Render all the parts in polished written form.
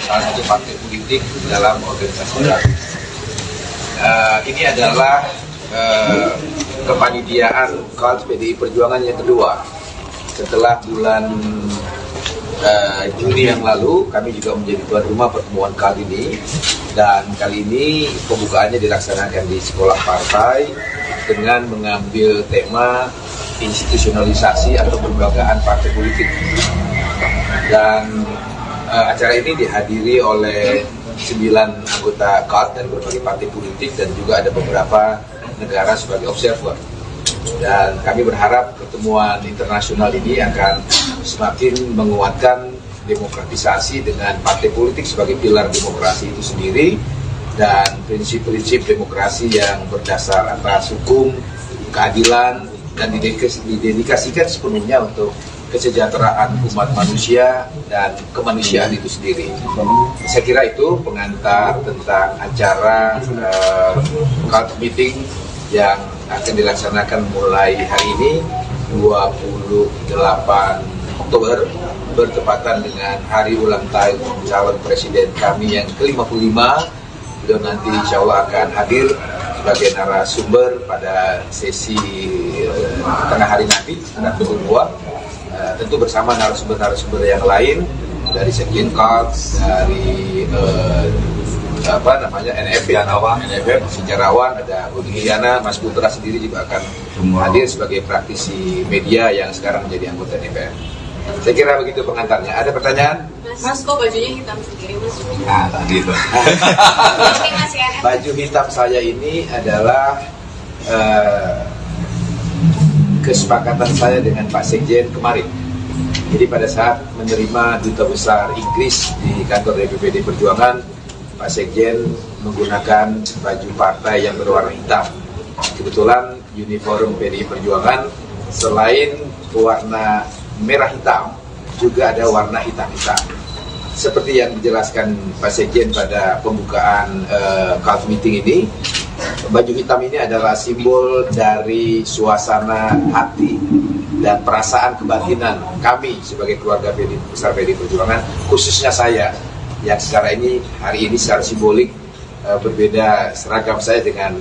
salah satu partai politik dalam organisasi baru. Ini adalah kepanitiaan KALT PDI Perjuangan yang kedua. Setelah bulan Juni yang lalu, kami juga menjadi tuan rumah pertemuan kali ini. Dan kali ini pembukaannya dilaksanakan di sekolah partai dengan mengambil tema institusionalisasi atau pelembagaan partai politik. Dan acara ini dihadiri oleh 9 anggota KALT dari berbagai partai politik dan juga ada beberapa negara sebagai observer. Dan kami berharap pertemuan internasional ini akan semakin menguatkan demokratisasi dengan partai politik sebagai pilar demokrasi itu sendiri dan prinsip-prinsip demokrasi yang berdasar atas hukum, keadilan, dan didedikasikan sepenuhnya untuk kesejahteraan umat manusia dan kemanusiaan itu sendiri. Saya kira itu pengantar tentang acara KALT meeting yang akan dilaksanakan mulai hari ini 28 Oktober bertepatan dengan hari ulang tahun calon presiden kami yang ke-55. Beliau nanti insya Allah akan hadir sebagai narasumber pada sesi tengah hari nanti sekitar pukul 2, tentu bersama narasumber-narasumber yang lain dari Sekjen KALT, dari NFF, sejarawan, ada Budi Hiana, Mas Putra sendiri juga akan hadir sebagai praktisi media yang sekarang menjadi anggota DPR. Saya kira begitu pengantarnya. Ada pertanyaan? Mas, kok bajunya hitam sendiri, Mas? Nah, tadi itu. Baju hitam saya ini adalah kesepakatan saya dengan Pak Sekjen kemarin. Jadi pada saat menerima Duta Besar Inggris di kantor DPPD Perjuangan, Pak Sekjen menggunakan baju partai yang berwarna hitam. Kebetulan uniform PDI Perjuangan selain warna merah hitam, juga ada warna hitam-hitam. Seperti yang dijelaskan Pak Sekjen pada pembukaan KALT meeting ini, baju hitam ini adalah simbol dari suasana hati dan perasaan kebatinan kami sebagai keluarga besar PDI Perjuangan, khususnya saya yang hari ini secara simbolik berbeda seragam saya dengan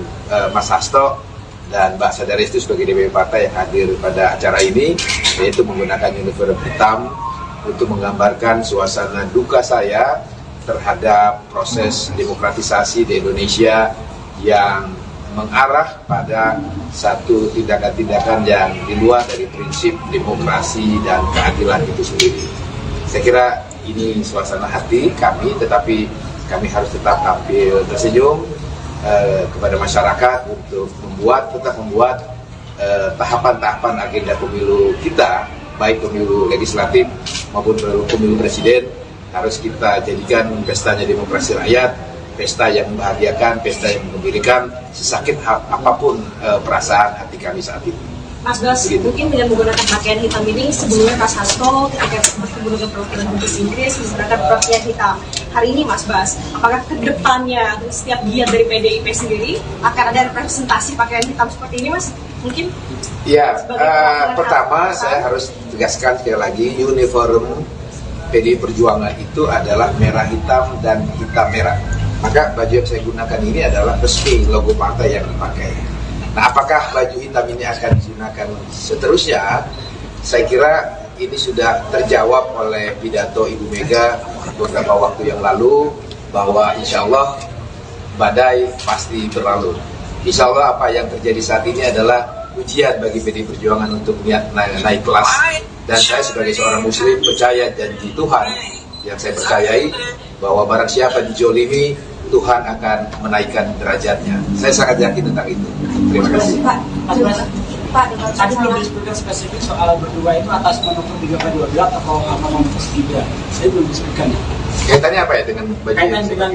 Mas Hasto dan Mbak Sadaris itu sebagai DPP partai yang hadir pada acara ini, yaitu menggunakan uniform hitam untuk menggambarkan suasana duka saya terhadap proses demokratisasi di Indonesia yang mengarah pada satu tindakan-tindakan yang di luar dari prinsip demokrasi dan keadilan itu sendiri. Saya kira ini suasana hati kami, tetapi kami harus tetap tampil tersenyum kepada masyarakat untuk tetap membuat tahapan-tahapan agenda pemilu kita, baik pemilu legislatif maupun pemilu presiden, harus kita jadikan pestanya demokrasi rakyat, pesta yang membahagiakan, pesta yang menggembirakan, sesakit apapun perasaan hati kami saat ini. Mas Bas, mungkin dengan menggunakan pakaian hitam ini, sebelumnya Mas Hasto ketika bertemu dengan perwakilan Inggris menggunakan pakaian hitam. Hari ini Mas Bas, apakah kedepannya setiap giat dari PDIP sendiri akan ada representasi pakaian hitam seperti ini, Mas? Mungkin? Ya, pertama saya harus tegaskan sekali lagi, uniform PDI Perjuangan itu adalah merah hitam dan hitam merah. Maka baju yang saya gunakan ini adalah resmi logo partai yang dipakai. Nah, apakah baju hitam ini akan digunakan seterusnya? Saya kira ini sudah terjawab oleh pidato Ibu Mega beberapa waktu yang lalu, bahwa insya Allah badai pasti berlalu. Insya Allah apa yang terjadi saat ini adalah ujian bagi PDI Perjuangan untuk naik kelas. Dan saya sebagai seorang muslim percaya janji Tuhan yang saya percayai, bahwa barang siapa dijolimi, Tuhan akan menaikkan derajatnya. Saya sangat yakin tentang itu. Terima kasih. Pak, tadi belum disebutkan spesifik soal berdua itu atas nomor 3/12 atau nomor 3. Saya belum disebutkan. Kaitannya apa ya dengan baju kaitan dengan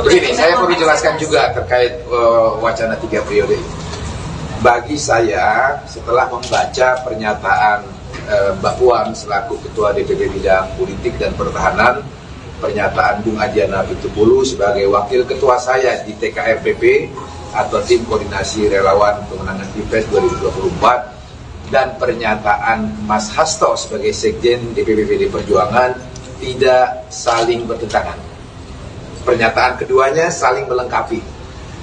begini, saya perlu jelaskan juga terkait wacana 3 periode. Bagi saya, setelah membaca pernyataan Mbak Puan selaku Ketua DPP Bidang Politik dan Pertahanan, pernyataan Bung Adiana Pitupulu sebagai Wakil Ketua saya di TKRPP atau Tim Koordinasi Relawan Pemenangan Pilpres 2024, dan pernyataan Mas Hasto sebagai Sekjen DPP PD Perjuangan tidak saling bertentangan. Pernyataan keduanya saling melengkapi,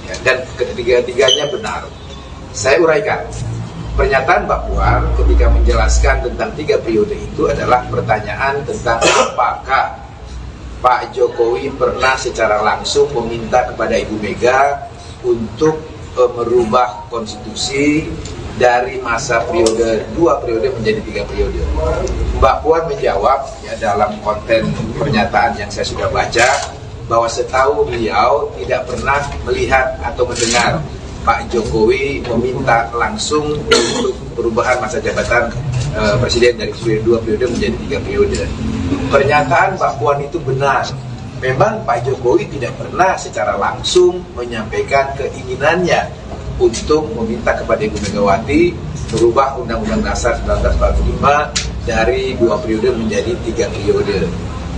ya, dan ketiga-tiganya benar. Saya uraikan. Pernyataan Mbak Puan ketika menjelaskan tentang 3 periode itu adalah pertanyaan tentang apakah Pak Jokowi pernah secara langsung meminta kepada Ibu Mega untuk merubah konstitusi dari masa periode 2 periode menjadi 3 periode. Mbak Puan menjawab ya, dalam konten pernyataan yang saya sudah baca, bahwa setahu beliau tidak pernah melihat atau mendengar Pak Jokowi meminta langsung untuk perubahan masa jabatan presiden dari 2 periode menjadi 3 periode. Pernyataan Mbak Puan itu benar. Memang Pak Jokowi tidak pernah secara langsung menyampaikan keinginannya untuk meminta kepada Ibu Megawati merubah Undang-Undang Dasar 1945 dari 2 periode menjadi 3 periode.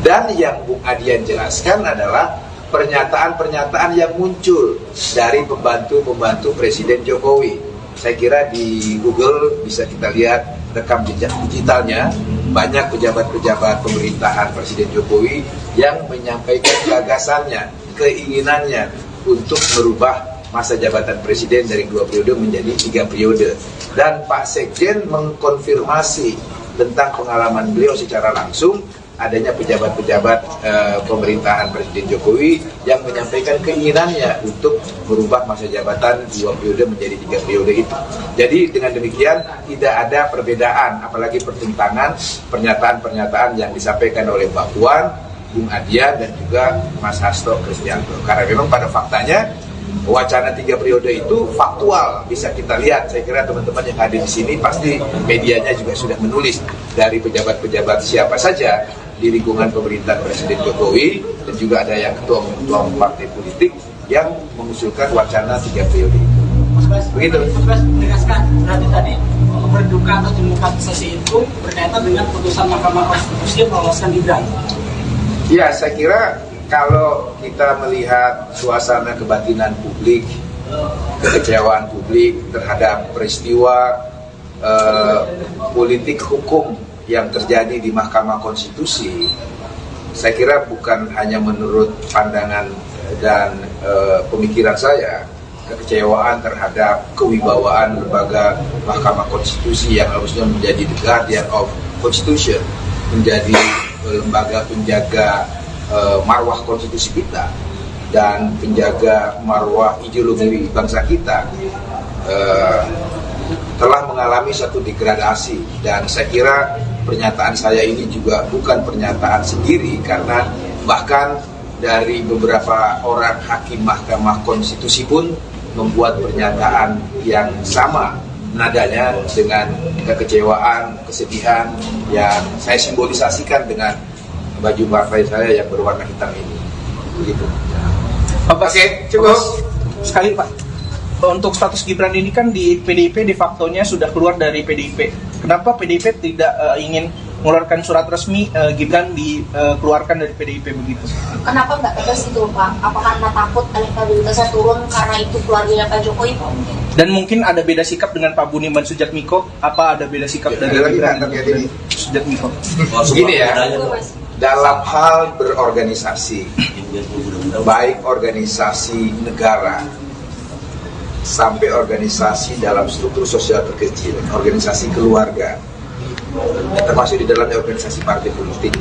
Dan yang Bung Adian jelaskan adalah pernyataan-pernyataan yang muncul dari pembantu-pembantu Presiden Jokowi. Saya kira di Google bisa kita lihat rekam jejak digitalnya, banyak pejabat-pejabat pemerintahan Presiden Jokowi yang menyampaikan gagasannya, keinginannya untuk merubah masa jabatan Presiden dari 2 periode menjadi 3 periode. Dan Pak Sekjen mengkonfirmasi tentang pengalaman beliau secara langsung adanya pejabat-pejabat pemerintahan Presiden Jokowi yang menyampaikan keinginannya untuk merubah masa jabatan 2 periode menjadi 3 periode itu. Jadi dengan demikian tidak ada perbedaan, apalagi pertentangan pernyataan-pernyataan yang disampaikan oleh Mbak Puan, Bung Adian dan juga Mas Hasto Kristianto. Karena memang pada faktanya wacana 3 periode itu faktual, bisa kita lihat. Saya kira teman-teman yang hadir di sini pasti medianya juga sudah menulis dari pejabat-pejabat siapa saja di lingkungan pemerintahan Presiden Jokowi, dan juga ada yang ketua partai politik yang mengusulkan wacana 3 periode itu. Begitu. Mas Bas menegaskan berarti tadi berduka atau demokratisasi itu berkaitan dengan putusan Mahkamah Konstitusi yang meloloskan Gibran. Ya, saya kira kalau kita melihat suasana kebatinan publik, kekecewaan publik terhadap peristiwa politik hukum yang terjadi di Mahkamah Konstitusi, saya kira bukan hanya menurut pandangan dan pemikiran saya, kekecewaan terhadap kewibawaan lembaga Mahkamah Konstitusi yang harusnya menjadi the guardian of Constitution, menjadi lembaga penjaga marwah konstitusi kita dan penjaga marwah ideologi bangsa kita, telah mengalami satu degradasi. Dan saya kira pernyataan saya ini juga bukan pernyataan sendiri, karena bahkan dari beberapa orang hakim Mahkamah Konstitusi pun membuat pernyataan yang sama nadanya dengan kekecewaan, kesedihan yang saya simbolisasikan dengan baju partai saya yang berwarna hitam ini. Begitu. Oke, cukup. Sekali Pak, untuk status Gibran ini kan di PDIP de facto-nya sudah keluar dari PDIP. Kenapa PDIP tidak ingin mengeluarkan surat resmi Gibran dikeluarkan dari PDIP begitu? Kenapa nggak tegas itu Pak? Apa karena takut elektabilitasnya turun karena itu keluarganya Pak Jokowi Pak? Dan mungkin ada beda sikap dengan Pak Budiman Sujatmiko? Apa ada beda sikap dari Gibran dan Sujatmiko? Begini ya, dalam hal berorganisasi, baik organisasi negara sampai organisasi dalam struktur sosial terkecil, organisasi keluarga, termasuk di dalamnya organisasi partai politik,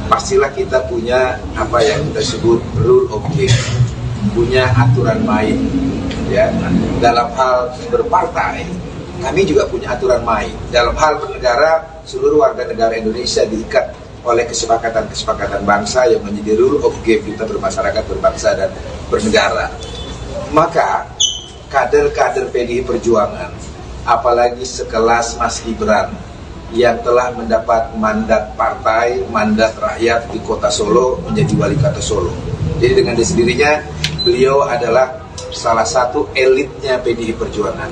pastilah kita punya apa yang kita sebut rule of game, punya aturan main. Ya, dalam hal berpartai, kami juga punya aturan main. Dalam hal bernegara, seluruh warga negara Indonesia diikat oleh kesepakatan-kesepakatan bangsa yang menjadi rule of game kita bermasyarakat, berbangsa, dan bernegara. Maka kader-kader PDI Perjuangan, apalagi sekelas Mas Gibran yang telah mendapat mandat partai, mandat rakyat di kota Solo menjadi wali kota Solo. Jadi dengan sendirinya beliau adalah salah satu elitnya PDI Perjuangan.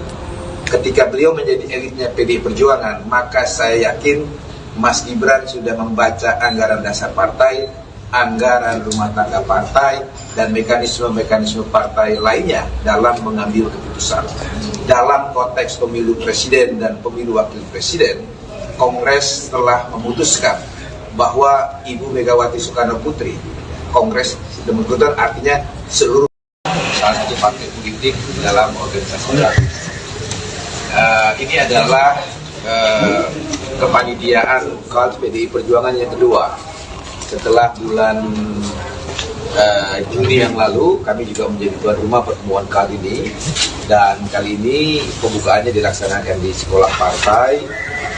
Ketika beliau menjadi elitnya PDI Perjuangan, maka saya yakin Mas Gibran sudah membaca anggaran dasar partai, anggaran rumah tangga partai, dan mekanisme-mekanisme partai lainnya dalam mengambil keputusan. Dalam konteks pemilu presiden dan pemilu wakil presiden, Kongres telah memutuskan bahwa Ibu Megawati Soekarno Putri, Kongres Demokrat artinya seluruh salah satu partai politik dalam organisasi baru. Ini adalah kepanitiaan KAD PDI Perjuangan yang kedua. Setelah bulan Juni yang lalu, kami juga menjadi tuan rumah pertemuan KAD ini, dan kali ini pembukaannya dilaksanakan di sekolah partai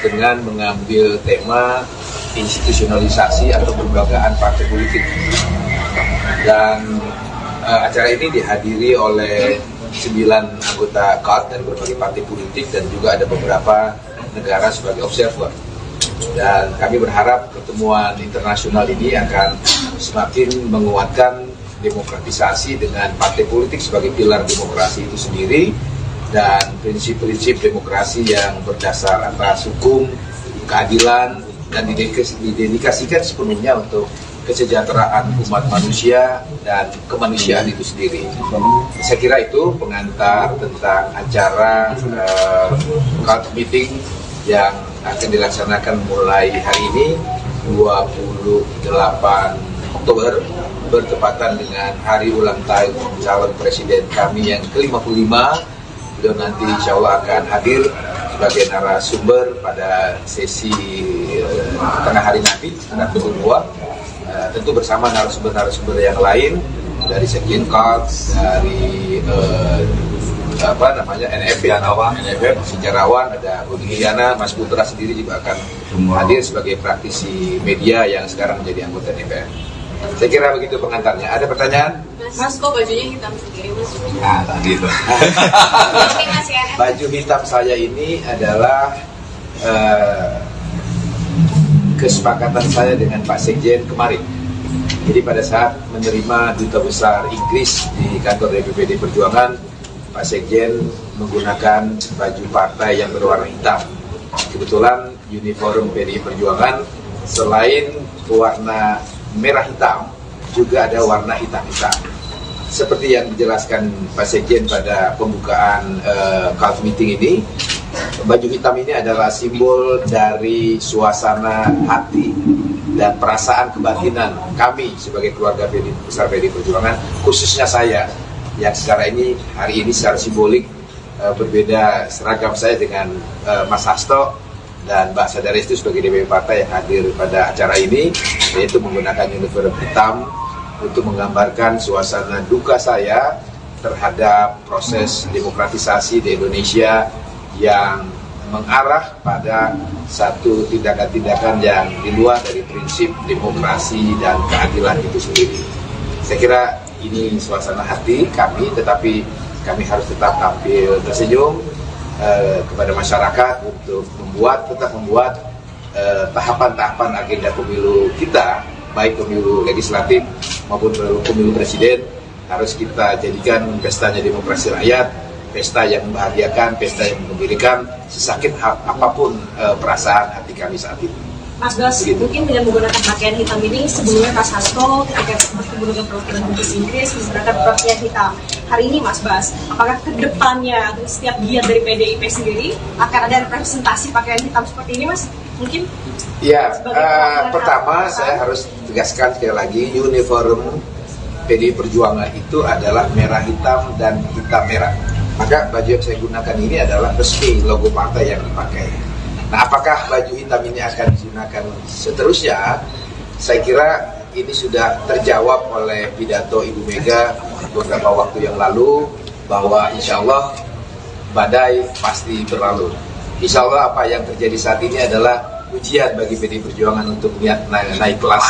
dengan mengambil tema institusionalisasi atau kelembagaan partai politik. Dan acara ini dihadiri oleh 9 anggota KAD dari berbagai partai politik dan juga ada beberapa negara sebagai observer. Dan kami berharap pertemuan internasional ini akan semakin menguatkan demokratisasi dengan partai politik sebagai pilar demokrasi itu sendiri dan prinsip-prinsip demokrasi yang berdasar atas hukum, keadilan, dan didedikasikan sepenuhnya untuk kesejahteraan umat manusia dan kemanusiaan itu sendiri. Saya kira itu pengantar tentang acara KAD meeting yang akan dilaksanakan mulai hari ini 28 Oktober bertepatan dengan hari ulang tahun calon presiden kami yang ke-55. Beliau nanti insya Allah akan hadir sebagai narasumber pada sesi tengah hari nanti sekitar pukul 2, tentu bersama narasumber-narasumber yang lain dari Sekjen KAD, dari NFF, sejarawan, ada Budi Giana, Mas Putra sendiri juga akan hadir sebagai praktisi media yang sekarang menjadi anggota DPR. Saya kira begitu pengantarnya. Ada pertanyaan? Mas, kok bajunya hitam sendiri, Mas? Nah, tadi itu. Baju hitam saya ini adalah kesepakatan saya dengan Pak Sekjen kemarin. Jadi pada saat menerima Duta Besar Inggris di kantor DPPD Perjuangan, Pak Sekjen menggunakan baju partai yang berwarna hitam. Kebetulan uniform PDI Perjuangan selain warna merah hitam, juga ada warna hitam-hitam. Seperti yang dijelaskan Pak Sekjen pada pembukaan KAD meeting ini, baju hitam ini adalah simbol dari suasana hati dan perasaan kebatinan kami sebagai keluarga besar PDI Perjuangan, khususnya saya yang secara ini hari ini secara simbolik berbeda seragam saya dengan Mas Hasto dan Mbak Sadarestu sebagai DPP partai yang hadir pada acara ini, yaitu menggunakan uniform hitam untuk menggambarkan suasana duka saya terhadap proses demokratisasi di Indonesia yang mengarah pada satu tindakan-tindakan yang di luar dari prinsip demokrasi dan keadilan itu sendiri. Saya kira ini suasana hati kami, tetapi kami harus tetap tampil tersenyum kepada masyarakat untuk tetap membuat tahapan-tahapan agenda pemilu kita, baik pemilu legislatif maupun pemilu presiden, harus kita jadikan pestanya demokrasi rakyat, pesta yang membahagiakan, pesta yang menggembirakan, sesakit apapun perasaan hati kami saat ini. Mas Bas, mungkin dengan menggunakan pakaian hitam ini, sebelumnya Mas Hasto ketika bertemu dengan perwakilan Dubes Inggris menggunakan pakaian hitam. Hari ini Mas Bas, apakah ke depannya setiap giat dari PDIP sendiri akan ada representasi pakaian hitam seperti ini, Mas? Mungkin? Ya, pertama saya harus tegaskan sekali lagi, uniform PDI Perjuangan itu adalah merah hitam dan hitam merah. Maka baju yang saya gunakan ini adalah resmi logo partai yang dipakai. Nah, apakah baju hitam ini akan digunakan seterusnya? Saya kira ini sudah terjawab oleh pidato Ibu Mega beberapa waktu yang lalu, bahwa insya Allah badai pasti berlalu. Insya Allah apa yang terjadi saat ini adalah ujian bagi PDI Perjuangan untuk naik kelas.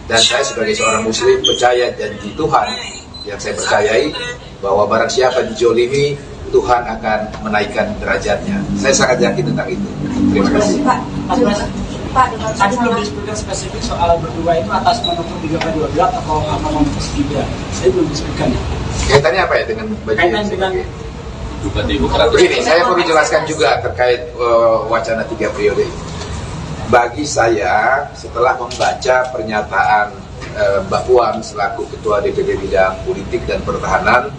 Dan saya sebagai seorang muslim percaya janji Tuhan yang saya percayai, bahwa barang siapa dijolimi, Tuhan akan menaikkan derajatnya. Saya sangat yakin tentang itu. Terima kasih. Pak, tadi belum disebutkan spesifik soal berdua itu atas manuver 3/12 atau apa manuver Gibran. Saya belum disebutkan. Kaitannya apa ya dengan baju Kaitan dengan begini, saya perlu jelaskan juga terkait wacana 3 periode. Bagi saya, setelah membaca pernyataan Mbak Puan selaku Ketua DPD Bidang Politik dan Pertahanan,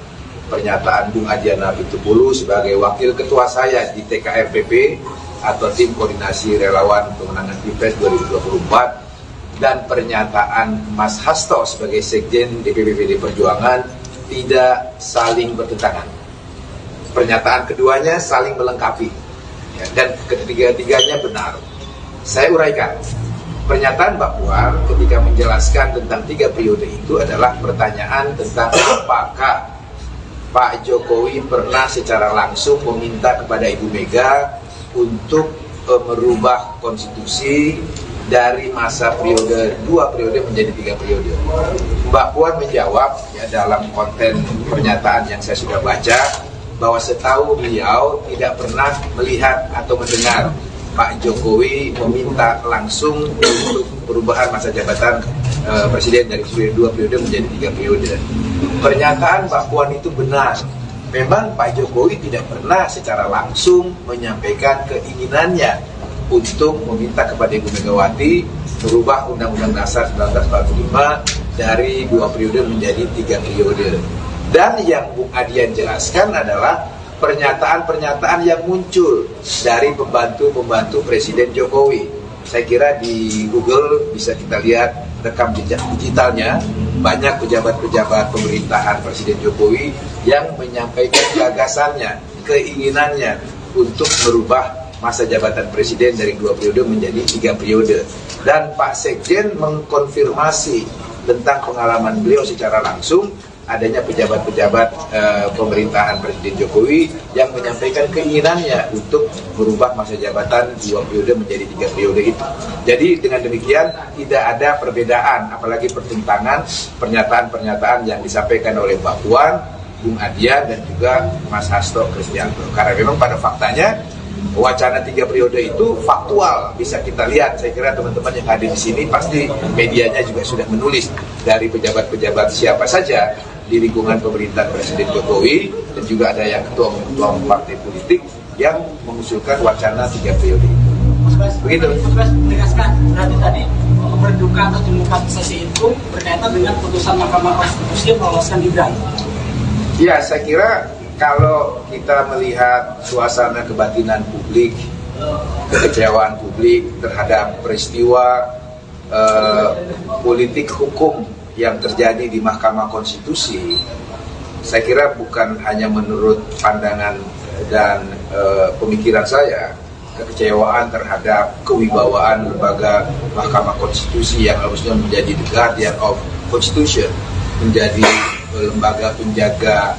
pernyataan Bung Adiana Pitupulu sebagai Wakil Ketua saya di TKRPP atau Tim Koordinasi Relawan Pemenangan Pilpres 2024, dan pernyataan Mas Hasto sebagai Sekjen DPP PDI Perjuangan tidak saling bertentangan. Pernyataan keduanya saling melengkapi, ya, dan ketiga-tiganya benar. Saya uraikan. Pernyataan Mbak Puan ketika menjelaskan tentang 3 periode itu adalah pertanyaan tentang apakah Pak Jokowi pernah secara langsung meminta kepada Ibu Mega untuk merubah konstitusi dari masa periode 2 periode menjadi 3 periode. Mbak Puan menjawab, ya, dalam konten pernyataan yang saya sudah baca, bahwa setahu beliau tidak pernah melihat atau mendengar Pak Jokowi meminta langsung untuk perubahan masa jabatan presiden dari 2 periode menjadi 3 periode. Pernyataan Mbak Puan itu benar. Memang Pak Jokowi tidak pernah secara langsung menyampaikan keinginannya untuk meminta kepada Ibu Megawati merubah Undang-Undang Dasar 1945 dari 2 periode menjadi 3 periode. Dan yang Bung Adian jelaskan adalah pernyataan-pernyataan yang muncul dari pembantu-pembantu Presiden Jokowi. Saya kira di Google bisa kita lihat rekam jejak digitalnya, banyak pejabat-pejabat pemerintahan Presiden Jokowi yang menyampaikan gagasannya, keinginannya untuk merubah masa jabatan presiden dari 2 periode menjadi 3 periode. Dan Pak Sekjen mengkonfirmasi tentang pengalaman beliau secara langsung adanya pejabat-pejabat pemerintahan Presiden Jokowi yang menyampaikan keinginannya untuk merubah masa jabatan 2 periode menjadi 3 periode itu. Jadi dengan demikian tidak ada perbedaan, apalagi pertentangan pernyataan-pernyataan yang disampaikan oleh Mbak Puan, Bung Adian, dan juga Mas Hasto Kristianto. Karena memang pada faktanya wacana 3 periode itu faktual, bisa kita lihat. Saya kira teman-teman yang hadir di sini pasti medianya juga sudah menulis dari pejabat-pejabat siapa saja di lingkungan pemerintahan Presiden Jokowi, dan juga ada yang ketua partai politik yang mengusulkan wacana 3 periode itu. Begitu. Mas Bas menegaskan berarti tadi berduka atau demokratisasi itu berkaitan dengan putusan Mahkamah Konstitusi yang meloloskan Gibran. Ya, saya kira kalau kita melihat suasana kebatinan publik, kekecewaan publik terhadap peristiwa politik hukum yang terjadi di Mahkamah Konstitusi, saya kira bukan hanya menurut pandangan dan pemikiran saya, kekecewaan terhadap kewibawaan lembaga Mahkamah Konstitusi yang harusnya menjadi the guardian of Constitution, menjadi lembaga penjaga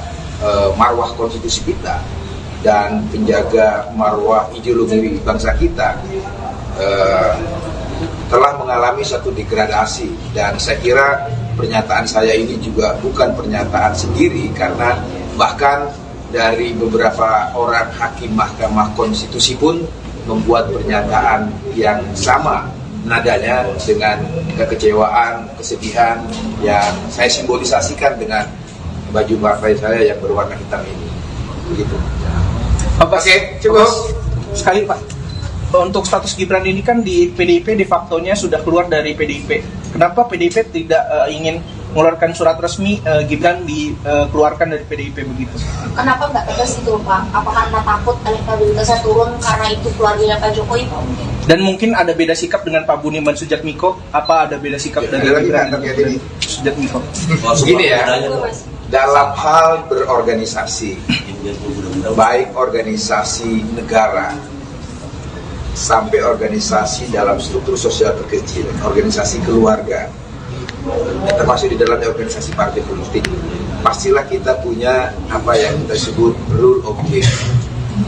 marwah konstitusi kita dan penjaga marwah ideologi bangsa kita, telah mengalami satu degradasi. Dan saya kira pernyataan saya ini juga bukan pernyataan sendiri, karena bahkan dari beberapa orang hakim Mahkamah Konstitusi pun membuat pernyataan yang sama nadanya dengan kekecewaan, kesedihan yang saya simbolisasikan dengan baju partai saya yang berwarna hitam ini. Begitu. Oke, cukup. Sekali Pak, untuk status Gibran ini kan di PDIP de facto-nya sudah keluar dari PDIP. Kenapa PDIP tidak ingin mengeluarkan surat resmi Gibran dikeluarkan dari PDIP begitu? Kenapa nggak tegas itu Pak? Apakah karena takut elektabilitasnya turun karena itu keluarganya Pak Jokowi Pak? Dan mungkin ada beda sikap dengan Pak Budiman Sujatmiko? Apa ada beda sikap dari Gibran Sujatmiko? Begini ya, dalam hal berorganisasi, baik organisasi negara sampai organisasi dalam struktur sosial terkecil, organisasi keluarga, termasuk di dalamnya organisasi partai politik, pastilah kita punya apa yang kita sebut rule of game,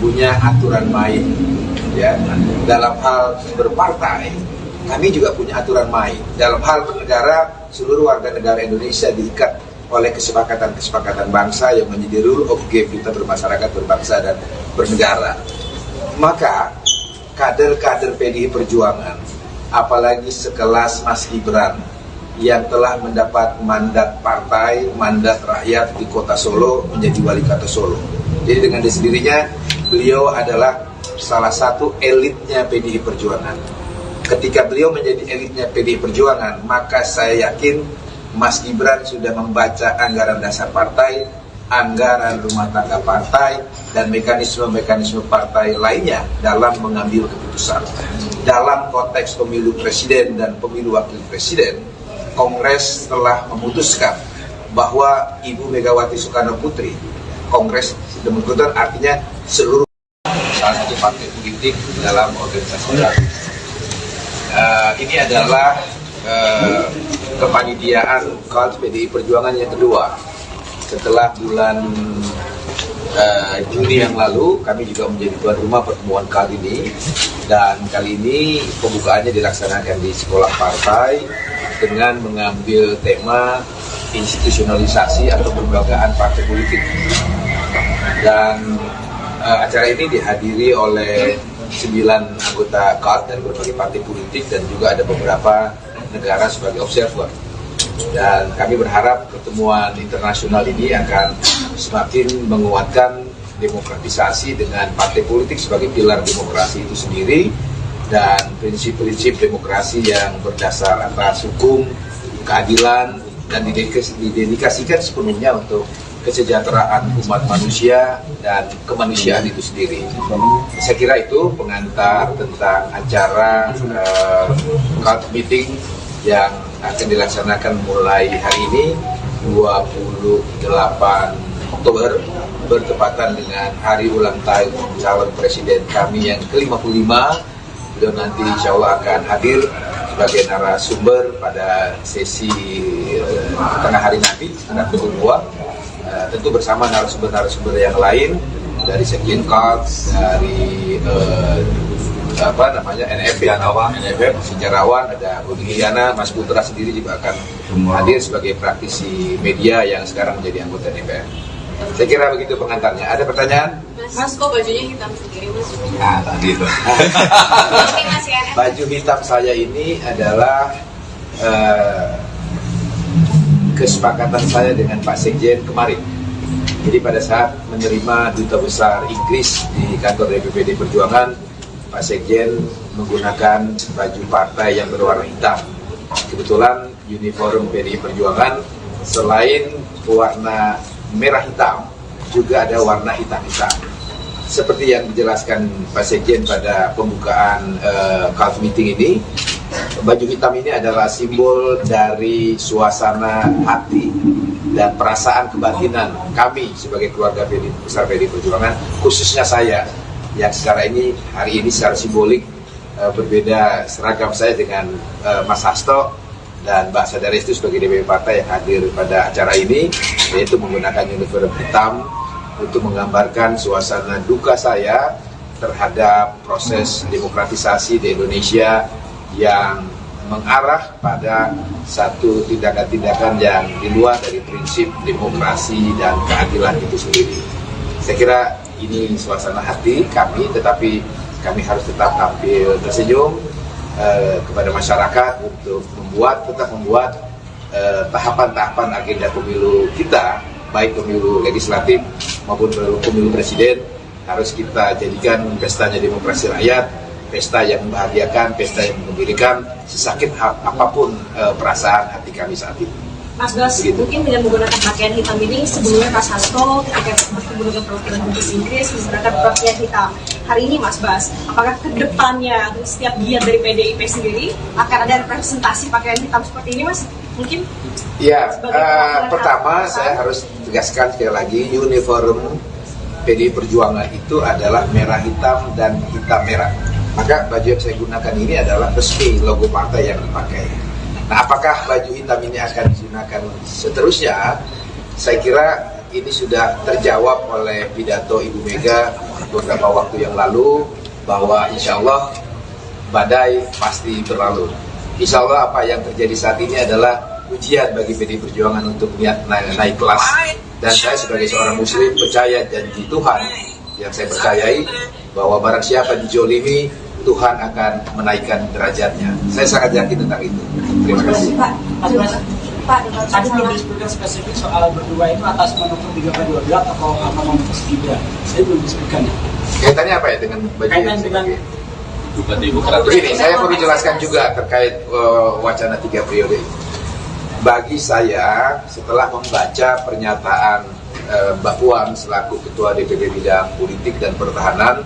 punya aturan main. Ya, dalam hal berpartai, kami juga punya aturan main. Dalam hal bernegara, seluruh warga negara Indonesia diikat oleh kesepakatan-kesepakatan bangsa yang menjadi rule of game kita bermasyarakat, berbangsa, dan bernegara. Maka kader-kader PDI Perjuangan, apalagi sekelas Mas Gibran yang telah mendapat mandat partai, mandat rakyat di kota Solo menjadi wali kota Solo. Jadi dengan sendirinya beliau adalah salah satu elitnya PDI Perjuangan. Ketika beliau menjadi elitnya PDI Perjuangan, maka saya yakin Mas Gibran sudah membaca anggaran dasar partai, anggaran rumah tangga partai, dan mekanisme-mekanisme partai lainnya dalam mengambil keputusan. dalam konteks pemilu presiden dan pemilu wakil presiden, Kongres telah memutuskan bahwa Ibu Megawati Soekarno Putri, Kongres Demokrat artinya seluruh salah satu partai politik dalam organisasi baru. Ini adalah kepanitiaan KAD PDI Perjuangan yang kedua. Setelah bulan Juni yang lalu, kami juga menjadi tuan rumah pertemuan kali ini, dan kali ini pembukaannya dilaksanakan di sekolah partai dengan mengambil tema institusionalisasi atau kelembagaan partai politik. Dan acara ini dihadiri oleh 9 anggota KAD dari berbagai partai politik dan juga ada beberapa negara sebagai observer. Dan kami berharap pertemuan internasional ini akan semakin menguatkan demokratisasi dengan partai politik sebagai pilar demokrasi itu sendiri dan prinsip-prinsip demokrasi yang berdasar atas hukum, keadilan, dan didedikasikan sepenuhnya untuk kesejahteraan umat manusia dan kemanusiaan itu sendiri. Saya kira itu pengantar tentang acara KAD meeting yang akan dilaksanakan mulai hari ini 28 Oktober bertepatan dengan hari ulang tahun calon presiden kami yang ke-55. Beliau nanti insya Allah akan hadir sebagai narasumber pada sesi tengah hari nanti sekitar pukul 2, tentu bersama narasumber-narasumber yang lain dari Sekjen KAD, dari NFF, sejarawan, ada Bu Liliana, Mas Putra sendiri juga akan hadir sebagai praktisi media yang sekarang menjadi anggota DPR. Saya kira begitu pengantarnya. Ada pertanyaan? Mas, kok bajunya hitam sendiri, Mas? Nah, tadi itu. Baju hitam saya ini adalah kesepakatan saya dengan Pak Sekjen kemarin. Jadi pada saat menerima Duta Besar Inggris di kantor DPPD Perjuangan, Pak Sekjen menggunakan baju partai yang berwarna hitam. Kebetulan uniform PDI Perjuangan selain warna merah hitam, juga ada warna hitam-hitam. Seperti yang dijelaskan Pak Sekjen pada pembukaan KAD meeting ini, baju hitam ini adalah simbol dari suasana hati dan perasaan kebatinan kami sebagai keluarga besar PDI Perjuangan, khususnya saya yang hari ini secara simbolik berbeda seragam saya dengan Mas Hasto dan Mbak Sadaris itu sebagai DPP partai yang hadir pada acara ini, yaitu menggunakan uniform hitam untuk menggambarkan suasana duka saya terhadap proses demokratisasi di Indonesia yang mengarah pada satu tindakan-tindakan yang di luar dari prinsip demokrasi dan keadilan itu sendiri. Saya kira ini suasana hati kami, tetapi kami harus tetap tampil tersenyum kepada masyarakat untuk tetap membuat tahapan-tahapan agenda pemilu kita, baik pemilu legislatif maupun pemilu presiden, harus kita jadikan pestanya demokrasi rakyat, pesta yang membahagiakan, pesta yang mengembirakan, sesakit apapun perasaan hati kami saat ini. Mas Bas, mungkin dengan menggunakan pakaian hitam ini, sebelumnya Mas Hasto ketika bertemu dengan perwakilan Inggris menggunakan pakaian hitam. Hari ini Mas Bas, apakah kedepannya setiap giat dari PDIP sendiri akan ada representasi pakaian hitam seperti ini, Mas? Mungkin? Ya, pertama saya harus tegaskan sekali lagi, uniform PDI Perjuangan itu adalah merah hitam dan hitam merah. Maka baju yang saya gunakan ini adalah resmi logo partai yang dipakai. Nah, apakah baju hitam ini akan digunakan seterusnya? Saya kira ini sudah terjawab oleh pidato Ibu Mega beberapa waktu yang lalu, bahwa insya Allah badai pasti berlalu. Insya Allah apa yang terjadi saat ini adalah ujian bagi PDI Perjuangan untuk naik kelas. Dan saya sebagai seorang muslim percaya janji Tuhan yang saya percayai, bahwa barang siapa dijolimi, Tuhan akan menaikkan derajatnya. Saya sangat yakin tentang itu. Terima kasih. Pak, tadi belum disebutkan spesifik soal berdua itu atas manuver 3/12 atau apa manuver 3. Saya belum disebutkan. Kaitannya apa ya dengan baju Kaitan dengan begini, saya mau dijelaskan juga terkait wacana 3 periode. Bagi saya, setelah membaca pernyataan Mbak Puan selaku Ketua DPP Bidang Politik dan Pertahanan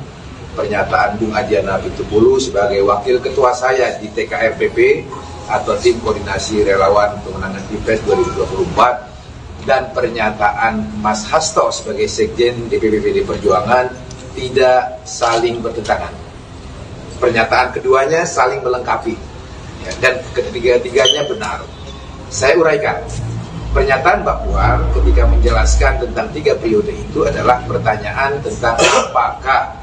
pernyataan Bung Adiana Pitupulu sebagai wakil ketua saya di TKRPP atau Tim Koordinasi Relawan Pemenangan Pilpres 2024 dan pernyataan Mas Hasto sebagai Sekjen DPP PD Perjuangan tidak saling bertentangan. Pernyataan keduanya saling melengkapi ya, dan ketiga-tiganya benar. Saya uraikan. Pernyataan Mbak Puan ketika menjelaskan tentang 3 periode itu adalah pertanyaan tentang apakah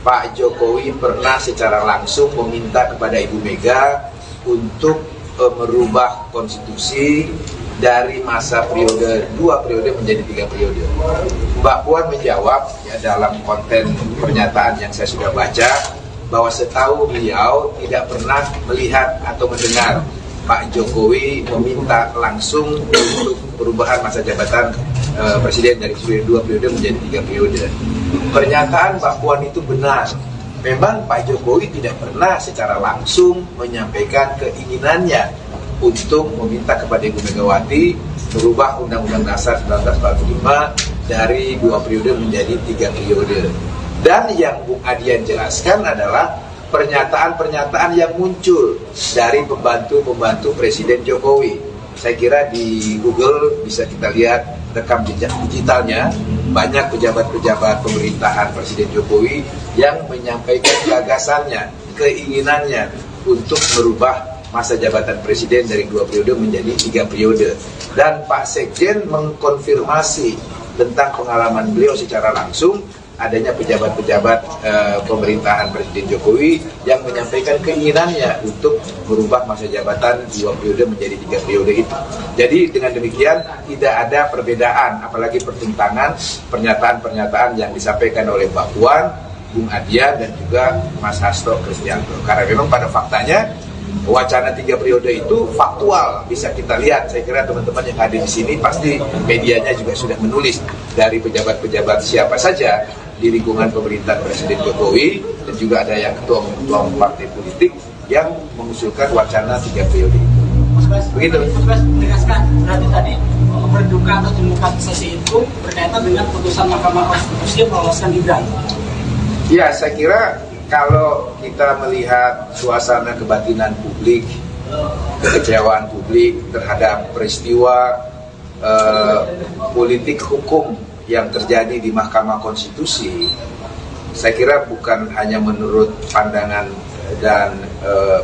Pak Jokowi pernah secara langsung meminta kepada Ibu Mega untuk merubah konstitusi dari masa periode 2 periode menjadi 3 periode. Mbak Puan menjawab ya, dalam konten pernyataan yang saya sudah baca bahwa setahu beliau tidak pernah melihat atau mendengar Pak Jokowi meminta langsung untuk perubahan masa jabatan presiden dari 2 periode menjadi 3 periode. Pernyataan Mbak Puan itu benar. Memang Pak Jokowi tidak pernah secara langsung menyampaikan keinginannya untuk meminta kepada Ibu Megawati merubah Undang-Undang Dasar 1945 dari 2 periode menjadi 3 periode. Dan yang Bung Adian jelaskan adalah pernyataan-pernyataan yang muncul dari pembantu-pembantu Presiden Jokowi. Saya kira di Google bisa kita lihat rekam jejak digitalnya, banyak pejabat-pejabat pemerintahan Presiden Jokowi yang menyampaikan gagasannya, keinginannya untuk merubah masa jabatan Presiden dari 2 periode menjadi 3 periode. Dan Pak Sekjen mengkonfirmasi tentang pengalaman beliau secara langsung adanya pejabat-pejabat pemerintahan Presiden Jokowi yang menyampaikan keinginannya untuk merubah masa jabatan 2 periode menjadi 3 periode itu. Jadi dengan demikian tidak ada perbedaan, apalagi pertentangan pernyataan-pernyataan yang disampaikan oleh Mbak Puan, Bung Adian dan juga Mas Hasto Kristianto. Karena memang pada faktanya wacana 3 periode itu faktual, bisa kita lihat. Saya kira teman-teman yang hadir di sini pasti medianya juga sudah menulis dari pejabat-pejabat siapa saja di lingkungan pemerintahan Presiden Jokowi dan juga ada yang ketua partai politik yang mengusulkan wacana 3 periode itu. Begitu. Mas menegaskan berarti tadi berduka atau demokratisasi itu berkaitan dengan putusan Mahkamah Konstitusi yang meloloskan Gibran. Ya, saya kira kalau kita melihat suasana kebatinan publik, kekecewaan publik terhadap peristiwa politik hukum yang terjadi di Mahkamah Konstitusi, saya kira bukan hanya menurut pandangan dan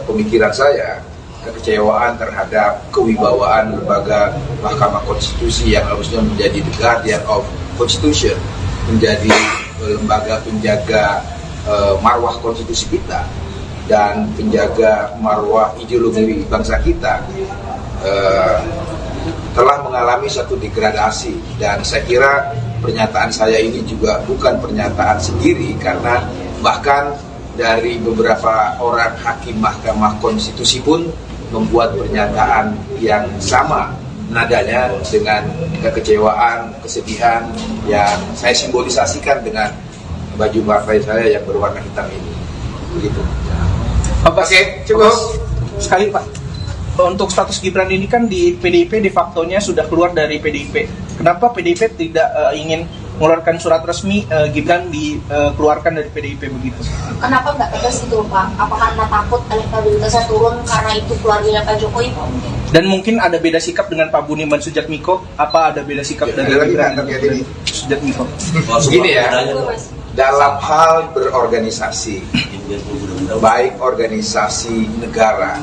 pemikiran saya, kekecewaan terhadap kewibawaan lembaga Mahkamah Konstitusi yang harusnya menjadi the guardian of Constitution, menjadi lembaga penjaga marwah konstitusi kita dan penjaga marwah ideologi bangsa kita telah mengalami satu degradasi. Dan saya kira pernyataan saya ini juga bukan pernyataan sendiri, karena bahkan dari beberapa orang hakim Mahkamah Konstitusi pun membuat pernyataan yang sama nadanya dengan kekecewaan, kesedihan yang saya simbolisasikan dengan baju partai saya yang berwarna hitam ini. Begitu. Oke, cukup. Sekali Pak, untuk status Gibran ini kan di PDIP de facto-nya sudah keluar dari PDIP. Kenapa PDIP tidak ingin mengeluarkan surat resmi Gibran dikeluarkan dari PDIP begitu? Kenapa nggak tegas itu Pak? Apakah karena takut elektabilitasnya turun karena itu keluarganya Pak Jokowi? Dan mungkin ada beda sikap dengan Pak Budiman Sujatmiko? Apa ada beda sikap dari Gibran dan Sujatmiko? Begini ya, dalam hal berorganisasi, baik organisasi negara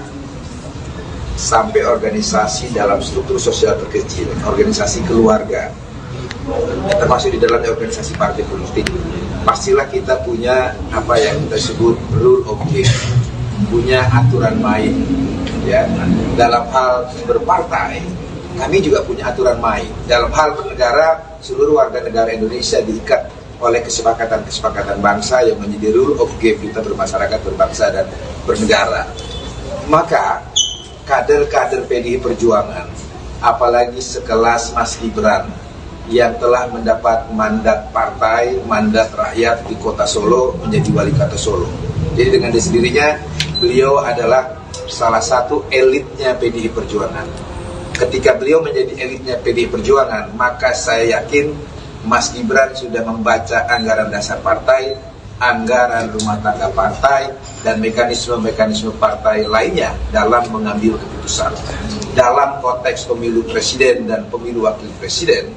sampai organisasi dalam struktur sosial terkecil, organisasi keluarga, termasuk di dalamnya organisasi partai politik, pastilah kita punya apa yang kita sebut rule of game, punya aturan main. Ya, dalam hal berpartai, kami juga punya aturan main. Dalam hal bernegara, seluruh warga negara Indonesia diikat oleh kesepakatan-kesepakatan bangsa yang menjadi rule of game kita bermasyarakat, berbangsa dan bernegara. Maka kader-kader PDI Perjuangan, apalagi sekelas Mas Gibran yang telah mendapat mandat partai, mandat rakyat di kota Solo menjadi wali kota Solo. Jadi dengan sendirinya beliau adalah salah satu elitnya PDI Perjuangan. Ketika beliau menjadi elitnya PDI Perjuangan, maka saya yakin Mas Gibran sudah membaca anggaran dasar partai, anggaran rumah tangga partai, dan mekanisme-mekanisme partai lainnya dalam mengambil keputusan. Dalam konteks pemilu presiden dan pemilu wakil presiden,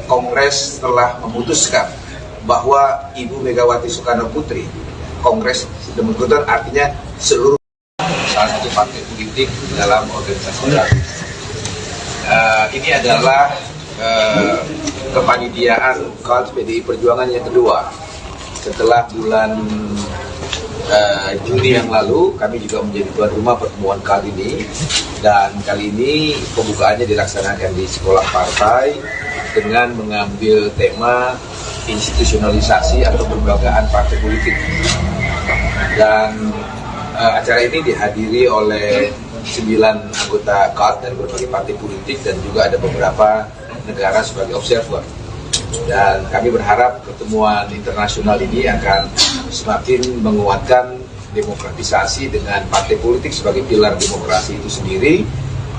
Kongres telah memutuskan bahwa Ibu Megawati Soekarno Putri, Kongres Demokrat artinya seluruh salah satu partai politik dalam organisasi baru. Ini adalah kepanitiaan KAD PDI Perjuangan yang kedua. Setelah bulan Juni yang lalu, kami juga menjadi tuan rumah pertemuan kali ini, dan kali ini pembukaannya dilaksanakan di sekolah partai dengan mengambil tema institusionalisasi atau kelembagaan partai politik. Dan acara ini dihadiri oleh 9 anggota KAD dari berbagai partai politik dan juga ada beberapa negara sebagai observer. Dan kami berharap pertemuan internasional ini akan semakin menguatkan demokratisasi dengan partai politik sebagai pilar demokrasi itu sendiri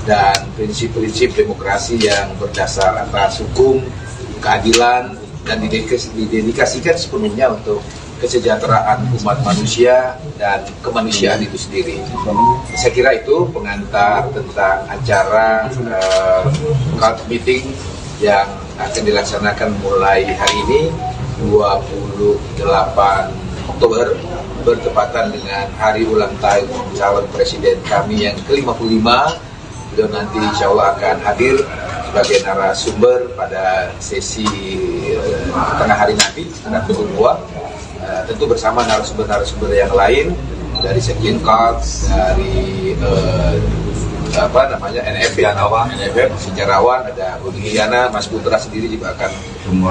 dan prinsip-prinsip demokrasi yang berdasar atas hukum, keadilan, dan didedikasikan sepenuhnya untuk kesejahteraan umat manusia dan kemanusiaan itu sendiri. Saya kira itu pengantar tentang acara KAD meeting yang akan dilaksanakan mulai hari ini 28 Oktober bertepatan dengan hari ulang tahun calon presiden kami yang ke-55. Beliau nanti insya Allah akan hadir sebagai narasumber pada sesi tengah hari nanti sekitar pukul 2, tentu bersama narasumber-narasumber yang lain dari Sekjen KAD, dari NFF, sejarawan, ada Budi Giana, Mas Putra sendiri juga akan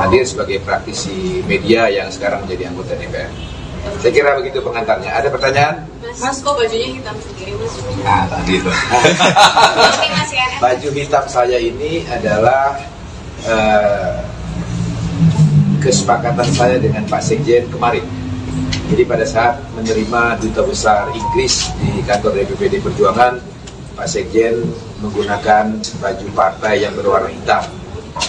hadir sebagai praktisi media yang sekarang menjadi anggota DPR. Saya kira begitu pengantarnya. Ada pertanyaan? Mas, kok bajunya hitam sendiri, Mas? Nah, tadi itu. Baju hitam saya ini adalah kesepakatan saya dengan Pak Sekjen kemarin. Jadi pada saat menerima Duta Besar Inggris di kantor DPPD Perjuangan, Pak Sekjen menggunakan baju partai yang berwarna hitam.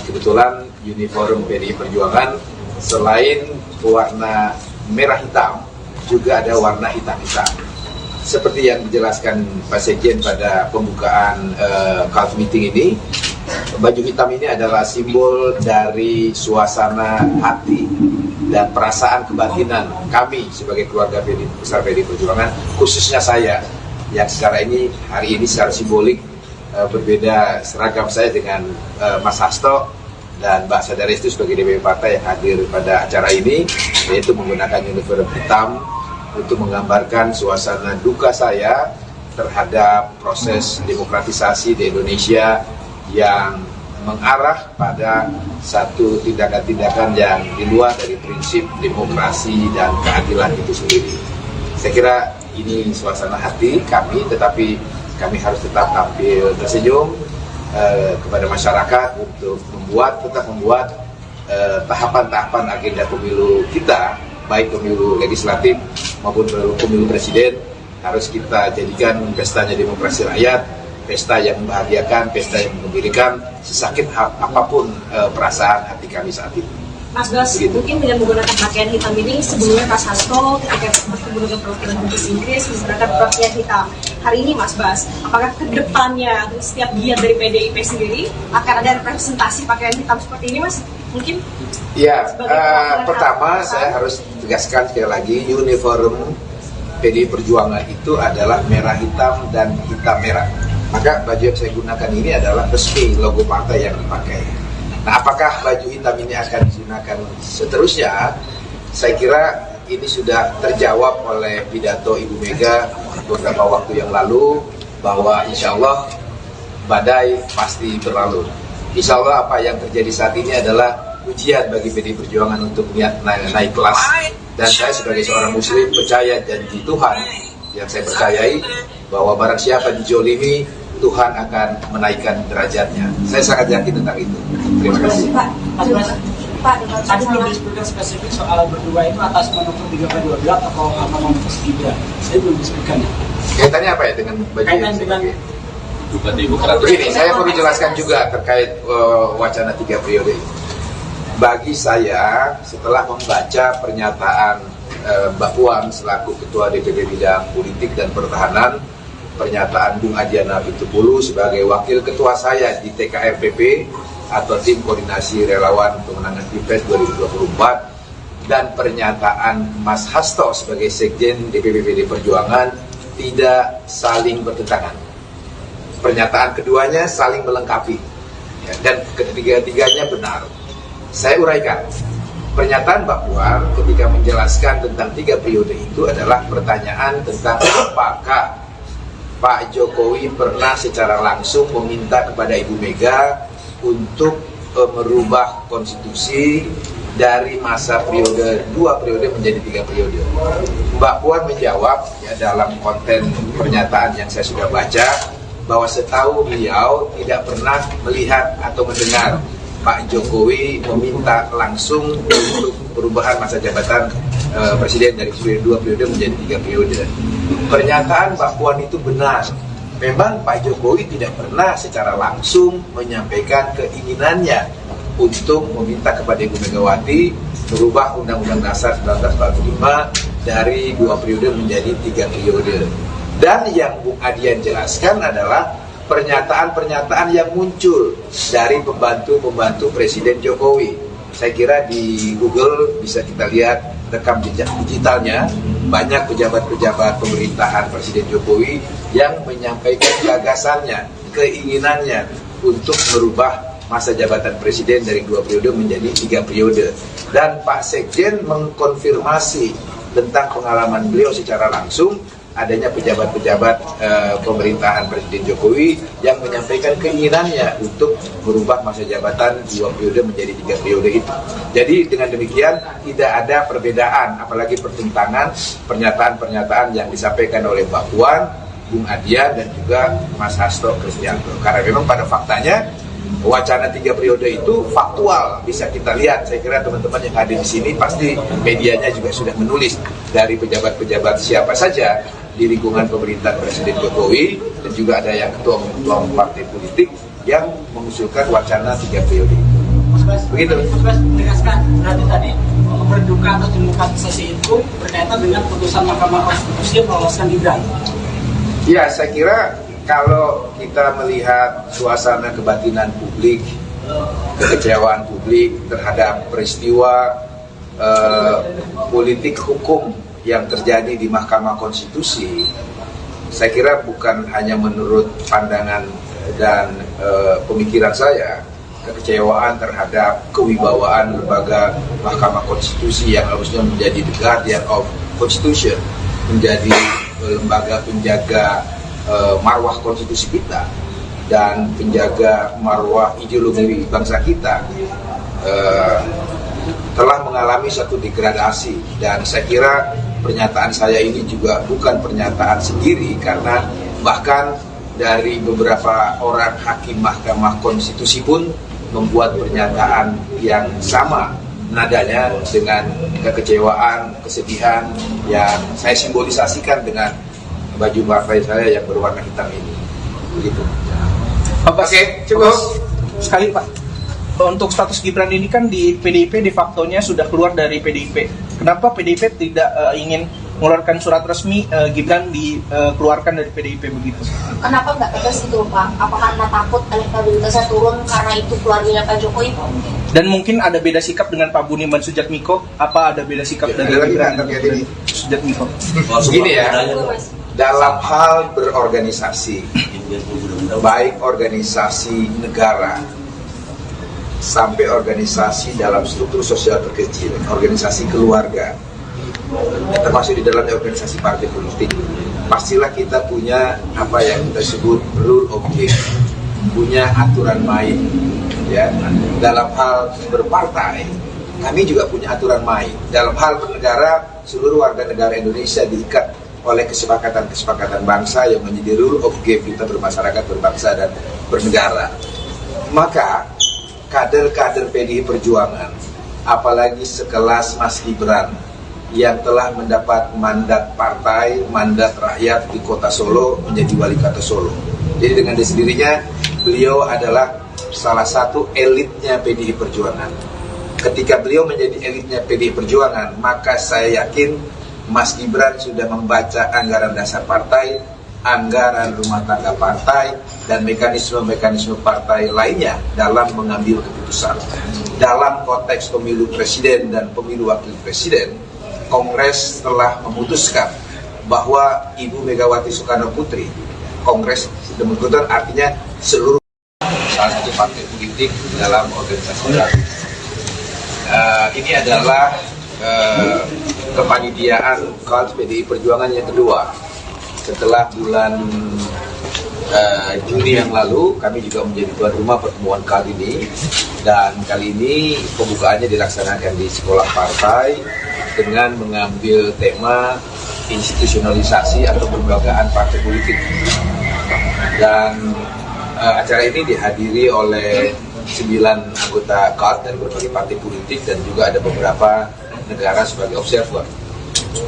Kebetulan uniform PDI Perjuangan selain warna merah hitam, juga ada warna hitam-hitam. Seperti yang dijelaskan Pak Sekjen pada pembukaan KAD meeting ini, baju hitam ini adalah simbol dari suasana hati dan perasaan kebatinan kami sebagai keluarga besar PDI Perjuangan, khususnya saya yang hari ini secara simbolik berbeda seragam saya dengan Mas Hasto dan Mbak Sadarestu sebagai DPP partai yang hadir pada acara ini, yaitu menggunakan uniform hitam untuk menggambarkan suasana duka saya terhadap proses demokratisasi di Indonesia yang mengarah pada satu tindakan-tindakan yang di luar dari prinsip demokrasi dan keadilan itu sendiri. Saya kira ini suasana hati kami, tetapi kami harus tetap tampil tersenyum kepada masyarakat untuk tetap membuat tahapan-tahapan agenda pemilu kita, baik pemilu legislatif maupun pemilu presiden, harus kita jadikan pestanya demokrasi rakyat, pesta yang membahagiakan, pesta yang mengembirakan, sesakit apapun perasaan hati kami saat ini. Mas Bas, mungkin dengan menggunakan pakaian hitam ini, sebelumnya Mas Hasto ketika bertemu dengan perwakilan Inggris menggunakan pakaian hitam. Hari ini Mas Bas, apakah kedepannya setiap giat dari PDIP sendiri akan ada representasi pakaian hitam seperti ini, Mas? Mungkin? Ya, pertama saya harus tegaskan sekali lagi, uniform PDI Perjuangan itu adalah merah hitam dan hitam merah. Maka baju yang saya gunakan ini adalah resmi logo partai yang dipakai. Nah, apakah baju hitam ini akan digunakan seterusnya? Saya kira ini sudah terjawab oleh pidato Ibu Mega beberapa waktu yang lalu, bahwa insya Allah badai pasti berlalu. Insya Allah apa yang terjadi saat ini adalah ujian bagi PDI Perjuangan untuk naik kelas. Dan saya sebagai seorang muslim percaya janji Tuhan yang saya percayai, bahwa barang siapa dijolimi, Tuhan akan menaikkan derajatnya. Saya sangat yakin tentang itu. Terima kasih. Pak, tadi belum disebutkan spesifik soal berdua itu atas manuver 3/12 atau apa manuver 3. Saya belum disebutkan. Kaitannya apa ya dengan baju ini? Begini, saya mau dijelaskan juga terkait wacana 3 periode. Bagi saya, setelah membaca pernyataan Mbak Puan selaku Ketua DPP Bidang Politik dan Pertahanan, pernyataan Bung Adian Apitupulu sebagai Wakil Ketua saya di TKRPP atau Tim Koordinasi Relawan Pemenangan Pilpres 2024, dan pernyataan Mas Hasto sebagai Sekjen DPP PD Perjuangan tidak saling bertentangan. Pernyataan keduanya saling melengkapi, ya, dan ketiga-tiganya benar. Saya uraikan. Pernyataan Mbak Puan ketika menjelaskan tentang 3 periode itu adalah pertanyaan tentang apakah Pak Jokowi pernah secara langsung meminta kepada Ibu Mega untuk merubah konstitusi dari masa periode 2 periode menjadi 3 periode. Mbak Puan menjawab, ya, dalam konten pernyataan yang saya sudah baca, bahwa setahu beliau tidak pernah melihat atau mendengar Pak Jokowi meminta langsung untuk perubahan masa jabatan presiden dari 2 periode menjadi 3 periode. Pernyataan Mbak Puan itu benar. Memang Pak Jokowi tidak pernah secara langsung menyampaikan keinginannya untuk meminta kepada Ibu Megawati merubah Undang-Undang Dasar 1945 dari 2 periode menjadi 3 periode. Dan yang Bung Adian jelaskan adalah pernyataan-pernyataan yang muncul dari pembantu-pembantu Presiden Jokowi. Saya kira di Google bisa kita lihat rekam jejak digitalnya, banyak pejabat-pejabat pemerintahan Presiden Jokowi yang menyampaikan gagasannya, keinginannya untuk merubah masa jabatan Presiden dari 2 periode menjadi 3 periode. Dan Pak Sekjen mengkonfirmasi tentang pengalaman beliau secara langsung adanya pejabat-pejabat pemerintahan Presiden Jokowi yang menyampaikan keinginannya untuk merubah masa jabatan 2 periode menjadi 3 periode itu. Jadi dengan demikian tidak ada perbedaan, apalagi pertentangan pernyataan-pernyataan yang disampaikan oleh Mbak Puan, Bung Adian, dan juga Mas Hasto Kristianto. Karena memang pada faktanya wacana 3 periode itu faktual, bisa kita lihat. Saya kira teman-teman yang hadir di sini pasti medianya juga sudah menulis dari pejabat-pejabat siapa saja di lingkungan pemerintahan Presiden Jokowi, dan juga ada yang ketua partai politik yang mengusulkan wacana 3 periode itu. Begitu. Mas menegaskan berarti tadi berduka atau demokratisasi itu berkaitan dengan putusan Mahkamah Konstitusi yang meloloskan Gibran. Ya, saya kira kalau kita melihat suasana kebatinan publik, kekecewaan publik terhadap peristiwa politik hukum yang terjadi di Mahkamah Konstitusi, saya kira bukan hanya menurut pandangan dan pemikiran saya, kekecewaan terhadap kewibawaan lembaga Mahkamah Konstitusi yang harusnya menjadi the guardian of Constitution, menjadi lembaga penjaga marwah konstitusi kita dan penjaga marwah ideologi bangsa kita, telah mengalami satu degradasi. Dan saya kira pernyataan saya ini juga bukan pernyataan sendiri, karena bahkan dari beberapa orang hakim Mahkamah Konstitusi pun membuat pernyataan yang sama nadanya dengan kekecewaan, kesedihan yang saya simbolisasikan dengan baju partai saya yang berwarna hitam ini. Begitu. Oke, cukup. Sekali Pak, untuk status Gibran ini kan di PDIP de facto-nya sudah keluar dari PDIP. Kenapa PDIP tidak ingin mengeluarkan surat resmi Gibran dikeluarkan dari PDIP begitu? Kenapa nggak tegas itu Pak? Apakah karena takut elektabilitasnya turun karena itu keluarganya Pak Jokowi? Dan mungkin ada beda sikap dengan Pak Budiman Sujatmiko? Apa ada beda sikap dari Gibran dan Sujatmiko? Begini ya, dalam hal berorganisasi, baik organisasi negara sampai organisasi dalam struktur sosial terkecil, organisasi keluarga, termasuk di dalamnya organisasi partai politik, pastilah kita punya apa yang kita sebut rule of game, punya aturan main. Ya, dalam hal berpartai, kami juga punya aturan main. Dalam hal bernegara, seluruh warga negara Indonesia diikat oleh kesepakatan-kesepakatan bangsa yang menjadi rule of game kita bermasyarakat, berbangsa, dan bernegara. Maka kader-kader PDI Perjuangan, apalagi sekelas Mas Gibran yang telah mendapat mandat partai, mandat rakyat di kota Solo menjadi wali kota Solo. Jadi dengan sendirinya beliau adalah salah satu elitnya PDI Perjuangan. ketika beliau menjadi elitnya PDI Perjuangan, maka saya yakin Mas Gibran sudah membaca anggaran dasar partai, anggaran rumah tangga partai, dan mekanisme-mekanisme partai lainnya dalam mengambil keputusan. Dalam konteks pemilu presiden dan pemilu wakil presiden, Kongres telah memutuskan bahwa Ibu Megawati Soekarno Putri, Kongres sudah memutuskan, artinya seluruh salah satu partai politik dalam organisasi baru. Ini adalah kepanitiaan KAD PDI Perjuangan yang kedua. Setelah bulan Juni yang lalu, kami juga menjadi tuan rumah pertemuan KAD ini, dan kali ini pembukaannya dilaksanakan di sekolah partai dengan mengambil tema institusionalisasi atau kelembagaan partai politik. Dan acara ini dihadiri oleh 9 anggota KAD dari berbagai partai politik dan juga ada beberapa negara sebagai observer.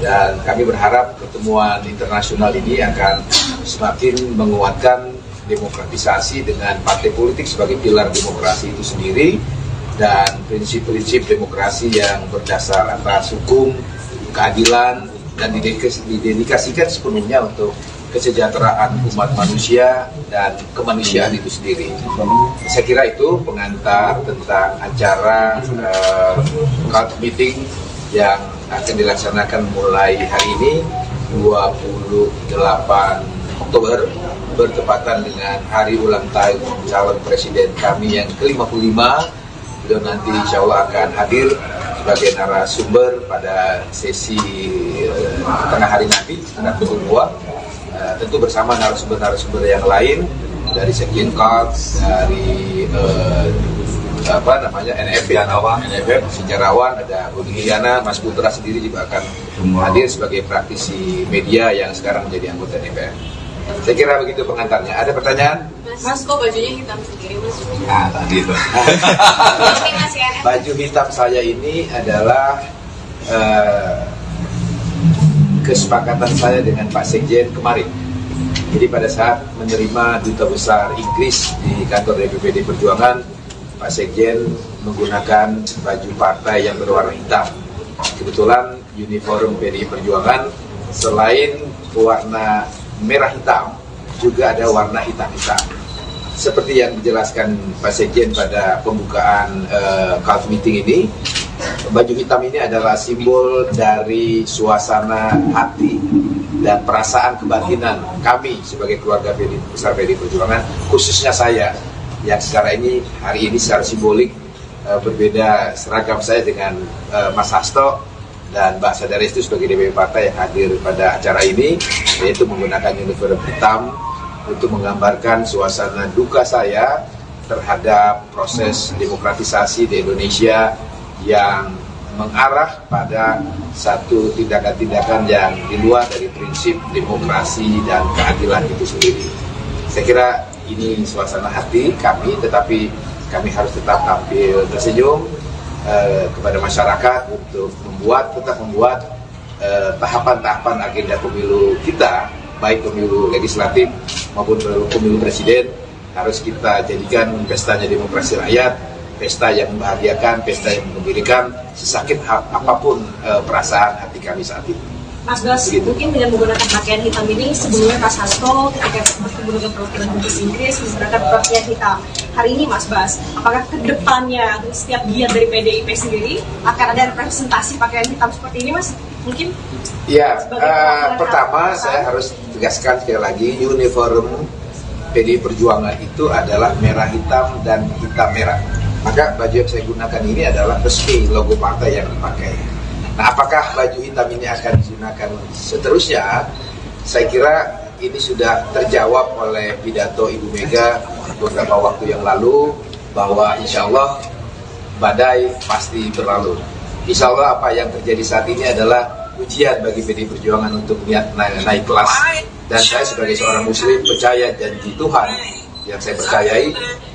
Dan kami berharap pertemuan internasional ini akan semakin menguatkan demokratisasi dengan partai politik sebagai pilar demokrasi itu sendiri, dan prinsip-prinsip demokrasi yang berdasar atas hukum, keadilan, dan didedikasikan sepenuhnya untuk kesejahteraan umat manusia dan kemanusiaan itu sendiri. Saya kira itu pengantar tentang acara KAD meeting yang akan dilaksanakan mulai hari ini 28 Oktober bertepatan dengan hari ulang tahun calon presiden kami yang ke-55. Beliau nanti insya Allah akan hadir sebagai narasumber pada sesi tengah hari nanti sekitar pukul 2. Tentu bersama narasumber-narasumber yang lain dari Sekjen KAD, dari NFF, sejarawan, ada Budi Giana, Mas Putra sendiri juga akan hadir sebagai praktisi media yang sekarang menjadi anggota DPR. Saya kira begitu pengantarnya. Ada pertanyaan? Mas, kok bajunya hitam sendiri, Mas? Nah, tadi itu. Baju hitam saya ini adalah kesepakatan saya dengan Pak Sekjen kemarin. Jadi pada saat menerima Duta Besar Inggris di kantor DPPD Perjuangan, Pak Sekjen menggunakan baju partai yang berwarna hitam. Kebetulan uniform PDI Perjuangan selain warna merah hitam, juga ada warna hitam-hitam. Seperti yang dijelaskan Pak Sekjen pada pembukaan KAD meeting ini, baju hitam ini adalah simbol dari suasana hati dan perasaan kebatinan kami sebagai keluarga besar PDI Perjuangan, khususnya saya yang sekarang ini hari ini secara simbolik berbeda seragam saya dengan Mas Hasto dan Mbak Sadaris itu sebagai DPP partai yang hadir pada acara ini, yaitu menggunakan uniform hitam untuk menggambarkan suasana duka saya terhadap proses demokratisasi di Indonesia yang mengarah pada satu tindakan-tindakan yang di luar dari prinsip demokrasi dan keadilan itu sendiri. Saya kira ini suasana hati kami, tetapi kami harus tetap tampil tersenyum kepada masyarakat untuk tetap membuat tahapan-tahapan agenda pemilu kita, baik pemilu legislatif maupun pemilu presiden, harus kita jadikan pestanya demokrasi rakyat, pesta yang membahagiakan, pesta yang mengembirakan, sesakit apapun perasaan hati kami saat ini. Mas Bas, mungkin dengan menggunakan pakaian hitam ini, sebelumnya Mas Hasto ketika bertemu dengan perwakilan Inggris menggunakan pakaian hitam. Hari ini Mas Bas, apakah kedepannya setiap giat dari PDIP sendiri akan ada representasi pakaian hitam seperti ini, Mas? Mungkin? Ya, pertama saya harus tegaskan sekali lagi, uniform PDI Perjuangan itu adalah merah hitam dan hitam merah. Maka baju yang saya gunakan ini adalah resmi logo partai yang dipakai. Nah, apakah baju hitam ini akan digunakan seterusnya? Saya kira ini sudah terjawab oleh pidato Ibu Mega beberapa waktu yang lalu, bahwa insya Allah badai pasti berlalu. Insya Allah apa yang terjadi saat ini adalah ujian bagi PDI Perjuangan untuk naik kelas. Dan saya sebagai seorang muslim percaya janji Tuhan yang saya percayai,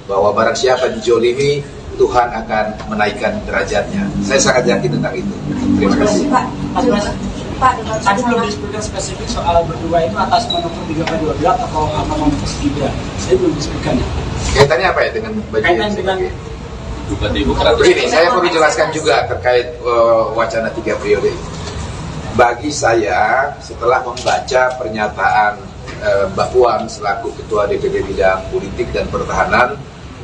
bahwa barang siapa dijolimi, Tuhan akan menaikkan derajatnya. Saya sangat yakin tentang itu. Terima kasih. Pak, tadi belum disebutkan spesifik soal berdua itu atas manuver 3/12 atau apa manuver 3. Saya belum disebutkan. Kaitannya apa ya dengan baju Kaitan dengan Bupati Bukaran. Begini, saya perlu jelaskan juga terkait wacana 3 periode. Bagi saya, setelah membaca pernyataan Mbak Puan selaku Ketua DPP Bidang Politik dan Pertahanan,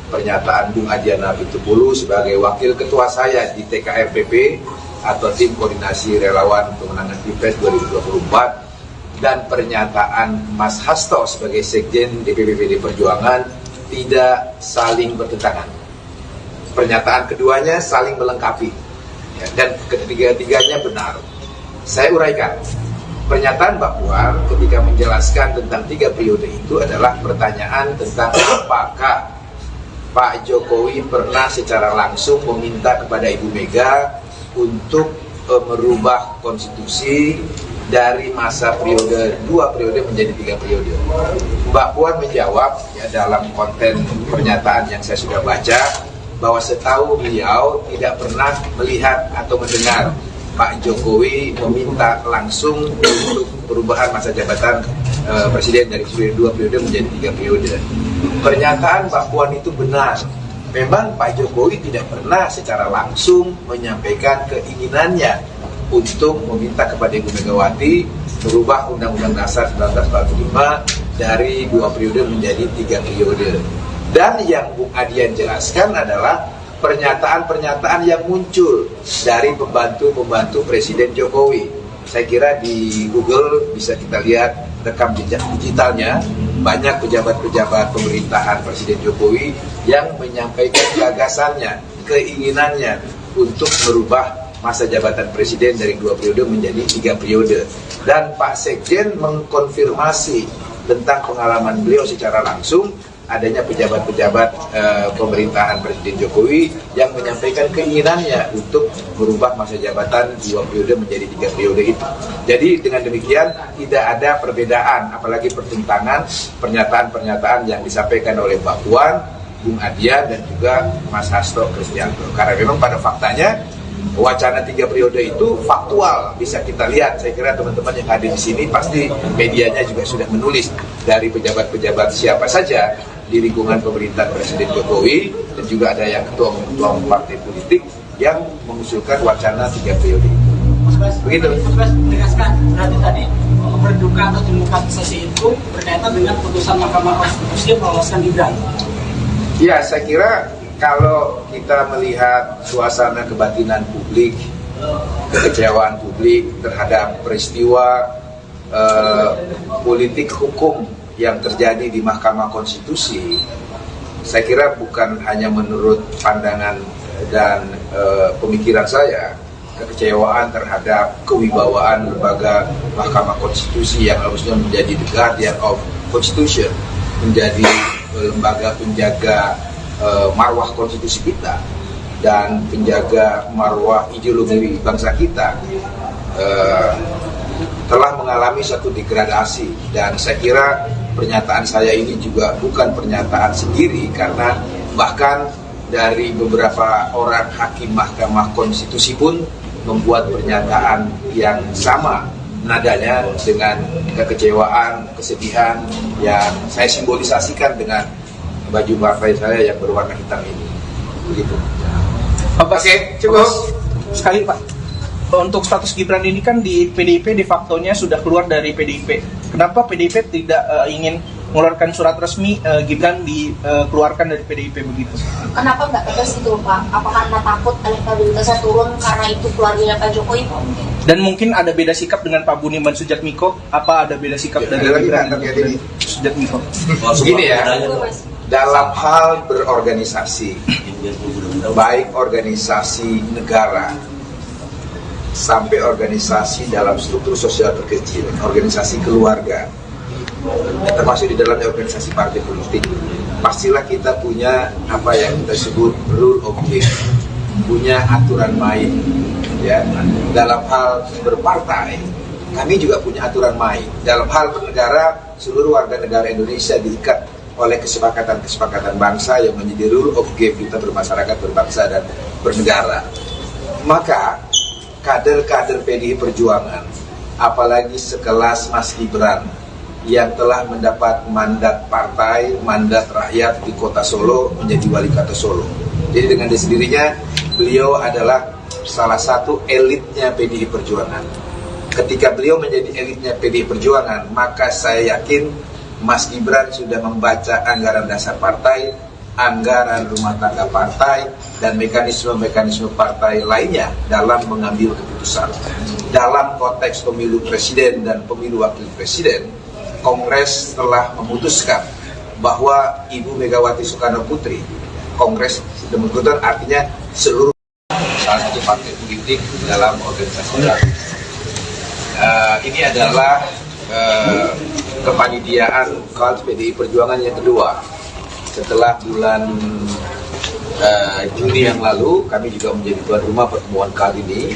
pernyataan Bung Adian Apitupulu sebagai Wakil Ketua saya di TKRPP atau Tim Koordinasi Relawan Pemenangan Pilpres 2024, dan pernyataan Mas Hasto sebagai Sekjen DPP PD Perjuangan tidak saling bertentangan. Pernyataan keduanya saling melengkapi, ya, dan ketiga-tiganya benar. Saya uraikan. Pernyataan Mbak Puan ketika menjelaskan tentang 3 periode itu adalah pertanyaan tentang apakah Pak Jokowi pernah secara langsung meminta kepada Ibu Mega untuk merubah konstitusi dari masa periode 2 periode menjadi 3 periode. Mbak Puan menjawab, ya, dalam konten pernyataan yang saya sudah baca, bahwa setahu beliau tidak pernah melihat atau mendengar Pak Jokowi meminta langsung untuk perubahan masa jabatan presiden dari 2 periode menjadi 3 periode. Pernyataan Mbak Puan itu benar. Memang Pak Jokowi tidak pernah secara langsung menyampaikan keinginannya untuk meminta kepada Ibu Megawati merubah Undang-Undang Dasar 1945 dari 2 periode menjadi 3 periode. Dan yang Bung Adian jelaskan adalah pernyataan-pernyataan yang muncul dari pembantu-pembantu Presiden Jokowi. Saya kira di Google bisa kita lihat rekam jejak digitalnya, banyak pejabat-pejabat pemerintahan Presiden Jokowi yang menyampaikan gagasannya, keinginannya untuk merubah masa jabatan Presiden dari 2 periode menjadi 3 periode. Dan Pak Sekjen mengkonfirmasi tentang pengalaman beliau secara langsung adanya pejabat-pejabat pemerintahan Presiden Jokowi yang menyampaikan keinginannya untuk merubah masa jabatan 2 periode menjadi 3 periode itu. Jadi dengan demikian tidak ada perbedaan, apalagi pertentangan pernyataan-pernyataan yang disampaikan oleh Mbak Puan, Bung Adian, dan juga Mas Hasto Kristianto. Karena memang pada faktanya wacana 3 periode itu faktual, bisa kita lihat. Saya kira teman-teman yang hadir di sini pasti medianya juga sudah menulis dari pejabat-pejabat siapa saja di lingkungan pemerintahan Presiden Jokowi, dan juga ada yang ketua partai politik yang mengusulkan wacana 3 periode itu. Begitu. Mas menegaskan berarti tadi berduka atau demokratisasi itu berkaitan dengan putusan Mahkamah Konstitusi yang meloloskan Gibran. Ya, saya kira kalau kita melihat suasana kebatinan publik, kekecewaan publik terhadap peristiwa politik hukum yang terjadi di Mahkamah Konstitusi, saya kira bukan hanya menurut pandangan dan pemikiran saya, kekecewaan terhadap kewibawaan lembaga Mahkamah Konstitusi yang harusnya menjadi the guardian of Constitution, menjadi lembaga penjaga marwah konstitusi kita dan penjaga marwah ideologi bangsa kita, telah mengalami satu degradasi. Dan saya kira pernyataan saya ini juga bukan pernyataan sendiri, karena bahkan dari beberapa orang hakim Mahkamah Konstitusi pun membuat pernyataan yang sama nadanya dengan kekecewaan, kesedihan yang saya simbolisasikan dengan baju partai saya yang berwarna hitam ini. Begitu. Oke, cukup. Sekali Pak, untuk status Gibran ini kan di PDIP de facto-nya sudah keluar dari PDIP. Kenapa PDIP tidak ingin mengeluarkan surat resmi Gibran dikeluarkan dari PDIP begitu? Kenapa nggak tegas itu Pak? Apakah karena takut elektabilitasnya turun karena itu keluarganya Pak Jokowi? Dan mungkin ada beda sikap dengan Pak Budiman Sujatmiko? Apa ada beda sikap dari Gibran dan Sujatmiko? Begini ya, dalam hal berorganisasi, baik organisasi negara sampai organisasi dalam struktur sosial terkecil, organisasi keluarga, termasuk di dalamnya organisasi partai politik, pastilah kita punya apa yang kita sebut rule of game, punya aturan main. Ya, dalam hal berpartai, kami juga punya aturan main. Dalam hal bernegara, seluruh warga negara Indonesia diikat oleh kesepakatan-kesepakatan bangsa yang menjadi rule of game kita bermasyarakat, berbangsa, dan bernegara. Maka kader-kader PDI Perjuangan, apalagi sekelas Mas Gibran yang telah mendapat mandat partai, mandat rakyat di kota Solo menjadi wali kota Solo. Jadi dengan sendirinya beliau adalah salah satu elitnya PDI Perjuangan. Ketika beliau menjadi elitnya PDI Perjuangan, maka saya yakin Mas Gibran sudah membaca anggaran dasar partai, anggaran rumah tangga partai, dan mekanisme-mekanisme partai lainnya dalam mengambil keputusan. Dalam konteks pemilu presiden dan pemilu wakil presiden, Kongres telah memutuskan bahwa Ibu Megawati Soekarno Putri, Kongres sudah memutuskan, artinya seluruh salah satu partai politik dalam organisasi baru. Ini adalah kepanitiaan KAD PDI Perjuangan yang kedua. Setelah bulan Juni yang lalu, kami juga menjadi tuan rumah pertemuan kali ini.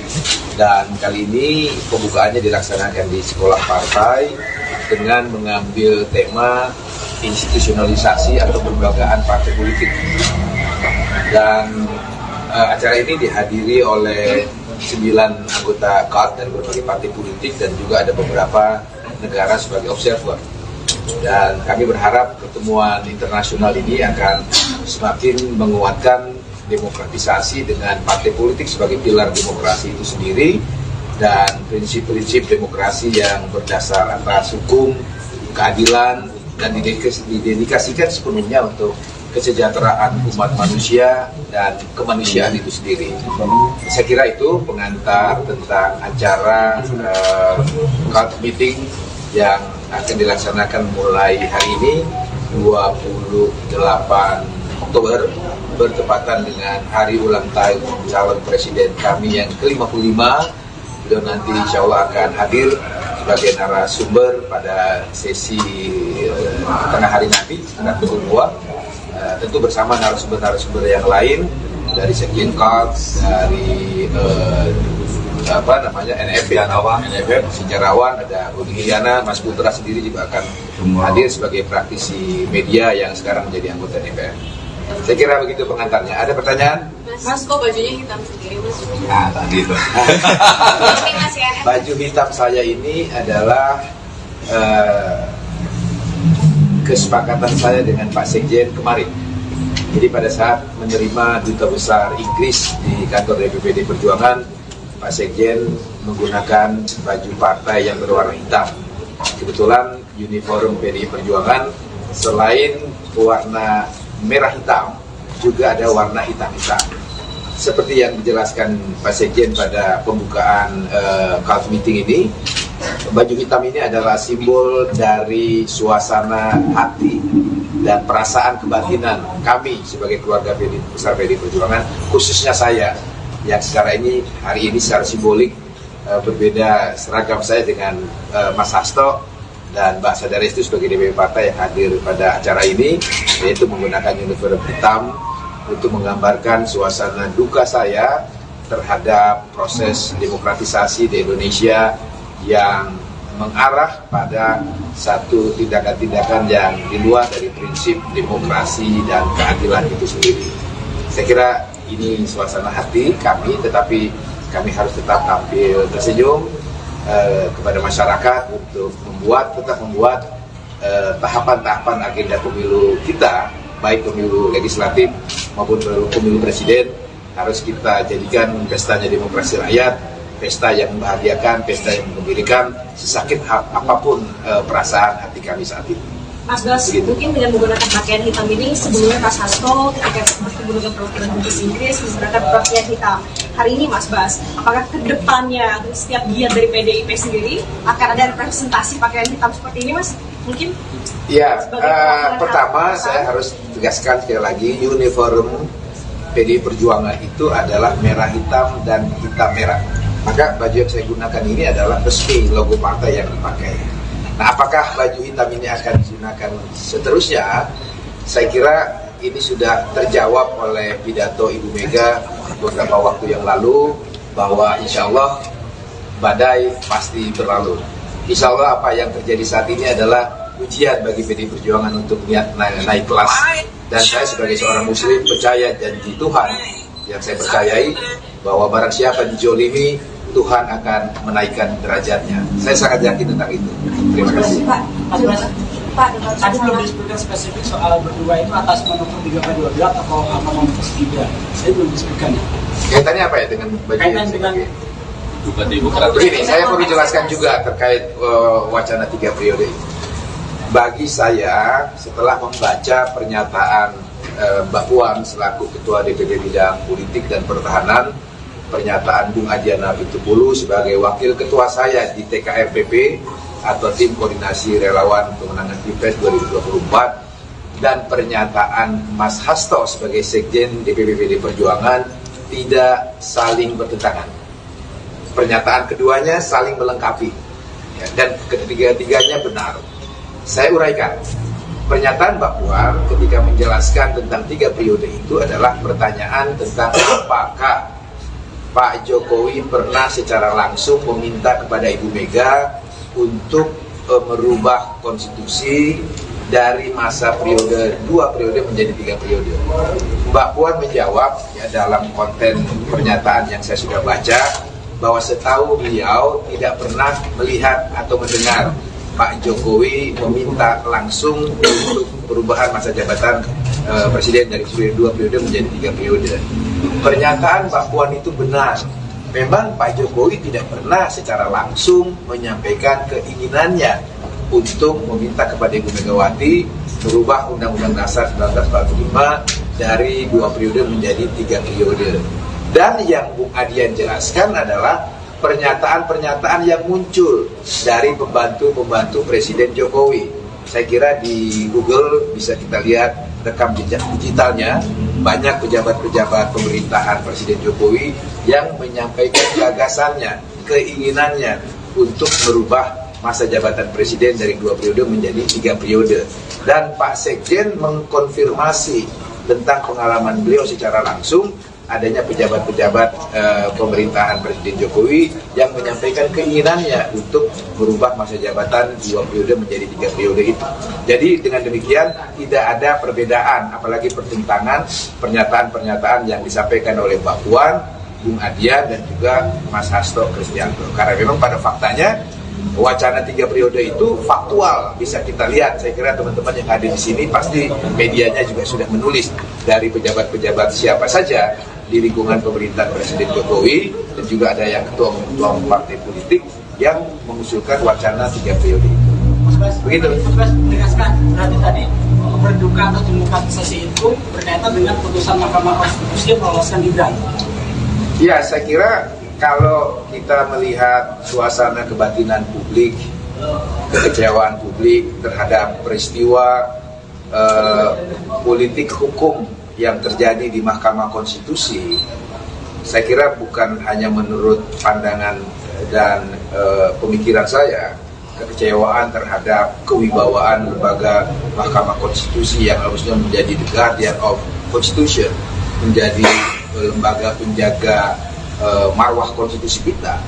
Dan kali ini pembukaannya dilaksanakan di sekolah partai dengan mengambil tema institusionalisasi atau kelembagaan partai politik. Dan acara ini dihadiri oleh 9 anggota KAD dari berbagai partai politik dan juga ada beberapa negara sebagai observer. Dan kami berharap pertemuan internasional ini akan semakin menguatkan demokratisasi dengan partai politik sebagai pilar demokrasi itu sendiri dan prinsip-prinsip demokrasi yang berdasar atas hukum, keadilan, dan didedikasikan sepenuhnya untuk kesejahteraan umat manusia dan kemanusiaan itu sendiri. Saya kira itu pengantar tentang acara KAD meeting yang akan dilaksanakan mulai hari ini 28 Oktober bertepatan dengan hari ulang tahun calon presiden kami yang ke-55. Beliau nanti insya Allah akan hadir sebagai narasumber pada sesi tengah hari nanti sekitar pukul 2, tentu bersama narasumber-narasumber yang lain dari Sekjen KAD, dari NFF, sejarawan, ada Budi Gilyana, Mas Putra sendiri juga akan hadir sebagai praktisi media yang sekarang menjadi anggota DPR. Saya kira begitu pengantarnya. Ada pertanyaan? Mas, kok bajunya hitam sendiri, Mas? Nah, tadi itu. Baju hitam saya ini adalah kesepakatan saya dengan Pak Sekjen kemarin. Jadi pada saat menerima Duta Besar Inggris di kantor DPPD Perjuangan, Pak Sekjen menggunakan baju partai yang berwarna hitam. Kebetulan uniform PDI Perjuangan selain warna merah hitam, juga ada warna hitam-hitam. Seperti yang dijelaskan Pak Sekjen pada pembukaan KAD meeting ini, baju hitam ini adalah simbol dari suasana hati dan perasaan kebatinan kami sebagai keluarga besar PDI Perjuangan, khususnya saya yang hari ini secara simbolik berbeda seragam saya dengan Mas Hasto dan Mbak Sadaris itu sebagai DPP partai yang hadir pada acara ini, yaitu menggunakan uniform hitam untuk menggambarkan suasana duka saya terhadap proses demokratisasi di Indonesia yang mengarah pada satu tindakan-tindakan yang di luar dari prinsip demokrasi dan keadilan itu sendiri. Saya kira ini suasana hati kami, tetapi kami harus tetap tampil tersenyum kepada masyarakat untuk tetap membuat tahapan-tahapan agenda pemilu kita, baik pemilu legislatif maupun pemilu presiden, harus kita jadikan pestanya demokrasi rakyat, pesta yang membahagiakan, pesta yang menggembirakan, sesakit apapun perasaan hati kami saat ini. Mas Bas, mungkin dengan menggunakan pakaian hitam ini, sebelumnya Mas Hasto ketika bertemu dengan perwakilan Dubes Inggris menggunakan pakaian hitam. Hari ini Mas Bas, apakah kedepannya setiap giat dari PDIP sendiri akan ada representasi pakaian hitam seperti ini, Mas? Mungkin? Ya, pertama saya harus tegaskan sekali lagi, uniform PDI Perjuangan itu adalah merah hitam dan hitam merah. Maka baju yang saya gunakan ini adalah resmi logo partai yang dipakai. Nah, apakah baju hitam ini akan digunakan seterusnya? Saya kira ini sudah terjawab oleh pidato Ibu Mega beberapa waktu yang lalu, bahwa insya Allah badai pasti berlalu. Insya Allah apa yang terjadi saat ini adalah ujian bagi PDI Perjuangan untuk naik kelas. Dan saya sebagai seorang muslim percaya janji Tuhan yang saya percayai, bahwa barang siapa dijolimi, Tuhan akan menaikkan derajatnya. Saya sangat yakin tentang itu. Terima kasih. Pak dengan Tadi belum suasana. disebutkan spesifik soal berdua itu atas manuver 3x12 atau apa manuver Gibran. Saya belum disebutkan. Kaitannya apa ya dengan baju Kaitan yang dengan Begini, saya perlu jelaskan juga terkait wacana 3 periode ini. Bagi saya, setelah membaca pernyataan Mbak Puan selaku Ketua DPD Bidang Politik dan Pertahanan, pernyataan Bung Adiana Pitupulu sebagai Wakil Ketua saya di TKRPP atau Tim Koordinasi Relawan Pemenangan Pilpres 2024, dan pernyataan Mas Hasto sebagai Sekjen DPP PD Perjuangan tidak saling bertentangan. Pernyataan keduanya saling melengkapi, ya, dan ketiga-tiganya benar. Saya uraikan. Pernyataan Mbak Puan ketika menjelaskan tentang 3 periode itu adalah pertanyaan tentang apakah Pak Jokowi pernah secara langsung meminta kepada Ibu Mega untuk merubah konstitusi dari masa periode 2 periode menjadi 3 periode. Mbak Puan menjawab ya, dalam konten pernyataan yang saya sudah baca, bahwa setahu beliau tidak pernah melihat atau mendengar Pak Jokowi meminta langsung untuk perubahan masa jabatan presiden dari 2 periode menjadi 3 periode. Pernyataan Mbak Puan itu benar. Memang Pak Jokowi tidak pernah secara langsung menyampaikan keinginannya untuk meminta kepada Ibu Megawati merubah Undang-Undang Dasar 1945 dari 2 periode menjadi 3 periode. Dan yang Bung Adian jelaskan adalah pernyataan-pernyataan yang muncul dari pembantu-pembantu Presiden Jokowi. Saya kira di Google bisa kita lihat rekam jejak digitalnya, banyak pejabat-pejabat pemerintahan Presiden Jokowi yang menyampaikan gagasannya, keinginannya untuk merubah masa jabatan Presiden dari 2 periode menjadi 3 periode. Dan Pak Sekjen mengkonfirmasi tentang pengalaman beliau secara langsung adanya pejabat-pejabat pemerintahan Presiden Jokowi yang menyampaikan keinginannya untuk merubah masa jabatan 2 periode menjadi 3 periode itu. Jadi dengan demikian tidak ada perbedaan, apalagi pertentangan pernyataan-pernyataan yang disampaikan oleh Mbak Puan, Bung Adian dan juga Mas Hasto Kristianto. Karena memang pada faktanya wacana 3 periode itu faktual, bisa kita lihat. Saya kira teman-teman yang hadir di sini pasti medianya juga sudah menulis dari pejabat-pejabat siapa saja di lingkungan pemerintahan Presiden Jokowi, dan juga ada yang ketua partai politik yang mengusulkan wacana 3 periode itu. Begitu. Mas Bas menegaskan berarti tadi berduka atau demokratisasi itu berkaitan dengan putusan Mahkamah Konstitusi yang meloloskan Gibran. Ya, saya kira kalau kita melihat suasana kebatinan publik, kekecewaan publik terhadap peristiwa politik hukum yang terjadi di Mahkamah Konstitusi, saya kira bukan hanya menurut pandangan dan pemikiran saya, kekecewaan terhadap kewibawaan lembaga Mahkamah Konstitusi yang harusnya menjadi the guardian of Constitution, menjadi lembaga penjaga marwah konstitusi kita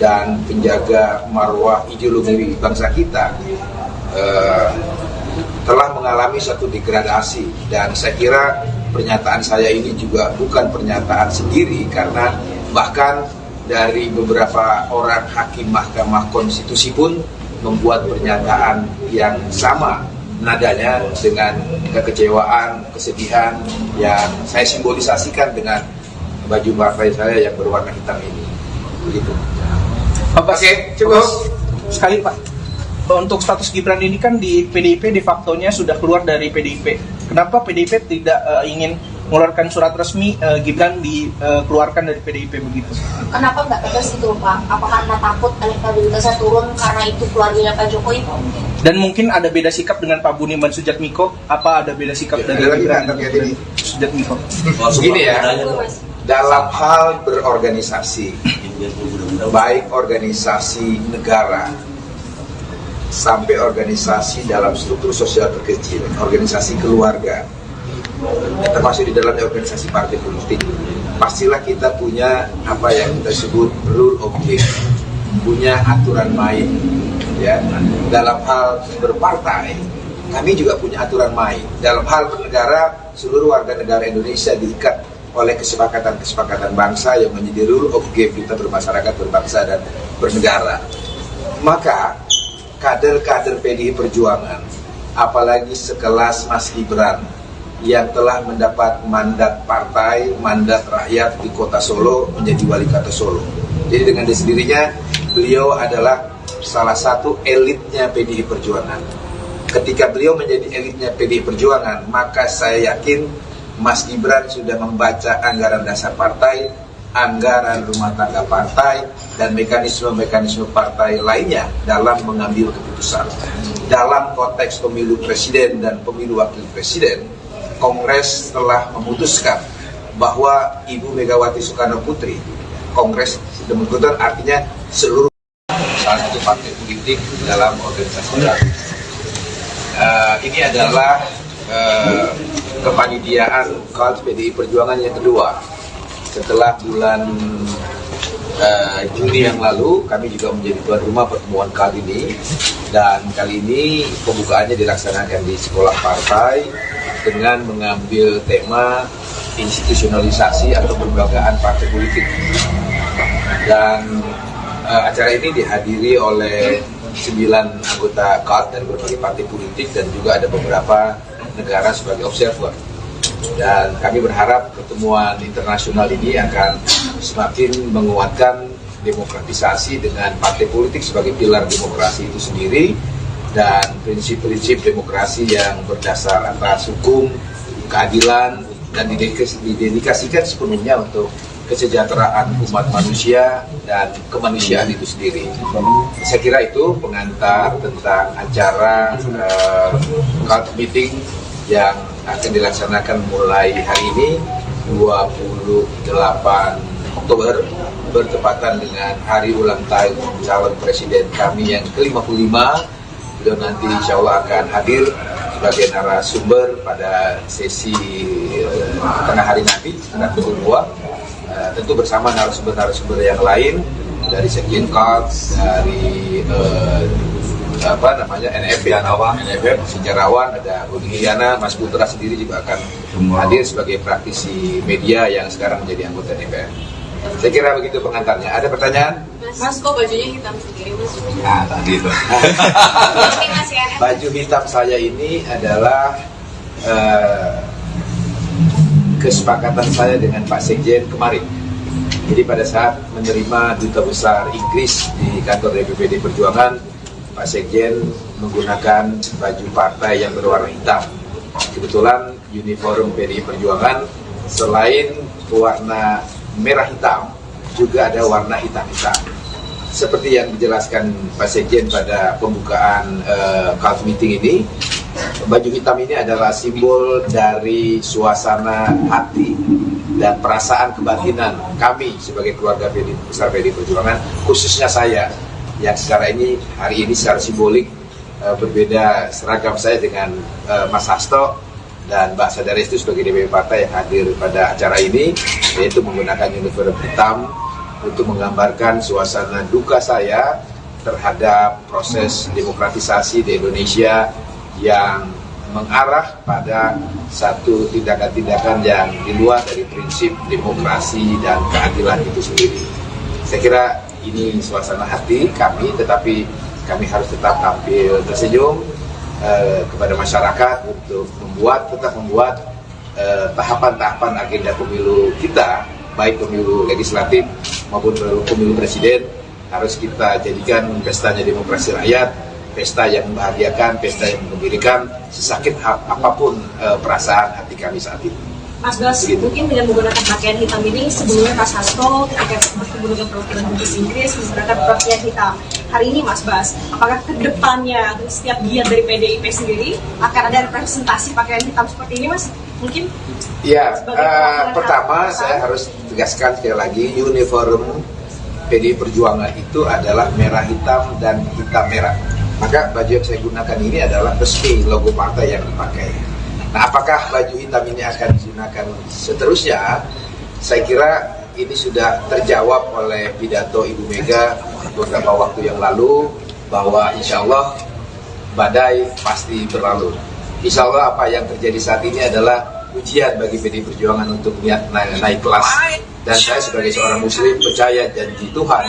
dan penjaga marwah ideologi bangsa kita, telah mengalami satu degradasi. Dan saya kira pernyataan saya ini juga bukan pernyataan sendiri, karena bahkan dari beberapa orang hakim Mahkamah Konstitusi pun membuat pernyataan yang sama nadanya dengan kekecewaan, kesedihan yang saya simbolisasikan dengan baju partai saya yang berwarna hitam ini. Begitu. Oke, cukup. Sekali Pak, untuk status Gibran ini kan di PDIP de facto-nya sudah keluar dari PDIP. Kenapa PDIP tidak ingin mengeluarkan surat resmi Gibran dikeluarkan dari PDIP begitu? Kenapa nggak tegas gitu Pak? Apa karena takut elektabilitasnya turun karena itu keluarganya Pak Jokowi Pak? Dan mungkin ada beda sikap dengan Pak Budiman Sujatmiko? Apa ada beda sikap dari Gibran dan Sujatmiko? Begini ya, dalam hal berorganisasi, baik organisasi negara sampai organisasi dalam struktur sosial terkecil, organisasi keluarga, termasuk di dalamnya organisasi partai politik, pastilah kita punya apa yang kita sebut rule of game, punya aturan main. Ya, dalam hal berpartai, kami juga punya aturan main. Dalam hal bernegara, seluruh warga negara Indonesia diikat oleh kesepakatan-kesepakatan bangsa yang menjadi rule of game kita bermasyarakat, berbangsa dan bernegara. Maka kader-kader PDI Perjuangan apalagi sekelas Mas Gibran yang telah mendapat mandat partai, mandat rakyat di kota Solo menjadi wali kota Solo. Jadi dengan sendirinya beliau adalah salah satu elitnya PDI Perjuangan. Ketika beliau menjadi elitnya PDI Perjuangan, maka saya yakin Mas Gibran sudah membaca anggaran dasar partai, anggaran rumah tangga partai, dan mekanisme-mekanisme partai lainnya dalam mengambil keputusan. Dalam konteks pemilu presiden dan pemilu wakil presiden, Kongres telah memutuskan bahwa Ibu Megawati Soekarno Putri, Kongres sudah memutuskan artinya seluruh salah satu partai politik dalam organisasi baru. Ini adalah kepanitiaan KALT PDI Perjuangan yang kedua. Setelah bulan Juni yang lalu, kami juga menjadi tuan rumah pertemuan kali ini. Dan kali ini pembukaannya dilaksanakan di sekolah partai dengan mengambil tema institusionalisasi atau pelembagaan partai politik. Dan acara ini dihadiri oleh 9 anggota KALT dari berbagai partai politik dan juga ada beberapa negara sebagai observer. Dan kami berharap pertemuan internasional ini akan semakin menguatkan demokratisasi dengan partai politik sebagai pilar demokrasi itu sendiri dan prinsip-prinsip demokrasi yang berdasar atas hukum, keadilan, dan didedikasikan sepenuhnya untuk kesejahteraan umat manusia dan kemanusiaan itu sendiri. Saya kira itu pengantar tentang acara KALT meeting yang akan dilaksanakan mulai hari ini 28 Oktober bertepatan dengan hari ulang tahun calon presiden kami yang ke-55. Beliau nanti insya Allah akan hadir sebagai narasumber pada sesi tengah hari nanti sekitar pukul 2, tentu bersama narasumber-narasumber yang lain dari Sekjen KALT, dari NFF, sejarawan, ada Budi Hiyana, Mas Putra sendiri juga akan hadir sebagai praktisi media yang sekarang menjadi anggota DPR. Saya kira begitu pengantarnya. Ada pertanyaan? Mas, kok bajunya hitam sendiri, Mas? Nah, tadi itu. Baju hitam saya ini adalah kesepakatan saya dengan Pak Sekjen kemarin. Jadi pada saat menerima Duta Besar Inggris di kantor DPPD Perjuangan, Pak Sekjen menggunakan baju partai yang berwarna hitam. Kebetulan uniform PDI Perjuangan selain warna merah hitam, juga ada warna hitam-hitam. Seperti yang dijelaskan Pak Sekjen pada pembukaan KALT meeting ini, baju hitam ini adalah simbol dari suasana hati dan perasaan kebatinan kami sebagai keluarga besar PDI Perjuangan, khususnya saya yang secara ini hari ini secara simbolik berbeda seragam saya dengan Mas Hasto dan Mbak Sadaris itu sebagai DPP partai yang hadir pada acara ini, yaitu menggunakan uniform hitam untuk menggambarkan suasana duka saya terhadap proses demokratisasi di Indonesia yang mengarah pada satu tindakan-tindakan yang di luar dari prinsip demokrasi dan keadilan itu sendiri. Saya kira ini suasana hati kami, tetapi kami harus tetap tampil tersenyum kepada masyarakat untuk tetap membuat tahapan-tahapan agenda pemilu kita, baik pemilu legislatif maupun pemilu presiden, harus kita jadikan pestanya demokrasi rakyat, pesta yang membahagiakan, pesta yang menggembirakan, sesakit apapun perasaan hati kami saat ini. Mas Bas, mungkin dengan menggunakan pakaian hitam ini, sebelumnya Mas Hasto ketika menggunakan perwakilan Inggris menggunakan pakaian hitam. Hari ini Mas Bas, apakah kedepannya setiap giat dari PDIP sendiri akan ada representasi pakaian hitam seperti ini, Mas? Mungkin? Ya, pertama saya harus tegaskan sekali lagi, uniform PDI Perjuangan itu adalah merah hitam dan hitam merah. Maka baju yang saya gunakan ini adalah resmi logo partai yang dipakai. Nah, apakah baju hitam ini akan digunakan seterusnya? Saya kira ini sudah terjawab oleh pidato Ibu Mega beberapa waktu yang lalu, bahwa insya Allah badai pasti berlalu. Insya Allah apa yang terjadi saat ini adalah ujian bagi PDI Perjuangan untuk naik kelas. Dan saya sebagai seorang muslim percaya janji Tuhan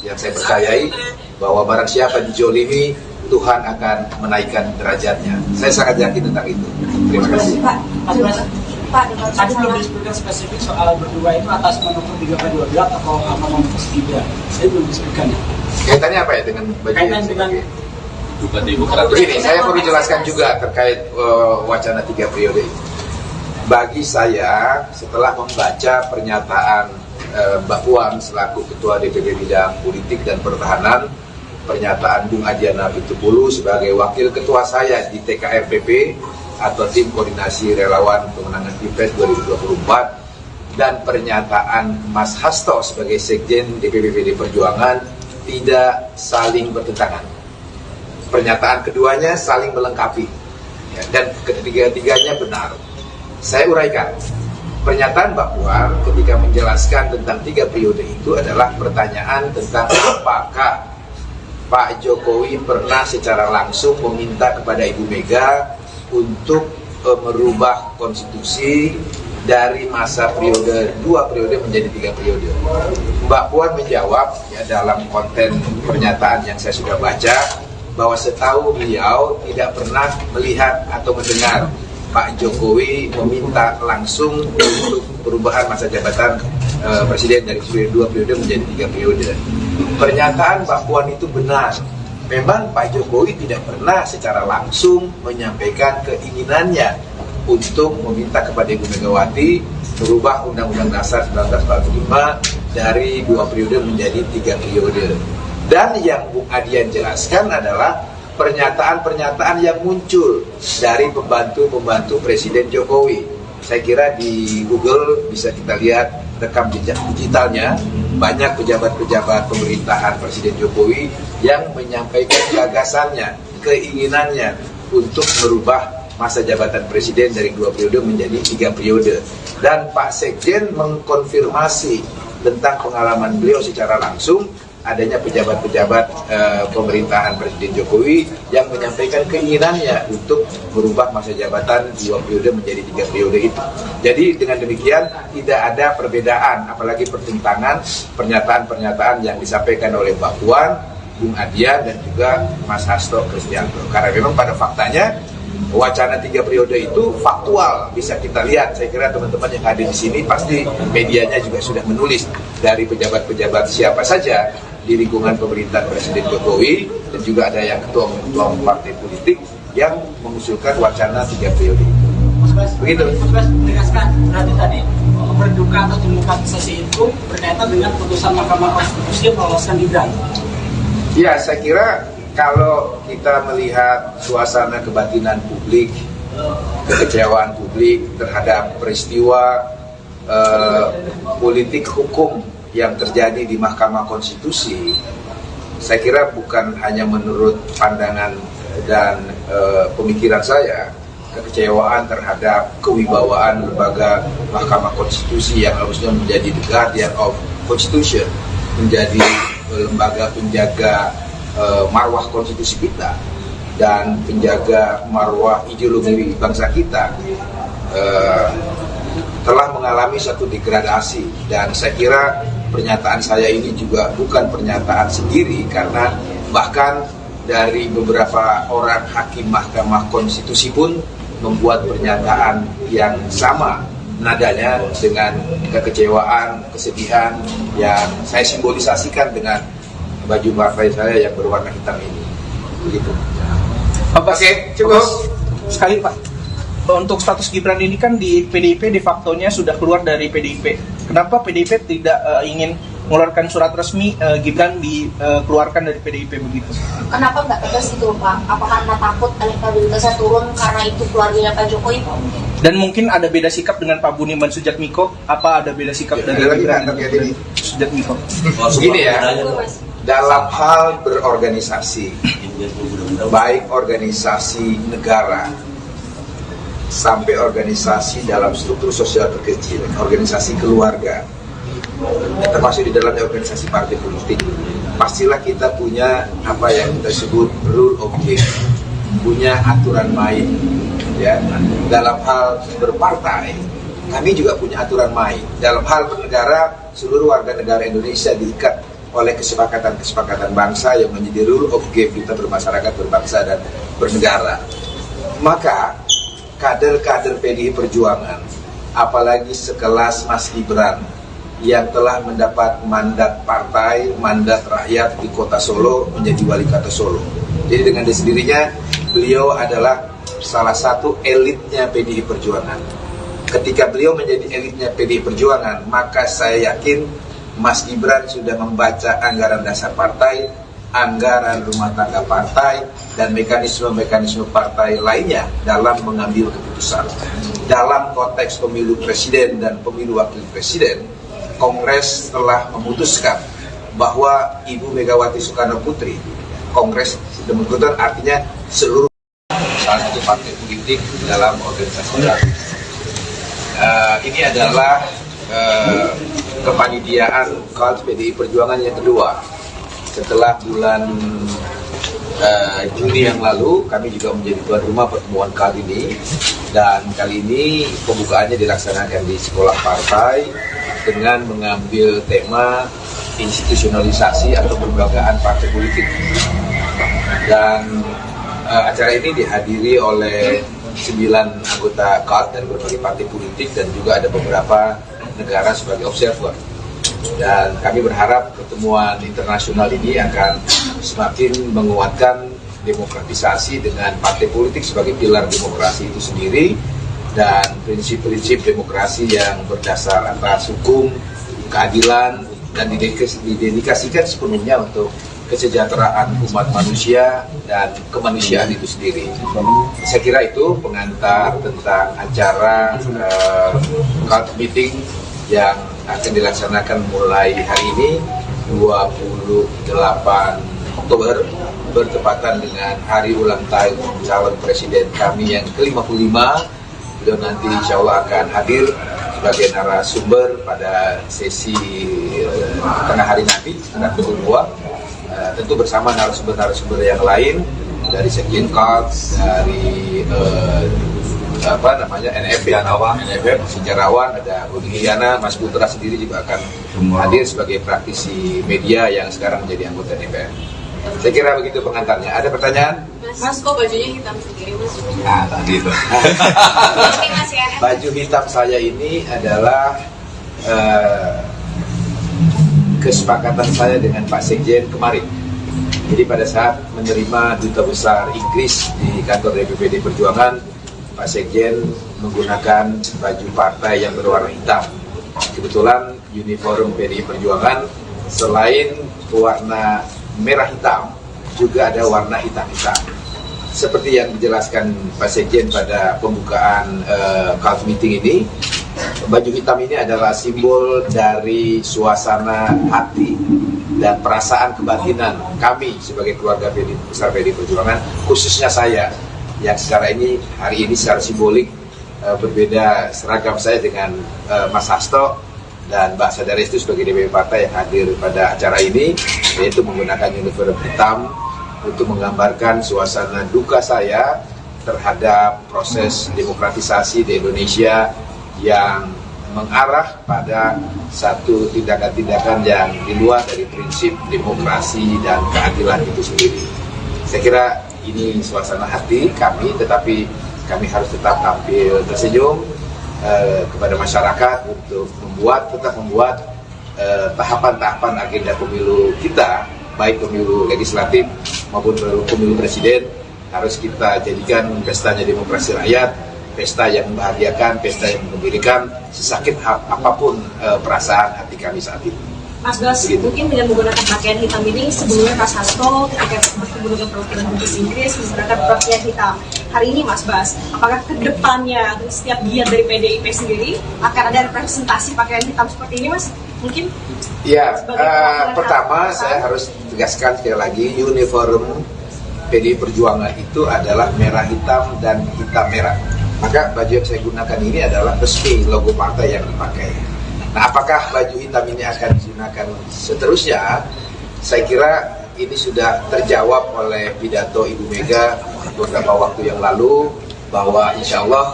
yang saya percayai, bahwa barang siapa dijolimi, Tuhan akan menaikkan derajatnya. Saya sangat yakin tentang itu. Terima kasih. Pak, dengan Tadi belum masalah disebutkan spesifik soal berdua itu atas manuver 3/12 atau sama Mas Gibran. Saya belum disebutkan. Kaitannya apa ya dengan baju Kaitan yang dengan sebagai begini, saya perlu jelaskan juga terkait wacana 3 periode ini. Bagi saya, setelah membaca pernyataan Mbak Puan selaku Ketua DPP Bidang Politik dan Pertahanan, pernyataan Bung Adiana Pitupulu sebagai Wakil Ketua saya di TKRPP atau Tim Koordinasi Relawan Pemenangan Pilpres 2024, dan pernyataan Mas Hasto sebagai Sekjen DPP PD Perjuangan tidak saling bertentangan. Pernyataan keduanya saling melengkapi, ya, dan ketiga-tiganya benar. Saya uraikan. Pernyataan Mbak Puan ketika menjelaskan tentang 3 periode itu adalah pertanyaan tentang apakah Pak Jokowi pernah secara langsung meminta kepada Ibu Mega untuk merubah konstitusi dari masa periode 2 periode menjadi 3 periode. Mbak Puan menjawab ya, dalam konten pernyataan yang saya sudah baca, bahwa setahu beliau tidak pernah melihat atau mendengar Pak Jokowi meminta langsung untuk perubahan masa jabatan presiden dari 2 periode menjadi 3 periode. Pernyataan Mbak Puan itu benar. Memang Pak Jokowi tidak pernah secara langsung menyampaikan keinginannya untuk meminta kepada Ibu Megawati merubah Undang-Undang Dasar 1945 dari 2 periode menjadi 3 periode. Dan yang Bung Adian jelaskan adalah pernyataan-pernyataan yang muncul dari pembantu-pembantu Presiden Jokowi. Saya kira di Google bisa kita lihat rekam jejak digitalnya, banyak pejabat-pejabat pemerintahan Presiden Jokowi yang menyampaikan gagasannya, keinginannya untuk merubah masa jabatan presiden dari 2 periode menjadi 3 periode. Dan Pak Sekjen mengkonfirmasi tentang pengalaman beliau secara langsung adanya pejabat-pejabat pemerintahan Presiden Jokowi yang menyampaikan keinginannya untuk merubah masa jabatan 2 periode menjadi 3 periode itu. Jadi dengan demikian tidak ada perbedaan, apalagi pertentangan pernyataan-pernyataan yang disampaikan oleh Mbak Puan, Bung Adian, dan juga Mas Hasto Kristianto. Karena memang pada faktanya wacana 3 periode itu faktual, bisa kita lihat. Saya kira teman-teman yang hadir di sini pasti medianya juga sudah menulis dari pejabat-pejabat siapa saja di lingkungan pemerintahan Presiden Jokowi, dan juga ada yang ketua partai politik yang mengusulkan wacana 3 periode itu. Begitu. Mas Bas menegaskan berarti tadi berduka atau demokratisasi itu berkaitan dengan putusan Mahkamah Konstitusi yang meloloskan Gibran. Ya, saya kira kalau kita melihat suasana kebatinan publik, kekecewaan publik terhadap peristiwa politik hukum yang terjadi di Mahkamah Konstitusi, saya kira bukan hanya menurut pandangan dan pemikiran saya, kekecewaan terhadap kewibawaan lembaga Mahkamah Konstitusi yang harusnya menjadi the guardian of Constitution, menjadi lembaga penjaga marwah konstitusi kita dan penjaga marwah ideologi bangsa kita, telah mengalami satu degradasi. Dan saya kira pernyataan saya ini juga bukan pernyataan sendiri, karena bahkan dari beberapa orang hakim Mahkamah Konstitusi pun membuat pernyataan yang sama nadanya dengan kekecewaan, kesedihan yang saya simbolisasikan dengan baju partai saya yang berwarna hitam ini. Begitu. Oke, cukup. Sekali Pak, untuk status Gibran ini kan di PDIP de facto-nya sudah keluar dari PDIP. Kenapa PDIP tidak ingin mengeluarkan surat resmi Gibran dikeluarkan dari PDIP begitu? kenapa nggak tegas itu Pak? Apa karena takut elektabilitasnya turun karena itu keluarganya Pak Jokowi? Dan mungkin ada beda sikap dengan Pak Budiman Sujatmiko. Apa ada beda sikap dari Gibran dan Sujatmiko? Begini ya, dalam hal berorganisasi, baik organisasi negara sampai organisasi dalam struktur sosial terkecil, organisasi keluarga, termasuk di dalamnya organisasi partai politik, pastilah kita punya apa yang kita sebut rule of game, punya aturan main. Ya, dalam hal berpartai, kami juga punya aturan main. Dalam hal bernegara, seluruh warga negara Indonesia diikat oleh kesepakatan-kesepakatan bangsa yang menjadi rule of game kita bermasyarakat, berbangsa, dan bernegara. Maka kader-kader PDI Perjuangan, apalagi sekelas Mas Gibran yang telah mendapat mandat partai, mandat rakyat di kota Solo menjadi wali kota Solo. Jadi dengan sendirinya beliau adalah salah satu elitnya PDI Perjuangan. Ketika beliau menjadi elitnya PDI Perjuangan, maka saya yakin Mas Gibran sudah membaca anggaran dasar partai, anggaran rumah tangga partai, dan mekanisme-mekanisme partai lainnya dalam mengambil keputusan. Dalam konteks pemilu presiden dan pemilu wakil presiden, Kongres telah memutuskan bahwa Ibu Megawati Soekarno Putri, Kongres sudah memutuskan artinya seluruh salah satu partai politik dalam organisasi baru. Ini adalah kepanitiaan KAD PDI Perjuangan yang kedua. Setelah bulan Juni yang lalu, kami juga menjadi tuan rumah pertemuan KAD ini, dan kali ini pembukaannya dilaksanakan di sekolah partai dengan mengambil tema institusionalisasi atau pelembagaan partai politik. Dan acara ini dihadiri oleh 9 anggota KAD dari berbagai partai politik dan juga ada beberapa negara sebagai observer. Dan kami berharap pertemuan internasional ini akan semakin menguatkan demokratisasi dengan partai politik sebagai pilar demokrasi itu sendiri dan prinsip-prinsip demokrasi yang berdasar atas hukum, keadilan, dan didedikasikan sepenuhnya untuk kesejahteraan umat manusia dan kemanusiaan itu sendiri. Saya kira itu pengantar tentang acara KAD meeting yang akan dilaksanakan mulai hari ini 28 Oktober bertepatan dengan hari ulang tahun calon presiden kami yang ke-55. Beliau nanti insya Allah akan hadir sebagai narasumber pada sesi tengah hari nanti sekitar pukul 2, tentu bersama narasumber-narasumber yang lain dari Sekjen KAD, dari NFF, sejarawan, ada Budi Hiyana, Mas Putra sendiri juga akan hadir sebagai praktisi media yang sekarang menjadi anggota DPR. Saya kira begitu pengantarnya. Ada pertanyaan? Mas, kok bajunya hitam sendiri, Mas? Nah, tadi itu. Baju hitam saya ini adalah kesepakatan saya dengan Pak Sekjen kemarin. Jadi pada saat menerima Duta Besar Inggris di kantor DPPD Perjuangan, Pak Sekjen menggunakan baju partai yang berwarna hitam. Kebetulan uniform PDI Perjuangan selain warna merah hitam, juga ada warna hitam-hitam. Seperti yang dijelaskan Pak Sekjen pada pembukaan KAD meeting ini, baju hitam ini adalah simbol dari suasana hati dan perasaan kebatinan kami sebagai keluarga besar PDI Perjuangan, khususnya saya yang secara ini hari ini secara simbolik berbeda seragam saya dengan Mas Hasto dan Mbak Sadarestu sebagai DPP partai yang hadir pada acara ini, yaitu menggunakan uniform hitam untuk menggambarkan suasana duka saya terhadap proses demokratisasi di Indonesia yang mengarah pada satu tindakan-tindakan yang di luar dari prinsip demokrasi dan keadilan itu sendiri. Saya kira ini suasana hati kami, tetapi kami harus tetap tampil tersenyum kepada masyarakat untuk tetap membuat tahapan-tahapan agenda pemilu kita, baik pemilu legislatif maupun pemilu presiden, harus kita jadikan pestanya demokrasi rakyat, pesta yang membahagiakan, pesta yang mengembirakan, sesakit apapun perasaan hati kami saat ini. Mas Bas, mungkin dengan menggunakan pakaian hitam ini, sebelumnya Mas Hasto ketika bertemu dengan perwakilan Inggris menggunakan pakaian hitam. Hari ini Mas Bas, apakah ke depannya setiap giat dari PDIP sendiri akan ada representasi pakaian hitam seperti ini, Mas? Mungkin? Ya, pertama saya harus tegaskan sekali lagi, uniform PDI Perjuangan itu adalah merah hitam dan hitam merah. Maka baju yang saya gunakan ini adalah resmi logo partai yang dipakai. Nah, apakah baju hitam ini akan digunakan seterusnya? Saya kira ini sudah terjawab oleh pidato Ibu Mega beberapa waktu yang lalu, bahwa insya Allah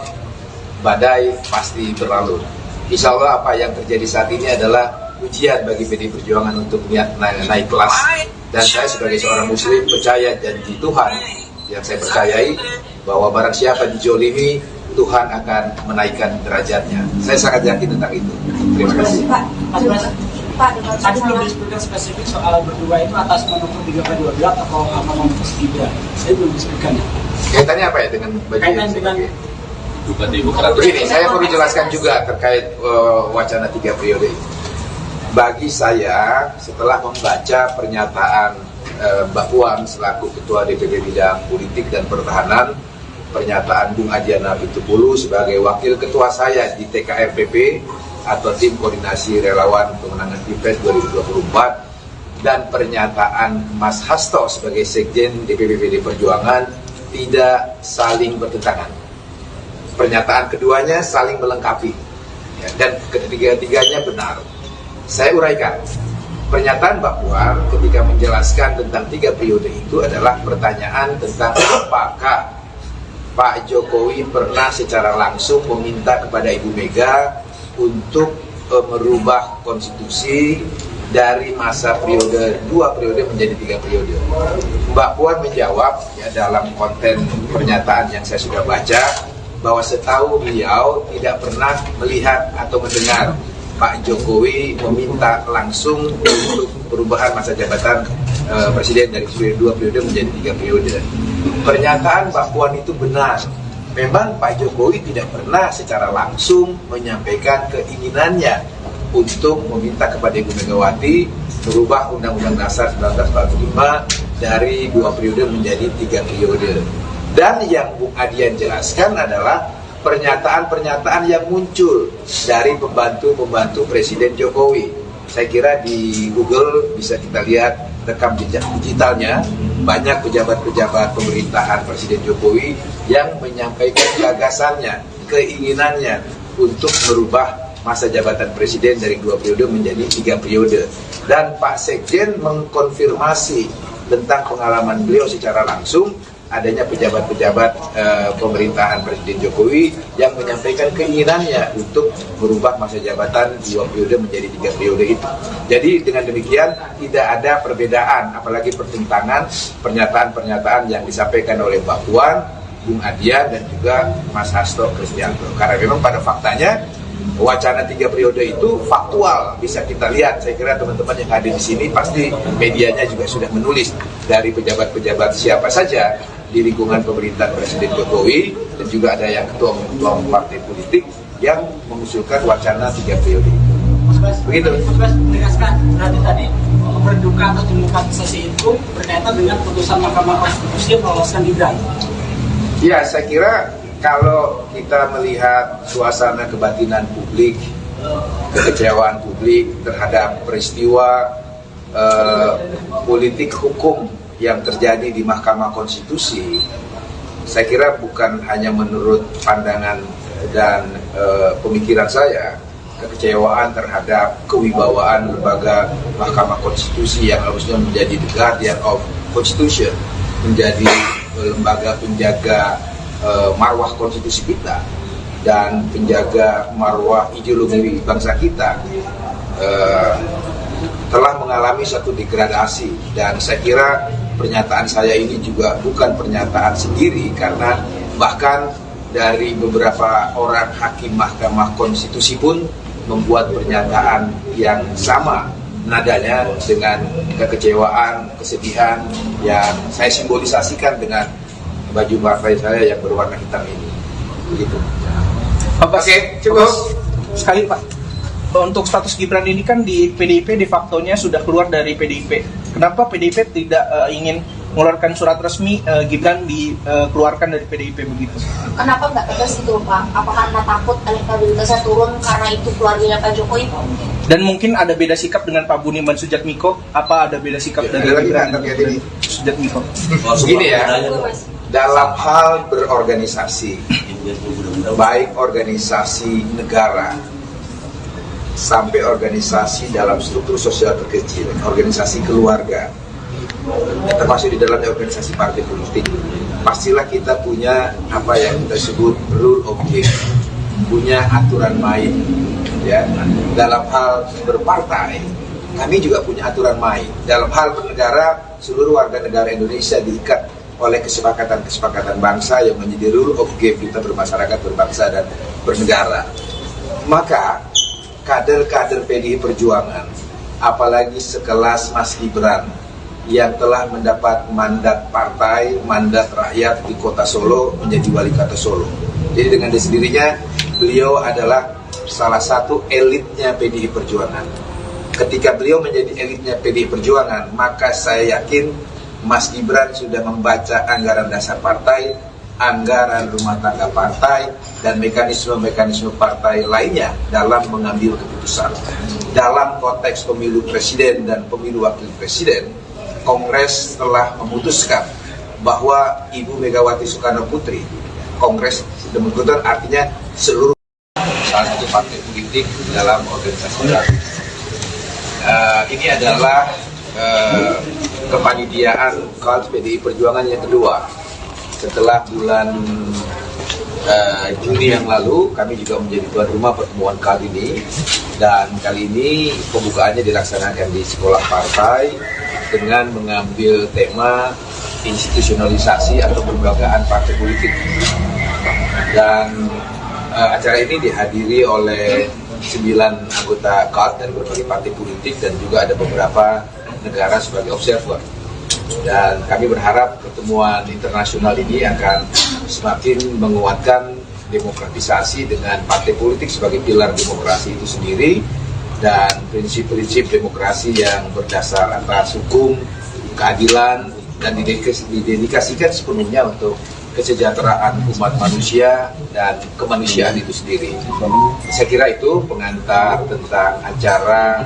badai pasti berlalu. Insya Allah apa yang terjadi saat ini adalah ujian bagi PDI Perjuangan untuk naik kelas. Dan saya sebagai seorang muslim percaya janji Tuhan yang saya percayai bahwa barang siapa dijolimi, Tuhan akan menaikkan derajatnya. Saya sangat yakin tentang itu. Terima kasih. Pak, dengan Tadi belum disebutkan spesifik soal berdua itu atas manuver 3/12 atau sama Mas Gibran. Saya belum disebutkan. Kaitannya apa ya dengan baju Kaitan yang dengan begini, saya perlu jelaskan juga terkait wacana 3 periode ini. Bagi saya, setelah membaca pernyataan Mbak Puan selaku Ketua DPP Bidang Politik dan Pertahanan, pernyataan Bung Adiana Pitupulu sebagai Wakil Ketua saya di TKRPP atau Tim Koordinasi Relawan Pemenangan Pilpres 2024, dan pernyataan Mas Hasto sebagai Sekjen DPP PD Perjuangan tidak saling bertentangan. Pernyataan keduanya saling melengkapi, ya, dan ketiga-tiganya benar. Saya uraikan. Pernyataan Mbak Puan ketika menjelaskan tentang 3 periode itu adalah pertanyaan tentang apakah Pak Jokowi pernah secara langsung meminta kepada Ibu Mega untuk merubah konstitusi dari masa periode 2 periode menjadi 3 periode. Mbak Puan menjawab ya, dalam konten pernyataan yang saya sudah baca, bahwa setahu beliau tidak pernah melihat atau mendengar Pak Jokowi meminta langsung untuk perubahan masa jabatan presiden dari 2 periode menjadi 3 periode. Pernyataan Mbak Puan itu benar. Memang Pak Jokowi tidak pernah secara langsung menyampaikan keinginannya untuk meminta kepada Ibu Megawati merubah Undang-Undang Dasar 1945 dari 2 periode menjadi 3 periode. Dan yang Bung Adian jelaskan adalah pernyataan-pernyataan yang muncul dari pembantu-pembantu Presiden Jokowi. Saya kira di Google bisa kita lihat rekam jejak digitalnya, banyak pejabat-pejabat pemerintahan Presiden Jokowi yang menyampaikan gagasannya, keinginannya untuk merubah masa jabatan Presiden dari 2 periode menjadi 3 periode. Dan Pak Sekjen mengkonfirmasi tentang pengalaman beliau secara langsung, adanya pejabat-pejabat pemerintahan Presiden Jokowi yang menyampaikan keinginannya untuk merubah masa jabatan 2 periode menjadi 3 periode itu. Jadi dengan demikian tidak ada perbedaan, apalagi pertentangan pernyataan-pernyataan yang disampaikan oleh Mbak Puan, Bung Adian, dan juga Mas Hasto Kristianto. Karena memang pada faktanya wacana 3 periode itu faktual, bisa kita lihat. Saya kira teman-teman yang hadir di sini pasti medianya juga sudah menulis dari pejabat-pejabat siapa saja di lingkungan pemerintahan Presiden Jokowi, dan juga ada yang ketua partai politik yang mengusulkan wacana 3 periode itu. Begitu. Mas Bas menegaskan berarti tadi berduka atau demokratisasi itu berkaitan dengan putusan Mahkamah Konstitusi yang meloloskan Gibran. Ya, saya kira kalau kita melihat suasana kebatinan publik, kekecewaan publik terhadap peristiwa politik hukum yang terjadi di Mahkamah Konstitusi, saya kira bukan hanya menurut pandangan dan pemikiran saya, kekecewaan terhadap kewibawaan lembaga Mahkamah Konstitusi yang harusnya menjadi the guardian of Constitution, menjadi lembaga penjaga marwah konstitusi kita dan penjaga marwah ideologi bangsa kita, telah mengalami satu degradasi. Dan saya kira pernyataan saya ini juga bukan pernyataan sendiri, karena bahkan dari beberapa orang hakim Mahkamah Konstitusi pun membuat pernyataan yang sama nadanya dengan kekecewaan, kesedihan yang saya simbolisasikan dengan baju partai saya yang berwarna hitam ini. Begitu. Oke, cukup. Sekali Pak, untuk status Gibran ini kan di PDIP de facto-nya sudah keluar dari PDIP. Kenapa PDIP tidak ingin mengeluarkan surat resmi Gibran dikeluarkan dari PDIP begitu? Kenapa nggak tegas itu Pak? Apa karena takut elektabilitasnya turun karena itu keluarganya Pak Jokowi? Dan mungkin ada beda sikap dengan Pak Budiman Sujatmiko? Apa ada beda sikap dari Gibran dan Sujatmiko? Begini ya, dalam hal berorganisasi, baik organisasi negara sampai organisasi dalam struktur sosial terkecil, organisasi keluarga, termasuk di dalamnya organisasi partai politik, pastilah kita punya apa yang kita sebut rule of game, punya aturan main ya. Dalam hal berpartai, kami juga punya aturan main. Dalam hal bernegara, seluruh warga negara Indonesia diikat oleh kesepakatan-kesepakatan bangsa yang menjadi rule of game kita bermasyarakat, berbangsa, dan bernegara. Maka kader-kader PDI Perjuangan, apalagi sekelas Mas Gibran yang telah mendapat mandat partai, mandat rakyat di kota Solo menjadi wali kota Solo. Jadi dengan sendirinya beliau adalah salah satu elitnya PDI Perjuangan. Ketika beliau menjadi elitnya PDI Perjuangan, maka saya yakin Mas Gibran sudah membaca anggaran dasar partai, anggaran rumah tangga partai, dan mekanisme-mekanisme partai lainnya dalam mengambil keputusan. Dalam konteks pemilu presiden dan pemilu wakil presiden, Kongres telah memutuskan bahwa Ibu Megawati Soekarno Putri, Kongres sudah memutuskan artinya seluruh salah satu partai politik dalam organisasi baru. Ini adalah kepanitiaan KAD PDI Perjuangan yang kedua. Setelah bulan Juni yang lalu, kami juga menjadi tuan rumah pertemuan KAD ini, dan kali ini pembukaannya dilaksanakan di sekolah partai dengan mengambil tema institusionalisasi atau pelembagaan partai politik. Dan acara ini dihadiri oleh 9 anggota KAD dari berbagai partai politik dan juga ada beberapa negara sebagai observer. Dan kami berharap pertemuan internasional ini akan semakin menguatkan demokratisasi dengan partai politik sebagai pilar demokrasi itu sendiri dan prinsip-prinsip demokrasi yang berdasar atas hukum, keadilan, dan didedikasikan sepenuhnya untuk kesejahteraan umat manusia dan kemanusiaan itu sendiri. Saya kira itu pengantar tentang acara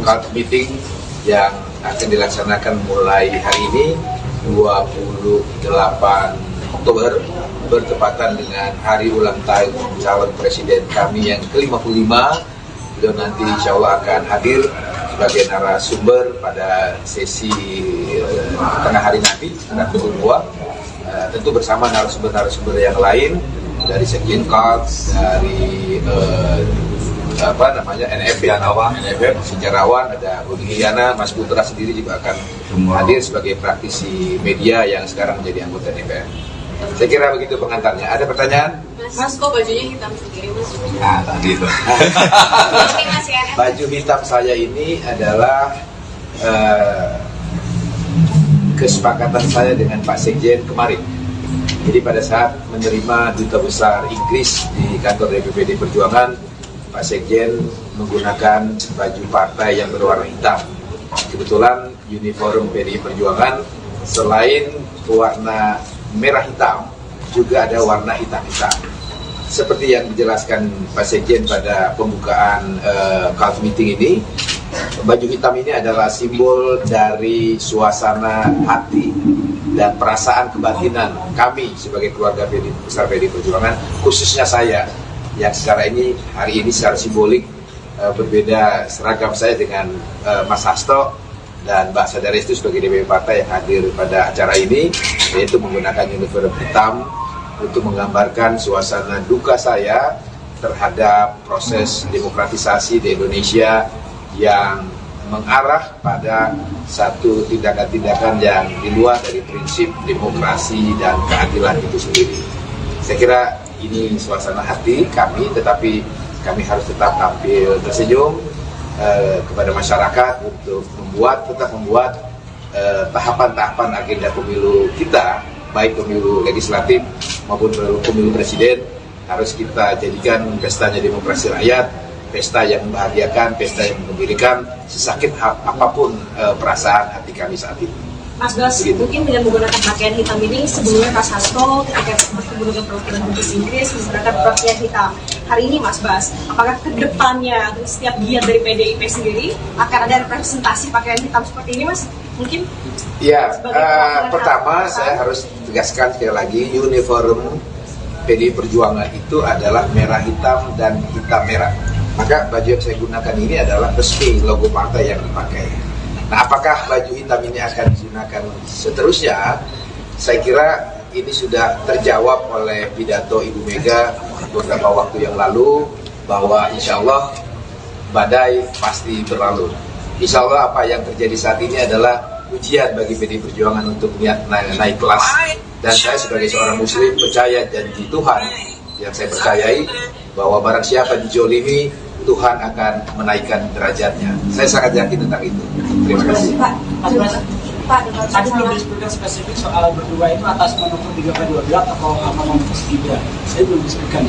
KAD meeting yang akan dilaksanakan mulai hari ini 28 Oktober bertepatan dengan hari ulang tahun calon presiden kami yang ke-55. Beliau nanti insya Allah akan hadir sebagai narasumber pada sesi tengah hari nanti sekitar pukul 2, tentu bersama narasumber-narasumber yang lain dari Sekjen KAD, dari NFF, sejarawan, ada Budi Hiyana, Mas Putra sendiri juga akan hadir sebagai praktisi media yang sekarang menjadi anggota DPR. Saya kira begitu pengantarnya. Ada pertanyaan? Mas, kok bajunya hitam sendiri, Mas? Nah, tadi itu. Baju hitam saya ini adalah kesepakatan saya dengan Pak Sekjen kemarin. Jadi pada saat menerima Duta Besar Inggris di kantor DPD Perjuangan, Pak Sekjen menggunakan baju partai yang berwarna hitam. Kebetulan uniform PDI Perjuangan selain warna merah hitam, juga ada warna hitam-hitam. Seperti yang dijelaskan Pak Sekjen pada pembukaan KAD meeting ini, baju hitam ini adalah simbol dari suasana hati dan perasaan kebatinan kami sebagai keluarga besar PDI Perjuangan, khususnya saya yang secara ini hari ini secara simbolik berbeda seragam saya dengan Mas Hasto dan Mbak Sadarestu sebagai DPP partai yang hadir pada acara ini, yaitu menggunakan uniform hitam untuk menggambarkan suasana duka saya terhadap proses demokratisasi di Indonesia yang mengarah pada satu tindakan-tindakan yang di luar dari prinsip demokrasi dan keadilan itu sendiri. Saya kira ini suasana hati kami, tetapi kami harus tetap tampil tersenyum kepada masyarakat untuk tetap membuat tahapan-tahapan agenda pemilu kita, baik pemilu legislatif maupun pemilu presiden, harus kita jadikan pestanya demokrasi rakyat, pesta yang membahagiakan, pesta yang menggembirakan, sesakit apapun perasaan hati kami saat ini. Mas Bas, mungkin dengan menggunakan pakaian hitam ini, sebelumnya Mas Hasto ketika bertemu dengan perwakilan Dubes Inggris menggunakan pakaian hitam. Hari ini Mas Bas, apakah kedepannya setiap giat dari PDIP sendiri akan ada representasi pakaian hitam seperti ini, Mas? Mungkin? Ya, pertama saya harus tegaskan sekali lagi, uniform PDI Perjuangan itu adalah merah hitam dan hitam merah. Maka baju yang saya gunakan ini adalah resmi logo partai yang dipakai. Nah, apakah baju hitam ini akan digunakan seterusnya? Saya kira ini sudah terjawab oleh pidato Ibu Mega beberapa waktu yang lalu, bahwa insya Allah badai pasti berlalu. Insya Allah apa yang terjadi saat ini adalah ujian bagi PDI Perjuangan untuk naik kelas. Dan saya sebagai seorang muslim percaya janji Tuhan yang saya percayai bahwa barang siapa dijolimi, Tuhan akan menaikkan derajatnya. Saya sangat yakin tentang itu. Terima kasih. Pak, dengan Tadi belum masalah disebutkan spesifik soal berdua itu atas manuver 3/12 atau manuver Gibran. Saya belum disebutkan.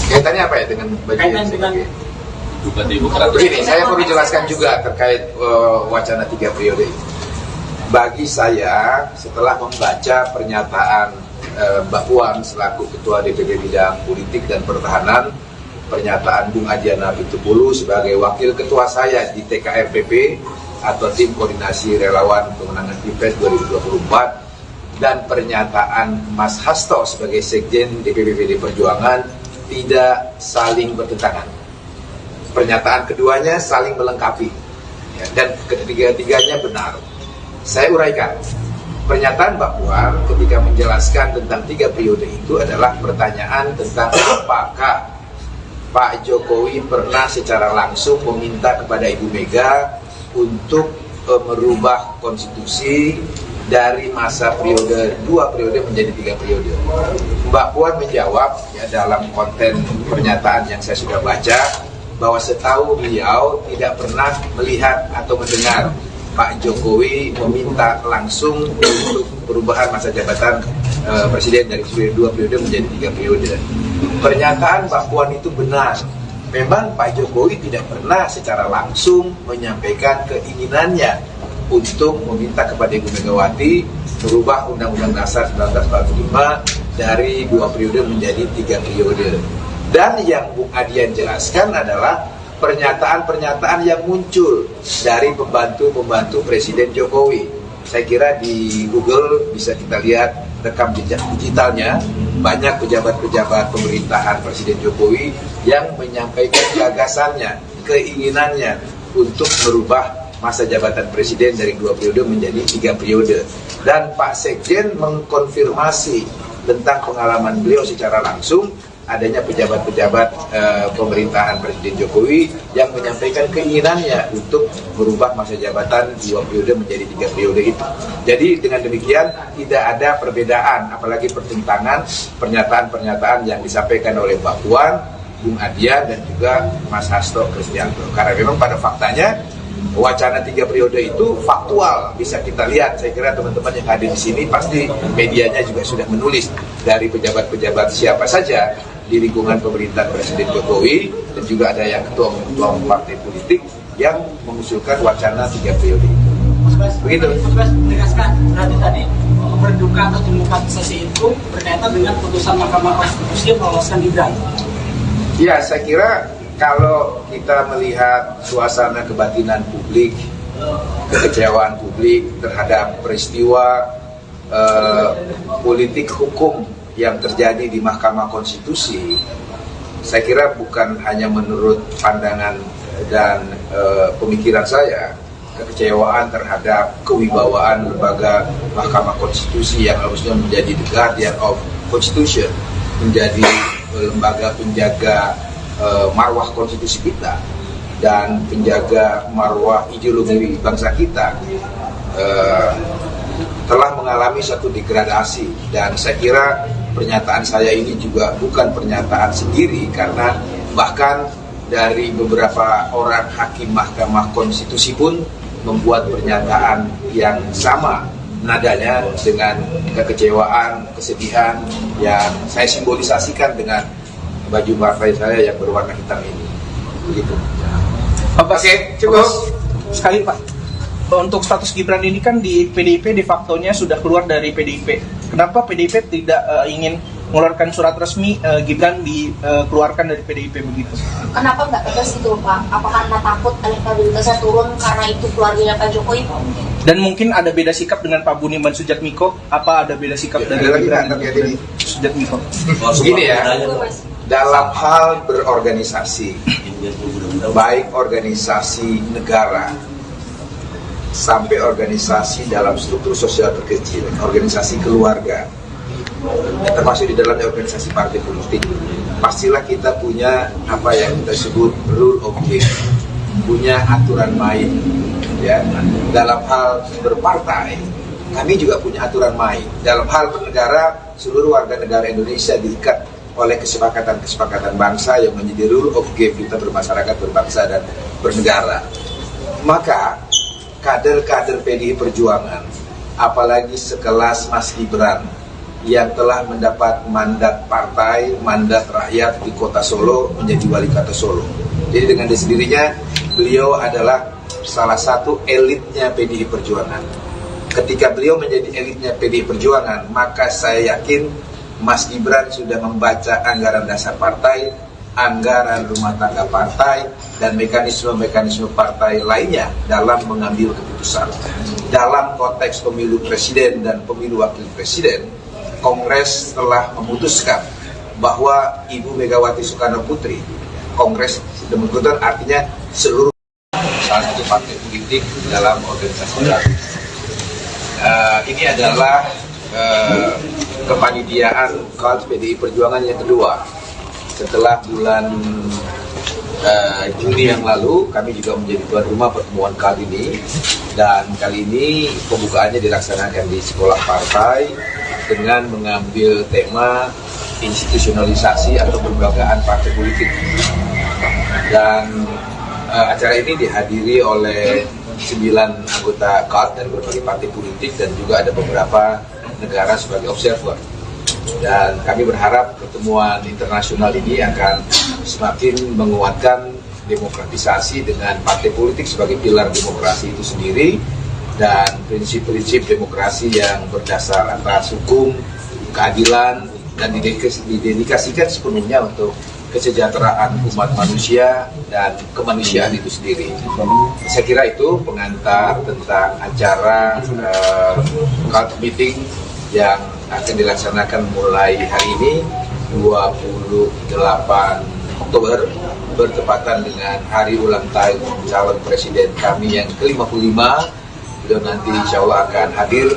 Kaitannya apa ya dengan baju Kaitan yang dengan sebagai begini, saya perlu jelaskan juga terkait wacana 3 periode ini. Bagi saya, setelah membaca pernyataan Mbak Puan selaku Ketua DPP Bidang Politik dan Pertahanan, pernyataan Bung Adiana Pitupulu sebagai Wakil Ketua saya di TKRPP atau Tim Koordinasi Relawan Pemenangan Pilpres 2024, dan pernyataan Mas Hasto sebagai Sekjen DPP PDI Perjuangan tidak saling bertentangan. Pernyataan keduanya saling melengkapi, ya, dan ketiga-tiganya benar. Saya uraikan. Pernyataan Mbak Puan ketika menjelaskan tentang 3 periode itu adalah pertanyaan tentang apakah Pak Jokowi pernah secara langsung meminta kepada Ibu Mega untuk merubah konstitusi dari masa periode 2 periode menjadi 3 periode. Mbak Puan menjawab ya, dalam konten pernyataan yang saya sudah baca, bahwa setahu beliau tidak pernah melihat atau mendengar Pak Jokowi meminta langsung untuk perubahan masa jabatan presiden dari 2 periode menjadi 3 periode. Pernyataan Mbak Puan itu benar. Memang Pak Jokowi tidak pernah secara langsung menyampaikan keinginannya untuk meminta kepada Ibu Megawati merubah Undang-Undang Dasar 1945 dari 2 periode menjadi 3 periode. Dan yang Bung Adian jelaskan adalah pernyataan-pernyataan yang muncul dari pembantu-pembantu Presiden Jokowi. Saya kira di Google bisa kita lihat rekam jejak digitalnya, banyak pejabat-pejabat pemerintahan Presiden Jokowi yang menyampaikan gagasannya, keinginannya untuk merubah masa jabatan presiden dari 2 periode menjadi 3 periode. Dan Pak Sekjen mengkonfirmasi tentang pengalaman beliau secara langsung adanya pejabat-pejabat pemerintahan Presiden Jokowi yang menyampaikan keinginannya untuk merubah masa jabatan 2 periode menjadi 3 periode itu. Jadi dengan demikian tidak ada perbedaan, apalagi pertentangan pernyataan-pernyataan yang disampaikan oleh Mbak Puan, Bung Adian dan juga Mas Hasto Kristianto. Karena memang pada faktanya wacana 3 periode itu faktual, bisa kita lihat. Saya kira teman-teman yang hadir di sini pasti medianya juga sudah menulis dari pejabat-pejabat siapa saja di lingkungan pemerintahan Presiden Jokowi, dan juga ada yang ketua partai politik yang mengusulkan wacana 3 periode itu. Begitu. Mas Bas menegaskan berarti tadi berduka atau demokratisasi itu berkaitan dengan putusan Mahkamah Konstitusi yang meloloskan Gibran. Ya, saya kira kalau kita melihat suasana kebatinan publik, kekecewaan publik terhadap peristiwa politik hukum yang terjadi di Mahkamah Konstitusi, saya kira bukan hanya menurut pandangan dan pemikiran saya, kekecewaan terhadap kewibawaan lembaga Mahkamah Konstitusi yang harusnya menjadi the guardian of Constitution, menjadi lembaga penjaga marwah konstitusi kita dan penjaga marwah ideologi bangsa kita, telah mengalami satu degradasi. Dan saya kira pernyataan saya ini juga bukan pernyataan sendiri, karena bahkan dari beberapa orang hakim Mahkamah Konstitusi pun membuat pernyataan yang sama nadanya dengan kekecewaan, kesedihan yang saya simbolisasikan dengan baju partai saya yang berwarna hitam ini. Begitu. Oke, cukup. Sekali Pak, untuk status Gibran ini kan di PDIP de facto-nya sudah keluar dari PDIP. Kenapa PDIP tidak ingin mengeluarkan surat resmi Gibran dikeluarkan dari PDIP begitu? kenapa nggak tegas itu Pak? Apa karena takut elektabilitasnya turun karena itu keluarganya Pak Jokowi? Dan mungkin ada beda sikap dengan Pak Budiman Sujatmiko? Apa ada beda sikap dari Gibran dan Sujatmiko? Begini ya, dalam hal berorganisasi, baik organisasi negara sampai organisasi dalam struktur sosial terkecil, organisasi keluarga, termasuk di dalamnya organisasi partai politik, pastilah kita punya apa yang kita sebut rule of game, punya aturan main. Ya, dalam hal berpartai, kami juga punya aturan main. Dalam hal bernegara, seluruh warga negara Indonesia diikat oleh kesepakatan-kesepakatan bangsa yang menjadi rule of game kita bermasyarakat, berbangsa, dan bernegara. Maka kader-kader PDI Perjuangan, apalagi sekelas Mas Gibran yang telah mendapat mandat partai, mandat rakyat di kota Solo menjadi wali kota Solo. Jadi dengan sendirinya beliau adalah salah satu elitnya PDI Perjuangan. Ketika beliau menjadi elitnya PDI Perjuangan, maka saya yakin Mas Gibran sudah membaca anggaran dasar partai, anggaran rumah tangga partai, dan mekanisme-mekanisme partai lainnya dalam mengambil keputusan. Dalam konteks pemilu presiden dan pemilu wakil presiden, Kongres telah memutuskan bahwa Ibu Megawati Soekarno Putri, Kongres sudah memutuskan artinya seluruh salah satu partai politik dalam organisasi baru. Ini adalah kepanitiaan KAD PDI Perjuangan yang kedua. Setelah bulan Juni yang lalu, kami juga menjadi tuan rumah pertemuan KAD ini, dan kali ini pembukaannya dilaksanakan di sekolah partai dengan mengambil tema institusionalisasi atau kelembagaan partai politik. Dan acara ini dihadiri oleh 9 anggota KAD dari berbagai partai politik dan juga ada beberapa negara sebagai observer. Dan kami berharap pertemuan internasional ini akan semakin menguatkan demokratisasi dengan partai politik sebagai pilar demokrasi itu sendiri dan prinsip-prinsip demokrasi yang berdasar atas hukum, keadilan, dan didedikasikan sepenuhnya untuk kesejahteraan umat manusia dan kemanusiaan itu sendiri. Saya kira itu pengantar tentang acara KAD meeting yang akan dilaksanakan mulai hari ini 28 Oktober bertepatan dengan hari ulang tahun calon presiden kami yang ke-55. Beliau nanti insya Allah akan hadir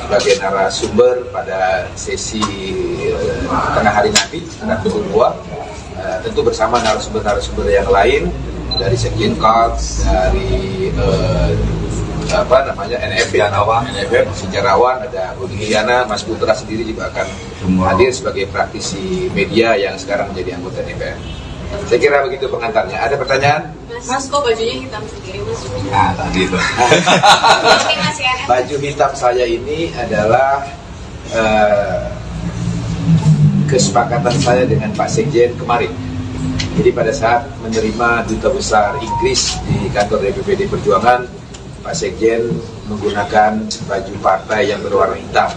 sebagai narasumber pada sesi tengah hari nanti, sekitar pukul 2. Tentu bersama narasumber-narasumber yang lain dari Sekjen KAD, dari NFF, sejarawan, ada Budi Giana, Mas Putra sendiri juga akan hadir sebagai praktisi media yang sekarang menjadi anggota DPR. Saya kira begitu pengantarnya. Ada pertanyaan? Mas, kok bajunya hitam sendiri, Mas? Nah, tadi itu. Baju hitam saya ini adalah kesepakatan saya dengan Pak Sekjen kemarin. Jadi pada saat menerima Duta Besar Inggris di kantor DPPD Perjuangan, Pak Sekjen menggunakan baju partai yang berwarna hitam.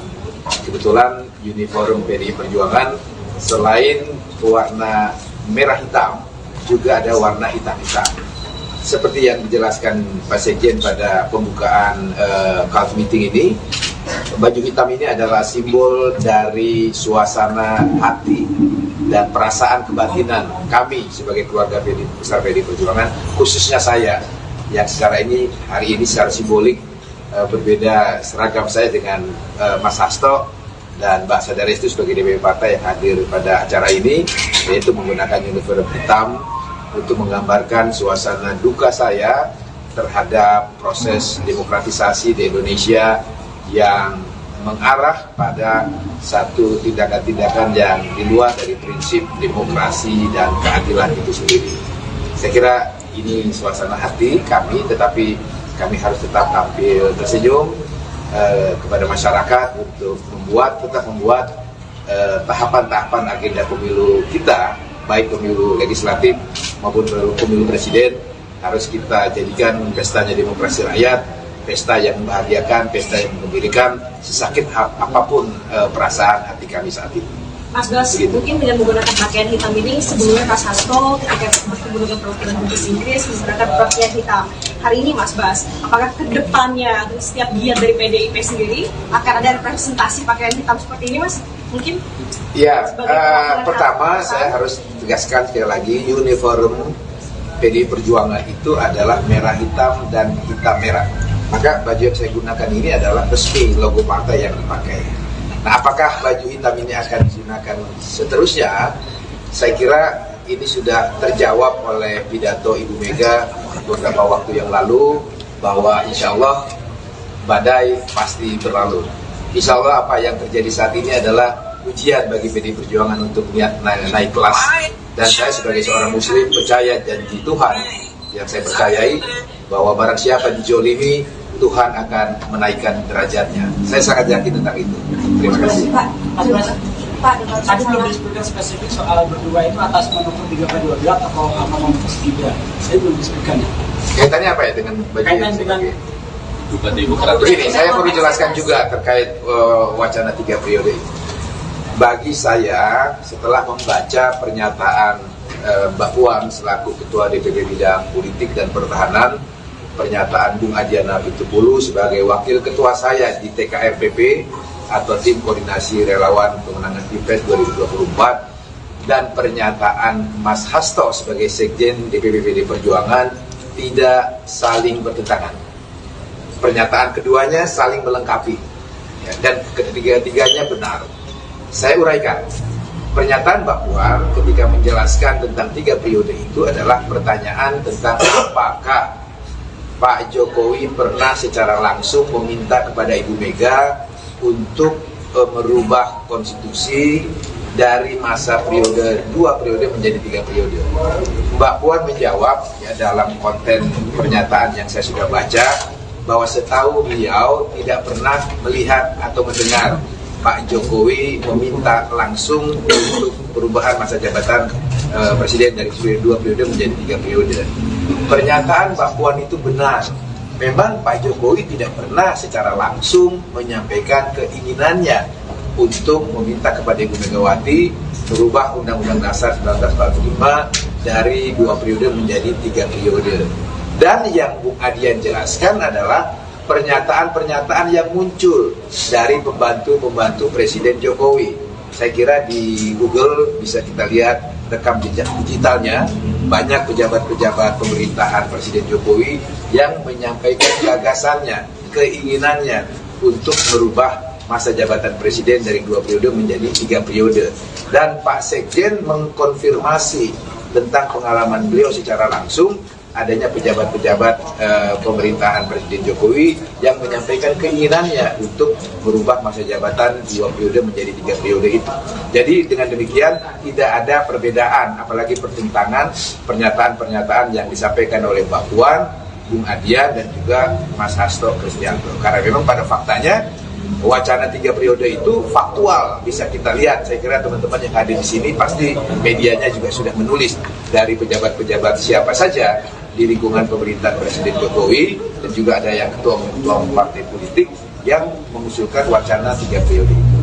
Kebetulan uniform PDI Perjuangan selain warna merah hitam, juga ada warna hitam-hitam. Seperti yang dijelaskan Pak Sekjen pada pembukaan KAD meeting ini, baju hitam ini adalah simbol dari suasana hati dan perasaan kebatinan kami sebagai keluarga besar PDI Perjuangan, khususnya saya yang secara ini hari ini secara simbolik berbeda seragam saya dengan Mas Hasto dan Mbak Sadarestu sebagai DPP partai yang hadir pada acara ini, yaitu menggunakan uniform hitam untuk menggambarkan suasana duka saya terhadap proses demokratisasi di Indonesia yang mengarah pada satu tindakan-tindakan yang di luar dari prinsip demokrasi dan keadilan itu sendiri. Saya kira ini suasana hati kami, tetapi kami harus tetap tampil tersenyum kepada masyarakat untuk tetap membuat tahapan-tahapan agenda pemilu kita, baik pemilu legislatif maupun pemilu presiden, harus kita jadikan pestanya demokrasi rakyat, pesta yang membahagiakan, pesta yang menggembirakan, sesakit apapun perasaan hati kami saat ini. Mas Bas, mungkin dengan menggunakan pakaian hitam ini, sebelumnya Mas Hasto ketika bertemu dengan perwakilan Dubes Inggris menggunakan pakaian hitam. Hari ini Mas Bas, apakah ke depannya setiap giat dari PDIP sendiri akan ada representasi pakaian hitam seperti ini, Mas? Mungkin? Ya, pertama saya harus tegaskan sekali lagi, uniform PDI Perjuangan itu adalah merah hitam dan hitam merah. Maka baju yang saya gunakan ini adalah resmi logo partai yang dipakai. Nah, apakah baju hitam ini akan digunakan seterusnya? Saya kira ini sudah terjawab oleh pidato Ibu Mega beberapa waktu yang lalu, bahwa insya Allah badai pasti berlalu. Insya Allah apa yang terjadi saat ini adalah ujian bagi PDI Perjuangan untuk naik kelas. Dan saya sebagai seorang muslim percaya janji Tuhan yang saya percayai, bahwa barang siapa dijolimi, Tuhan akan menaikkan derajatnya. Saya sangat yakin tentang itu. Terima kasih. Pak, dengan Tadi belum disebutkan spesifik soal berdua itu atas manuver 3/12 atau sama Mas Gibran. Saya belum disebutkan. Kaitannya apa ya dengan baju Kaitan yang dengan begini, saya perlu jelaskan juga terkait wacana 3 periode ini. Bagi saya, setelah membaca pernyataan Mbak Puan selaku Ketua DPP Bidang Politik dan Pertahanan, pernyataan Bung Adiana Pitupulu sebagai Wakil Ketua saya di TKRPP atau Tim Koordinasi Relawan Pemenangan Pilpres 2024, dan pernyataan Mas Hasto sebagai Sekjen DPP PDI Perjuangan tidak saling bertentangan. Pernyataan keduanya saling melengkapi, ya, dan ketiga-tiganya benar. Saya uraikan. Pernyataan Mbak Puan ketika menjelaskan tentang 3 periode itu adalah pertanyaan tentang apakah Pak Jokowi pernah secara langsung meminta kepada Ibu Mega untuk merubah konstitusi dari masa periode 2 periode menjadi 3 periode. Mbak Puan menjawab ya, dalam konten pernyataan yang saya sudah baca, bahwa setahu beliau tidak pernah melihat atau mendengar Pak Jokowi meminta langsung untuk perubahan masa jabatan presiden dari 2 periode menjadi 3 periode. Pernyataan Mbak Puan itu benar. Memang Pak Jokowi tidak pernah secara langsung menyampaikan keinginannya untuk meminta kepada Ibu Megawati merubah Undang-Undang Dasar 1945 dari 2 periode menjadi 3 periode. Dan yang Bung Adian jelaskan adalah pernyataan-pernyataan yang muncul dari pembantu-pembantu Presiden Jokowi. Saya kira di Google bisa kita lihat rekam jejak digitalnya, banyak pejabat-pejabat pemerintahan Presiden Jokowi yang menyampaikan gagasannya, keinginannya untuk merubah masa jabatan presiden dari 2 periode menjadi 3 periode. Dan Pak Sekjen mengkonfirmasi tentang pengalaman beliau secara langsung adanya pejabat-pejabat pemerintahan Presiden Jokowi yang menyampaikan keinginannya untuk merubah masa jabatan 2 periode menjadi 3 periode itu. Jadi dengan demikian tidak ada perbedaan, apalagi pertentangan pernyataan-pernyataan yang disampaikan oleh Mbak Puan, Bung Adian dan juga Mas Hasto Kristianto. Karena memang pada faktanya wacana 3 periode itu faktual, bisa kita lihat. Saya kira teman-teman yang hadir di sini pasti medianya juga sudah menulis dari pejabat-pejabat siapa saja di lingkungan pemerintahan Presiden Jokowi, dan juga ada yang ketua partai politik yang mengusulkan wacana 3 periode itu.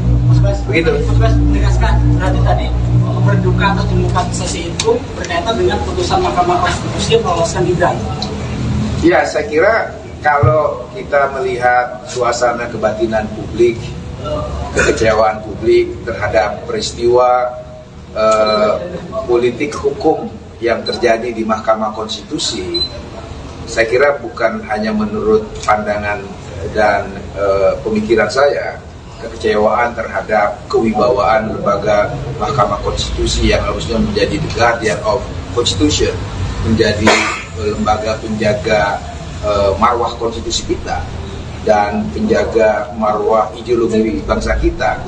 Begitu. Mas Bas menegaskan berarti tadi berduka atau demokratisasi itu berkaitan dengan putusan Mahkamah Konstitusi yang meloloskan Gibran. Ya, saya kira kalau kita melihat suasana kebatinan publik, kekecewaan publik terhadap peristiwa politik hukum yang terjadi di Mahkamah Konstitusi, saya kira bukan hanya menurut pandangan dan pemikiran saya, kekecewaan terhadap kewibawaan lembaga Mahkamah Konstitusi yang harusnya menjadi the guardian of Constitution, menjadi lembaga penjaga marwah konstitusi kita dan penjaga marwah ideologi bangsa kita,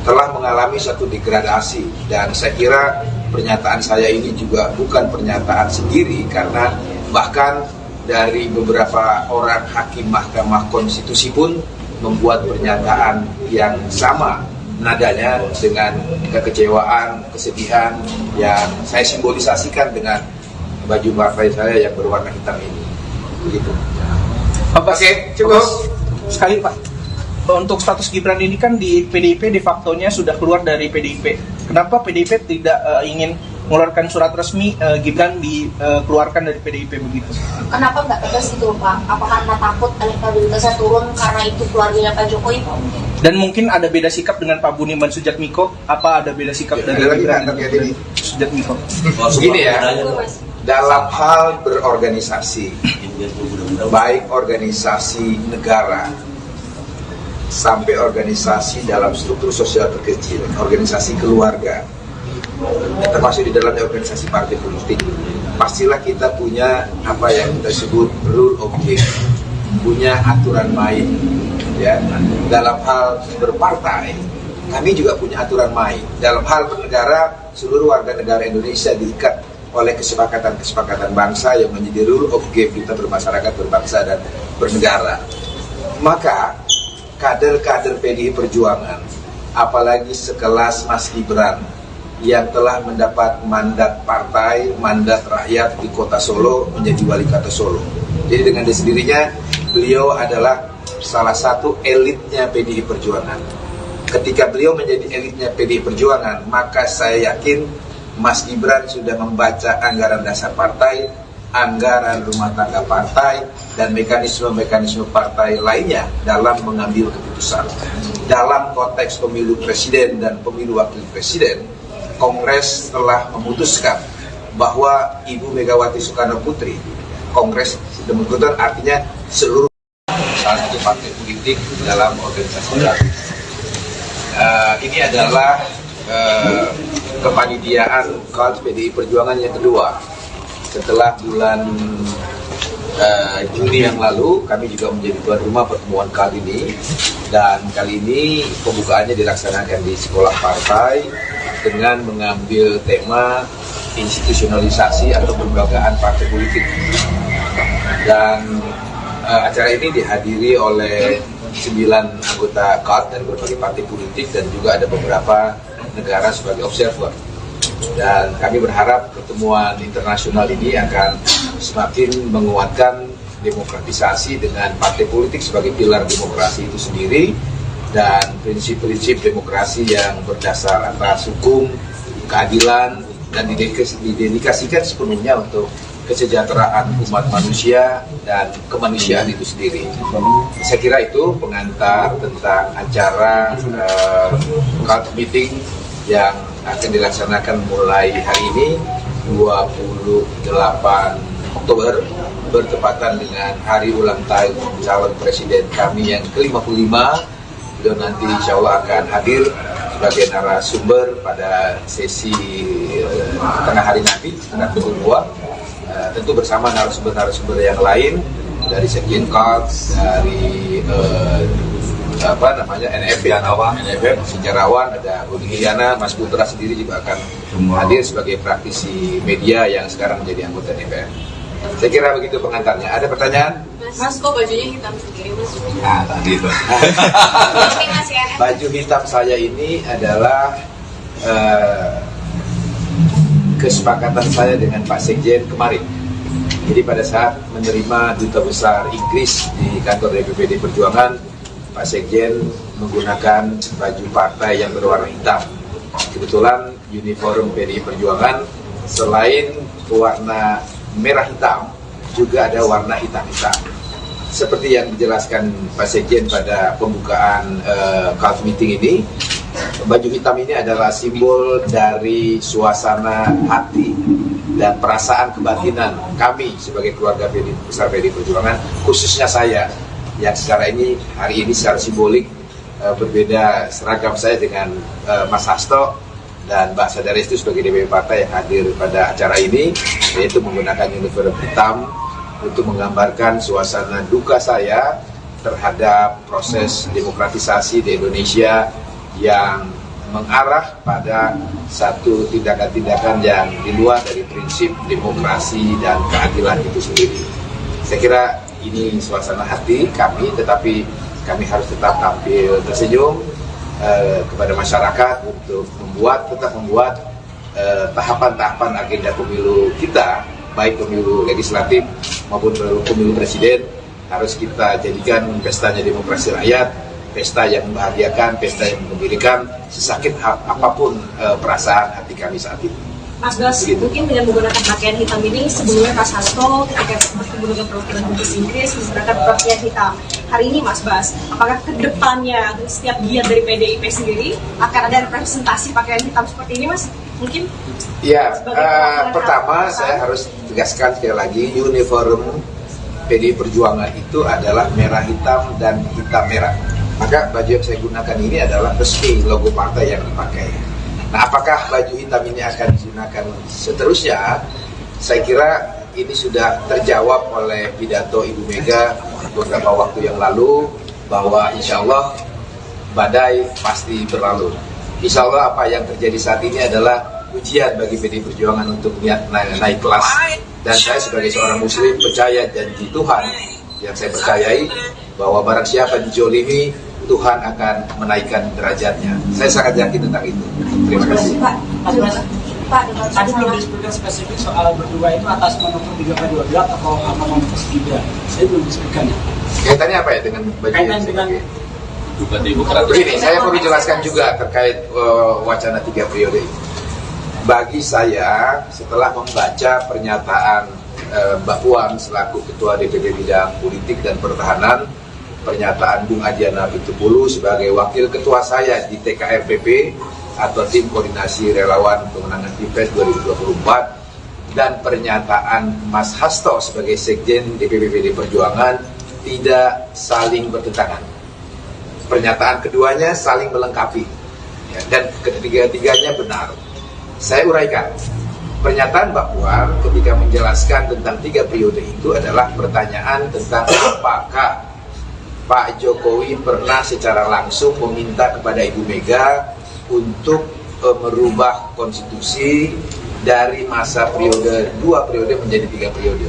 telah mengalami satu degradasi. Dan saya kira pernyataan saya ini juga bukan pernyataan sendiri, karena bahkan dari beberapa orang hakim Mahkamah Konstitusi pun membuat pernyataan yang sama nadanya dengan kekecewaan, kesedihan yang saya simbolisasikan dengan baju partai saya yang berwarna hitam ini. Begitu. Oke, cukup. Sekali Pak, untuk status Gibran ini kan di PDIP de facto-nya sudah keluar dari PDIP. Kenapa PDIP tidak ingin mengeluarkan surat resmi Gibran dikeluarkan dari PDIP begitu? Kenapa nggak tegas itu Pak? Apa karena takut elektabilitasnya turun karena itu keluarganya Pak Jokowi? Dan mungkin ada beda sikap dengan Pak Budiman Sujatmiko? Apa ada beda sikap dari Gibran dan Sujatmiko? Begini ya, dalam hal berorganisasi, baik organisasi negara sampai organisasi dalam struktur sosial terkecil, organisasi keluarga, termasuk di dalamnya organisasi partai politik, pastilah kita punya apa yang kita sebut rule of game, punya aturan main. Ya, dalam hal berpartai, kami juga punya aturan main. Dalam hal bernegara, seluruh warga negara Indonesia diikat oleh kesepakatan-kesepakatan bangsa yang menjadi rule of game kita bermasyarakat, berbangsa, dan bernegara. Maka kader-kader PDI Perjuangan, apalagi sekelas Mas Gibran yang telah mendapat mandat partai, mandat rakyat di kota Solo menjadi wali kota Solo. Jadi dengan sendirinya beliau adalah salah satu elitnya PDI Perjuangan. Ketika beliau menjadi elitnya PDI Perjuangan, maka saya yakin Mas Gibran sudah membaca anggaran dasar partai, anggaran rumah tangga partai, dan mekanisme-mekanisme partai lainnya dalam mengambil keputusan. Dalam konteks pemilu presiden dan pemilu wakil presiden, Kongres telah memutuskan bahwa Ibu Megawati Soekarno Putri, Kongres demikian artinya seluruh salah satu partai politik dalam organisasi baru. Ini adalah kepanitiaan KAD PDI Perjuangan yang kedua. Setelah bulan Juni yang lalu, kami juga menjadi tuan rumah pertemuan kali ini, dan kali ini pembukaannya dilaksanakan di sekolah partai dengan mengambil tema institusionalisasi atau pelembagaan partai politik. Dan acara ini dihadiri oleh 9 anggota KAD dari berbagai partai politik dan juga ada beberapa negara sebagai observer. Dan kami berharap pertemuan internasional ini akan semakin menguatkan demokratisasi dengan partai politik sebagai pilar demokrasi itu sendiri dan prinsip-prinsip demokrasi yang berdasar atas hukum, keadilan, dan didedikasikan sepenuhnya untuk kesejahteraan umat manusia dan kemanusiaan itu sendiri. Saya kira itu pengantar tentang acara KAD meeting yang akan dilaksanakan mulai hari ini 28 Oktober bertepatan dengan hari ulang tahun calon presiden kami yang ke-55. Beliau nanti insya Allah akan hadir sebagai narasumber pada sesi tengah hari nanti, tengah pukul 2, tentu bersama narasumber-narasumber yang lain dari Sekjen KAD, dari NFF, sejarawan, ada Budi Giana, Mas Putra sendiri juga akan hadir sebagai praktisi media yang sekarang menjadi anggota DPR. Saya kira begitu pengantarnya. Ada pertanyaan? Mas, kok bajunya hitam sendiri, Mas? Nah, tadi itu. Baju hitam saya ini adalah kesepakatan saya dengan Pak Sekjen kemarin. Jadi pada saat menerima Duta Besar Inggris di kantor DPD Perjuangan, Pak Sekjen menggunakan baju partai yang berwarna hitam. Kebetulan uniform PDI Perjuangan selain warna merah hitam, juga ada warna hitam-hitam. Seperti yang dijelaskan Pak Sekjen pada pembukaan KAD meeting ini, baju hitam ini adalah simbol dari suasana hati dan perasaan kebatinan kami sebagai keluarga besar PDI Perjuangan, khususnya saya yang hari ini secara simbolik berbeda seragam saya dengan Mas Hasto dan Mbak Sadarestu sebagai DPP Partai yang hadir pada acara ini, yaitu menggunakan uniform hitam untuk menggambarkan suasana duka saya terhadap proses demokratisasi di Indonesia yang mengarah pada satu tindakan-tindakan yang di luar dari prinsip demokrasi dan keadilan itu sendiri. Saya kira ini suasana hati kami, tetapi kami harus tetap tampil tersenyum kepada masyarakat untuk tetap membuat tahapan-tahapan agenda pemilu kita, baik pemilu legislatif maupun pemilu presiden, harus kita jadikan pestanya demokrasi rakyat, pesta yang membahagiakan, pesta yang mengembirakan, sesakit apapun perasaan hati kami saat ini. Mas Bas, mungkin dengan menggunakan pakaian hitam ini, sebelumnya Mas Hasto ketika bertemu dengan perwakilan Dubes Inggris menggunakan pakaian hitam. Hari ini Mas Bas, apakah ke depannya setiap giat dari PDIP sendiri akan ada representasi pakaian hitam seperti ini, Mas? Mungkin? Ya, pertama saya harus tegaskan sekali lagi, uniform PDI Perjuangan itu adalah merah hitam dan hitam merah. Maka baju yang saya gunakan ini adalah resmi logo partai yang dipakai. Nah, apakah baju hitam ini akan digunakan seterusnya? Saya kira ini sudah terjawab oleh pidato Ibu Mega beberapa waktu yang lalu, bahwa insya Allah badai pasti berlalu. Insya Allah apa yang terjadi saat ini adalah ujian bagi PDI Perjuangan untuk naik kelas. Dan saya sebagai seorang muslim percaya janji Tuhan yang saya percayai, bahwa barang siapa dijolimi, Tuhan akan menaikkan derajatnya. Saya sangat yakin tentang itu. Terima kasih. Pak, dengan Tadi belum disebutkan spesifik soal berdua itu atas manuver 3P12 atau manuver Gibran. Saya belum disebutkan. Kaitannya apa ya dengan baju Kaitan yang dengan begini, saya perlu jelaskan juga terkait wacana 3 periode ini. Bagi saya, setelah membaca pernyataan Mbak Puan selaku Ketua DPP Bidang Politik dan Pertahanan, pernyataan Bung Adiana Pitupulu sebagai Wakil Ketua saya di TKRPP atau Tim Koordinasi Relawan Pemenangan Pilpres 2024, dan pernyataan Mas Hasto sebagai Sekjen DPP PD Perjuangan tidak saling bertentangan. Pernyataan keduanya saling melengkapi, ya, dan ketiga-tiganya benar. Saya uraikan. Pernyataan Mbak Puan ketika menjelaskan tentang 3 periode itu adalah pertanyaan tentang apakah Pak Jokowi pernah secara langsung meminta kepada Ibu Mega untuk merubah konstitusi dari masa periode 2 periode menjadi 3 periode.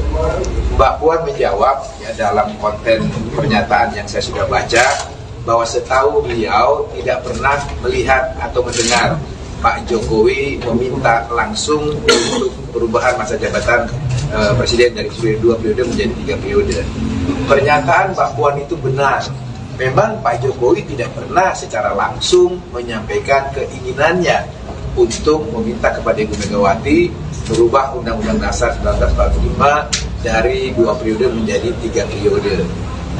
Mbak Puan menjawab ya, dalam konten pernyataan yang saya sudah baca, bahwa setahu beliau tidak pernah melihat atau mendengar Pak Jokowi meminta langsung untuk perubahan masa jabatan presiden dari 2 periode menjadi 3 periode. Pernyataan Mbak Puan itu benar. Memang Pak Jokowi tidak pernah secara langsung menyampaikan keinginannya untuk meminta kepada Ibu Megawati merubah Undang-Undang Dasar 1945 dari 2 periode menjadi 3 periode.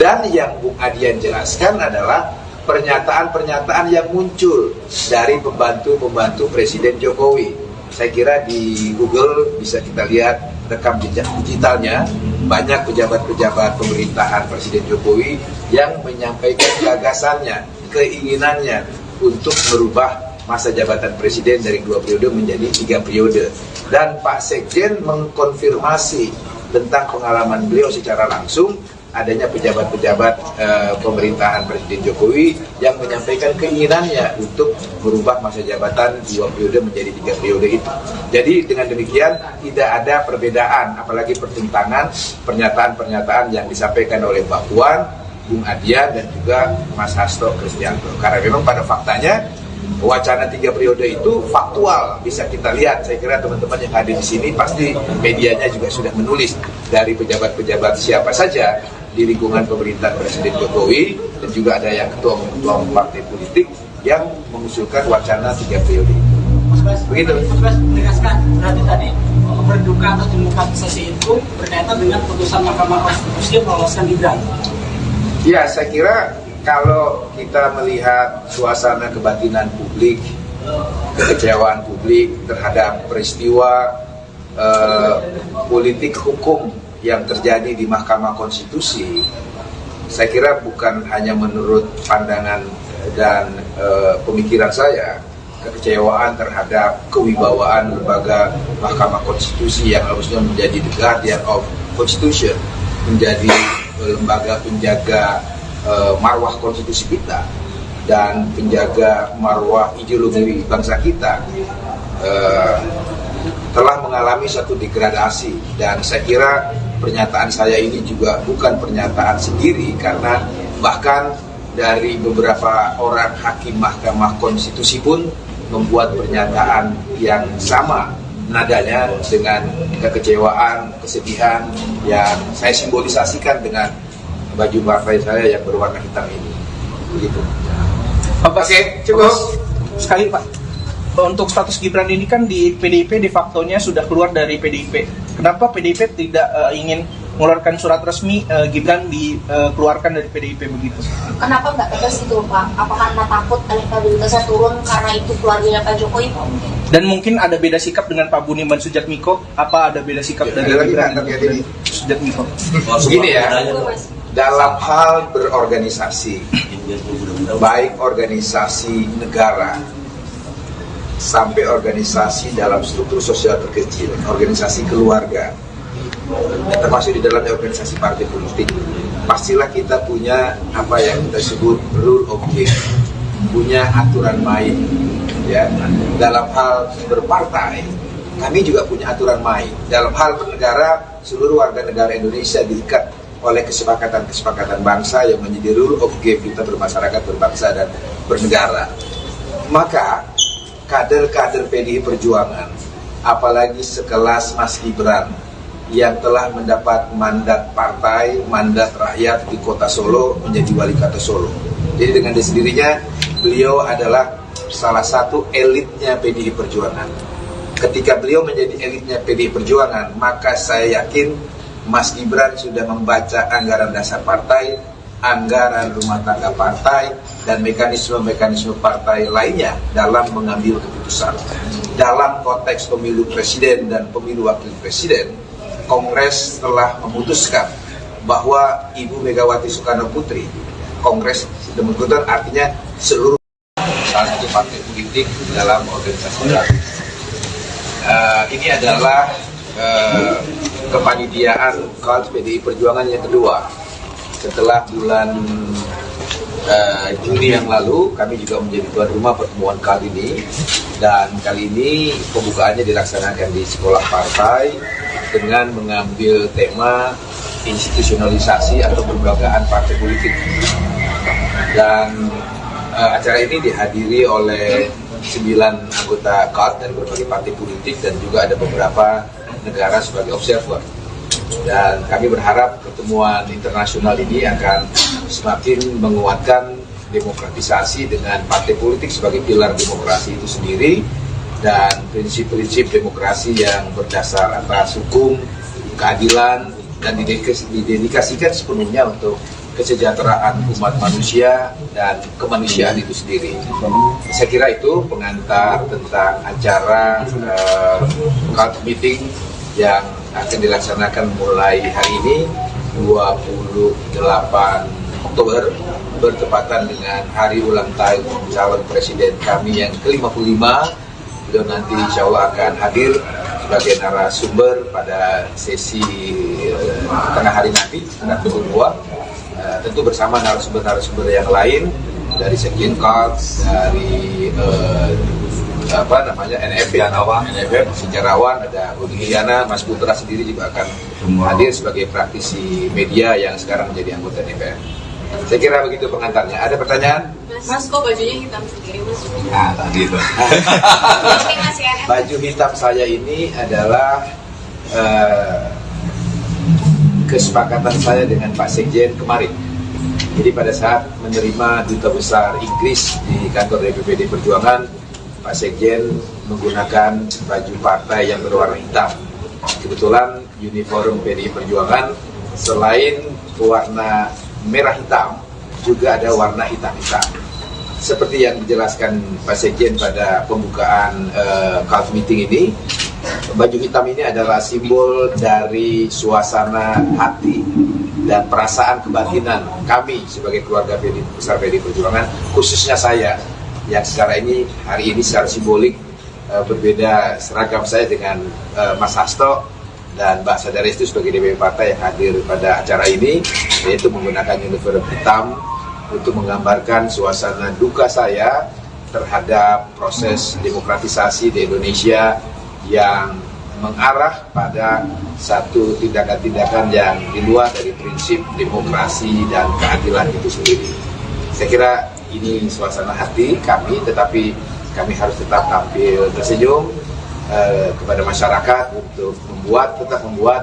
Dan yang Bung Adian jelaskan adalah pernyataan-pernyataan yang muncul dari pembantu-pembantu Presiden Jokowi. Saya kira di Google bisa kita lihat rekam jejak digitalnya, banyak pejabat-pejabat pemerintahan Presiden Jokowi yang menyampaikan gagasannya, keinginannya untuk merubah masa jabatan presiden dari 2 periode menjadi 3 periode. Dan Pak Sekjen mengkonfirmasi tentang pengalaman beliau secara langsung adanya pejabat-pejabat pemerintahan Presiden Jokowi yang menyampaikan keinginannya untuk merubah masa jabatan 2 periode menjadi 3 periode itu. Jadi dengan demikian tidak ada perbedaan, apalagi pertentangan pernyataan-pernyataan yang disampaikan oleh Mbak Puan, Bung Adian, dan juga Mas Hasto Kristianto. Karena memang pada faktanya wacana 3 periode itu faktual, bisa kita lihat. Saya kira teman-teman yang hadir di sini pasti medianya juga sudah menulis dari pejabat-pejabat siapa saja di lingkungan pemerintahan Presiden Jokowi, dan juga ada yang ketua partai politik yang mengusulkan wacana 3 periode itu. Begitu. Mas Bas menegaskan berarti tadi berduka atas demokratisasi itu berkaitan dengan putusan Mahkamah Konstitusi yang meloloskan Gibran. Ya, saya kira kalau kita melihat suasana kebatinan publik, kekecewaan publik terhadap peristiwa politik hukum yang terjadi di Mahkamah Konstitusi, saya kira bukan hanya menurut pandangan dan pemikiran saya, kekecewaan terhadap kewibawaan lembaga Mahkamah Konstitusi yang harusnya menjadi the guardian of Constitution, menjadi lembaga penjaga marwah konstitusi kita dan penjaga marwah ideologi bangsa kita, telah mengalami satu degradasi. Dan saya kira pernyataan saya ini juga bukan pernyataan sendiri, karena bahkan dari beberapa orang hakim Mahkamah Konstitusi pun membuat pernyataan yang sama nadanya dengan kekecewaan, kesedihan yang saya simbolisasikan dengan baju partai saya yang berwarna hitam ini. Begitu. Oke, cukup. Sekali Pak, untuk status Gibran ini kan di PDIP de facto-nya sudah keluar dari PDIP. Kenapa PDIP tidak ingin mengeluarkan surat resmi Gibran dikeluarkan dari PDIP begitu? Kenapa nggak tegas itu Pak? Apakah karena takut elektabilitasnya turun karena itu keluarganya Pak Jokowi Pak? Dan mungkin ada beda sikap dengan Pak Budiman Sujatmiko? Apa ada beda sikap dari Gibran dan Sujatmiko? Begini ya, dalam hal berorganisasi, baik organisasi negara sampai organisasi dalam struktur sosial terkecil, organisasi keluarga, termasuk di dalamnya organisasi partai politik, pastilah kita punya apa yang kita sebut rule of game, punya aturan main. Ya, dalam hal berpartai, kami juga punya aturan main. Dalam hal bernegara, seluruh warga negara Indonesia diikat oleh kesepakatan-kesepakatan bangsa yang menjadi rule of game kita bermasyarakat, berbangsa, dan bernegara. Maka kader-kader PDI Perjuangan, apalagi sekelas Mas Gibran yang telah mendapat mandat partai, mandat rakyat di kota Solo menjadi wali kota Solo. Jadi dengan sendirinya beliau adalah salah satu elitnya PDI Perjuangan. Ketika beliau menjadi elitnya PDI Perjuangan, maka saya yakin Mas Gibran sudah membaca anggaran dasar partai, anggaran rumah tangga partai, dan mekanisme-mekanisme partai lainnya dalam mengambil keputusan. Dalam konteks pemilu presiden dan pemilu wakil presiden, Kongres telah memutuskan bahwa Ibu Megawati Soekarno Putri, Kongres sudah memutuskan artinya seluruh salah satu partai politik dalam organisasi baru. Ini adalah kepanitiaan KAD PDI Perjuangan yang kedua. Setelah bulan Juni yang lalu, kami juga menjadi tuan rumah pertemuan kali ini. Dan kali ini pembukaannya dilaksanakan di sekolah partai dengan mengambil tema institusionalisasi atau kelembagaan partai politik. Dan acara ini dihadiri oleh 9 anggota KAD dari berbagai partai politik dan juga ada beberapa negara sebagai observer. Dan kami berharap pertemuan internasional ini akan semakin menguatkan demokratisasi dengan partai politik sebagai pilar demokrasi itu sendiri dan prinsip-prinsip demokrasi yang berdasar atas hukum, keadilan, dan didedikasikan sepenuhnya untuk kesejahteraan umat manusia dan kemanusiaan itu sendiri. Saya kira itu pengantar tentang acara KAD meeting yang akan dilaksanakan mulai hari ini 28 Oktober bertepatan dengan hari ulang tahun calon presiden kami yang ke-55. Beliau nanti insya Allah akan hadir sebagai narasumber pada sesi tengah hari nanti, tanggal 22, tentu bersama narasumber-narasumber yang lain dari Sekjen KAD, dari NFF, sejarawan, ada Budi Giana, Mas Putra sendiri juga akan hadir sebagai praktisi media yang sekarang menjadi anggota DPR. Saya kira begitu pengantarnya. Ada pertanyaan? Mas, kok bajunya hitam sendiri, Mas? Nah, tadi itu. Baju hitam saya ini adalah kesepakatan saya dengan Pak Sekjen kemarin. Jadi pada saat menerima Duta Besar Inggris di kantor DPPD Perjuangan, Pak Sekjen menggunakan baju partai yang berwarna hitam. Kebetulan uniform PDI Perjuangan selain warna merah hitam, juga ada warna hitam-hitam. Seperti yang dijelaskan Pak Sekjen pada pembukaan KAD meeting ini, baju hitam ini adalah simbol dari suasana hati dan perasaan kebatinan kami sebagai keluarga besar PDI Perjuangan, khususnya saya yang hari ini secara simbolik berbeda seragam saya dengan Mas Hasto dan Mbak Sadarestu sebagai DPP partai yang hadir pada acara ini, yaitu menggunakan uniform hitam untuk menggambarkan suasana duka saya terhadap proses demokratisasi di Indonesia yang mengarah pada satu tindakan-tindakan yang di luar dari prinsip demokrasi dan keadilan itu sendiri. Saya kira ini suasana hati kami, tetapi kami harus tetap tampil tersenyum kepada masyarakat untuk tetap membuat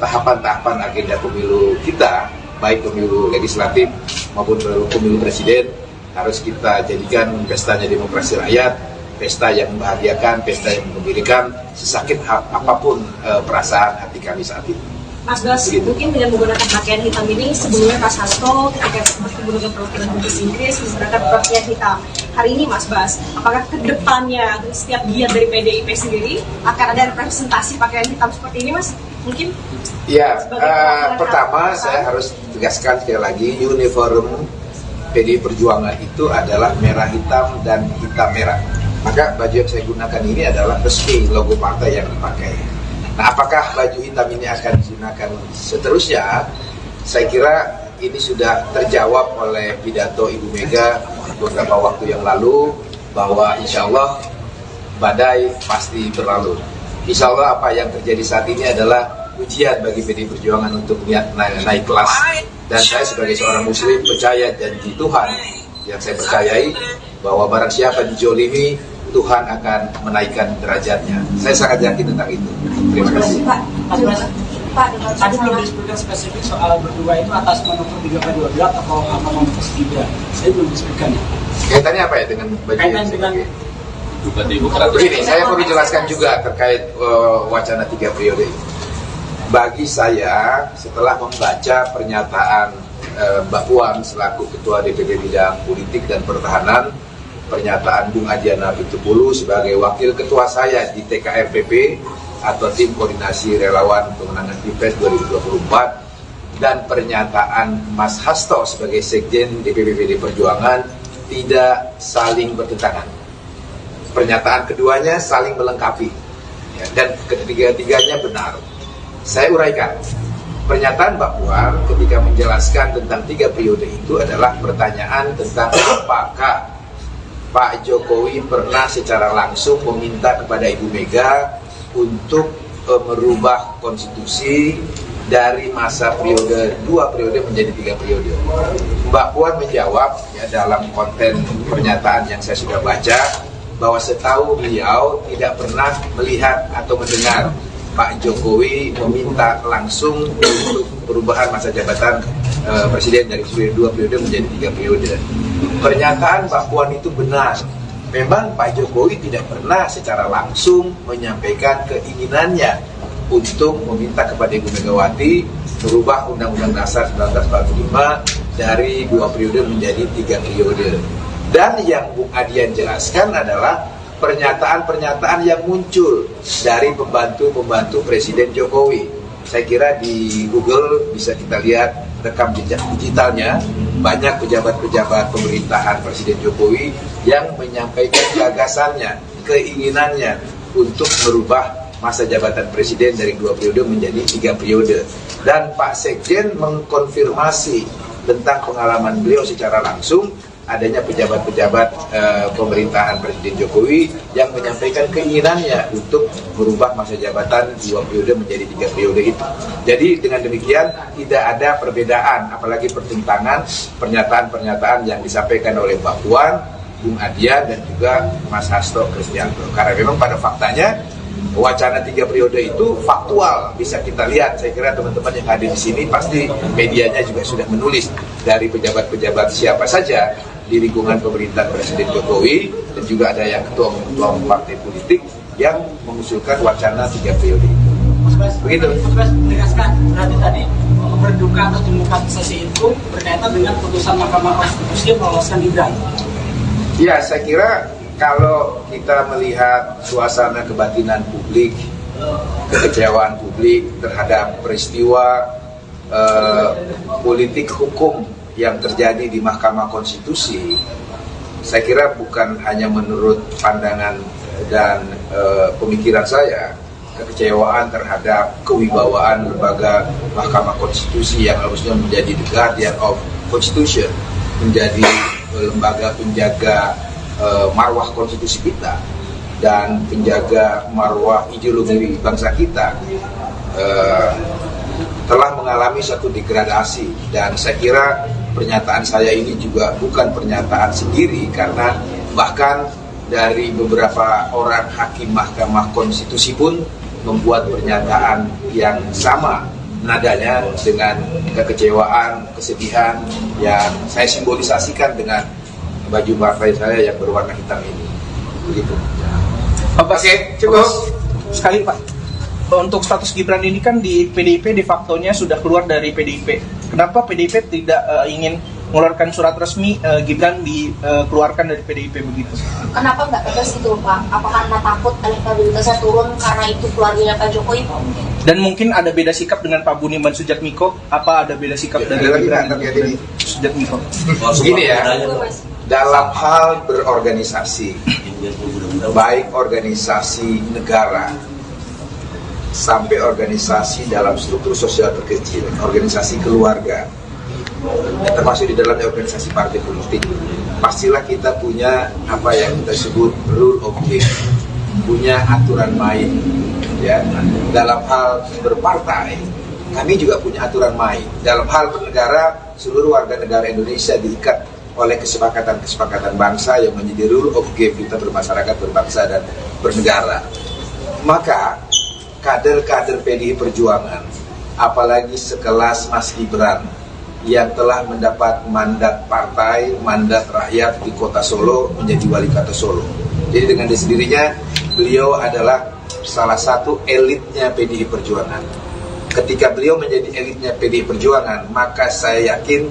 tahapan-tahapan agenda pemilu kita, baik pemilu legislatif maupun pemilu presiden, harus kita jadikan pestanya demokrasi rakyat, pesta yang membahagiakan, pesta yang mengembirakan, sesakit apapun perasaan hati kami saat ini. Mas Bas, mungkin dengan menggunakan pakaian hitam ini, sebelumnya Mas Hasto ketika menggunakan perwakilan Inggris menggunakan pakaian hitam. Hari ini Mas Bas, apakah kedepannya setiap giat dari PDIP sendiri akan ada representasi pakaian hitam seperti ini, Mas? Mungkin? Ya, pertama saya harus tegaskan sekali lagi, uniform PDI Perjuangan itu adalah merah hitam dan hitam merah. Maka baju yang saya gunakan ini adalah resmi logo partai yang dipakai. Nah, apakah baju hitam ini akan digunakan seterusnya? Saya kira ini sudah terjawab oleh pidato Ibu Mega beberapa waktu yang lalu, bahwa insya Allah badai pasti berlalu. Insya Allah apa yang terjadi saat ini adalah ujian bagi PDI Perjuangan untuk naik kelas. Dan saya sebagai seorang muslim percaya janji Tuhan yang saya percayai, bahwa barang siapa dijolimi, Tuhan akan menaikkan derajatnya. Saya sangat yakin tentang itu. Terima kasih. Pak, dengan Tadi belum disebutkan spesifik soal berdua itu atas manuver 3/12 atau apa manuver 3. Saya belum disebutkan. Kaitannya apa ya dengan baju Kaitan ini? dengan Begini, saya perlu jelaskan juga terkait wacana 3 periode ini. Bagi saya, setelah membaca pernyataan Mbak Puan selaku Ketua DPP Bidang Politik dan Pertahanan, pernyataan Bung Adiana Pitupulu sebagai Wakil Ketua saya di TKRPP atau Tim Koordinasi Relawan Pemenangan Pilpres 2024, dan pernyataan Mas Hasto sebagai Sekjen DPP PDI Perjuangan tidak saling bertentangan. Pernyataan keduanya saling melengkapi, ya, dan ketiga-tiganya benar. Saya uraikan. Pernyataan Mbak Puan ketika menjelaskan tentang 3 periode itu adalah pertanyaan tentang apakah Pak Jokowi pernah secara langsung meminta kepada Ibu Mega untuk merubah konstitusi dari masa periode 2 periode menjadi 3 periode. Mbak Puan menjawab ya, dalam konten pernyataan yang saya sudah baca, bahwa setahu beliau tidak pernah melihat atau mendengar Pak Jokowi meminta langsung untuk perubahan masa jabatan presiden dari 2 periode menjadi 3 periode. Pernyataan Mbak Puan itu benar. Memang Pak Jokowi tidak pernah secara langsung menyampaikan keinginannya untuk meminta kepada Ibu Megawati merubah Undang-Undang Dasar 1945 dari 2 periode menjadi 3 periode. Dan yang Bung Adian jelaskan adalah pernyataan-pernyataan yang muncul dari pembantu-pembantu Presiden Jokowi. Saya kira di Google bisa kita lihat rekam jejak digitalnya, banyak pejabat-pejabat pemerintahan Presiden Jokowi yang menyampaikan gagasannya, keinginannya untuk merubah masa jabatan Presiden dari 2 periode menjadi 3 periode. Dan Pak Sekjen mengkonfirmasi tentang pengalaman beliau secara langsung, adanya pejabat-pejabat pemerintahan Presiden Jokowi yang menyampaikan keinginannya untuk merubah masa jabatan 2 periode menjadi 3 periode itu. Jadi dengan demikian tidak ada perbedaan, apalagi pertentangan pernyataan-pernyataan yang disampaikan oleh Mbak Puan, Bung Adian, dan juga Mas Hasto Kristianto. Karena memang pada faktanya wacana 3 periode itu faktual, bisa kita lihat. Saya kira teman-teman yang hadir di sini pasti medianya juga sudah menulis dari pejabat-pejabat siapa saja di lingkungan pemerintahan Presiden Jokowi, dan juga ada yang ketua partai politik yang mengusulkan wacana 3 periode itu. Begitu. Mas menegaskan berarti tadi berduka atau demokratisasi itu berkaitan dengan putusan Mahkamah Konstitusi yang meloloskan Gibran. Ya, saya kira kalau kita melihat suasana kebatinan publik, kekecewaan publik terhadap peristiwa politik hukum yang terjadi di Mahkamah Konstitusi, saya kira bukan hanya menurut pandangan dan pemikiran saya, kekecewaan terhadap kewibawaan lembaga Mahkamah Konstitusi yang harusnya menjadi the guardian of Constitution, menjadi lembaga penjaga marwah konstitusi kita dan penjaga marwah ideologi bangsa kita, telah mengalami satu degradasi. Dan saya kira pernyataan saya ini juga bukan pernyataan sendiri, karena bahkan dari beberapa orang hakim Mahkamah Konstitusi pun membuat pernyataan yang sama nadanya dengan kekecewaan, kesedihan yang saya simbolisasikan dengan baju partai saya yang berwarna hitam ini. Begitu. Oke, cukup. Sekali Pak, untuk status Gibran ini kan di PDIP de facto-nya sudah keluar dari PDIP. Kenapa PDIP tidak ingin mengeluarkan surat resmi Gibran dikeluarkan dari PDIP begitu? Kenapa nggak tegas itu Pak? Apakah karena takut elektabilitasnya turun karena itu keluarganya Pak Jokowi Pak? Dan mungkin ada beda sikap dengan Pak Budiman Sujatmiko. Apa ada beda sikap dari Gibran terkait ini? Sujatmiko? Begini ya, dalam hal berorganisasi, baik organisasi negara sampai organisasi dalam struktur sosial terkecil, organisasi keluarga, termasuk di dalamnya organisasi partai politik, pastilah kita punya apa yang kita sebut rule of game, punya aturan main. Ya, dalam hal berpartai, kami juga punya aturan main. Dalam hal bernegara, seluruh warga negara Indonesia diikat oleh kesepakatan-kesepakatan bangsa yang menjadi rule of game kita bermasyarakat, berbangsa, dan bernegara. Maka kader-kader PDI Perjuangan, apalagi sekelas Mas Gibran yang telah mendapat mandat partai, mandat rakyat di kota Solo menjadi wali kota Solo. Jadi dengan sendirinya beliau adalah salah satu elitnya PDI Perjuangan. Ketika beliau menjadi elitnya PDI Perjuangan, maka saya yakin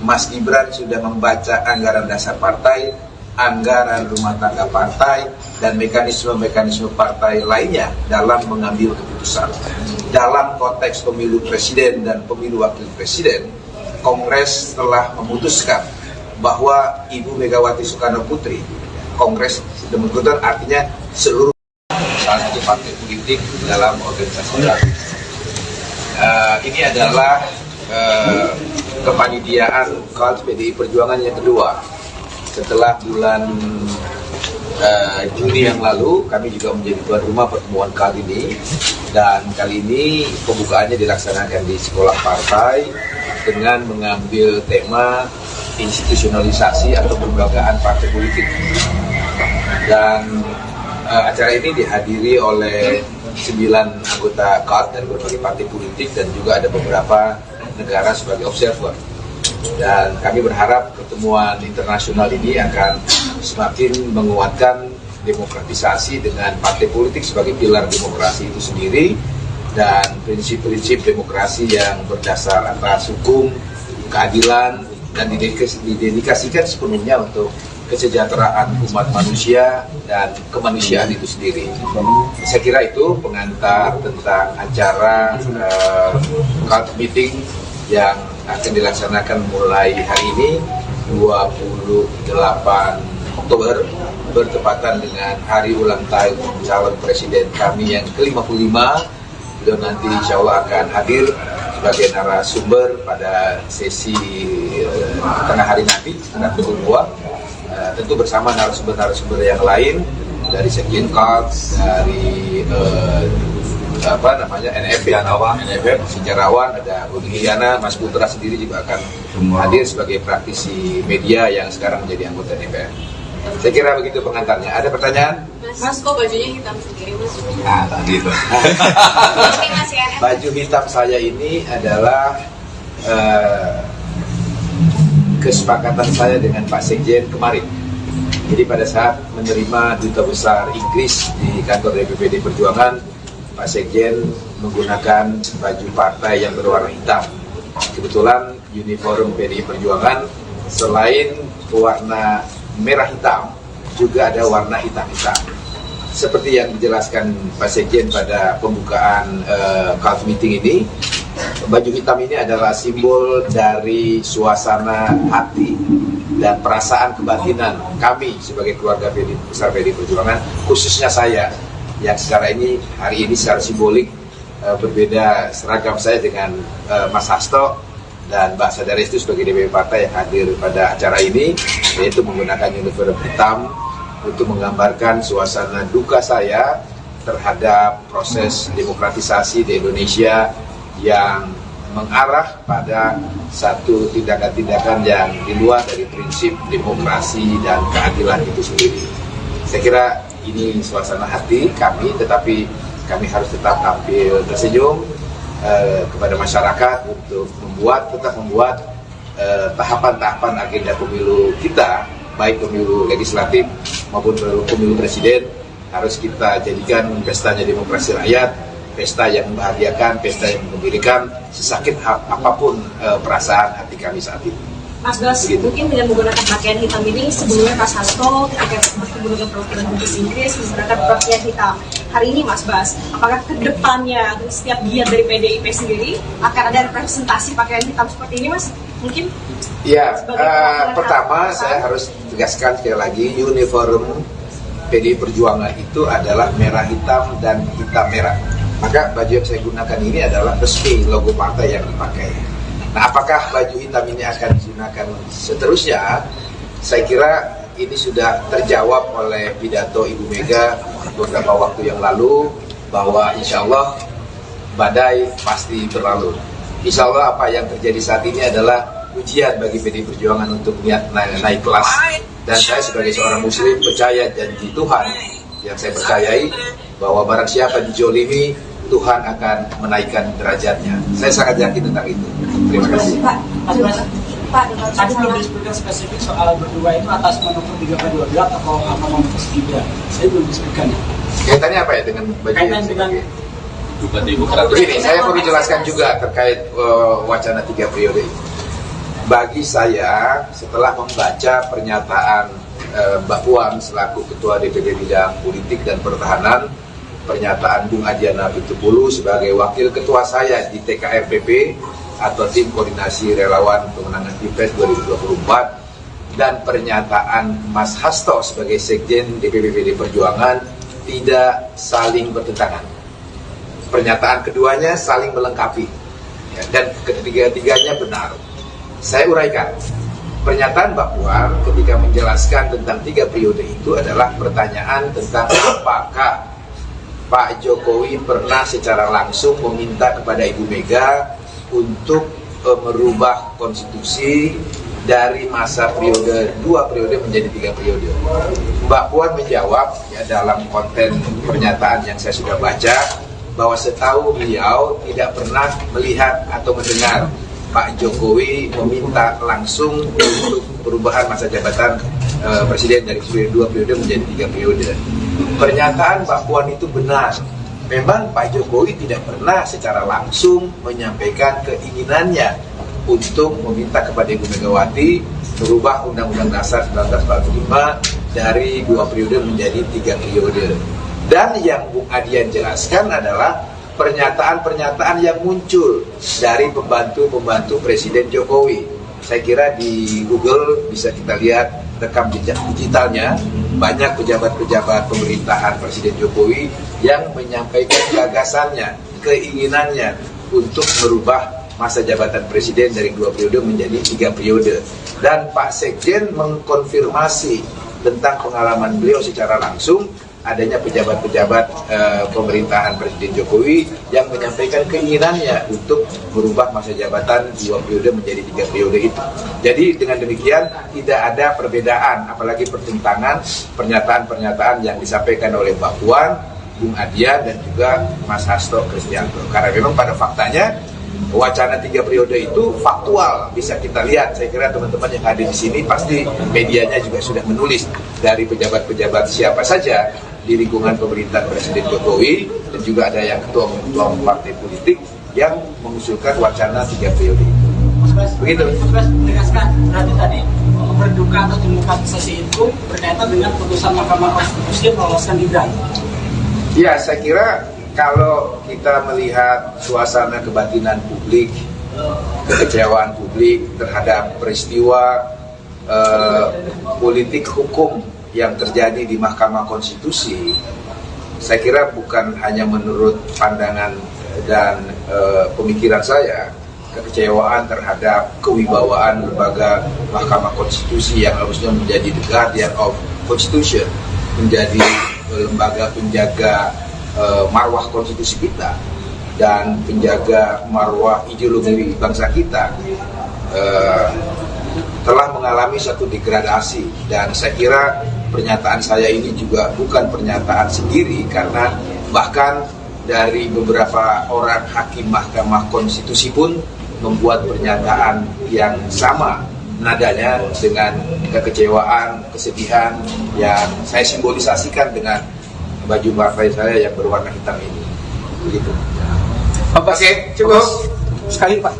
Mas Gibran sudah membaca anggaran dasar partai, anggaran rumah tangga partai, dan mekanisme-mekanisme partai lainnya dalam mengambil keputusan. Dalam konteks pemilu presiden dan pemilu wakil presiden, Kongres telah memutuskan bahwa Ibu Megawati Soekarno Putri, Kongres demikian artinya seluruh salah satu partai politik dalam organisasi baru. Ini adalah kepanitiaan KALT PDI Perjuangan yang kedua. Setelah bulan Juni yang lalu, kami juga menjadi tuan rumah pertemuan kali ini. Dan kali ini pembukaannya dilaksanakan di sekolah partai dengan mengambil tema institusionalisasi atau kelembagaan partai politik. Dan acara ini dihadiri oleh 9 anggota KALT dari berbagai partai politik dan juga ada beberapa negara sebagai observer. Dan kami berharap pertemuan internasional ini akan semakin menguatkan demokratisasi dengan partai politik sebagai pilar demokrasi itu sendiri dan prinsip-prinsip demokrasi yang berdasar atas hukum, keadilan, dan didedikasikan sepenuhnya untuk kesejahteraan umat manusia dan kemanusiaan itu sendiri. Saya kira itu pengantar tentang acara KALT meeting yang akan dilaksanakan mulai hari ini 28 Oktober bertepatan dengan hari ulang tahun calon presiden kami yang ke-55. Beliau nanti insya Allah akan hadir sebagai narasumber pada sesi tengah hari nanti sekitar pukul 2. Tentu bersama narasumber-narasumber yang lain dari Sekjen KALT, dari NFF, sejarawan, ada Budi Hiliana, Mas Putra sendiri juga akan hadir sebagai praktisi media yang sekarang menjadi anggota DPR. Saya kira begitu pengantarnya. Ada pertanyaan? Mas, kok bajunya hitam sendiri, Mas? Nah, tadi itu. Baju hitam saya ini adalah kesepakatan saya dengan Pak Sekjen kemarin. Jadi pada saat menerima Duta Besar Inggris di kantor DPPD Perjuangan, Pak Sekjen menggunakan baju partai yang berwarna hitam. Kebetulan uniform PDI Perjuangan selain warna merah hitam, juga ada warna hitam-hitam. Seperti yang dijelaskan Pak Sekjen pada pembukaan KALT meeting ini, baju hitam ini adalah simbol dari suasana hati dan perasaan kebatinan kami sebagai keluarga besar PDI Perjuangan, khususnya saya yang sekarang hari ini secara simbolik berbeda seragam saya dengan Mas Hasto dan Mbak Sadaris itu sebagai DPP partai yang hadir pada acara ini, yaitu menggunakan uniform hitam untuk menggambarkan suasana duka saya terhadap proses demokratisasi di Indonesia yang mengarah pada satu tindakan-tindakan yang di luar dari prinsip demokrasi dan keadilan itu sendiri. Saya kira ini suasana hati kami, tetapi kami harus tetap tampil tersenyum kepada masyarakat untuk tetap membuat tahapan-tahapan agenda pemilu kita, baik pemilu legislatif maupun pemilu presiden, harus kita jadikan pestanya demokrasi rakyat, pesta yang membahagiakan, pesta yang menggembirakan, sesakit apapun perasaan hati kami saat ini. Mas Bas, mungkin dengan menggunakan pakaian hitam ini sebelumnya Mas Hasto ketika bertemu dengan perwakilan Dubes Inggris menggunakan pakaian hitam. Hari ini Mas Bas, apakah kedepannya setiap giat dari PDIP sendiri akan ada representasi pakaian hitam seperti ini, Mas? Mungkin? Ya, pertama saya harus tegaskan sekali lagi, uniform PDI Perjuangan itu adalah merah hitam dan hitam merah. Maka baju yang saya gunakan ini adalah resmi logo partai yang dipakai. Nah, apakah baju hitam ini akan digunakan seterusnya? Saya kira ini sudah terjawab oleh pidato Ibu Mega beberapa waktu yang lalu bahwa insya Allah badai pasti berlalu. Insya Allah apa yang terjadi saat ini adalah ujian bagi PDI Perjuangan untuk naik kelas. Dan saya sebagai seorang muslim percaya janji Tuhan yang saya percayai bahwa barang siapa dijolimi, Tuhan akan menaikkan derajatnya. Saya sangat yakin tentang itu. Terima kasih. Pak, dengan Tadi belum disebutkan spesifik soal berdua itu atas manuver 3P12 atau apa manuver Gibran. Saya belum disebutkan. Kaitannya apa ya dengan baju Kaitan yang dengan begini, saya perlu jelaskan juga terkait wacana 3 periode ini. Bagi saya, setelah membaca pernyataan Mbak Puan selaku Ketua DPD Bidang Politik dan Pertahanan, pernyataan Bung Adiana Pitupulu sebagai Wakil Ketua saya di TKRPP atau Tim Koordinasi Relawan Pemenangan Pilpres 2024, dan pernyataan Mas Hasto sebagai Sekjen DPP PDI Perjuangan tidak saling bertentangan. Pernyataan keduanya saling melengkapi, ya, dan ketiga-tiganya benar. Saya uraikan. Pernyataan Mbak Puan ketika menjelaskan tentang 3 periode itu adalah pertanyaan tentang apakah Pak Jokowi pernah secara langsung meminta kepada Ibu Mega untuk merubah konstitusi dari masa periode 2 periode menjadi 3 periode. Mbak Puan menjawab ya, dalam konten pernyataan yang saya sudah baca, bahwa setahu beliau tidak pernah melihat atau mendengar Pak Jokowi meminta langsung untuk perubahan masa jabatan presiden dari 2 periode menjadi 3 periode. Pernyataan Mbak Puan itu benar. Memang Pak Jokowi tidak pernah secara langsung menyampaikan keinginannya untuk meminta kepada Ibu Megawati merubah Undang-Undang Dasar 1945 dari 2 periode menjadi 3 periode. Dan yang Bung Adian jelaskan adalah pernyataan-pernyataan yang muncul dari pembantu-pembantu Presiden Jokowi. Saya kira di Google bisa kita lihat rekam jejak digitalnya, banyak pejabat-pejabat pemerintahan Presiden Jokowi yang menyampaikan gagasannya, keinginannya untuk merubah masa jabatan Presiden dari 2 periode menjadi 3 periode. Dan Pak Sekjen mengkonfirmasi tentang pengalaman beliau secara langsung adanya pejabat-pejabat pemerintahan Presiden Jokowi yang menyampaikan keinginannya untuk merubah masa jabatan 2 periode menjadi 3 periode itu. Jadi dengan demikian tidak ada perbedaan, apalagi pertentangan pernyataan-pernyataan yang disampaikan oleh Mbak Puan, Bung Adian dan juga Mas Hasto Kristianto. Karena memang pada faktanya wacana 3 periode itu faktual, bisa kita lihat. Saya kira teman-teman yang hadir di sini pasti medianya juga sudah menulis dari pejabat-pejabat siapa saja di lingkungan pemerintahan Presiden Jokowi, dan juga ada yang ketua partai politik yang mengusulkan wacana 3 periode itu. Begitu. Mas Bas menegaskan berarti tadi berduka atau demokratisasi itu berkaitan dengan putusan Mahkamah Konstitusi yang meloloskan Gibran. Ya, saya kira kalau kita melihat suasana kebatinan publik, kekecewaan publik terhadap peristiwa politik hukum yang terjadi di Mahkamah Konstitusi, saya kira bukan hanya menurut pandangan dan pemikiran saya, kekecewaan terhadap kewibawaan lembaga Mahkamah Konstitusi yang harusnya menjadi the guardian of Constitution, menjadi lembaga penjaga marwah konstitusi kita dan penjaga marwah ideologi bangsa kita, telah mengalami satu degradasi. Dan saya kira pernyataan saya ini juga bukan pernyataan sendiri, karena bahkan dari beberapa orang hakim Mahkamah Konstitusi pun membuat pernyataan yang sama nadanya dengan kekecewaan, kesedihan yang saya simbolisasikan dengan baju partai saya yang berwarna hitam ini. Begitu. Oke, cukup sekali Pak.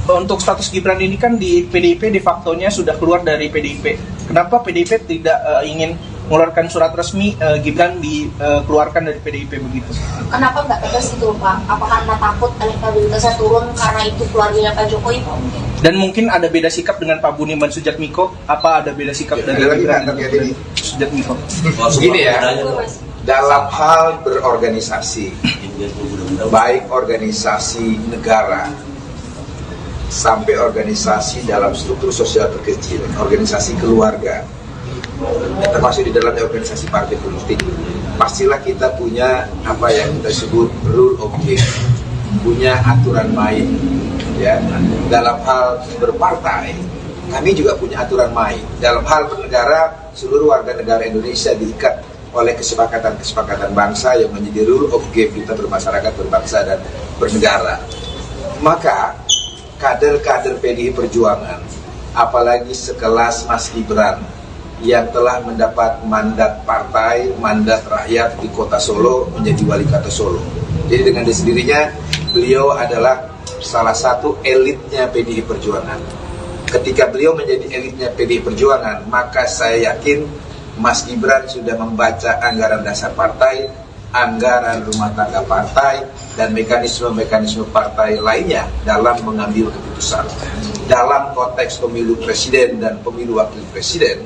Untuk status Gibran ini kan di PDIP de facto-nya sudah keluar dari PDIP. Kenapa PDIP tidak ingin mengeluarkan surat resmi Gibran dikeluarkan dari PDIP begitu? Kenapa nggak tegas itu Pak? Apa karena takut elektabilitasnya turun karena itu keluarganya Pak Jokowi Pak mungkin? Dan mungkin ada beda sikap dengan Pak Budiman Sujatmiko. Apa ada beda sikap dari Gibran dan Sujatmiko? Begini ya, dalam hal berorganisasi, baik organisasi negara sampai organisasi dalam struktur sosial terkecil, organisasi keluarga, termasuk di dalamnya organisasi partai politik, pastilah kita punya apa yang kita sebut rule of game, punya aturan main. Ya, dalam hal berpartai, kami juga punya aturan main. Dalam hal bernegara, seluruh warga negara Indonesia diikat oleh kesepakatan-kesepakatan bangsa yang menjadi rule of game kita bermasyarakat, berbangsa, dan bernegara. Maka kader-kader PDI Perjuangan, apalagi sekelas Mas Gibran yang telah mendapat mandat partai, mandat rakyat di kota Solo menjadi wali kota Solo. Jadi dengan sendirinya beliau adalah salah satu elitnya PDI Perjuangan. Ketika beliau menjadi elitnya PDI Perjuangan, maka saya yakin Mas Gibran sudah membaca anggaran dasar partai, anggaran rumah tangga partai, dan mekanisme-mekanisme partai lainnya dalam mengambil keputusan. Dalam konteks pemilu presiden dan pemilu wakil presiden,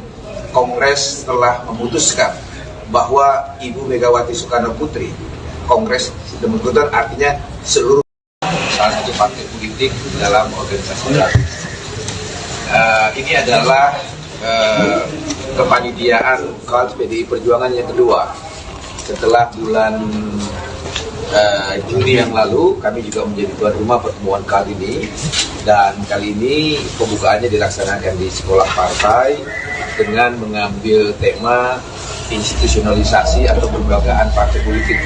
Kongres telah memutuskan bahwa Ibu Megawati Soekarno Putri, Kongres sudah memutuskan artinya seluruh salah satu partai politik dalam organisasi baru. Ini adalah kepanitiaan KAL PDI Perjuangan yang kedua. Setelah bulan Juni yang lalu, kami juga menjadi tuan rumah pertemuan kali ini, dan kali ini pembukaannya dilaksanakan di sekolah partai dengan mengambil tema institusionalisasi atau pelembagaan partai politik.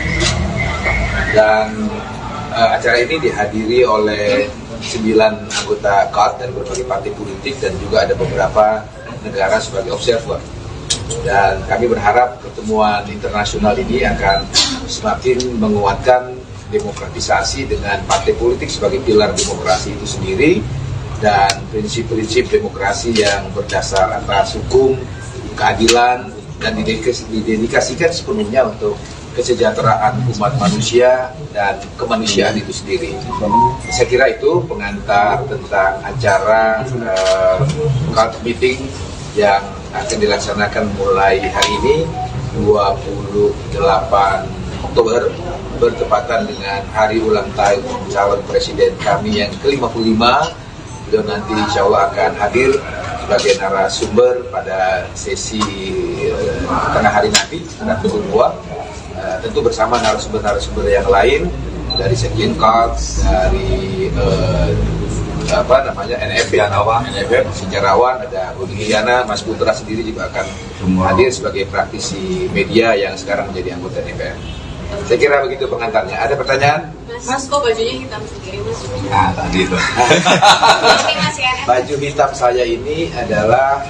Dan acara ini dihadiri oleh 9 anggota KAL dari berbagai partai politik dan juga ada beberapa negara sebagai observer. Dan kami berharap pertemuan internasional ini akan semakin menguatkan demokratisasi dengan partai politik sebagai pilar demokrasi itu sendiri dan prinsip-prinsip demokrasi yang berdasar atas hukum, keadilan, dan didedikasikan sepenuhnya untuk kesejahteraan umat manusia dan kemanusiaan itu sendiri. Saya kira itu pengantar tentang acara KAL meeting yang akan dilaksanakan mulai hari ini 28 Oktober bertepatan dengan hari ulang tahun calon presiden kami yang ke-55. Beliau nanti insya Allah akan hadir sebagai narasumber pada sesi tengah hari nanti sekitar pukul 2, tentu bersama narasumber-narasumber yang lain dari Sekjen KAL, dari NFF, sejarawan, ada Budi Giana, Mas Putra sendiri juga akan hadir sebagai praktisi media yang sekarang menjadi anggota DPR. Saya kira begitu pengantarnya. Ada pertanyaan? Mas, kok bajunya hitam sendiri, Mas? Nah, tadi itu. Baju hitam saya ini adalah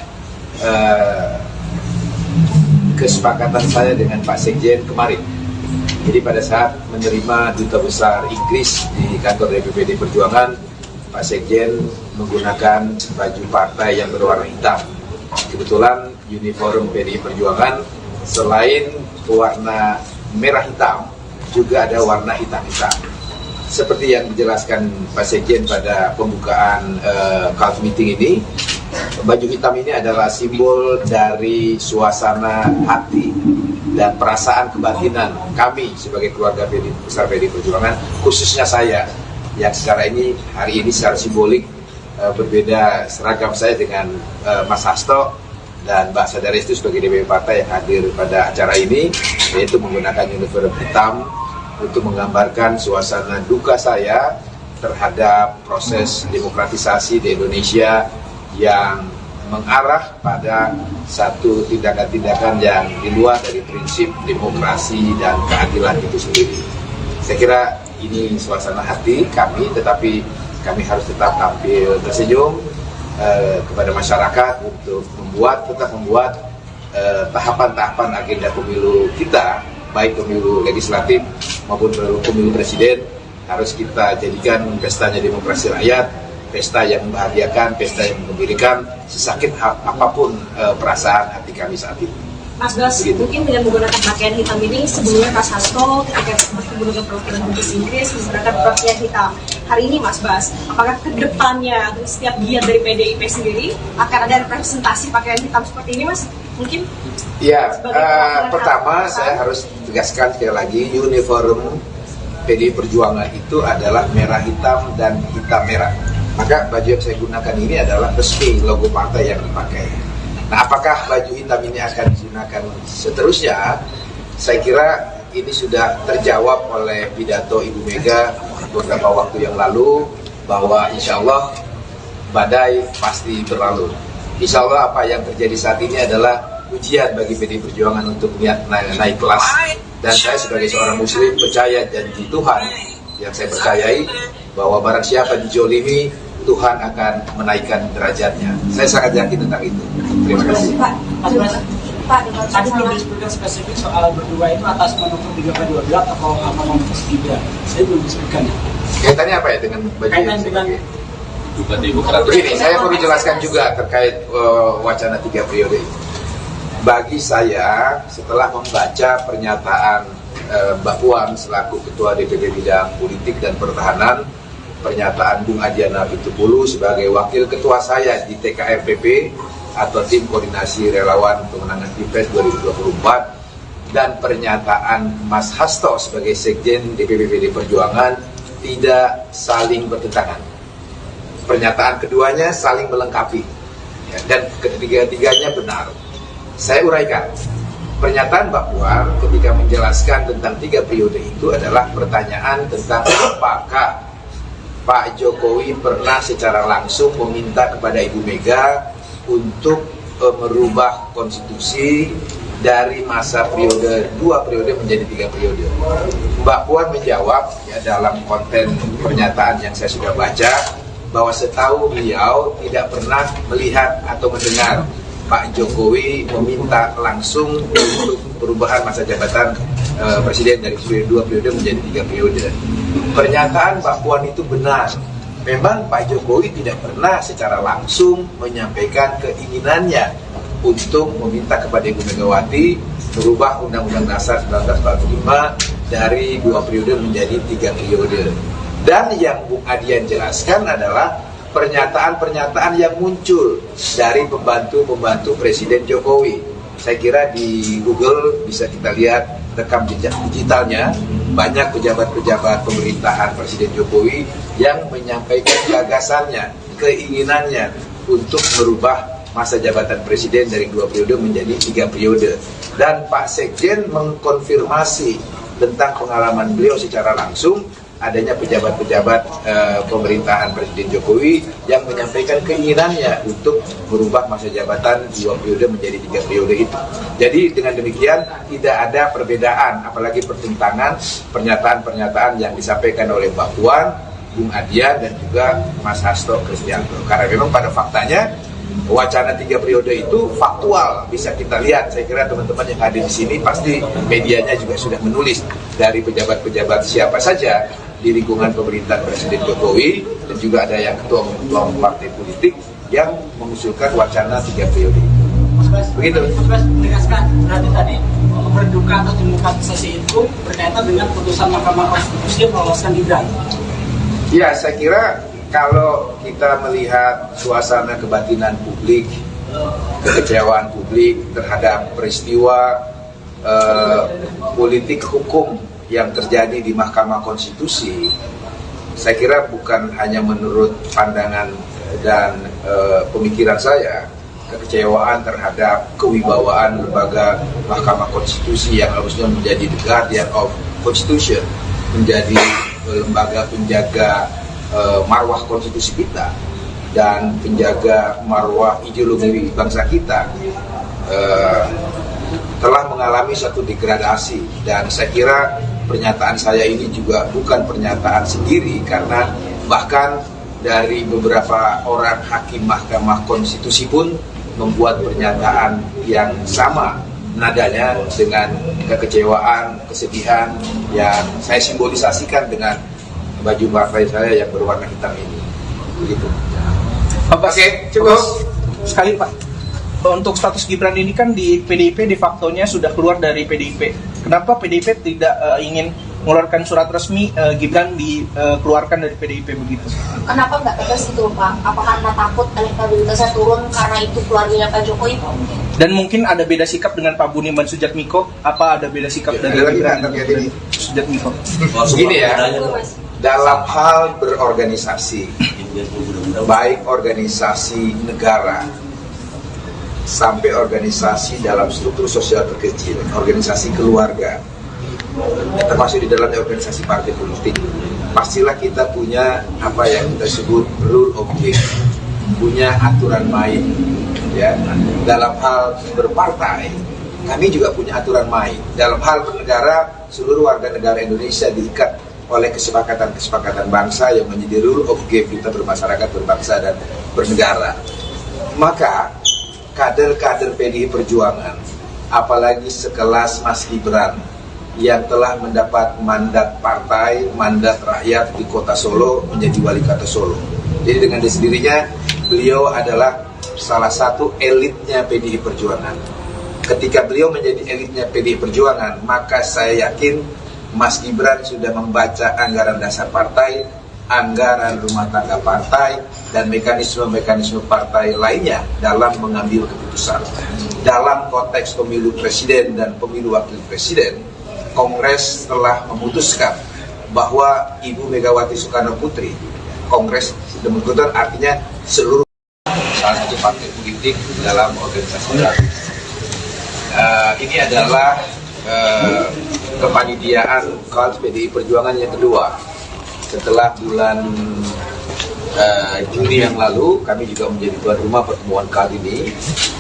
kesepakatan saya dengan Pak Sekjen kemarin. Jadi pada saat menerima Duta Besar Inggris di kantor DPD Perjuangan, Pak Sekjen menggunakan baju partai yang berwarna hitam. Kebetulan uniform PDI Perjuangan selain warna merah hitam, juga ada warna hitam-hitam. Seperti yang dijelaskan Pak Sekjen pada pembukaan KAL meeting ini, baju hitam ini adalah simbol dari suasana hati dan perasaan kebatinan kami sebagai keluarga besar PDI Perjuangan, khususnya saya yang secara ini hari ini secara simbolik berbeda seragam saya dengan Mas Hasto dan Mbak Sadarestu sebagai DPP partai yang hadir pada acara ini, yaitu menggunakan uniform hitam untuk menggambarkan suasana duka saya terhadap proses demokratisasi di Indonesia yang mengarah pada satu tindakan-tindakan yang di luar dari prinsip demokrasi dan keadilan itu sendiri. Saya kira ini suasana hati kami, tetapi kami harus tetap tampil tersenyum kepada masyarakat untuk tetap membuat tahapan-tahapan agenda pemilu kita, baik pemilu legislatif maupun pemilu presiden, harus kita jadikan pestanya demokrasi rakyat, pesta yang membahagiakan, pesta yang menggembirakan, sesakit apapun perasaan hati kami saat ini. Mas Bas, mungkin dengan menggunakan pakaian hitam ini sebelumnya Mas Hasto ketika bertemu dengan perwakilan Dubes Inggris menggunakan pakaian hitam. Hari ini Mas Bas, apakah ke depannya atau setiap giat dari PDIP sendiri akan ada representasi pakaian hitam seperti ini, Mas? Mungkin? Ya, pertama saya harus tegaskan sekali lagi, uniform PDI Perjuangan itu adalah merah hitam dan hitam merah. Maka baju yang saya gunakan ini adalah resmi logo partai yang dipakai. Nah, apakah baju hitam ini akan digunakan seterusnya? Saya kira ini sudah terjawab oleh pidato Ibu Mega beberapa waktu yang lalu, bahwa insya Allah badai pasti berlalu. Insya Allah apa yang terjadi saat ini adalah ujian bagi PDI Perjuangan untuk naik kelas. Dan saya sebagai seorang muslim percaya janji Tuhan yang saya percayai, bahwa barang siapa dijolimi, Tuhan akan menaikkan derajatnya. Saya sangat yakin tentang itu. Terima kasih. Pak, dengan Tadi belum disebutkan spesifik soal berdua itu atas manuver 3/12 atau manuver Gibran. Saya belum disebutkan. Kaitannya apa ya dengan baju Kaitan yang dengan begini, saya perlu jelaskan juga terkait wacana 3 periode ini. Bagi saya, setelah membaca pernyataan Mbak Puan selaku Ketua DPD Bidang Politik dan Pertahanan, pernyataan Bung Adiana Pitupulu sebagai Wakil Ketua saya di TKRPP atau Tim Koordinasi Relawan Pemenangan Pilpres 2024, dan pernyataan Mas Hasto sebagai Sekjen DPP PD Perjuangan tidak saling bertentangan. Pernyataan keduanya saling melengkapi, ya, dan ketiga-tiganya benar. Saya uraikan. Pernyataan Mbak Puan ketika menjelaskan tentang 3 periode itu adalah pertanyaan tentang apakah Pak Jokowi pernah secara langsung meminta kepada Ibu Mega untuk merubah konstitusi dari masa periode 2 periode menjadi 3 periode. Mbak Puan menjawab ya, dalam konten pernyataan yang saya sudah baca, bahwa setahu beliau tidak pernah melihat atau mendengar Pak Jokowi meminta langsung untuk perubahan masa jabatan presiden dari 2 periode menjadi 3 periode. Pernyataan Mbak Puan itu benar. Memang Pak Jokowi tidak pernah secara langsung menyampaikan keinginannya untuk meminta kepada Ibu Megawati merubah Undang-Undang Dasar 1945 dari 2 periode menjadi 3 periode. Dan yang Bung Adian jelaskan adalah pernyataan-pernyataan yang muncul dari pembantu-pembantu Presiden Jokowi. Saya kira di Google bisa kita lihat rekam jejak digitalnya, banyak pejabat-pejabat pemerintahan Presiden Jokowi yang menyampaikan gagasannya, keinginannya untuk merubah masa jabatan Presiden dari 2 periode menjadi 3 periode. Dan Pak Sekjen mengkonfirmasi tentang pengalaman beliau secara langsung, adanya pejabat-pejabat pemerintahan Presiden Jokowi yang menyampaikan keinginannya untuk merubah masa jabatan 2 periode menjadi 3 periode itu. Jadi dengan demikian tidak ada perbedaan, apalagi pertentangan pernyataan-pernyataan yang disampaikan oleh Mbak Puan, Bung Adian dan juga Mas Hasto Kristianto. Karena memang pada faktanya wacana 3 periode itu faktual, bisa kita lihat. Saya kira teman-teman yang hadir di sini pasti medianya juga sudah menulis dari pejabat-pejabat siapa saja di lingkungan pemerintahan Presiden Jokowi, dan juga ada yang ketua partai politik yang mengusulkan wacana 3 periode itu. Begitu. Mas Bas menegaskan berarti tadi berduka atau demokratisasi itu berkaitan dengan putusan Mahkamah Konstitusi yang meloloskan Gibran. Ya, saya kira kalau kita melihat suasana kebatinan publik, kekecewaan publik terhadap peristiwa politik hukum yang terjadi di Mahkamah Konstitusi, saya kira bukan hanya menurut pandangan dan pemikiran saya, kekecewaan terhadap kewibawaan lembaga Mahkamah Konstitusi yang harusnya menjadi the guardian of Constitution, menjadi lembaga penjaga marwah konstitusi kita dan penjaga marwah ideologi bangsa kita, telah mengalami satu degradasi. Dan saya kira pernyataan saya ini juga bukan pernyataan sendiri, karena bahkan dari beberapa orang hakim Mahkamah Konstitusi pun membuat pernyataan yang sama nadanya dengan kekecewaan, kesedihan yang saya simbolisasikan dengan baju partai saya yang berwarna hitam ini. begitu. Oke, cukup. Sekali Pak, untuk status Gibran ini kan di PDIP de factonya sudah keluar dari PDIP. Kenapa PDIP tidak ingin mengeluarkan surat resmi Gibran dikeluarkan dari PDIP begitu? Kenapa nggak tegas itu Pak? Apa karena takut elektabilitasnya turun karena itu keluarganya Pak Jokowi Pak? Dan mungkin ada beda sikap dengan Pak Budiman Sujatmiko? Apa ada beda sikap dari Gibran dan Sujatmiko? Begini ya, dalam hal berorganisasi, baik organisasi negara sampai organisasi dalam struktur sosial terkecil, organisasi keluarga, termasuk di dalamnya organisasi partai politik, pastilah kita punya apa yang kita sebut rule of game, punya aturan main. Ya, dalam hal berpartai, kami juga punya aturan main. Dalam hal bernegara, seluruh warga negara Indonesia diikat oleh kesepakatan-kesepakatan bangsa yang menjadi rule of game kita bermasyarakat, berbangsa, dan bernegara. Maka kader-kader PDI Perjuangan, apalagi sekelas Mas Gibran yang telah mendapat mandat partai, mandat rakyat di kota Solo menjadi wali kota Solo. Jadi dengan sendirinya beliau adalah salah satu elitnya PDI Perjuangan. Ketika beliau menjadi elitnya PDI Perjuangan, maka saya yakin Mas Gibran sudah membaca anggaran dasar partai, anggaran rumah tangga partai, dan mekanisme-mekanisme partai lainnya dalam mengambil keputusan. Dalam konteks pemilu presiden dan pemilu wakil presiden, Kongres telah memutuskan bahwa Ibu Megawati Soekarno Putri, Kongres demikian artinya seluruh salah satu partai politik dalam organisasi baru. Ini adalah kepanitiaan KAD PDI Perjuangan yang kedua. Setelah bulan Juni yang lalu, kami juga menjadi tuan rumah pertemuan kali ini,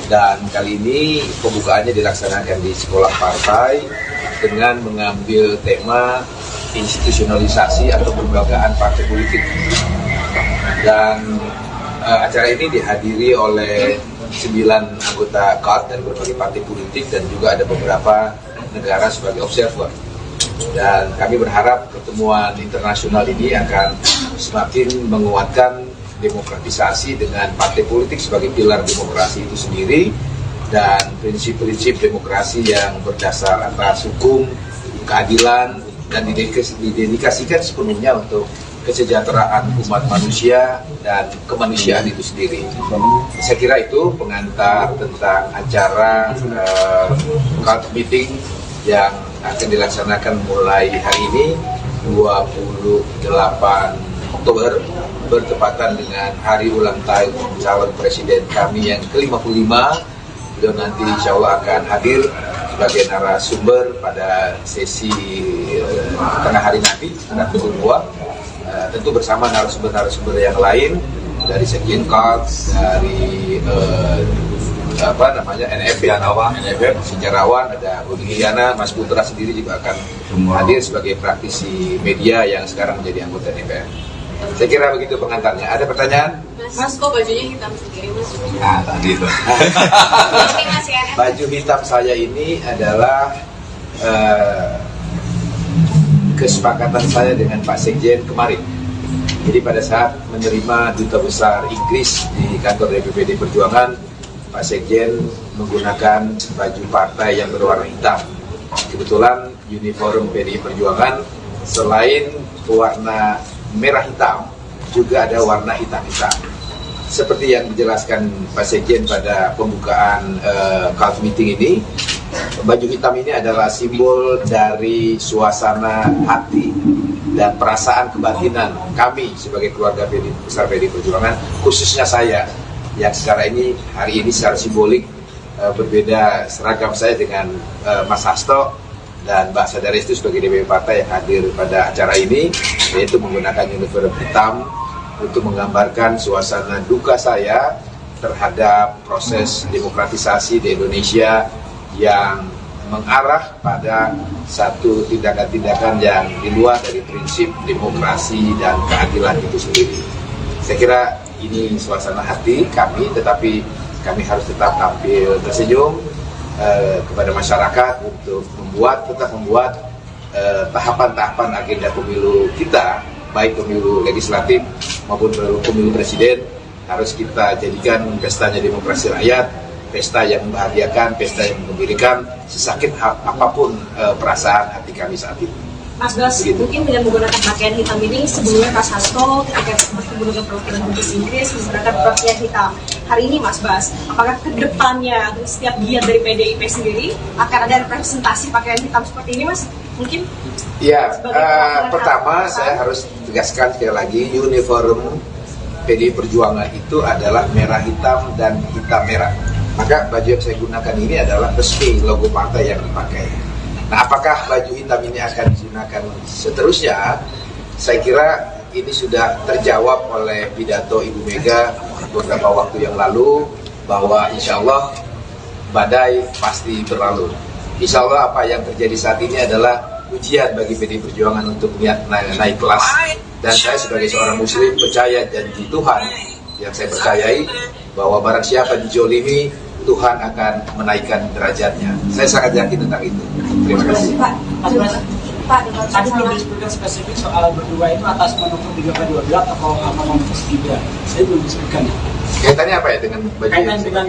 dan kali ini pembukaannya dilaksanakan di sekolah partai dengan mengambil tema institusionalisasi atau pelembagaan partai politik. Dan acara ini dihadiri oleh 9 anggota KAD dari berbagai partai politik dan juga ada beberapa negara sebagai observer. Dan kami berharap pertemuan internasional ini akan semakin menguatkan demokratisasi dengan partai politik sebagai pilar demokrasi itu sendiri dan prinsip-prinsip demokrasi yang berdasar atas hukum, keadilan, dan didedikasikan sepenuhnya untuk kesejahteraan umat manusia dan kemanusiaan itu sendiri. Saya kira itu pengantar tentang acara KAD meeting yang akan dilaksanakan mulai hari ini 28 Oktober bertepatan dengan hari ulang tahun calon presiden kami yang ke-55. Beliau nanti insya Allah akan hadir sebagai narasumber pada sesi tengah hari nanti, setelah pukul 2, tentu bersama narasumber-narasumber yang lain dari Sekjen KAD, dari NFF, sejarawan, ada Budi Giana, Mas Putra sendiri juga akan hadir sebagai praktisi media yang sekarang menjadi anggota DPR. Saya kira begitu pengantarnya. Ada pertanyaan? Mas, kok bajunya hitam sendiri, Mas? Nah, tadi itu. Baju hitam saya ini adalah kesepakatan saya dengan Pak Sekjen kemarin. Jadi pada saat menerima Duta Besar Inggris di kantor DPD Perjuangan, Pak Sekjen menggunakan baju partai yang berwarna hitam. Kebetulan uniform PDI Perjuangan selain warna merah hitam, juga ada warna hitam-hitam. Seperti yang dijelaskan Pak Sekjen pada pembukaan KAD meeting ini, baju hitam ini adalah simbol dari suasana hati dan perasaan kebatinan kami sebagai keluarga besar PDI Perjuangan, khususnya saya yang secara ini hari ini secara simbolik berbeda seragam saya dengan Mas Hasto dan Mbak Sadarestu sebagai DPP partai yang hadir pada acara ini, yaitu menggunakan uniform hitam untuk menggambarkan suasana duka saya terhadap proses demokratisasi di Indonesia yang mengarah pada satu tindakan-tindakan yang di luar dari prinsip demokrasi dan keadilan itu sendiri. Saya kira ini suasana hati kami, tetapi kami harus tetap tampil tersenyum kepada masyarakat untuk tetap membuat tahapan-tahapan agenda pemilu kita, baik pemilu legislatif maupun pemilu presiden harus kita jadikan pestanya demokrasi rakyat, pesta yang membahagiakan, pesta yang menggembirakan, sesakit apapun perasaan hati kami saat ini. Mas Bas, mungkin dengan menggunakan pakaian hitam ini sebelumnya Mas Hasto ketika bertemu dengan perwakilan Dubes Inggris menggunakan pakaian hitam. Hari ini Mas Bas, apakah ke depannya setiap giat dari PDIP sendiri akan ada representasi pakaian hitam seperti ini, Mas? Mungkin? Ya, pertama saya harus tegaskan sekali lagi, uniform PDI Perjuangan itu adalah merah hitam dan hitam merah. Maka baju yang saya gunakan ini adalah resmi logo partai yang dipakai. Nah, apakah baju hitam ini akan digunakan seterusnya? Saya kira ini sudah terjawab oleh pidato Ibu Mega beberapa waktu yang lalu, bahwa insya Allah badai pasti berlalu. Insya Allah apa yang terjadi saat ini adalah ujian bagi PDI Perjuangan untuk naik kelas. Dan saya sebagai seorang muslim percaya janji Tuhan yang saya percayai, bahwa barang siapa dijolimi, Tuhan akan menaikkan derajatnya. Saya sangat yakin tentang itu. Terima kasih. Pak, dengan Tadi belum disebutkan spesifik soal berdua itu atas manuver 3/12 atau manuver Gibran. Saya belum disebutkan. Kaitannya apa ya dengan baju Kaitan yang dengan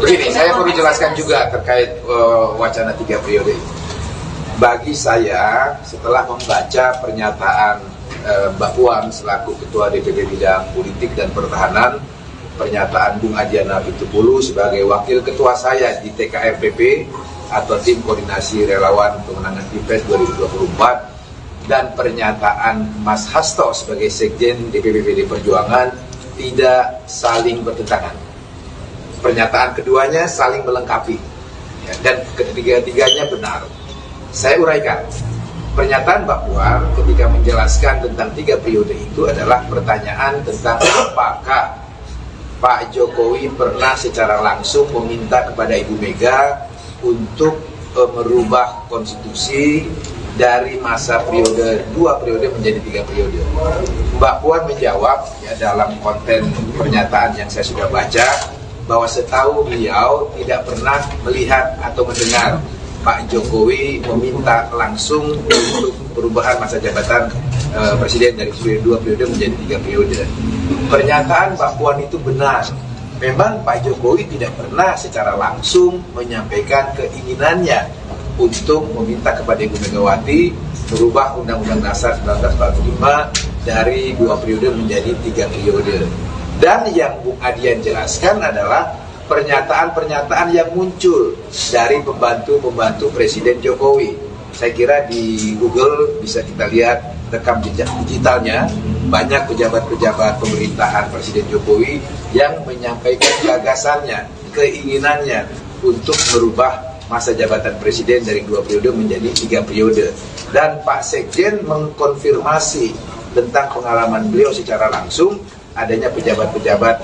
begini, saya perlu jelaskan juga terkait wacana 3 periode. Bagi saya, setelah membaca pernyataan Mbak Puan selaku Ketua DPP Bidang Politik dan Pertahanan, pernyataan Bung Adiana Pitupulu sebagai Wakil Ketua saya di TKRPP atau Tim Koordinasi Relawan Pemenangan Pilpres 2024, dan pernyataan Mas Hasto sebagai Sekjen DPP PD Perjuangan tidak saling bertentangan. Pernyataan keduanya saling melengkapi, ya, dan ketiga-tiganya benar. Saya uraikan. Pernyataan Mbak Puan ketika menjelaskan tentang 3 periode itu adalah pertanyaan tentang apakah Pak Jokowi pernah secara langsung meminta kepada Ibu Mega untuk merubah konstitusi dari masa periode 2 periode menjadi 3 periode. Mbak Puan menjawab ya, dalam konten pernyataan yang saya sudah baca, bahwa setahu beliau tidak pernah melihat atau mendengar Pak Jokowi meminta langsung untuk perubahan masa jabatan presiden dari 2 periode menjadi 3 periode. Pernyataan Mbak Puan itu benar. Memang Pak Jokowi tidak pernah secara langsung menyampaikan keinginannya untuk meminta kepada Ibu Megawati merubah Undang-Undang Dasar 1945 dari 2 periode menjadi 3 periode. Dan yang Bung Adian jelaskan adalah pernyataan-pernyataan yang muncul dari pembantu-pembantu Presiden Jokowi. Saya kira di Google bisa kita lihat rekam jejak digitalnya, banyak pejabat-pejabat pemerintahan Presiden Jokowi yang menyampaikan gagasannya, keinginannya untuk merubah masa jabatan presiden dari 2 periode menjadi 3 periode. Dan Pak Sekjen mengkonfirmasi tentang pengalaman beliau secara langsung adanya pejabat-pejabat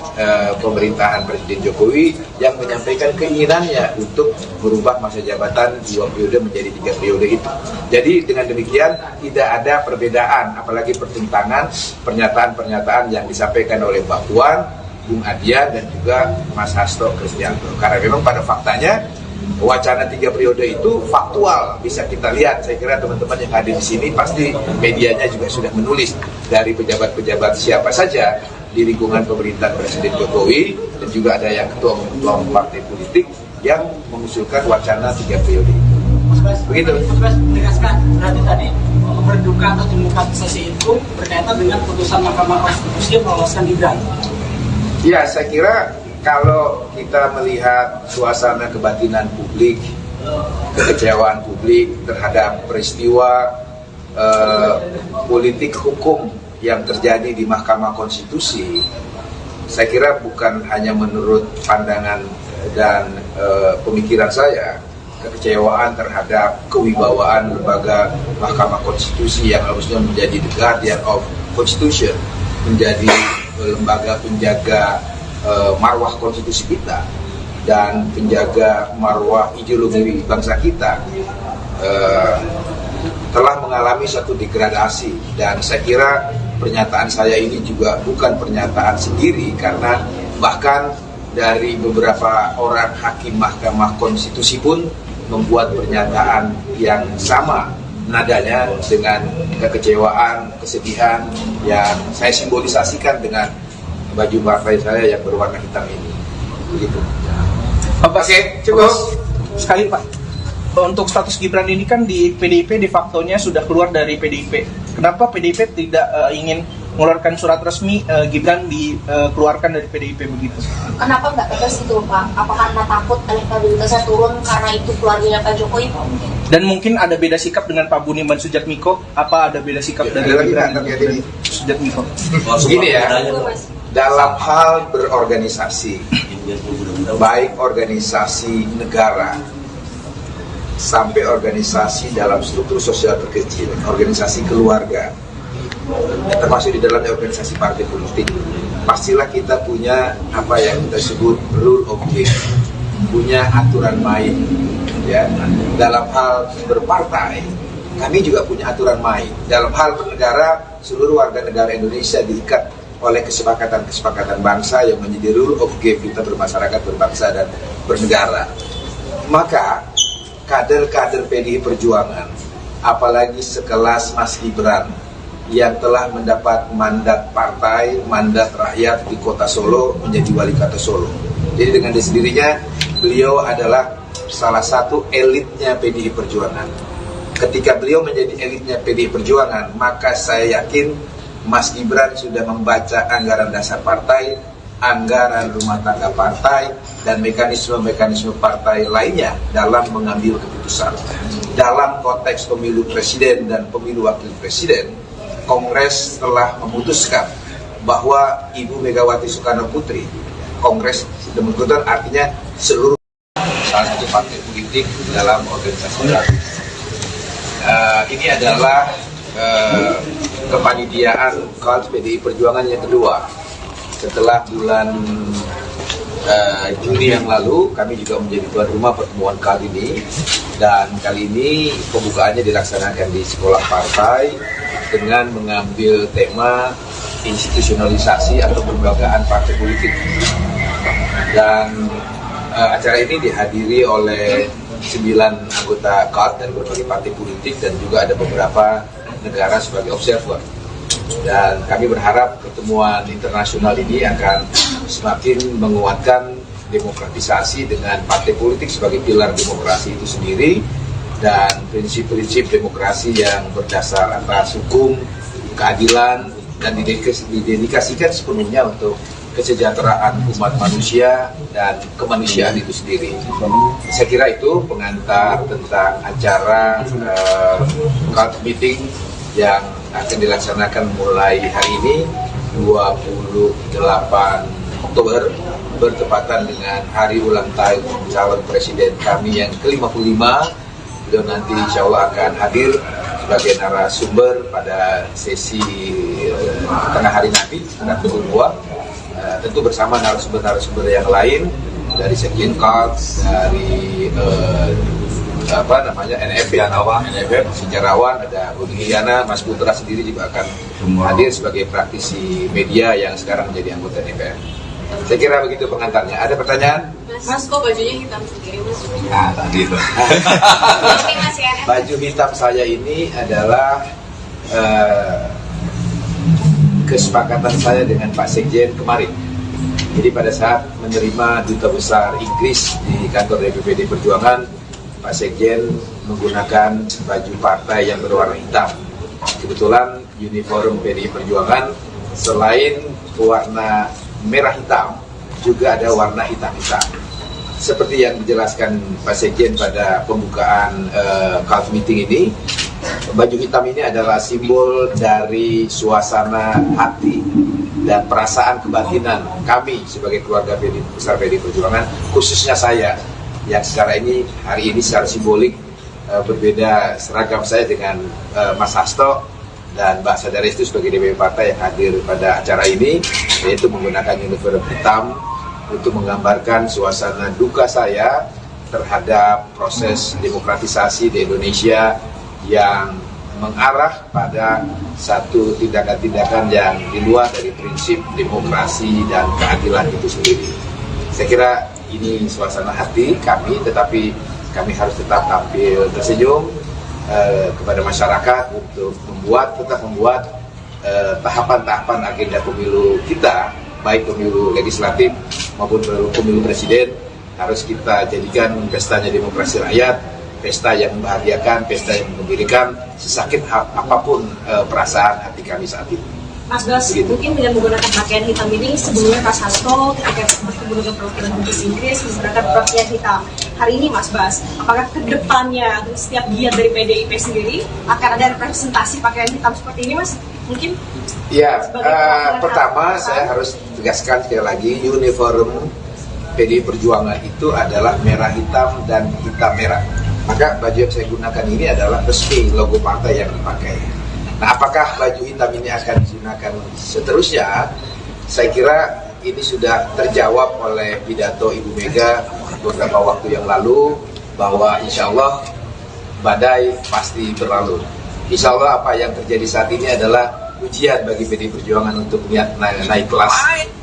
pemerintahan Presiden Jokowi yang menyampaikan keinginannya untuk merubah masa jabatan 2 periode menjadi 3 periode itu. Jadi dengan demikian tidak ada perbedaan, apalagi pertentangan pernyataan-pernyataan yang disampaikan oleh Mbak Puan, Bung Adian dan juga Mas Hasto Kristianto. Karena memang pada faktanya wacana 3 periode itu faktual, bisa kita lihat. Saya kira teman-teman yang hadir di sini pasti medianya juga sudah menulis dari pejabat-pejabat siapa saja di lingkungan pemerintahan Presiden Jokowi, dan juga ada yang ketua partai politik yang mengusulkan wacana 3 periode itu. Begitu. Mas Bas, menegaskan berarti tadi berduka atau demokratisasi itu berkaitan dengan putusan Mahkamah Konstitusi yang meloloskan Gibran. Ya, saya kira kalau kita melihat suasana kebatinan publik, kekecewaan publik terhadap peristiwa politik hukum yang terjadi di Mahkamah Konstitusi, saya kira bukan hanya menurut pandangan dan pemikiran saya, kekecewaan terhadap kewibawaan lembaga Mahkamah Konstitusi yang harusnya menjadi the guardian of Constitution, menjadi lembaga penjaga marwah konstitusi kita dan penjaga marwah ideologi bangsa kita, telah mengalami satu degradasi. Dan saya kira pernyataan saya ini juga bukan pernyataan sendiri, karena bahkan dari beberapa orang hakim Mahkamah Konstitusi pun membuat pernyataan yang sama nadanya dengan kekecewaan, kesedihan yang saya simbolisasikan dengan baju partai saya yang berwarna hitam ini. Begitu. Oke, cukup. Sekali Pak, untuk status Gibran ini kan di PDIP de factonya sudah keluar dari PDIP. Kenapa PDIP tidak ingin mengeluarkan surat resmi Gibran dikeluarkan dari PDIP begitu? Kenapa nggak tegas itu Pak? Apa karena takut elektabilitasnya turun karena itu keluarganya Pak Jokowi Pak? Dan mungkin ada beda sikap dengan Pak Budiman Sujatmiko? Apa ada beda sikap dari Gibran dan Sujatmiko? Begini ya, dalam hal berorganisasi, baik organisasi negara sampai organisasi dalam struktur sosial terkecil, organisasi keluarga, termasuk di dalamnya organisasi partai politik, pastilah kita punya apa yang kita sebut rule of game, punya aturan main. Ya, dalam hal berpartai, kami juga punya aturan main. Dalam hal bernegara, seluruh warga negara Indonesia diikat oleh kesepakatan-kesepakatan bangsa yang menjadi rule of game kita bermasyarakat, berbangsa, dan bernegara. Maka kader-kader PDI Perjuangan, apalagi sekelas Mas Gibran yang telah mendapat mandat partai, mandat rakyat di kota Solo menjadi wali kota Solo. Jadi dengan sendirinya beliau adalah salah satu elitnya PDI Perjuangan. Ketika beliau menjadi elitnya PDI Perjuangan, maka saya yakin Mas Gibran sudah membaca anggaran dasar partai, anggaran rumah tangga partai, dan mekanisme-mekanisme partai lainnya dalam mengambil keputusan. Dalam konteks pemilu presiden dan pemilu wakil presiden, Kongres telah memutuskan bahwa Ibu Megawati Soekarno Putri, Kongres demikian artinya seluruh salah satu partai politik dalam organisasi baru. Ini adalah kepanitiaan KAD PDI Perjuangan yang kedua. Setelah bulan Juni yang lalu, kami juga menjadi tuan rumah pertemuan kali ini, dan kali ini pembukaannya dilaksanakan di sekolah partai dengan mengambil tema institusionalisasi atau pelembagaan partai politik. Dan acara ini dihadiri oleh 9 anggota KAD dari berbagai partai politik dan juga ada beberapa negara sebagai observer. Dan kami berharap pertemuan internasional ini akan semakin menguatkan demokratisasi dengan partai politik sebagai pilar demokrasi itu sendiri dan prinsip-prinsip demokrasi yang berdasar atas hukum, keadilan, dan didedikasikan sepenuhnya untuk kesejahteraan umat manusia dan kemanusiaan itu sendiri. Saya kira itu pengantar tentang acara KAD meeting yang akan dilaksanakan mulai hari ini 28 Oktober bertepatan dengan hari ulang tahun calon presiden kami yang ke-55. Beliau nanti insya Allah akan hadir sebagai narasumber pada sesi tengah hari nanti sekitar pukul 2, tentu bersama narasumber-narasumber yang lain dari Sekjen KAD, dari NFF, sejarawan, ada Bu Liliana, Mas Putra sendiri juga akan hadir sebagai praktisi media yang sekarang menjadi anggota DPR. Saya kira begitu pengantarnya. Ada pertanyaan? Mas, kok bajunya hitam sendiri, Mas? Nah, tadi itu. Baju hitam saya ini adalah kesepakatan saya dengan Pak Sekjen kemarin. Jadi pada saat menerima Duta Besar Inggris di kantor DPD Perjuangan, Pak Sekjen menggunakan baju partai yang berwarna hitam. Kebetulan uniform PDI Perjuangan selain warna merah hitam juga ada warna hitam-hitam. Seperti yang dijelaskan Pak Sekjen pada pembukaan KAD meeting ini, baju hitam ini adalah simbol dari suasana hati dan perasaan kebatinan kami sebagai keluarga besar PDI Perjuangan, khususnya saya yang hari ini secara simbolik berbeda seragam saya dengan Mas Hasto dan Mbak Sadarestu sebagai DPP partai yang hadir pada acara ini, yaitu menggunakan uniform hitam untuk menggambarkan suasana duka saya terhadap proses demokratisasi di Indonesia yang mengarah pada satu tindakan-tindakan yang di luar dari prinsip demokrasi dan keadilan itu sendiri. Saya kira ini suasana hati kami, tetapi kami harus tetap tampil tersenyum kepada masyarakat untuk tetap membuat tahapan-tahapan agenda pemilu kita, baik pemilu legislatif maupun pemilu presiden, harus kita jadikan pestanya demokrasi rakyat, pesta yang membahagiakan, pesta yang menggembirakan, sesakit apapun perasaan hati kami saat ini. Mas Bas, mungkin dengan menggunakan pakaian hitam ini, sebelumnya Mas Hasto ketika bertemu dengan perwakilan Dubes Inggris menggunakan pakaian hitam. Hari ini Mas Bas, apakah ke depannya setiap giat dari PDIP sendiri akan ada representasi pakaian hitam seperti ini, Mas? Mungkin? Ya, pertama saya harus tegaskan sekali lagi, uniform PDI Perjuangan itu adalah merah hitam dan hitam merah. Maka baju yang saya gunakan ini adalah resmi logo partai yang dipakai. Nah, apakah baju hitam ini akan digunakan seterusnya? Saya kira ini sudah terjawab oleh pidato Ibu Mega beberapa waktu yang lalu, bahwa insya Allah badai pasti berlalu. Insya Allah apa yang terjadi saat ini adalah ujian bagi PDI Perjuangan untuk naik kelas.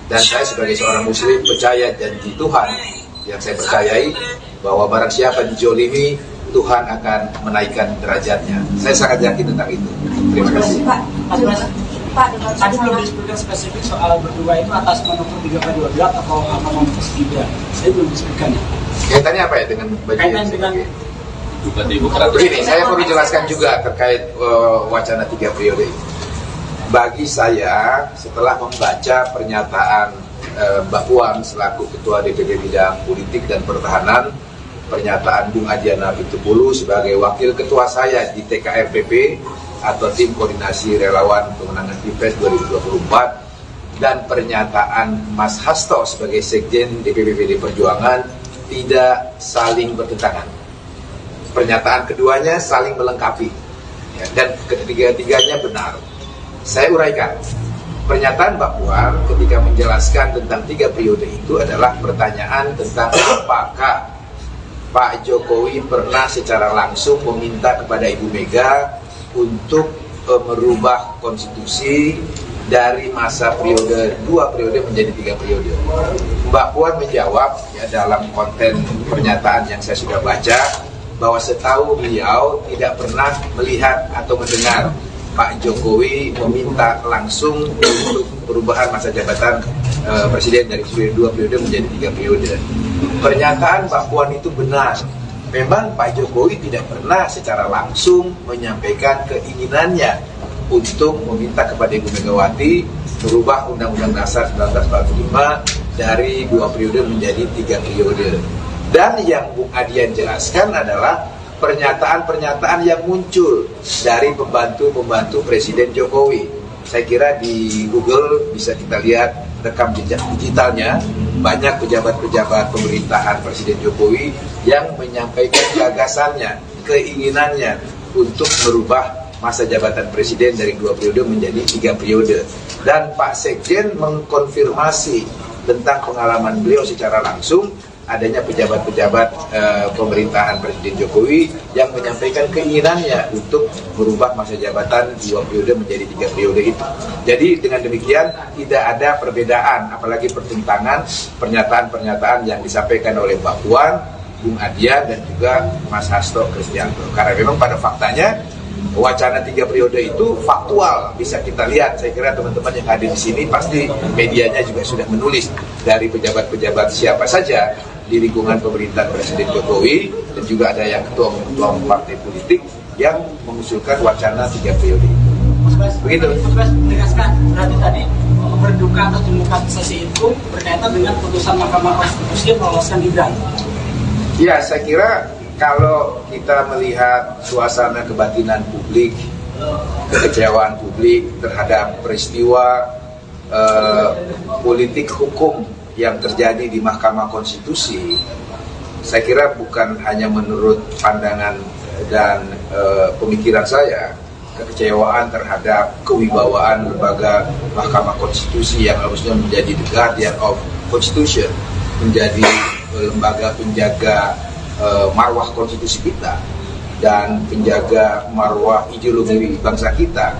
Dan saya sebagai seorang muslim percaya janji Tuhan yang saya percayai, bahwa barang siapa dijolimi, Tuhan akan menaikkan derajatnya. Saya sangat yakin tentang itu. Terima kasih. Pak, tadi belum disebutkan spesifik soal berdua itu atas manuver 3/12 atau manuver 3. Saya belum disebutkan. Kaitannya apa ya dengan baju Kaitan dengan begini, saya perlu jelaskan juga terkait wacana 3 periode ini. Bagi saya, setelah membaca pernyataan Mbak Puan selaku Ketua DPP Bidang Politik dan Pertahanan, pernyataan Bung Adian Apitupulu sebagai Wakil Ketua saya di TKRPP atau Tim Koordinasi Relawan Pemenangan Pilpres 2024, dan pernyataan Mas Hasto sebagai Sekjen DPP PD Perjuangan tidak saling bertentangan. Pernyataan keduanya saling melengkapi, ya, dan ketiga-tiganya benar. Saya uraikan. Pernyataan Mbak Puan ketika menjelaskan tentang 3 periode itu adalah pertanyaan tentang apakah Pak Jokowi pernah secara langsung meminta kepada Ibu Mega untuk merubah konstitusi dari masa periode 2 periode menjadi 3 periode. Mbak Puan menjawab, ya, dalam konten pernyataan yang saya sudah baca, bahwa setahu beliau tidak pernah melihat atau mendengar Pak Jokowi meminta langsung untuk perubahan masa jabatan presiden dari 2 periode menjadi 3 periode. Pernyataan Mbak Puan itu benar. Memang Pak Jokowi tidak pernah secara langsung menyampaikan keinginannya untuk meminta kepada Ibu Megawati merubah Undang-Undang Dasar 1945 dari 2 periode menjadi 3 periode. Dan yang Bung Adian jelaskan adalah pernyataan-pernyataan yang muncul dari pembantu-pembantu Presiden Jokowi. Saya kira di Google bisa kita lihat rekam jejak digitalnya, banyak pejabat-pejabat pemerintahan Presiden Jokowi yang menyampaikan gagasannya, keinginannya untuk merubah masa jabatan presiden dari 2 periode menjadi 3 periode. Dan Pak Sekjen mengkonfirmasi tentang pengalaman beliau secara langsung adanya pejabat-pejabat pemerintahan Presiden Jokowi yang menyampaikan keinginannya untuk merubah masa jabatan 2 periode menjadi 3 periode itu. Jadi dengan demikian tidak ada perbedaan, apalagi pertentangan pernyataan-pernyataan yang disampaikan oleh Mbak Puan, Bung Adian, dan juga Mas Hasto Kristianto. Karena memang pada faktanya wacana 3 periode itu faktual, bisa kita lihat. Saya kira teman-teman yang hadir di sini pasti medianya juga sudah menulis dari pejabat-pejabat siapa saja di lingkungan pemerintahan Presiden Jokowi, dan juga ada yang ketua-ketua partai politik yang mengusulkan wacana 3 periode itu. Begitu. Mas Bas menegaskan berarti tadi berduka atas demokratisasi itu berkaitan dengan putusan Mahkamah Konstitusi yang meloloskan Gibran. Ya, saya kira kalau kita melihat suasana kebatinan publik, kekecewaan publik terhadap peristiwa politik hukum yang terjadi di Mahkamah Konstitusi, saya kira bukan hanya menurut pandangan dan pemikiran saya, kekecewaan terhadap kewibawaan lembaga Mahkamah Konstitusi yang harusnya menjadi the guardian of Constitution, menjadi lembaga penjaga marwah konstitusi kita dan penjaga marwah ideologi bangsa kita,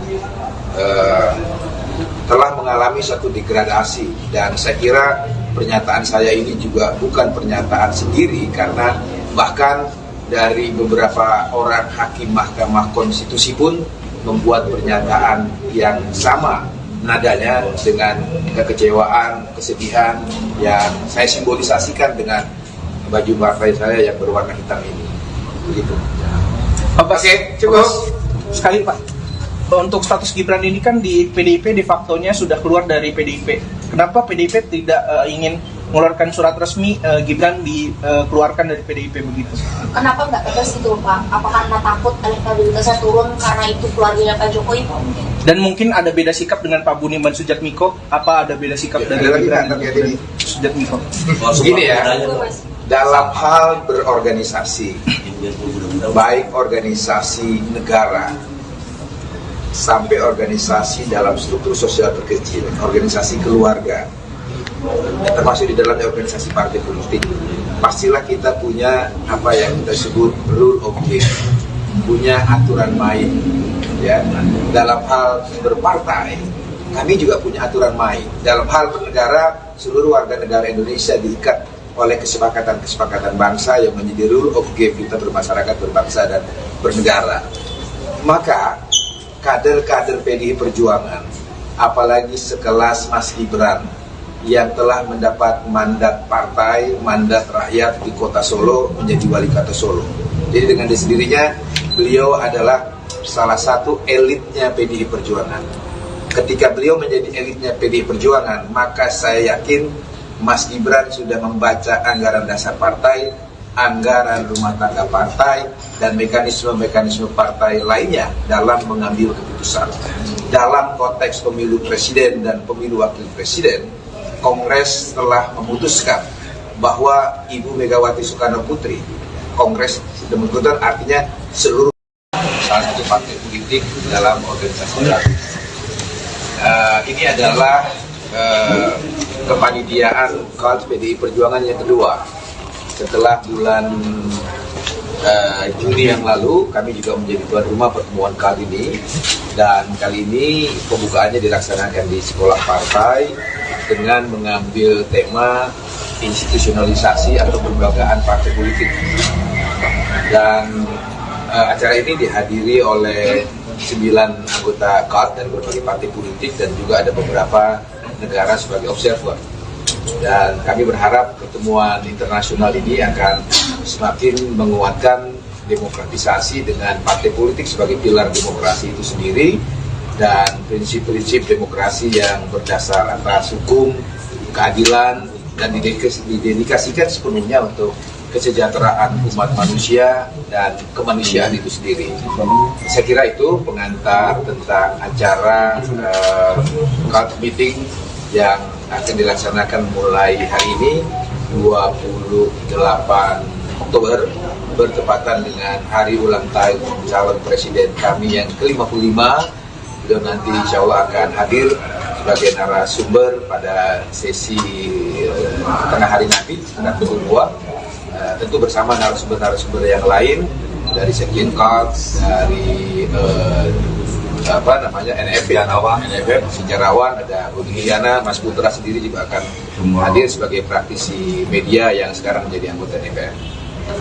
telah mengalami satu degradasi. Dan saya kira pernyataan saya ini juga bukan pernyataan sendiri, karena bahkan dari beberapa orang hakim Mahkamah Konstitusi pun membuat pernyataan yang sama nadanya dengan kekecewaan, kesedihan yang saya simbolisasikan dengan baju partai saya yang berwarna hitam ini. Begitu. Oke, cukup. Sekali Pak, untuk status Gibran ini kan di PDIP de facto-nya sudah keluar dari PDIP. Kenapa PDIP tidak ingin mengeluarkan surat resmi Gibran dikeluarkan dari PDIP begitu? Kenapa nggak tegas itu Pak? Apa karena takut elektabilitasnya turun karena itu keluarganya Pak Jokowi Pak? Dan mungkin ada beda sikap dengan Pak Budiman Sujatmiko? Apa ada beda sikap dari Gibran dan Sujatmiko? Begini ya, dalam hal berorganisasi, baik organisasi negara sampai organisasi dalam struktur sosial terkecil, organisasi keluarga, termasuk di dalamnya organisasi partai politik, pastilah kita punya apa yang kita sebut rule of game, punya aturan main. Ya, dalam hal berpartai, kami juga punya aturan main. Dalam hal bernegara, seluruh warga negara Indonesia diikat oleh kesepakatan-kesepakatan bangsa yang menjadi rule of game kita bermasyarakat, berbangsa, dan bernegara. Maka kader-kader PDI Perjuangan, apalagi sekelas Mas Gibran yang telah mendapat mandat partai, mandat rakyat di kota Solo menjadi wali kota Solo. Jadi dengan sendirinya beliau adalah salah satu elitnya PDI Perjuangan. Ketika beliau menjadi elitnya PDI Perjuangan, maka saya yakin Mas Gibran sudah membaca anggaran dasar partai, anggaran rumah tangga partai, dan mekanisme-mekanisme partai lainnya dalam mengambil keputusan. Dalam konteks pemilu presiden dan pemilu wakil presiden, Kongres telah memutuskan bahwa Ibu Megawati Soekarno Putri, Kongres sudah memutuskan artinya seluruh salah satu partai politik dalam organisasi negara. Ini adalah kepanitiaan KAD PDI Perjuangan yang kedua. Setelah bulan Juni yang lalu, kami juga menjadi tuan rumah pertemuan KAD ini, dan kali ini pembukaannya dilaksanakan di sekolah partai dengan mengambil tema institusionalisasi atau kelembagaan partai politik. Dan acara ini dihadiri oleh 9 anggota KAD dari berbagai partai politik dan juga ada beberapa negara sebagai observer. Dan kami berharap pertemuan internasional ini akan semakin menguatkan demokratisasi dengan partai politik sebagai pilar demokrasi itu sendiri dan prinsip-prinsip demokrasi yang berdasar atas hukum, keadilan, dan didedikasikan sepenuhnya untuk kesejahteraan umat manusia dan kemanusiaan itu sendiri. Saya kira itu pengantar tentang acara KAD meeting yang akan dilaksanakan mulai hari ini 28 Oktober bertepatan dengan hari ulang tahun calon presiden kami yang ke-55. Beliau nanti insya Allah akan hadir sebagai narasumber pada sesi tengah hari nanti sekitar pukul 2, tentu bersama narasumber-narasumber yang lain dari Sekjen KAD, dari NFF, sejarawan, ada Budi Liana, Mas Putra sendiri juga akan hadir sebagai praktisi media yang sekarang menjadi anggota DPR.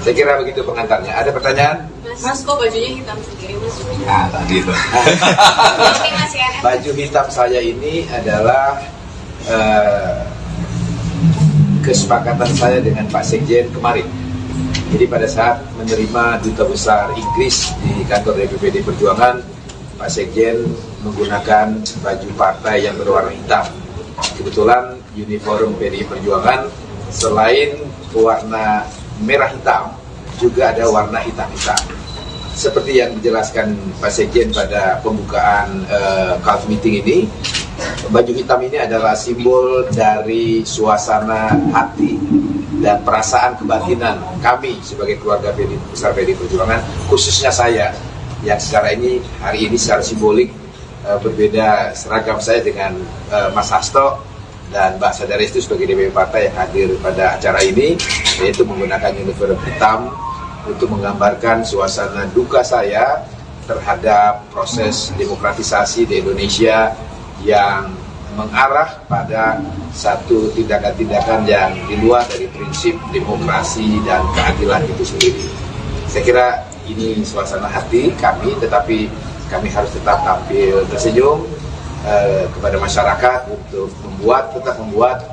Saya kira begitu pengantarnya. Ada pertanyaan? Mas, kok bajunya hitam sendiri, Mas? Nah, tadi itu. Baju hitam saya ini adalah kesepakatan saya dengan Pak Sekjen kemarin. Jadi pada saat menerima Duta Besar Inggris di kantor DPD Perjuangan, Pak Sekjen menggunakan baju partai yang berwarna hitam. Kebetulan uniform PDI Perjuangan selain warna merah hitam, juga ada warna hitam-hitam. Seperti yang dijelaskan Pak Sekjen pada pembukaan KAD meeting ini, baju hitam ini adalah simbol dari suasana hati dan perasaan kebatinan kami sebagai keluarga besar PDI Perjuangan, khususnya saya yang hari ini secara simbolik berbeda seragam saya dengan Mas Hasto dan Mbak Sadarestu sebagai DPP partai yang hadir pada acara ini, yaitu menggunakan uniform hitam untuk menggambarkan suasana duka saya terhadap proses demokratisasi di Indonesia yang mengarah pada satu tindakan-tindakan yang di luar dari prinsip demokrasi dan keadilan itu sendiri. Saya kira ini suasana hati kami, tetapi kami harus tetap tampil tersenyum kepada masyarakat untuk tetap membuat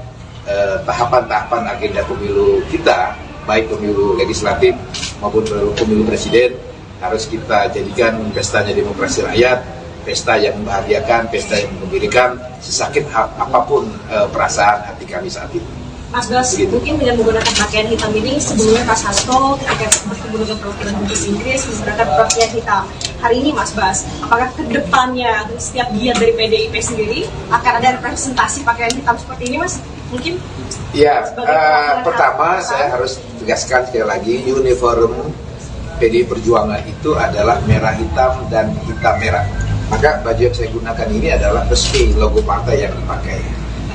tahapan-tahapan agenda pemilu kita, baik pemilu legislatif maupun pemilu presiden, harus kita jadikan pestanya demokrasi rakyat, pesta yang membahagiakan, pesta yang mengembirakan, sesakit apapun perasaan hati kami saat ini. Mas Bas, mungkin dengan menggunakan pakaian hitam ini, sebelumnya Pak Hasto ketika bertemu dengan perwakilan Dubes Inggris menggunakan pakaian hitam. Hari ini Mas Bas, apakah ke depannya setiap giat dari PDIP sendiri akan ada representasi pakaian hitam seperti ini, Mas? Mungkin? Ya, pertama saya harus tegaskan sekali lagi, uniform PDI Perjuangan itu adalah merah hitam dan hitam merah. Maka baju yang saya gunakan ini adalah resmi logo partai yang dipakai.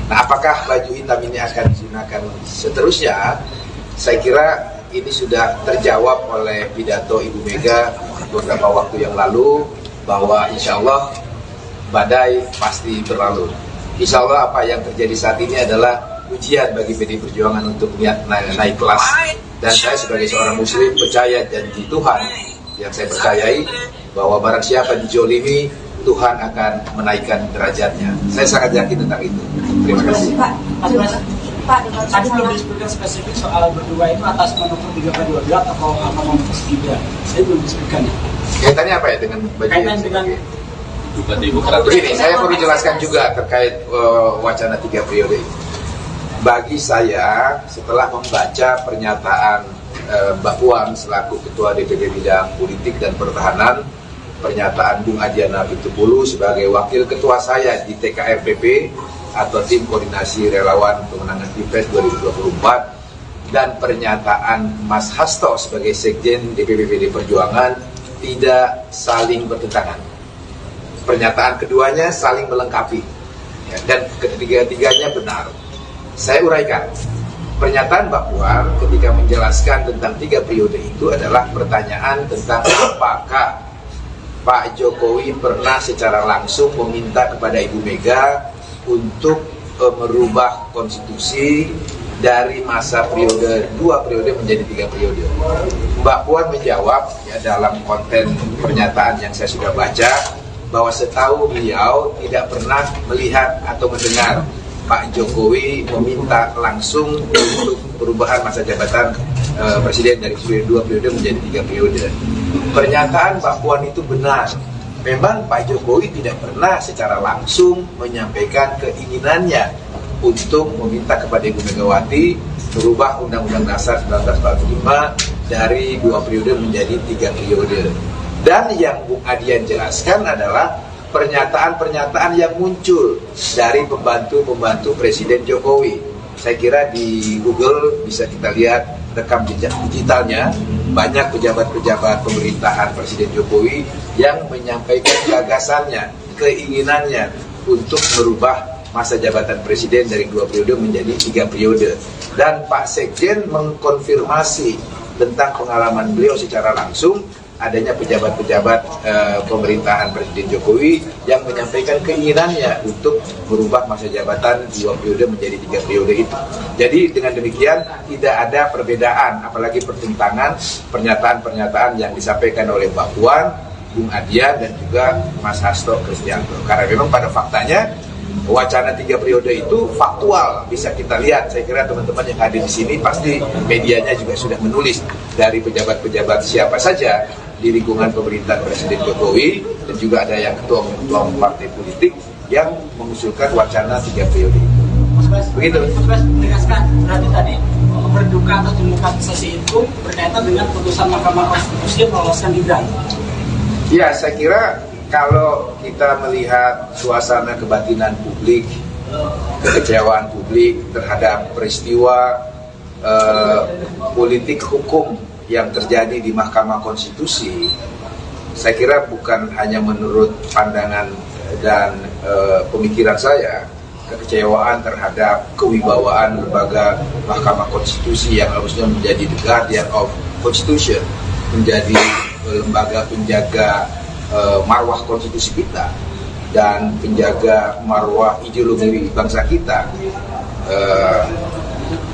Nah, apakah baju hitam ini akan digunakan seterusnya? Saya kira ini sudah terjawab oleh pidato Ibu Mega beberapa waktu yang lalu, bahwa insya Allah badai pasti berlalu. Insya Allah apa yang terjadi saat ini adalah ujian bagi PDI Perjuangan untuk naik kelas. Dan saya sebagai seorang muslim percaya janji Tuhan yang saya percayai, bahwa barang siapa dijolimi, Tuhan akan menaikkan derajatnya. Saya sangat yakin tentang itu. Terima kasih. Pak, tadi belum disebutkan spesifik soal berdua itu atas manuver 3/12 atau manuver Gibran. Saya belum disebutkan. Kaitannya apa ya dengan baju Kaitan dengan begini, saya perlu jelaskan juga terkait wacana 3 periode ini. Bagi saya, setelah membaca pernyataan Mbak Puan selaku Ketua DPP Bidang Politik dan Pertahanan, pernyataan Bung Adian Apitupulu sebagai Wakil Ketua saya di TKRPP atau Tim Koordinasi Relawan Pemenangan Pilpres 2024, dan pernyataan Mas Hasto sebagai Sekjen DPP PD Perjuangan tidak saling bertentangan. Pernyataan keduanya saling melengkapi, ya, dan ketiga-tiganya benar. Saya uraikan. Pernyataan Mbak Puan ketika menjelaskan tentang 3 periode itu adalah pertanyaan tentang apakah Pak Jokowi pernah secara langsung meminta kepada Ibu Mega untuk merubah konstitusi dari masa periode 2 periode menjadi 3 periode. Mbak Puan menjawab, ya, dalam konten pernyataan yang saya sudah baca, bahwa setahu beliau tidak pernah melihat atau mendengar Pak Jokowi meminta langsung untuk perubahan masa jabatan presiden dari 2 periode menjadi 3 periode. Pernyataan Mbak Puan itu benar. Memang Pak Jokowi tidak pernah secara langsung menyampaikan keinginannya untuk meminta kepada Ibu Megawati merubah Undang-Undang Dasar 1945 dari 2 periode menjadi 3 periode. Dan yang Bung Adian jelaskan adalah pernyataan-pernyataan yang muncul dari pembantu-pembantu Presiden Jokowi. Saya kira di Google bisa kita lihat rekam jejak digitalnya, banyak pejabat-pejabat pemerintahan Presiden Jokowi yang menyampaikan gagasannya, keinginannya untuk merubah masa jabatan presiden dari 2 periode menjadi 3 periode. Dan Pak Sekjen mengkonfirmasi tentang pengalaman beliau secara langsung adanya pejabat-pejabat pemerintahan Presiden Jokowi yang menyampaikan keinginannya untuk merubah masa jabatan 2 periode menjadi 3 periode itu. Jadi dengan demikian tidak ada perbedaan, apalagi pertentangan pernyataan-pernyataan yang disampaikan oleh Mbak Puan, Bung Adian, dan juga Mas Hasto Kristianto. Karena memang pada faktanya wacana 3 periode itu faktual, bisa kita lihat. Saya kira teman-teman yang hadir di sini pasti medianya juga sudah menulis dari pejabat-pejabat siapa saja di lingkungan pemerintahan Presiden Jokowi, dan juga ada yang ketua partai politik yang mengusulkan wacana 3 periode itu. Begitu. Mas Bas menegaskan berarti tadi berduka atas demokratisasi itu berkaitan dengan putusan Mahkamah Konstitusi yang meloloskan Gibran. Ya, saya kira kalau kita melihat suasana kebatinan publik, kekecewaan publik terhadap peristiwa politik hukum yang terjadi di Mahkamah Konstitusi, saya kira bukan hanya menurut pandangan dan pemikiran saya, kekecewaan terhadap kewibawaan lembaga Mahkamah Konstitusi yang harusnya menjadi the guardian of Constitution, menjadi lembaga penjaga marwah konstitusi kita dan penjaga marwah ideologi bangsa kita,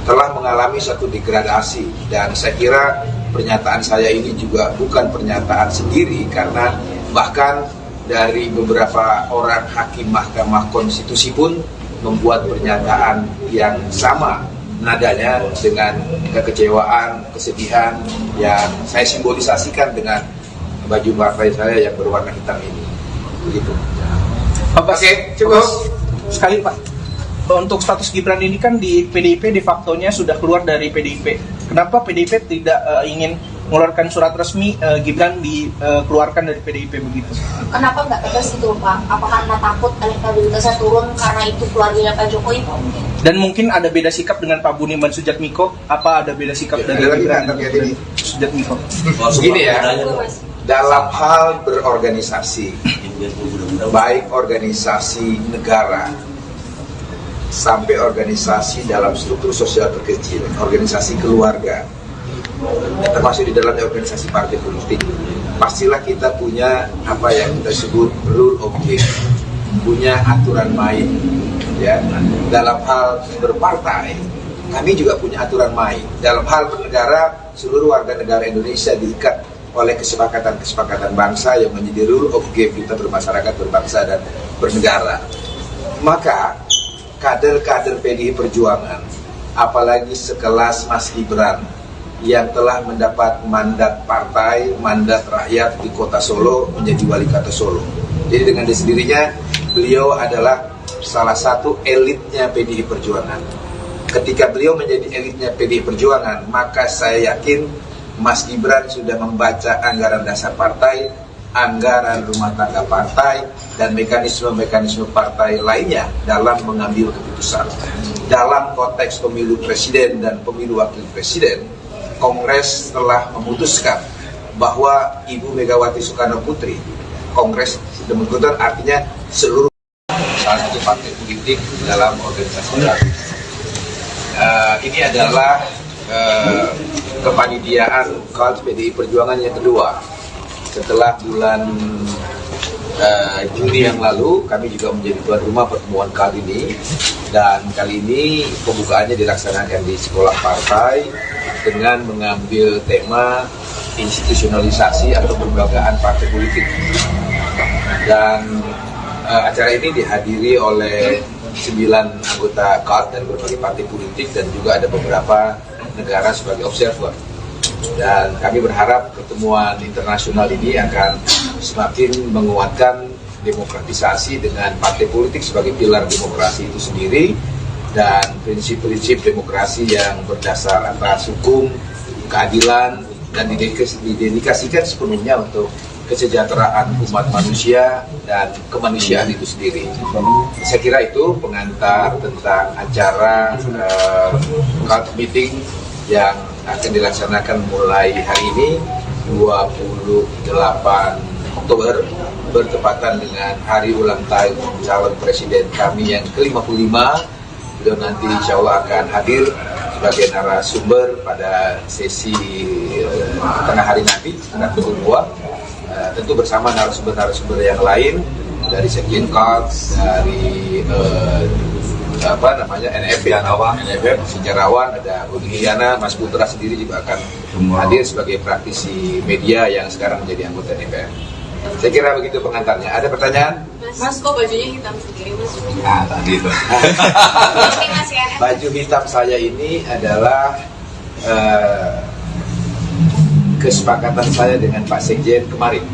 telah mengalami satu degradasi. Dan saya kira pernyataan saya ini juga bukan pernyataan sendiri, karena bahkan dari beberapa orang hakim Mahkamah Konstitusi pun membuat pernyataan yang sama nadanya dengan kekecewaan, kesedihan yang saya simbolisasikan dengan baju partai saya yang berwarna hitam ini. Begitu. Oke, cukup. Sekali Pak, untuk status Gibran ini kan di PDIP de facto-nya sudah keluar dari PDIP. Kenapa PDIP tidak ingin mengeluarkan surat resmi Gibran dikeluarkan dari PDIP begitu? Kenapa nggak tegas itu Pak? Apakah karena takut elektabilitasnya turun karena itu keluarganya Pak Jokowi? Dan mungkin ada beda sikap dengan Pak Budiman Sujatmiko? Apa ada beda sikap dari Gibran dan Sujatmiko? Begini ya, dalam hal berorganisasi, baik organisasi negara sampai organisasi dalam struktur sosial terkecil, organisasi keluarga, termasuk di dalamnya organisasi partai politik, pastilah kita punya apa yang kita sebut rule of game, punya aturan main. Ya, dalam hal berpartai, kami juga punya aturan main. Dalam hal bernegara, seluruh warga negara Indonesia diikat oleh kesepakatan-kesepakatan bangsa yang menjadi rule of game kita bermasyarakat, berbangsa, dan bernegara. Maka kader-kader PDI Perjuangan, apalagi sekelas Mas Gibran yang telah mendapat mandat partai, mandat rakyat di kota Solo menjadi wali kota Solo. Jadi dengan sendirinya beliau adalah salah satu elitnya PDI Perjuangan. Ketika beliau menjadi elitnya PDI Perjuangan, maka saya yakin Mas Gibran sudah membaca anggaran dasar partai, anggaran rumah tangga partai, dan mekanisme-mekanisme partai lainnya dalam mengambil keputusan. Dalam konteks pemilu presiden dan pemilu wakil presiden, Kongres telah memutuskan bahwa Ibu Megawati Soekarno Putri, Kongres sudah memutuskan, artinya seluruh salah satu partai politik dalam organisasi baru. Ini adalah kepanitiaan KAD PDI Perjuangan yang kedua. Setelah bulan Juni yang lalu, kami juga menjadi tuan rumah pertemuan KAD ini, dan kali ini pembukaannya dilaksanakan di sekolah partai dengan mengambil tema institusionalisasi atau kelembagaan partai politik. Dan acara ini dihadiri oleh 9 anggota KAD dari berbagai partai politik dan juga ada beberapa negara sebagai observer. Dan kami berharap pertemuan internasional ini akan semakin menguatkan demokratisasi dengan partai politik sebagai pilar demokrasi itu sendiri, dan prinsip-prinsip demokrasi yang berdasar atas hukum, keadilan, dan didedikasikan sepenuhnya untuk kesejahteraan umat manusia dan kemanusiaan itu sendiri. Saya kira itu pengantar tentang acara KAD meeting yang akan dilaksanakan mulai hari ini 28 Oktober bertepatan dengan hari ulang tahun calon presiden kami yang ke-55. Beliau nanti insya Allah akan hadir sebagai narasumber pada sesi tengah hari nanti, tengah pukul 2. Tentu bersama narasumber-narasumber yang lain dari Sekjen KAD, dari NFF, sejarawan, ada Budiana, Mas Putra sendiri juga akan hadir sebagai praktisi media yang sekarang menjadi anggota DPR. Saya kira begitu pengantarnya. Ada pertanyaan? Mas, kok bajunya hitam sendiri, Mas? Tadi itu. Baju hitam saya ini adalah kesepakatan saya dengan Pak Sekjen kemarin.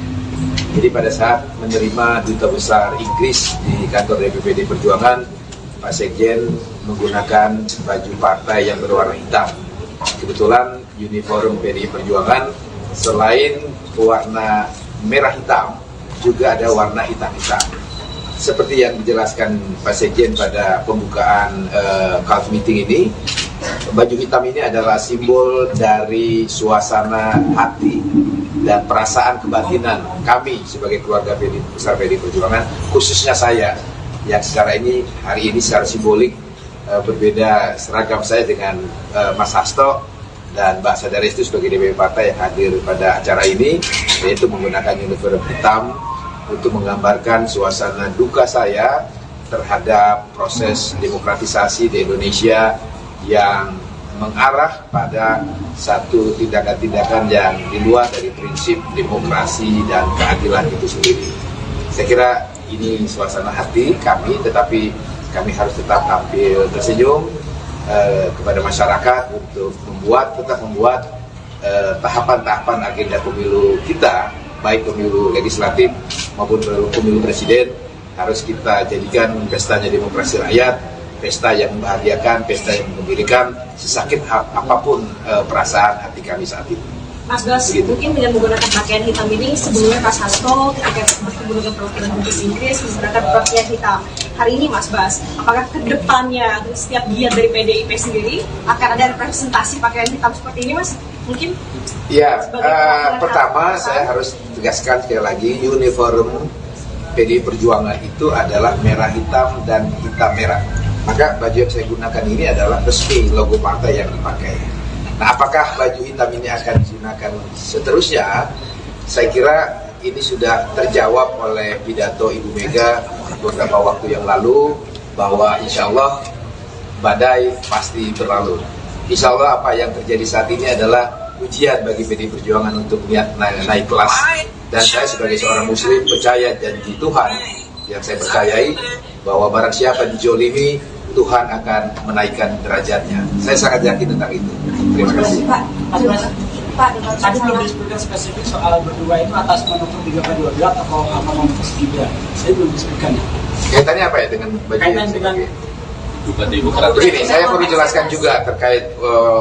Jadi pada saat menerima Duta Besar Inggris di kantor DPPD Perjuangan, Pak Sekjen menggunakan baju partai yang berwarna hitam. Kebetulan uniform PDI Perjuangan selain warna merah hitam, juga ada warna hitam-hitam. Seperti yang dijelaskan Pak Sekjen pada pembukaan KAD meeting ini, baju hitam ini adalah simbol dari suasana hati dan perasaan kebatinan kami sebagai keluarga besar PDI Perjuangan, khususnya saya yang hari ini secara simbolik berbeda seragam saya dengan Mas Hasto dan Mbak Sadarestu sebagai DPP partai yang hadir pada acara ini, yaitu menggunakan uniform hitam untuk menggambarkan suasana duka saya terhadap proses demokratisasi di Indonesia yang mengarah pada satu tindakan-tindakan yang di luar dari prinsip demokrasi dan keadilan itu sendiri. Saya kira ini suasana hati kami, tetapi kami harus tetap tampil tersenyum kepada masyarakat untuk tetap membuat tahapan-tahapan agenda pemilu kita, baik pemilu legislatif maupun pemilu presiden, harus kita jadikan pestanya demokrasi rakyat, pesta yang membahagiakan, pesta yang menggembirakan, sesakit apapun perasaan hati kami saat ini. Mas Bas, mungkin dengan menggunakan pakaian hitam ini, sebelumnya Pak Hasto ketika bertemu dengan perwakilan Dubes Inggris menggunakan pakaian hitam. Hari ini Mas Bas, apakah kedepannya setiap giat dari PDIP sendiri akan ada representasi pakaian hitam seperti ini, Mas? Mungkin? Ya, pertama saya harus tegaskan sekali lagi, uniform PDI Perjuangan itu adalah merah hitam dan hitam merah. Maka baju yang saya gunakan ini adalah resmi logo partai yang dipakai. Nah, apakah baju hitam ini akan digunakan seterusnya? Saya kira ini sudah terjawab oleh pidato Ibu Mega beberapa waktu yang lalu, bahwa insya Allah badai pasti berlalu. Insya Allah apa yang terjadi saat ini adalah ujian bagi PDI Perjuangan untuk naik kelas. Dan saya sebagai seorang muslim percaya janji Tuhan yang saya percayai, bahwa barang siapa dijolimi, Tuhan akan menaikkan derajatnya. Saya sangat yakin tentang itu. Terima kasih. Pak, tadi belum disebutkan spesifik soal berdua itu atas manuver 3/12 atau apa manuver 3. Saya belum disebutkan. Kaitannya apa ya dengan baju Kaitan dengan begini, saya perlu jelaskan juga terkait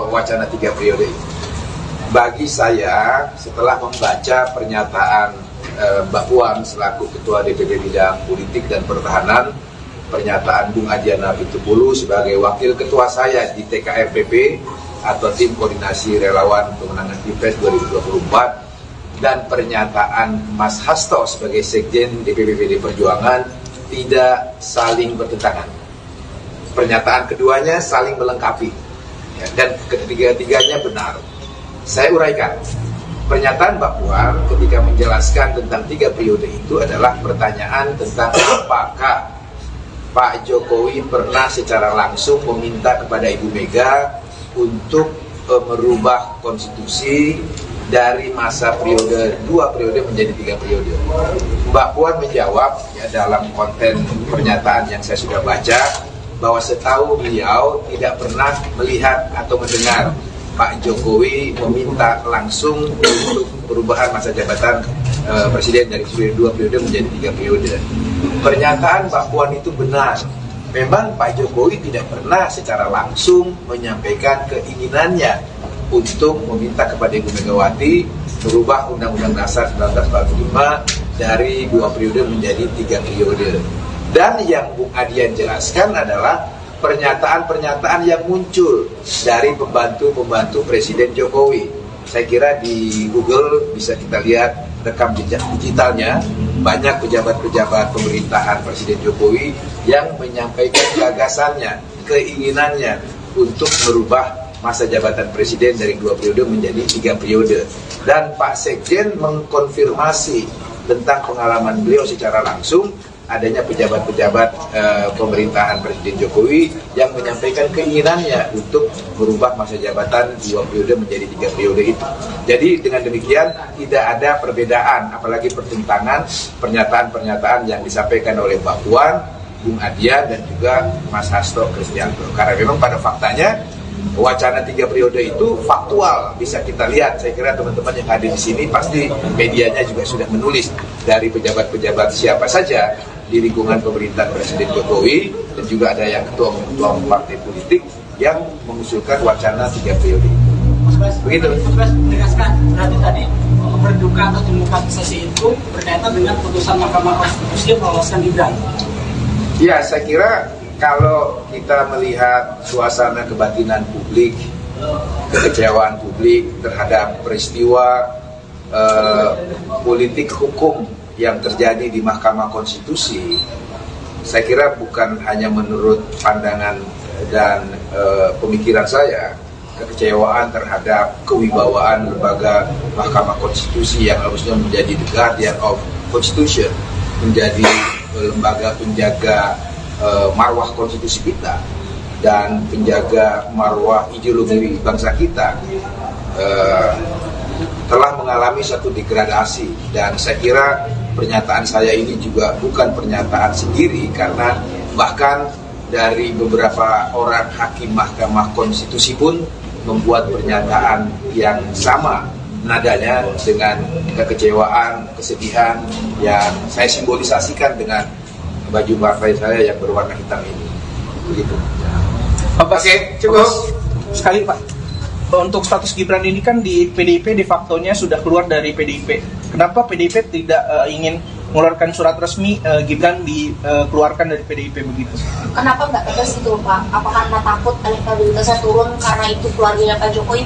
wacana 3 periode ini. Bagi saya, setelah membaca pernyataan Mbak Puan selaku Ketua DPP Bidang Politik dan Pertahanan, pernyataan Bung Adian Apitupulu sebagai Wakil Ketua saya di TKRPP atau Tim Koordinasi Relawan Pemenangan Pilpres 2024, dan pernyataan Mas Hasto sebagai Sekjen DPP PDI Perjuangan tidak saling bertentangan. Pernyataan keduanya saling melengkapi, ya, dan ketiga-tiganya benar. Saya uraikan. Pernyataan Mbak Puan ketika menjelaskan tentang 3 periode itu adalah pertanyaan tentang apakah Pak Jokowi pernah secara langsung meminta kepada Ibu Mega untuk merubah konstitusi dari masa periode 2 periode menjadi 3 periode. Mbak Puan menjawab ya, dalam konten pernyataan yang saya sudah baca, bahwa setahu beliau tidak pernah melihat atau mendengar Pak Jokowi meminta langsung untuk perubahan masa jabatan presiden dari 2 periode menjadi 3 periode. Pernyataan Mbak Puan itu benar. Memang Pak Jokowi tidak pernah secara langsung menyampaikan keinginannya untuk meminta kepada Ibu Megawati merubah Undang-Undang Dasar 1945 dari 2 periode menjadi 3 periode. Dan yang Bung Adian jelaskan adalah pernyataan-pernyataan yang muncul dari pembantu-pembantu Presiden Jokowi. Saya kira di Google bisa kita lihat rekam jejak digitalnya, banyak pejabat-pejabat pemerintahan Presiden Jokowi yang menyampaikan gagasannya, keinginannya untuk merubah masa jabatan Presiden dari 2 periode menjadi 3 periode. Dan Pak Sekjen mengkonfirmasi tentang pengalaman beliau secara langsung, adanya pejabat-pejabat pemerintahan Presiden Jokowi yang menyampaikan keinginannya untuk merubah masa jabatan 2 periode menjadi 3 periode itu. Jadi dengan demikian tidak ada perbedaan, apalagi pertentangan pernyataan-pernyataan yang disampaikan oleh Mbak Puan, Bung Adian, dan juga Mas Hasto Kristianto. Karena memang pada faktanya wacana 3 periode itu faktual, bisa kita lihat. Saya kira teman-teman yang hadir di sini pasti medianya juga sudah menulis dari pejabat-pejabat siapa saja di lingkungan pemerintahan Presiden Jokowi, dan juga ada yang ketua partai politik yang mengusulkan wacana 3 periode. Begitu. Mas menegaskan berarti tadi berduka atau demokratisasi itu berkaitan dengan putusan Mahkamah Konstitusi yang meloloskan Gibran. Ya, saya kira kalau kita melihat suasana kebatinan publik, kekecewaan publik terhadap peristiwa politik hukum yang terjadi di Mahkamah Konstitusi, saya kira bukan hanya menurut pandangan dan pemikiran saya, kekecewaan terhadap kewibawaan lembaga Mahkamah Konstitusi yang harusnya menjadi the guardian of Constitution, menjadi lembaga penjaga marwah konstitusi kita. dan penjaga marwah ideologi bangsa kita telah mengalami satu degradasi, dan saya kira pernyataan saya ini juga bukan pernyataan sendiri, karena bahkan dari beberapa orang hakim Mahkamah Konstitusi pun membuat pernyataan yang sama nadanya dengan kekecewaan, kesedihan yang saya simbolisasikan dengan baju partai saya yang berwarna hitam ini. Begitu. Oke, cukup. Sekali Pak, untuk status Gibran ini kan di PDIP de facto-nya sudah keluar dari PDIP. Kenapa PDIP tidak ingin mengeluarkan surat resmi Gibran dikeluarkan dari PDIP begitu? Kenapa nggak tegas itu Pak? Apa karena takut elektabilitasnya turun karena itu keluarganya Pak Jokowi?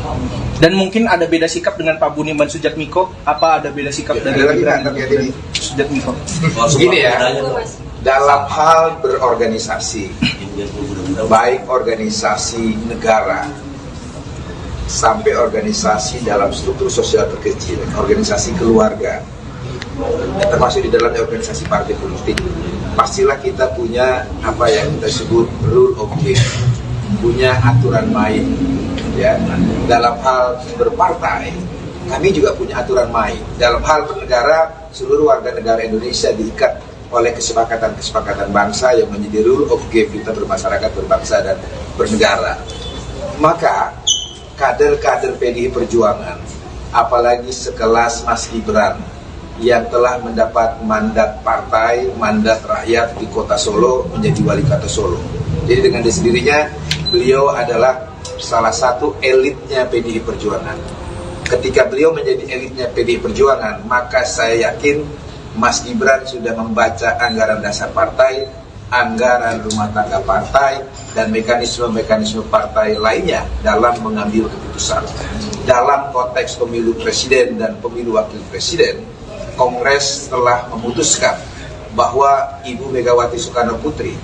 Dan mungkin ada beda sikap dengan Pak Budiman Sujatmiko? Apa ada beda sikap dari Gibran dan Sujatmiko? Begini ya, dalam hal berorganisasi, baik organisasi negara sampai organisasi dalam struktur sosial terkecil, organisasi keluarga, termasuk di dalamnya organisasi partai politik, pastilah kita punya apa yang kita sebut rule of game, punya aturan main. Ya, dalam hal berpartai, kami juga punya aturan main. Dalam hal bernegara, seluruh warga negara Indonesia diikat oleh kesepakatan-kesepakatan bangsa yang menjadi rule of game kita bermasyarakat, berbangsa, dan bernegara. Maka kader-kader PDI Perjuangan, apalagi sekelas Mas Gibran yang telah mendapat mandat partai, mandat rakyat di kota Solo menjadi wali kota Solo. Jadi dengan sendirinya beliau adalah salah satu elitnya PDI Perjuangan. Ketika beliau menjadi elitnya PDI Perjuangan, maka saya yakin Mas Gibran sudah membaca anggaran dasar partai, anggaran rumah tangga partai, dan mekanisme-mekanisme partai lainnya dalam mengambil keputusan. Dalam konteks pemilu presiden dan pemilu wakil presiden, Kongres telah memutuskan bahwa Ibu Megawati Soekarno Putri,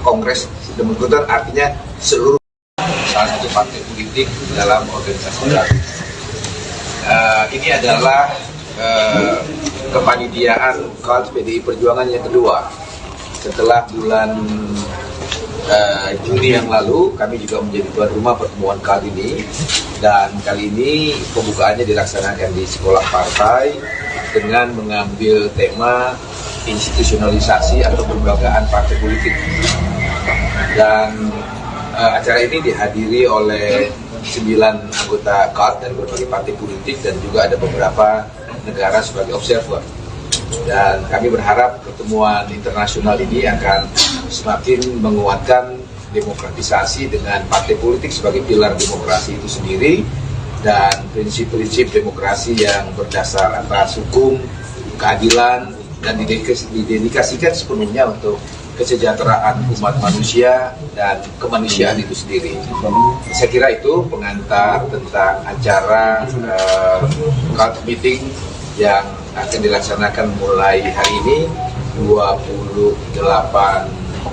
Kongres sudah memutuskan, artinya seluruh salah satu partai politik dalam organisasi baru. Ini adalah kepanitiaan KAD PDI Perjuangan yang kedua. Setelah bulan Juni yang lalu, kami juga menjadi tuan rumah pertemuan KAD ini, dan kali ini pembukaannya dilaksanakan di sekolah partai dengan mengambil tema institusionalisasi atau kelembagaan partai politik. Dan acara ini dihadiri oleh 9 anggota KAD dari berbagai partai politik dan juga ada beberapa negara sebagai observer. Dan kami berharap pertemuan internasional ini akan semakin menguatkan demokratisasi dengan partai politik sebagai pilar demokrasi itu sendiri, dan prinsip-prinsip demokrasi yang berdasar atas hukum, keadilan, dan didedikasikan sepenuhnya untuk kesejahteraan umat manusia dan kemanusiaan itu sendiri. Saya kira itu pengantar tentang acara KAD meeting yang akan dilaksanakan mulai hari ini 28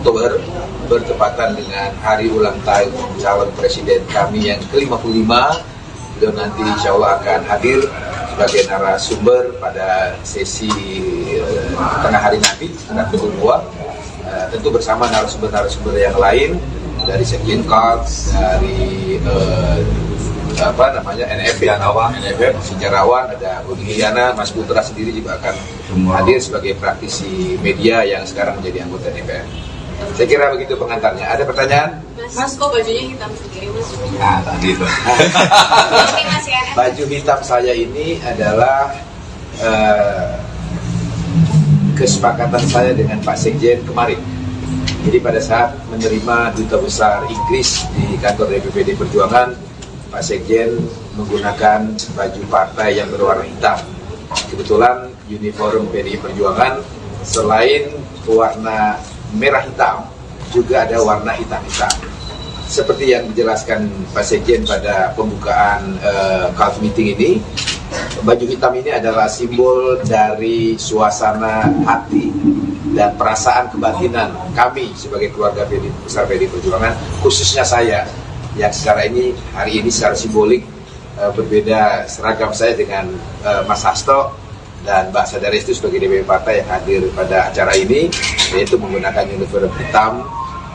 Oktober bertepatan dengan hari ulang tahun calon presiden kami yang ke-55. Beliau nanti insya Allah akan hadir sebagai narasumber pada sesi tengah hari nanti, setengah pukul 2, tentu bersama narasumber-narasumber yang lain dari Sekjen KAD, dari NFF, sejarawan, ada Budi Giana, Mas Putra sendiri juga akan hadir sebagai praktisi media yang sekarang menjadi anggota DPR. Saya kira begitu pengantarnya. Ada pertanyaan? Mas, kok bajunya hitam sendiri, Mas? Nah, tadi itu. Baju hitam saya ini adalah kesepakatan saya dengan Pak Sekjen kemarin. Jadi pada saat menerima Duta Besar Inggris di kantor DPPD Perjuangan, Pak Sekjen menggunakan baju partai yang berwarna hitam. Kebetulan uniform PDI Perjuangan selain warna merah hitam, juga ada warna hitam-hitam. Seperti yang dijelaskan Pak Sekjen pada pembukaan KAD meeting ini, baju hitam ini adalah simbol dari suasana hati dan perasaan kebatinan kami sebagai keluarga besar PDI Perjuangan, khususnya saya yang hari ini secara simbolik berbeda seragam saya dengan Mas Hasto dan Mbak Sadaris itu sebagai DPP partai yang hadir pada acara ini, yaitu menggunakan uniform hitam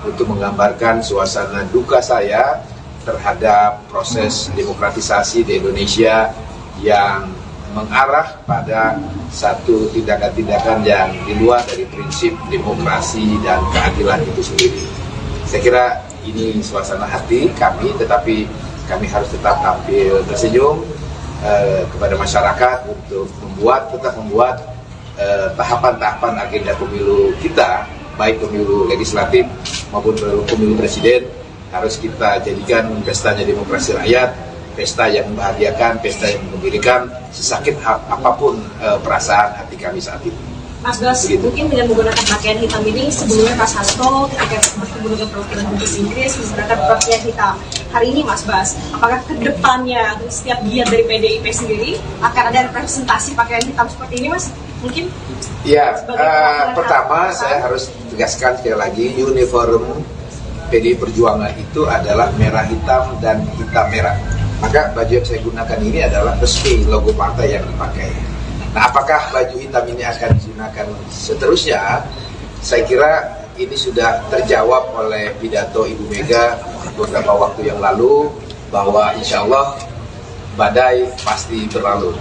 untuk menggambarkan suasana duka saya terhadap proses demokratisasi di Indonesia yang mengarah pada satu tindakan-tindakan yang di luar dari prinsip demokrasi dan keadilan itu sendiri. Saya kira ini suasana hati kami, tetapi kami harus tetap tampil tersenyum kepada masyarakat untuk tetap membuat tahapan-tahapan agenda pemilu kita, baik pemilu legislatif maupun pemilu presiden, harus kita jadikan pestanya demokrasi rakyat, pesta yang membahagiakan, pesta yang menggembirakan, sesakit apapun perasaan hati kami saat ini. Mas Bas, mungkin dengan menggunakan pakaian hitam ini, sebelumnya Mas Hasto ketika bertemu dengan perwakilan Dubes Inggris menggunakan pakaian hitam. Hari ini Mas Bas, apakah kedepannya setiap giat dari PDIP sendiri akan ada representasi pakaian hitam seperti ini, Mas? Mungkin? Ya, pertama saya harus tegaskan sekali lagi, uniform PDI Perjuangan itu adalah merah hitam dan hitam merah. Maka baju yang saya gunakan ini adalah resmi logo partai yang dipakai. Nah, apakah baju hitam ini akan digunakan seterusnya? Saya kira ini sudah terjawab oleh pidato Ibu Mega beberapa waktu yang lalu, bahwa insya Allah badai pasti berlalu.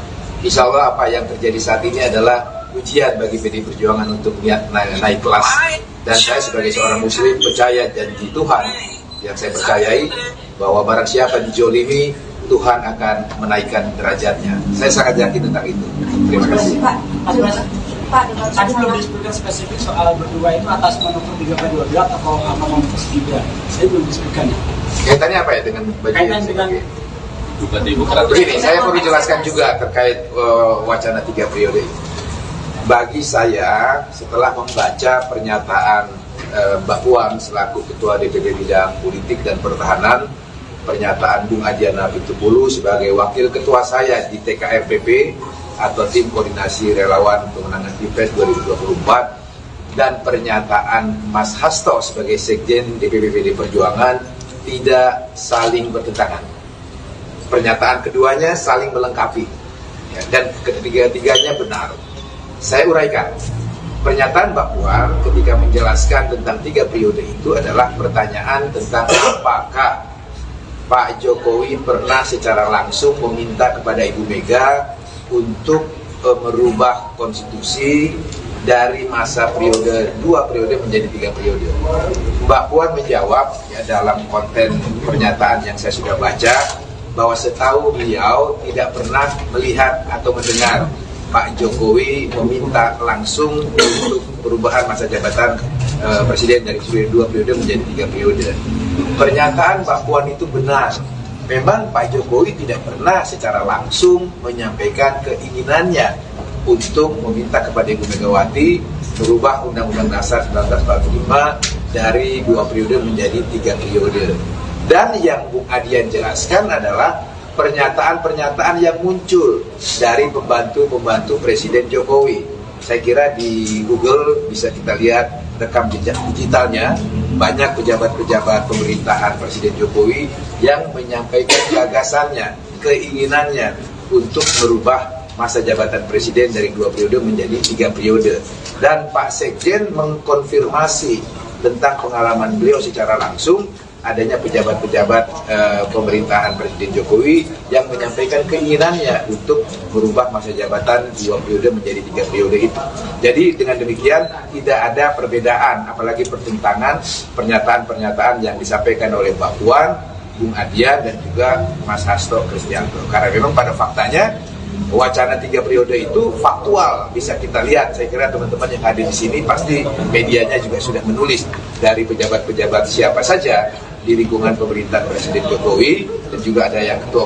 Insya Allah apa yang terjadi saat ini adalah ujian bagi PDI Perjuangan untuk naik kelas. Dan saya sebagai seorang muslim percaya janji Tuhan yang saya percayai, bahwa barang siapa dijolimi, Tuhan akan menaikkan derajatnya. Saya sangat yakin tentang itu. Terima kasih. Pak, dengan Tadi belum disebutkan spesifik soal berdua itu atas manuver 3/12 atau apa manuver 3. Saya belum disebutkan. Kaitannya apa ya dengan baju Kaitan yang dengan begini, saya mau menjelaskan juga terkait wacana 3 periode. Bagi saya, setelah membaca pernyataan Mbak Puan selaku Ketua DPP Bidang Politik dan Pertahanan, pernyataan Bung Adiana Pitupulu sebagai Wakil Ketua saya di TKRPP atau Tim Koordinasi Relawan Pemenangan Pilpres 2024, dan pernyataan Mas Hasto sebagai Sekjen DPP PD Perjuangan tidak saling bertentangan. Pernyataan keduanya saling melengkapi, ya, dan ketiga-tiganya benar. Saya uraikan. Pernyataan Mbak Puan ketika menjelaskan tentang 3 periode itu adalah pertanyaan tentang apakah Pak Jokowi pernah secara langsung meminta kepada Ibu Mega untuk merubah konstitusi dari masa periode 2 periode menjadi 3 periode. Mbak Puan menjawab, ya, dalam konten pernyataan yang saya sudah baca, bahwa setahu beliau tidak pernah melihat atau mendengar Pak Jokowi meminta langsung untuk perubahan masa jabatan presiden dari 2 periode menjadi 3 periode. Pernyataan Mbak Puan itu benar. Memang Pak Jokowi tidak pernah secara langsung menyampaikan keinginannya untuk meminta kepada Ibu Megawati merubah Undang-Undang Dasar 1945 dari 2 periode menjadi 3 periode. Dan yang Bung Adian jelaskan adalah pernyataan-pernyataan yang muncul dari pembantu-pembantu Presiden Jokowi. Saya kira di Google bisa kita lihat rekam jejak digitalnya, banyak pejabat-pejabat pemerintahan Presiden Jokowi yang menyampaikan gagasannya, keinginannya untuk merubah masa jabatan Presiden dari 2 periode menjadi 3 periode. Dan Pak Sekjen mengkonfirmasi tentang pengalaman beliau secara langsung, adanya pejabat-pejabat pemerintahan Presiden Jokowi yang menyampaikan keinginannya untuk merubah masa jabatan 2 periode menjadi 3 periode itu. Jadi dengan demikian tidak ada perbedaan, apalagi pertentangan pernyataan-pernyataan yang disampaikan oleh Mbak Puan, Bung Adian, dan juga Mas Hasto Kristianto. Karena memang pada faktanya wacana 3 periode itu faktual, bisa kita lihat. Saya kira teman-teman yang hadir di sini pasti medianya juga sudah menulis dari pejabat-pejabat siapa saja di lingkungan pemerintahan Presiden Jokowi, dan juga ada yang ketua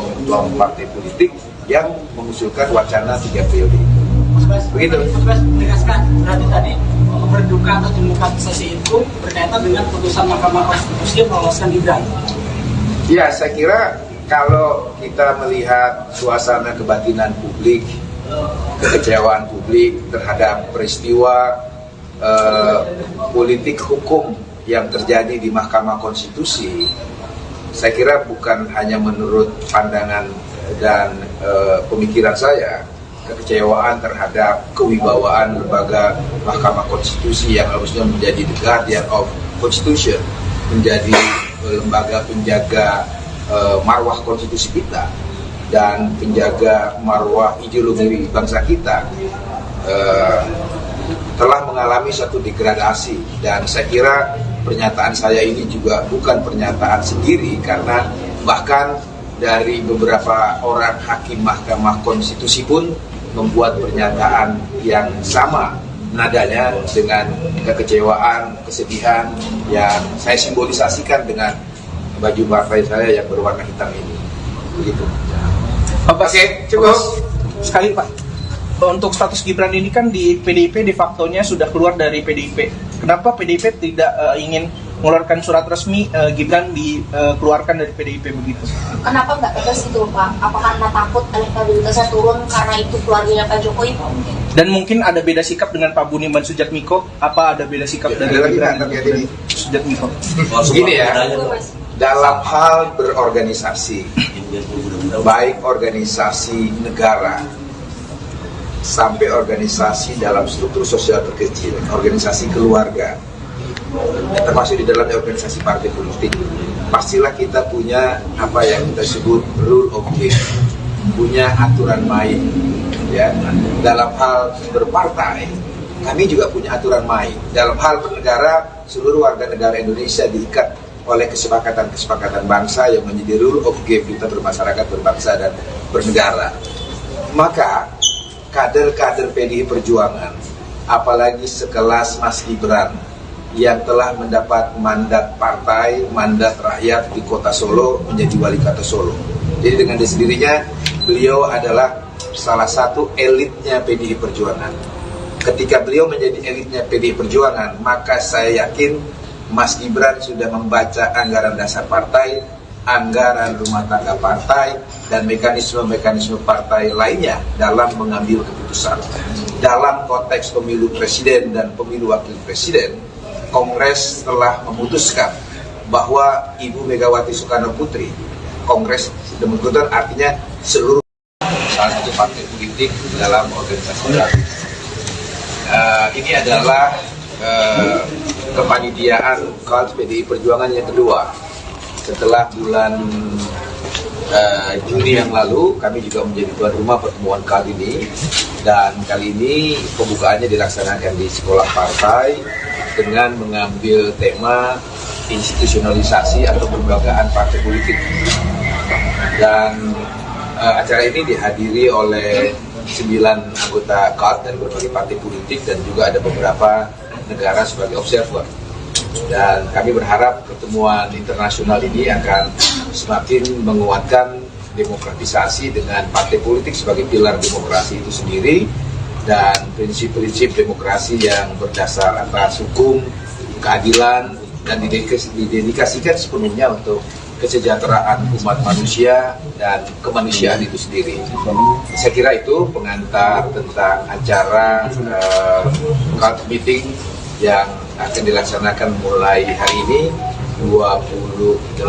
partai politik yang mengusulkan wacana 3 periode itu. Begitu. Mas menegaskan berarti tadi berduka atau demokratisasi itu berkaitan dengan putusan Mahkamah Konstitusi yang meloloskan Gibran. Ya, saya kira kalau kita melihat suasana kebatinan publik, kekecewaan publik terhadap peristiwa politik hukum yang terjadi di Mahkamah Konstitusi, saya kira bukan hanya menurut pandangan dan pemikiran saya, kekecewaan terhadap kewibawaan lembaga Mahkamah Konstitusi yang harusnya menjadi the guardian of Constitution menjadi lembaga penjaga marwah konstitusi kita dan penjaga marwah ideologi bangsa kita telah mengalami satu degradasi, dan saya kira pernyataan saya ini juga bukan pernyataan sendiri, karena bahkan dari beberapa orang hakim Mahkamah Konstitusi pun membuat pernyataan yang sama nadanya dengan kekecewaan, kesedihan yang saya simbolisasikan dengan baju partai saya yang berwarna hitam ini. Begitu. Oke, cukup. Sekali Pak. Untuk status Gibran ini kan di PDIP de facto-nya sudah keluar dari PDIP. Kenapa PDIP tidak ingin mengeluarkan surat resmi Gibran dikeluarkan dari PDIP begitu? Kenapa nggak tegas itu Pak? Apa karena takut elektabilitasnya turun karena itu keluarganya Pak Jokowi? Dan mungkin ada beda sikap dengan Pak Budiman Sujatmiko. Apa ada beda sikap dari Gibran dan Sujatmiko? Begini ya, dalam hal berorganisasi, baik organisasi negara sampai organisasi dalam struktur sosial terkecil, organisasi keluarga, termasuk di dalam organisasi partai politik, pastilah kita punya apa yang kita sebut rule of game, punya aturan main. Ya, dalam hal berpartai, kami juga punya aturan main. Dalam hal bernegara, seluruh warga negara Indonesia diikat oleh kesepakatan-kesepakatan bangsa yang menjadi rule of game kita bermasyarakat, berbangsa, dan bernegara. Maka kader-kader PDI Perjuangan, apalagi sekelas Mas Gibran yang telah mendapat mandat partai, mandat rakyat di kota Solo menjadi wali kota Solo. Jadi dengan sendirinya beliau adalah salah satu elitnya PDI Perjuangan. Ketika beliau menjadi elitnya PDI Perjuangan, maka saya yakin Mas Gibran sudah membaca anggaran dasar partai, anggaran rumah tangga partai, dan mekanisme-mekanisme partai lainnya dalam mengambil keputusan. Dalam konteks pemilu presiden dan pemilu wakil presiden, Kongres telah memutuskan bahwa Ibu Megawati Soekarno Putri, Kongres demikian artinya seluruh salah satu partai politik dalam organisasi baru. Ini adalah kepanitiaan KAD PDI Perjuangan yang kedua. Setelah bulan Juni yang lalu, kami juga menjadi tuan rumah pertemuan kali ini, dan kali ini pembukaannya dilaksanakan di sekolah partai dengan mengambil tema institusionalisasi atau kelembagaan partai politik. Dan acara ini dihadiri oleh 9 anggota KAD dari berbagai partai politik dan juga ada beberapa negara sebagai observer. Dan kami berharap pertemuan internasional ini akan semakin menguatkan demokratisasi dengan partai politik sebagai pilar demokrasi itu sendiri, dan prinsip-prinsip demokrasi yang berdasar atas hukum, keadilan, dan didedikasikan sepenuhnya untuk kesejahteraan umat manusia dan kemanusiaan itu sendiri. Saya kira itu pengantar tentang acara KAD meeting yang akan dilaksanakan mulai hari ini 28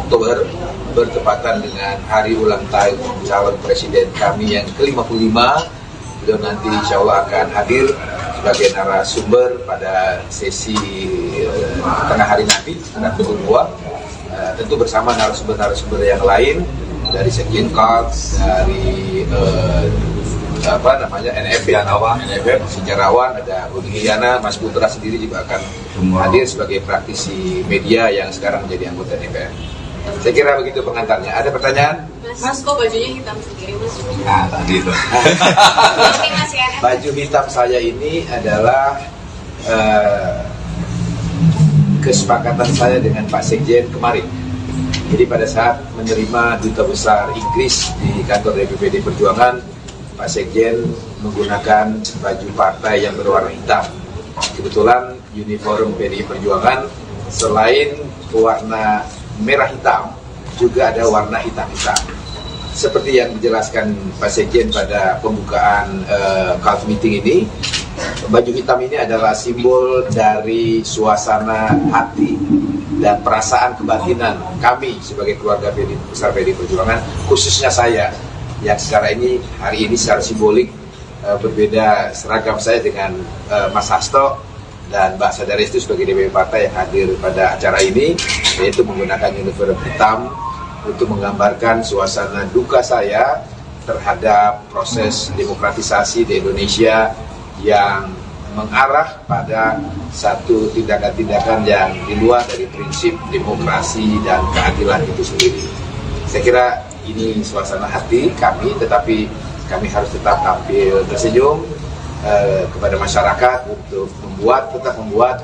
Oktober bertepatan dengan hari ulang tahun calon presiden kami yang ke-55. Beliau nanti insya Allah akan hadir sebagai narasumber pada sesi tengah hari nanti sekitar pukul 2, tentu bersama narasumber-narasumber yang lain dari Sekjen KAD, dari NFF, sejarawan, ada Budi Hiyana, Mas Putra sendiri juga akan hadir sebagai praktisi media yang sekarang menjadi anggota DPR. Saya kira begitu pengantarnya. Ada pertanyaan? Mas, kok bajunya hitam sendiri, Mas? Nah, tadi itu. Baju hitam saya ini adalah kesepakatan saya dengan Pak Sekjen kemarin. Jadi pada saat menerima Duta Besar Inggris di kantor DPPD Perjuangan, Pak Sekjen menggunakan baju partai yang berwarna hitam. Kebetulan uniform PDI Perjuangan selain warna merah hitam, juga ada warna hitam-hitam. Seperti yang dijelaskan Pak Sekjen pada pembukaan KAD meeting ini, baju hitam ini adalah simbol dari suasana hati dan perasaan kebatinan kami sebagai keluarga besar PDI Perjuangan, khususnya saya yang sekarang ini hari ini secara simbolik berbeda seragam saya dengan Mas Hasto, dan Mbak Sadaris itu sebagai DPP partai yang hadir pada acara ini, yaitu menggunakan uniform hitam untuk menggambarkan suasana duka saya terhadap proses demokratisasi di Indonesia yang mengarah pada satu tindakan-tindakan yang di luar dari prinsip demokrasi dan keadilan itu sendiri. Saya kira ini suasana hati kami, tetapi kami harus tetap tampil tersenyum kepada masyarakat untuk tetap membuat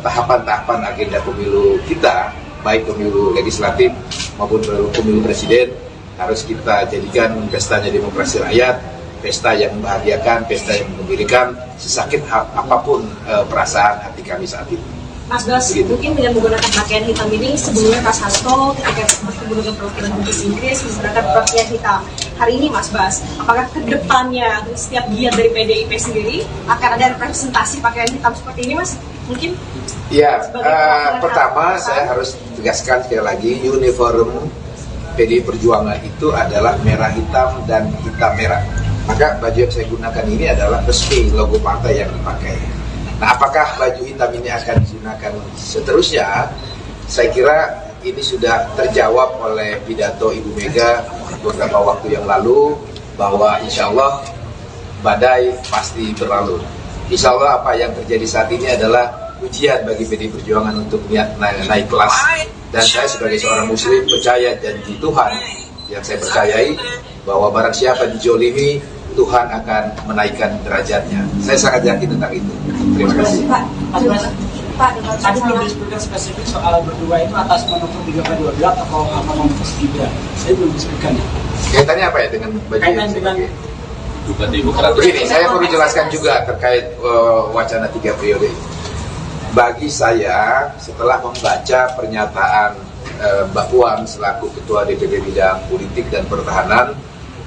tahapan-tahapan agenda pemilu kita, baik pemilu legislatif maupun pemilu presiden, harus kita jadikan pestanya demokrasi rakyat, pesta yang membahagiakan, pesta yang menggembirakan, sesakit apapun perasaan hati kami saat ini. Mas Bas, mungkin dengan menggunakan pakaian hitam ini, sebelumnya Mas Hasto ketika bertemu dengan perwakilan Dubes Inggris menggunakan pakaian hitam. Hari ini Mas Bas, apakah ke depannya setiap giat dari PDIP sendiri akan ada representasi pakaian hitam seperti ini, Mas? Mungkin? Ya, pertama saya harus tegaskan sekali lagi, uniform PDI Perjuangan itu adalah merah hitam dan hitam merah. Maka baju yang saya gunakan ini adalah resmi logo partai yang dipakai. Nah, apakah baju hitam ini akan digunakan seterusnya? Saya kira ini sudah terjawab oleh pidato Ibu Mega beberapa waktu yang lalu, bahwa insya Allah badai pasti berlalu. Insya Allah apa yang terjadi saat ini adalah ujian bagi PDI Perjuangan untuk naik kelas. Dan saya sebagai seorang muslim percaya janji Tuhan yang saya percayai, bahwa barang siapa dijolimi, Tuhan akan menaikkan derajatnya. Saya sangat yakin tentang itu. Terima kasih. Pak, dengan tadi belum disebutkan spesifik soal berdua itu atas manuver 3/12 atau apa manuver 3. Saya belum disebutkan. Kaitannya apa ya dengan baju Kaitan dengan begini, saya perlu jelaskan juga terkait wacana 3 periode. Bagi saya, setelah membaca pernyataan Mbak Puan selaku Ketua DPP Bidang Politik dan Pertahanan,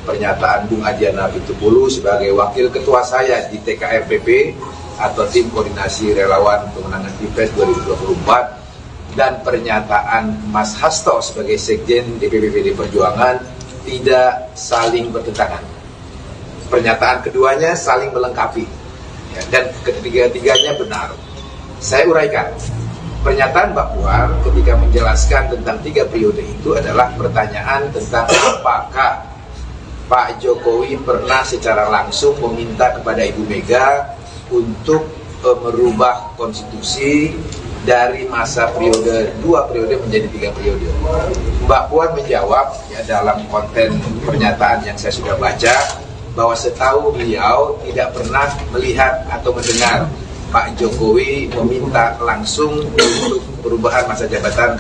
pernyataan Bung Adiana Pitupulu sebagai Wakil Ketua saya di TKRPP atau Tim Koordinasi Relawan Pemenangan Pilpres 2024, dan pernyataan Mas Hasto sebagai Sekjen DPP PD Perjuangan tidak saling bertentangan. Pernyataan keduanya saling melengkapi, ya, dan ketiga-tiganya benar. Saya uraikan. Pernyataan Mbak Puan ketika menjelaskan tentang 3 periode itu adalah pertanyaan tentang apakah Pak Jokowi pernah secara langsung meminta kepada Ibu Mega untuk merubah konstitusi dari masa periode 2 periode menjadi 3 periode. Mbak Puan menjawab ya, dalam konten pernyataan yang saya sudah baca, bahwa setahu beliau tidak pernah melihat atau mendengar Pak Jokowi meminta langsung untuk perubahan masa jabatan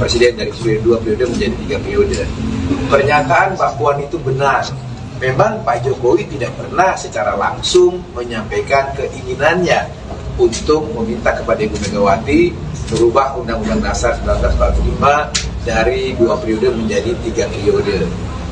presiden dari 2 periode menjadi 3 periode. Pernyataan Mbak Puan itu benar. Memang Pak Jokowi tidak pernah secara langsung menyampaikan keinginannya untuk meminta kepada Ibu Megawati merubah Undang-Undang Dasar 1945 dari 2 periode menjadi 3 periode.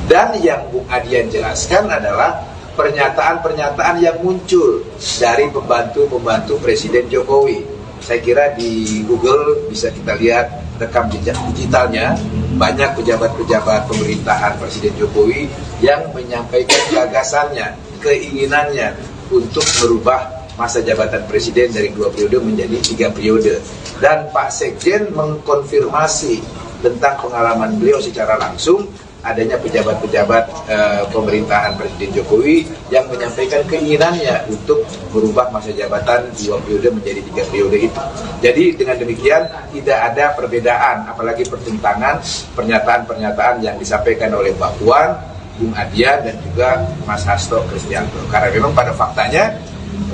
Dan yang Bung Adian jelaskan adalah pernyataan-pernyataan yang muncul dari pembantu-pembantu Presiden Jokowi. Saya kira di Google bisa kita lihat rekam jejak digitalnya, banyak pejabat-pejabat pemerintahan Presiden Jokowi yang menyampaikan gagasannya, keinginannya untuk merubah masa jabatan Presiden dari 2 periode menjadi 3 periode. Dan Pak Sekjen mengkonfirmasi tentang pengalaman beliau secara langsung adanya pejabat-pejabat pemerintahan Presiden Jokowi yang menyampaikan keinginannya untuk merubah masa jabatan 2 periode menjadi 3 periode itu. Jadi dengan demikian tidak ada perbedaan, apalagi pertentangan pernyataan-pernyataan yang disampaikan oleh Mbak Puan, Bung Adian dan juga Mas Hasto Kristianto. Karena memang pada faktanya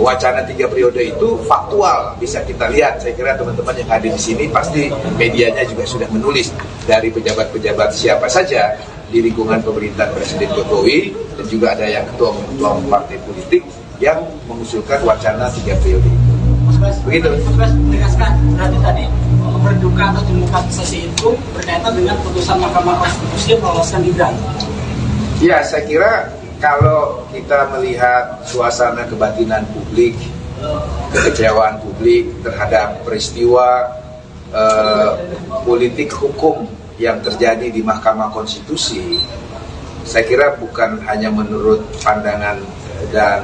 wacana 3 periode itu faktual, bisa kita lihat. Saya kira teman-teman yang hadir di sini pasti medianya juga sudah menulis dari pejabat-pejabat siapa saja di lingkungan pemerintahan Presiden Jokowi, dan juga ada yang ketua partai politik yang mengusulkan wacana 3 periode itu. Begitu. Mas Bas, menegaskan berarti tadi berduka atau demokratisasi itu berkaitan dengan putusan Mahkamah Konstitusi yang meloloskan Gibran. Ya, saya kira kalau kita melihat suasana kebatinan publik, kekecewaan publik terhadap peristiwa politik hukum yang terjadi di Mahkamah Konstitusi, saya kira bukan hanya menurut pandangan dan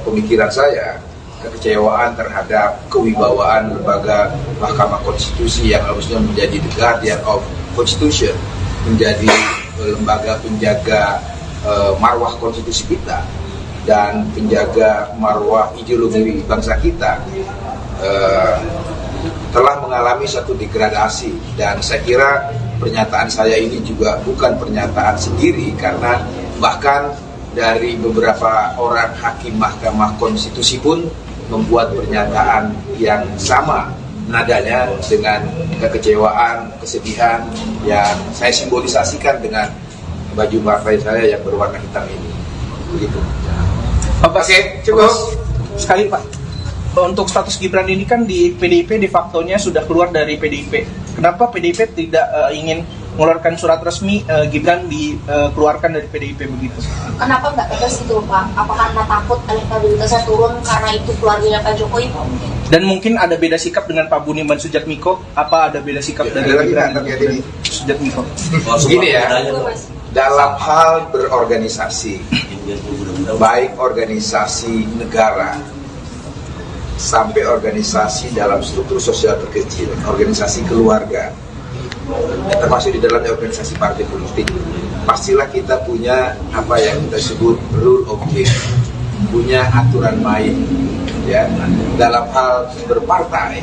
pemikiran saya, kekecewaan terhadap kewibawaan lembaga Mahkamah Konstitusi yang harusnya menjadi the guardian of Constitution, menjadi lembaga penjaga marwah konstitusi kita dan penjaga marwah ideologi bangsa kita, telah mengalami satu degradasi. Dan saya kira pernyataan saya ini juga bukan pernyataan sendiri, karena bahkan dari beberapa orang hakim Mahkamah Konstitusi pun membuat pernyataan yang sama nadanya dengan kekecewaan, kesedihan yang saya simbolisasikan dengan baju partai saya yang berwarna hitam ini. Begitu. Oke, cukup. Sekali Pak, untuk status Gibran ini kan di PDIP de facto-nya sudah keluar dari PDIP. Kenapa PDIP tidak ingin mengeluarkan surat resmi Gibran dikeluarkan dari PDIP begitu? Kenapa nggak tegas gitu Pak? Apa karena takut elektabilitasnya turun karena itu keluarganya Pak Jokowi? Dan mungkin ada beda sikap dengan Pak Budiman Sujatmiko? Apa ada beda sikap dari Gibran dan Sujatmiko? Begini ya, dalam hal berorganisasi, baik organisasi negara sampai organisasi dalam struktur sosial terkecil, organisasi keluarga, termasuk di dalamnya organisasi partai politik, pastilah kita punya apa yang kita sebut rule of game, punya aturan main. Ya, dalam hal berpartai,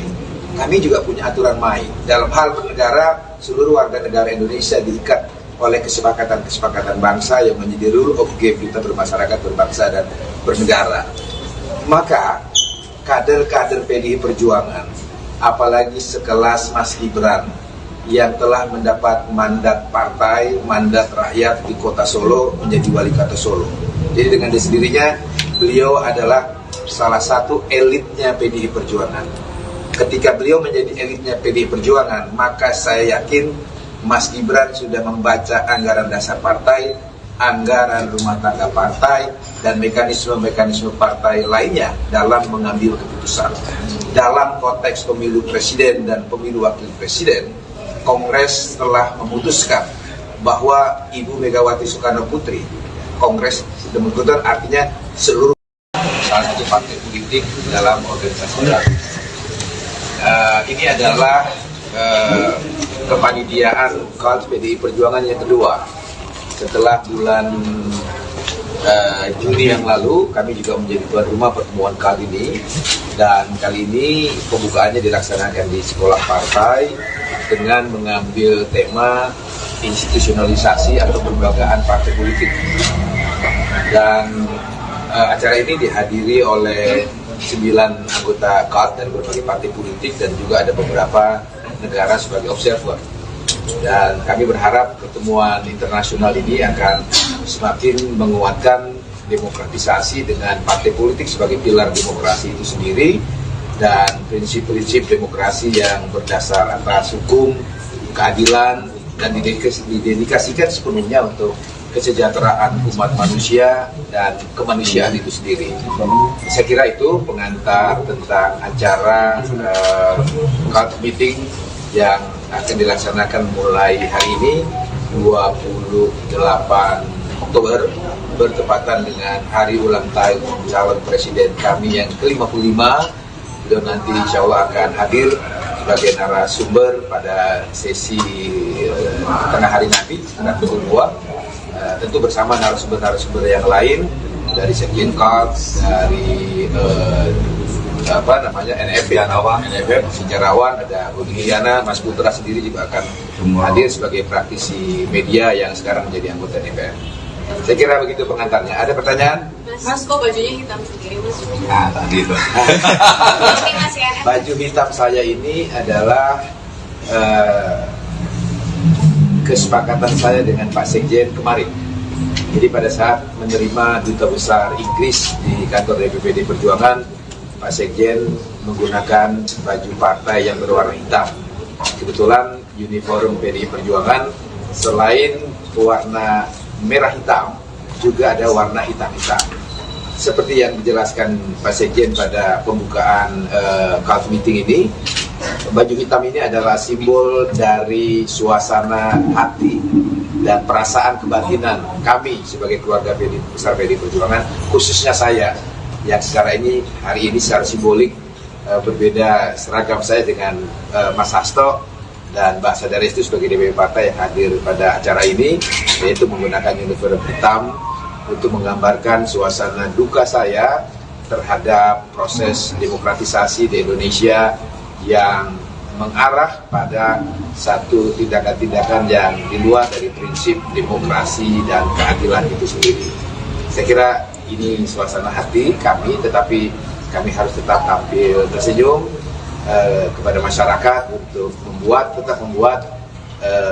kami juga punya aturan main. Dalam hal bernegara, seluruh warga negara Indonesia diikat oleh kesepakatan-kesepakatan bangsa yang menjadi rule of game kita bermasyarakat, berbangsa, dan bernegara. Maka kader-kader PDI Perjuangan, apalagi sekelas Mas Gibran yang telah mendapat mandat partai, mandat rakyat di kota Solo menjadi wali kota Solo. Jadi dengan sendirinya beliau adalah salah satu elitnya PDI Perjuangan. Ketika beliau menjadi elitnya PDI Perjuangan, maka saya yakin Mas Gibran sudah membaca anggaran dasar partai, anggaran rumah tangga partai, dan mekanisme-mekanisme partai lainnya dalam mengambil keputusan. Dalam konteks pemilu presiden dan pemilu wakil presiden, Kongres telah memutuskan bahwa Ibu Megawati Soekarno Putri, Kongres sudah memutuskan, artinya seluruh salah satu partai politik dalam organisasi baru. Ini adalah kepanitiaan KAD PDI Perjuangan yang kedua. Setelah bulan Juni yang lalu, kami juga menjadi tuan rumah pertemuan kali ini, dan kali ini pembukaannya dilaksanakan di sekolah partai dengan mengambil tema institusionalisasi atau kelembagaan partai politik. Dan acara ini dihadiri oleh 9 anggota KAD dari berbagai partai politik dan juga ada beberapa negara sebagai observer. Dan kami berharap pertemuan internasional ini akan semakin menguatkan demokratisasi dengan partai politik sebagai pilar demokrasi itu sendiri dan prinsip-prinsip demokrasi yang berdasar atas hukum, keadilan, dan didedikasikan sepenuhnya untuk kesejahteraan umat manusia dan kemanusiaan itu sendiri. Saya kira itu pengantar tentang acara KAD meeting yang akan dilaksanakan mulai hari ini 28 Oktober bertepatan dengan hari ulang tahun calon presiden kami yang ke-55. Beliau nanti insya Allah akan hadir sebagai narasumber pada sesi tengah hari nanti sekitar pukul 2, tentu bersama narasumber-narasumber yang lain dari Sekjen KAD, dari NFF, sejarawan, ada Budi Liliana, Mas Putra sendiri juga akan hadir sebagai praktisi media yang sekarang menjadi anggota DPR. Saya kira begitu pengantarnya. Ada pertanyaan? Mas, kok bajunya hitam sendiri, Mas? Nah, tadi itu. Baju hitam saya ini adalah kesepakatan saya dengan Pak Sekjen kemarin. Jadi pada saat menerima Duta Besar Inggris di kantor DPD Perjuangan, Pak Sekjen menggunakan baju partai yang berwarna hitam. Kebetulan uniform PDI Perjuangan selain warna merah hitam, juga ada warna hitam-hitam. Seperti yang dijelaskan Pak Sekjen pada pembukaan KAD meeting ini, baju hitam ini adalah simbol dari suasana hati dan perasaan kebatinan kami sebagai keluarga besar PDI Perjuangan, khususnya saya yang hari ini secara simbolik berbeda seragam saya dengan Mas Hasto dan Mbak Sadarestu sebagai DPP partai yang hadir pada acara ini, yaitu menggunakan uniform hitam untuk menggambarkan suasana duka saya terhadap proses demokratisasi di Indonesia yang mengarah pada satu tindakan-tindakan yang di luar dari prinsip demokrasi dan keadilan itu sendiri. Saya kira ini suasana hati kami, tetapi kami harus tetap tampil tersenyum kepada masyarakat untuk tetap membuat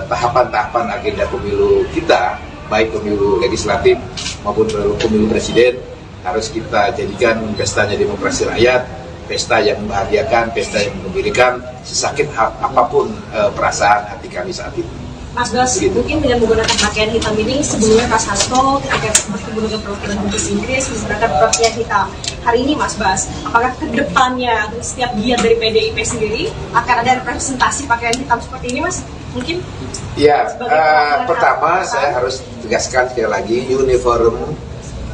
tahapan-tahapan agenda pemilu kita, baik pemilu legislatif maupun pemilu presiden, harus kita jadikan pestanya demokrasi rakyat, pesta yang membahagiakan, pesta yang menggembirakan, sesakit apapun perasaan hati kami saat ini. Mas Bas, mungkin dengan menggunakan pakaian hitam ini sebelumnya Mas Hasto ketika bertemu dengan perwakilan Dubes Inggris menggunakan pakaian hitam. Hari ini Mas Bas, apakah ke depannya setiap giat dari PDIP sendiri akan ada representasi pakaian hitam seperti ini, Mas? Mungkin? Ya, pertama saya harus tegaskan sekali lagi, uniform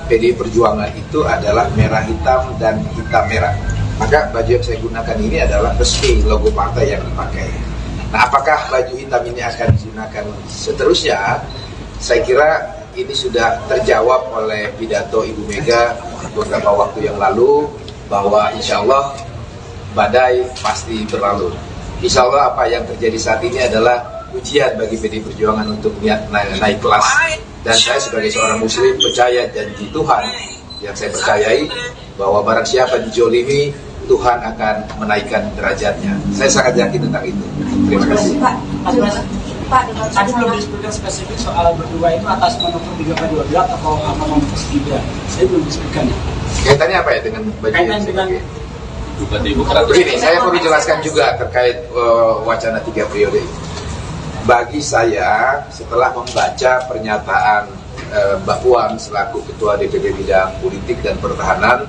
PDI Perjuangan itu adalah merah hitam dan hitam merah. Maka baju yang saya gunakan ini adalah resmi logo partai yang dipakai. Nah, apakah baju hitam ini akan digunakan seterusnya? Saya kira ini sudah terjawab oleh pidato Ibu Mega beberapa waktu yang lalu, bahwa insya Allah badai pasti berlalu. Insya Allah apa yang terjadi saat ini adalah ujian bagi PDI Perjuangan untuk naik kelas. Dan saya sebagai seorang muslim percaya janji Tuhan yang saya percayai, bahwa barang siapa dijolimi, Tuhan akan menaikkan derajatnya. Saya sangat yakin tentang itu. Terima kasih. Pak, dengan tadi belum disebutkan spesifik soal berdua itu atas manuver 3/12 atau manuver Gibran. Saya belum disebutkan. Kaitannya apa ya dengan baju Kaitan dengan begini, saya perlu jelaskan juga terkait wacana 3 periode. Bagi saya, setelah membaca pernyataan Mbak Puan selaku Ketua DPP Bidang Politik dan Pertahanan,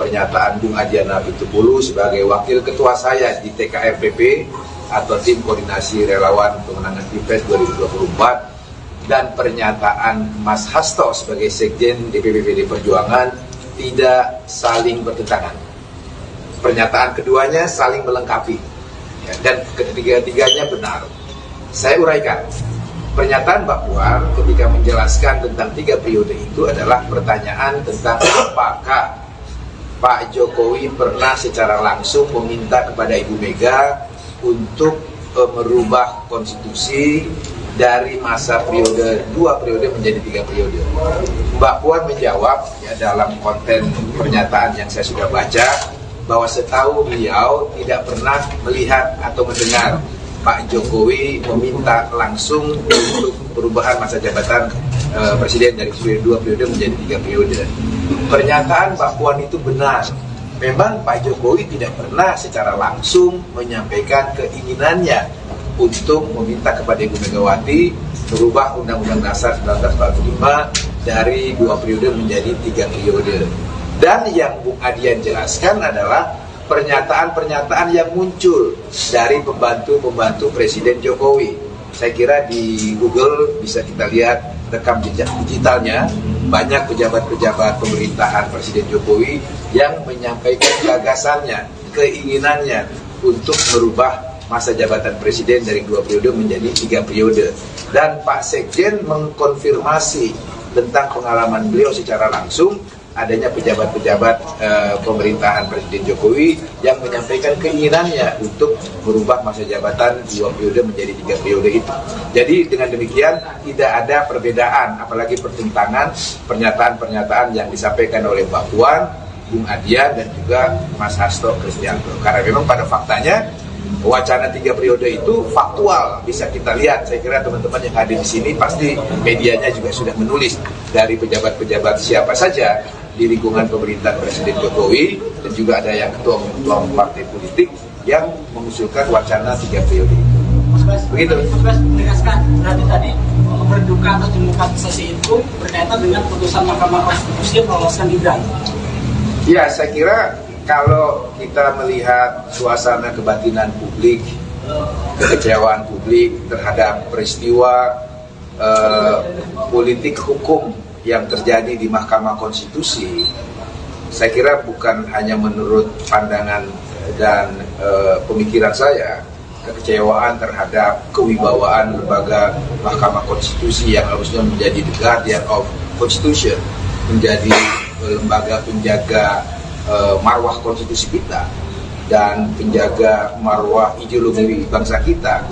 pernyataan Bung Adiana Pitupulu sebagai Wakil Ketua saya di TKRPP atau Tim Koordinasi Relawan Pemenangan Pilpres 2024, dan pernyataan Mas Hasto sebagai Sekjen DPP PD Perjuangan tidak saling bertentangan. Pernyataan keduanya saling melengkapi, ya, dan ketiga-tiganya benar. Saya uraikan. Pernyataan Mbak Puan ketika menjelaskan tentang 3 periode itu adalah pertanyaan tentang apakah Pak Jokowi pernah secara langsung meminta kepada Ibu Mega untuk merubah konstitusi dari masa periode 2 periode menjadi 3 periode. Mbak Puan menjawab ya, dalam konten pernyataan yang saya sudah baca, bahwa setahu beliau tidak pernah melihat atau mendengar Pak Jokowi meminta langsung untuk perubahan masa jabatan presiden dari 2 periode menjadi 3 periode. Pernyataan Mbak Puan itu benar. Memang Pak Jokowi tidak pernah secara langsung menyampaikan keinginannya untuk meminta kepada Ibu Megawati merubah Undang-Undang Dasar 1945 dari 2 periode menjadi 3 periode. Dan yang Bung Adian jelaskan adalah pernyataan-pernyataan yang muncul dari pembantu-pembantu Presiden Jokowi. Saya kira di Google bisa kita lihat rekam jejak digitalnya, banyak pejabat-pejabat pemerintahan Presiden Jokowi yang menyampaikan gagasannya, keinginannya untuk merubah masa jabatan Presiden dari 2 periode menjadi 3 periode. Dan Pak Sekjen mengkonfirmasi tentang pengalaman beliau secara langsung, adanya pejabat-pejabat pemerintahan Presiden Jokowi yang menyampaikan keinginannya untuk merubah masa jabatan 2 periode menjadi 3 periode itu. Jadi dengan demikian tidak ada perbedaan, apalagi pertentangan pernyataan-pernyataan yang disampaikan oleh Mbak Puan, Bung Adian dan juga Mas Hasto Kristianto. Karena memang pada faktanya wacana 3 periode itu faktual, bisa kita lihat. Saya kira teman-teman yang hadir di sini pasti medianya juga sudah menulis dari pejabat-pejabat siapa saja di lingkungan pemerintahan Presiden Jokowi, dan juga ada yang ketua partai politik yang mengusulkan wacana 3 periode itu. Begitu. Mas Bas menegaskan berarti tadi berduka atau demokratisasi itu berkaitan dengan putusan Mahkamah Konstitusi yang meloloskan Gibran. Ya, saya kira kalau kita melihat suasana kebatinan publik, kekecewaan publik terhadap peristiwa politik hukum yang terjadi di Mahkamah Konstitusi, saya kira bukan hanya menurut pandangan dan pemikiran saya, kekecewaan terhadap kewibawaan lembaga Mahkamah Konstitusi yang harusnya menjadi the guardian of Constitution, menjadi lembaga penjaga marwah konstitusi kita dan penjaga marwah ideologi bangsa kita,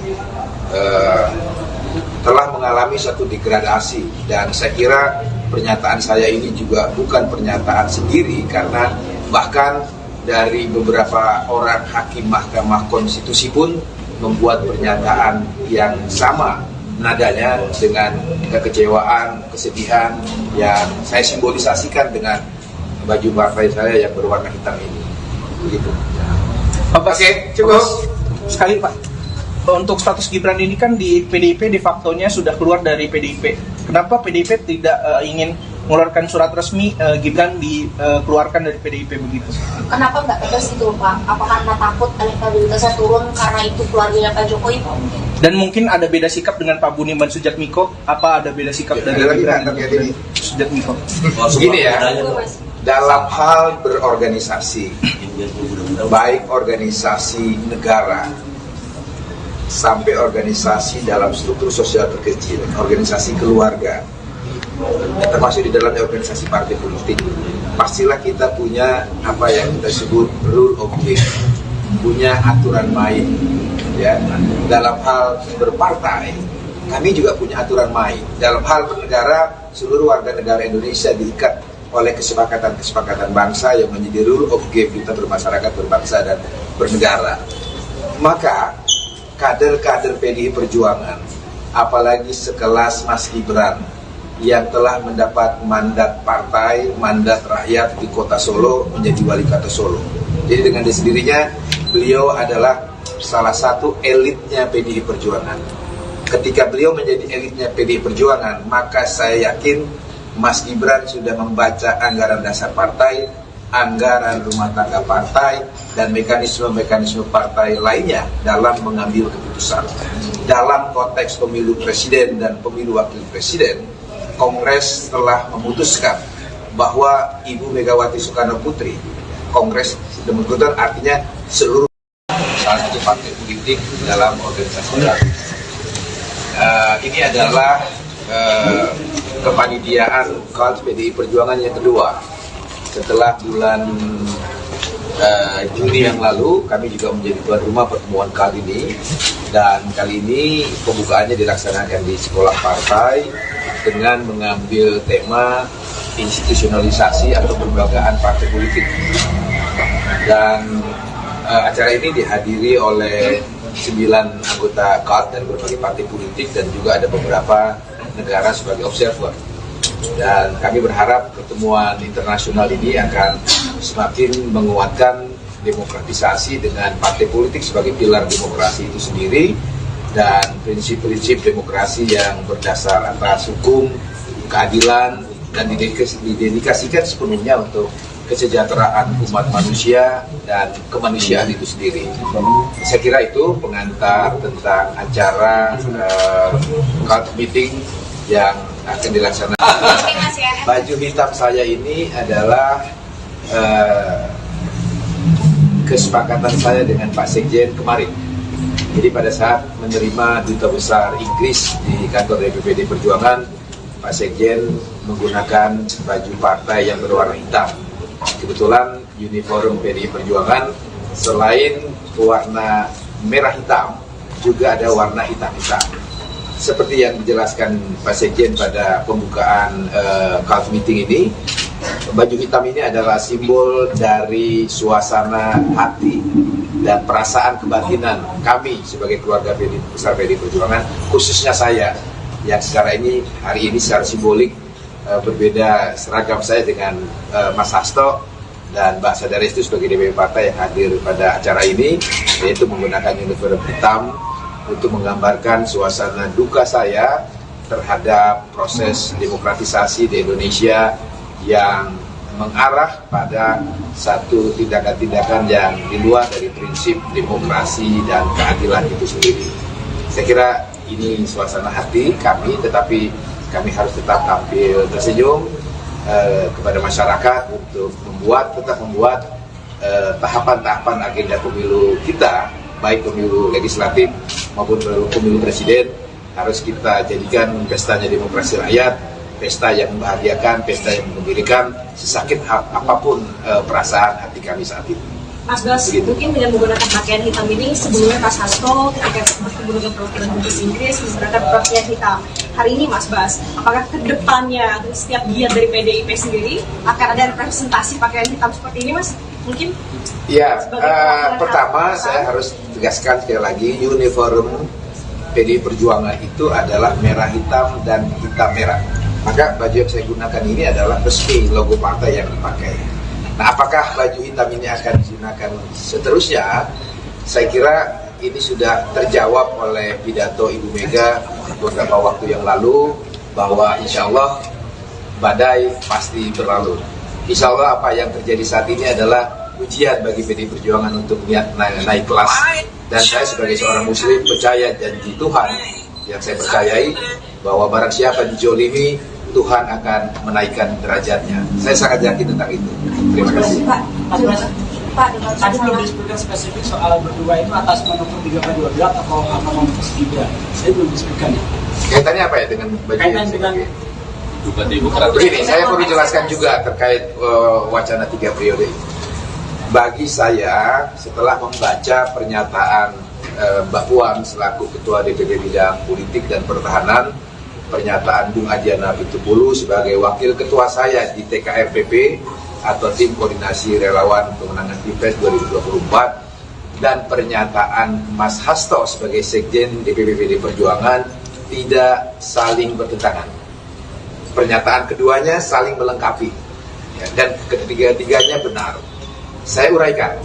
telah mengalami satu degradasi. Dan saya kira pernyataan saya ini juga bukan pernyataan sendiri, karena bahkan dari beberapa orang hakim Mahkamah Konstitusi pun membuat pernyataan yang sama nadanya dengan kekecewaan, kesedihan yang saya simbolisasikan dengan baju partai saya yang berwarna hitam ini. Begitu. Oke, cukup. Sekali Pak, untuk status Gibran ini kan di PDIP de facto-nya sudah keluar dari PDIP. Kenapa PDIP tidak ingin mengeluarkan surat resmi Gibran dikeluarkan dari PDIP begitu? Kenapa nggak tegas itu Pak? Apa karena takut elektabilitasnya turun karena itu keluarganya Pak Jokowi? Dan mungkin ada beda sikap dengan Pak Budiman Sujatmiko? Apa ada beda sikap dari Gibran dan Sujatmiko? Begini ya, dalam hal berorganisasi, baik organisasi negara sampai organisasi dalam struktur sosial terkecil, organisasi keluarga, termasuk di dalam organisasi partai politik, pastilah kita punya apa yang kita sebut rule of game, punya aturan main. Ya, dalam hal berpartai, kami juga punya aturan main. Dalam hal bernegara, seluruh warga negara Indonesia diikat oleh kesepakatan-kesepakatan bangsa yang menjadi rule of game kita bermasyarakat, berbangsa, dan bernegara. Maka kader-kader PDI Perjuangan, apalagi sekelas Mas Gibran yang telah mendapat mandat partai, mandat rakyat di kota Solo, menjadi wali kota Solo. Jadi dengan sendirinya beliau adalah salah satu elitnya PDI Perjuangan. Ketika beliau menjadi elitnya PDI Perjuangan, maka saya yakin Mas Gibran sudah membaca anggaran dasar partai, anggaran rumah tangga partai, dan mekanisme-mekanisme partai lainnya dalam mengambil keputusan. Dalam konteks pemilu presiden dan pemilu wakil presiden, Kongres telah memutuskan bahwa Ibu Megawati Soekarno Putri, Kongres demikian artinya seluruh salah satu partai politik dalam organisasi baru. Ini adalah kepanitiaan KAL PDI Perjuangan yang kedua. Setelah bulan Juni yang lalu, kami juga menjadi tuan rumah pertemuan KAL ini, dan kali ini pembukaannya dilaksanakan di sekolah partai dengan mengambil tema institusionalisasi atau kelembagaan partai politik. Dan acara ini dihadiri oleh 9 anggota KAL dari berbagai partai politik dan juga ada beberapa negara sebagai observer. Dan kami berharap pertemuan internasional ini akan semakin menguatkan demokratisasi dengan partai politik sebagai pilar demokrasi itu sendiri, dan prinsip-prinsip demokrasi yang berdasar atas hukum, keadilan, dan didedikasikan sepenuhnya untuk kesejahteraan umat manusia dan kemanusiaan itu sendiri. Saya kira itu pengantar tentang acara KAL meeting yang akan dilaksanakan. Baju hitam saya ini adalah kesepakatan saya dengan Pak Sekjen kemarin. Jadi pada saat menerima Duta Besar Inggris di kantor DPPD Perjuangan, Pak Sekjen menggunakan baju partai yang berwarna hitam. Kebetulan uniform PDI Perjuangan selain warna merah hitam, juga ada warna hitam-hitam. Seperti yang dijelaskan Pak Sekjen pada pembukaan KAL meeting ini, baju hitam ini adalah simbol dari suasana hati dan perasaan kebatinan kami sebagai keluarga besar PDI Perjuangan, khususnya saya yang sekarang hari ini secara simbolik berbeda seragam saya dengan Mas Hasto dan Mbak Sadarestu sebagai DPP partai yang hadir pada acara ini, yaitu menggunakan uniform hitam untuk menggambarkan suasana duka saya terhadap proses demokratisasi di Indonesia yang mengarah pada satu tindakan-tindakan yang di luar dari prinsip demokrasi dan keadilan itu sendiri. Saya kira ini suasana hati kami, tetapi kami harus tetap tampil tersenyum, kepada masyarakat untuk tetap membuat tahapan-tahapan agenda pemilu kita, baik pemilu legislatif maupun pemilu presiden, harus kita jadikan pestanya demokrasi rakyat, pesta yang membahagiakan, pesta yang menggembirakan, sesakit apapun perasaan hati kami saat ini. Mas Bas, mungkin dengan menggunakan pakaian hitam ini, sebelumnya Pak Hasto ketika bertemu dengan perwakilan Dubes Inggris menggunakan pakaian hitam. Hari ini Mas Bas, apakah kedepannya setiap giat dari PDIP sendiri akan ada representasi pakaian hitam seperti ini, Mas? Mungkin? Ya, pertama saya harus tegaskan sekali lagi, uniform PDI Perjuangan itu adalah merah hitam dan hitam merah. Maka baju yang saya gunakan ini adalah resmi logo partai yang dipakai. Nah, apakah baju hitam ini akan digunakan seterusnya? Saya kira ini sudah terjawab oleh pidato Ibu Mega beberapa waktu yang lalu, bahwa insya Allah badai pasti berlalu. Insya Allah apa yang terjadi saat ini adalah ujian bagi PDI Perjuangan untuk naik kelas. Dan saya sebagai seorang muslim percaya janji Tuhan yang saya percayai, bahwa barang siapa dijolimi, Tuhan akan menaikkan derajatnya. Saya sangat yakin tentang itu. Terima kasih. Pak, dengan tadi belum disebutkan spesifik soal berdua itu atas manuver 3/12 atau apa manuver 3. Saya belum disebutkan. Kaitannya apa ya dengan baju Kaitan dengan begini, saya perlu jelaskan juga terkait wacana 3 periode ini. Bagi saya, setelah membaca pernyataan Mbak Puan selaku Ketua DPP Bidang Politik dan Pertahanan, pernyataan Bung Adiana Pitupulu sebagai Wakil Ketua saya di TKRPP atau Tim Koordinasi Relawan Pemenangan Pilpres 2024, dan pernyataan Mas Hasto sebagai Sekjen DPP PDI Perjuangan tidak saling bertentangan. Pernyataan keduanya saling melengkapi, ya, dan ketiga-tiganya benar. Saya uraikan.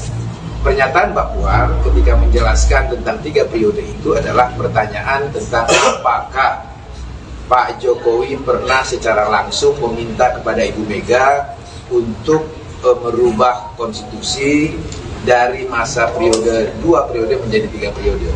Pernyataan Mbak Puan ketika menjelaskan tentang 3 periode itu adalah pertanyaan tentang apakah Pak Jokowi pernah secara langsung meminta kepada Ibu Mega untuk merubah konstitusi dari masa periode 2 periode menjadi 3 periode.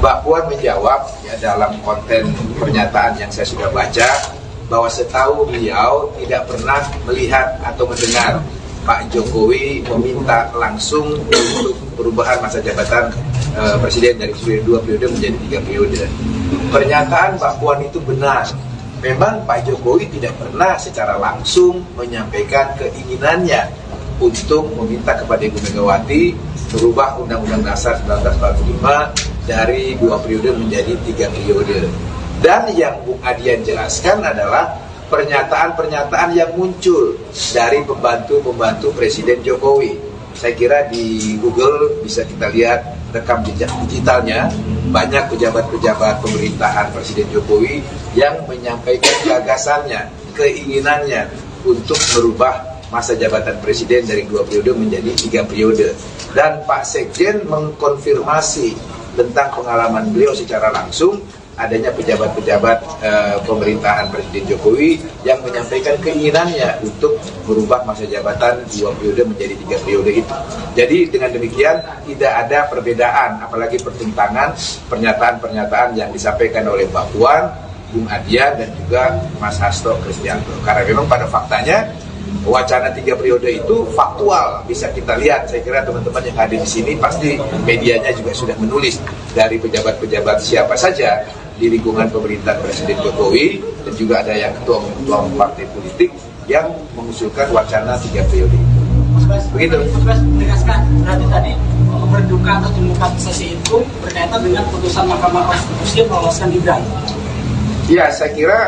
Mbak Puan menjawab, ya, dalam konten pernyataan yang saya sudah baca, bahwa setahu beliau tidak pernah melihat atau mendengar Pak Jokowi meminta langsung untuk perubahan masa jabatan presiden dari 2 periode menjadi 3 periode. Pernyataan Mbak Puan itu benar. Memang Pak Jokowi tidak pernah secara langsung menyampaikan keinginannya untuk meminta kepada Ibu Megawati merubah Undang-Undang Dasar 1945 dari 2 periode menjadi 3 periode. Dan yang Bung Adian jelaskan adalah pernyataan-pernyataan yang muncul dari pembantu-pembantu Presiden Jokowi. Saya kira di Google bisa kita lihat rekam jejak digitalnya, banyak pejabat-pejabat pemerintahan Presiden Jokowi yang menyampaikan gagasannya, keinginannya untuk merubah masa jabatan Presiden dari 2 periode menjadi 3 periode. Dan Pak Sekjen mengkonfirmasi tentang pengalaman beliau secara langsung, adanya pejabat-pejabat pemerintahan Presiden Jokowi yang menyampaikan keinginannya untuk merubah masa jabatan 2 periode menjadi 3 periode itu. Jadi dengan demikian tidak ada perbedaan, apalagi pertentangan pernyataan-pernyataan yang disampaikan oleh Mbak Puan, Bung Adian, dan juga Mas Hasto Kristianto. Karena memang pada faktanya wacana 3 periode itu faktual, bisa kita lihat. Saya kira teman-teman yang hadir di sini pasti medianya juga sudah menulis dari pejabat-pejabat siapa saja di lingkungan pemerintahan Presiden Jokowi, dan juga ada yang ketua partai politik yang mengusulkan wacana 3 periode itu. Begitu. Mas menegaskan berarti tadi berduka atau demokratisasi itu berkaitan dengan putusan Mahkamah Konstitusi yang meloloskan Gibran. Ya, saya kira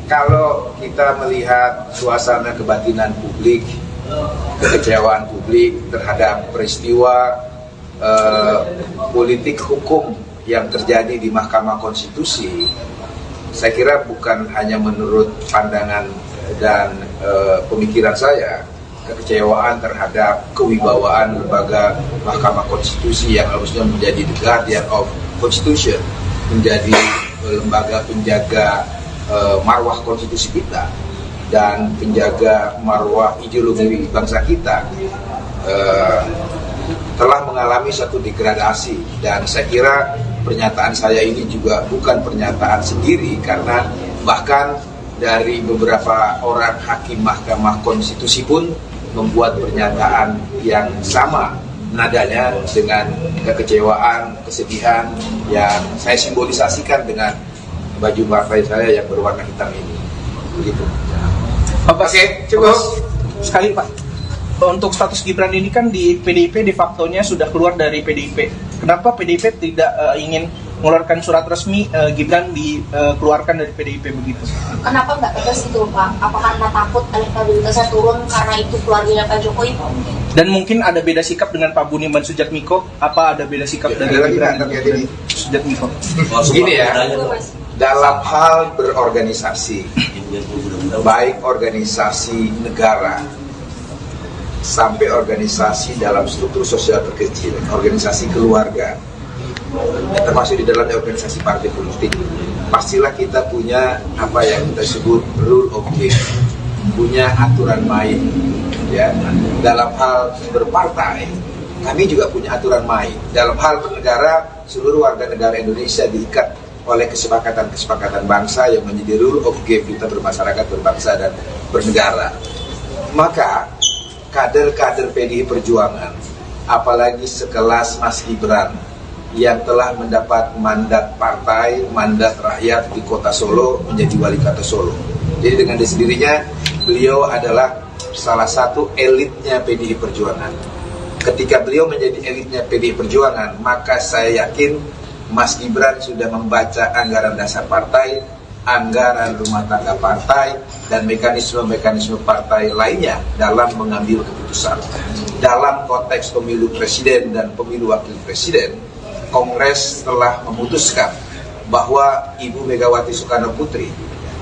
kalau kita melihat suasana kebatinan publik, kekecewaan publik terhadap peristiwa politik hukum yang terjadi di Mahkamah Konstitusi, saya kira bukan hanya menurut pandangan dan pemikiran saya, kekecewaan terhadap kewibawaan lembaga Mahkamah Konstitusi yang harusnya menjadi the guardian of Constitution, menjadi lembaga penjaga marwah konstitusi kita dan penjaga marwah ideologi bangsa kita, telah mengalami satu degradasi. Dan saya kira pernyataan saya ini juga bukan pernyataan sendiri, karena bahkan dari beberapa orang hakim Mahkamah Konstitusi pun membuat pernyataan yang sama nadanya dengan kekecewaan, kesedihan yang saya simbolisasikan dengan baju partai saya yang berwarna hitam ini. Begitu. Oke, cukup. Sekali Pak, untuk status Gibran ini kan di PDIP de facto-nya sudah keluar dari PDIP. Kenapa PDIP tidak ingin mengeluarkan surat resmi Gibran dikeluarkan dari PDIP begitu? Kenapa nggak tegas itu Pak? Apa karena takut elektabilitasnya turun karena itu keluarganya Pak Jokowi? Dan mungkin ada beda sikap dengan Pak Budiman Sujatmiko? Apa ada beda sikap dari Gibran dan Sujatmiko? Begini ya, dalam hal berorganisasi, baik organisasi negara sampai organisasi dalam struktur sosial terkecil, organisasi keluarga, termasuk di dalam organisasi partai politik, pastilah kita punya apa yang kita sebut rule of game, punya aturan main. Ya, dalam hal berpartai, kami juga punya aturan main. Dalam hal bernegara, seluruh warga negara Indonesia diikat oleh kesepakatan-kesepakatan bangsa yang menjadi rule of game kita bermasyarakat, berbangsa, dan bernegara. Maka kader-kader PDI Perjuangan, apalagi sekelas Mas Gibran yang telah mendapat mandat partai, mandat rakyat di kota Solo menjadi wali kota Solo. Jadi dengan sendirinya beliau adalah salah satu elitnya PDI Perjuangan. Ketika beliau menjadi elitnya PDI Perjuangan, maka saya yakin Mas Gibran sudah membaca anggaran dasar partai, anggaran rumah tangga partai, dan mekanisme-mekanisme partai lainnya dalam mengambil keputusan. Dalam konteks pemilu presiden dan pemilu wakil presiden, Kongres telah memutuskan bahwa Ibu Megawati Soekarno Putri,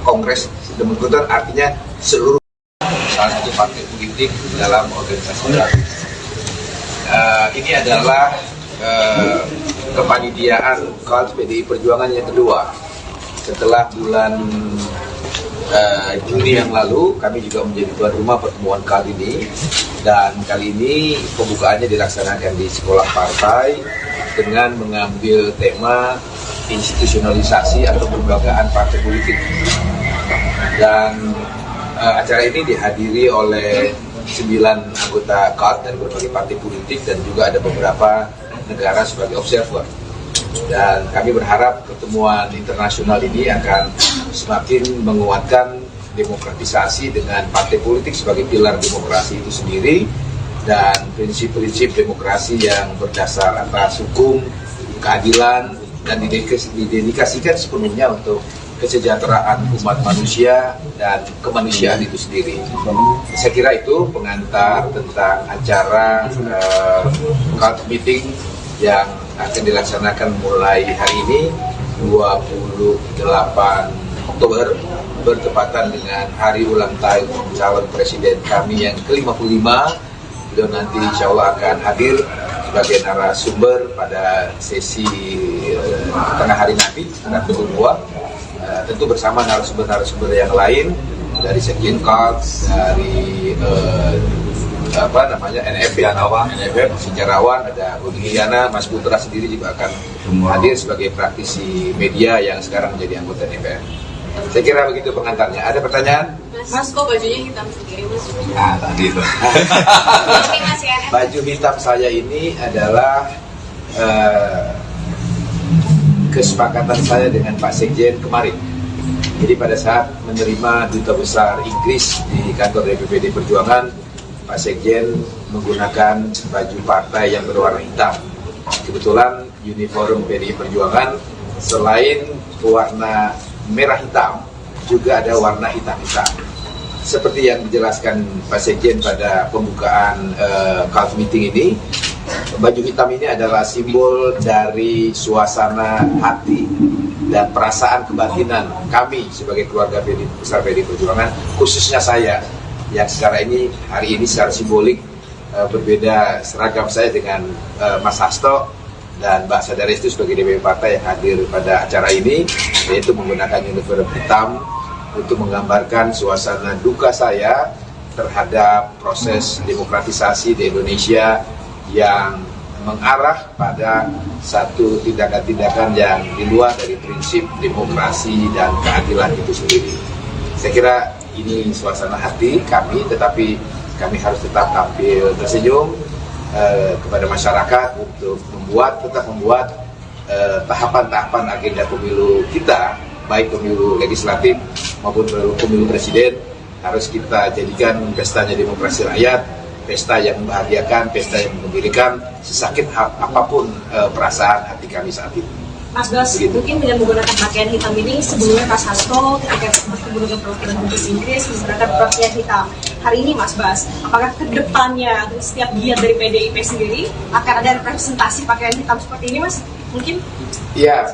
Kongres demikian artinya seluruh salah satu partai politik dalam organisasi baru. Ini adalah kepanitiaan KAD PDI Perjuangan yang kedua. Setelah bulan Juni yang lalu, kami juga menjadi tuan rumah pertemuan KAD ini, dan kali ini pembukaannya dilaksanakan di sekolah partai dengan mengambil tema institusionalisasi atau kelembagaan partai politik. Dan acara ini dihadiri oleh 9 anggota KAD dari berbagai partai politik dan juga ada beberapa negara sebagai observer. Dan kami berharap pertemuan internasional ini akan semakin menguatkan demokratisasi dengan partai politik sebagai pilar demokrasi itu sendiri dan prinsip-prinsip demokrasi yang berdasar atas hukum, keadilan, dan didedikasikan sepenuhnya untuk kesejahteraan umat manusia dan kemanusiaan itu sendiri. Saya kira itu pengantar tentang acara KAD meeting yang akan dilaksanakan mulai hari ini 28 Oktober bertepatan dengan hari ulang tahun calon presiden kami yang ke-55. Beliau nanti insya Allah akan hadir sebagai narasumber pada sesi tengah hari nanti, tengah pukul 2. Tentu bersama narasumber-narasumber yang lain dari Sekjen KAD, dari NFF, sejarawan, ada Budi Giana, Mas Putra sendiri juga akan hadir sebagai praktisi media yang sekarang menjadi anggota DPR. Saya kira begitu pengantarnya. Ada pertanyaan? Mas, kok bajunya hitam sendiri, Mas? Tadi itu. Baju hitam saya ini adalah kesepakatan saya dengan Pak Sekjen kemarin. Jadi pada saat menerima Duta Besar Inggris di kantor DPPD Perjuangan, Pak Sekjen menggunakan baju partai yang berwarna hitam. Kebetulan uniform PDI Perjuangan selain warna merah hitam, juga ada warna hitam-hitam. Seperti yang dijelaskan Pak Sekjen pada pembukaan KAD meeting ini, baju hitam ini adalah simbol dari suasana hati dan perasaan kebatinan kami sebagai keluarga besar PDI Perjuangan, khususnya saya yang sekarang ini hari ini secara simbolik berbeda seragam saya dengan Mas Hasto dan Mbak Sadaris itu sebagai DPP partai yang hadir pada acara ini, yaitu menggunakan uniform hitam untuk menggambarkan suasana duka saya terhadap proses demokratisasi di Indonesia yang mengarah pada satu tindakan-tindakan yang di luar dari prinsip demokrasi dan keadilan itu sendiri. Saya kira ini suasana hati kami, tetapi kami harus tetap tampil tersenyum kepada masyarakat untuk tetap membuat tahapan-tahapan agenda pemilu kita, baik pemilu legislatif maupun pemilu presiden, harus kita jadikan pestanya demokrasi rakyat, pesta yang membahagiakan, pesta yang menggembirakan, sesakit apapun perasaan hati kami saat ini. Mas Bas, mungkin dengan menggunakan pakaian hitam ini, sebelumnya Pak Hasto ketika bertemu dengan perwakilan Dubes Inggris menggunakan pakaian hitam. Hari ini Mas Bas, apakah kedepannya setiap giat dari PDIP sendiri akan ada representasi pakaian hitam seperti ini, Mas? Mungkin? Ya,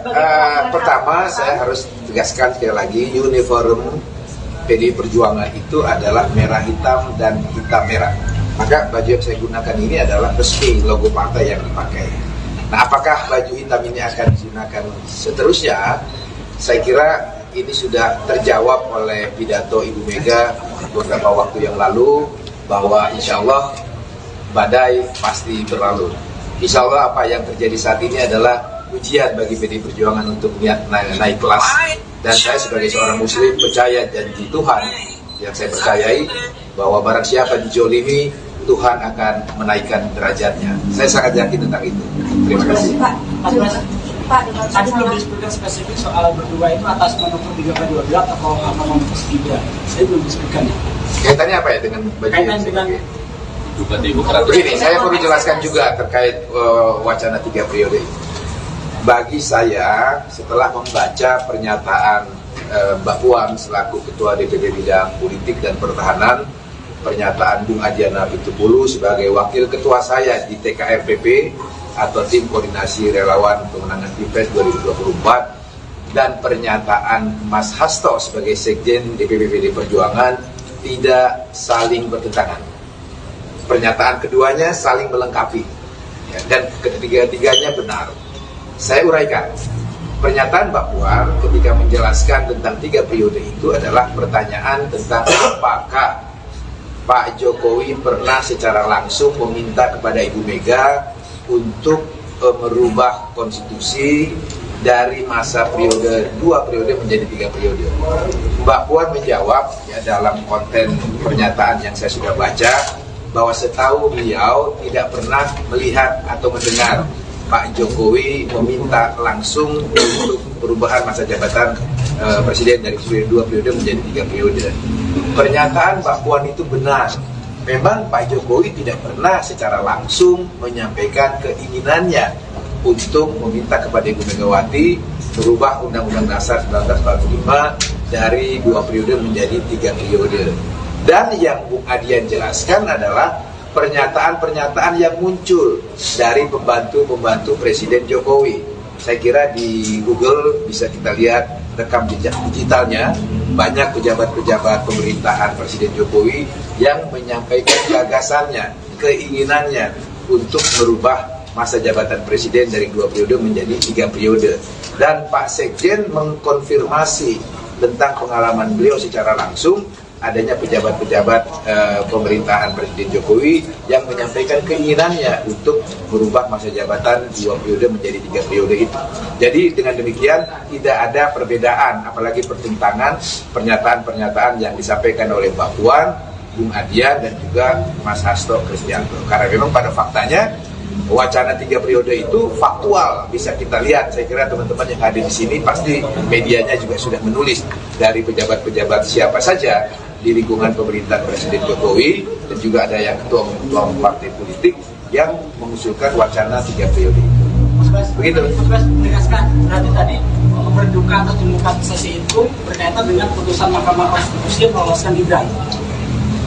pertama saya harus tegaskan sekali lagi, uniform PDI Perjuangan itu adalah merah hitam dan hitam merah. Maka baju yang saya gunakan ini adalah resmi logo partai yang dipakai. Nah, apakah baju hitam ini akan digunakan seterusnya? Saya kira ini sudah terjawab oleh pidato Ibu Mega beberapa waktu yang lalu, bahwa insya Allah badai pasti berlalu. Insya Allah apa yang terjadi saat ini adalah ujian bagi PDI Perjuangan untuk naik kelas. Dan saya sebagai seorang muslim percaya janji Tuhan yang saya percayai, bahwa barang siapa dijolimi, Tuhan akan menaikkan derajatnya. Saya sangat yakin tentang itu. Terima kasih. Pak, dengan tadi belum disebutkan spesifik soal berdua itu atas manuver 3/12 atau apa manuver 3. Saya belum disebutkan. Kaitannya apa ya dengan baju Kaitan dengan begini, saya perlu jelaskan juga terkait wacana 3 periode. Bagi saya, setelah membaca pernyataan Mbak Puan selaku Ketua DPP Bidang Politik dan Pertahanan, pernyataan Bung Adiana Pitupulu sebagai Wakil Ketua saya di TKRPP atau Tim Koordinasi Relawan Pemenangan Pilpres 2024, dan pernyataan Mas Hasto sebagai Sekjen DPP PDI Perjuangan tidak saling bertentangan. Pernyataan keduanya saling melengkapi, ya, dan ketiga-tiganya benar. Saya uraikan. Pernyataan Mbak Puan ketika menjelaskan tentang 3 periode itu adalah pertanyaan tentang apakah Pak Jokowi pernah secara langsung meminta kepada Ibu Mega untuk merubah konstitusi dari masa periode 2 periode menjadi 3 periode. Mbak Puan menjawab, ya, dalam konten pernyataan yang saya sudah baca, bahwa setahu beliau tidak pernah melihat atau mendengar Pak Jokowi meminta langsung untuk perubahan masa jabatan presiden dari 2 periode menjadi 3 periode. Pernyataan Mbak Puan itu benar. Memang Pak Jokowi tidak pernah secara langsung menyampaikan keinginannya untuk meminta kepada Ibu Megawati merubah Undang-Undang Dasar 1945 dari 2 periode menjadi 3 periode. Dan yang Bung Adian jelaskan adalah pernyataan-pernyataan yang muncul dari pembantu-pembantu Presiden Jokowi. Saya kira di Google bisa kita lihat rekam jejak digitalnya, banyak pejabat-pejabat pemerintahan Presiden Jokowi yang menyampaikan gagasannya, keinginannya untuk merubah masa jabatan Presiden dari 2 periode menjadi 3 periode. Dan Pak Sekjen mengkonfirmasi tentang pengalaman beliau secara langsung, adanya pejabat-pejabat pemerintahan Presiden Jokowi yang menyampaikan keinginannya untuk merubah masa jabatan 2 periode menjadi 3 periode itu. Jadi dengan demikian tidak ada perbedaan, apalagi pertentangan pernyataan-pernyataan yang disampaikan oleh Mbak Puan, Bung Adian, dan juga Mas Hasto Kristianto. Karena memang pada faktanya wacana 3 periode itu faktual, bisa kita lihat. Saya kira teman-teman yang hadir di sini pasti medianya juga sudah menulis dari pejabat-pejabat siapa saja di lingkungan pemerintahan Presiden Jokowi, dan juga ada yang ketua partai politik yang mengusulkan wacana 3 periode itu. Begitu. Mas menegaskan berarti tadi berduka atau demokratisasi itu berkaitan dengan putusan Mahkamah Konstitusi yang meloloskan Gibran.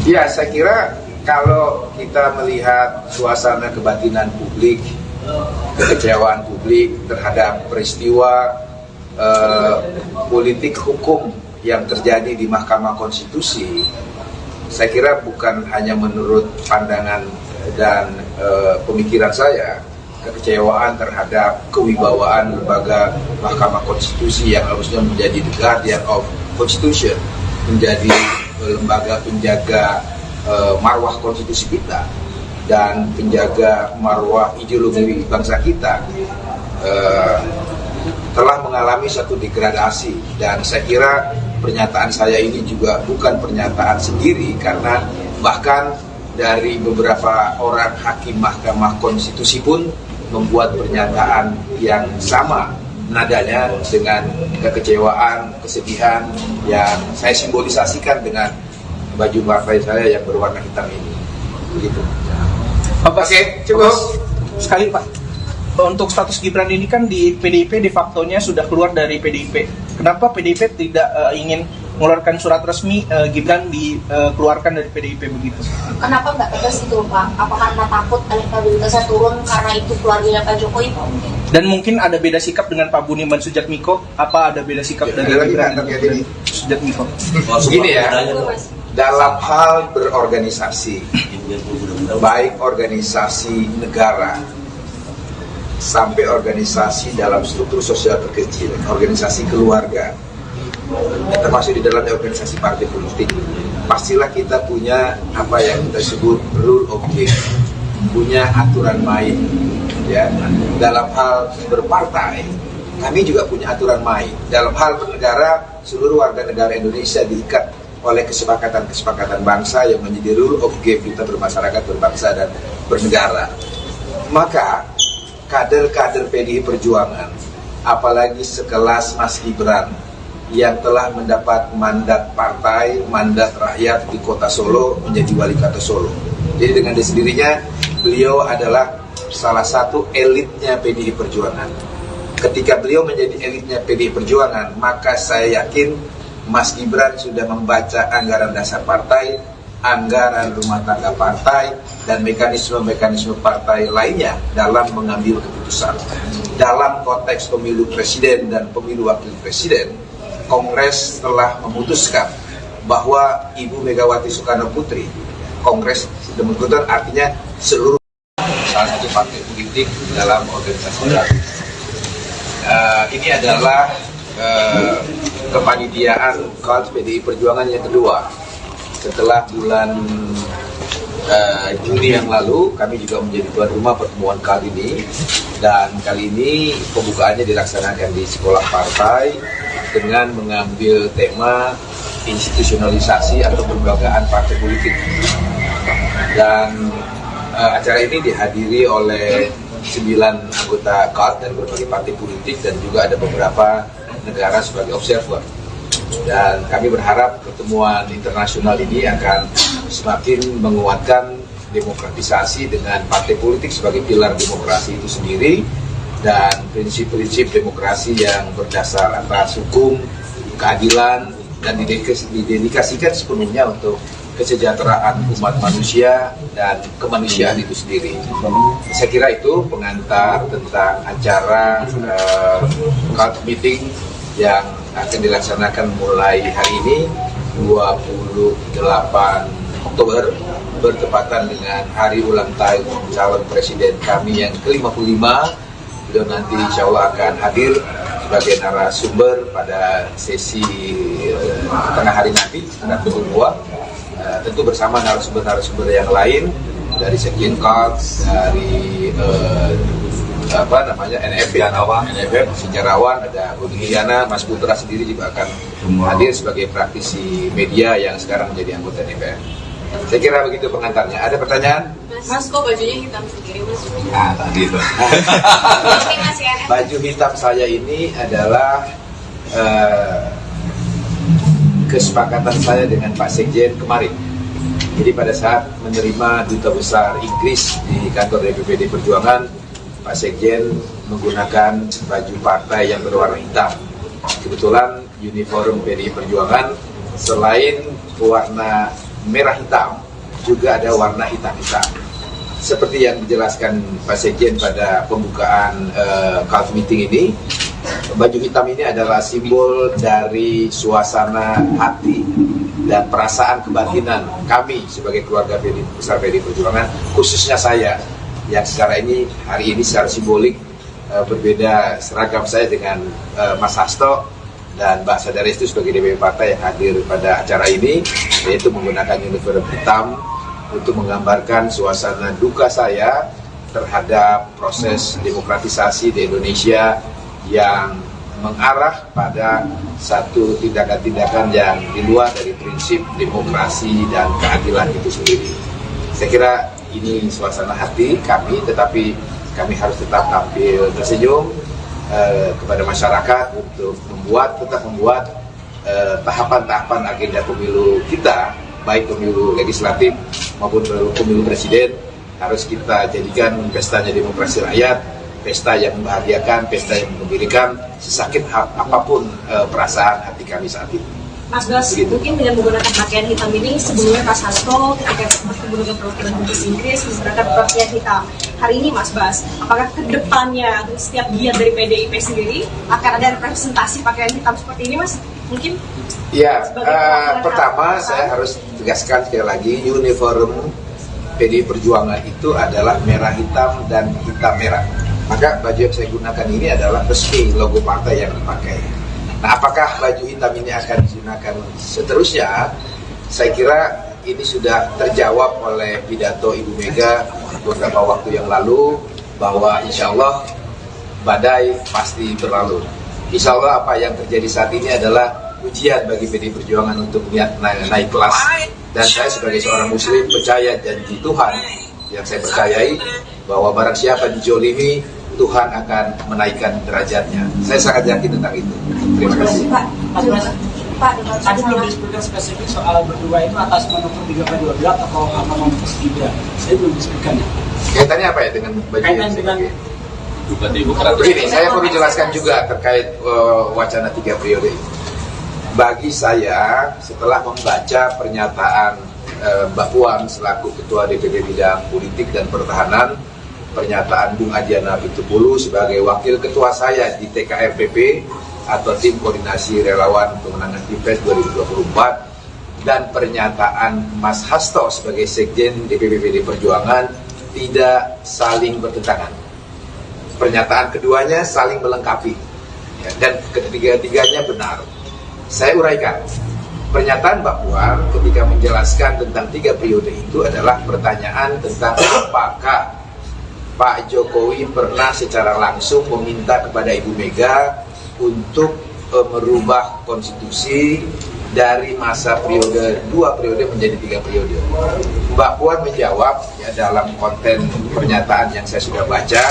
Ya, saya kira kalau kita melihat suasana kebatinan publik, kekecewaan publik terhadap peristiwa politik hukum yang terjadi di Mahkamah Konstitusi, saya kira bukan hanya menurut pandangan dan pemikiran saya, kekecewaan terhadap kewibawaan lembaga Mahkamah Konstitusi yang harusnya menjadi the guardian of Constitution, menjadi lembaga penjaga marwah konstitusi kita dan penjaga marwah ideologi bangsa kita. telah mengalami satu degradasi, dan saya kira pernyataan saya ini juga bukan pernyataan sendiri, karena bahkan dari beberapa orang hakim Mahkamah Konstitusi pun membuat pernyataan yang sama nadanya dengan kekecewaan, kesedihan yang saya simbolisasikan dengan baju partai saya yang berwarna hitam ini. Begitu. Oke, cukup. Sekali Pak, untuk status Gibran ini kan di PDIP de facto-nya sudah keluar dari PDIP. Kenapa PDIP tidak ingin mengeluarkan surat resmi Gibran dikeluarkan dari PDIP begitu? Kenapa nggak tegas itu Pak? Apa karena takut elektabilitasnya turun karena itu keluarganya Pak Jokowi? Dan mungkin ada beda sikap dengan Pak Budiman Sujatmiko? Apa ada beda sikap dari Gibran dan Sujatmiko? Begini ya, dalam hal berorganisasi, baik organisasi negara sampai organisasi dalam struktur sosial terkecil, organisasi keluarga, termasuk di dalam organisasi partai politik, pastilah kita punya apa yang kita sebut rule of game, punya aturan main. Ya, dalam hal berpartai, kami juga punya aturan main. Dalam hal bernegara, seluruh warga negara Indonesia diikat oleh kesepakatan-kesepakatan bangsa yang menjadi rule of game kita bermasyarakat, berbangsa, dan bernegara. Maka kader-kader PDI Perjuangan, apalagi sekelas Mas Gibran yang telah mendapat mandat partai, mandat rakyat di kota Solo menjadi wali kota Solo. Jadi dengan sendirinya beliau adalah salah satu elitnya PDI Perjuangan. Ketika beliau menjadi elitnya PDI Perjuangan, maka saya yakin Mas Gibran sudah membaca anggaran dasar partai, anggaran rumah tangga partai, dan mekanisme-mekanisme partai lainnya dalam mengambil keputusan. Dalam konteks pemilu presiden dan pemilu wakil presiden, Kongres telah memutuskan bahwa Ibu Megawati Soekarno Putri, Kongres demikian artinya seluruh salah satu partai politik dalam organisasi baru. Ini adalah kepanitiaan KALS PDI Perjuangan yang kedua. Setelah bulan Juni yang lalu, kami juga menjadi tuan rumah pertemuan kali ini, dan kali ini pembukaannya dilaksanakan di sekolah partai dengan mengambil tema institusionalisasi atau kelembagaan partai politik. Dan acara ini dihadiri oleh 9 anggota KALS dari berbagai partai politik, dan juga ada beberapa negara sebagai observer. Dan kami berharap pertemuan internasional ini akan semakin menguatkan demokratisasi dengan partai politik sebagai pilar demokrasi itu sendiri, dan prinsip-prinsip demokrasi yang berdasar atas hukum, keadilan, dan didedikasikan sepenuhnya untuk kesejahteraan umat manusia dan kemanusiaan itu sendiri. Saya kira itu pengantar tentang acara KALS meeting yang akan dilaksanakan mulai hari ini 28 Oktober, bertepatan dengan hari ulang tahun calon presiden kami yang ke-55. Beliau nanti insya Allah akan hadir sebagai narasumber pada sesi tengah hari nanti sekitar pukul 2. Tentu bersama narasumber-narasumber yang lain dari Sekjen KALS, dari NFF, sejarawan, ada Budi Hiliana, Mas Putra sendiri juga akan hadir sebagai praktisi media yang sekarang menjadi anggota DPR. Saya kira begitu pengantarnya. Ada pertanyaan? Mas, kok bajunya hitam sendiri, Mas? Tadi itu. Baju hitam saya ini adalah kesepakatan saya dengan Pak Sekjen kemarin. Jadi pada saat menerima Duta Besar Inggris di kantor DPPD Perjuangan, Pak Sekjen menggunakan baju partai yang berwarna hitam. Kebetulan uniform PDI Perjuangan selain warna merah hitam, juga ada warna hitam-hitam. Seperti yang dijelaskan Pak Sekjen pada pembukaan KALS meeting ini, baju hitam ini adalah simbol dari suasana hati dan perasaan kebatinan kami sebagai keluarga besar PDI Perjuangan, khususnya saya yang hari ini secara simbolik berbeda seragam saya dengan Mas Hasto dan Mbak Sadaris itu sebagai DPP partai yang hadir pada acara ini, yaitu menggunakan uniform hitam untuk menggambarkan suasana duka saya terhadap proses demokratisasi di Indonesia yang mengarah pada satu tindakan-tindakan yang di luar dari prinsip demokrasi dan keadilan itu sendiri. Saya kira ini suasana hati kami, tetapi kami harus tetap tampil tersenyum kepada masyarakat untuk tetap membuat tahapan-tahapan agenda pemilu kita, baik pemilu legislatif maupun pemilu presiden, harus kita jadikan pestanya demokrasi rakyat, pesta yang membahagiakan, pesta yang menggembirakan, sesakit apapun perasaan hati kami saat ini. Mas Bas, mungkin dengan menggunakan pakaian hitam ini, sebelumnya Pak Hasto ketika bertemu dengan perwakilan Dubes Inggris menggunakan pakaian hitam. Hari ini Mas Bas, apakah ke depannya setiap giat dari PDIP sendiri akan ada representasi pakaian hitam seperti ini, Mas? Mungkin? Ya, pertama saya harus tegaskan sekali lagi, uniform PDI Perjuangan itu adalah merah hitam dan hitam merah. Maka baju yang saya gunakan ini adalah resmi logo partai yang dipakai. Nah, apakah baju hitam ini akan digunakan seterusnya? Saya kira ini sudah terjawab oleh pidato Ibu Mega beberapa waktu yang lalu, bahwa insya Allah badai pasti berlalu. Insya Allah apa yang terjadi saat ini adalah ujian bagi PDI Perjuangan untuk naik kelas. Dan saya sebagai seorang muslim percaya janji Tuhan yang saya percayai, bahwa barang siapa dijolimi, Tuhan akan menaikkan derajatnya. Saya sangat yakin tentang itu. Terima kasih. Pak, tadi belum disebutkan spesifik soal berdua itu atas manuver 3/12 atau apa manuver 3. Saya belum disebutkan. Kaitannya apa ya dengan baju Kaitan dengan begini, saya perlu jelaskan juga terkait wacana 3 periode ini. Bagi saya, setelah membaca pernyataan Mbak Puan selaku Ketua DPP Bidang Politik dan Pertahanan, pernyataan Bung Adiana Pitupulu sebagai Wakil Ketua saya di TKRPP atau Tim Koordinasi Relawan Pemenangan Pilpres 2024, dan pernyataan Mas Hasto sebagai Sekjen DPP PD Perjuangan tidak saling bertentangan. Pernyataan keduanya saling melengkapi, ya, dan ketiga-tiganya benar. Saya uraikan. Pernyataan Mbak Puan ketika menjelaskan tentang 3 periode itu adalah pertanyaan tentang apakah Pak Jokowi pernah secara langsung meminta kepada Ibu Mega untuk merubah konstitusi dari masa periode 2 periode menjadi 3 periode. Mbak Puan menjawab ya, dalam konten pernyataan yang saya sudah baca,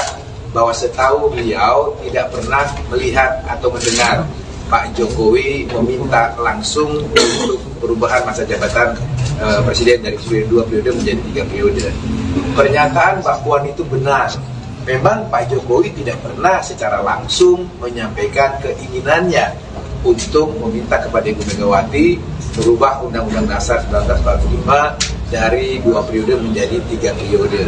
bahwa setahu beliau tidak pernah melihat atau mendengar Pak Jokowi meminta langsung untuk perubahan masa jabatan presiden dari 2 periode menjadi 3 periode. Pernyataan Mbak Puan itu benar. Memang Pak Jokowi tidak pernah secara langsung menyampaikan keinginannya untuk meminta kepada Ibu Megawati merubah Undang-Undang Dasar 1945 dari 2 periode menjadi 3 periode.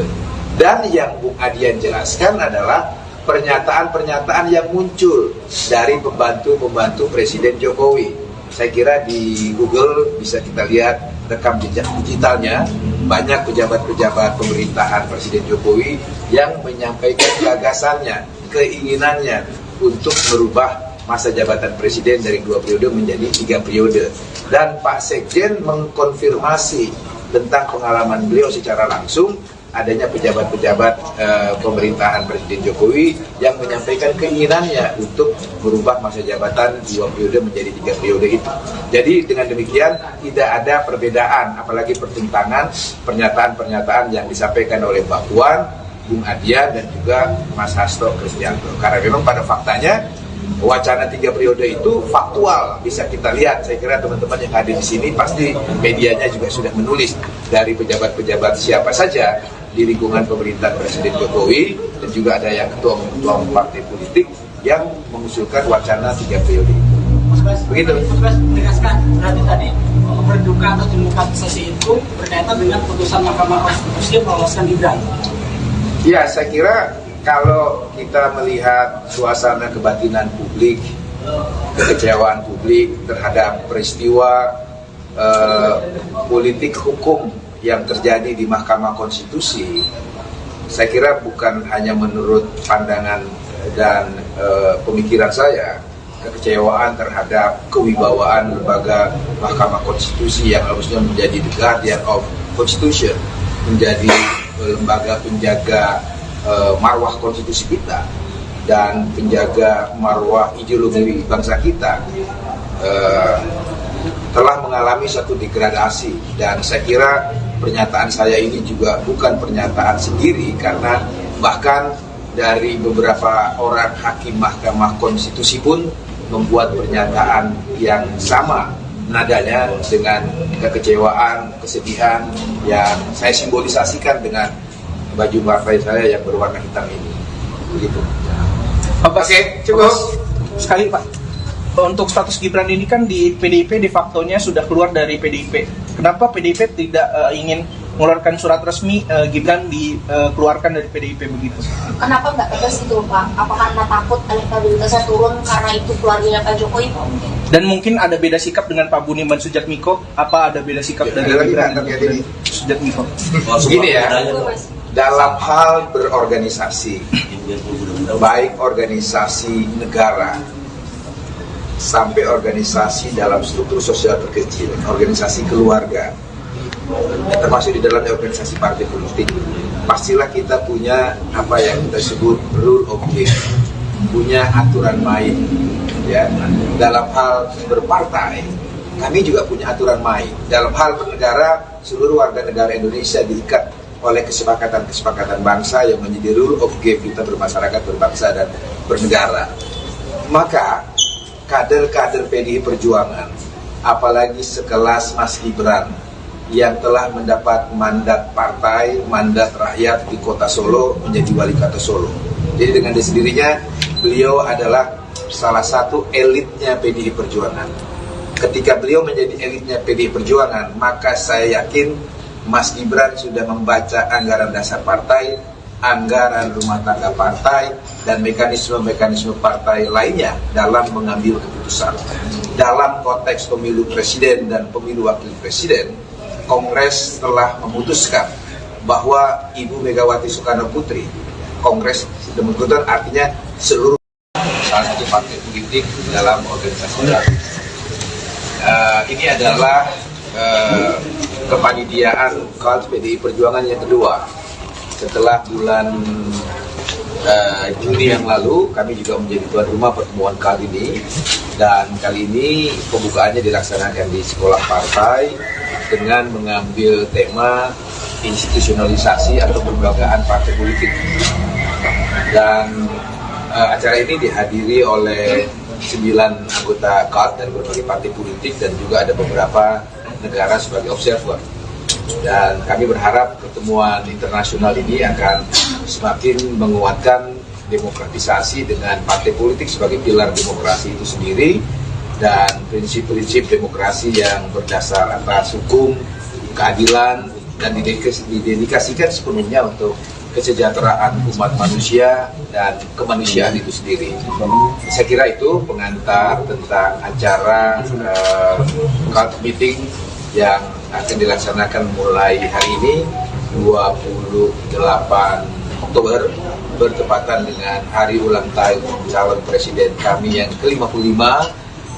Dan yang Bung Adian jelaskan adalah pernyataan-pernyataan yang muncul dari pembantu-pembantu Presiden Jokowi. Saya kira di Google bisa kita lihat rekam jejak digitalnya, banyak pejabat-pejabat pemerintahan Presiden Jokowi yang menyampaikan gagasannya, keinginannya untuk merubah masa jabatan Presiden dari 2 periode menjadi 3 periode. Dan Pak Sekjen mengkonfirmasi tentang pengalaman beliau secara langsung, adanya pejabat-pejabat pemerintahan Presiden Jokowi yang menyampaikan keinginannya untuk merubah masa jabatan 2 periode menjadi 3 periode itu. Jadi dengan demikian tidak ada perbedaan, apalagi pertentangan pernyataan-pernyataan yang disampaikan oleh Mbak Puan, Bung Adian, dan juga Mas Hasto Kristianto. Karena memang pada faktanya wacana 3 periode itu faktual, bisa kita lihat. Saya kira teman-teman yang hadir di sini pasti medianya juga sudah menulis dari pejabat-pejabat siapa saja di lingkungan pemerintahan Presiden Jokowi, dan juga ada yang ketua partai politik yang mengusulkan wacana 3 periode itu. Begitu. Mas Bas, menegaskan berarti tadi berduka atau demokratisasi itu berkaitan dengan putusan Mahkamah Konstitusi yang meloloskan Gibran. Ya, saya kira kalau kita melihat suasana kebatinan publik, kekecewaan publik terhadap peristiwa politik hukum yang terjadi di Mahkamah Konstitusi, saya kira bukan hanya menurut pandangan dan pemikiran saya, kekecewaan terhadap kewibawaan lembaga Mahkamah Konstitusi yang harusnya menjadi the guardian of Constitution, menjadi lembaga penjaga marwah konstitusi kita. dan penjaga marwah ideologi bangsa kita telah mengalami satu degradasi, dan saya kira pernyataan saya ini juga bukan pernyataan sendiri, karena bahkan dari beberapa orang hakim Mahkamah Konstitusi pun membuat pernyataan yang sama nadanya dengan kekecewaan, kesedihan yang saya simbolisasikan dengan baju partai saya yang berwarna hitam ini. Begitu. Oke, cukup. Sekali Pak, untuk status Gibran ini kan di PDIP de facto-nya sudah keluar dari PDIP. Kenapa PDIP tidak ingin mengeluarkan surat resmi Gibran dikeluarkan dari PDIP begitu? Kenapa nggak tegas itu Pak? Apa karena takut elektabilitasnya turun karena itu keluarganya Pak Jokowi? Dan mungkin ada beda sikap dengan Pak Budiman Sujatmiko? Apa ada beda sikap dari Gibran dan Sujatmiko? Begini ya, dalam hal berorganisasi, baik organisasi negara sampai organisasi dalam struktur sosial terkecil, organisasi keluarga, termasuk di dalam organisasi partai politik, pastilah kita punya apa yang kita sebut rule of game, punya aturan main. Ya, dalam hal berpartai, kami juga punya aturan main. Dalam hal bernegara, seluruh warga negara Indonesia diikat oleh kesepakatan-kesepakatan bangsa yang menjadi rule of game kita bermasyarakat, berbangsa, dan bernegara. Maka kader-kader PDI Perjuangan, apalagi sekelas Mas Gibran yang telah mendapat mandat partai, mandat rakyat di kota Solo menjadi wali kota Solo. Jadi dengan sendirinya beliau adalah salah satu elitnya PDI Perjuangan. Ketika beliau menjadi elitnya PDI Perjuangan, maka saya yakin Mas Gibran sudah membaca anggaran dasar partai, anggaran rumah tangga partai, dan mekanisme-mekanisme partai lainnya dalam mengambil keputusan. Dalam konteks pemilu presiden dan pemilu wakil presiden, Kongres telah memutuskan bahwa Ibu Megawati Soekarno Putri, Kongres sudah memutuskan, artinya seluruh salah satu partai politik dalam organisasi baru. Ini adalah kepanitiaan KAD PDI Perjuangan yang kedua. Setelah bulan Juni yang lalu, kami juga menjadi tuan rumah pertemuan kali ini, dan kali ini pembukaannya dilaksanakan di sekolah partai dengan mengambil tema institusionalisasi atau kelembagaan partai politik. Dan acara ini dihadiri oleh 9 anggota KAD dari berbagai partai politik dan juga ada beberapa negara sebagai observer. Dan kami berharap pertemuan internasional ini akan semakin menguatkan demokratisasi dengan partai politik sebagai pilar demokrasi itu sendiri, dan prinsip-prinsip demokrasi yang berdasar atas hukum, keadilan, dan didedikasikan sepenuhnya untuk kesejahteraan umat manusia dan kemanusiaan itu sendiri. Saya kira itu pengantar tentang acara KAD meeting yang akan dilaksanakan mulai hari ini 28 Oktober bertepatan dengan hari ulang tahun calon presiden kami yang ke-55.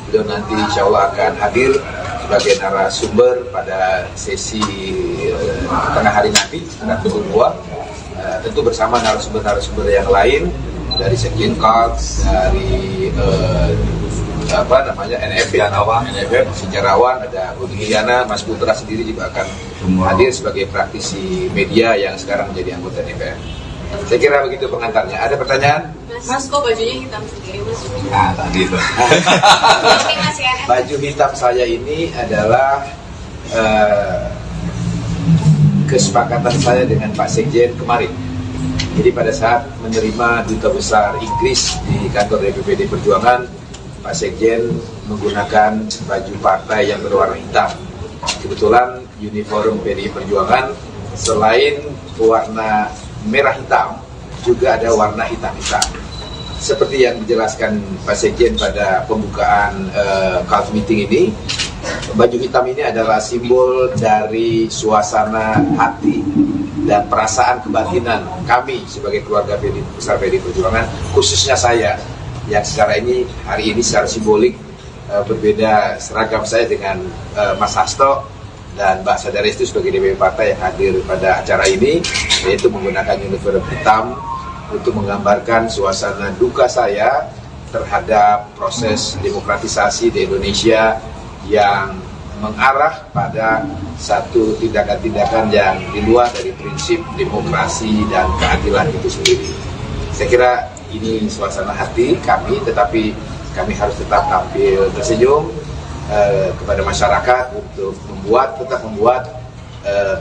Beliau nanti insya Allah akan hadir sebagai narasumber pada sesi tengah hari nanti sekitar pukul 2, tentu bersama narasumber-narasumber yang lain dari Sekjen KAD, dari NFF, sejarawan, ada Budi Iliana, Mas Putra sendiri juga akan hadir sebagai praktisi media yang sekarang menjadi anggota DPR. Saya kira begitu pengantarnya. Ada pertanyaan? Mas, kok bajunya hitam sendiri, Mas? Tadi itu. Baju hitam saya ini adalah kesepakatan saya dengan Pak Sekjen kemarin. Jadi pada saat menerima Duta Besar Inggris di kantor DPPD Perjuangan, Pak Sekjen menggunakan baju partai yang berwarna hitam. Kebetulan uniform PDI Perjuangan selain warna merah hitam, juga ada warna hitam-hitam. Seperti yang dijelaskan Pak Sekjen pada pembukaan KAD meeting ini, baju hitam ini adalah simbol dari suasana hati dan perasaan kebatinan kami sebagai keluarga besar PDI Perjuangan, khususnya saya yang hari ini secara simbolik berbeda seragam saya dengan Mas Hasto dan Mbak Sadarestu sebagai DPP Partai yang hadir pada acara ini, yaitu menggunakan uniform hitam untuk menggambarkan suasana duka saya terhadap proses demokratisasi di Indonesia yang mengarah pada satu tindakan-tindakan yang di luar dari prinsip demokrasi dan keadilan itu sendiri. Saya kira ini suasana hati kami, tetapi kami harus tetap tampil tersenyum kepada masyarakat untuk tetap membuat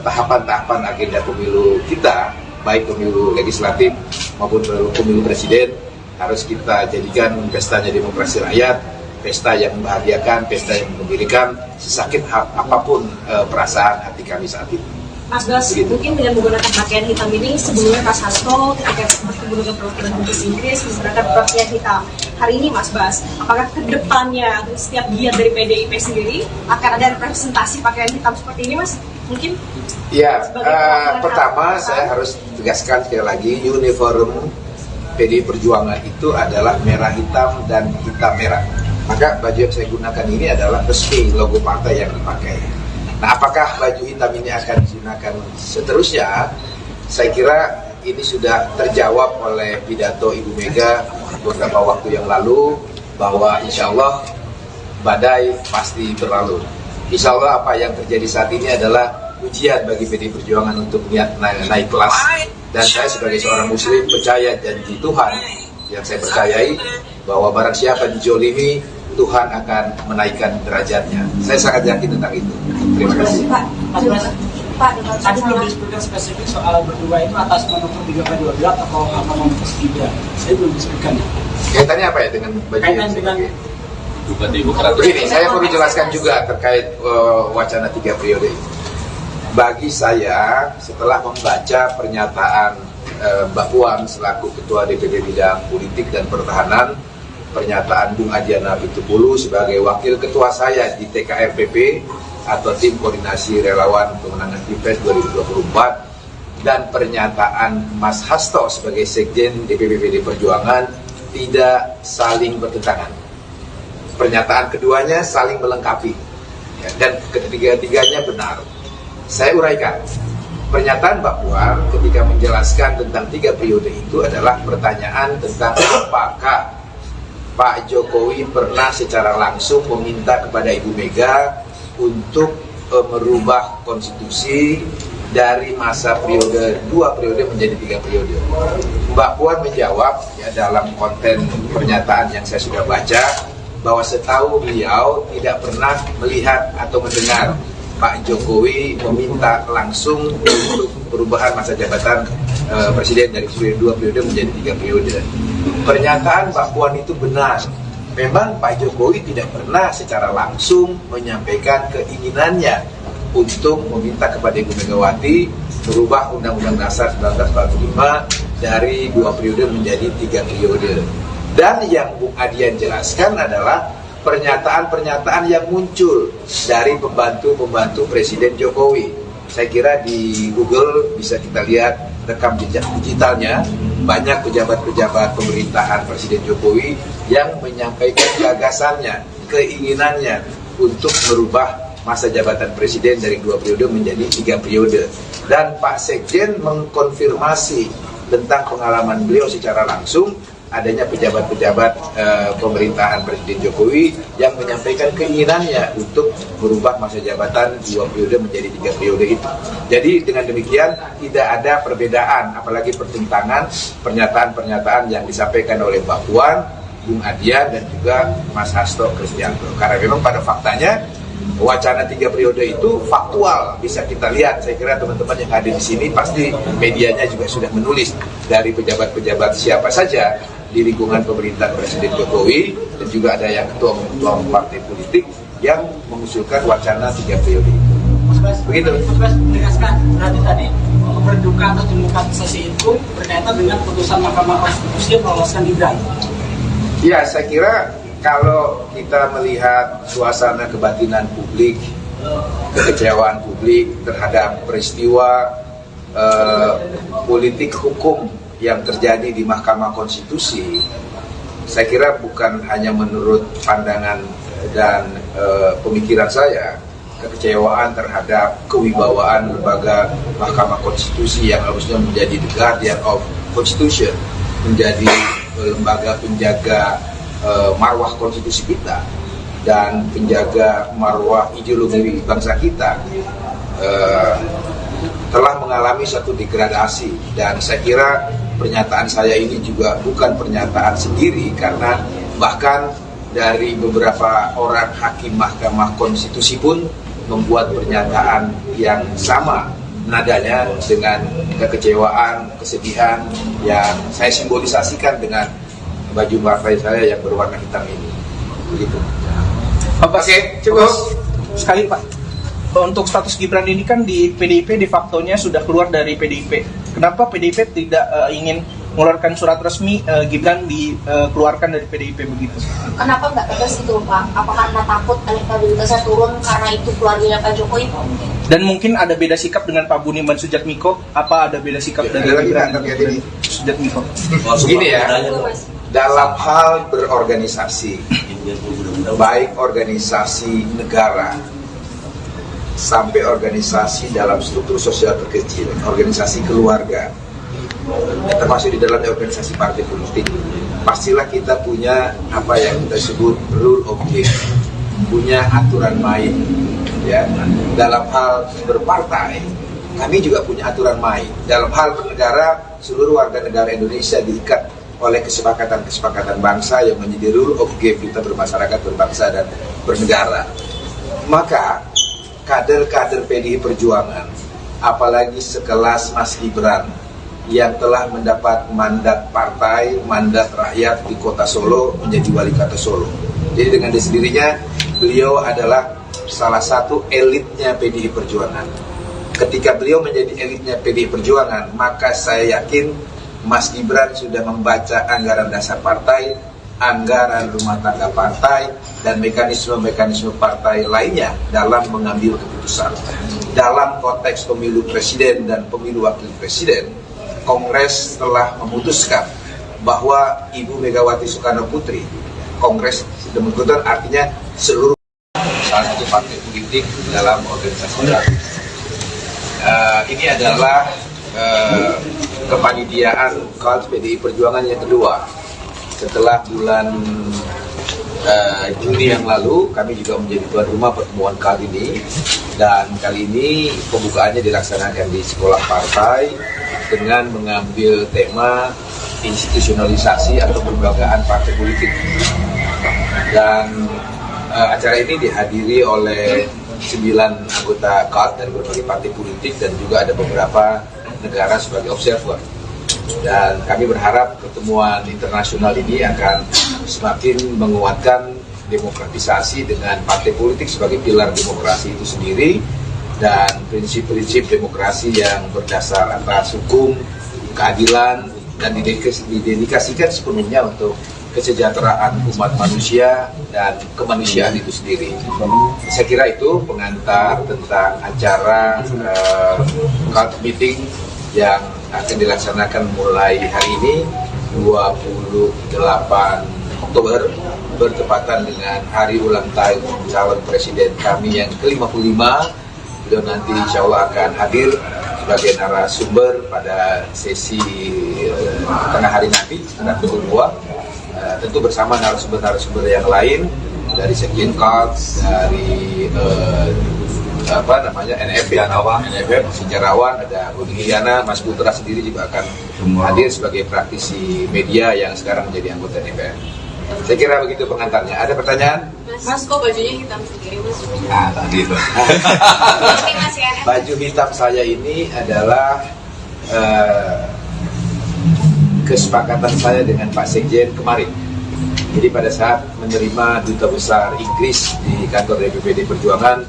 tahapan-tahapan agenda pemilu kita, baik pemilu legislatif maupun pemilu presiden, harus kita jadikan pestanya demokrasi rakyat, pesta yang membahagiakan, pesta yang menggembirakan, sesakit apapun perasaan hati kami saat ini. Mas Bas, mungkin dengan menggunakan pakaian hitam ini, sebelumnya Mas Hasto ketika bertemu dengan perwakilan Dubes Inggris menggunakan pakaian hitam. Hari ini Mas Bas, apakah ke depannya setiap giat dari PDIP sendiri akan ada representasi pakaian hitam seperti ini, Mas? Mungkin? Ya, pertama saya harus tegaskan sekali lagi, uniform PDI Perjuangan itu adalah merah hitam dan hitam merah. Maka baju yang saya gunakan ini adalah resmi logo partai yang dipakai. Nah, apakah baju hitam ini akan digunakan seterusnya? Saya kira ini sudah terjawab oleh pidato Ibu Mega beberapa waktu yang lalu, bahwa insya Allah badai pasti berlalu. Insya Allah apa yang terjadi saat ini adalah ujian bagi PDI Perjuangan untuk naik kelas. Dan saya sebagai seorang muslim percaya janji Tuhan yang saya percayai, bahwa barang siapa dijolimi, Tuhan akan menaikkan derajatnya. Saya sangat yakin tentang itu. Terima kasih. Pak, tadi belum disebutkan spesifik soal berdua itu atas manuver 3/12 atau apa Mas Gibran. Saya belum disebutkan. Kaitannya apa ya dengan baju yang dengan begini, saya perlu jelaskan juga terkait wacana 3 periode ini. Bagi saya, setelah membaca pernyataan Mbak Puan selaku Ketua DPD Bidang Politik dan Pertahanan, pernyataan Bung Adiana Pitupulu sebagai Wakil Ketua saya di TKRPP atau Tim Koordinasi Relawan Pemenangan Pilpres 2024, dan pernyataan Mas Hasto sebagai Sekjen DPP PD Perjuangan tidak saling bertentangan. Pernyataan keduanya saling melengkapi, ya, dan ketiga-tiganya benar. Saya uraikan. Pernyataan Mbak Puan ketika menjelaskan tentang 3 periode itu adalah pertanyaan tentang apakah Pak Jokowi pernah secara langsung meminta kepada Ibu Mega untuk merubah konstitusi dari masa periode 2 periode menjadi 3 periode. Mbak Puan menjawab ya, dalam konten pernyataan yang saya sudah baca, bahwa setahu beliau tidak pernah melihat atau mendengar Pak Jokowi meminta langsung untuk perubahan masa jabatan presiden dari 2 periode menjadi 3 periode. Pernyataan Mbak Puan itu benar. Memang Pak Jokowi tidak pernah secara langsung menyampaikan keinginannya untuk meminta kepada Ibu Megawati merubah Undang-Undang Dasar 1945 dari 2 periode menjadi 3 periode. Dan yang Bung Adian jelaskan adalah pernyataan-pernyataan yang muncul dari pembantu-pembantu Presiden Jokowi. Saya kira di Google bisa kita lihat rekam jejak digitalnya, banyak pejabat-pejabat pemerintahan Presiden Jokowi yang menyampaikan gagasannya, keinginannya untuk merubah masa jabatan Presiden dari 2 periode menjadi 3 periode. Dan Pak Sekjen mengkonfirmasi tentang pengalaman beliau secara langsung, adanya pejabat-pejabat pemerintahan Presiden Jokowi yang menyampaikan keinginannya untuk merubah masa jabatan 2 periode menjadi 3 periode itu. Jadi dengan demikian tidak ada perbedaan, apalagi pertentangan pernyataan-pernyataan yang disampaikan oleh Mbak Puan, Bung Adian, dan juga Mas Hasto Kristianto. Karena memang pada faktanya wacana 3 periode itu faktual, bisa kita lihat. Saya kira teman-teman yang hadir di sini pasti medianya juga sudah menulis dari pejabat-pejabat siapa saja di lingkungan pemerintahan Presiden Jokowi, dan juga ada yang ketua partai politik yang mengusulkan wacana 3 periode itu. Begitu. Mas Bas menegaskan berarti tadi berduka atas demokratisasi itu berkaitan dengan putusan Mahkamah Konstitusi yang meloloskan Gibran. Ya, saya kira kalau kita melihat suasana kebatinan publik, kekecewaan publik terhadap peristiwa politik hukum yang terjadi di Mahkamah Konstitusi, saya kira bukan hanya menurut pandangan dan pemikiran saya, kekecewaan terhadap kewibawaan lembaga Mahkamah Konstitusi yang harusnya menjadi the guardian of Constitution menjadi lembaga penjaga marwah konstitusi kita dan penjaga marwah ideologi bangsa kita telah mengalami satu degradasi. Dan saya kira pernyataan saya ini juga bukan pernyataan sendiri, karena bahkan dari beberapa orang hakim Mahkamah Konstitusi pun membuat pernyataan yang sama nadanya dengan kekecewaan, kesedihan yang saya simbolisasikan dengan baju partai saya yang berwarna hitam ini. Begitu. Oke, cukup. Sekali Pak, untuk status Gibran ini kan di PDIP de facto-nya sudah keluar dari PDIP. Kenapa PDIP tidak ingin mengeluarkan surat resmi Gibran dikeluarkan dari PDIP begitu? Kenapa nggak tegas itu Pak? Apa karena takut elektabilitasnya turun karena itu keluarganya Pak Jokowi? Dan mungkin ada beda sikap dengan Pak Budiman Sujatmiko. Apa ada beda sikap dari Gibran Sujatmiko? Begini ya, dalam hal berorganisasi, baik organisasi negara sampai organisasi dalam struktur sosial terkecil, organisasi keluarga, termasuk di dalam organisasi partai politik, pastilah kita punya apa yang kita sebut rule of game, punya aturan main. Ya, dalam hal berpartai, kami juga punya aturan main. Dalam hal bernegara, seluruh warga negara Indonesia diikat oleh kesepakatan-kesepakatan bangsa yang menjadi rule of game kita bermasyarakat, berbangsa, dan bernegara. Maka kader-kader PDI Perjuangan, apalagi sekelas Mas Gibran yang telah mendapat mandat partai, mandat rakyat di kota Solo, menjadi wali kota Solo. Jadi dengan sendirinya beliau adalah salah satu elitnya PDI Perjuangan. Ketika beliau menjadi elitnya PDI Perjuangan, maka saya yakin Mas Gibran sudah membaca anggaran dasar partai, anggaran rumah tangga partai, dan mekanisme-mekanisme partai lainnya dalam mengambil keputusan. Dalam konteks pemilu presiden dan pemilu wakil presiden, Kongres telah memutuskan bahwa Ibu Megawati Soekarno Putri, Kongres sudah memutuskan, artinya seluruh salah satu partai politik dalam organisasi baru. Ini adalah kepanitiaan KONS PDI Perjuangan yang kedua. Setelah bulan Juni yang lalu, kami juga menjadi tuan rumah pertemuan kali ini. Dan kali ini pembukaannya dilaksanakan di sekolah partai dengan mengambil tema institusionalisasi atau kelembagaan partai politik. Dan acara ini dihadiri oleh 9 anggota KONS dari berbagai partai politik dan juga ada beberapa negara sebagai observer. Dan kami berharap pertemuan internasional ini akan semakin menguatkan demokratisasi dengan partai politik sebagai pilar demokrasi itu sendiri dan prinsip-prinsip demokrasi yang berdasar atas hukum, keadilan, dan didedikasikan sepenuhnya untuk kesejahteraan umat manusia dan kemanusiaan itu sendiri. Saya kira itu pengantar tentang acara KONS meeting yang akan dilaksanakan mulai hari ini 28 Oktober bertepatan dengan hari ulang tahun calon presiden kami yang ke-55. Beliau nanti insya Allah akan hadir sebagai narasumber pada sesi tengah hari nanti sekitar pukul 2, tentu bersama narasumber-narasumber yang lain dari Sekjen KONS, dari NFF, sejarawan, ada Budi Giana, Mas Putra sendiri juga akan hadir sebagai praktisi media yang sekarang menjadi anggota DPR. Saya kira begitu pengantarnya. Ada pertanyaan? Mas, kok bajunya hitam sendiri, Mas? Tadi itu. Baju hitam saya ini adalah kesepakatan saya dengan Pak Sekjen kemarin. Jadi pada saat menerima Duta Besar Inggris di kantor DPPD Perjuangan,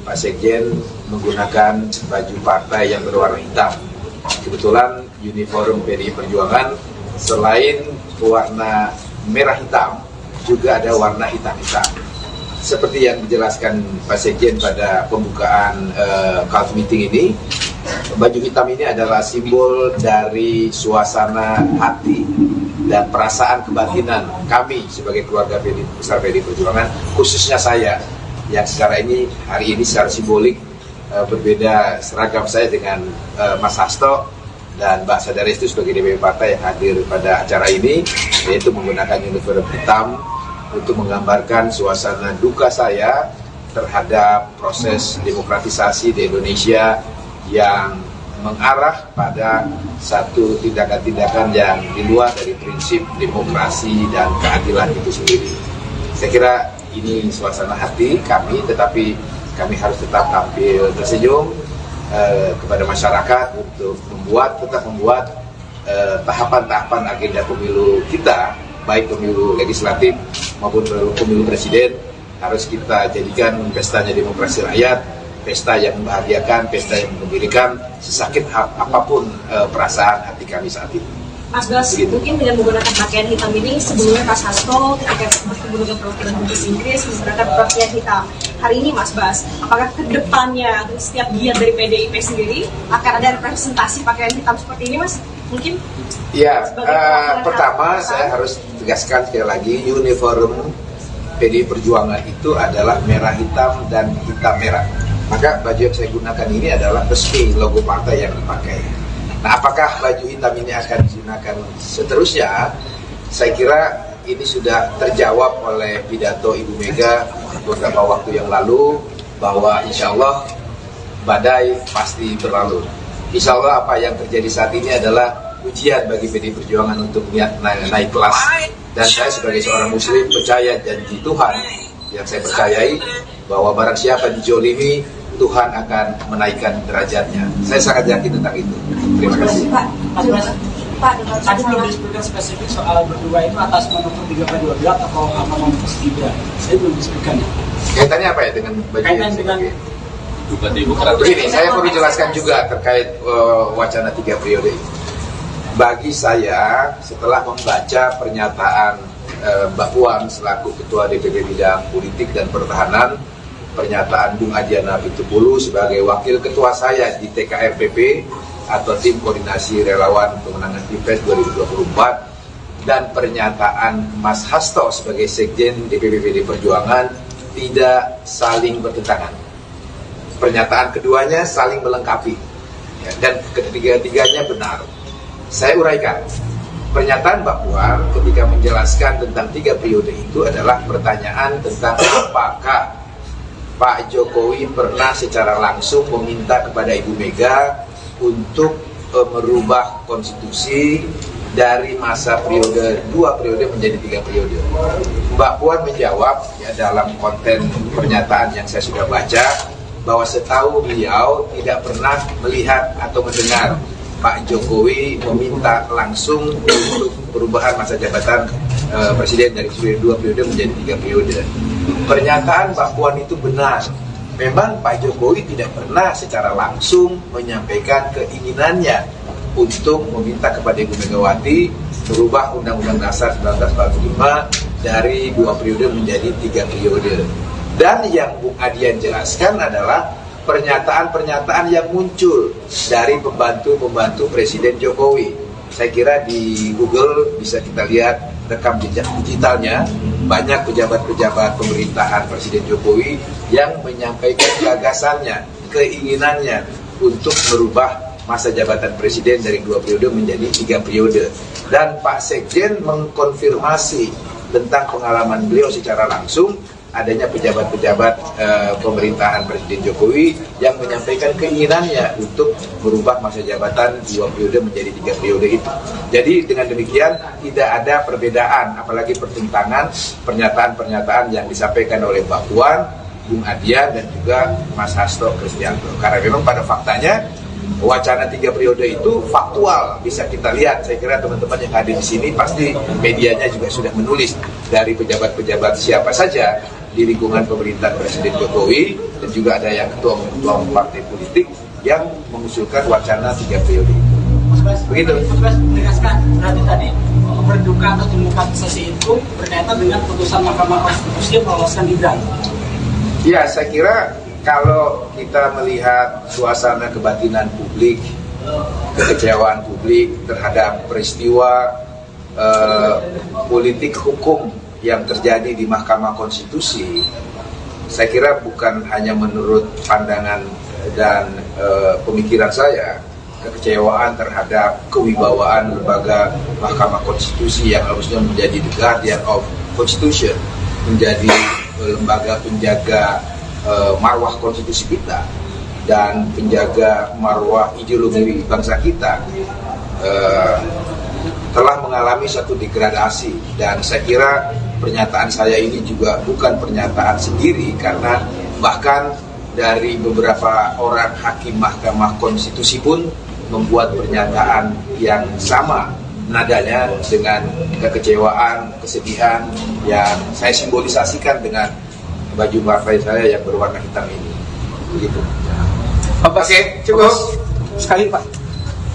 Pak Sekjen menggunakan baju partai yang berwarna hitam. Kebetulan uniform PDI Perjuangan selain warna merah hitam, juga ada warna hitam-hitam. Seperti yang dijelaskan Pak Sekjen pada pembukaan KONS meeting ini, baju hitam ini adalah simbol dari suasana hati dan perasaan kebatinan kami sebagai keluarga besar PDI Perjuangan, khususnya saya yang hari ini secara simbolik berbeda seragam saya dengan Mas Hasto dan Mbak Sadaris itu sebagai DPP partai yang hadir pada acara ini, yaitu menggunakan uniform hitam untuk menggambarkan suasana duka saya terhadap proses demokratisasi di Indonesia yang mengarah pada satu tindakan-tindakan yang di luar dari prinsip demokrasi dan keadilan itu sendiri. Saya kira ini suasana hati kami, tetapi kami harus tetap tampil tersenyum kepada masyarakat untuk tetap membuat tahapan-tahapan agenda pemilu kita, baik pemilu legislatif maupun pemilu presiden, harus kita jadikan pestanya demokrasi rakyat, pesta yang membahagiakan, pesta yang mengembirakan, sesakit apapun perasaan hati kami saat ini. Mas Bas, mungkin dengan menggunakan pakaian hitam ini, sebelumnya Pak Hasto ketika bertemu dengan perwakilan Dubes Inggris menggunakan pakaian hitam. Hari ini Mas Bas, apakah ke depannya setiap giat dari PDIP sendiri akan ada representasi pakaian hitam seperti ini, Mas? Mungkin? Ya, pertama saya harus tegaskan sekali lagi, uniform PDI Perjuangan itu adalah merah hitam dan hitam merah. Maka baju yang saya gunakan ini adalah resmi logo partai yang dipakai. Nah, apakah baju hitam ini akan digunakan seterusnya? Saya kira ini sudah terjawab oleh pidato Ibu Mega beberapa waktu yang lalu, bahwa insya Allah badai pasti berlalu. Insya Allah apa yang terjadi saat ini adalah ujian bagi PDI Perjuangan untuk naik kelas. Dan saya sebagai seorang muslim percaya janji Tuhan yang saya percayai, bahwa barang siapa dijolimi, Tuhan akan menaikkan derajatnya. Saya sangat yakin tentang itu. Terima kasih. Pak, tadi belum disebutkan spesifik soal berdua itu atas manuver 3/12 atau apa manuver 3. Saya belum disebutkan. Kaitannya apa ya dengan baju Kaitan dengan begini, saya perlu jelaskan juga terkait wacana 3 periode ini. Bagi saya, setelah membaca pernyataan Mbak Puan selaku Ketua DPP Bidang Politik dan Pertahanan, pernyataan Bung Adiana Pitupulu sebagai Wakil Ketua saya di TKRPP atau Tim Koordinasi Relawan Pemenangan Pilpres 2024, dan pernyataan Mas Hasto sebagai Sekjen DPP PDI Perjuangan tidak saling bertentangan. Pernyataan keduanya saling melengkapi, ya, dan ketiga-tiganya benar. Saya uraikan. Pernyataan Mbak Puan ketika menjelaskan tentang 3 periode itu adalah pertanyaan tentang apakah Pak Jokowi pernah secara langsung meminta kepada Ibu Mega untuk merubah konstitusi dari masa periode 2 periode menjadi 3 periode. Mbak Puan menjawab, ya, dalam konten pernyataan yang saya sudah baca, bahwa setahu beliau tidak pernah melihat atau mendengar Pak Jokowi meminta langsung untuk perubahan masa jabatan presiden dari 2 periode menjadi 3 periode. Pernyataan Mbak Puan itu benar. Memang Pak Jokowi tidak pernah secara langsung menyampaikan keinginannya untuk meminta kepada Ibu Megawati merubah Undang-Undang Dasar 1945 dari 2 periode menjadi 3 periode. Dan yang Bung Adian jelaskan adalah pernyataan-pernyataan yang muncul dari pembantu-pembantu Presiden Jokowi. Saya kira di Google bisa kita lihat rekam jejak digitalnya, banyak pejabat-pejabat pemerintahan Presiden Jokowi yang menyampaikan gagasannya, keinginannya untuk merubah masa jabatan presiden dari 2 periode menjadi 3 periode. Dan Pak Sekjen mengkonfirmasi tentang pengalaman beliau secara langsung adanya pejabat-pejabat pemerintahan Presiden Jokowi yang menyampaikan keinginannya untuk merubah masa jabatan 2 periode menjadi 3 periode itu. Jadi dengan demikian tidak ada perbedaan, apalagi pertentangan pernyataan-pernyataan yang disampaikan oleh Mbak Puan, Bung Adian, dan juga Mas Hasto Kristianto. Karena memang pada faktanya wacana 3 periode itu faktual, bisa kita lihat. Saya kira teman-teman yang hadir di sini pasti medianya juga sudah menulis dari pejabat-pejabat siapa saja di lingkungan pemerintahan Presiden Jokowi, dan juga ada yang ketua partai politik yang mengusulkan wacana 3 periode itu. Begitu. Mas menegaskan berarti tadi berduka atau demokratisasi itu berkaitan dengan putusan Mahkamah Konstitusi yang meloloskan Gibran. Ya, saya kira kalau kita melihat suasana kebatinan publik, kekecewaan publik terhadap peristiwa politik hukum yang terjadi di Mahkamah Konstitusi, saya kira bukan hanya menurut pandangan dan pemikiran saya, kekecewaan terhadap kewibawaan lembaga Mahkamah Konstitusi yang harusnya menjadi the guardian of Constitution, menjadi lembaga penjaga marwah konstitusi kita dan penjaga marwah ideologi bangsa kita, telah mengalami satu degradasi. Dan saya kira pernyataan saya ini juga bukan pernyataan sendiri, karena bahkan dari beberapa orang hakim Mahkamah Konstitusi pun membuat pernyataan yang sama nadanya dengan kekecewaan, kesedihan yang saya simbolisasikan dengan baju partai saya yang berwarna hitam ini. Begitu. Oke, cukup. Sekali Pak,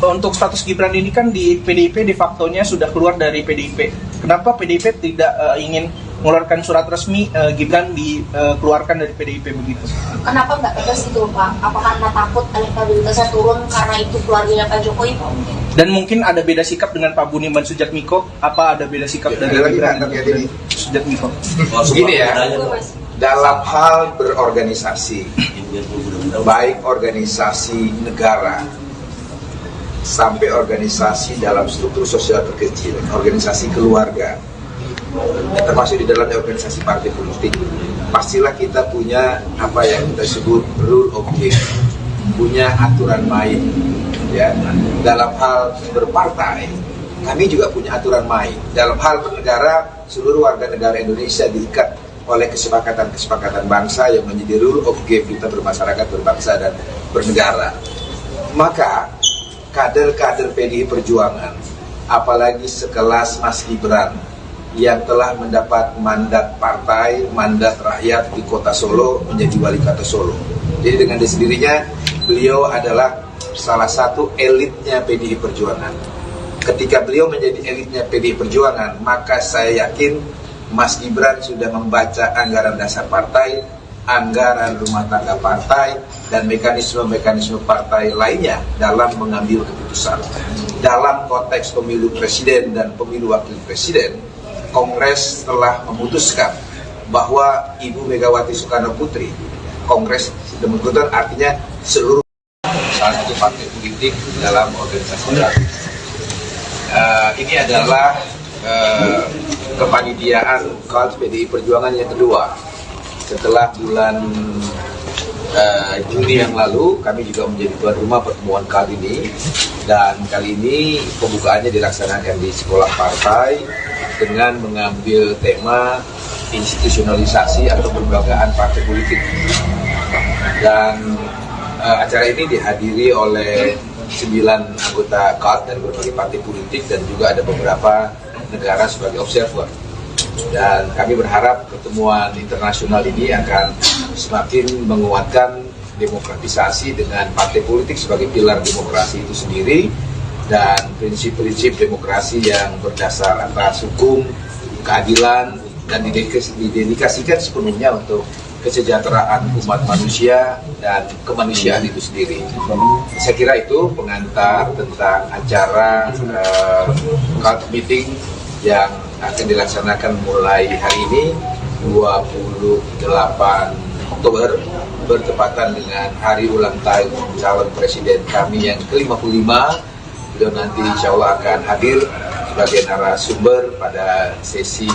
untuk status Gibran ini kan di PDIP de facto-nya sudah keluar dari PDIP. Kenapa PDIP tidak ingin mengeluarkan surat resmi Gibran dikeluarkan dari PDIP begitu? Kenapa nggak tegas itu Pak? Apakah karena takut elektabilitasnya turun karena itu keluarganya Pak Jokowi? Dan mungkin ada beda sikap dengan Pak Budiman Sujatmiko? Apa ada beda sikap dari Gibran dan Sujatmiko? Begini ya, dalam hal berorganisasi, baik organisasi negara sampai organisasi dalam struktur sosial terkecil, organisasi keluarga, termasuk di dalamnya organisasi partai politik, pastilah kita punya apa yang kita sebut rule of game, punya aturan main. Ya, dalam hal berpartai, kami juga punya aturan main. Dalam hal bernegara, seluruh warga negara Indonesia diikat oleh kesepakatan-kesepakatan bangsa yang menjadi rule of game kita bermasyarakat, berbangsa, dan bernegara. Maka kader-kader PDI Perjuangan, apalagi sekelas Mas Gibran yang telah mendapat mandat partai, mandat rakyat di kota Solo menjadi wali kota Solo. Jadi dengan sendirinya beliau adalah salah satu elitnya PDI Perjuangan. Ketika beliau menjadi elitnya PDI Perjuangan, maka saya yakin Mas Gibran sudah membaca anggaran dasar partai, anggaran rumah tangga partai, dan mekanisme-mekanisme partai lainnya dalam mengambil keputusan. Dalam konteks pemilu presiden dan pemilu wakil presiden, Kongres telah memutuskan bahwa Ibu Megawati Soekarno Putri, Kongres sudah memutuskan, artinya seluruh salah satu partai politik dalam organisasi baru. Ini adalah kepanitiaan KAL PDI Perjuangan yang kedua. Setelah bulan Juni yang lalu, kami juga menjadi tuan rumah pertemuan KAL ini, dan kali ini pembukaannya dilaksanakan di sekolah partai dengan mengambil tema institusionalisasi atau pelembagaan partai politik. Dan acara ini dihadiri oleh 9 anggota KAL dari berbagai partai politik dan juga ada beberapa negara sebagai observer. Dan kami berharap pertemuan internasional ini akan semakin menguatkan demokratisasi dengan partai politik sebagai pilar demokrasi itu sendiri, dan prinsip-prinsip demokrasi yang berdasar atas hukum, keadilan, dan didedikasikan sepenuhnya untuk kesejahteraan umat manusia dan kemanusiaan itu sendiri. Saya kira itu pengantar tentang acara KAL meeting yang akan dilaksanakan mulai hari ini 28 Oktober bertepatan dengan hari ulang tahun calon presiden kami yang ke-55. Beliau nanti insya Allah akan hadir sebagai narasumber pada sesi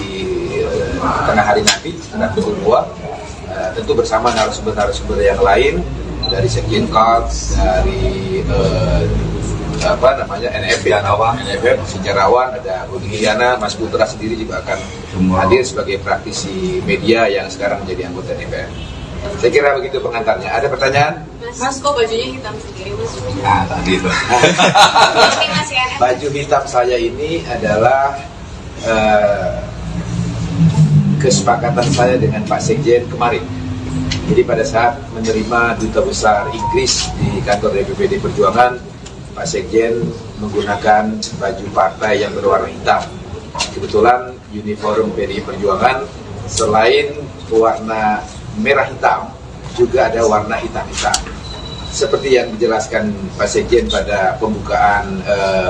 tengah hari nanti, setelah pukul 2, tentu bersama narasumber-narasumber yang lain dari Sekjen KAL, dari NFF, sejarawan, ada Budi Giana, Mas Putra sendiri juga akan hadir sebagai praktisi media yang sekarang menjadi anggota DPR. Saya kira begitu pengantarnya. Ada pertanyaan? Mas, kok bajunya hitam sendiri, Mas? Tadi itu. Baju hitam saya ini adalah kesepakatan saya dengan Pak Sekjen kemarin. Jadi pada saat menerima Duta Besar Inggris di kantor DPPD Perjuangan, Pak Sekjen menggunakan baju partai yang berwarna hitam. Kebetulan uniform PDI Perjuangan selain warna merah hitam, juga ada warna hitam-hitam. Seperti yang dijelaskan Pak Sekjen pada pembukaan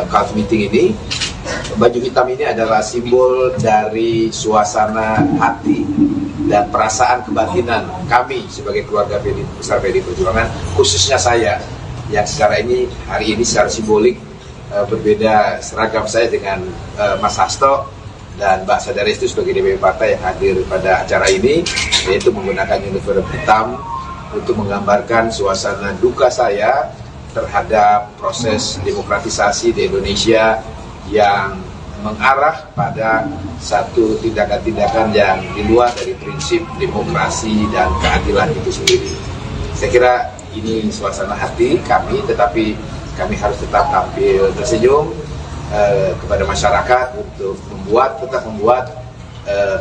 KAL meeting ini, baju hitam ini adalah simbol dari suasana hati dan perasaan kebatinan kami sebagai keluarga besar PDI Perjuangan, khususnya saya yang secara hari ini secara simbolik berbeda seragam saya dengan Mas Hasto dan Mbak Sadarestu sebagai DPP partai yang hadir pada acara ini, yaitu menggunakan uniform hitam untuk menggambarkan suasana duka saya terhadap proses demokratisasi di Indonesia yang mengarah pada satu tindakan-tindakan yang di luar dari prinsip demokrasi dan keadilan itu sendiri. Saya kira ini suasana hati kami, tetapi kami harus tetap tampil tersenyum kepada masyarakat untuk tetap membuat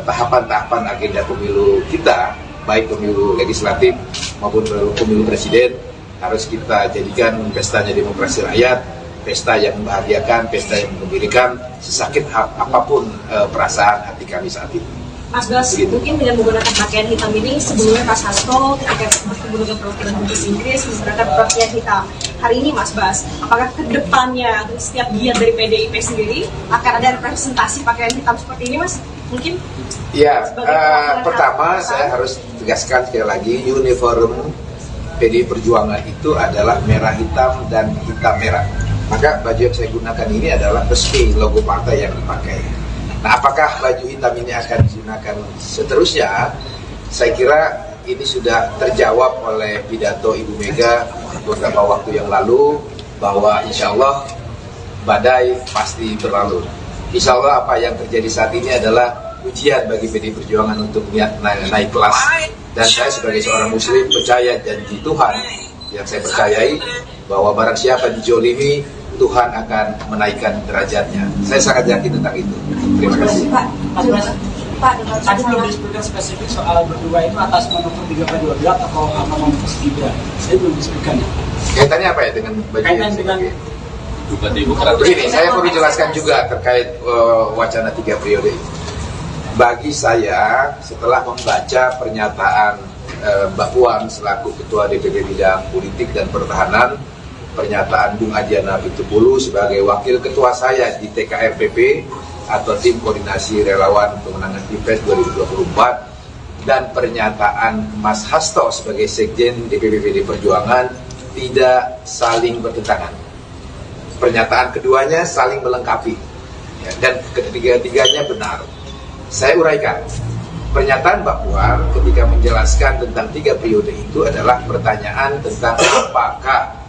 tahapan-tahapan agenda pemilu kita, baik pemilu legislatif maupun pemilu presiden, harus kita jadikan pestanya demokrasi rakyat, pesta yang membahagiakan, pesta yang mengembirakan, sesakit apapun perasaan hati kami saat ini. Mas Bas, mungkin dengan menggunakan pakaian hitam ini, sebelumnya Mas Hasto ketika menggunakan perwakilan Inggris menggunakan pakaian hitam. Hari ini Mas Bas, apakah ke depannya setiap giat dari PDIP sendiri akan ada representasi pakaian hitam seperti ini, Mas? Mungkin? Ya, pertama saya harus tegaskan sekali lagi, uniform PDI Perjuangan itu adalah merah hitam dan hitam merah. Maka baju yang saya gunakan ini adalah resmi logo partai yang dipakai. Nah, apakah baju hitam ini akan digunakan seterusnya? Saya kira ini sudah terjawab oleh pidato Ibu Mega beberapa waktu yang lalu, bahwa insya Allah badai pasti berlalu. Insya Allah apa yang terjadi saat ini adalah ujian bagi PDI Perjuangan untuk naik kelas. Dan saya sebagai seorang muslim percaya janji Tuhan yang saya percayai, bahwa barang siapa dijolimi, Tuhan akan menaikkan derajatnya. Saya sangat yakin tentang itu. Terima kasih. Pak, tadi belum disebutkan spesifik soal berdua itu atas manuver 3/12 atau apa manuver Gibran. Saya belum disebutkan. Kaitannya apa ya dengan baju yang dengan begini, saya perlu jelaskan juga terkait wacana 3 periode ini. Bagi saya, setelah membaca pernyataan Mbak Puan selaku Ketua DPP Bidang Politik dan Pertahanan, pernyataan Bung Adiana Pitupulu sebagai Wakil Ketua saya di TKRPP atau Tim Koordinasi Relawan Pemenangan Pilpres 2024, dan pernyataan Mas Hasto sebagai Sekjen DPP PDI Perjuangan tidak saling bertentangan. Pernyataan keduanya saling melengkapi, ya, dan ketiga-tiganya benar. Saya uraikan. Pernyataan Mbak Puan ketika menjelaskan tentang 3 periode itu adalah pertanyaan tentang apakah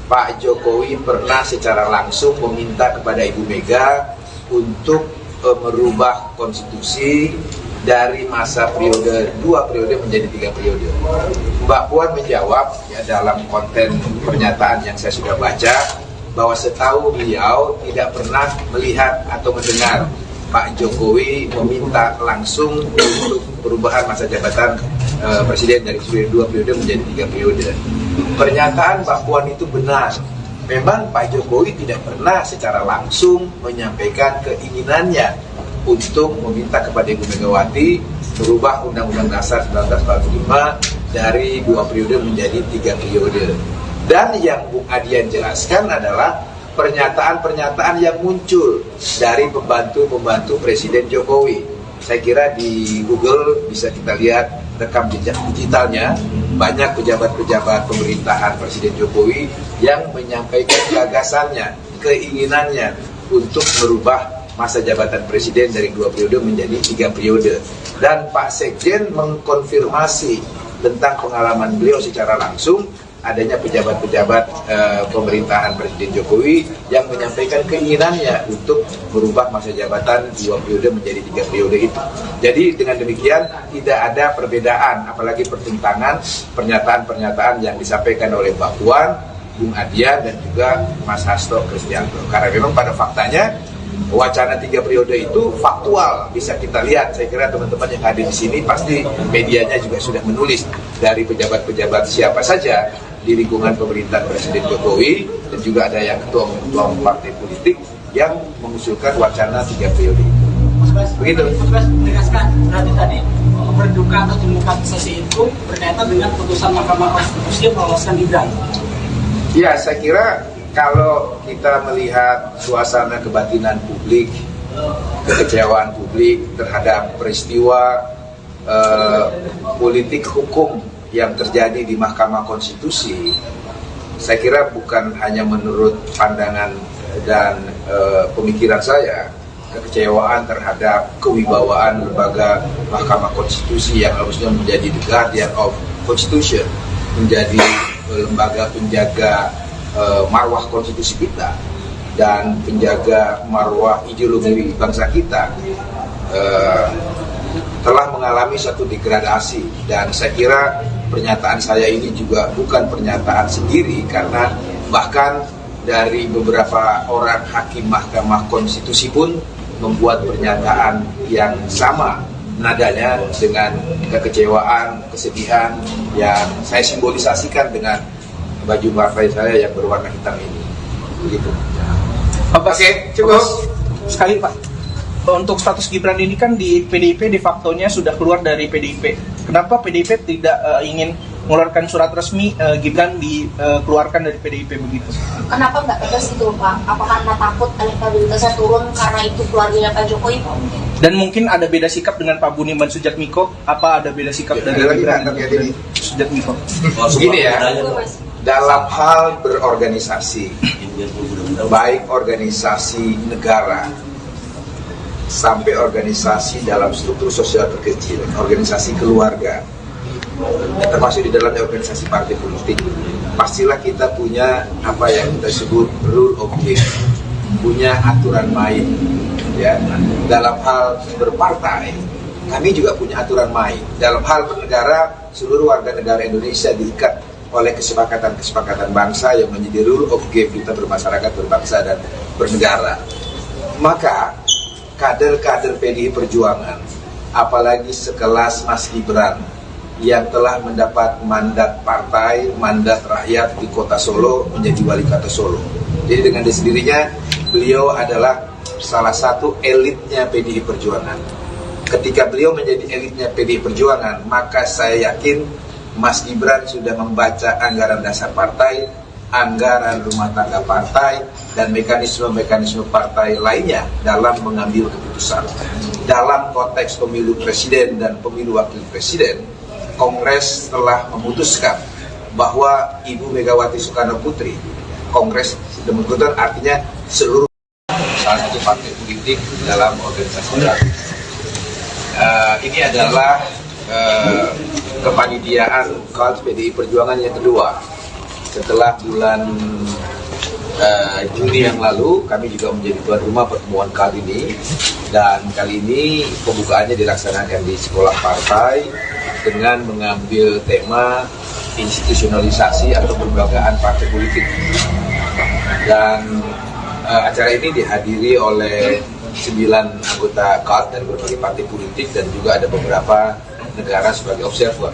Pak Jokowi pernah secara langsung meminta kepada Ibu Mega untuk merubah konstitusi dari masa periode 2 periode menjadi 3 periode. Mbak Puan menjawab, ya, dalam konten pernyataan yang saya sudah baca, bahwa setahu beliau tidak pernah melihat atau mendengar Pak Jokowi meminta langsung untuk perubahan masa jabatan presiden dari 2 periode menjadi 3 periode. Pernyataan Mbak Puan itu benar. Memang Pak Jokowi tidak pernah secara langsung menyampaikan keinginannya untuk meminta kepada Ibu Megawati merubah Undang-Undang Dasar 1945 dari 2 periode menjadi 3 periode. Dan yang Bung Adian jelaskan adalah pernyataan-pernyataan yang muncul dari pembantu-pembantu Presiden Jokowi. Saya kira di Google bisa kita lihat rekam jejak digitalnya, banyak pejabat-pejabat pemerintahan Presiden Jokowi yang menyampaikan gagasannya, keinginannya untuk merubah masa jabatan presiden dari 2 periode menjadi 3 periode. Dan Pak Sekjen mengkonfirmasi tentang pengalaman beliau secara langsung adanya pejabat-pejabat pemerintahan Presiden Jokowi yang menyampaikan keinginannya untuk merubah masa jabatan 2 periode menjadi 3 periode itu. Jadi dengan demikian tidak ada perbedaan, apalagi pertentangan pernyataan-pernyataan yang disampaikan oleh Mbak Puan, Bung Adian, dan juga Mas Hasto Kristianto. Karena memang pada faktanya wacana 3 periode itu faktual, bisa kita lihat. Saya kira teman-teman yang hadir di sini pasti medianya juga sudah menulis dari pejabat-pejabat siapa saja di lingkungan pemerintahan Presiden Jokowi, dan juga ada yang ketua partai politik yang mengusulkan wacana 3 periode itu. Begitu. Mas menegaskan berarti tadi berduka atau demokratisasi itu berkaitan dengan putusan Mahkamah Konstitusi yang meloloskan Gibran. Ya, saya kira kalau kita melihat suasana kebatinan publik, kekecewaan publik terhadap peristiwa politik hukum yang terjadi di Mahkamah Konstitusi, saya kira bukan hanya menurut pandangan dan pemikiran saya, kekecewaan terhadap kewibawaan lembaga Mahkamah Konstitusi yang harusnya menjadi the guardian of Constitution, menjadi lembaga penjaga marwah konstitusi kita dan penjaga marwah ideologi bangsa kita, telah mengalami satu degradasi. Dan saya kira pernyataan saya ini juga bukan pernyataan sendiri, karena bahkan dari beberapa orang hakim Mahkamah Konstitusi pun membuat pernyataan yang sama nadanya dengan kekecewaan, kesedihan yang saya simbolisasikan dengan baju partai saya yang berwarna hitam ini. Begitu. Oke, cukup. Sekali Pak, untuk status Gibran ini kan di PDIP de facto-nya sudah keluar dari PDIP. Kenapa PDIP tidak ingin mengeluarkan surat resmi Gibran dikeluarkan dari PDIP begitu? Kenapa nggak tegas itu Pak? Apakah karena takut elektabilitasnya turun karena itu keluarganya Pak Jokowi? Dan mungkin ada beda sikap dengan Pak Budiman Sujatmiko? Apa ada beda sikap dari Gibran dan Sujatmiko? Begini ya, dalam hal berorganisasi, baik organisasi negara sampai organisasi dalam struktur sosial terkecil, organisasi keluarga, termasuk di dalamnya organisasi partai politik, pastilah kita punya apa yang kita sebut rule of game, punya aturan main. Ya, dalam hal berpartai, kami juga punya aturan main. Dalam hal bernegara, seluruh warga negara Indonesia diikat oleh kesepakatan-kesepakatan bangsa yang menjadi rule of game kita bermasyarakat, berbangsa, dan bernegara. Maka kader-kader PDI Perjuangan, apalagi sekelas Mas Gibran yang telah mendapat mandat partai, mandat rakyat di kota Solo, menjadi wali kota Solo. Jadi dengan sendirinya beliau adalah salah satu elitnya PDI Perjuangan. Ketika beliau menjadi elitnya PDI Perjuangan, maka saya yakin Mas Gibran sudah membaca anggaran dasar partai, anggaran rumah tangga partai, dan mekanisme-mekanisme partai lainnya dalam mengambil keputusan. Dalam konteks pemilu presiden dan pemilu wakil presiden, Kongres telah memutuskan bahwa Ibu Megawati Soekarno Putri, Kongres sudah memutuskan, artinya seluruh salah satu partai politik dalam organisasi baru. Ini adalah kepanitiaan KAD PDI Perjuangan yang kedua. Setelah bulan Juni yang lalu, kami juga menjadi tuan rumah pertemuan KAD ini, dan kali ini pembukaannya dilaksanakan di sekolah partai dengan mengambil tema institusionalisasi atau kelembagaan partai politik. Dan acara ini dihadiri oleh 9 anggota KAD dari berbagai partai politik dan juga ada beberapa negara sebagai observer.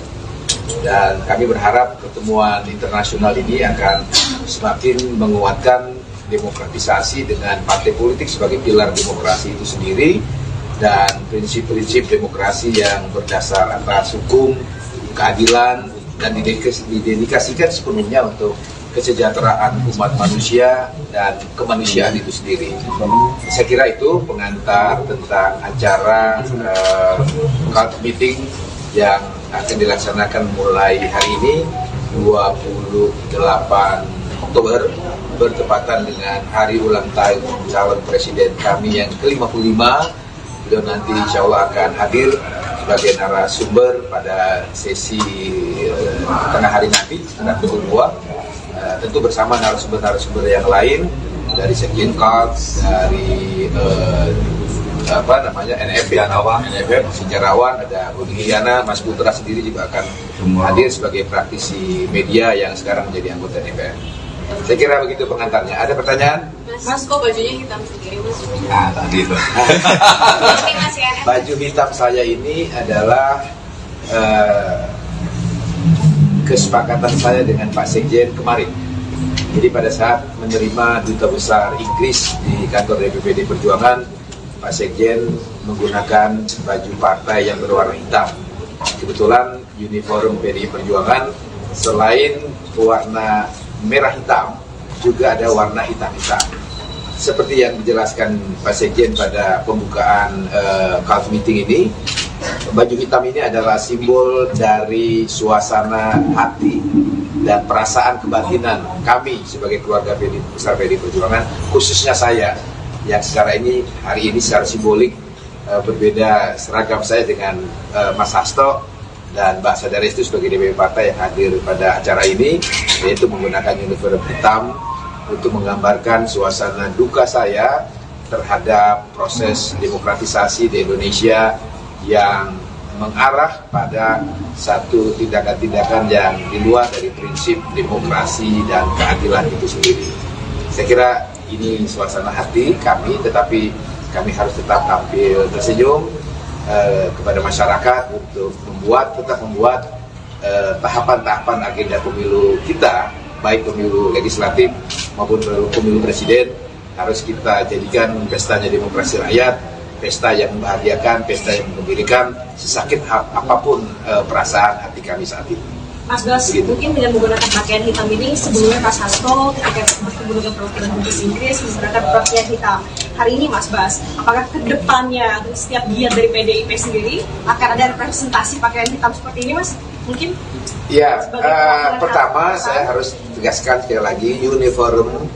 Dan kami berharap pertemuan internasional ini akan semakin menguatkan demokratisasi dengan partai politik sebagai pilar demokrasi itu sendiri, dan prinsip-prinsip demokrasi yang berdasar atas hukum, keadilan, dan didedikasikan sepenuhnya untuk kesejahteraan umat manusia dan kemanusiaan itu sendiri. Saya kira itu pengantar tentang acara KAD meeting yang akan dilaksanakan mulai hari ini 28 Oktober, bertepatan dengan hari ulang tahun calon presiden kami yang ke-55. Beliau nanti insya Allah akan hadir sebagai narasumber pada sesi tengah hari nanti, sekitar pukul 2. Tentu bersama narasumber-narasumber yang lain dari Sekjen KAD, dari NFF, sejarawan, ada Budi Giana, Mas Putra sendiri juga akan hadir sebagai praktisi media yang sekarang menjadi anggota DPR. Saya kira begitu pengantarnya. Ada pertanyaan? Mas, kok bajunya hitam sendiri, Mas? Tadi itu. Baju hitam saya ini adalah kesepakatan saya dengan Pak Sekjen kemarin. Jadi pada saat menerima Duta Besar Inggris di kantor DPPD Perjuangan, Pak Sekjen menggunakan baju partai yang berwarna hitam. Kebetulan uniform PDI Perjuangan selain warna merah hitam, juga ada warna hitam-hitam. Seperti yang dijelaskan Pak Sekjen pada pembukaan KAD meeting ini, baju hitam ini adalah simbol dari suasana hati dan perasaan kebatinan kami sebagai keluarga besar PDI Perjuangan, khususnya saya yang hari ini secara simbolik berbeda seragam saya dengan Mas Hasto dan Mbak Sadarestu sebagai DPP partai yang hadir pada acara ini, yaitu menggunakan uniform hitam untuk menggambarkan suasana duka saya terhadap proses demokratisasi di Indonesia yang mengarah pada satu tindakan-tindakan yang di luar dari prinsip demokrasi dan keadilan itu sendiri. Saya kira ini suasana hati kami, tetapi kami harus tetap tampil tersenyum kepada masyarakat untuk tetap membuat tahapan-tahapan agenda pemilu kita, baik pemilu legislatif maupun pemilu presiden, harus kita jadikan pestanya demokrasi rakyat, pesta yang membahagiakan, pesta yang mengembirakan, sesakit apapun perasaan hati kami saat ini. Mas Bas, mungkin dengan menggunakan pakaian hitam ini, sebelumnya Mas Hasto ketika bertemu dengan perwakilan Dubes Inggris menggunakan pakaian hitam. Hari ini Mas Bas, apakah ke depannya setiap giat dari PDIP sendiri akan ada representasi pakaian hitam seperti ini, Mas? Mungkin? Ya, pertama saya harus tegaskan sekali lagi, uniform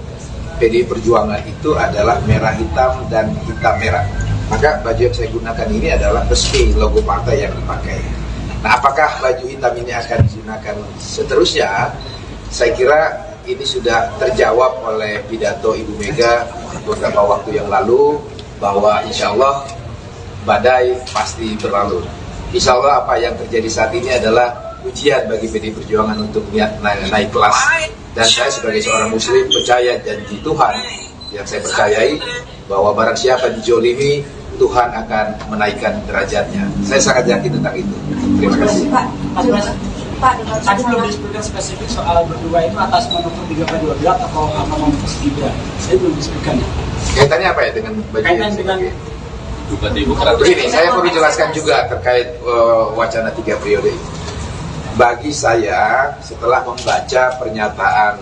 PDI Perjuangan itu adalah merah hitam dan hitam merah. Maka baju yang saya gunakan ini adalah resmi logo partai yang dipakai. Nah, apakah baju hitam ini akan digunakan seterusnya? Saya kira ini sudah terjawab oleh pidato Ibu Mega beberapa waktu yang lalu, bahwa insya Allah badai pasti berlalu. Insya Allah apa yang terjadi saat ini adalah ujian bagi PDI Perjuangan untuk naik kelas. Dan saya sebagai seorang muslim percaya janji Tuhan yang saya percayai, bahwa barang siapa dijolimi, Tuhan akan menaikkan derajatnya. Saya sangat yakin tentang itu. Terima kasih. Pak, tadi belum disebutkan spesifik soal berdua itu atas manuver 3/12 atau apa manuver Gibran. Saya belum disebutkan. Kaitannya apa ya dengan baju yang begini, saya perlu jelaskan juga terkait wacana 3 periode ini. Bagi saya, setelah membaca pernyataan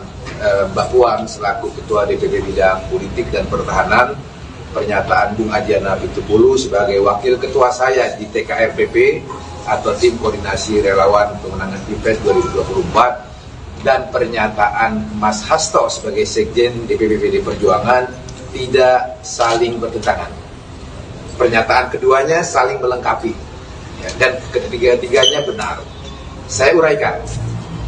Mbak Puan selaku Ketua DPP Bidang Politik dan Pertahanan, pernyataan Bung Adiana Pitupulu sebagai Wakil Ketua saya di TKRPP atau Tim Koordinasi Relawan Pemenangan Pilpres 2024, dan pernyataan Mas Hasto sebagai Sekjen DPP PDI Perjuangan tidak saling bertentangan. Pernyataan keduanya saling melengkapi, ya, dan ketiga-tiganya benar. Saya uraikan.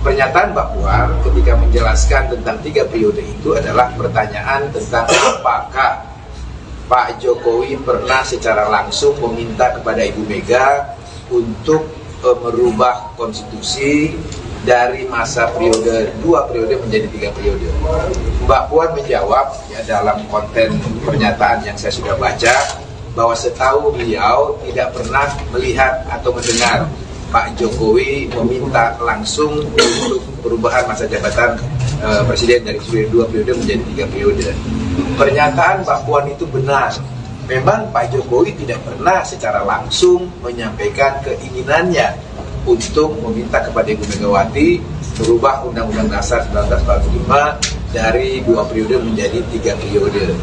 Pernyataan Mbak Puan ketika menjelaskan tentang 3 periode itu adalah pertanyaan tentang apakah Pak Jokowi pernah secara langsung meminta kepada Ibu Mega untuk merubah konstitusi dari masa periode 2 periode menjadi 3 periode. Mbak Puan menjawab ya, dalam konten pernyataan yang saya sudah baca, bahwa setahu beliau tidak pernah melihat atau mendengar Pak Jokowi meminta langsung untuk perubahan masa jabatan presiden dari 2 periode menjadi 3 periode. Pernyataan Mbak Puan itu benar. Memang Pak Jokowi tidak pernah secara langsung menyampaikan keinginannya untuk meminta kepada Ibu Megawati merubah Undang-Undang Dasar 1945 dari 2 periode menjadi 3 periode.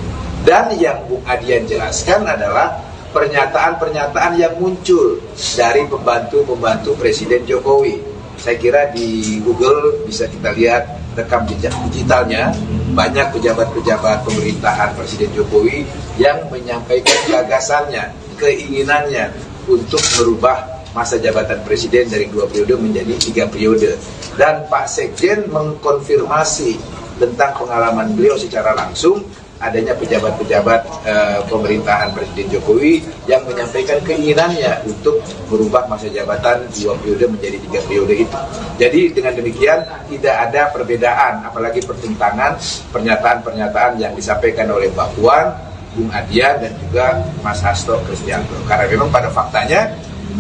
Dan yang Bung Adian jelaskan adalah pernyataan-pernyataan yang muncul dari pembantu-pembantu Presiden Jokowi. Saya kira di Google bisa kita lihat rekam jejak digitalnya, banyak pejabat-pejabat pemerintahan Presiden Jokowi yang menyampaikan gagasannya, keinginannya untuk merubah masa jabatan Presiden dari 2 periode menjadi 3 periode. Dan Pak Sekjen mengkonfirmasi tentang pengalaman beliau secara langsung, adanya pejabat-pejabat pemerintahan Presiden Jokowi yang menyampaikan keinginannya untuk merubah masa jabatan 2 periode menjadi 3 periode itu. Jadi dengan demikian tidak ada perbedaan, apalagi pertentangan pernyataan-pernyataan yang disampaikan oleh Mbak Puan, Bung Adian, dan juga Mas Hasto Kristianto. Karena memang pada faktanya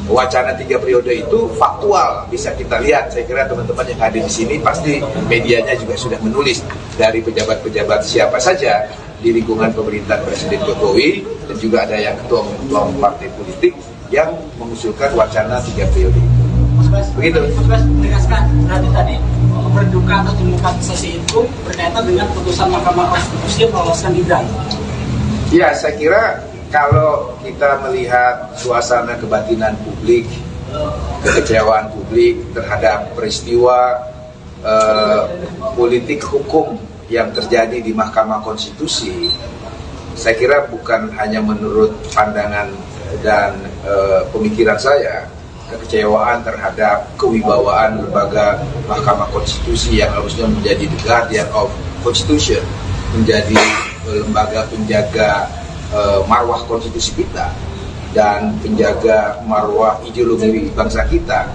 wacana 3 periode itu faktual, bisa kita lihat. Saya kira teman-teman yang hadir di sini pasti medianya juga sudah menulis dari pejabat-pejabat siapa saja di lingkungan pemerintahan Presiden Jokowi, dan juga ada yang ketua partai politik yang mengusulkan wacana 3 periode itu. Begitu. Mas menegaskan berarti tadi berduka atau demokratisasi itu berkaitan dengan putusan Mahkamah Konstitusi yang meloloskan Gibran. Ya, saya kira kalau kita melihat suasana kebatinan publik, kekecewaan publik terhadap peristiwa politik hukum yang terjadi di Mahkamah Konstitusi, saya kira bukan hanya menurut pandangan dan pemikiran saya, kekecewaan terhadap kewibawaan lembaga Mahkamah Konstitusi yang harusnya menjadi the guardian of Constitution, menjadi lembaga penjaga marwah konstitusi kita dan penjaga marwah ideologi bangsa kita,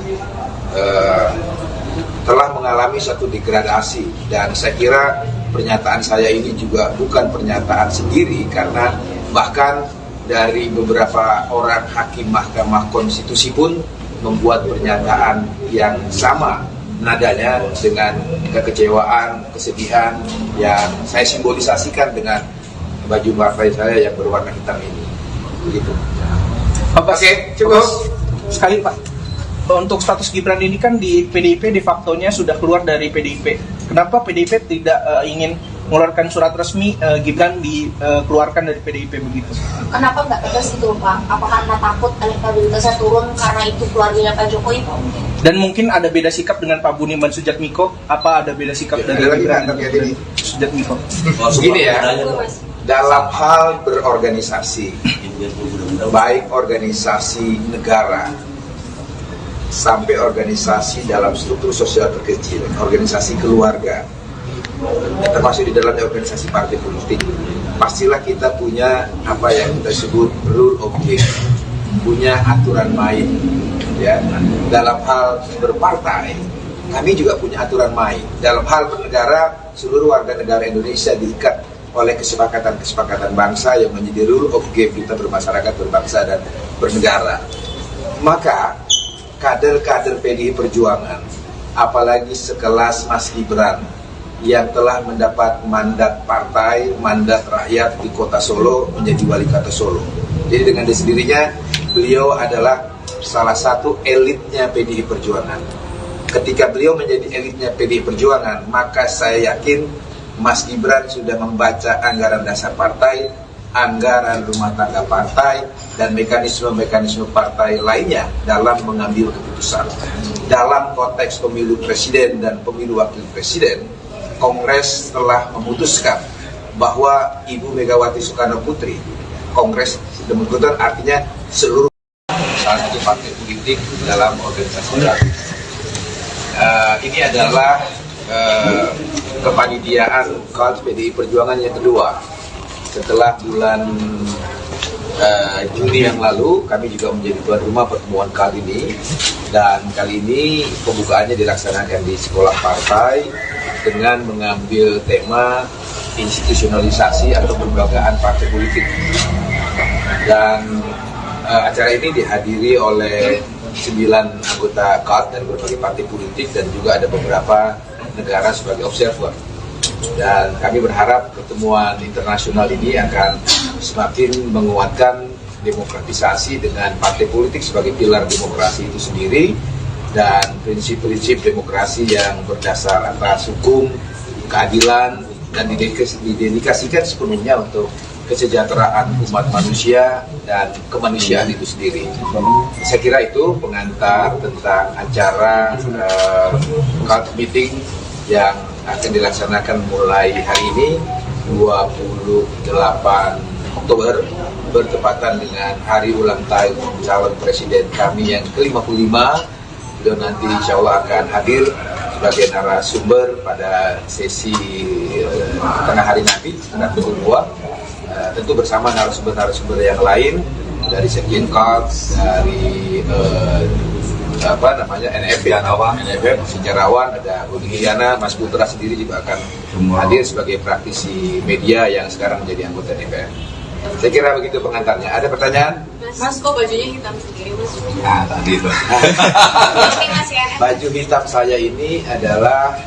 telah mengalami satu degradasi. Dan saya kira pernyataan saya ini juga bukan pernyataan sendiri, karena bahkan dari beberapa orang hakim Mahkamah Konstitusi pun membuat pernyataan yang sama nadanya dengan kekecewaan, kesedihan yang saya simbolisasikan dengan baju partai saya yang berwarna hitam ini. Begitu. Oke, cukup. Sekali Pak, untuk status Gibran ini kan di PDIP de facto-nya sudah keluar dari PDIP. Kenapa PDIP tidak ingin mengeluarkan surat resmi Gibran dikeluarkan dari PDIP begitu? Kenapa nggak tegas itu Pak? Apakah karena takut elektabilitasnya turun karena itu keluarganya Pak Jokowi? Dan mungkin ada beda sikap dengan Pak Budiman Sujatmiko? Apa ada beda sikap dari Gibran dan Sujatmiko? Begini ya, dalam hal berorganisasi, baik organisasi negara sampai organisasi dalam struktur sosial terkecil, organisasi keluarga, termasuk di dalamnya organisasi partai politik, pastilah kita punya apa yang kita sebut rule of game, punya aturan main. Ya, dalam hal berpartai, kami juga punya aturan main. Dalam hal bernegara, seluruh warga negara Indonesia diikat oleh kesepakatan-kesepakatan bangsa yang menjadi rule of game kita bermasyarakat, berbangsa, dan bernegara. Maka kader-kader PDI Perjuangan, apalagi sekelas Mas Gibran yang telah mendapat mandat partai, mandat rakyat di kota Solo, menjadi wali kota Solo. Jadi dengan sendirinya beliau adalah salah satu elitnya PDI Perjuangan. Ketika beliau menjadi elitnya PDI Perjuangan, maka saya yakin Mas Gibran sudah membaca anggaran dasar partai, anggaran rumah tangga partai, dan mekanisme-mekanisme partai lainnya dalam mengambil keputusan. Dalam konteks pemilu presiden dan pemilu wakil presiden, Kongres telah memutuskan bahwa Ibu Megawati Soekarno Putri, Kongres sudah memutuskan, artinya seluruh salah satu partai politik dalam organisasi baru. Ini adalah kepanitiaan KONS PDI Perjuangan yang kedua. Setelah bulan Juni yang lalu, kami juga menjadi tuan rumah pertemuan kali ini. Dan kali ini pembukaannya dilaksanakan di sekolah partai dengan mengambil tema institusionalisasi atau kelembagaan partai politik. Dan acara ini dihadiri oleh 9 anggota KOT dari berbagai partai politik dan juga ada beberapa negara sebagai observer. Dan kami berharap pertemuan internasional ini akan semakin menguatkan demokratisasi dengan partai politik sebagai pilar demokrasi itu sendiri dan prinsip-prinsip demokrasi yang berdasar atas hukum, keadilan, dan didedikasikan sepenuhnya untuk kesejahteraan umat manusia dan kemanusiaan itu sendiri. Saya kira itu pengantar tentang acara CONS meeting yang akan dilaksanakan mulai hari ini 28 Oktober bertepatan dengan hari ulang tahun calon presiden kami yang ke-55. Beliau nanti insya Allah akan hadir sebagai narasumber pada sesi tengah hari nanti, tengah pukul 2, tentu bersama narasumber-narasumber yang lain dari Sekjen KONS, dari NFF, sejarawan, ada Budi Giana, Mas Putra sendiri juga akan hadir sebagai praktisi media yang sekarang menjadi anggota DPR. Saya kira begitu pengantarnya. Ada pertanyaan? Mas, kok bajunya hitam sendiri, Mas? Nah, tadi itu. Baju hitam saya ini adalah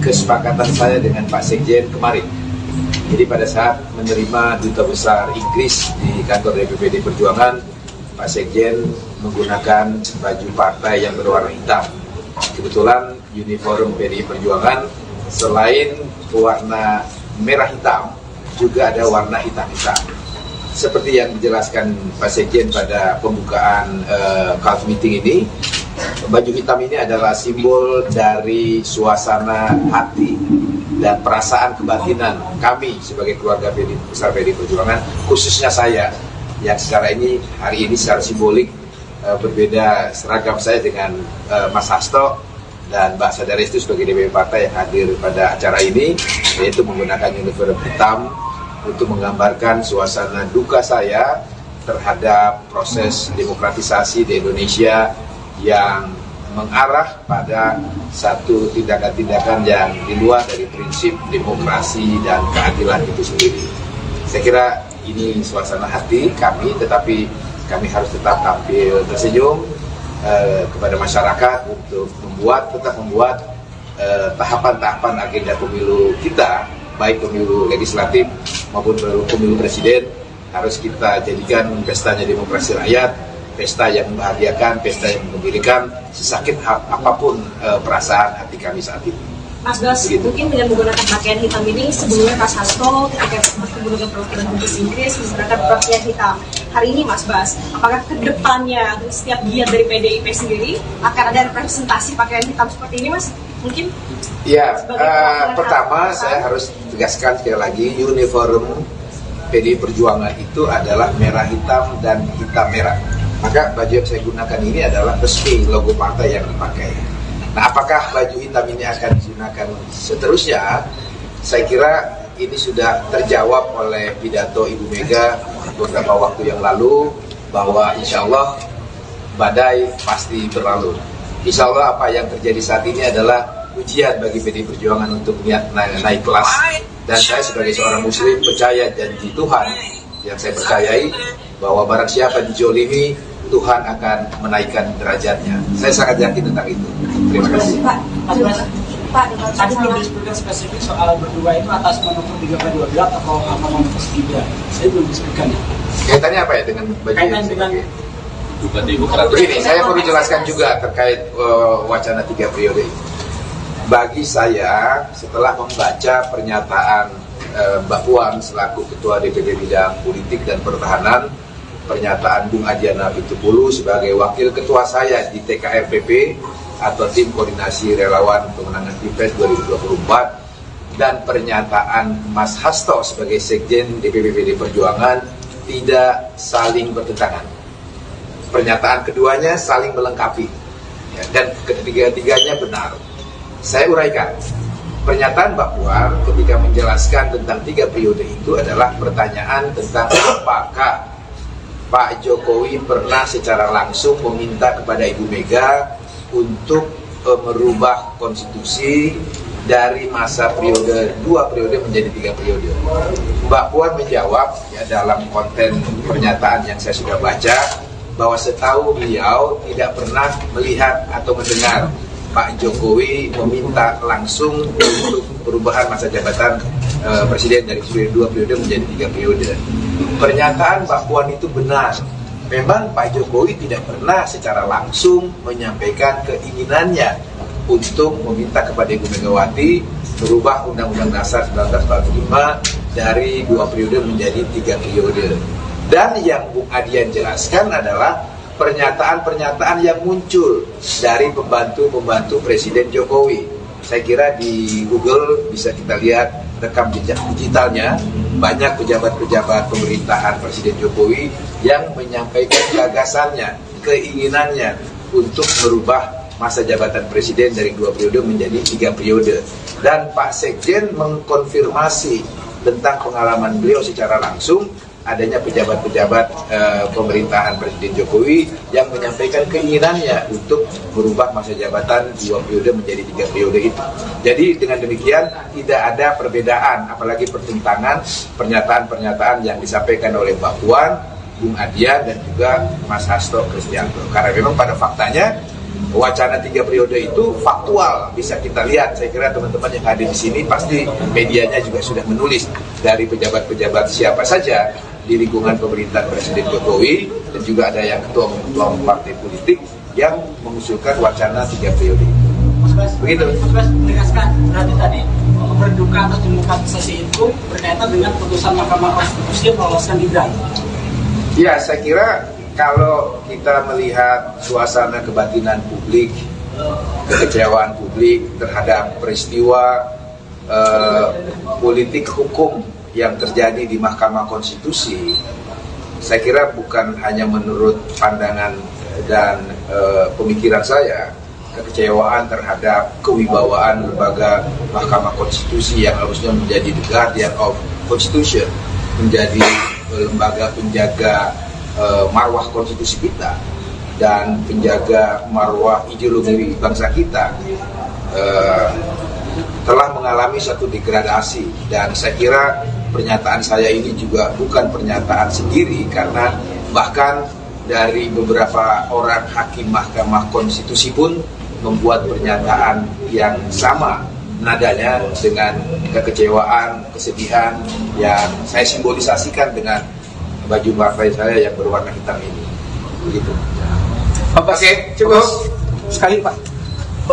kesepakatan saya dengan Pak Sekjen kemarin. Jadi pada saat menerima Duta Besar Inggris di kantor DPPD Perjuangan, Pak Sekjen menggunakan baju partai yang berwarna hitam. Kebetulan uniform PDI Perjuangan selain warna merah hitam, juga ada warna hitam-hitam. Seperti yang dijelaskan Pak Sekjen pada pembukaan CONS meeting ini, Baju hitam ini adalah simbol dari suasana hati dan perasaan kebatinan kami sebagai keluarga besar PDI Perjuangan, khususnya saya yang hari ini secara simbolik berbeda seragam saya dengan Mas Hasto dan Mbak Sadarestu sebagai DPP partai yang hadir pada acara ini, yaitu menggunakan uniform hitam untuk menggambarkan suasana duka saya terhadap proses demokratisasi di Indonesia yang mengarah pada satu tindakan-tindakan yang di luar dari prinsip demokrasi dan keadilan itu sendiri. Saya kira ini suasana hati kami, tetapi kami harus tetap tampil tersenyum kepada masyarakat untuk tetap membuat tahapan-tahapan agenda pemilu kita, baik pemilu legislatif maupun pemilu presiden, harus kita jadikan pestanya demokrasi rakyat, pesta yang membahagiakan, pesta yang menggembirakan, sesakit apapun perasaan hati kami saat ini. Mas Bas, mungkin dengan menggunakan pakaian hitam ini, sebelumnya Mas Hasto ketika bertemu dengan perwakilan Dubes Inggris menggunakan pakaian hitam. Hari ini Mas Bas, apakah kedepannya setiap giat dari PDIP sendiri akan ada representasi pakaian hitam seperti ini, Mas? Mungkin? Ya, pertama saya harus tegaskan sekali lagi, uniform PDI Perjuangan itu adalah merah hitam dan hitam merah. Maka baju yang saya gunakan ini adalah resmi logo partai yang dipakai. Nah, apakah baju hitam ini akan digunakan seterusnya? Saya kira ini sudah terjawab oleh pidato Ibu Mega beberapa waktu yang lalu, bahwa insya Allah badai pasti berlalu. Insya Allah apa yang terjadi saat ini adalah ujian bagi PDI Perjuangan untuk naik kelas. Dan saya sebagai seorang muslim percaya janji Tuhan yang saya percayai, bahwa barang siapa dijolimi, Tuhan akan menaikkan derajatnya. Saya sangat yakin tentang itu. Terima kasih. Pak, tadi belum disebutkan spesifik soal berdua itu atas manuver 3/12 atau apa manuver 3. Saya belum disebutkan. Kaitannya apa ya dengan baju Kaitan dengan begini, saya perlu jelaskan juga terkait wacana 3 periode ini. Bagi saya, setelah membaca pernyataan Mbak Puan selaku Ketua DPP Bidang Politik dan Pertahanan, pernyataan Bung Adiana Pitupulu sebagai Wakil Ketua saya di TKRPP atau Tim Koordinasi Relawan Pemenangan Pilpres 2024, dan pernyataan Mas Hasto sebagai Sekjen DPP PDI Perjuangan tidak saling bertentangan. Pernyataan keduanya saling melengkapi, ya, dan ketiga-tiganya benar. Saya uraikan. Pernyataan Mbak Puan ketika menjelaskan tentang 3 periode itu adalah pertanyaan tentang apakah Pak Jokowi pernah secara langsung meminta kepada Ibu Mega untuk merubah konstitusi dari masa periode 2 periode menjadi 3 periode. Mbak Puan menjawab ya, dalam konten pernyataan yang saya sudah baca, bahwa setahu beliau tidak pernah melihat atau mendengar Pak Jokowi meminta langsung untuk perubahan masa jabatan presiden dari 2 periode menjadi 3 periode. Pernyataan Mbak Puan itu benar. Memang Pak Jokowi tidak pernah secara langsung menyampaikan keinginannya untuk meminta kepada Ibu Megawati merubah Undang-Undang Dasar 1945 dari 2 periode menjadi 3 periode. Dan yang Bung Adian jelaskan adalah pernyataan-pernyataan yang muncul dari pembantu-pembantu Presiden Jokowi. Saya kira di Google bisa kita lihat rekam jejak digitalnya, banyak pejabat-pejabat pemerintahan Presiden Jokowi yang menyampaikan gagasannya, keinginannya untuk merubah masa jabatan Presiden dari 2 periode menjadi 3 periode. Dan Pak Sekjen mengkonfirmasi tentang pengalaman beliau secara langsung, adanya pejabat-pejabat pemerintahan Presiden Jokowi yang menyampaikan keinginannya untuk merubah masa jabatan 2 periode menjadi 3 periode itu. Jadi dengan demikian tidak ada perbedaan, apalagi pertentangan pernyataan-pernyataan yang disampaikan oleh Mbak Puan, Bung Adian, dan juga Mas Hasto Kristianto. Karena memang pada faktanya wacana 3 periode itu faktual, bisa kita lihat. Saya kira teman-teman yang hadir di sini pasti medianya juga sudah menulis dari pejabat-pejabat siapa saja di lingkungan pemerintahan Presiden Jokowi, dan juga ada yang ketua partai politik yang mengusulkan wacana 3 periode. Begitu. Mas menegaskan berarti tadi berduka atas demokratisasi itu berkaitan dengan putusan Mahkamah Konstitusi yang meloloskan Gibran. Ya, saya kira kalau kita melihat suasana kebatinan publik, kekecewaan publik terhadap peristiwa politik hukum yang terjadi di Mahkamah Konstitusi, saya kira bukan hanya menurut pandangan dan pemikiran saya, kekecewaan terhadap kewibawaan lembaga Mahkamah Konstitusi yang harusnya menjadi the guardian of Constitution, menjadi lembaga penjaga marwah konstitusi kita dan penjaga marwah ideologi bangsa kita, telah mengalami satu degradasi. Dan saya kira pernyataan saya ini juga bukan pernyataan sendiri, karena bahkan dari beberapa orang hakim Mahkamah Konstitusi pun membuat pernyataan yang sama nadanya dengan kekecewaan, kesedihan yang saya simbolisasikan dengan baju partai saya yang berwarna hitam ini. Begitu. Oke, cukup. Sekali Pak,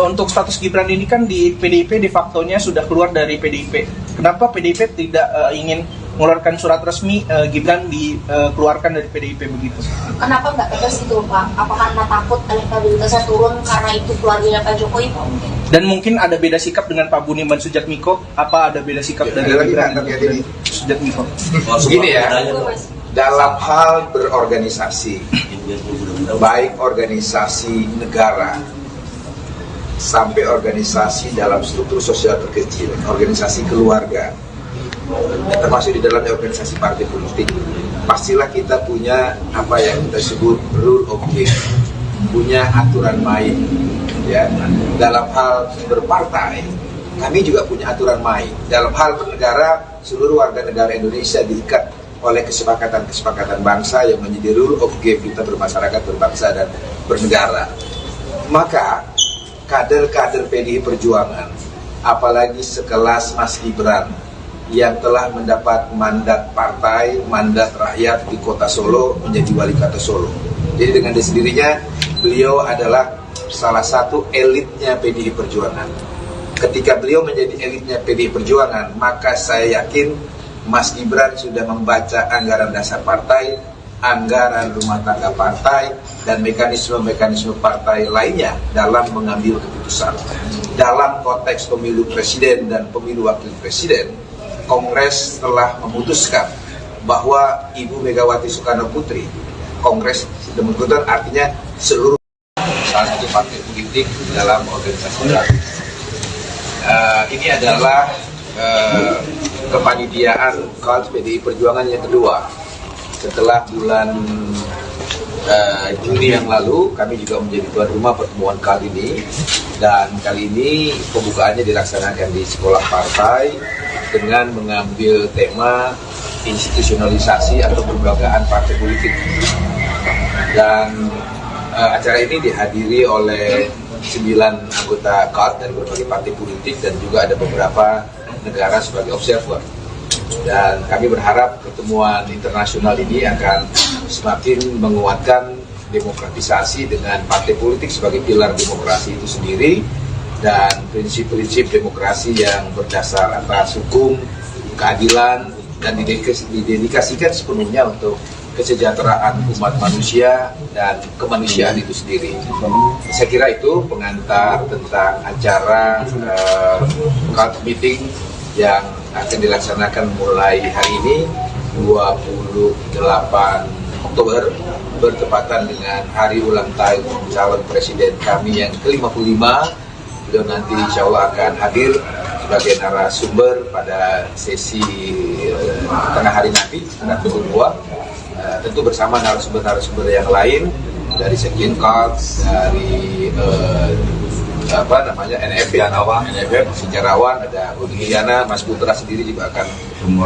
untuk status Gibran ini kan di PDIP de facto-nya sudah keluar dari PDIP. Kenapa PDIP tidak ingin mengeluarkan surat resmi Gibran dikeluarkan dari PDIP begitu? Kenapa nggak tegas itu Pak? Apa karena takut elektabilitasnya turun karena itu keluarganya Pak Jokowi? Dan mungkin ada beda sikap dengan Pak Budiman Sujatmiko? Apa ada beda sikap dari Gibran Sujatmiko? Begini ya, dalam hal berorganisasi, baik organisasi negara sampai organisasi dalam struktur sosial terkecil, organisasi keluarga, termasuk di dalam organisasi partai politik, pastilah kita punya apa yang kita sebut rule of game, punya aturan main. Ya, dalam hal berpartai, kami juga punya aturan main. Dalam hal bernegara, seluruh warga negara Indonesia diikat oleh kesepakatan-kesepakatan bangsa yang menjadi rule of game kita bermasyarakat, berbangsa, dan bernegara. Maka kader-kader PDI Perjuangan, apalagi sekelas Mas Gibran yang telah mendapat mandat partai, mandat rakyat di kota Solo, menjadi wali kota Solo. Jadi dengan sendirinya beliau adalah salah satu elitnya PDI Perjuangan. Ketika beliau menjadi elitnya PDI Perjuangan, maka saya yakin Mas Gibran sudah membaca anggaran dasar partai, anggaran rumah tangga partai, dan mekanisme-mekanisme partai lainnya dalam mengambil keputusan. Dalam konteks pemilu presiden dan pemilu wakil presiden, Kongres telah memutuskan bahwa Ibu Megawati Soekarno Putri, Kongres sudah memutuskan, artinya seluruh salah satu partai politik dalam organisasi baru. Ini adalah kepanitiaan KALS PDI Perjuangan yang kedua. Setelah bulan Juni yang lalu, kami juga menjadi tuan rumah pertemuan kali ini. Dan kali ini pembukaannya dilaksanakan di sekolah partai dengan mengambil tema institusionalisasi atau kelembagaan partai politik. Dan acara ini dihadiri oleh 9 anggota KALS dari berbagai partai politik dan juga ada beberapa negara sebagai observer. Dan kami berharap pertemuan internasional ini akan semakin menguatkan demokratisasi dengan partai politik sebagai pilar demokrasi itu sendiri dan prinsip-prinsip demokrasi yang berdasar atas hukum, keadilan, dan didedikasikan sepenuhnya untuk kesejahteraan umat manusia dan kemanusiaan itu sendiri. Saya kira itu pengantar tentang acara KALS meeting yang akan dilaksanakan mulai hari ini 28 Oktober bertepatan dengan hari ulang tahun calon presiden kami yang ke-55. Beliau nanti insya Allah akan hadir sebagai narasumber pada sesi tengah hari nanti setelah pukul 2, tentu bersama narasumber-narasumber yang lain dari Sekjen KALS, dari NFF, sejarawan, ada Budi Liana, Mas Putra sendiri juga akan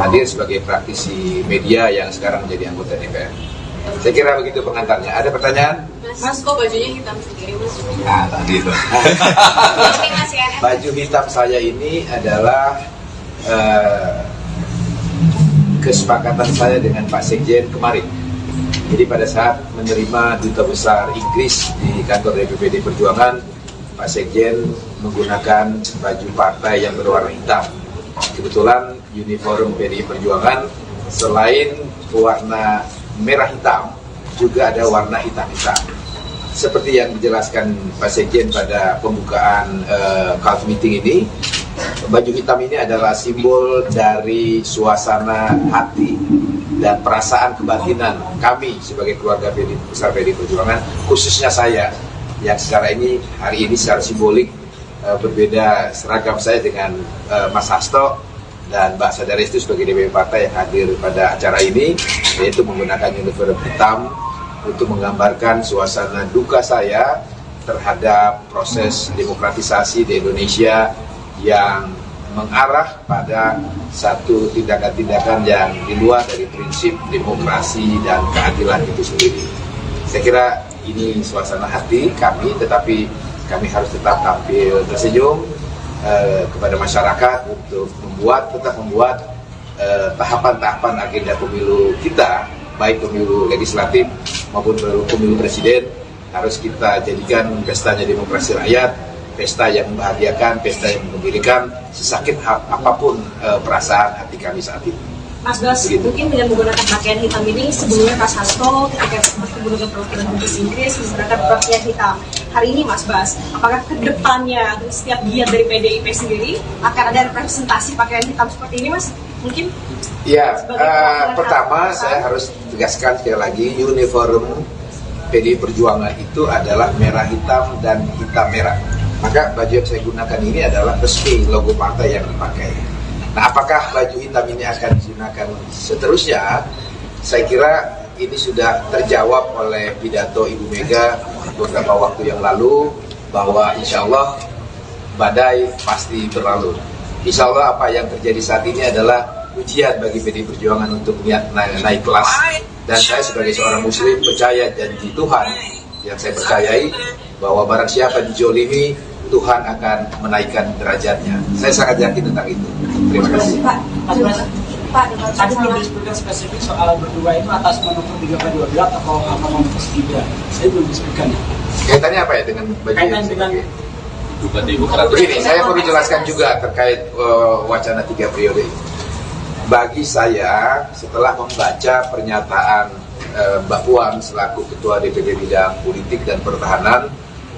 hadir sebagai praktisi media yang sekarang menjadi anggota DPR. Saya kira begitu pengantarnya. Ada pertanyaan? Mas, kok bajunya hitam sendiri, Mas? Nah, tadi itu. Baju hitam saya ini adalah kesepakatan saya dengan Pak Sekjen kemarin. Jadi pada saat menerima Duta Besar Inggris di kantor DPPD Perjuangan, Pak Sekjen menggunakan baju partai yang berwarna hitam. Kebetulan uniform PDI Perjuangan selain warna merah hitam, juga ada warna hitam-hitam. Seperti yang dijelaskan Pak Sekjen pada pembukaan CALF meeting ini, baju hitam ini adalah simbol dari suasana hati dan perasaan kebatinan kami sebagai keluarga besar PDI Perjuangan, khususnya saya yang hari ini secara simbolik berbeda seragam saya dengan Mas Hasto dan Mbak Sadarestu sebagai DPP partai yang hadir pada acara ini, yaitu menggunakan uniform hitam untuk menggambarkan suasana duka saya terhadap proses demokratisasi di Indonesia yang mengarah pada satu tindakan-tindakan yang di luar dari prinsip demokrasi dan keadilan itu sendiri. Saya kira ini suasana hati kami, tetapi kami harus tetap tampil tersenyum kepada masyarakat untuk tetap membuat tahapan-tahapan agenda pemilu kita, baik pemilu legislatif maupun pemilu presiden, harus kita jadikan pestanya demokrasi rakyat, pesta yang membahagiakan, pesta yang menggembirakan, sesakit apapun perasaan hati kami saat ini. Mas Bas, mungkin dengan menggunakan pakaian hitam ini, sebelumnya Mas Hasto ketika bertemu dengan perwakilan Dubes Inggris menggunakan pakaian hitam. Hari ini Mas Bas, apakah ke depannya setiap giat dari PDIP sendiri akan ada representasi pakaian hitam seperti ini, Mas? Mungkin? Ya, pertama saya harus tegaskan sekali lagi, uniform PDI Perjuangan itu adalah merah hitam dan hitam merah. Maka baju yang saya gunakan ini adalah resmi logo partai yang dipakai. Nah, apakah baju hitam ini akan digunakan seterusnya? Saya kira ini sudah terjawab oleh pidato Ibu Mega beberapa waktu yang lalu, bahwa insya Allah badai pasti berlalu. Insya Allah apa yang terjadi saat ini adalah ujian bagi PDI Perjuangan untuk naik kelas. Dan saya sebagai seorang muslim percaya janji Tuhan yang saya percayai, bahwa barang siapa dijolimi, Tuhan akan menaikkan derajatnya. Saya sangat yakin tentang itu. Terima kasih. Tadi belum disebutkan spesifik soal berdua itu atas manuver 3/12 atau apa manuver 3. Saya belum disebutkan. Kaitannya apa ya dengan baju kaitan dengan begini, saya mau jelaskan juga terkait wacana 3 periode ini. Bagi saya, setelah membaca pernyataan Mbak Puan selaku Ketua DPP Bidang Politik dan Pertahanan,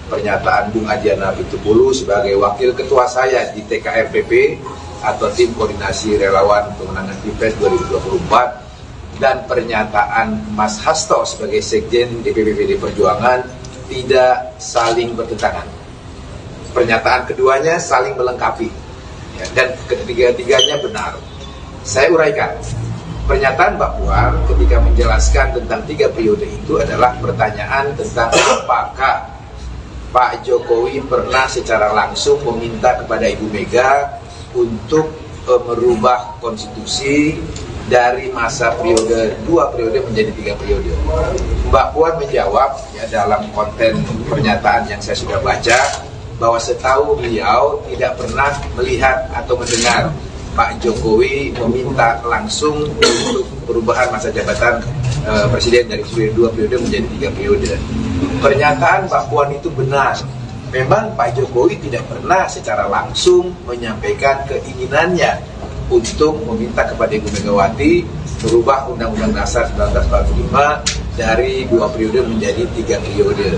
pernyataan Bung Adiana Pitupulu sebagai Wakil Ketua saya di TKRPP atau Tim Koordinasi Relawan Pemenangan Pilpres 2024, dan pernyataan Mas Hasto sebagai Sekjen DPP PDI Perjuangan tidak saling bertentangan. Pernyataan keduanya saling melengkapi, ya, dan ketiga-tiganya benar. Saya uraikan. Pernyataan Mbak Puan ketika menjelaskan tentang 3 periode itu adalah pertanyaan tentang apakah Pak Jokowi pernah secara langsung meminta kepada Ibu Mega untuk merubah konstitusi dari masa periode 2 periode menjadi 3 periode. Mbak Puan menjawab ya, dalam konten pernyataan yang saya sudah baca, bahwa setahu beliau tidak pernah melihat atau mendengar Pak Jokowi meminta langsung untuk perubahan masa jabatan presiden dari 2 periode menjadi 3 periode. Pernyataan Mbak Puan itu benar. Memang Pak Jokowi tidak pernah secara langsung menyampaikan keinginannya untuk meminta kepada Ibu Megawati merubah Undang-Undang Dasar 1945 dari 2 periode menjadi 3 periode.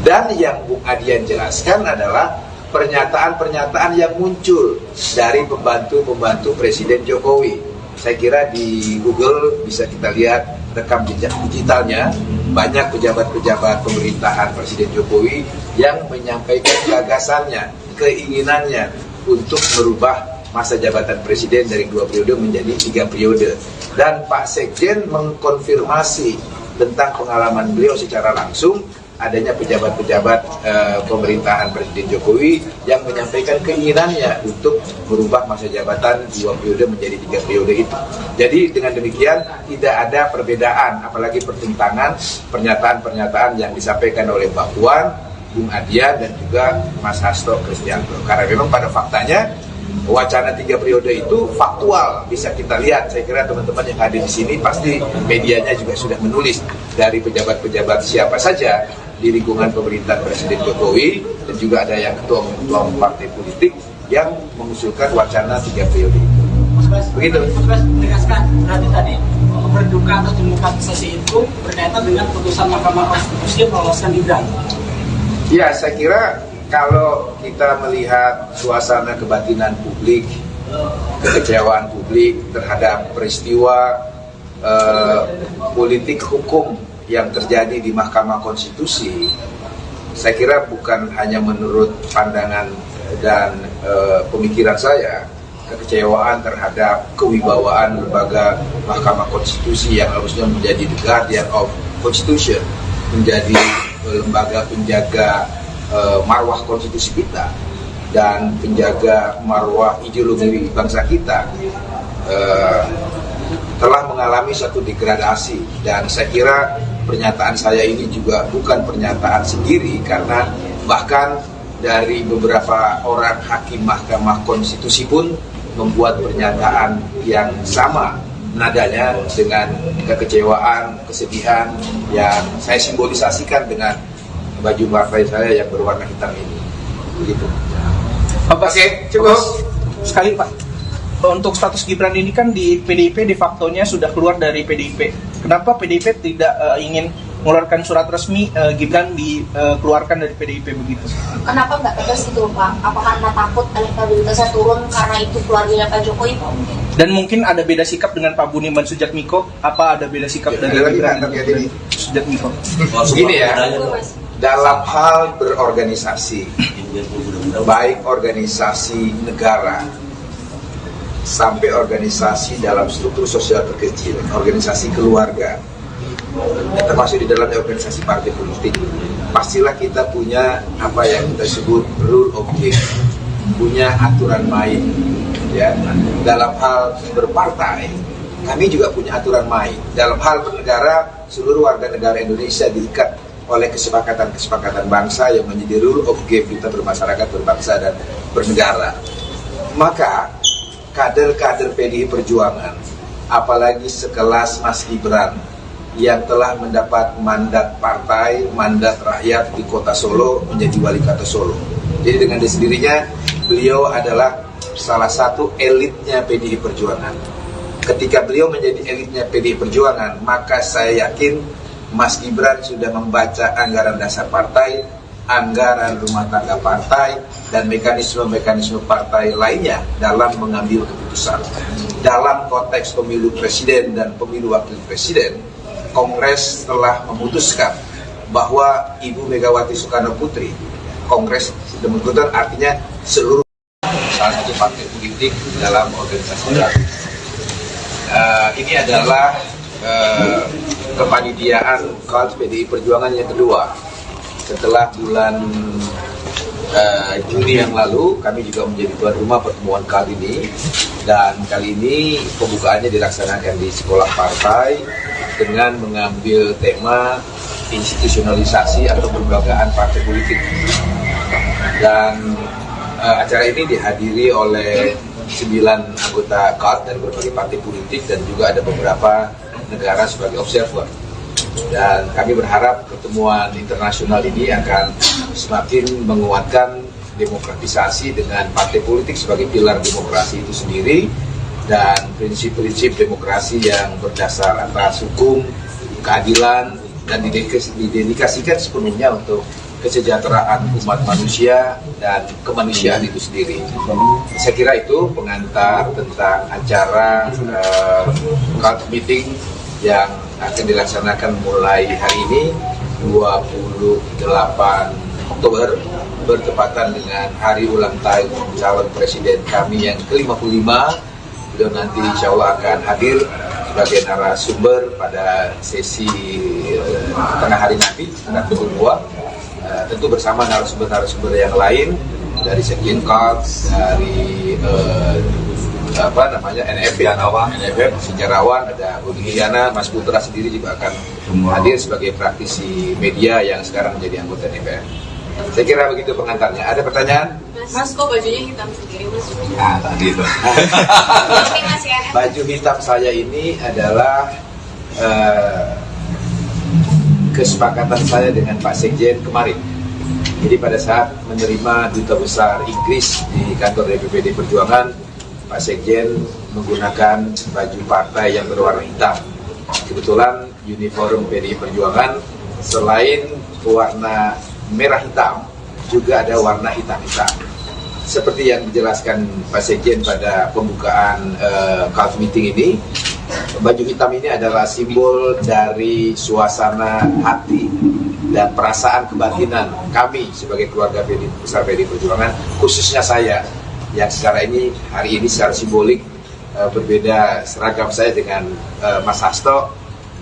Dan yang Bung Adian jelaskan adalah pernyataan-pernyataan yang muncul dari pembantu-pembantu Presiden Jokowi. Saya kira di Google bisa kita lihat rekam jejak digitalnya, banyak pejabat-pejabat pemerintahan Presiden Jokowi yang menyampaikan gagasannya, keinginannya untuk merubah masa jabatan Presiden dari 2 periode menjadi 3 periode. Dan Pak Sekjen mengkonfirmasi tentang pengalaman beliau secara langsung, adanya pejabat-pejabat pemerintahan Presiden Jokowi yang menyampaikan keinginannya untuk merubah masa jabatan 2 periode menjadi 3 periode itu. Jadi dengan demikian tidak ada perbedaan, apalagi pertentangan pernyataan-pernyataan yang disampaikan oleh Mbak Puan, Bung Adian dan juga Mas Hasto Kristianto. Karena memang pada faktanya wacana 3 periode itu faktual, bisa kita lihat. Saya kira teman-teman yang hadir di sini pasti medianya juga sudah menulis dari pejabat-pejabat siapa saja di lingkungan pemerintahan Presiden Jokowi, dan juga ada yang ketua partai politik yang mengusulkan wacana 3 periode itu. Begitu. Mas Bas, menegaskan berarti tadi berduka atas demokratisasi itu berkaitan dengan putusan Mahkamah Konstitusi yang meloloskan Gibran. Ya, saya kira kalau kita melihat suasana kebatinan publik, kekecewaan publik terhadap peristiwa politik hukum yang terjadi di Mahkamah Konstitusi, saya kira bukan hanya menurut pandangan dan pemikiran saya, kekecewaan terhadap kewibawaan lembaga Mahkamah Konstitusi yang harusnya menjadi the guardian of Constitution, menjadi lembaga penjaga marwah konstitusi kita dan penjaga marwah ideologi bangsa kita, telah mengalami satu degradasi. Dan saya kira pernyataan saya ini juga bukan pernyataan sendiri, karena bahkan dari beberapa orang hakim Mahkamah Konstitusi pun membuat pernyataan yang sama nadanya dengan kekecewaan, kesedihan yang saya simbolisasikan dengan baju partai saya yang berwarna hitam ini. Begitu. Oke, cukup. Sekali Pak, untuk status Gibran ini kan di PDIP de facto-nya sudah keluar dari PDIP. Kenapa PDIP tidak ingin mengeluarkan surat resmi Gibran dikeluarkan dari PDIP begitu? Kenapa nggak tegas gitu Pak? Apa karena takut elektabilitasnya turun karena itu keluarganya Pak Jokowi? Dan mungkin ada beda sikap dengan Pak Budiman Sujatmiko? Apa ada beda sikap dari Gibran Sujatmiko? Begini ya, dalam hal berorganisasi, baik organisasi negara sampai organisasi dalam struktur sosial terkecil, organisasi keluarga, termasuk di dalam organisasi partai politik, pastilah kita punya apa yang kita sebut rule of game, punya aturan main. Ya, dalam hal berpartai, kami juga punya aturan main. Dalam hal bernegara, seluruh warga negara Indonesia diikat oleh kesepakatan-kesepakatan bangsa yang menjadi rule of game kita bermasyarakat, berbangsa, dan bernegara. Maka kader-kader PDI Perjuangan, apalagi sekelas Mas Gibran yang telah mendapat mandat partai, mandat rakyat di kota Solo menjadi wali kota Solo. Jadi dengan sendirinya beliau adalah salah satu elitnya PDI Perjuangan. Ketika beliau menjadi elitnya PDI Perjuangan, maka saya yakin Mas Gibran sudah membaca anggaran dasar partai, anggaran rumah tangga partai, dan mekanisme-mekanisme partai lainnya dalam mengambil keputusan. Dalam konteks pemilu presiden dan pemilu wakil presiden, Kongres telah memutuskan bahwa Ibu Megawati Soekarno Putri, Kongres sudah memutuskan, artinya seluruh salah satu partai politik dalam organisasi baru. Ini adalah kepanitiaan KAD PDI Perjuangan yang kedua. Setelah bulan Juni yang lalu, kami juga menjadi tuan rumah pertemuan KAD ini, dan kali ini pembukaannya dilaksanakan di sekolah partai dengan mengambil tema institusionalisasi atau kelembagaan partai politik. Dan acara ini dihadiri oleh 9 anggota KAD dari berbagai partai politik dan juga ada beberapa negara sebagai observer. Dan kami berharap pertemuan internasional ini akan semakin menguatkan demokratisasi dengan partai politik sebagai pilar demokrasi itu sendiri, dan prinsip-prinsip demokrasi yang berdasar atas hukum, keadilan, dan didedikasikan sepenuhnya untuk kesejahteraan umat manusia dan kemanusiaan itu sendiri. Saya kira itu pengantar tentang acara KAD meeting yang akan dilaksanakan mulai hari ini 28 Oktober bertepatan dengan hari ulang tahun calon presiden kami yang ke-55. Beliau nanti insya Allah akan hadir sebagai narasumber pada sesi tengah hari nanti sekitar pukul 2, tentu bersama narasumber-narasumber yang lain dari Sekjen KAD, dari NFF, sejarawan, ada Budi Hiana, Mas Putra sendiri juga akan hadir sebagai praktisi media yang sekarang menjadi anggota DPR. Saya kira begitu pengantarnya. Ada pertanyaan? Mas, kok bajunya hitam sendiri, Mas? Nah, tadi itu. Baju hitam saya ini adalah kesepakatan saya dengan Pak Sekjen kemarin. Jadi pada saat menerima Duta Besar Inggris di kantor DPPD Perjuangan, Pak Sekjen menggunakan baju partai yang berwarna hitam. Kebetulan uniform PDI Perjuangan selain warna merah hitam, juga ada warna hitam-hitam. Seperti yang dijelaskan Pak Sekjen pada pembukaan CALF meeting ini, baju hitam ini adalah simbol dari suasana hati dan perasaan kebatinan kami sebagai keluarga besar PDI Perjuangan, khususnya saya yang hari ini secara simbolik berbeda seragam saya dengan Mas Hasto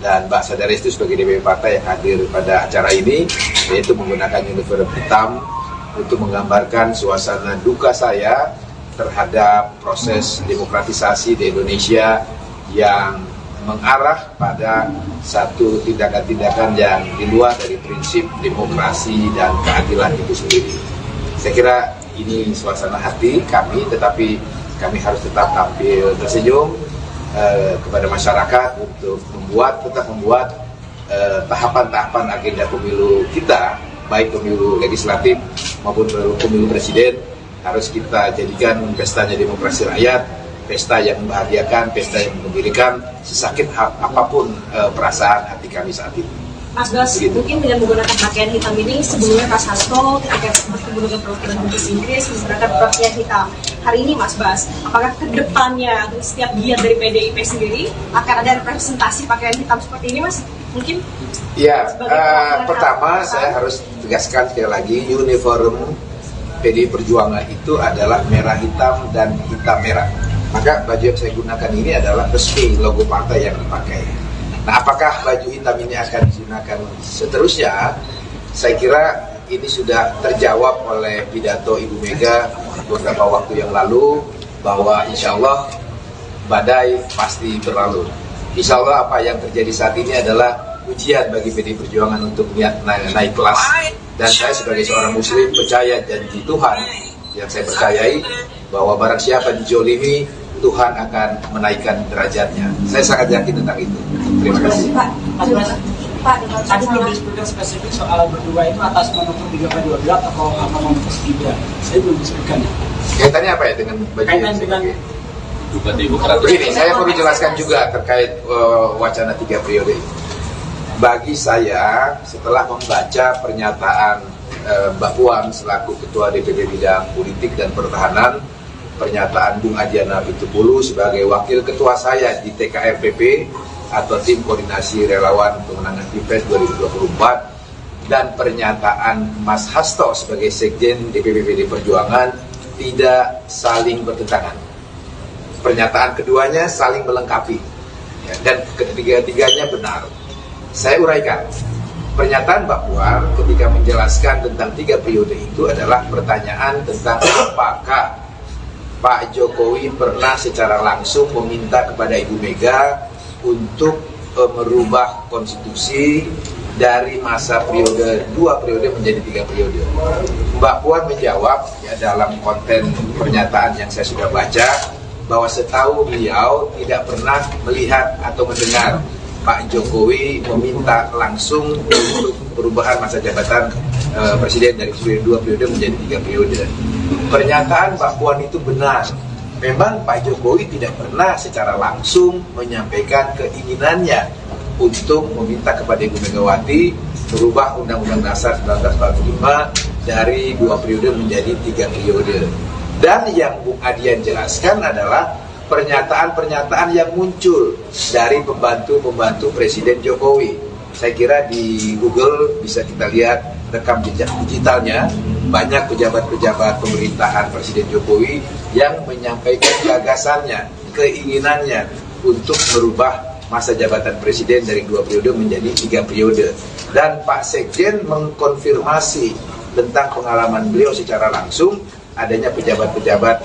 dan Mbak Sadarestu sebagai DPP Partai yang hadir pada acara ini, yaitu menggunakan uniform hitam untuk menggambarkan suasana duka saya terhadap proses demokratisasi di Indonesia yang mengarah pada satu tindakan-tindakan yang di luar dari prinsip demokrasi dan keadilan itu sendiri. Saya kira ini suasana hati kami, tetapi kami harus tetap tampil tersenyum kepada masyarakat untuk tetap membuat tahapan-tahapan agenda pemilu kita, baik pemilu legislatif maupun pemilu presiden, harus kita jadikan pestanya demokrasi rakyat, pesta yang membahagiakan, pesta yang menggembirakan, sesakit apapun perasaan hati kami saat ini. Mas Bas, mungkin dengan menggunakan pakaian hitam ini, sebelumnya Mas Hasto ketika bertemu dengan perwakilan Dubes Inggris menggunakan pakaian hitam. Hari ini Mas Bas, apakah ke depannya setiap giat dari PDIP sendiri akan ada representasi pakaian hitam seperti ini, Mas? Mungkin? Ya, pertama saya harus tegaskan sekali lagi, uniform PDI Perjuangan itu adalah merah hitam dan hitam merah. Maka baju yang saya gunakan ini adalah resmi logo partai yang dipakai. Nah, apakah baju hitam ini akan digunakan seterusnya? Saya kira ini sudah terjawab oleh pidato Ibu Mega beberapa waktu yang lalu, bahwa insya Allah badai pasti berlalu. Insya Allah apa yang terjadi saat ini adalah ujian bagi PDI Perjuangan untuk naik kelas. Dan saya sebagai seorang muslim percaya janji Tuhan yang saya percayai, bahwa barang siapa dijolimi, Tuhan akan menaikkan derajatnya. Saya sangat yakin tentang itu. Terima kasih. Pak, dengan tadi belum disebutkan spesifik soal berdua itu atas manuver 3/12 atau manuver 3. Saya belum disebutkan. Kaitannya apa ya dengan baju Kaitan dengan begini, saya perlu jelaskan juga terkait wacana 3 periode. Bagi saya, setelah membaca pernyataan Mbak Puan selaku Ketua DPP Bidang Politik dan Pertahanan, pernyataan Bung Adiana Pitupulu sebagai Wakil Ketua saya di TKRPP atau Tim Koordinasi Relawan Pemenangan Pilpres 2024, dan pernyataan Mas Hasto sebagai Sekjen DPP PDI Perjuangan tidak saling bertentangan. Pernyataan keduanya saling melengkapi, ya, dan ketiga-tiganya benar. Saya uraikan. Pernyataan Mbak Puan ketika menjelaskan tentang 3 periode itu adalah pertanyaan tentang apakah Pak Jokowi pernah secara langsung meminta kepada Ibu Mega untuk merubah konstitusi dari masa periode 2 periode menjadi 3 periode. Mbak Puan menjawab ya, dalam konten pernyataan yang saya sudah baca, bahwa setahu beliau tidak pernah melihat atau mendengar Pak Jokowi meminta langsung untuk perubahan masa jabatan presiden dari 2 periode menjadi 3 periode. Pernyataan Mbak Puan itu benar. Memang Pak Jokowi tidak pernah secara langsung menyampaikan keinginannya untuk meminta kepada Ibu Megawati merubah Undang-Undang Dasar 1945 dari 2 periode menjadi 3 periode. Dan yang Bung Adian jelaskan adalah pernyataan-pernyataan yang muncul dari pembantu-pembantu Presiden Jokowi. Saya kira di Google bisa kita lihat rekam jejak digitalnya, banyak pejabat-pejabat pemerintahan Presiden Jokowi yang menyampaikan gagasannya, keinginannya untuk merubah masa jabatan Presiden dari 2 periode menjadi 3 periode. Dan Pak Sekjen mengkonfirmasi tentang pengalaman beliau secara langsung, adanya pejabat-pejabat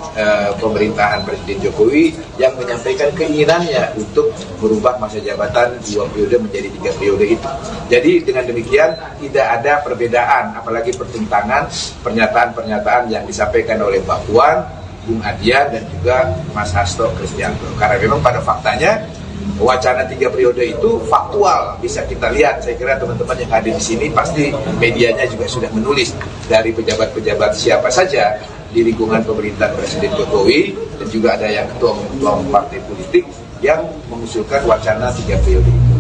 pemerintahan Presiden Jokowi yang menyampaikan keinginannya untuk merubah masa jabatan 2 periode menjadi 3 periode itu. Jadi dengan demikian tidak ada perbedaan, apalagi pertentangan pernyataan-pernyataan yang disampaikan oleh Mbak Puan, Bung Adian dan juga Mas Hasto Kristianto. Karena memang pada faktanya wacana 3 periode itu faktual, bisa kita lihat. Saya kira teman-teman yang hadir di sini pasti medianya juga sudah menulis dari pejabat-pejabat siapa saja di lingkungan pemerintahan Presiden Jokowi, dan juga ada yang ketua partai politik yang mengusulkan wacana 3 periode itu.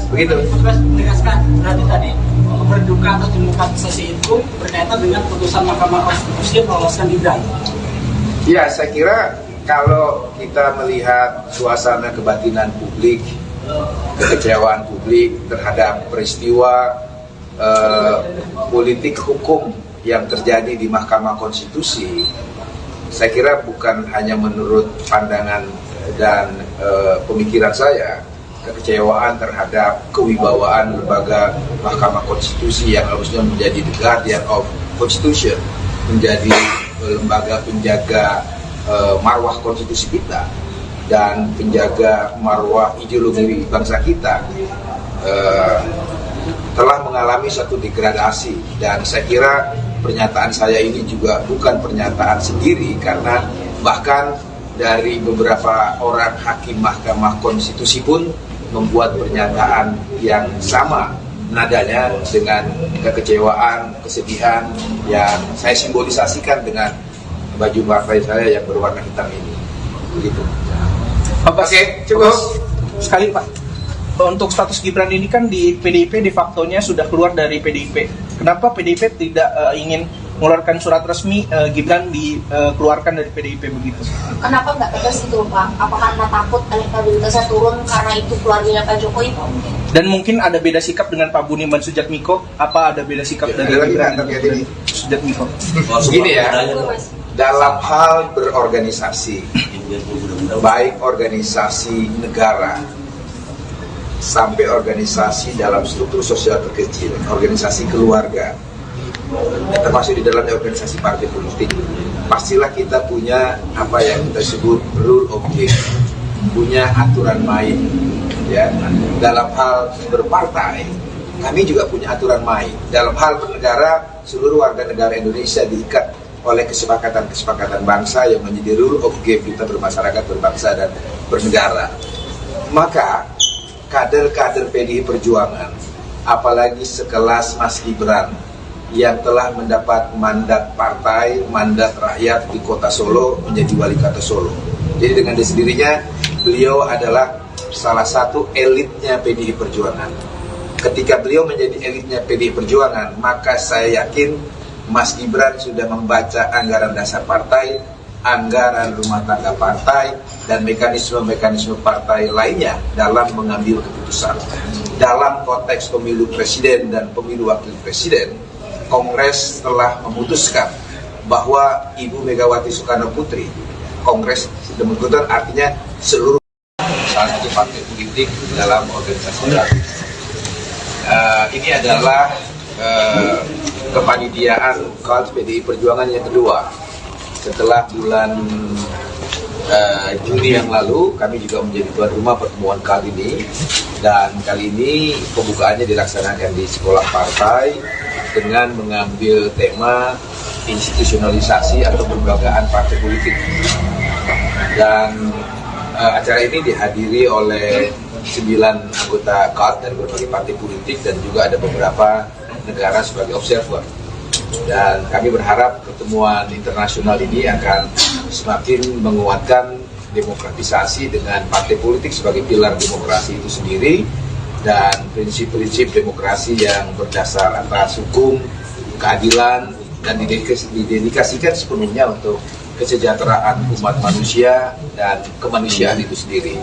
Begitu. Mas Bas menegaskan berarti tadi berduka atas demokratisasi itu berkaitan dengan putusan Mahkamah Konstitusi yang meloloskan Gibran. Ya, saya kira kalau kita melihat suasana kebatinan publik, kekecewaan publik terhadap peristiwa politik hukum yang terjadi di Mahkamah Konstitusi, saya kira bukan hanya menurut pandangan dan pemikiran saya, kekecewaan terhadap kewibawaan lembaga Mahkamah Konstitusi yang harusnya menjadi the guardian of Constitution, menjadi lembaga penjaga marwah konstitusi kita dan penjaga marwah ideologi bangsa kita, telah mengalami satu degradasi. Dan saya kira pernyataan saya ini juga bukan pernyataan sendiri, karena bahkan dari beberapa orang hakim Mahkamah Konstitusi pun membuat pernyataan yang sama nadanya dengan kekecewaan, kesedihan yang saya simbolisasikan dengan baju partai saya yang berwarna hitam ini. Begitu. Oke, cukup. Sekali Pak, untuk status Gibran ini kan di PDIP de factonya sudah keluar dari PDIP. Kenapa PDIP tidak ingin mengeluarkan surat resmi Gibran dikeluarkan dari PDIP begitu? Kenapa nggak tegas itu Pak? Apa karena takut elektabilitasnya turun karena itu keluarganya Pak Jokowi? Dan mungkin ada beda sikap dengan Pak Budiman Sujatmiko. Apa ada beda sikap dari Gibran dan Sujatmiko? Begini ya, dalam hal berorganisasi, baik organisasi negara sampai organisasi dalam struktur sosial terkecil, organisasi keluarga, termasuk di dalamnya organisasi partai politik, pastilah kita punya apa yang kita sebut rule of game, punya aturan main. Ya, dalam hal berpartai, kami juga punya aturan main. Dalam hal bernegara, seluruh warga negara Indonesia diikat oleh kesepakatan-kesepakatan bangsa yang menjadi rule of game kita bermasyarakat, berbangsa, dan bernegara. Maka kader-kader PDI Perjuangan, apalagi sekelas Mas Gibran yang telah mendapat mandat partai, mandat rakyat di kota Solo menjadi wali kota Solo. Jadi dengan sendirinya beliau adalah salah satu elitnya PDI Perjuangan. Ketika beliau menjadi elitnya PDI Perjuangan, maka saya yakin Mas Gibran sudah membaca anggaran dasar partai, anggaran rumah tangga partai, dan mekanisme-mekanisme partai lainnya dalam mengambil keputusan. Dalam konteks pemilu presiden dan pemilu wakil presiden, Kongres telah memutuskan bahwa Ibu Megawati Soekarno Putri, Kongres sudah memutuskan, artinya seluruh salah satu partai politik dalam organisasi politik. Ini adalah kepanitiaan KONS PDI Perjuangan yang kedua. Setelah bulan Juni yang lalu, kami juga menjadi tuan rumah pertemuan kali ini. Dan kali ini pembukaannya dilaksanakan di sekolah partai dengan mengambil tema institusionalisasi atau kelembagaan partai politik. Dan acara ini dihadiri oleh 9 anggota KONS dari berbagai partai politik dan juga ada beberapa negara sebagai observer. Dan kami berharap pertemuan internasional ini akan semakin menguatkan demokratisasi dengan partai politik sebagai pilar demokrasi itu sendiri dan prinsip-prinsip demokrasi yang berdasar atas hukum, keadilan, dan didedikasikan sepenuhnya untuk kesejahteraan umat manusia dan kemanusiaan itu sendiri.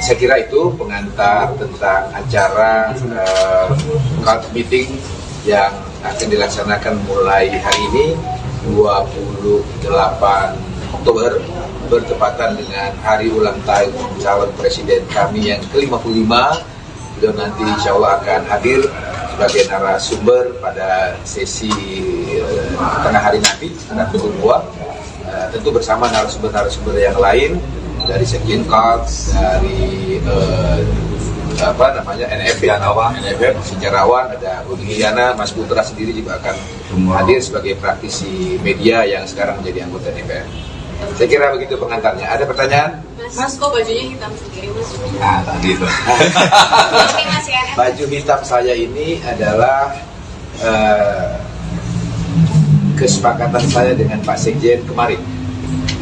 Saya kira itu pengantar tentang acara KONS meeting yang akan dilaksanakan mulai hari ini 28 Oktober bertepatan dengan hari ulang tahun calon presiden kami yang ke-55. Beliau nanti insya Allah akan hadir sebagai narasumber pada sesi tengah hari nanti sekitar pukul 2, tentu bersama narasumber-narasumber yang lain dari Sekjen KONS, dari NFF, sejarawan, ada Udi Yana, Mas Putra sendiri juga akan hadir sebagai praktisi media yang sekarang menjadi anggota DPR. Saya kira begitu pengantarnya. Ada pertanyaan? Mas, kok bajunya hitam sendiri, Mas? Tadi itu. Baju hitam saya ini adalah kesepakatan saya dengan Pak Sekjen kemarin.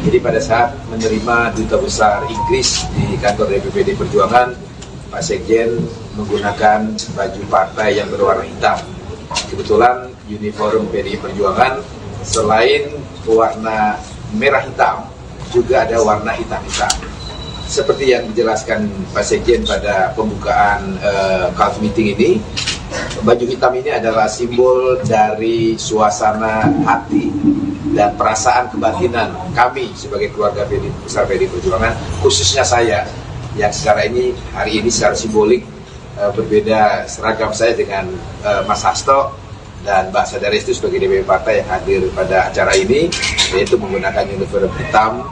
Jadi pada saat menerima Duta Besar Inggris di kantor DPPD Perjuangan, Pak Sekjen menggunakan baju partai yang berwarna hitam. Kebetulan uniform PDI Perjuangan selain warna merah hitam juga ada warna hitam-hitam. Seperti yang dijelaskan Pak Sekjen pada pembukaan CALF meeting ini, baju hitam ini adalah simbol dari suasana hati dan perasaan kebatinan kami sebagai keluarga besar PDI Perjuangan, khususnya saya yang hari ini secara simbolik berbeda seragam saya dengan Mas Hasto dan Mbak Sadaris itu sebagai DPP partai yang hadir pada acara ini, yaitu menggunakan uniform hitam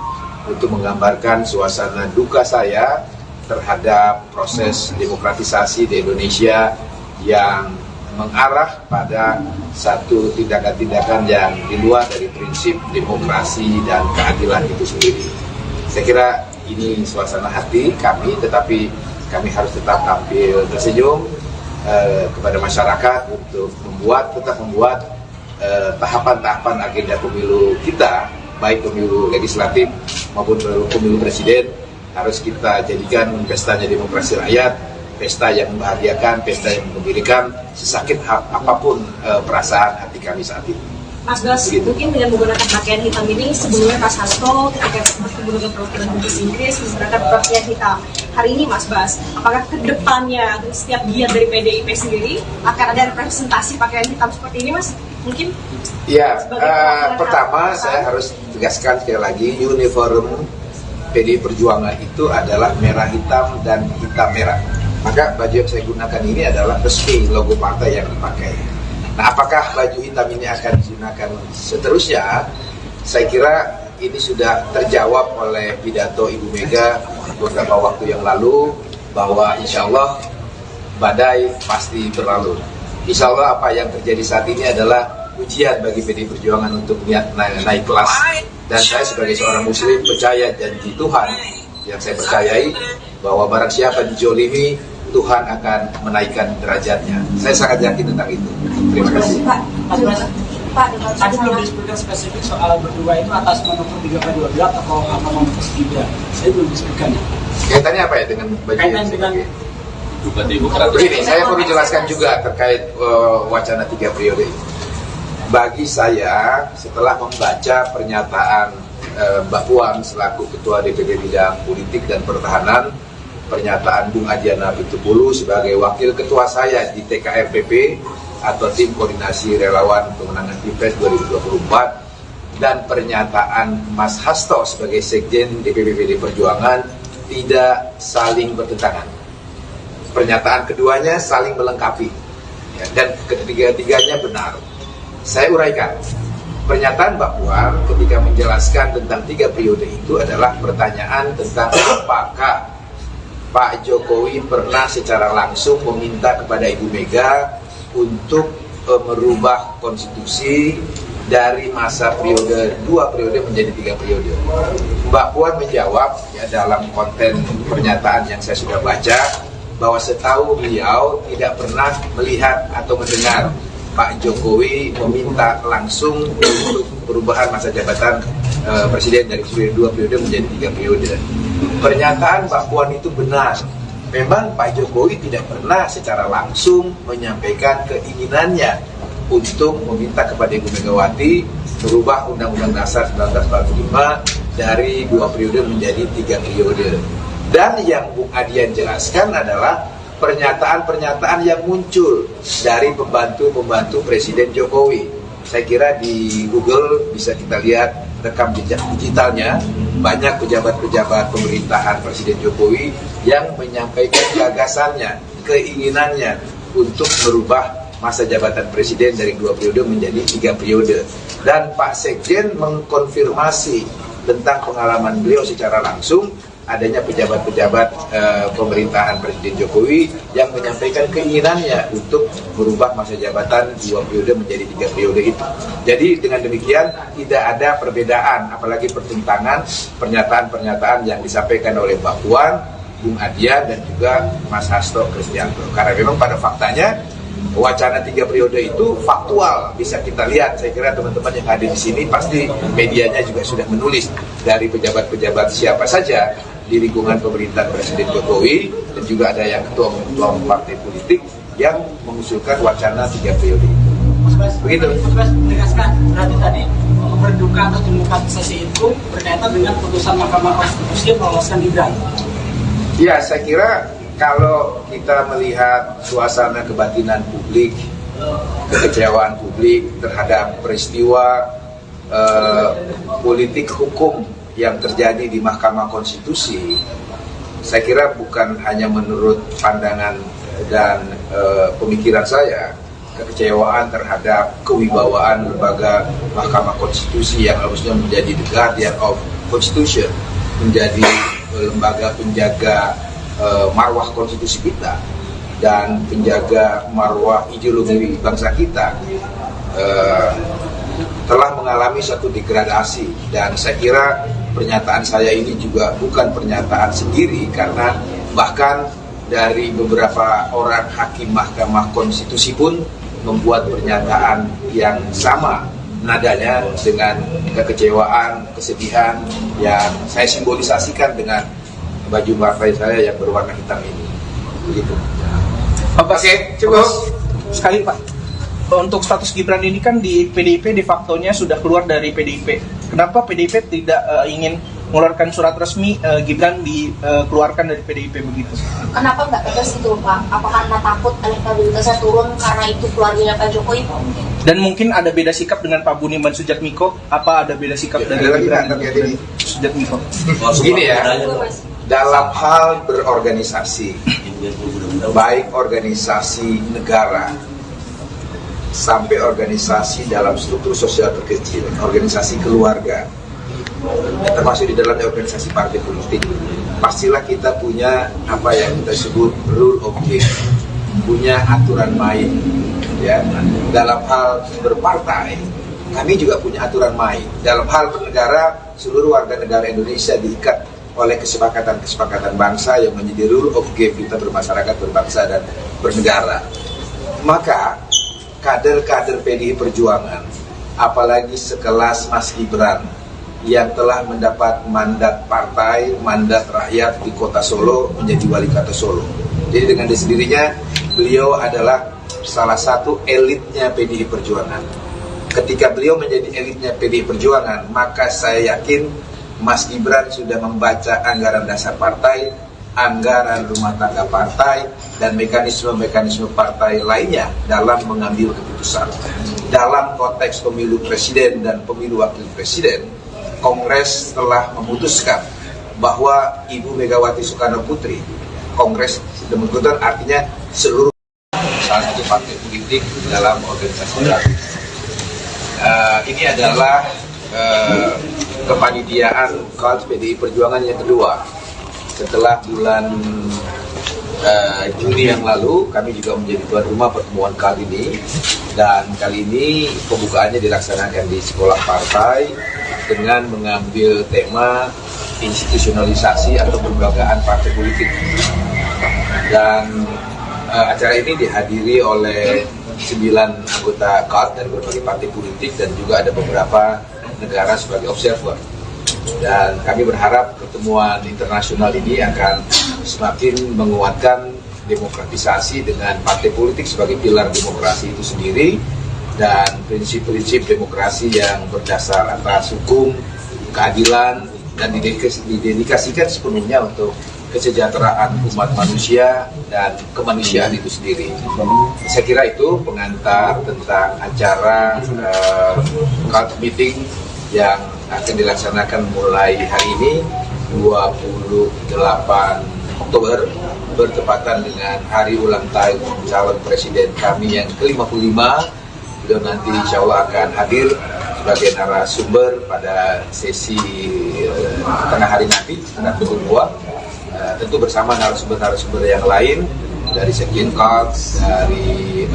untuk menggambarkan suasana duka saya terhadap proses demokratisasi di Indonesia yang mengarah pada satu tindakan-tindakan yang di luar dari prinsip demokrasi dan keadilan itu sendiri. Saya kira ini suasana hati kami, tetapi kami harus tetap tampil tersenyum kepada masyarakat untuk tetap membuat tahapan-tahapan agenda pemilu kita, baik pemilu legislatif maupun pemilu presiden, harus kita jadikan pestanya demokrasi rakyat, pesta yang membahagiakan, pesta yang menggembirakan, sesakit apapun perasaan hati kami saat ini. Mas Bas, mungkin dengan menggunakan pakaian hitam ini, sebelumnya Mas Hasto ketika menggunakan perwakilan Inggris menggunakan pakaian hitam. Hari ini Mas Bas, apakah ke depannya setiap giat dari PDIP sendiri akan ada representasi pakaian hitam seperti ini, Mas? Mungkin? Ya, pertama saya harus tegaskan sekali lagi, uniform PDI Perjuangan itu adalah merah hitam dan hitam merah. Maka baju yang saya gunakan ini adalah resmi logo partai yang dipakai. Nah, apakah baju hitam ini akan digunakan seterusnya? Saya kira ini sudah terjawab oleh pidato Ibu Mega beberapa waktu yang lalu, bahwa insya Allah badai pasti berlalu. Insya Allah apa yang terjadi saat ini adalah ujian bagi PDI Perjuangan untuk naik kelas. Dan saya sebagai seorang muslim percaya janji Tuhan yang saya percayai, bahwa barang siapa dijolimi, Tuhan akan menaikkan derajatnya. Saya sangat yakin tentang itu. Terima kasih. Pak, tadi belum disebutkan spesifik soal berdua itu atas manuver 3/12 atau apa manuver Gibran. Saya belum disebutkan. Kaitannya apa ya dengan baju yang begini, saya perlu jelaskan juga terkait wacana 3 periode. Bagi saya, setelah membaca pernyataan Mbak Puan selaku Ketua DPP Bidang Politik dan Pertahanan, pernyataan Bung Adiana Pitupulu sebagai Wakil Ketua saya di TKRPP atau Tim Koordinasi Relawan Pemenangan Pilpres 2024, dan pernyataan Mas Hasto sebagai Sekjen DPP PDI Perjuangan tidak saling bertentangan. Pernyataan keduanya saling melengkapi, ya, dan ketiga-tiganya benar. Saya uraikan. Pernyataan Mbak Puan ketika menjelaskan tentang 3 periode itu adalah pertanyaan tentang apakah Pak Jokowi pernah secara langsung meminta kepada Ibu Mega untuk merubah konstitusi dari masa periode 2 periode menjadi 3 periode. Mbak Puan menjawab ya, dalam konten pernyataan yang saya sudah baca, bahwa setahu beliau tidak pernah melihat atau mendengar Pak Jokowi meminta langsung untuk perubahan masa jabatan presiden dari 2 periode menjadi 3 periode. Pernyataan Mbak Puan itu benar. Memang Pak Jokowi tidak pernah secara langsung menyampaikan keinginannya untuk meminta kepada Ibu Megawati merubah Undang-Undang Dasar 1945 dari 2 periode menjadi 3 periode. Dan yang Bung Adian jelaskan adalah pernyataan-pernyataan yang muncul dari pembantu-pembantu Presiden Jokowi. Saya kira di Google bisa kita lihat rekam jejak digitalnya, banyak pejabat-pejabat pemerintahan Presiden Jokowi yang menyampaikan gagasannya, keinginannya untuk merubah masa jabatan Presiden dari 2 periode menjadi 3 periode. Dan Pak Sekjen mengkonfirmasi tentang pengalaman beliau secara langsung, adanya pejabat-pejabat pemerintahan Presiden Jokowi yang menyampaikan keinginannya untuk merubah masa jabatan 2 periode menjadi 3 periode itu. Jadi dengan demikian tidak ada perbedaan, apalagi pertentangan pernyataan-pernyataan yang disampaikan oleh Mbak Puan, Bung Adian dan juga Mas Hasto Kristianto. Karena memang pada faktanya wacana 3 periode itu faktual, bisa kita lihat. Saya kira teman-teman yang hadir di sini pasti medianya juga sudah menulis dari pejabat-pejabat siapa saja di lingkungan pemerintahan Presiden Jokowi, dan juga ada yang ketua partai politik yang mengusulkan wacana 3 periode. Begitu. Mas Bas menegaskan berarti tadi berduka atas demokratisasi itu berkaitan dengan putusan Mahkamah Konstitusi yang meloloskan Gibran. Ya, saya kira kalau kita melihat suasana kebatinan publik, kekecewaan publik terhadap peristiwa politik hukum yang terjadi di Mahkamah Konstitusi, saya kira bukan hanya menurut pandangan dan pemikiran saya, kekecewaan terhadap kewibawaan lembaga Mahkamah Konstitusi yang harusnya menjadi the guardian of Constitution, menjadi lembaga penjaga marwah konstitusi kita dan penjaga marwah ideologi bangsa kita, telah mengalami satu degradasi. Dan saya kira pernyataan saya ini juga bukan pernyataan sendiri, karena bahkan dari beberapa orang hakim Mahkamah Konstitusi pun membuat pernyataan yang sama nadanya dengan kekecewaan, kesedihan yang saya simbolisasikan dengan baju partai saya yang berwarna hitam ini. Begitu. Oke, cukup. Sekali Pak, untuk status Gibran ini kan di PDIP de facto-nya sudah keluar dari PDIP. Kenapa PDIP tidak ingin mengeluarkan surat resmi Gibran dikeluarkan dari PDIP begitu? Kenapa nggak tegas itu Pak? Apa karena takut elektabilitasnya turun karena itu keluarganya Pak Jokowi? Dan mungkin ada beda sikap dengan Pak Budiman Sujatmiko? Apa ada beda sikap dari Gibran Sujatmiko? Begini ya, dalam hal berorganisasi, baik organisasi negara sampai organisasi dalam struktur sosial terkecil, organisasi keluarga, termasuk di dalam organisasi partai politik, pastilah kita punya apa yang kita sebut rule of game, punya aturan main. Ya, dalam hal berpartai, kami juga punya aturan main. Dalam hal bernegara, seluruh warga negara Indonesia diikat oleh kesepakatan-kesepakatan bangsa yang menjadi rule of game kita bermasyarakat, berbangsa, dan bernegara. Maka kader-kader PDI Perjuangan, apalagi sekelas Mas Gibran yang telah mendapat mandat partai, mandat rakyat di kota Solo, menjadi wali kota Solo. Jadi dengan sendirinya beliau adalah salah satu elitnya PDI Perjuangan. Ketika beliau menjadi elitnya PDI Perjuangan, maka saya yakin Mas Gibran sudah membaca anggaran dasar partai, anggaran rumah tangga partai, dan mekanisme-mekanisme partai lainnya dalam mengambil keputusan. Dalam konteks pemilu presiden dan pemilu wakil presiden, Kongres telah memutuskan bahwa Ibu Megawati Soekarno Putri, Kongres sudah memutuskan, artinya seluruh salah satu partai politik dalam organisasi baru. Ini adalah kepanitiaan KONS PDI Perjuangan yang kedua. Setelah bulan Juni yang lalu, kami juga menjadi tuan rumah pertemuan kali ini, dan kali ini pembukaannya dilaksanakan di sekolah partai dengan mengambil tema institusionalisasi atau kelembagaan partai politik. Dan acara ini dihadiri oleh 9 anggota KONS dari berbagai partai politik dan juga ada beberapa negara sebagai observer. Dan kami berharap pertemuan internasional ini akan semakin menguatkan demokratisasi dengan partai politik sebagai pilar demokrasi itu sendiri, dan prinsip-prinsip demokrasi yang berdasar atas hukum, keadilan, dan didedikasikan sepenuhnya untuk kesejahteraan umat manusia dan kemanusiaan itu sendiri. Saya kira itu pengantar tentang acara KONS meeting yang akan dilaksanakan mulai hari ini 28 Oktober bertepatan dengan hari ulang tahun calon presiden kami yang ke-55. Beliau nanti insya Allah akan hadir sebagai narasumber pada sesi tengah hari nanti, sekitar pukul 2, tentu bersama narasumber-narasumber yang lain dari Sekjen KONS, dari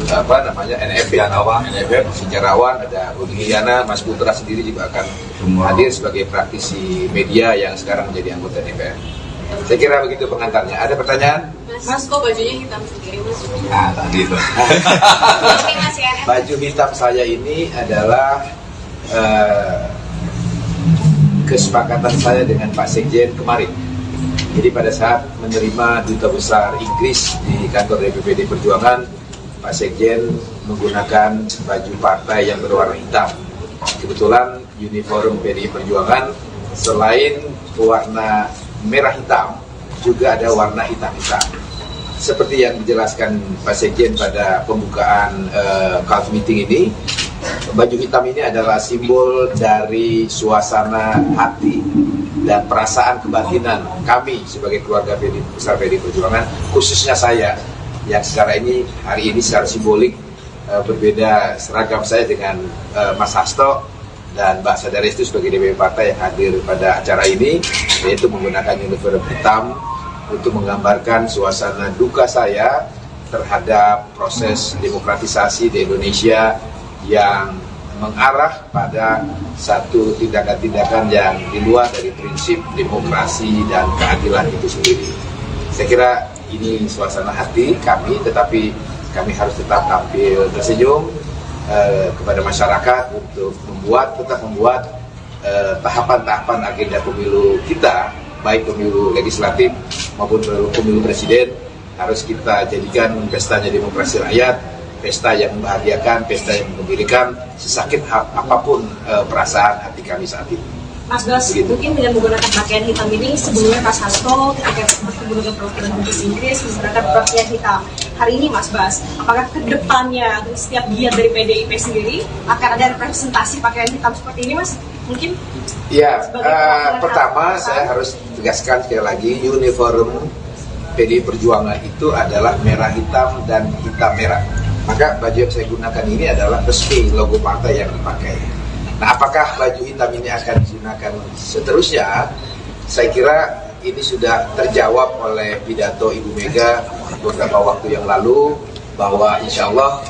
NFF, sejarawan, ada Udi Yana, Mas Putra sendiri juga akan hadir sebagai praktisi media yang sekarang menjadi anggota DPR. Saya kira begitu pengantarnya. Ada pertanyaan? Mas, kok bajunya hitam sendiri, Mas? Tadi itu. Baju hitam saya ini adalah kesepakatan saya dengan Pak Sekjen kemarin. Jadi pada saat menerima Duta Besar Inggris di kantor DPPD Perjuangan, Pak Sekjen menggunakan baju partai yang berwarna hitam. Kebetulan uniform PDI Perjuangan selain warna merah hitam, juga ada warna hitam-hitam. Seperti yang dijelaskan Pak Sekjen pada pembukaan CALF meeting ini, baju hitam ini adalah simbol dari suasana hati dan perasaan kebatinan kami sebagai keluarga besar PDI Perjuangan, khususnya saya yang secara ini hari ini secara simbolik berbeda seragam saya dengan Mas Hasto dan Mbak Sadarestu sebagai DPP partai yang hadir pada acara ini, yaitu menggunakan uniform hitam untuk menggambarkan suasana duka saya terhadap proses demokratisasi di Indonesia yang mengarah pada satu tindakan-tindakan yang di luar dari prinsip demokrasi dan keadilan itu sendiri. Saya kira ini suasana hati kami, tetapi kami harus tetap tampil tersenyum kepada masyarakat untuk tetap membuat tahapan-tahapan agenda pemilu kita, baik pemilu legislatif maupun pemilu presiden, harus kita jadikan pestanya demokrasi rakyat, pesta yang membahagiakan, pesta yang mengembirakan, sesakit apapun perasaan hati kami saat ini. Mas Bas, mungkin dengan menggunakan pakaian hitam ini, sebelumnya Mas Hasto ketika menggunakan perwakilan Inggris menggunakan pakaian hitam. Hari ini Mas Bas, apakah ke depannya setiap giat dari PDIP sendiri akan ada representasi pakaian hitam seperti ini, Mas? Mungkin? Ya, pertama saya harus tegaskan sekali lagi, uniform PDI Perjuangan itu adalah merah hitam dan hitam merah. Maka baju yang saya gunakan ini adalah resmi logo partai yang dipakai. Nah, apakah baju hitam ini akan digunakan seterusnya? Saya kira ini sudah terjawab oleh pidato Ibu Mega beberapa waktu yang lalu, bahwa insya Allah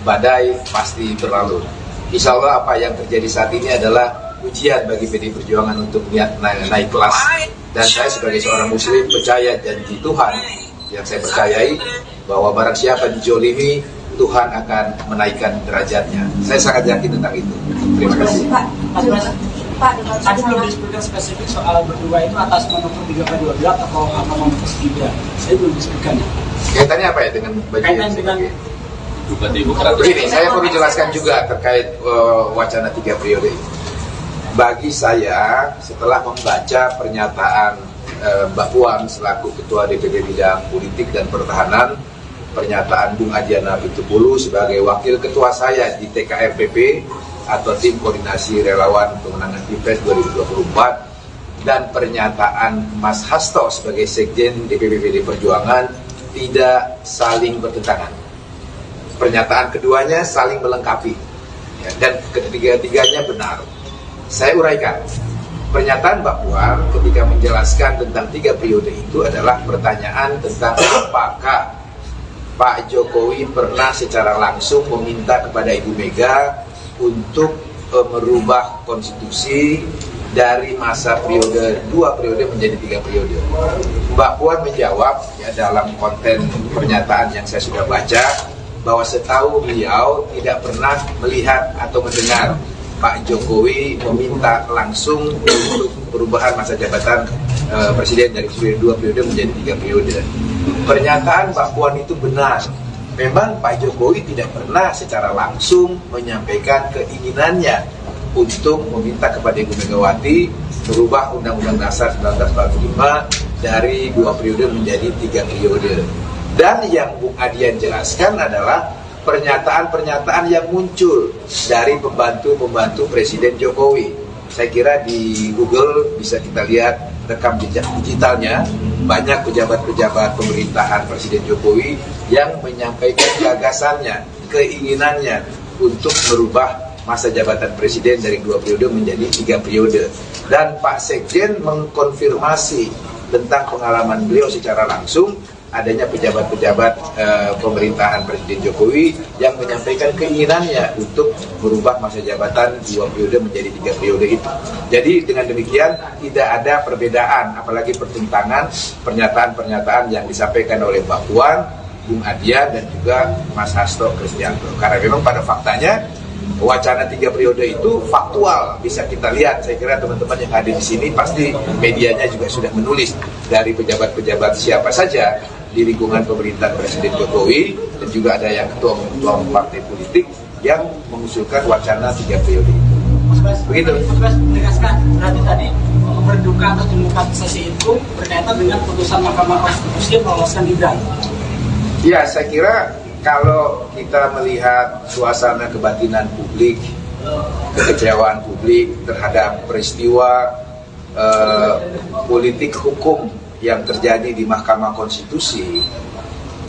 badai pasti berlalu. Insya Allah apa yang terjadi saat ini adalah ujian bagi PDI Perjuangan untuk naik kelas. Dan saya sebagai seorang muslim percaya janji Tuhan yang saya percayai, bahwa barang siapa dijolimi, Tuhan akan menaikkan derajatnya. Saya sangat yakin tentang itu. Terima kasih. Pak, tadi belum disebutkan spesifik soal berdua itu atas manuver 3/12 atau apa manuver Gibran. Saya belum disebutkan. Kaitannya apa ya dengan baju yang begini, saya perlu jelaskan juga terkait wacana 3 periode ini. Bagi saya, setelah membaca pernyataan Mbak Puan selaku Ketua DPP Bidang Politik dan Pertahanan, pernyataan Bung Adiana Pitupulu sebagai Wakil Ketua saya di TKRPP atau Tim Koordinasi Relawan Pemenangan Pilpres 2024, dan pernyataan Mas Hasto sebagai Sekjen DPP PDI Perjuangan tidak saling bertentangan. Pernyataan keduanya saling melengkapi, ya, dan ketiga-tiganya benar. Saya uraikan. Pernyataan Mbak Puan ketika menjelaskan tentang 3 periode itu adalah pertanyaan tentang apakah Pak Jokowi pernah secara langsung meminta kepada Ibu Mega untuk merubah konstitusi dari masa periode 2 periode menjadi 3 periode. Mbak Puan menjawab ya, dalam konten pernyataan yang saya sudah baca, bahwa setahu beliau tidak pernah melihat atau mendengar Pak Jokowi meminta langsung untuk perubahan masa jabatan presiden dari 2 periode menjadi 3 periode. Pernyataan Mbak Puan itu benar. Memang Pak Jokowi tidak pernah secara langsung menyampaikan keinginannya untuk meminta kepada Ibu Megawati merubah Undang-Undang Dasar 1945 dari 2 periode menjadi 3 periode. Dan yang Bung Adian jelaskan adalah pernyataan-pernyataan yang muncul dari pembantu-pembantu Presiden Jokowi. Saya kira di Google bisa kita lihat rekam jejak digitalnya, banyak pejabat-pejabat pemerintahan Presiden Jokowi yang menyampaikan gagasannya, keinginannya untuk merubah masa jabatan Presiden dari 2 periode menjadi 3 periode. Dan Pak Sekjen mengkonfirmasi tentang pengalaman beliau secara langsung, adanya pejabat-pejabat pemerintahan Presiden Jokowi yang menyampaikan keinginannya untuk merubah masa jabatan 2 periode menjadi 3 periode itu. Jadi dengan demikian tidak ada perbedaan, apalagi pertentangan pernyataan-pernyataan yang disampaikan oleh Mbak Puan, Bung Adian dan juga Mas Hasto Kristianto. Karena memang pada faktanya wacana 3 periode itu faktual, bisa kita lihat. Saya kira teman-teman yang hadir di sini pasti medianya juga sudah menulis dari pejabat-pejabat siapa saja di lingkungan pemerintahan Presiden Jokowi, dan juga ada yang ketua partai politik yang mengusulkan wacana 3 periode itu. Begitu. Mas Bas menegaskan berarti tadi berduka atas demokratisasi itu berkaitan dengan putusan Mahkamah Konstitusi yang meloloskan Gibran. Ya, saya kira kalau kita melihat suasana kebatinan publik, kekecewaan publik terhadap peristiwa politik hukum yang terjadi di Mahkamah Konstitusi,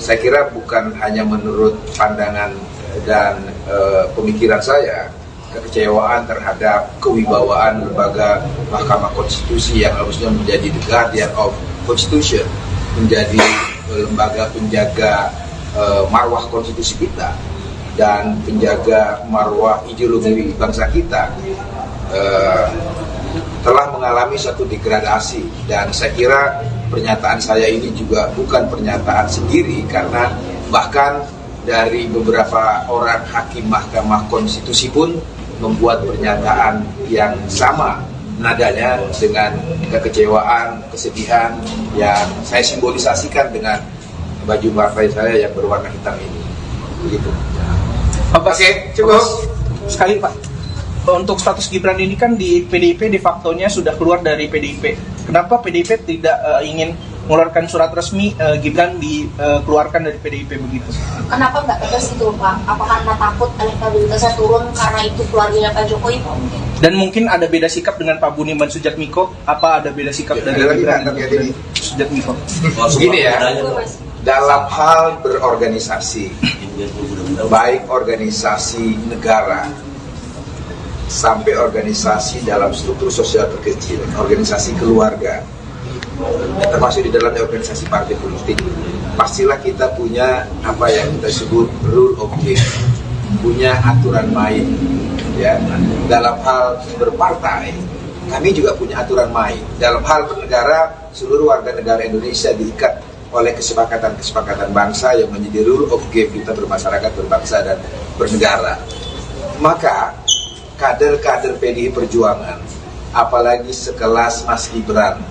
saya kira bukan hanya menurut pandangan dan pemikiran saya, kekecewaan terhadap kewibawaan lembaga Mahkamah Konstitusi yang harusnya menjadi the guardian of Constitution, menjadi lembaga penjaga marwah konstitusi kita dan penjaga marwah ideologi bangsa kita, telah mengalami satu degradasi. Dan saya kira pernyataan saya ini juga bukan pernyataan sendiri, karena bahkan dari beberapa orang hakim Mahkamah Konstitusi pun membuat pernyataan yang sama nadanya dengan kekecewaan, kesedihan yang saya simbolisasikan dengan baju partai saya yang berwarna hitam ini. Begitu. Oke, cukup. Sekali Pak, untuk status Gibran ini kan di PDIP de facto-nya sudah keluar dari PDIP. Kenapa PDIP tidak ingin mengeluarkan surat resmi Gibran dikeluarkan dari PDIP begitu? Kenapa nggak tegas itu Pak? Apa karena takut elektabilitasnya turun karena itu keluarganya Pak Jokowi? Dan mungkin ada beda sikap dengan Pak Budiman Sujatmiko? Apa ada beda sikap dari Gibran Sujatmiko? Begini ya, dalam hal berorganisasi, baik organisasi negara sampai organisasi dalam struktur sosial terkecil, organisasi keluarga, termasuk di dalam organisasi partai politik, pastilah kita punya apa yang kita sebut rule of game, punya aturan main. Ya, dalam hal berpartai, kami juga punya aturan main. Dalam hal bernegara, seluruh warga negara Indonesia diikat oleh kesepakatan-kesepakatan bangsa yang menjadi rule of game kita bermasyarakat, berbangsa, dan bernegara. Maka kader-kader PDI Perjuangan, apalagi sekelas Mas Gibran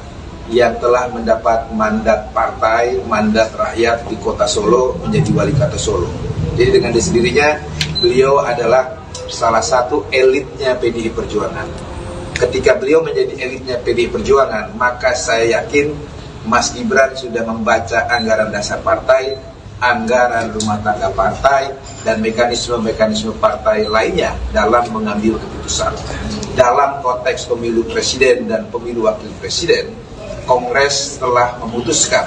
yang telah mendapat mandat partai, mandat rakyat di kota Solo, menjadi wali kota Solo. Jadi dengan sendirinya beliau adalah salah satu elitnya PDI Perjuangan. Ketika beliau menjadi elitnya PDI Perjuangan, maka saya yakin Mas Gibran sudah membaca anggaran dasar partai, anggaran rumah tangga partai, dan mekanisme-mekanisme partai lainnya dalam mengambil keputusan. Dalam konteks pemilu presiden dan pemilu wakil presiden, Kongres telah memutuskan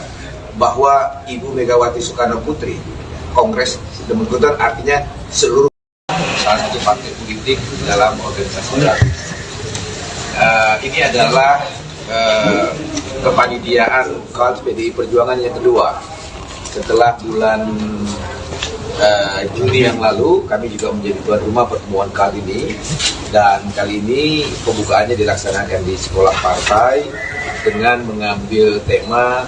bahwa Ibu Megawati Soekarno Putri, Kongres sudah memutuskan, artinya seluruh salah satu partai politik dalam organisasi baru. Ini adalah kepanitiaan KONS PDI Perjuangan yang kedua. Setelah bulan Juni yang lalu, kami juga menjadi tuan rumah pertemuan kali ini, dan kali ini pembukaannya dilaksanakan di sekolah partai dengan mengambil tema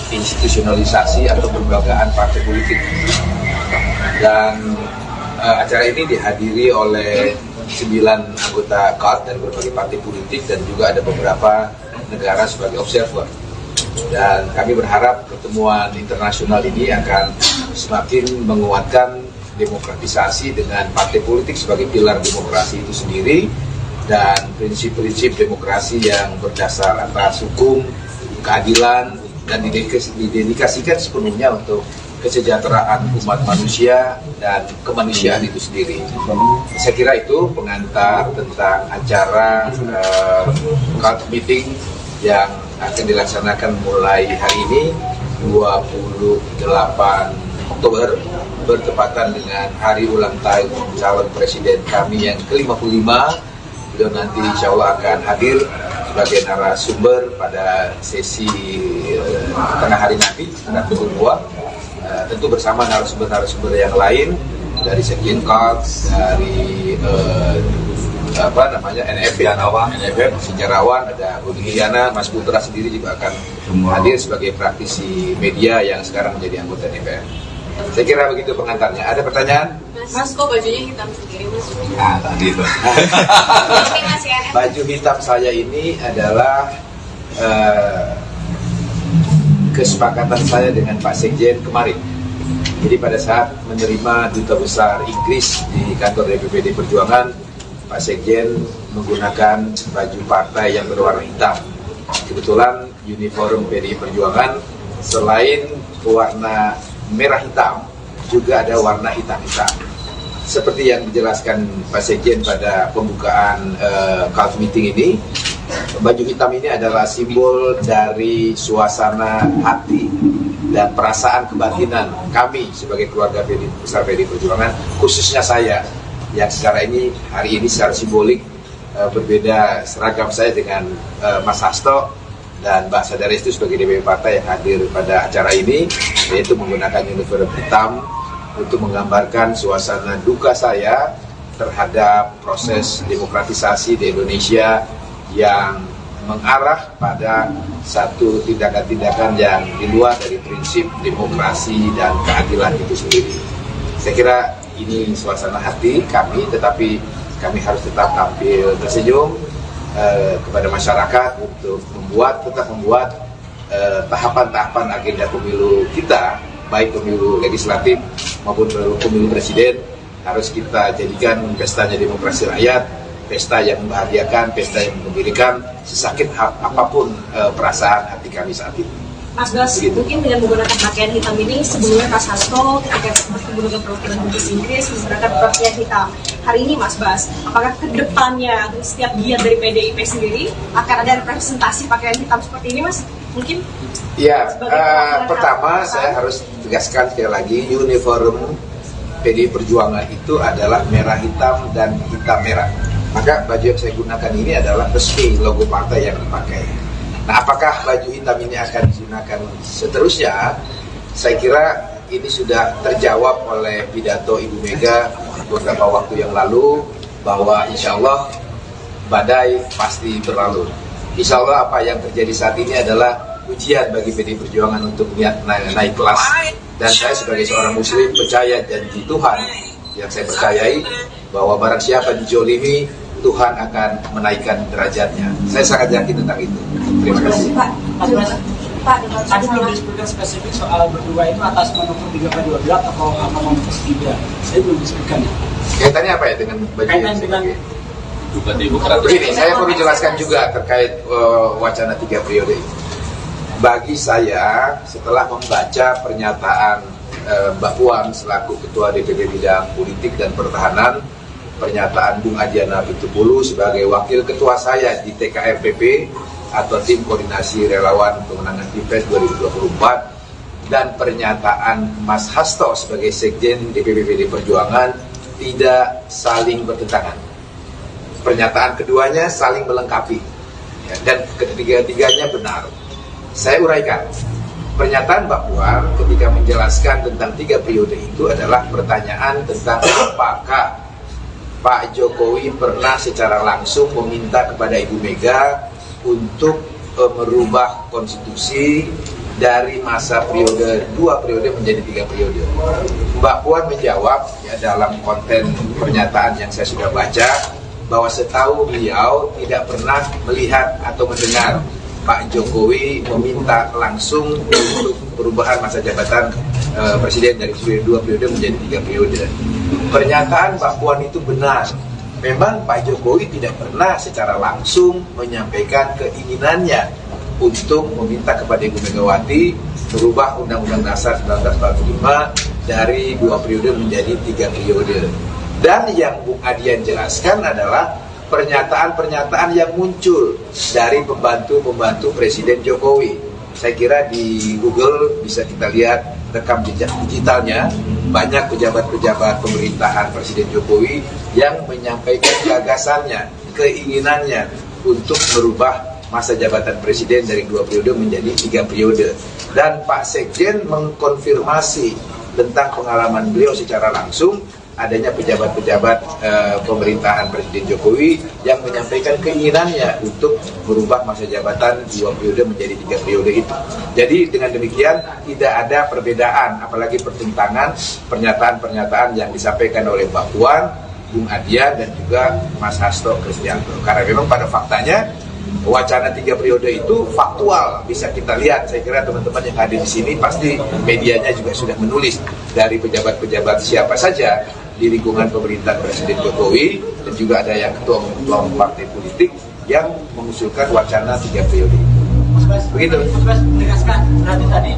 institusionalisasi atau kelembagaan partai politik. Dan acara ini dihadiri oleh 9 anggota KONS dari berbagai partai politik dan juga ada beberapa negara sebagai observer. Dan kami berharap pertemuan internasional ini akan semakin menguatkan demokratisasi dengan partai politik sebagai pilar demokrasi itu sendiri, dan prinsip-prinsip demokrasi yang berdasar atas hukum, keadilan, dan didedikasikan sepenuhnya untuk kesejahteraan umat manusia dan kemanusiaan itu sendiri. Saya kira itu pengantar tentang acara meeting yang akan dilaksanakan mulai hari ini 28 Oktober, bertepatan dengan hari ulang tahun calon presiden kami yang ke-55. Beliau nanti insya Allah akan hadir sebagai narasumber pada sesi tengah hari nanti, sekitar pukul 2, tentu bersama narasumber-narasumber yang lain dari Sekjen KONS, dari NFF, sejarawan, ada Budi Giana, Mas Putra sendiri juga akan hadir sebagai praktisi media yang sekarang menjadi anggota DPR. Saya kira begitu pengantarnya. Ada pertanyaan? Mas, kok bajunya hitam sendiri, Mas? Nah, tadi itu. Baju hitam saya ini adalah kesepakatan saya dengan Pak Sekjen kemarin. Jadi pada saat menerima Duta Besar Inggris di kantor DPPD Perjuangan, Pak Sekjen menggunakan baju partai yang berwarna hitam. Kebetulan uniform PDI Perjuangan selain warna merah hitam, juga ada warna hitam-hitam. Seperti yang dijelaskan Pak Sekjen pada pembukaan CALF meeting ini, baju hitam ini adalah simbol dari suasana hati dan perasaan kebatinan kami sebagai keluarga besar PDI Perjuangan, khususnya saya yang hari ini secara simbolik berbeda seragam saya dengan Mas Hasto dan Mbak Sadaris itu sebagai DPP partai yang hadir pada acara ini, yaitu menggunakan uniform hitam untuk menggambarkan suasana duka saya terhadap proses demokratisasi di Indonesia yang mengarah pada satu tindakan-tindakan yang di luar dari prinsip demokrasi dan keadilan itu sendiri. Saya kira ini suasana hati kami, tetapi kami harus tetap tampil tersenyum kepada masyarakat untuk tetap membuat tahapan-tahapan agenda pemilu kita, baik pemilu legislatif maupun pemilu presiden, harus kita jadikan pestanya demokrasi rakyat, pesta yang membahagiakan, pesta yang mengembirakan, sesakit apapun perasaan hati kami saat ini. Mas Bas, mungkin dengan menggunakan pakaian hitam ini, sebelumnya Mas Hasto ketika menggunakan perwakilan Inggris menggunakan pakaian hitam. Hari ini Mas Bas, apakah ke depannya setiap giat dari PDIP sendiri akan ada representasi pakaian hitam seperti ini, Mas? Mungkin? Ya, pertama saya harus tegaskan sekali lagi, uniform PDI Perjuangan itu adalah merah hitam dan hitam merah. Maka baju yang saya gunakan ini adalah resmi logo partai yang dipakai. Nah, apakah baju hitam ini akan digunakan seterusnya? Saya kira ini sudah terjawab oleh pidato Ibu Mega beberapa waktu yang lalu, bahwa insya Allah badai pasti berlalu. Insya Allah apa yang terjadi saat ini adalah ujian bagi PDI Perjuangan untuk naik kelas. Dan saya sebagai seorang muslim percaya janji Tuhan yang saya percayai, bahwa barang siapa dijolimi, Tuhan akan menaikkan derajatnya. Saya sangat yakin tentang itu. Terima kasih. Pak, tadi belum disebutkan spesifik soal berdua itu atas manuver 3/12 atau apa manuver 3. Saya belum disebutkan. Kaitannya apa ya dengan baju yang begini, saya perlu jelaskan juga terkait wacana 3 periode ini. Bagi saya, setelah membaca pernyataan Mbak Puan selaku Ketua DPP Bidang Politik dan Pertahanan, pernyataan Bung Adiana Pitupulu sebagai Wakil Ketua saya di TKRPP atau Tim Koordinasi Relawan Pemenangan Pilpres 2024, dan pernyataan Mas Hasto sebagai Sekjen DPP PDI Perjuangan tidak saling bertentangan. Pernyataan keduanya saling melengkapi, ya, dan ketiga-tiganya benar. Saya uraikan. Pernyataan Mbak Puan ketika menjelaskan tentang 3 periode itu adalah pertanyaan tentang apakah Pak Jokowi pernah secara langsung meminta kepada Ibu Mega untuk merubah konstitusi dari masa periode 2 periode menjadi 3 periode. Mbak Puan menjawab ya, dalam konten pernyataan yang saya sudah baca, bahwa setahu beliau tidak pernah melihat atau mendengar Pak Jokowi meminta langsung untuk perubahan masa jabatan presiden dari 2 periode menjadi 3 periode. Pernyataan Mbak Puan itu benar. Memang Pak Jokowi tidak pernah secara langsung menyampaikan keinginannya untuk meminta kepada Ibu Megawati merubah Undang-Undang Dasar 1945 dari 2 periode menjadi 3 periode. Dan yang Bung Adian jelaskan adalah pernyataan-pernyataan yang muncul dari pembantu-pembantu Presiden Jokowi. Saya kira di Google bisa kita lihat rekam jejak digitalnya, banyak pejabat-pejabat pemerintahan Presiden Jokowi yang menyampaikan gagasannya, keinginannya untuk merubah masa jabatan Presiden dari 2 periode menjadi 3 periode. Dan Pak Sekjen mengkonfirmasi tentang pengalaman beliau secara langsung adanya pejabat-pejabat pemerintahan Presiden Jokowi yang menyampaikan keinginannya untuk merubah masa jabatan 2 periode menjadi 3 periode itu. Jadi dengan demikian tidak ada perbedaan, apalagi pertentangan pernyataan-pernyataan yang disampaikan oleh Mbak Puan, Bung Adian, dan juga Mas Hasto Kristianto. Karena memang pada faktanya wacana 3 periode itu faktual, bisa kita lihat. Saya kira teman-teman yang hadir di sini pasti medianya juga sudah menulis dari pejabat-pejabat siapa saja di lingkungan pemerintahan Presiden Jokowi, dan juga ada yang ketua partai politik yang mengusulkan wacana 3 periode. Begitu. Mas menegaskan berarti tadi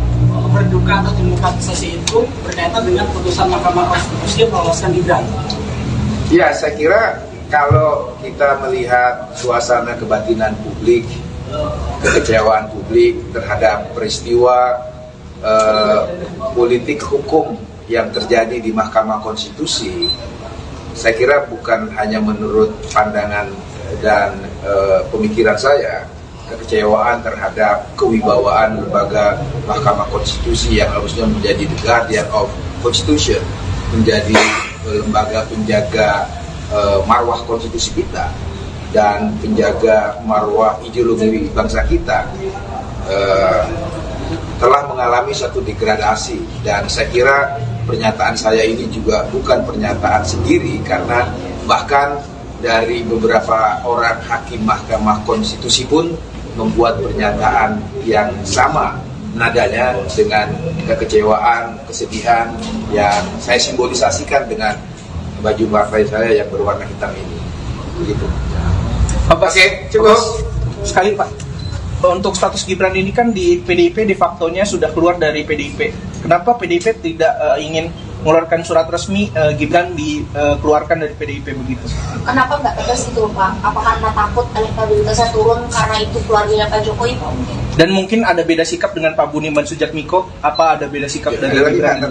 berduka atau demokratisasi itu berkaitan dengan putusan Mahkamah Konstitusi yang meloloskan Gibran. Ya, saya kira kalau kita melihat suasana kebatinan publik, kekecewaan publik terhadap peristiwa politik hukum yang terjadi di Mahkamah Konstitusi, saya kira bukan hanya menurut pandangan dan pemikiran saya, kekecewaan terhadap kewibawaan lembaga Mahkamah Konstitusi yang harusnya menjadi the guardian of Constitution, menjadi lembaga penjaga marwah konstitusi kita dan penjaga marwah ideologi bangsa kita, telah mengalami satu degradasi. Dan saya kira pernyataan saya ini juga bukan pernyataan sendiri, karena bahkan dari beberapa orang hakim Mahkamah Konstitusi pun membuat pernyataan yang sama nadanya dengan kekecewaan, kesedihan yang saya simbolisasikan dengan baju partai saya yang berwarna hitam ini. Begitu. Oke, cukup. Sekali Pak, untuk status Gibran ini kan di PDIP de facto-nya sudah keluar dari PDIP. Kenapa PDIP tidak ingin mengeluarkan surat resmi Gibran dikeluarkan dari PDIP begitu? Kenapa nggak tegas itu Pak? Apakah karena takut elektabilitasnya turun karena itu keluarganya Pak Jokowi? Dan mungkin ada beda sikap dengan Pak Budiman Sujatmiko? Apa ada beda sikap dari Gibran dan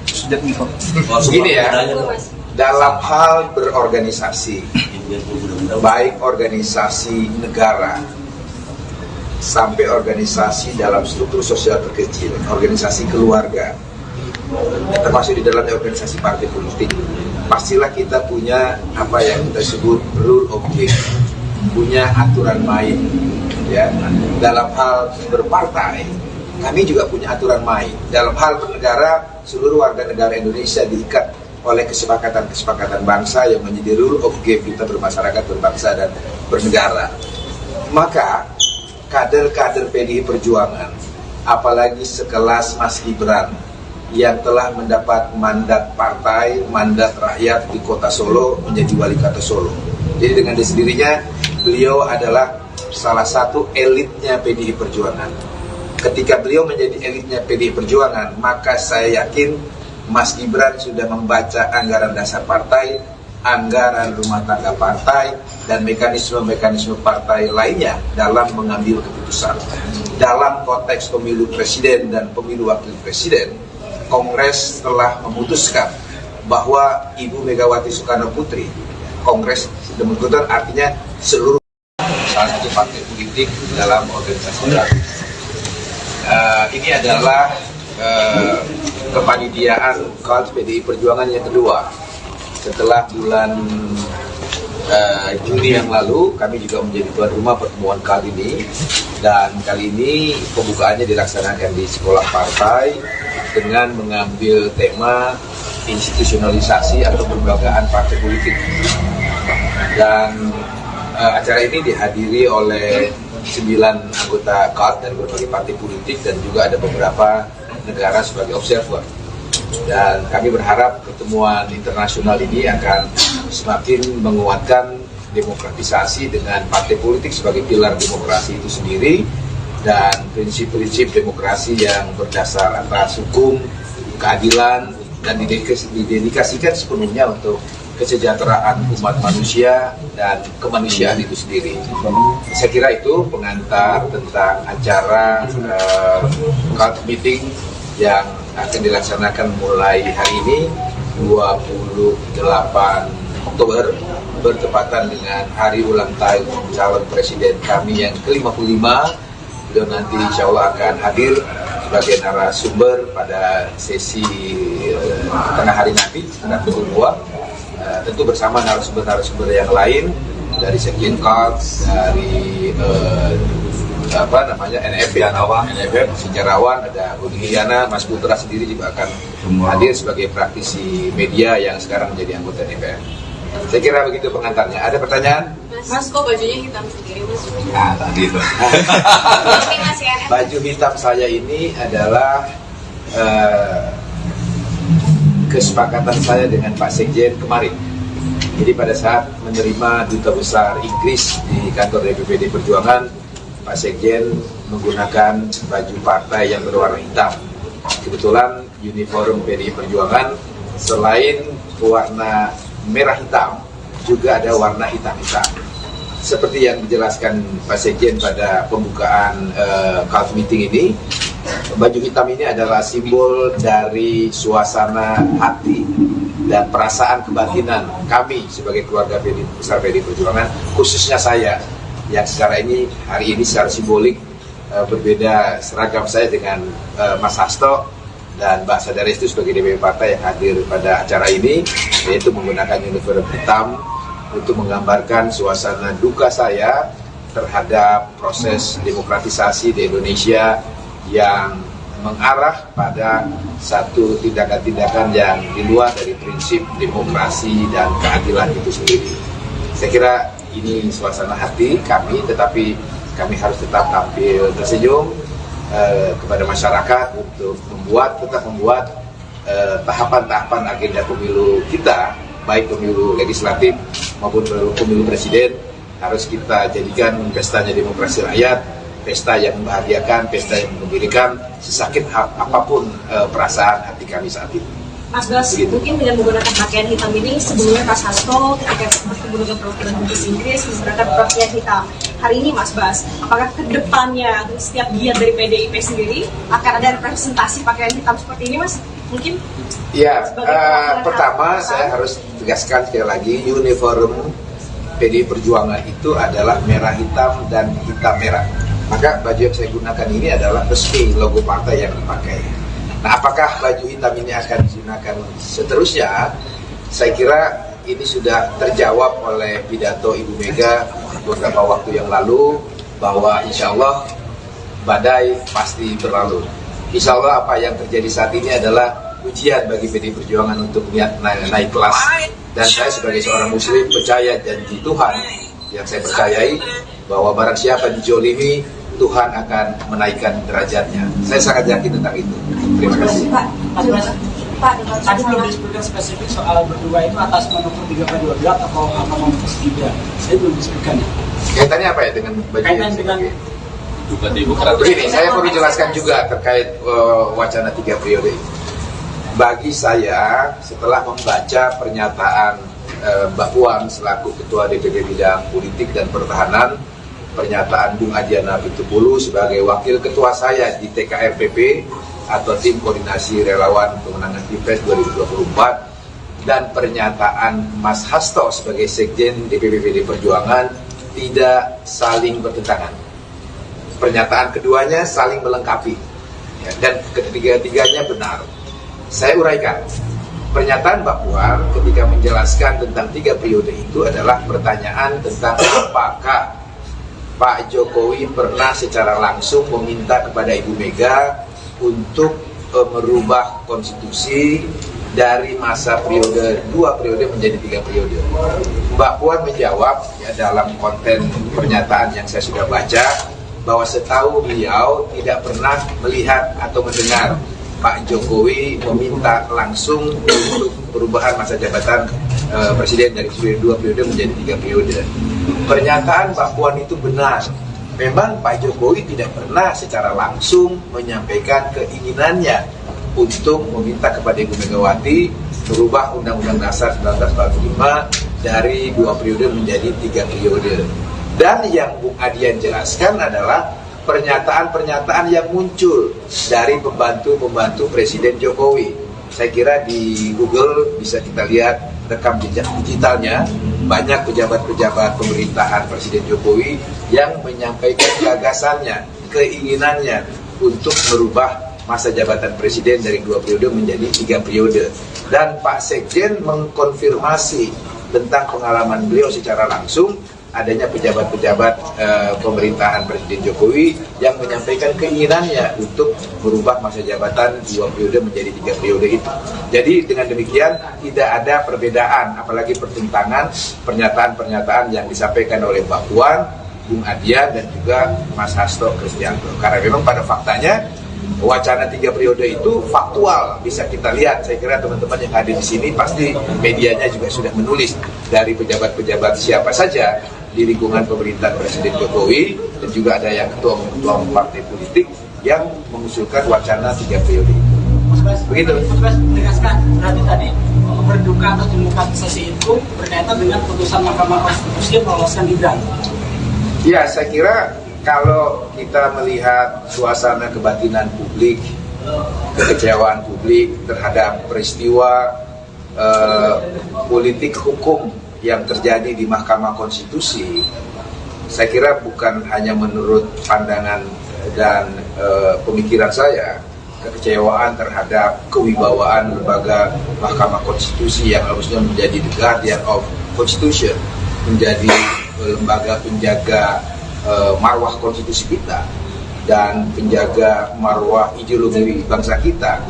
Sujatmiko? Begini ya, dalam hal berorganisasi, baik organisasi negara sampai organisasi dalam struktur sosial terkecil, organisasi keluarga, termasuk di dalamnya organisasi partai politik, pastilah kita punya apa yang kita sebut rule of game, punya aturan main. Ya, dalam hal berpartai, kami juga punya aturan main. Dalam hal bernegara, seluruh warga negara Indonesia diikat oleh kesepakatan-kesepakatan bangsa yang menjadi rule of game kita bermasyarakat, berbangsa, dan bernegara. Maka kader-kader PDI Perjuangan, apalagi sekelas Mas Gibran yang telah mendapat mandat partai, mandat rakyat di kota Solo menjadi wali kota Solo. Jadi dengan sendirinya beliau adalah salah satu elitnya PDI Perjuangan. Ketika beliau menjadi elitnya PDI Perjuangan, maka saya yakin Mas Gibran sudah membaca anggaran dasar partai, anggaran rumah tangga partai, dan mekanisme-mekanisme partai lainnya dalam mengambil keputusan. Dalam konteks pemilu presiden dan pemilu wakil presiden, Kongres telah memutuskan bahwa Ibu Megawati Soekarno Putri, Kongres sudah memutuskan, artinya seluruh salah satu partai politik dalam organisasi baru. Ini adalah kepanitiaan KONS PDI Perjuangan yang kedua. Setelah bulan Juni yang lalu, kami juga menjadi tuan rumah pertemuan kali ini, dan kali ini pembukaannya dilaksanakan di sekolah partai dengan mengambil tema institusionalisasi atau kelembagaan partai politik. Dan acara ini dihadiri oleh 9 anggota KONS dari berbagai partai politik, dan juga ada beberapa negara sebagai observer. Dan kami berharap pertemuan internasional ini akan semakin menguatkan demokratisasi dengan partai politik sebagai pilar demokrasi itu sendiri, dan prinsip-prinsip demokrasi yang berdasar atas hukum, keadilan, dan didedikasikan sepenuhnya untuk kesejahteraan umat manusia dan kemanusiaan itu sendiri. Saya kira itu pengantar tentang acara KONS meeting yang akan dilaksanakan mulai hari ini 28 Oktober, bertepatan dengan hari ulang tahun calon presiden kami yang ke-55. Beliau nanti insya Allah akan hadir sebagai narasumber pada sesi tengah hari nanti sekitar pukul 2, tentu bersama narasumber-narasumber yang lain dari Sekjen Kaltz, dari NFF, sejarawan, ada Budi Giana, Mas Putra sendiri juga akan hadir sebagai praktisi media yang sekarang menjadi anggota DPR. Saya kira begitu pengantarnya. Ada pertanyaan? Mas, kok bajunya hitam sendiri, Mas? Nah, tadi itu. Baju hitam saya ini adalah kesepakatan saya dengan Pak Sekjen kemarin. Jadi pada saat menerima Duta Besar Inggris di kantor DPPD Perjuangan, Pak Sekjen menggunakan baju partai yang berwarna hitam. Kebetulan uniform PDI Perjuangan selain warna merah hitam, juga ada warna hitam-hitam. Seperti yang dijelaskan Pak Sekjen pada pembukaan Kaltz meeting ini, baju hitam ini adalah simbol dari suasana hati dan perasaan kebatinan kami sebagai keluarga besar PDI Perjuangan, khususnya saya yang secara hari ini secara simbolik berbeda seragam saya dengan Mas Hasto dan Mbak Sadarestu sebagai DPP partai yang hadir pada acara ini, yaitu menggunakan uniform hitam untuk menggambarkan suasana duka saya terhadap proses demokratisasi di Indonesia yang mengarah pada satu tindakan-tindakan yang di luar dari prinsip demokrasi dan keadilan itu sendiri. Saya kira ini suasana hati kami, tetapi kami harus tetap tampil tersenyum kepada masyarakat untuk tetap membuat tahapan-tahapan agenda pemilu kita, baik pemilu legislatif maupun pemilu presiden, harus kita jadikan pestanya demokrasi rakyat, pesta yang membahagiakan, pesta yang menggembirakan, sesakit apapun perasaan hati kami saat ini. Mas Bas, mungkin dengan menggunakan pakaian hitam ini, sebelumnya Mas Hasto ketika bertemu dengan perwakilan Inggris menggunakan pakaian hitam. Hari ini Mas Bas, apakah kedepannya setiap giat dari PDIP sendiri akan ada representasi pakaian hitam seperti ini, Mas? Mungkin? Ya, pertama saya harus tegaskan sekali lagi, uniform PDI Perjuangan itu adalah merah hitam dan hitam merah. Maka baju yang saya gunakan ini adalah resmi logo partai yang dipakai. Nah, apakah baju hitam ini akan digunakan seterusnya? Saya kira ini sudah terjawab oleh pidato Ibu Mega beberapa waktu yang lalu, bahwa insya Allah badai pasti berlalu. Insya Allah apa yang terjadi saat ini adalah ujian bagi PDI Perjuangan untuk naik kelas. Dan saya sebagai seorang muslim percaya janji Tuhan yang saya percayai, bahwa barang siapa dijolimi, Tuhan akan menaikkan derajatnya. Saya sangat yakin tentang itu. Terima kasih. Pak, tadi belum disebutkan spesifik soal berdua itu atas manuver 3/12 atau apa manuver 3. Saya belum disebutkan. Kaitannya apa ya dengan baju Kaitan dengan begini, saya perlu jelaskan juga terkait wacana 3 periode ini. Bagi saya, setelah membaca pernyataan Mbak Puan selaku Ketua DPP Bidang Politik dan Pertahanan, pernyataan Bung Adiana Pitupulu sebagai Wakil Ketua saya di TKRPP atau Tim Koordinasi Relawan Pemenangan Pilpres 2024, dan pernyataan Mas Hasto sebagai Sekjen DPP PDI Perjuangan tidak saling bertentangan. Pernyataan keduanya saling melengkapi, ya, dan ketiga-tiganya benar. Saya uraikan. Pernyataan Mbak Puan ketika menjelaskan tentang 3 periode itu adalah pertanyaan tentang apakah Pak Jokowi pernah secara langsung meminta kepada Ibu Mega untuk merubah konstitusi dari masa periode 2 periode menjadi 3 periode. Mbak Puan menjawab ya, dalam konten pernyataan yang saya sudah baca, bahwa setahu beliau tidak pernah melihat atau mendengar Pak Jokowi meminta langsung untuk perubahan masa jabatan presiden dari 2 periode menjadi 3 periode. Pernyataan Mbak Puan itu benar. Memang Pak Jokowi tidak pernah secara langsung menyampaikan keinginannya untuk meminta kepada Ibu Megawati merubah Undang-Undang Dasar 1945 dari 2 periode menjadi 3 periode. Dan yang Bung Adian jelaskan adalah pernyataan-pernyataan yang muncul dari pembantu-pembantu Presiden Jokowi. Saya kira di Google bisa kita lihat rekam jejak digitalnya, banyak pejabat-pejabat pemerintahan Presiden Jokowi yang menyampaikan gagasannya, keinginannya untuk merubah masa jabatan presiden dari 2 periode menjadi 3 periode. dan Pak Sekjen mengkonfirmasi tentang pengalaman beliau secara langsung adanya pejabat-pejabat pemerintahan Presiden Jokowi yang menyampaikan keinginannya untuk merubah masa jabatan 2 periode menjadi 3 periode itu. Jadi dengan demikian tidak ada perbedaan, apalagi pertentangan pernyataan-pernyataan yang disampaikan oleh Mbak Puan, Bung Adian dan juga Mas Hasto Kristianto. Karena memang pada faktanya wacana 3 periode itu faktual, bisa kita lihat. Saya kira teman-teman yang hadir di sini pasti medianya juga sudah menulis dari pejabat-pejabat siapa saja di lingkungan pemerintahan Presiden Jokowi, dan juga ada yang ketua partai politik yang mengusulkan wacana 3 periode. Begitu. Mas menegaskan berarti tadi berduka atau demokratisasi itu berkaitan dengan putusan Mahkamah Konstitusi yang meloloskan Gibran. Ya, saya kira kalau kita melihat suasana kebatinan publik, kekecewaan publik terhadap peristiwa politik hukum yang terjadi di Mahkamah Konstitusi, saya kira bukan hanya menurut pandangan dan pemikiran saya, kekecewaan terhadap kewibawaan lembaga Mahkamah Konstitusi yang harusnya menjadi the guardian of Constitution, menjadi lembaga penjaga marwah konstitusi kita dan penjaga marwah ideologi bangsa kita,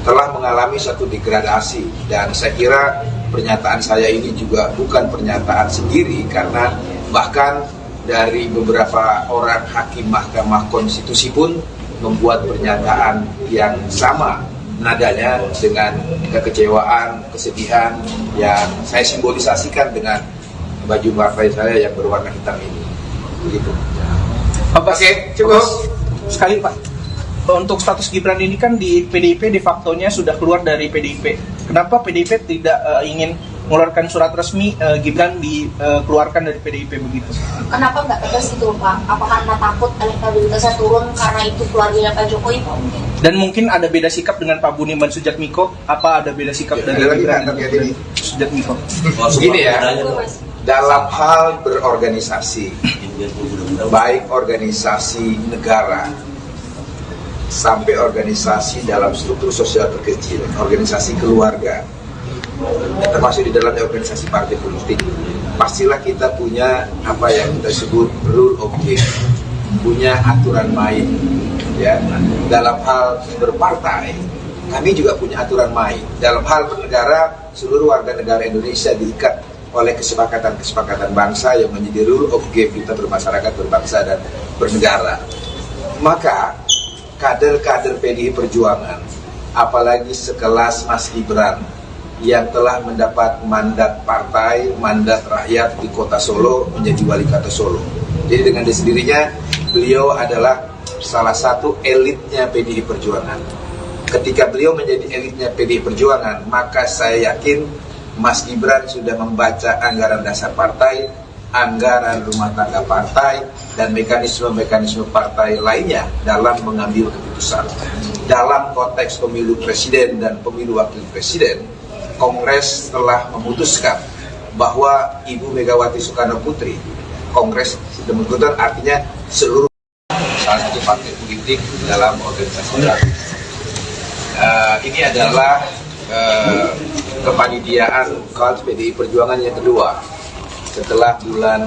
telah mengalami satu degradasi. Dan saya kira pernyataan saya ini juga bukan pernyataan sendiri, karena bahkan dari beberapa orang hakim Mahkamah Konstitusi pun membuat pernyataan yang sama nadanya dengan kekecewaan, kesedihan yang saya simbolisasikan dengan baju partai saya yang berwarna hitam ini. Begitu. Oke, cukup. Sekali Pak, untuk status Gibran ini kan di PDIP de facto-nya sudah keluar dari PDIP. Kenapa PDIP tidak ingin mengeluarkan surat resmi Gibran dikeluarkan dari PDIP begitu? Kenapa nggak tegas itu Pak? Apa karena takut elektabilitasnya turun karena itu keluarganya Pak Jokowi? Dan mungkin ada beda sikap dengan Pak Budiman Sujatmiko? Apa ada beda sikap dari Gibran dan Sujatmiko? Begini ya, dalam hal berorganisasi, baik organisasi negara sampai organisasi dalam struktur sosial terkecil, organisasi keluarga, termasuk di dalam organisasi partai politik, pastilah kita punya apa yang kita sebut rule of game, punya aturan main. Ya, dalam hal berpartai, kami juga punya aturan main. Dalam hal bernegara, seluruh warga negara Indonesia diikat oleh kesepakatan-kesepakatan bangsa yang menjadi rule of game kita bermasyarakat, berbangsa, dan bernegara. Maka kader-kader PDI Perjuangan, apalagi sekelas Mas Gibran yang telah mendapat mandat partai, mandat rakyat di kota Solo menjadi wali kota Solo. Jadi dengan sendirinya beliau adalah salah satu elitnya PDI Perjuangan. Ketika beliau menjadi elitnya PDI Perjuangan, maka saya yakin Mas Gibran sudah membaca anggaran dasar partai, anggaran rumah tangga partai, dan mekanisme-mekanisme partai lainnya dalam mengambil keputusan. Dalam konteks pemilu presiden dan pemilu wakil presiden, Kongres telah memutuskan bahwa Ibu Megawati Soekarno Putri, Kongres sudah memutuskan artinya seluruh salah satu partai politik dalam organisasi baru. Ini adalah kepanitiaan KONS PDI Perjuangan yang kedua. Setelah bulan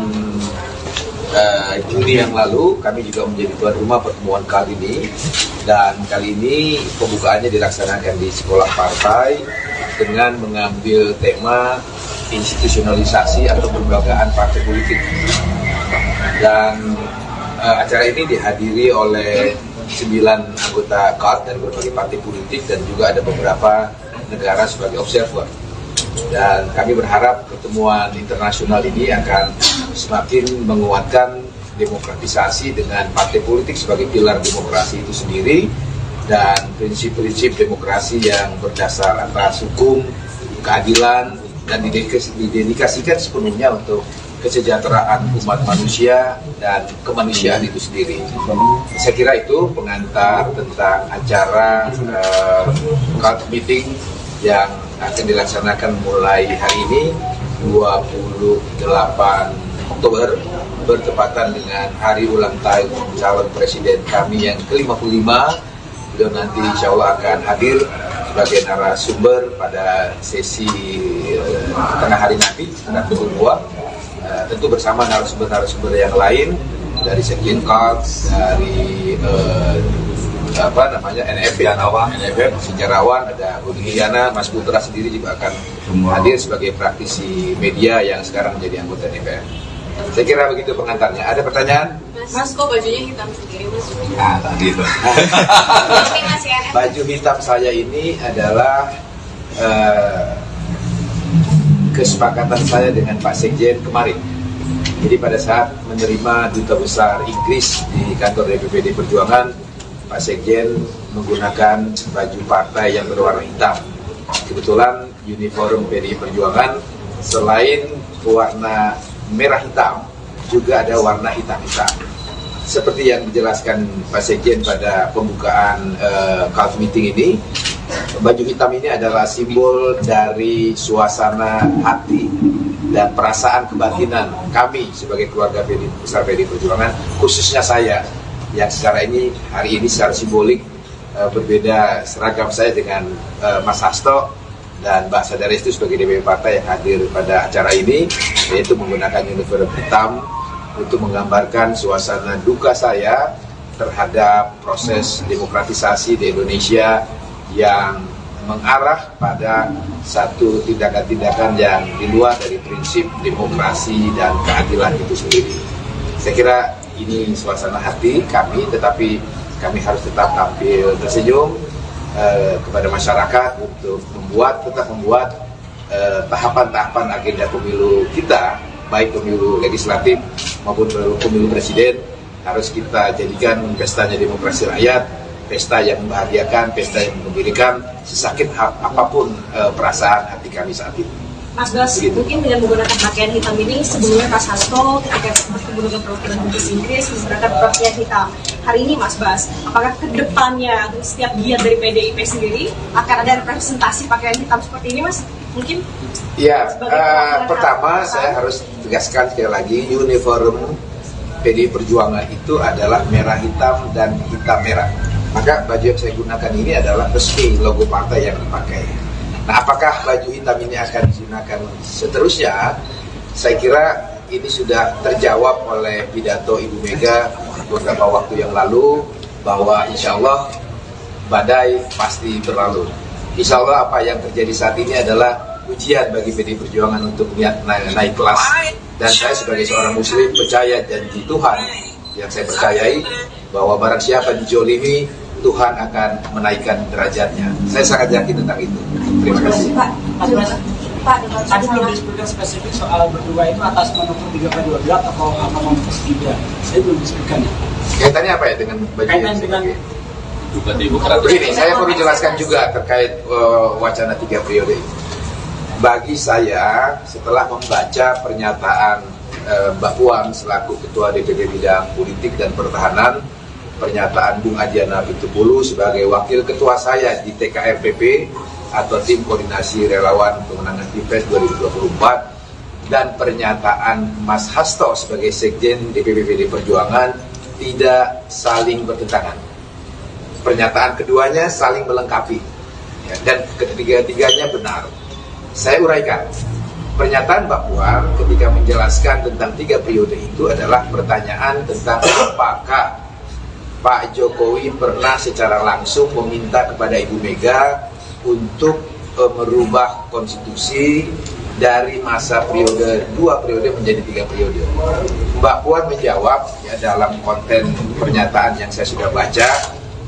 Juni yang lalu, kami juga menjadi tuan rumah pertemuan kali ini. Dan kali ini pembukaannya dilaksanakan di sekolah partai dengan mengambil tema institusionalisasi atau kelembagaan partai politik. Dan acara ini dihadiri oleh 9 anggota KONS dari berbagai partai politik dan juga ada beberapa negara sebagai observer. Dan kami berharap pertemuan internasional ini akan semakin menguatkan demokratisasi dengan partai politik sebagai pilar demokrasi itu sendiri, dan prinsip-prinsip demokrasi yang berdasar atas hukum, keadilan, dan didedikasikan sepenuhnya untuk kesejahteraan umat manusia dan kemanusiaan itu sendiri. Saya kira itu pengantar tentang acara KONS meeting yang akan dilaksanakan mulai hari ini 28 Oktober bertepatan dengan hari ulang tahun calon presiden kami yang ke-55. Beliau nanti insya Allah akan hadir sebagai narasumber pada sesi tengah hari nanti, tengah pukul 2, tentu bersama narasumber-narasumber yang lain dari Sekjen Kaltz, dari NFF, sejarawan, ada Budi Giana, Mas Putra sendiri juga akan hadir sebagai praktisi media yang sekarang menjadi anggota DPR. Saya kira begitu pengantarnya. Ada pertanyaan? Mas, kok bajunya hitam sendiri, Mas? Nah, tadi itu. Baju hitam saya ini adalah kesepakatan saya dengan Pak Sekjen kemarin. Jadi pada saat menerima Duta Besar Inggris di kantor DPPD Perjuangan, Pak Sekjen menggunakan baju partai yang berwarna hitam. Kebetulan uniform PDI Perjuangan selain warna merah hitam, juga ada warna hitam-hitam. Seperti yang dijelaskan Pak Sekjen pada pembukaan Kaltz meeting ini, baju hitam ini adalah simbol dari suasana hati dan perasaan kebatinan kami sebagai keluarga besar PDI Perjuangan, khususnya saya yang hari ini secara simbolik berbeda seragam saya dengan Mas Hasto dan Mbak Sadaris itu sebagai DPP partai yang hadir pada acara ini, yaitu menggunakan uniform hitam untuk menggambarkan suasana duka saya terhadap proses demokratisasi di Indonesia yang mengarah pada satu tindakan-tindakan yang di luar dari prinsip demokrasi dan keadilan itu sendiri. Saya kira ini suasana hati kami, tetapi kami harus tetap tampil tersenyum kepada masyarakat untuk tetap membuat tahapan-tahapan agenda pemilu kita, baik pemilu legislatif maupun pemilu presiden, harus kita jadikan pestanya demokrasi rakyat, pesta yang membahagiakan, pesta yang mengembirakan, sesakit apapun perasaan hati kami saat ini. Mas Bas, mungkin dengan menggunakan pakaian hitam ini, sebelumnya Mas Hasto ketika bertemu dengan perwakilan Inggris menggunakan pakaian hitam. Hari ini Mas Bas, apakah kedepannya setiap giat dari PDIP sendiri akan ada representasi pakaian hitam seperti ini, Mas? Mungkin? Ya, pertama saya harus tegaskan sekali lagi, uniform PDI Perjuangan itu adalah merah hitam dan hitam merah. Maka baju yang saya gunakan ini adalah resmi logo partai yang dipakai. Nah, apakah baju hitam ini akan digunakan seterusnya? Saya kira ini sudah terjawab oleh pidato Ibu Mega beberapa waktu yang lalu, bahwa insya Allah badai pasti berlalu. Insya Allah apa yang terjadi saat ini adalah ujian bagi PDI Perjuangan untuk naik kelas. Dan saya sebagai seorang muslim percaya janji Tuhan yang saya percayai, bahwa barang siapa dijolimi, Tuhan akan menaikkan derajatnya. Saya sangat yakin tentang itu. Terima kasih. Pak, tadi belum disebutkan spesifik soal berdua itu atas manuver 3/12 atau apa manuver 3. Saya belum disebutkan. Kaitannya apa ya dengan baju Kaitan dengan begini, saya perlu jelaskan juga terkait wacana 3 periode. Bagi saya, setelah membaca pernyataan Mbak Puan selaku Ketua DPP Bidang Politik dan Pertahanan, pernyataan Bung Adiana Pitupulu sebagai Wakil Ketua saya di TKRPP atau Tim Koordinasi Relawan Pemenangan Pilpres 2024, dan pernyataan Mas Hasto sebagai Sekjen DPP PDI Perjuangan tidak saling bertentangan. Pernyataan keduanya saling melengkapi, ya, dan ketiga-tiganya benar. Saya uraikan. Pernyataan Mbak Puan ketika menjelaskan tentang 3 periode itu adalah pertanyaan tentang apakah Pak Jokowi pernah secara langsung meminta kepada Ibu Mega untuk merubah konstitusi dari masa periode 2 periode menjadi 3 periode. Mbak Puan menjawab ya, dalam konten pernyataan yang saya sudah baca,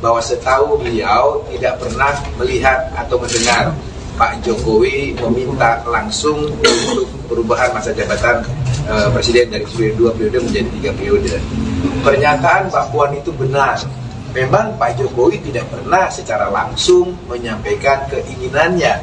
bahwa setahu beliau tidak pernah melihat atau mendengar Pak Jokowi meminta langsung untuk perubahan masa jabatan presiden dari 2 periode menjadi 3 periode. Pernyataan Mbak Puan itu benar. Memang Pak Jokowi tidak pernah secara langsung menyampaikan keinginannya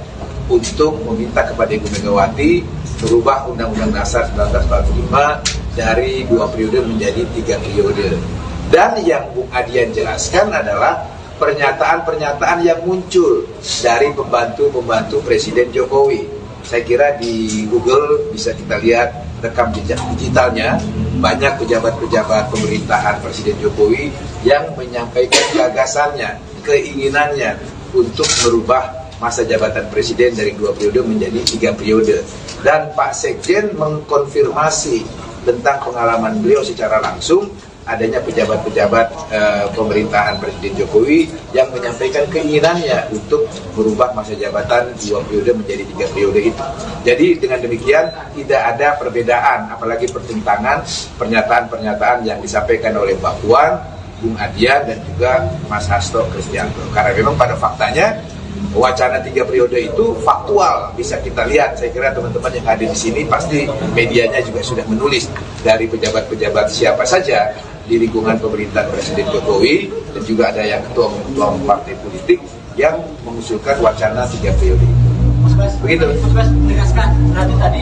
untuk meminta kepada Ibu Megawati merubah Undang-Undang Dasar 1945 dari 2 periode menjadi 3 periode. Dan yang Bung Adian jelaskan adalah pernyataan-pernyataan yang muncul dari pembantu-pembantu Presiden Jokowi. Saya kira di Google bisa kita lihat rekam jejak digitalnya, banyak pejabat-pejabat pemerintahan Presiden Jokowi yang menyampaikan gagasannya, keinginannya untuk merubah masa jabatan presiden dari 2 periode menjadi 3 periode. Dan Pak Sekjen mengkonfirmasi tentang pengalaman beliau secara langsung adanya pejabat-pejabat pemerintahan Presiden Jokowi yang menyampaikan keinginannya untuk merubah masa jabatan 2 periode menjadi 3 periode itu. Jadi dengan demikian tidak ada perbedaan, apalagi pertentangan pernyataan-pernyataan yang disampaikan oleh Mbak Puan, Bung Adian dan juga Mas Hasto Kristianto. Karena memang pada faktanya wacana 3 periode itu faktual, bisa kita lihat. Saya kira teman-teman yang hadir di sini pasti medianya juga sudah menulis dari pejabat-pejabat siapa saja di lingkungan pemerintahan Presiden Jokowi, dan juga ada yang ketua partai politik yang mengusulkan wacana 3 periode. Begitu. Mas menegaskan berarti tadi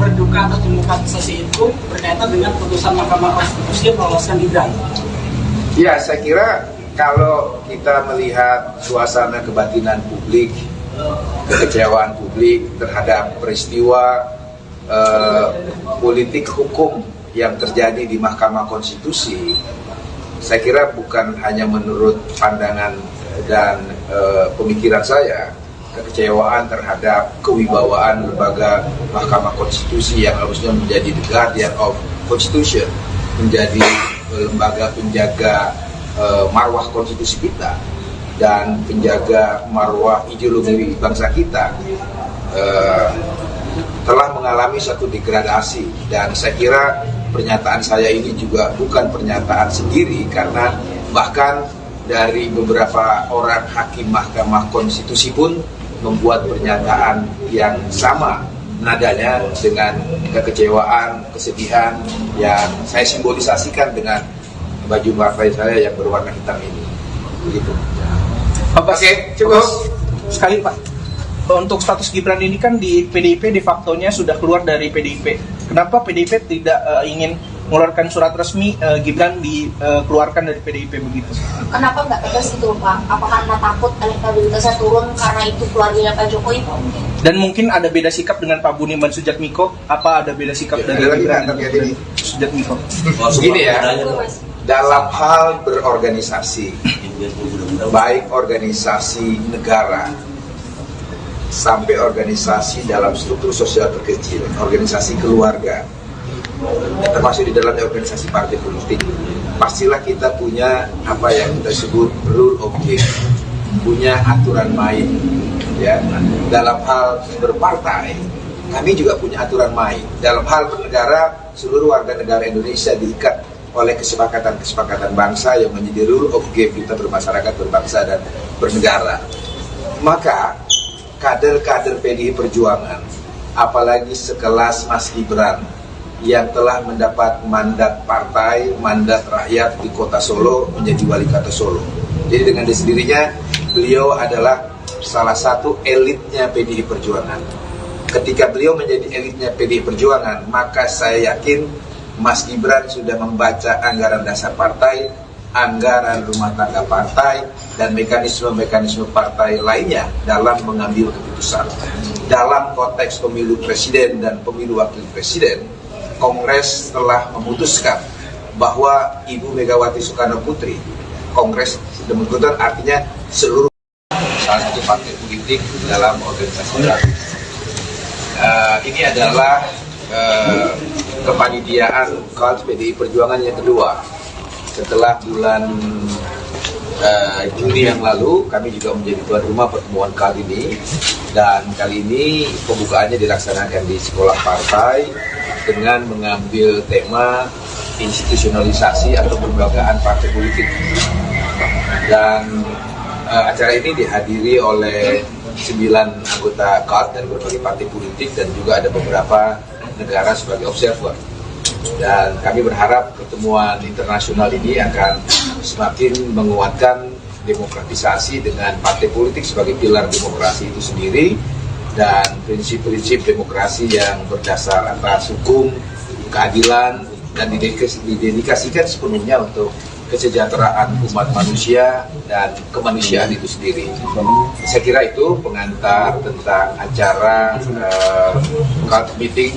berduka atau demokratisasi itu berkaitan dengan putusan Mahkamah Konstitusi yang meloloskan Gibran. Ya, saya kira kalau kita melihat suasana kebatinan publik, kekecewaan publik terhadap peristiwa politik hukum yang terjadi di Mahkamah Konstitusi, saya kira bukan hanya menurut pandangan dan pemikiran saya, kekecewaan terhadap kewibawaan lembaga Mahkamah Konstitusi yang harusnya menjadi the guardian of Constitution, menjadi lembaga penjaga marwah konstitusi kita dan penjaga marwah ideologi bangsa kita, telah mengalami satu degradasi. Dan saya kira pernyataan saya ini juga bukan pernyataan sendiri, karena bahkan dari beberapa orang hakim Mahkamah Konstitusi pun membuat pernyataan yang sama nadanya dengan kekecewaan, kesedihan yang saya simbolisasikan dengan baju partai saya yang berwarna hitam ini. Begitu. Oke, cukup. Sekali Pak, untuk status Gibran ini kan di PDIP de facto-nya sudah keluar dari PDIP. Kenapa PDIP tidak ingin mengeluarkan surat resmi Gibran dikeluarkan dari PDIP begitu? Kenapa nggak tegas itu Pak? Apa karena takut elektabilitasnya turun karena itu keluarganya Pak Jokowi? Dan mungkin ada beda sikap dengan Pak Budiman Sujatmiko? Apa ada beda sikap dari Gibran dan Sujatmiko? Begini ya, dalam hal berorganisasi, baik organisasi negara sampai organisasi dalam struktur sosial terkecil, organisasi keluarga, termasuk di dalam organisasi partai politik, pastilah kita punya apa yang kita sebut rule of game, punya aturan main. Ya, dalam hal berpartai, kami juga punya aturan main. Dalam hal bernegara, seluruh warga negara Indonesia diikat oleh kesepakatan-kesepakatan bangsa yang menjadi rule of game kita bermasyarakat, berbangsa, dan bernegara. Maka kader-kader PDI Perjuangan, apalagi sekelas Mas Gibran yang telah mendapat mandat partai, mandat rakyat di kota Solo menjadi wali kota Solo. Jadi dengan sendirinya beliau adalah salah satu elitnya PDI Perjuangan. Ketika beliau menjadi elitnya PDI Perjuangan, maka saya yakin Mas Gibran sudah membaca anggaran dasar partai, anggaran rumah tangga partai, dan mekanisme-mekanisme partai lainnya dalam mengambil keputusan. Dalam konteks pemilu presiden dan pemilu wakil presiden, Kongres telah memutuskan bahwa Ibu Megawati Soekarno Putri, Kongres demikian artinya seluruh salah satu partai politik dalam organisasi baru. Ini adalah kepanitiaan KONS PDI Perjuangan yang kedua. Setelah bulan Juni yang lalu, kami juga menjadi tuan rumah pertemuan kali ini. Dan kali ini pembukaannya dilaksanakan di sekolah partai dengan mengambil tema institusionalisasi atau kelembagaan partai politik. Dan acara ini dihadiri oleh 9 anggota KONS dari berbagai partai politik dan juga ada beberapa negara sebagai observer. Dan kami berharap pertemuan internasional ini akan semakin menguatkan demokratisasi dengan partai politik sebagai pilar demokrasi itu sendiri dan prinsip-prinsip demokrasi yang berdasar atas hukum, keadilan, dan didedikasikan sepenuhnya untuk kesejahteraan umat manusia dan kemanusiaan itu sendiri. Saya kira itu pengantar tentang acara KONS meeting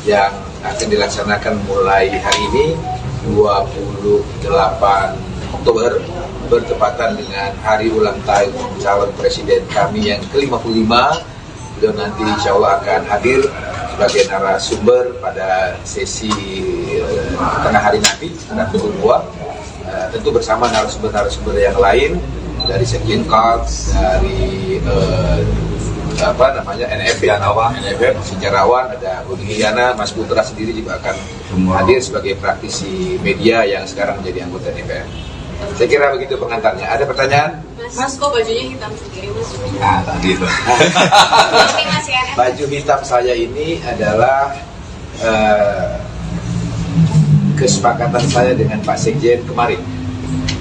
yang akan dilaksanakan mulai hari ini 28 Oktober bertepatan dengan hari ulang tahun calon presiden kami yang ke-55. Beliau nanti insya Allah akan hadir sebagai narasumber pada sesi tengah hari nanti, tengah pukul 2, tentu bersama narasumber-narasumber yang lain dari Sekjen Kals, dari NFF, sejarawan, ada Budi Giana, Mas Putra sendiri juga akan hadir sebagai praktisi media yang sekarang menjadi anggota DPR. Saya kira begitu pengantarnya. Ada pertanyaan? Mas, kok bajunya hitam sendiri, Mas? Nah, tadi itu. Baju hitam saya ini adalah kesepakatan saya dengan Pak Sekjen kemarin.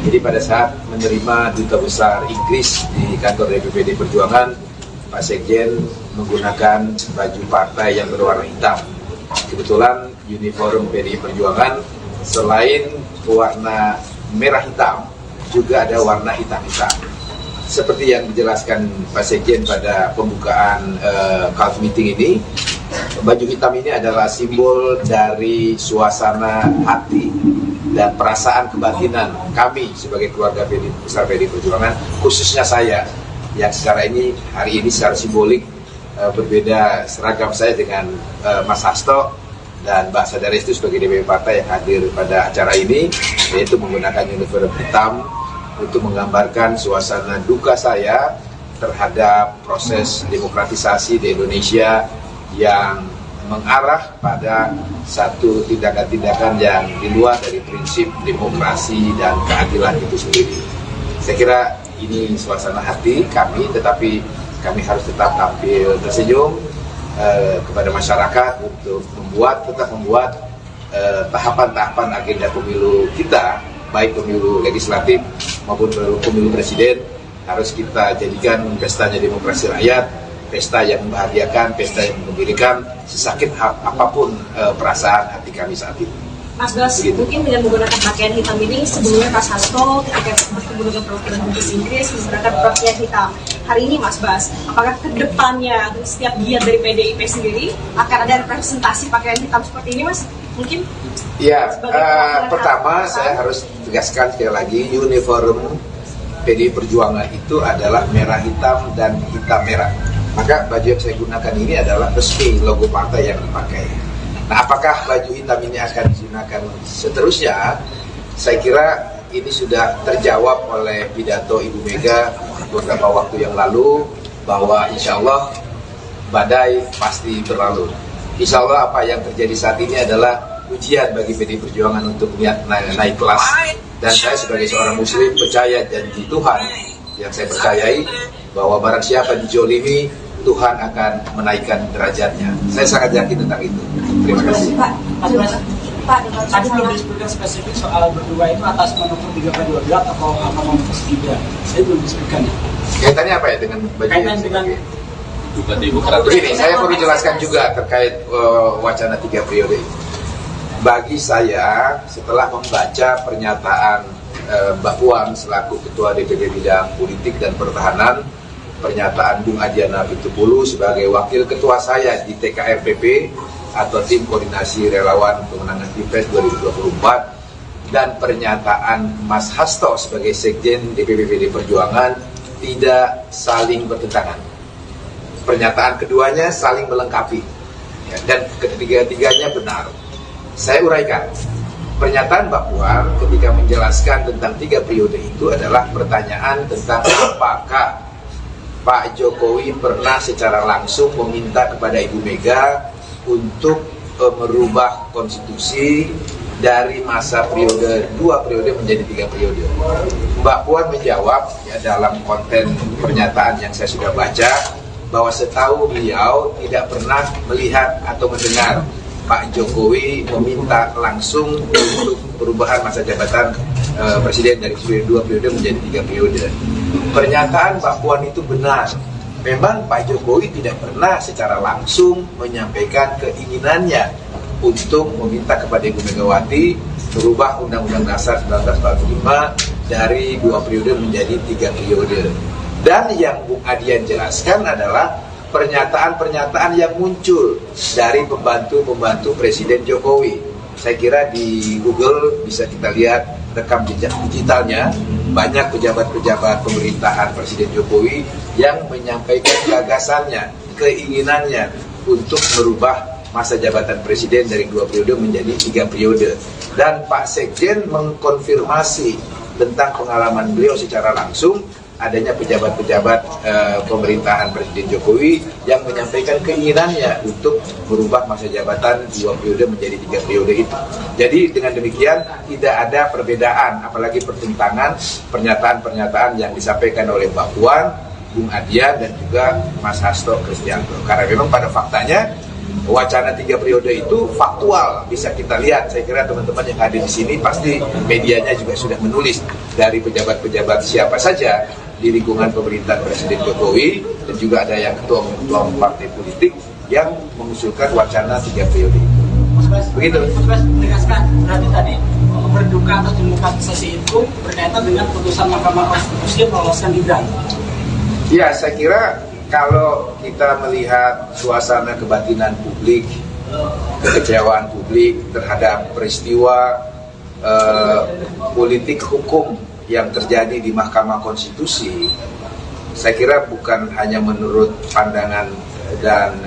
Jadi pada saat menerima Duta Besar Inggris di kantor DPPD Perjuangan, Pak Sekjen menggunakan baju partai yang berwarna hitam. Kebetulan uniform PDI Perjuangan selain warna merah hitam, juga ada warna hitam-hitam. Seperti yang dijelaskan Pak Sekjen pada pembukaan Kals meeting ini, baju hitam ini adalah simbol dari suasana hati dan perasaan kebatinan kami sebagai keluarga besar PDI Perjuangan, khususnya saya yang sekarang ini hari ini secara simbolik berbeda seragam saya dengan Mas Hasto dan Mbak Sadaris itu sebagai DPP partai yang hadir pada acara ini, yaitu menggunakan uniform hitam untuk menggambarkan suasana duka saya terhadap proses demokratisasi di Indonesia yang mengarah pada satu tindakan-tindakan yang di luar dari prinsip demokrasi dan keadilan itu sendiri. Saya kira ini suasana hati kami, tetapi kami harus tetap tampil tersenyum kepada masyarakat untuk tetap membuat tahapan-tahapan agenda pemilu kita, baik pemilu legislatif maupun pemilu presiden, harus kita jadikan pestanya demokrasi rakyat, pesta yang membahagiakan, pesta yang menggembirakan, sesakit apapun perasaan hati kami saat ini. Mas Bas, mungkin dengan menggunakan pakaian hitam ini, sebelumnya Mas Hasto ketika bertemu dengan perwakilan Dubes Inggris menggunakan pakaian hitam. Hari ini Mas Bas, apakah kedepannya setiap giat dari PDIP sendiri akan ada representasi pakaian hitam seperti ini, Mas? Mungkin? Ya, pertama saya harus tegaskan sekali lagi, uniform PDI Perjuangan itu adalah merah hitam dan hitam merah. Maka baju yang saya gunakan ini adalah resmi logo partai yang dipakai. Nah, apakah baju hitam ini akan digunakan seterusnya? Saya kira ini sudah terjawab oleh pidato Ibu Mega beberapa waktu yang lalu, bahwa insya Allah badai pasti berlalu. Insya Allah apa yang terjadi saat ini adalah ujian bagi PDI Perjuangan untuk naik kelas. Dan saya sebagai seorang muslim percaya janji Tuhan yang saya percayai, bahwa barang siapa dijolimi, Tuhan akan menaikkan derajatnya. Saya sangat yakin tentang itu. Terima kasih. Pak, tadi belum disebutkan spesifik soal berdua itu atas manuver 3/12 atau apa manuver 3. Saya belum disebutkan. Kaitannya apa ya dengan baju Kaitan dengan begini, saya perlu jelaskan juga terkait wacana 3 periode ini. Bagi saya, setelah membaca pernyataan Mbak Puan selaku Ketua DPP Bidang Politik dan Pertahanan, pernyataan Bung Adiana Pitupulu sebagai Wakil Ketua saya di TKRPP atau Tim Koordinasi Relawan Pemenangan Pilpres 2024, dan pernyataan Mas Hasto sebagai Sekjen DPP PDI Perjuangan tidak saling bertentangan. Pernyataan keduanya saling melengkapi, ya, dan ketiga-tiganya benar. Saya uraikan. Pernyataan Mbak Puan ketika menjelaskan tentang 3 periode itu adalah pertanyaan tentang apakah Pak Jokowi pernah secara langsung meminta kepada Ibu Mega untuk merubah konstitusi dari masa periode 2 periode menjadi 3 periode. Mbak Puan menjawab ya, dalam konten pernyataan yang saya sudah baca, bahwa setahu beliau tidak pernah melihat atau mendengar Pak Jokowi meminta langsung untuk perubahan masa jabatan presiden dari 2 periode menjadi 3 periode. Pernyataan Mbak Puan itu benar. Memang Pak Jokowi tidak pernah secara langsung menyampaikan keinginannya untuk meminta kepada Ibu Megawati merubah Undang-Undang Dasar 1945 dari 2 periode menjadi 3 periode. Dan yang Bung Adian jelaskan adalah pernyataan-pernyataan yang muncul dari pembantu-pembantu Presiden Jokowi. Saya kira di Google bisa kita lihat rekam jejak digitalnya, banyak pejabat-pejabat pemerintahan Presiden Jokowi yang menyampaikan gagasannya, keinginannya untuk merubah masa jabatan presiden dari 2 periode menjadi 3 periode. Dan Pak Sekjen mengkonfirmasi tentang pengalaman beliau secara langsung adanya pejabat-pejabat pemerintahan Presiden Jokowi yang menyampaikan keinginannya untuk merubah masa jabatan 2 periode menjadi 3 periode itu. Jadi dengan demikian tidak ada perbedaan, apalagi pertentangan pernyataan-pernyataan yang disampaikan oleh Mbak Puan, Bung Adian dan juga Mas Hasto Kristianto. Karena memang pada faktanya wacana 3 periode itu faktual, bisa kita lihat. Saya kira teman-teman yang hadir di sini pasti medianya juga sudah menulis dari pejabat-pejabat siapa saja di lingkungan pemerintahan Presiden Jokowi, dan juga ada yang ketua partai politik yang mengusulkan wacana 3 periode. Begitu. Mas menegaskan berarti tadi berduka atau demokratisasi itu berkaitan dengan putusan Mahkamah Konstitusi yang meloloskan Gibran. Ya, saya kira kalau kita melihat suasana kebatinan publik, kekecewaan publik terhadap peristiwa politik hukum yang terjadi di Mahkamah Konstitusi, saya kira bukan hanya menurut pandangan dan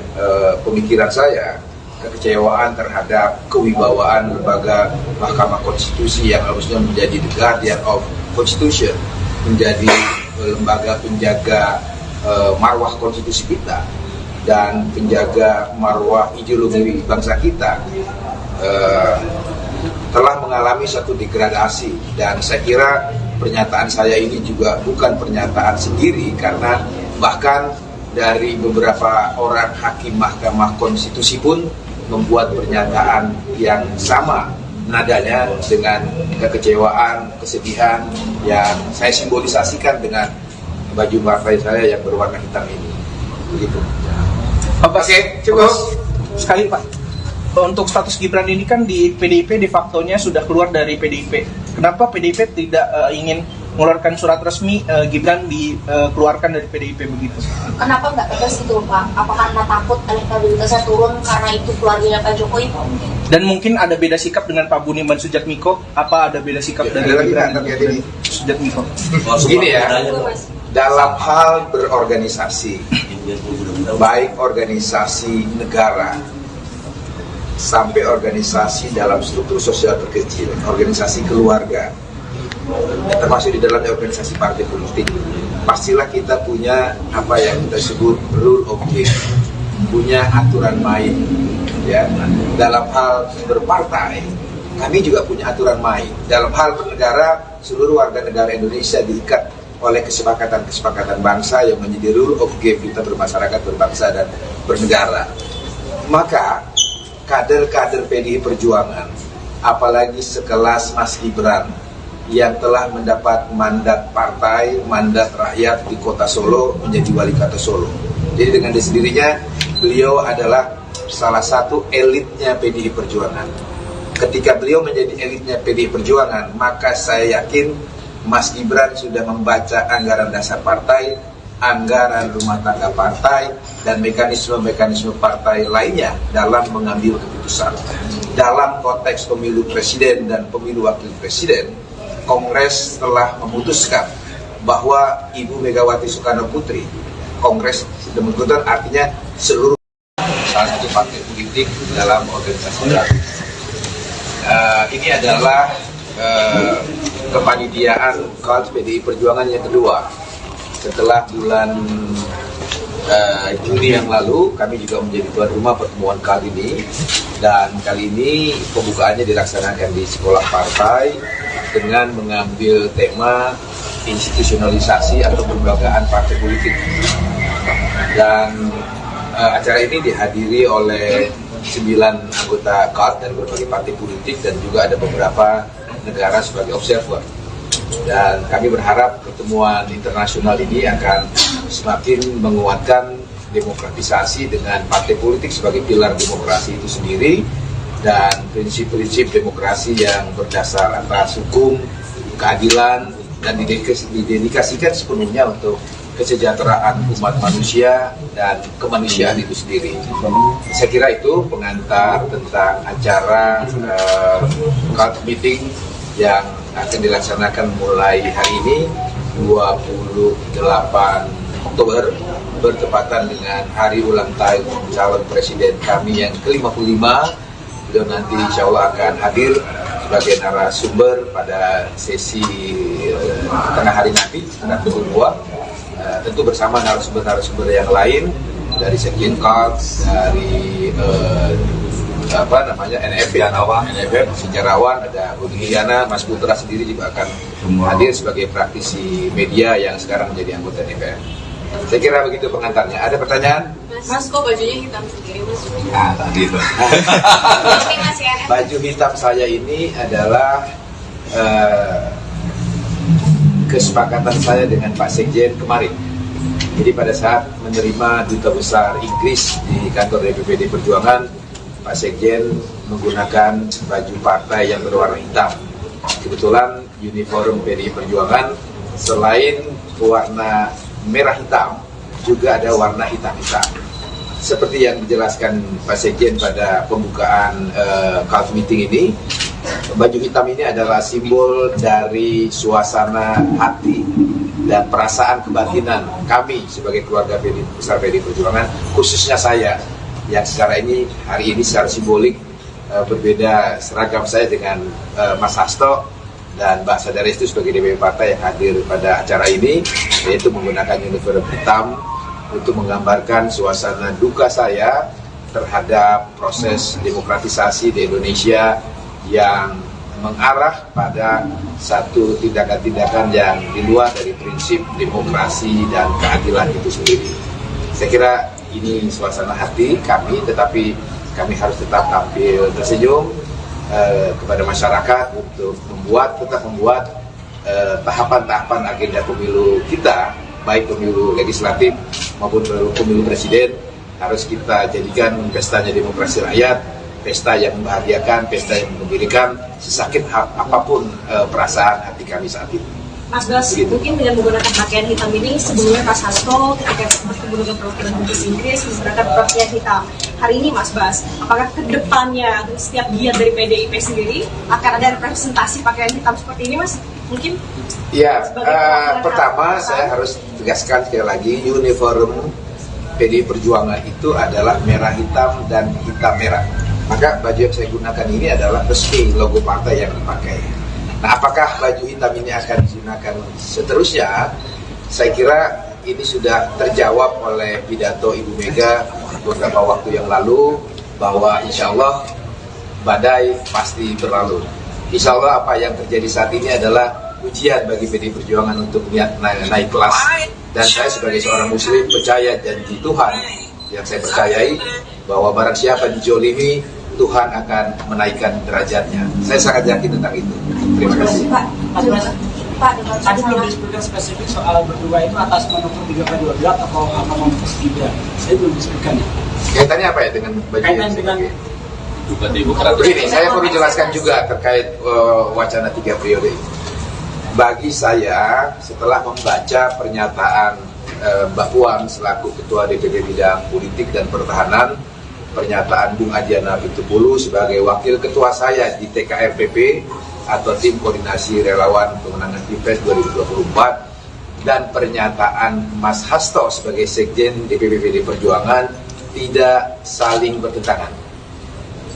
pemikiran saya, kekecewaan terhadap kewibawaan lembaga Mahkamah Konstitusi yang harusnya menjadi the guardian of Constitution, menjadi lembaga penjaga marwah konstitusi kita dan penjaga marwah ideologi bangsa kita, telah mengalami satu degradasi. Dan saya kira pernyataan saya ini juga bukan pernyataan sendiri, karena bahkan dari beberapa orang hakim Mahkamah Konstitusi pun membuat pernyataan yang sama nadanya dengan kekecewaan, kesedihan yang saya simbolisasikan dengan baju partai saya yang berwarna hitam ini. Begitu. Oke, cukup. Sekali Pak, untuk status Gibran ini kan di PDIP de facto-nya sudah keluar dari PDIP. Kenapa PDIP tidak ingin mengeluarkan surat resmi Gibran dikeluarkan dari PDIP begitu? Kenapa nggak tegas itu Pak? Apa karena takut elektabilitasnya turun karena itu keluarganya Pak Jokowi? Dan mungkin ada beda sikap dengan Pak Budiman Sujatmiko? Apa ada beda sikap dari Gibran dan Sujatmiko? Begini ya, dalam hal berorganisasi, baik organisasi negara sampai organisasi dalam struktur sosial terkecil, organisasi keluarga, termasuk di dalam organisasi partai politik, pastilah kita punya apa yang kita sebut rule of game, punya aturan main. Ya, dalam hal berpartai, kami juga punya aturan main. Dalam hal bernegara, seluruh warga negara Indonesia diikat oleh kesepakatan-kesepakatan bangsa yang menjadi rule of game kita bermasyarakat, berbangsa, dan bernegara. Maka kader-kader PDI Perjuangan, apalagi sekelas Mas Gibran yang telah mendapat mandat partai, mandat rakyat di kota Solo menjadi wali kota Solo. Jadi dengan sendirinya beliau adalah salah satu elitnya PDI Perjuangan. Ketika beliau menjadi elitnya PDI Perjuangan, maka saya yakin Mas Gibran sudah membaca anggaran dasar partai, anggaran rumah tangga partai, dan mekanisme-mekanisme partai lainnya dalam mengambil keputusan. Dalam konteks pemilu presiden dan pemilu wakil presiden, Kongres telah memutuskan bahwa Ibu Megawati Soekarno Putri, Kongres demikian artinya seluruh salah satu partai politik dalam organisasi baru. Ini adalah kepanitiaan KONS PDI Perjuangan yang kedua. Setelah bulan Juni yang lalu, kami juga menjadi tuan rumah pertemuan kali ini. Dan kali ini pembukaannya dilaksanakan di sekolah partai dengan mengambil tema institusionalisasi atau kelembagaan partai politik. Dan acara ini dihadiri oleh 9 anggota KONS dari berbagai partai politik dan juga ada beberapa negara sebagai observer. Dan kami berharap pertemuan internasional ini akan semakin menguatkan demokratisasi dengan partai politik sebagai pilar demokrasi itu sendiri dan prinsip-prinsip demokrasi yang berdasar atas hukum, keadilan, dan didedikasikan sepenuhnya untuk kesejahteraan umat manusia dan kemanusiaan itu sendiri. Saya kira itu pengantar tentang acara meeting yang akan dilaksanakan mulai hari ini 28 Oktober bertepatan dengan hari ulang tahun calon presiden kami yang ke-55. Beliau nanti insya Allah akan hadir sebagai narasumber pada sesi tengah hari nanti, tengah pukul 2, tentu bersama narasumber-narasumber yang lain dari Sekjen Kals, dari NFF, sejarawan, ada Budi Giana, Mas Putra sendiri juga akan hadir sebagai praktisi media yang sekarang menjadi anggota DPR. Saya kira begitu pengantarnya. Ada pertanyaan? Mas, kok bajunya hitam sendiri, Mas? Nah, tadi itu. Baju hitam saya ini adalah kesepakatan saya dengan Pak Sekjen kemarin. Jadi pada saat menerima Duta Besar Inggris di kantor DPPD Perjuangan, Pak Sekjen menggunakan baju partai yang berwarna hitam. Kebetulan uniform PDI Perjuangan selain warna merah hitam, juga ada warna hitam-hitam. Seperti yang dijelaskan Pak Sekjen pada pembukaan Kals meeting ini, baju hitam ini adalah simbol dari suasana hati dan perasaan kebatinan kami sebagai keluarga besar PDI Perjuangan, khususnya saya yang sekarang ini hari ini secara simbolik berbeda seragam saya dengan Mas Hasto dan Mbak Sadaris itu sebagai DPP partai yang hadir pada acara ini, yaitu menggunakan uniform hitam untuk menggambarkan suasana duka saya terhadap proses demokratisasi di Indonesia yang mengarah pada satu tindakan-tindakan yang di luar dari prinsip demokrasi dan keadilan itu sendiri. Saya kira ini suasana hati kami, tetapi kami harus tetap tampil tersenyum kepada masyarakat untuk tetap membuat tahapan-tahapan agenda pemilu kita, baik pemilu legislatif maupun pemilu presiden, harus kita jadikan pestanya demokrasi rakyat, pesta yang membahagiakan, pesta yang menggembirakan, sesakit apapun perasaan hati kami saat ini. Mas Bas, mungkin dengan menggunakan pakaian hitam ini, sebelumnya Mas Hasto ketika bertemu dengan perwakilan Inggris menggunakan pakaian hitam. Hari ini Mas Bas, apakah kedepannya setiap giat dari PDIP sendiri akan ada representasi pakaian hitam seperti ini, Mas? Mungkin? Ya, pertama saya harus tegaskan sekali lagi, uniform PDI Perjuangan itu adalah merah hitam dan hitam merah. Maka baju yang saya gunakan ini adalah resmi logo partai yang dipakai. Nah, apakah baju hitam ini akan digunakan seterusnya? Saya kira ini sudah terjawab oleh pidato Ibu Mega beberapa waktu yang lalu, bahwa insya Allah badai pasti berlalu. Insya Allah apa yang terjadi saat ini adalah ujian bagi PDI Perjuangan untuk naik kelas. Dan saya sebagai seorang muslim percaya janji Tuhan yang saya percayai, bahwa barang siapa dijolimi, Tuhan akan menaikkan derajatnya. Saya sangat yakin tentang itu. Terima kasih. Pak, tadi belum disebutkan spesifik soal berdua itu atas manuver 3/12 atau apa manuver 3. Saya belum disebutkan. Kaitannya apa ya dengan baju Kaitan dengan begini, saya perlu jelaskan juga terkait wacana 3 periode ini. Bagi saya, setelah membaca pernyataan Mbak Puan selaku Ketua DPP Bidang Politik dan Pertahanan, pernyataan Bung Adiana Pitupulu sebagai Wakil Ketua saya di TKRPP atau Tim Koordinasi Relawan Pemenangan Pilpres 2024, dan pernyataan Mas Hasto sebagai Sekjen DPP PDI Perjuangan tidak saling bertentangan.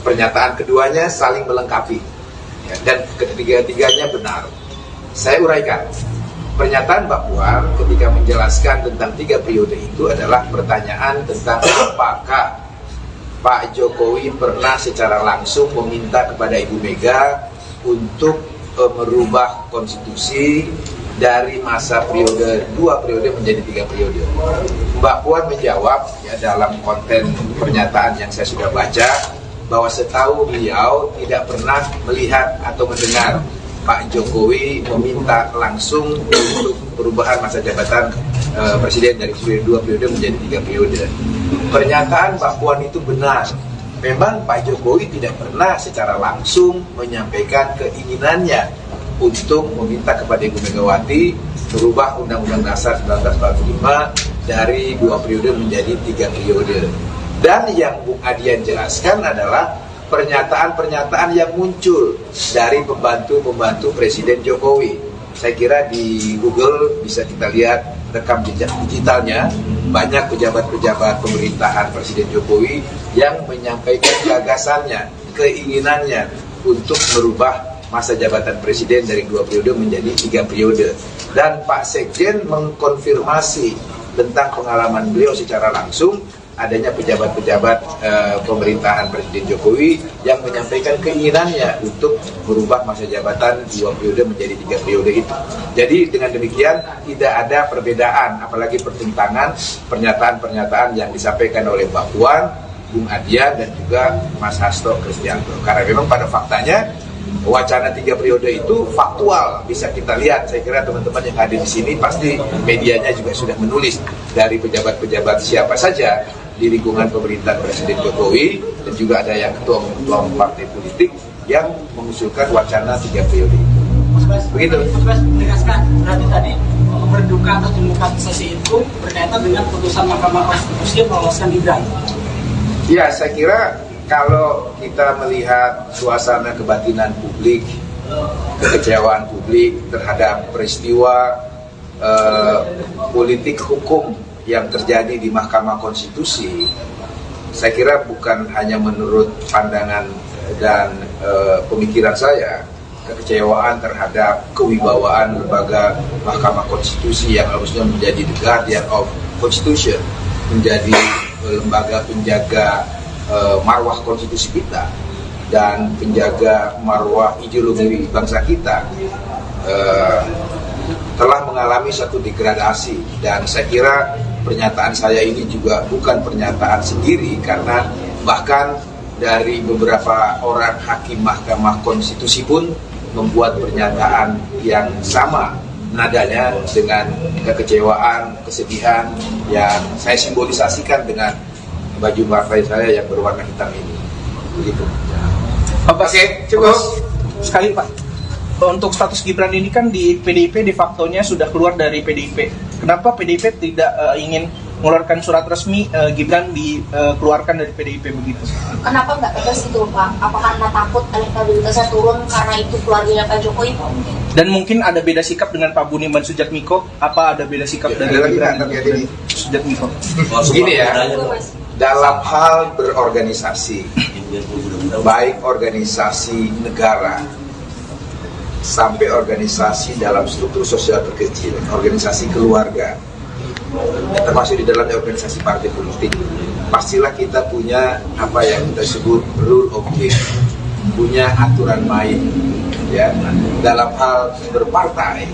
Pernyataan keduanya saling melengkapi, ya, dan ketiga-tiganya benar. Saya uraikan. Pernyataan Mbak Puan ketika menjelaskan tentang 3 periode itu adalah pertanyaan tentang apakah Pak Jokowi pernah secara langsung meminta kepada Ibu Mega untuk merubah konstitusi dari masa periode 2 periode menjadi 3 periode. Mbak Puan menjawab ya, dalam konten pernyataan yang saya sudah baca, bahwa setahu beliau tidak pernah melihat atau mendengar Pak Jokowi meminta langsung untuk perubahan masa jabatan presiden dari 2 periode menjadi 3 periode. Pernyataan Mbak Puan itu benar. Memang Pak Jokowi tidak pernah secara langsung menyampaikan keinginannya untuk meminta kepada Ibu Megawati merubah Undang-Undang Dasar 1945 dari 2 periode menjadi 3 periode. Dan yang Bung Adian jelaskan adalah pernyataan-pernyataan yang muncul dari pembantu-pembantu Presiden Jokowi. Saya kira di Google bisa kita lihat rekam jejak digitalnya, banyak pejabat-pejabat pemerintahan Presiden Jokowi yang menyampaikan gagasannya, keinginannya untuk merubah masa jabatan Presiden dari 2 periode menjadi 3 periode. Dan Pak Sekjen mengkonfirmasi tentang pengalaman beliau secara langsung, adanya pejabat-pejabat pemerintahan Presiden Jokowi yang menyampaikan keinginannya untuk merubah masa jabatan 2 periode menjadi 3 periode itu. Jadi dengan demikian tidak ada perbedaan, apalagi pertentangan pernyataan-pernyataan yang disampaikan oleh Mbak Puan, Bung Adian dan juga Mas Hasto Kristianto. Karena memang pada faktanya wacana 3 periode itu faktual, bisa kita lihat. Saya kira teman-teman yang hadir di sini pasti medianya juga sudah menulis dari pejabat-pejabat siapa saja di lingkungan pemerintahan Presiden Jokowi, dan juga ada yang ketua partai politik yang mengusulkan wacana 3 periode itu. Begitu. Mas menegaskan berarti tadi berduka atau demokratisasi itu berkaitan dengan putusan Mahkamah Konstitusi yang meloloskan Gibran. Ya, saya kira kalau kita melihat suasana kebatinan publik, kekecewaan publik terhadap peristiwa politik hukum yang terjadi di Mahkamah Konstitusi, saya kira bukan hanya menurut pandangan dan pemikiran saya, kekecewaan terhadap kewibawaan lembaga Mahkamah Konstitusi yang harusnya menjadi the guardian of Constitution, menjadi lembaga penjaga marwah konstitusi kita dan penjaga marwah ideologi bangsa kita, telah mengalami satu degradasi. Dan saya kira pernyataan saya ini juga bukan pernyataan sendiri, karena bahkan dari beberapa orang hakim Mahkamah Konstitusi pun membuat pernyataan yang sama nadanya dengan kekecewaan, kesedihan yang saya simbolisasikan dengan baju partai saya yang berwarna hitam ini. Begitu. Oke, cukup. Sekali Pak, untuk status Gibran ini kan di PDIP de facto-nya sudah keluar dari PDIP. Kenapa PDIP tidak ingin mengeluarkan surat resmi Gibran dikeluarkan dari PDIP begitu? Kenapa nggak tegas itu Pak? Apa karena takut elektabilitasnya turun karena itu keluarganya Pak Jokowi? Dan mungkin ada beda sikap dengan Pak Budiman Sujatmiko? Apa ada beda sikap dari Gibran dan Sujatmiko? Begini ya, dalam hal berorganisasi, baik organisasi negara sampai organisasi dalam struktur sosial terkecil, organisasi keluarga, termasuk di dalam organisasi partai politik, pastilah kita punya apa yang kita sebut rule of game, punya aturan main. Ya, dalam hal berpartai,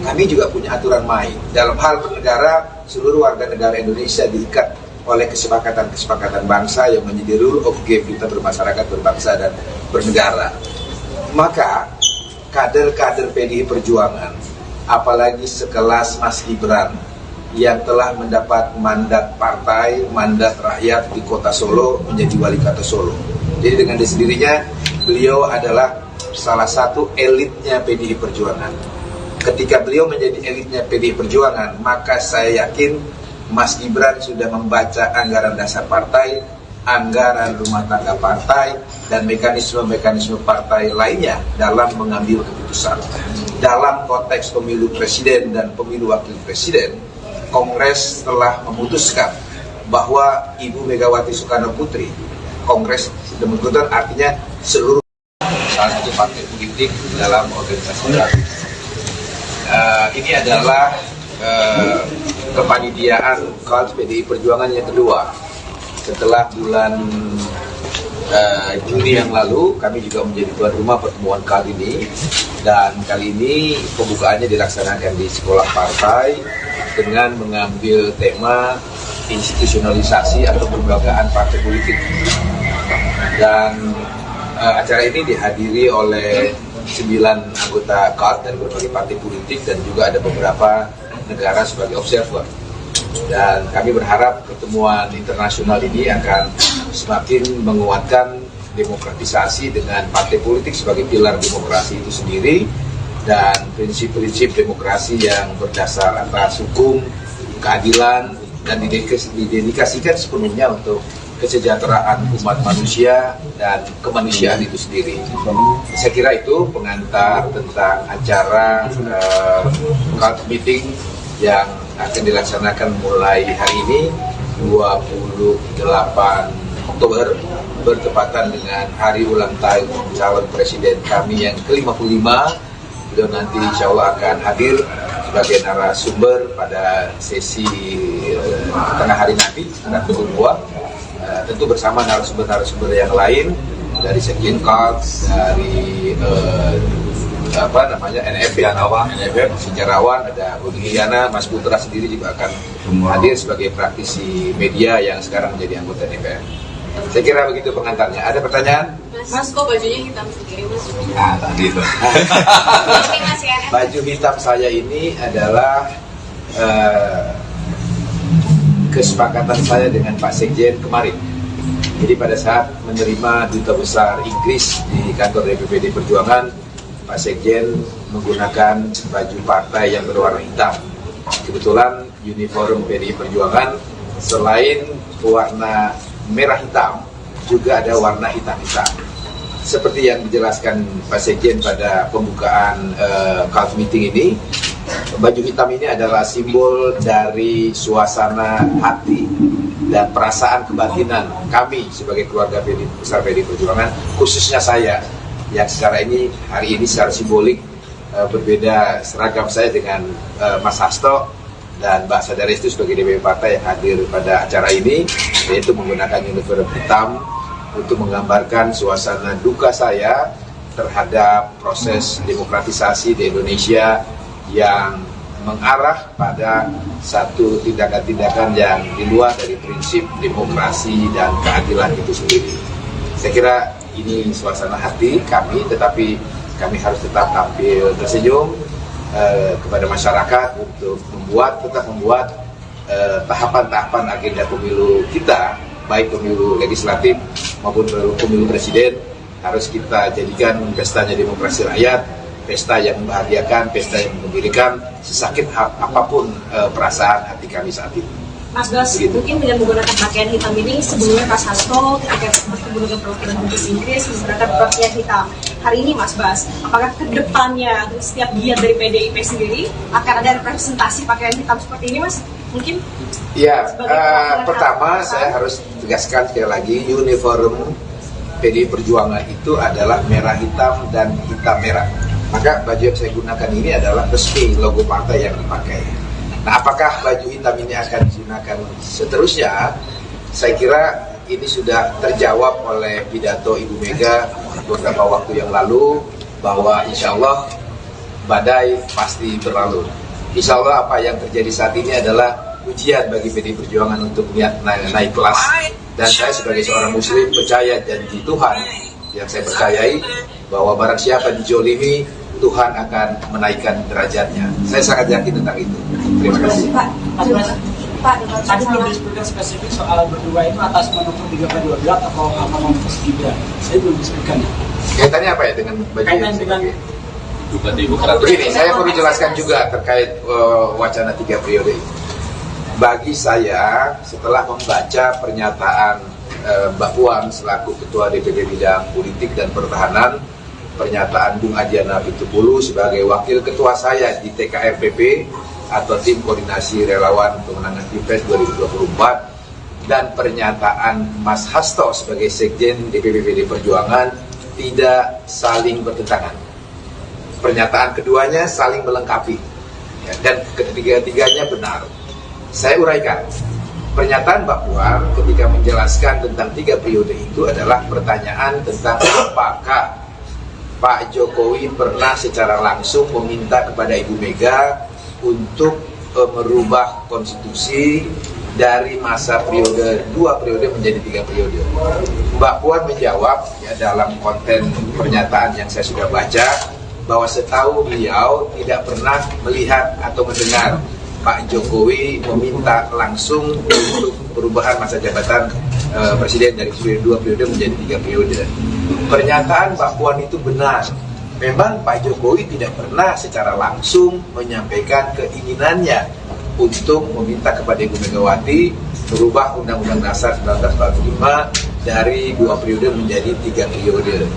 kami juga punya aturan main. Dalam hal bernegara, seluruh warga negara Indonesia diikat oleh kesepakatan-kesepakatan bangsa yang menjadi rule of game kita bermasyarakat, berbangsa, dan bernegara. Maka kader-kader PDI Perjuangan, apalagi sekelas Mas Gibran yang telah mendapat mandat partai, mandat rakyat di kota Solo menjadi wali kota Solo. Jadi dengan sendirinya beliau adalah salah satu elitnya PDI Perjuangan. Ketika beliau menjadi elitnya PDI Perjuangan, maka saya yakin Mas Gibran sudah membaca anggaran dasar partai, anggaran rumah tangga partai, dan mekanisme-mekanisme partai lainnya dalam mengambil keputusan. Dalam konteks pemilu presiden dan pemilu wakil presiden, Kongres telah memutuskan bahwa Ibu Megawati Soekarno Putri, Kongres demikian artinya seluruh salah satu partai politik dalam organisasi baru. Ini adalah kepanitiaan KALT PDI Perjuangan yang kedua. Setelah bulan Juni yang lalu, kami juga menjadi tuan rumah pertemuan kali ini. Dan kali ini pembukaannya dilaksanakan di sekolah partai dengan mengambil tema institusionalisasi atau kelembagaan partai politik. Dan acara ini dihadiri oleh 9 anggota KALT dari berbagai partai politik dan juga ada beberapa negara sebagai observer. Dan kami berharap pertemuan internasional ini akan semakin menguatkan demokratisasi dengan partai politik sebagai pilar demokrasi itu sendiri dan prinsip-prinsip demokrasi yang berdasar atas hukum, keadilan, dan didedikasikan sepenuhnya untuk kesejahteraan umat manusia dan kemanusiaan itu sendiri. Saya kira itu pengantar tentang acara cult meeting yang akan dilaksanakan mulai hari ini 28 Oktober bertepatan dengan hari ulang tahun calon presiden kami yang ke-55. Beliau nanti insya Allah akan hadir sebagai narasumber pada sesi tengah hari nanti sekitar pukul 2. Tentu bersama narasumber-narasumber yang lain dari Sekjen Cult, dari NFF, sejarawan, ada Budi Giana, Mas Putra sendiri juga akan hadir sebagai praktisi media yang sekarang menjadi anggota DPR. Saya kira begitu pengantarnya. Ada pertanyaan? Mas, kok bajunya hitam sendiri, Mas? Nah, tadi itu. Baju hitam saya ini adalah kesepakatan saya dengan Pak Sekjen kemarin. Jadi pada saat menerima Duta Besar Inggris di kantor DPPD Perjuangan, Pak Sekjen menggunakan baju partai yang berwarna hitam. Kebetulan uniform PDI Perjuangan selain warna merah hitam, juga ada warna hitam-hitam. Seperti yang dijelaskan Pak Sekjen pada pembukaan cult meeting ini, baju hitam ini adalah simbol dari suasana hati dan perasaan kebatinan kami sebagai keluarga besar PDI Perjuangan, khususnya saya yang hari ini secara simbolik berbeda seragam saya dengan Mas Hasto dan Mbak Sadaris itu sebagai DPP partai yang hadir pada acara ini, yaitu menggunakan uniform hitam untuk menggambarkan suasana duka saya terhadap proses demokratisasi di Indonesia yang mengarah pada satu tindakan-tindakan yang di luar dari prinsip demokrasi dan keadilan itu sendiri. Saya kira ini suasana hati kami, tetapi kami harus tetap tampil tersenyum kepada masyarakat untuk tetap membuat tahapan-tahapan agenda pemilu kita, baik pemilu legislatif maupun pemilu presiden, harus kita jadikan pestanya demokrasi rakyat, pesta yang membahagiakan, pesta yang menggembirakan, sesakit apapun perasaan hati kami saat ini. Mas Bas, mungkin dengan menggunakan pakaian hitam ini, sebelumnya Mas Hasto ketika bertemu dengan perwakilan Dubes Inggris menggunakan pakaian hitam. Hari ini Mas Bas, apakah kedepannya setiap giat dari PDIP sendiri akan ada representasi pakaian hitam seperti ini, Mas? Mungkin? Ya, pertama saya harus tegaskan sekali lagi, uniform PDI Perjuangan itu adalah merah hitam dan hitam merah. Maka baju yang saya gunakan ini adalah resmi logo partai yang dipakai. Nah, apakah baju hitam ini akan digunakan seterusnya? Saya kira ini sudah terjawab oleh pidato Ibu Mega beberapa waktu yang lalu, bahwa insya Allah badai pasti berlalu. Insya Allah apa yang terjadi saat ini adalah ujian bagi PDI Perjuangan untuk naik kelas. Dan saya sebagai seorang muslim percaya janji Tuhan yang saya percayai, bahwa barang siapa dijolimi, Tuhan akan menaikkan derajatnya. Saya sangat yakin tentang itu. Terima kasih. Tadi belum disebutkan spesifik soal berdua itu atas menukung 3/12 atau apa memutus Gibran. Saya belum disebutkan. Kaitannya apa ya dengan baju kaitan dengan begini, saya perlu jelaskan juga terkait wacana 3 periode ini. Bagi saya, setelah membaca pernyataan Mbak Puan selaku Ketua DPP Bidang Politik dan Pertahanan, pernyataan Bung Adiana Pitupulu sebagai Wakil Ketua saya di TKRPP atau Tim Koordinasi Relawan Pemenangan Pilpres 2024, dan pernyataan Mas Hasto sebagai Sekjen DPP PDI Perjuangan tidak saling bertentangan. Pernyataan keduanya saling melengkapi, ya, dan ketiga-tiganya benar. Saya uraikan. Pernyataan Mbak Puan ketika menjelaskan tentang 3 periode itu adalah pertanyaan tentang apakah Pak Jokowi pernah secara langsung meminta kepada Ibu Mega untuk merubah konstitusi dari masa periode 2 periode menjadi 3 periode. Mbak Puan menjawab ya, dalam konten pernyataan yang saya sudah baca, bahwa setahu beliau tidak pernah melihat atau mendengar Pak Jokowi meminta langsung untuk perubahan masa jabatan presiden dari 2 periode menjadi 3 periode. Pernyataan Mbak Puan itu benar. Memang Pak Jokowi tidak pernah secara langsung menyampaikan keinginannya untuk meminta kepada Ibu Megawati merubah Undang-Undang Dasar 1945 dari 2 periode menjadi 3 periode.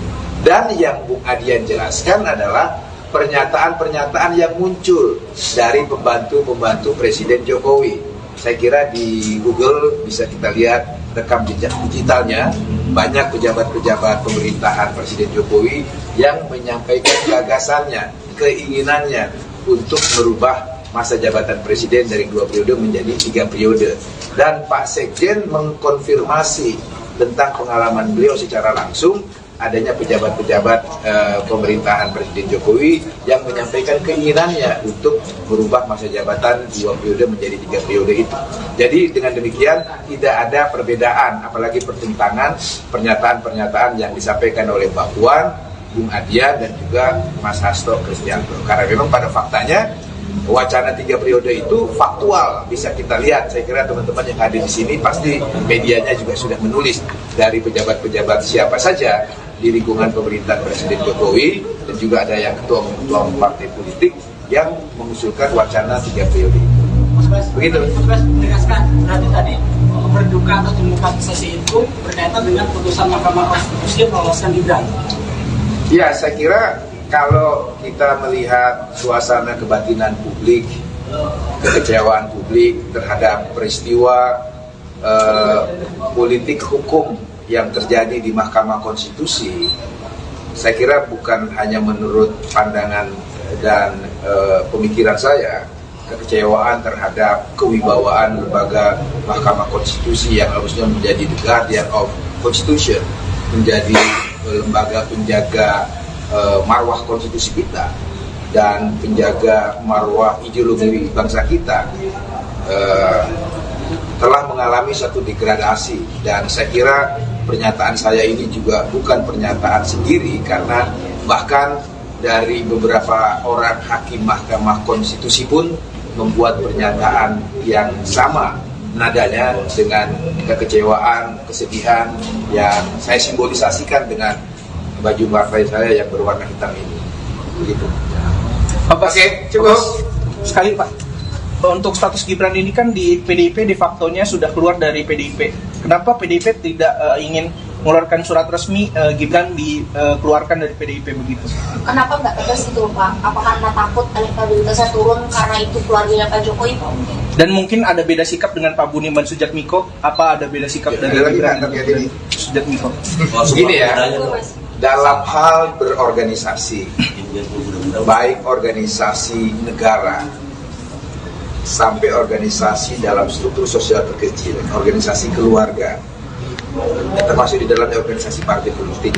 Dan yang Bung Adian jelaskan adalah pernyataan-pernyataan yang muncul dari pembantu-pembantu Presiden Jokowi. Saya kira di Google bisa kita lihat rekam jejak digitalnya, banyak pejabat-pejabat pemerintahan Presiden Jokowi yang menyampaikan gagasannya, keinginannya untuk merubah masa jabatan Presiden dari 2 periode menjadi 3 periode. Dan Pak Sekjen mengkonfirmasi tentang pengalaman beliau secara langsung adanya pejabat-pejabat pemerintahan Presiden Jokowi yang menyampaikan keinginannya untuk merubah masa jabatan 2 periode menjadi 3 periode itu. Jadi dengan demikian tidak ada perbedaan, apalagi pertentangan pernyataan-pernyataan yang disampaikan oleh Mbak Puan, Bung Adian dan juga Mas Hasto Kristianto. Karena memang pada faktanya wacana 3 periode itu faktual, bisa kita lihat. Saya kira teman-teman yang hadir di sini pasti medianya juga sudah menulis dari pejabat-pejabat siapa saja di lingkungan pemerintahan Presiden Jokowi, dan juga ada yang ketua partai politik yang mengusulkan wacana 3 periode. Begitu. Mas Bas menegaskan berarti tadi berduka atau demokratisasi itu berkaitan dengan putusan Mahkamah Konstitusi yang meloloskan Gibran. Ya, saya kira kalau kita melihat suasana kebatinan publik, kekecewaan publik terhadap peristiwa politik hukum yang terjadi di Mahkamah Konstitusi, saya kira bukan hanya menurut pandangan dan pemikiran saya, kekecewaan terhadap kewibawaan lembaga Mahkamah Konstitusi yang harusnya menjadi the guardian of Constitution, menjadi lembaga penjaga marwah konstitusi kita dan penjaga marwah ideologi bangsa kita, telah mengalami satu degradasi. Dan saya kira pernyataan saya ini juga bukan pernyataan sendiri, karena bahkan dari beberapa orang hakim Mahkamah Konstitusi pun membuat pernyataan yang sama nadanya dengan kekecewaan, kesedihan yang saya simbolisasikan dengan baju partai saya yang berwarna hitam ini. Begitu. Oke, cukup. Sekali Pak, untuk status Gibran ini kan di PDIP de facto-nya sudah keluar dari PDIP. Kenapa PDIP tidak ingin mengeluarkan surat resmi Gibran dikeluarkan dari PDIP begitu? Kenapa nggak tegas itu Pak? Apa karena takut elektabilitasnya turun karena itu keluarganya Pak Jokowi? Dan mungkin ada beda sikap dengan Pak Budiman Sujatmiko? Apa ada beda sikap dari Gibran dan Sujatmiko? Begini ya, dalam hal berorganisasi, baik organisasi negara sampai organisasi dalam struktur sosial terkecil, organisasi keluarga, termasuk di dalam organisasi partai politik,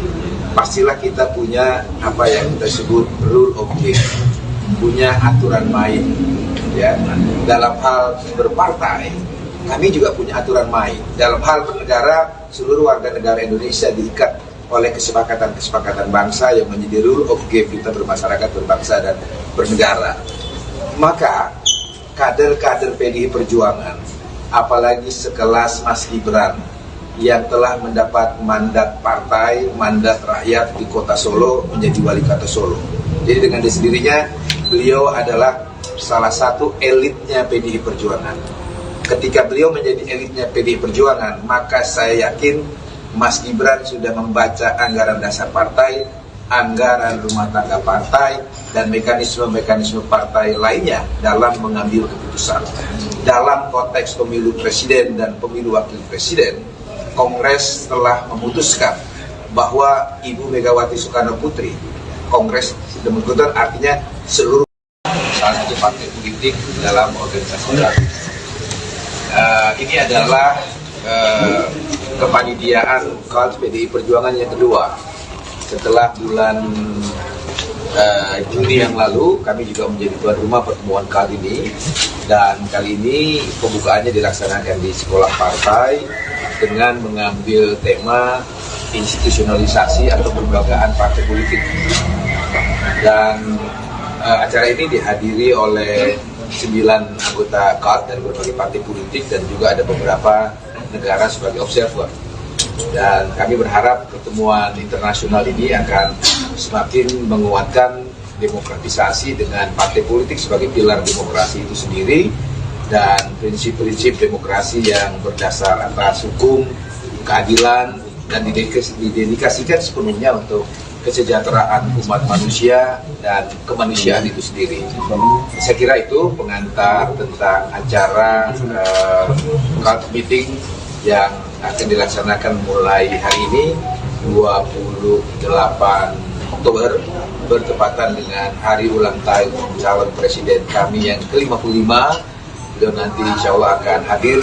pastilah kita punya apa yang kita sebut rule of game, punya aturan main. Ya, dalam hal berpartai, kami juga punya aturan main. Dalam hal bernegara, seluruh warga negara Indonesia diikat oleh kesepakatan-kesepakatan bangsa yang menjadi rule of game kita bermasyarakat, berbangsa, dan bernegara. Maka kader-kader PDI Perjuangan, apalagi sekelas Mas Gibran yang telah mendapat mandat partai, mandat rakyat di kota Solo menjadi wali kota Solo. Jadi dengan sendirinya beliau adalah salah satu elitnya PDI Perjuangan. Ketika beliau menjadi elitnya PDI Perjuangan, maka saya yakin Mas Gibran sudah membaca anggaran dasar partai, anggaran rumah tangga partai, dan mekanisme-mekanisme partai lainnya dalam mengambil keputusan. Dalam konteks pemilu presiden dan pemilu wakil presiden, Kongres telah memutuskan bahwa Ibu Megawati Soekarno Putri, Kongres sudah memutuskan, artinya seluruh salah satu partai politik dalam organisasi politik. Ini adalah kepanitiaan KAL PDI Perjuangan yang kedua. Setelah bulan Juni yang lalu, kami juga menjadi tuan rumah pertemuan KAL ini, dan kali ini pembukaannya dilaksanakan di sekolah partai dengan mengambil tema institusionalisasi atau kelembagaan partai politik. Dan acara ini dihadiri oleh 9 anggota KAL dari berbagai partai politik dan juga ada beberapa negara sebagai observer. Dan kami berharap pertemuan internasional ini akan semakin menguatkan demokratisasi dengan partai politik sebagai pilar demokrasi itu sendiri, dan prinsip-prinsip demokrasi yang berdasar atas hukum, keadilan, dan didedikasikan sepenuhnya untuk kesejahteraan umat manusia dan kemanusiaan itu sendiri. Saya kira itu pengantar tentang acara cult meeting yang akan dilaksanakan mulai hari ini 28 Oktober bertepatan dengan hari ulang tahun calon presiden kami yang ke-55. Beliau nanti insya Allah akan hadir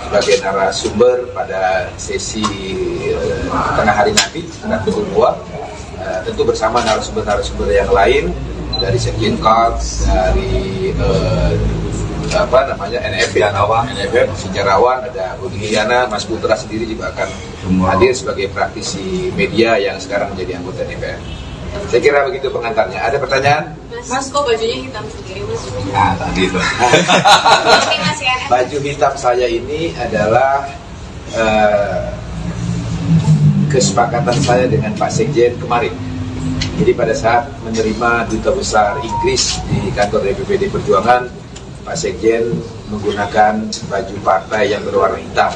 sebagai narasumber pada sesi tengah hari nanti sekitar pukul 2, tentu bersama narasumber-narasumber yang lain dari Sekjen Cult, dari NFF, sejarawan, ada Budi Hiyana, Mas Putra sendiri juga akan hadir sebagai praktisi media yang sekarang menjadi anggota DPR. Saya kira begitu pengantarnya. Ada pertanyaan? Mas, kok bajunya hitam sendiri, Mas? Nah, tadi itu. Baju hitam saya ini adalah kesepakatan saya dengan Pak Sekjen kemarin. Jadi pada saat menerima Duta Besar Inggris di kantor DPPD Perjuangan, Pak Sekjen menggunakan baju partai yang berwarna hitam.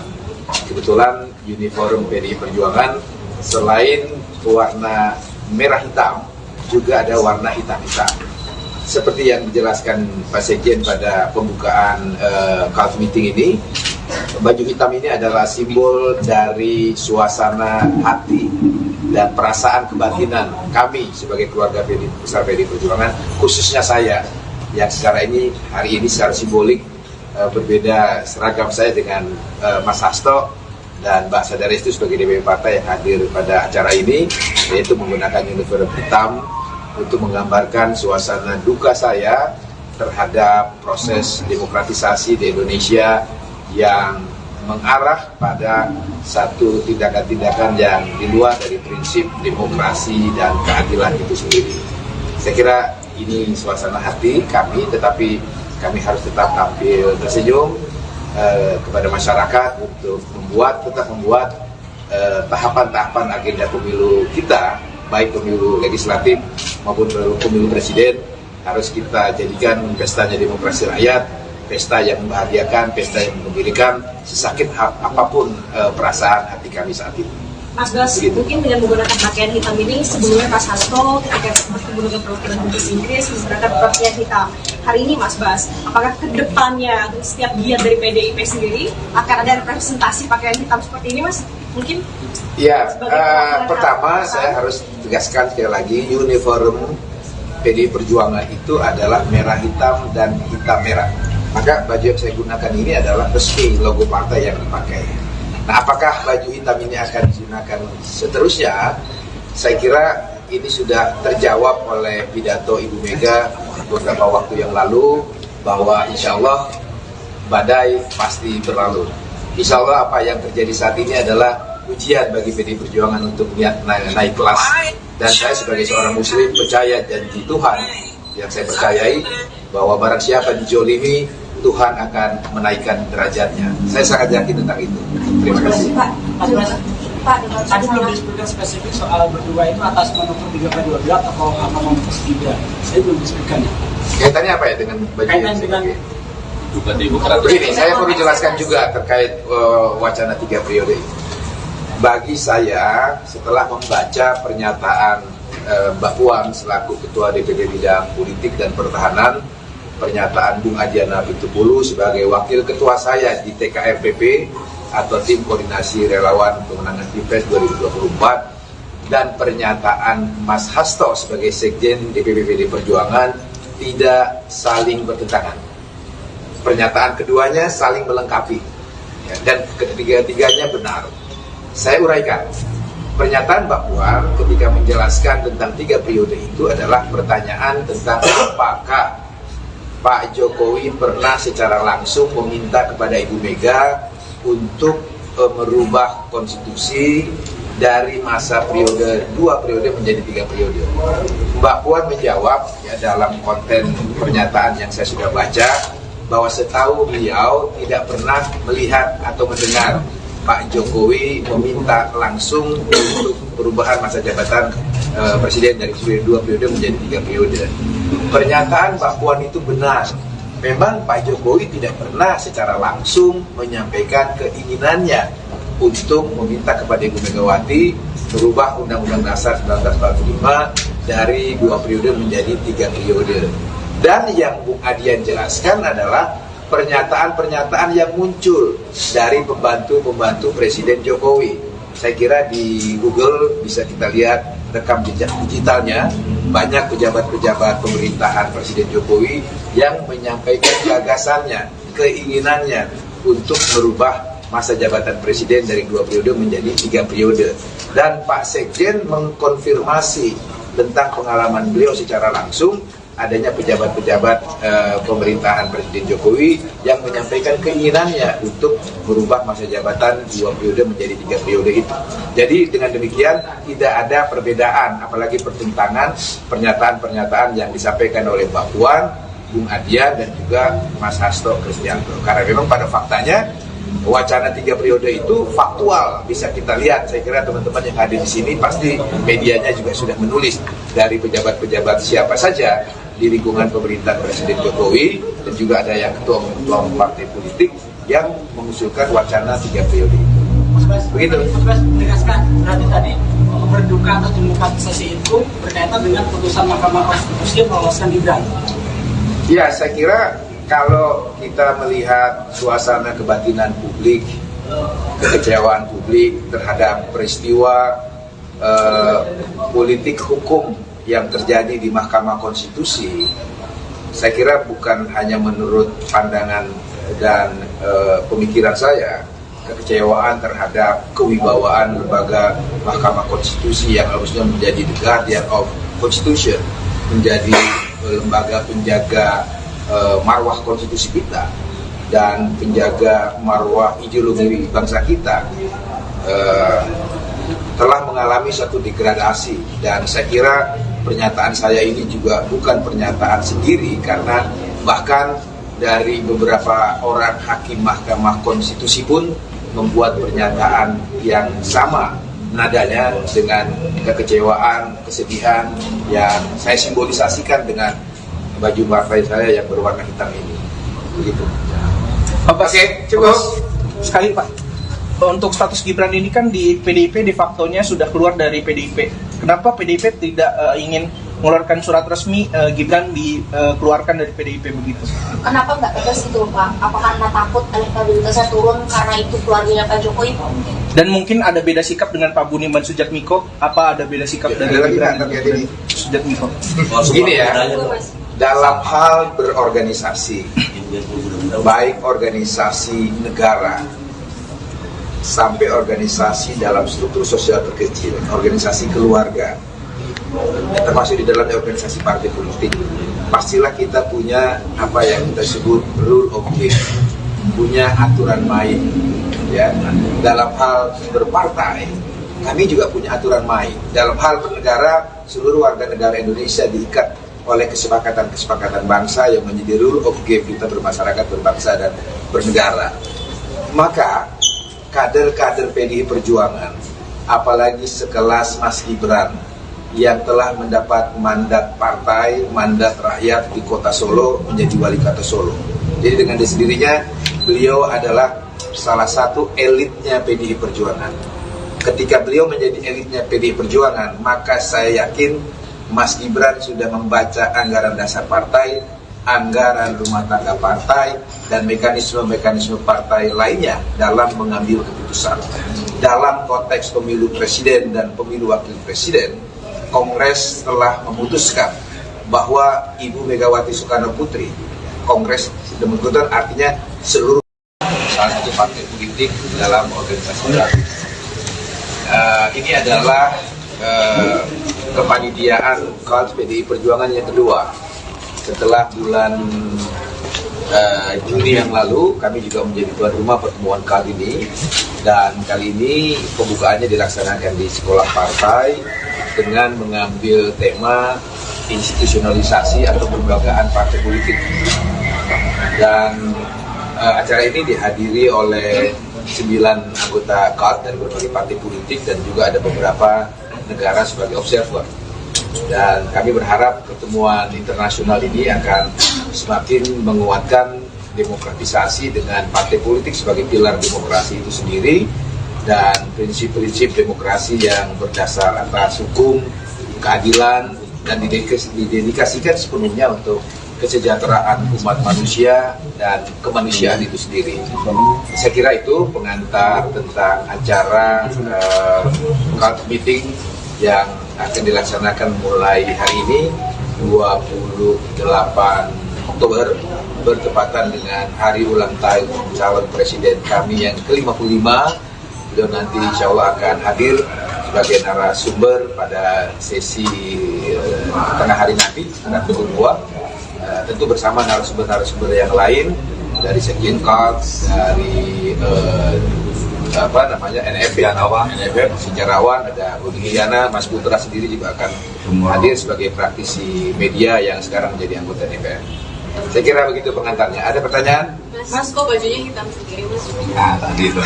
Kebetulan uniform PDI Perjuangan selain warna merah hitam, juga ada warna hitam-hitam. Seperti yang dijelaskan Pak Sekjen pada pembukaan cult meeting ini, baju hitam ini adalah simbol dari suasana hati dan perasaan kebatinan kami sebagai keluarga besar PDI Perjuangan, khususnya saya yang hari ini secara simbolik berbeda seragam saya dengan Mas Hasto dan Mbak Sadaris itu sebagai DPP partai yang hadir pada acara ini, yaitu menggunakan uniform hitam untuk menggambarkan suasana duka saya terhadap proses demokratisasi di Indonesia yang mengarah pada satu tindakan-tindakan yang di luar dari prinsip demokrasi dan keadilan itu sendiri. Saya kira ini suasana hati kami, tetapi kami harus tetap tampil tersenyum kepada masyarakat untuk tetap membuat tahapan-tahapan agenda pemilu kita, baik pemilu legislatif maupun pemilu presiden, harus kita jadikan pestanya demokrasi rakyat, pesta yang membahagiakan, pesta yang menggembirakan, sesakit apapun perasaan hati kami saat ini. Mas Bas, mungkin dengan menggunakan pakaian hitam ini, sebelumnya Mas Hasto ketika menggunakan perwakilan Inggris menggunakan pakaian hitam. Hari ini Mas Bas, apakah kedepannya setiap giat dari PDIP sendiri akan ada representasi pakaian hitam seperti ini, Mas? Mungkin? Ya, pertama saya harus tegaskan sekali lagi, uniform PDI Perjuangan itu adalah merah hitam dan hitam merah. Maka baju yang saya gunakan ini adalah resmi logo partai yang dipakai. Nah, apakah baju hitam ini akan digunakan seterusnya? Saya kira ini sudah terjawab oleh pidato Ibu Mega beberapa waktu yang lalu, bahwa insya Allah badai pasti berlalu. Insya Allah apa yang terjadi saat ini adalah ujian bagi PDI Perjuangan untuk naik kelas. Dan saya sebagai seorang muslim percaya janji Tuhan yang saya percayai, bahwa barang siapa dijolimi, Tuhan akan menaikkan derajatnya. Saya sangat yakin tentang itu. Terima kasih. Pak, tadi belum disebutkan spesifik soal berdua itu atas manuver 3/12 atau manuver Gibran. Saya belum disebutkan. Kaitannya apa ya dengan baju Kaitan dengan begini, saya perlu jelaskan juga terkait wacana 3 periode. Bagi saya, setelah membaca pernyataan Mbak Puan selaku Ketua DPD Bidang Politik dan Pertahanan, pernyataan Bung Adiana Pitupulu sebagai Wakil Ketua saya di TKRPP atau Tim Koordinasi Relawan Pemenangan Pilpres 2024, dan pernyataan Mas Hasto sebagai Sekjen DPP PDI Perjuangan tidak saling bertentangan. Pernyataan keduanya saling melengkapi, dan ketiga-tiganya benar. Saya uraikan. Pernyataan Mbak Puan ketika menjelaskan tentang 3 periode itu adalah pertanyaan tentang apakah Pak Jokowi pernah secara langsung meminta kepada Ibu Mega untuk merubah konstitusi dari masa periode 2 periode menjadi 3 periode. Mbak Puan menjawab ya, dalam konten pernyataan yang saya sudah baca, bahwa setahu beliau tidak pernah melihat atau mendengar Pak Jokowi meminta langsung untuk perubahan masa jabatan presiden dari 2 periode menjadi 3 periode. Pernyataan Mbak Puan itu benar, memang Pak Jokowi tidak pernah secara langsung menyampaikan keinginannya untuk meminta kepada Ibu Megawati merubah Undang-Undang Dasar 1945 dari 2 periode menjadi 3 periode. Dan yang Bung Adian jelaskan adalah pernyataan-pernyataan yang muncul dari pembantu-pembantu Presiden Jokowi. Saya kira di Google bisa kita lihat rekam jejak digitalnya, banyak pejabat-pejabat pemerintahan Presiden Jokowi yang menyampaikan gagasannya, keinginannya untuk merubah masa jabatan Presiden dari 2 periode menjadi 3 periode. Dan Pak Sekjen mengkonfirmasi tentang pengalaman beliau secara langsung adanya pejabat-pejabat pemerintahan Presiden Jokowi yang menyampaikan keinginannya untuk merubah masa jabatan 2 periode menjadi 3 periode itu. Jadi dengan demikian tidak ada perbedaan, apalagi pertentangan pernyataan-pernyataan yang disampaikan oleh Mbak Puan, Bung Adian dan juga Mas Hasto Kristianto. Karena memang pada faktanya wacana 3 periode itu faktual, bisa kita lihat. Saya kira teman-teman yang hadir di sini pasti medianya juga sudah menulis dari pejabat-pejabat siapa saja di lingkungan pemerintahan Presiden Jokowi dan juga ada yang ketua partai politik yang mengusulkan wacana 3 periode itu. Mas Bas, begitu. Mas Bas menegaskan tadi berduka atas demokratisasi itu berkaitan dengan putusan Mahkamah Konstitusi yang meloloskan Gibran. Ya, saya kira kalau kita melihat suasana kebatinan publik, kekecewaan publik terhadap peristiwa politik hukum yang terjadi di Mahkamah Konstitusi, saya kira bukan hanya menurut pandangan dan pemikiran saya, kekecewaan terhadap kewibawaan lembaga Mahkamah Konstitusi yang harusnya menjadi the guardian of Constitution, menjadi lembaga penjaga marwah konstitusi kita dan penjaga marwah ideologi bangsa kita telah mengalami satu degradasi. Dan saya kira pernyataan saya ini juga bukan pernyataan sendiri, karena bahkan dari beberapa orang hakim Mahkamah Konstitusi pun membuat pernyataan yang sama nadanya dengan kekecewaan, kesedihan yang saya simbolisasikan dengan baju partai saya yang berwarna hitam ini. Begitu. Oke, cukup. Sekali Pak, untuk status Gibran ini kan di PDIP de facto-nya sudah keluar dari PDIP. Kenapa PDIP tidak ingin mengeluarkan surat resmi Gibran dikeluarkan dari PDIP begitu? Kenapa nggak tegas itu Pak? Apa karena takut elektabilitasnya turun karena itu keluarganya Pak Jokowi? Dan mungkin ada beda sikap dengan Pak Budiman Sujatmiko. Apa ada beda sikap dari Gibran dan Sujatmiko? Begini ya, dalam hal berorganisasi, baik organisasi negara sampai organisasi dalam struktur sosial terkecil, organisasi keluarga, termasuk di dalamnya organisasi partai politik, pastilah kita punya apa yang kita sebut rule of game, punya aturan main. Ya, dalam hal berpartai, kami juga punya aturan main. Dalam hal bernegara, seluruh warga negara Indonesia diikat oleh kesepakatan-kesepakatan bangsa yang menjadi rule of game kita bermasyarakat, berbangsa, dan bernegara. Maka kader-kader PDI Perjuangan, apalagi sekelas Mas Gibran yang telah mendapat mandat partai, mandat rakyat di kota Solo menjadi wali kota Solo. Jadi dengan sendirinya beliau adalah salah satu elitnya PDI Perjuangan. Ketika beliau menjadi elitnya PDI Perjuangan, maka saya yakin Mas Gibran sudah membaca anggaran dasar partai, anggaran rumah tangga partai, dan mekanisme-mekanisme partai lainnya dalam mengambil keputusan. Dalam konteks pemilu presiden dan pemilu wakil presiden, Kongres telah memutuskan bahwa Ibu Megawati Soekarno Putri, Kongres demikian artinya seluruh salah satu partai politik dalam organisasi politik. Ini adalah kepanitiaan KONS PDI Perjuangan yang kedua. Setelah bulan Juni yang lalu, kami juga menjadi tuan rumah pertemuan kali ini. Dan kali ini pembukaannya dilaksanakan di sekolah partai dengan mengambil tema institusionalisasi atau kelembagaan partai politik. Dan acara ini dihadiri oleh 9 anggota KONS dari berbagai partai politik dan juga ada beberapa negara sebagai observer. Dan kami berharap pertemuan internasional ini akan semakin menguatkan demokratisasi dengan partai politik sebagai pilar demokrasi itu sendiri, dan prinsip-prinsip demokrasi yang berdasar atas hukum, keadilan, dan didedikasikan sepenuhnya untuk kesejahteraan umat manusia dan kemanusiaan itu sendiri. Saya kira itu pengantar tentang acara cult meeting yang akan dilaksanakan mulai hari ini 28 Oktober bertepatan dengan hari ulang tahun calon presiden kami yang ke-55. Beliau nanti insya Allah akan hadir sebagai narasumber pada sesi tengah hari nanti, tanggal 22. Tentu bersama narasumber-narasumber yang lain dari Sekjen Kalts, dari NFF, sejarawan, ada Budi Giana, Mas Putra sendiri juga akan hadir sebagai praktisi media yang sekarang menjadi anggota DPR. Saya kira begitu pengantarnya. Ada pertanyaan? Mas, kok bajunya hitam sendiri, Mas? Tadi itu.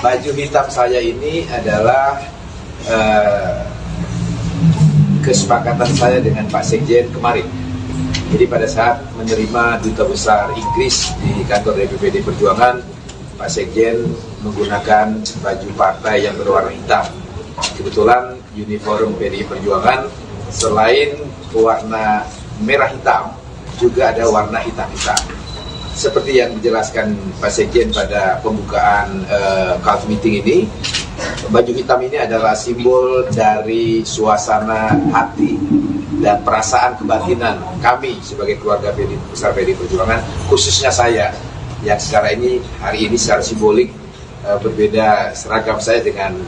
Baju hitam saya ini adalah kesepakatan saya dengan Pak Sekjen kemarin. Jadi pada saat menerima Duta Besar Inggris di kantor DPPD Perjuangan, Pak Sekjen menggunakan baju partai yang berwarna hitam. Kebetulan uniform PDI Perjuangan selain warna merah hitam, juga ada warna hitam-hitam. Seperti yang dijelaskan Pak Sekjen pada pembukaan cult meeting ini, baju hitam ini adalah simbol dari suasana hati dan perasaan kebatinan kami sebagai keluarga besar PDI Perjuangan, khususnya saya yang secara ini hari ini secara simbolik berbeda seragam saya dengan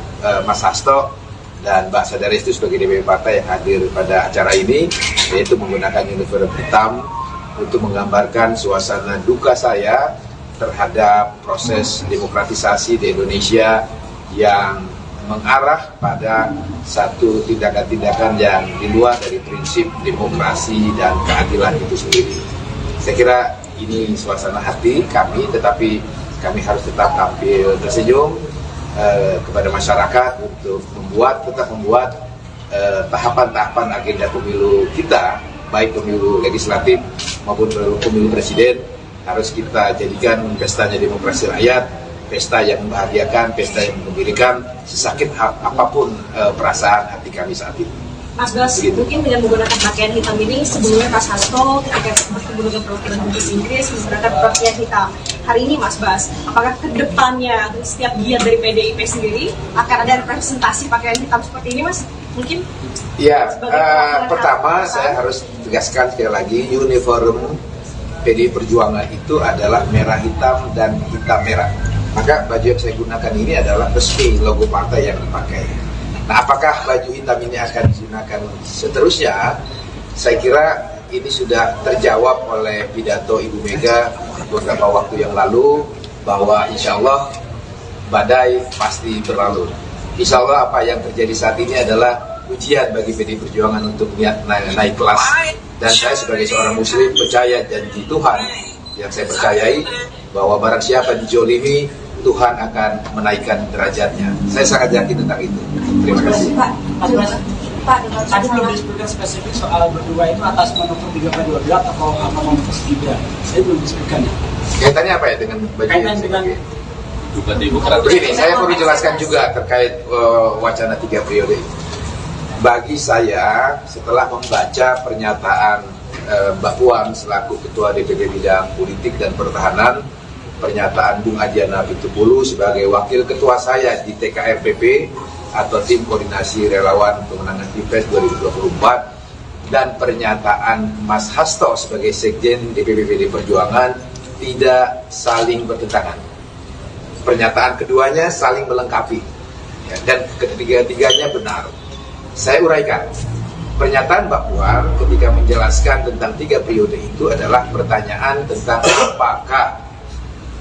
Mas Hasto dan Mbak Sadarestu sebagai DPP partai yang hadir pada acara ini, yaitu menggunakan uniform hitam untuk menggambarkan suasana duka saya terhadap proses demokratisasi di Indonesia yang mengarah pada satu tindakan-tindakan yang di luar dari prinsip demokrasi dan keadilan itu sendiri. Saya kira ini suasana hati kami, tetapi kami harus tetap tampil tersenyum kepada masyarakat untuk tetap membuat tahapan-tahapan agenda pemilu kita, baik pemilu legislatif maupun pemilu presiden, harus kita jadikan pestanya demokrasi rakyat, pesta yang membahagiakan, pesta yang menggembirakan, sesakit apapun perasaan hati kami saat ini. Mas Bas, mungkin dengan menggunakan pakaian hitam ini, sebelumnya Mas Hasto ketika bertemu dengan perwakilan Dubes Inggris menggunakan pakaian hitam. Hari ini Mas Bas, apakah ke depannya setiap giat dari PDIP sendiri akan ada representasi pakaian hitam seperti ini, Mas? Mungkin? Ya, pertama saya harus tegaskan sekali lagi, uniform PDI Perjuangan itu adalah merah hitam dan hitam merah. Maka baju yang saya gunakan ini adalah resmi logo partai yang dipakai. Nah, apakah baju hitam ini akan digunakan seterusnya? Saya kira ini sudah terjawab oleh pidato Ibu Mega beberapa waktu yang lalu, bahwa insya Allah badai pasti berlalu. Insya Allah apa yang terjadi saat ini adalah ujian bagi PDI Perjuangan untuk naik kelas. Dan saya sebagai seorang muslim percaya janji Tuhan yang saya percayai, bahwa barang siapa dijolimi, Tuhan akan menaikkan derajatnya. Saya sangat yakin tentang itu. Terima kasih. Pak, tadi belum disebutkan spesifik soal berdua itu atas manuver 3/12 atau apa manuver Gibran. Saya belum disebutkan. Kaitannya apa ya dengan baju yang begini, saya perlu jelaskan juga terkait wacana 3 periode. Bagi saya, setelah membaca pernyataan Mbak Puan selaku Ketua DPP Bidang Politik dan Pertahanan, pernyataan Bung Adiana Pitupulu sebagai Wakil Ketua saya di TKRPP atau Tim Koordinasi Relawan Pemenangan Pilpres 2024, dan pernyataan Mas Hasto sebagai Sekjen DPP PDI Perjuangan tidak saling bertentangan. Pernyataan keduanya saling melengkapi, ya, dan ketiga-tiganya benar. Saya uraikan. Pernyataan Mbak Puan ketika menjelaskan tentang 3 periode itu adalah pertanyaan tentang apakah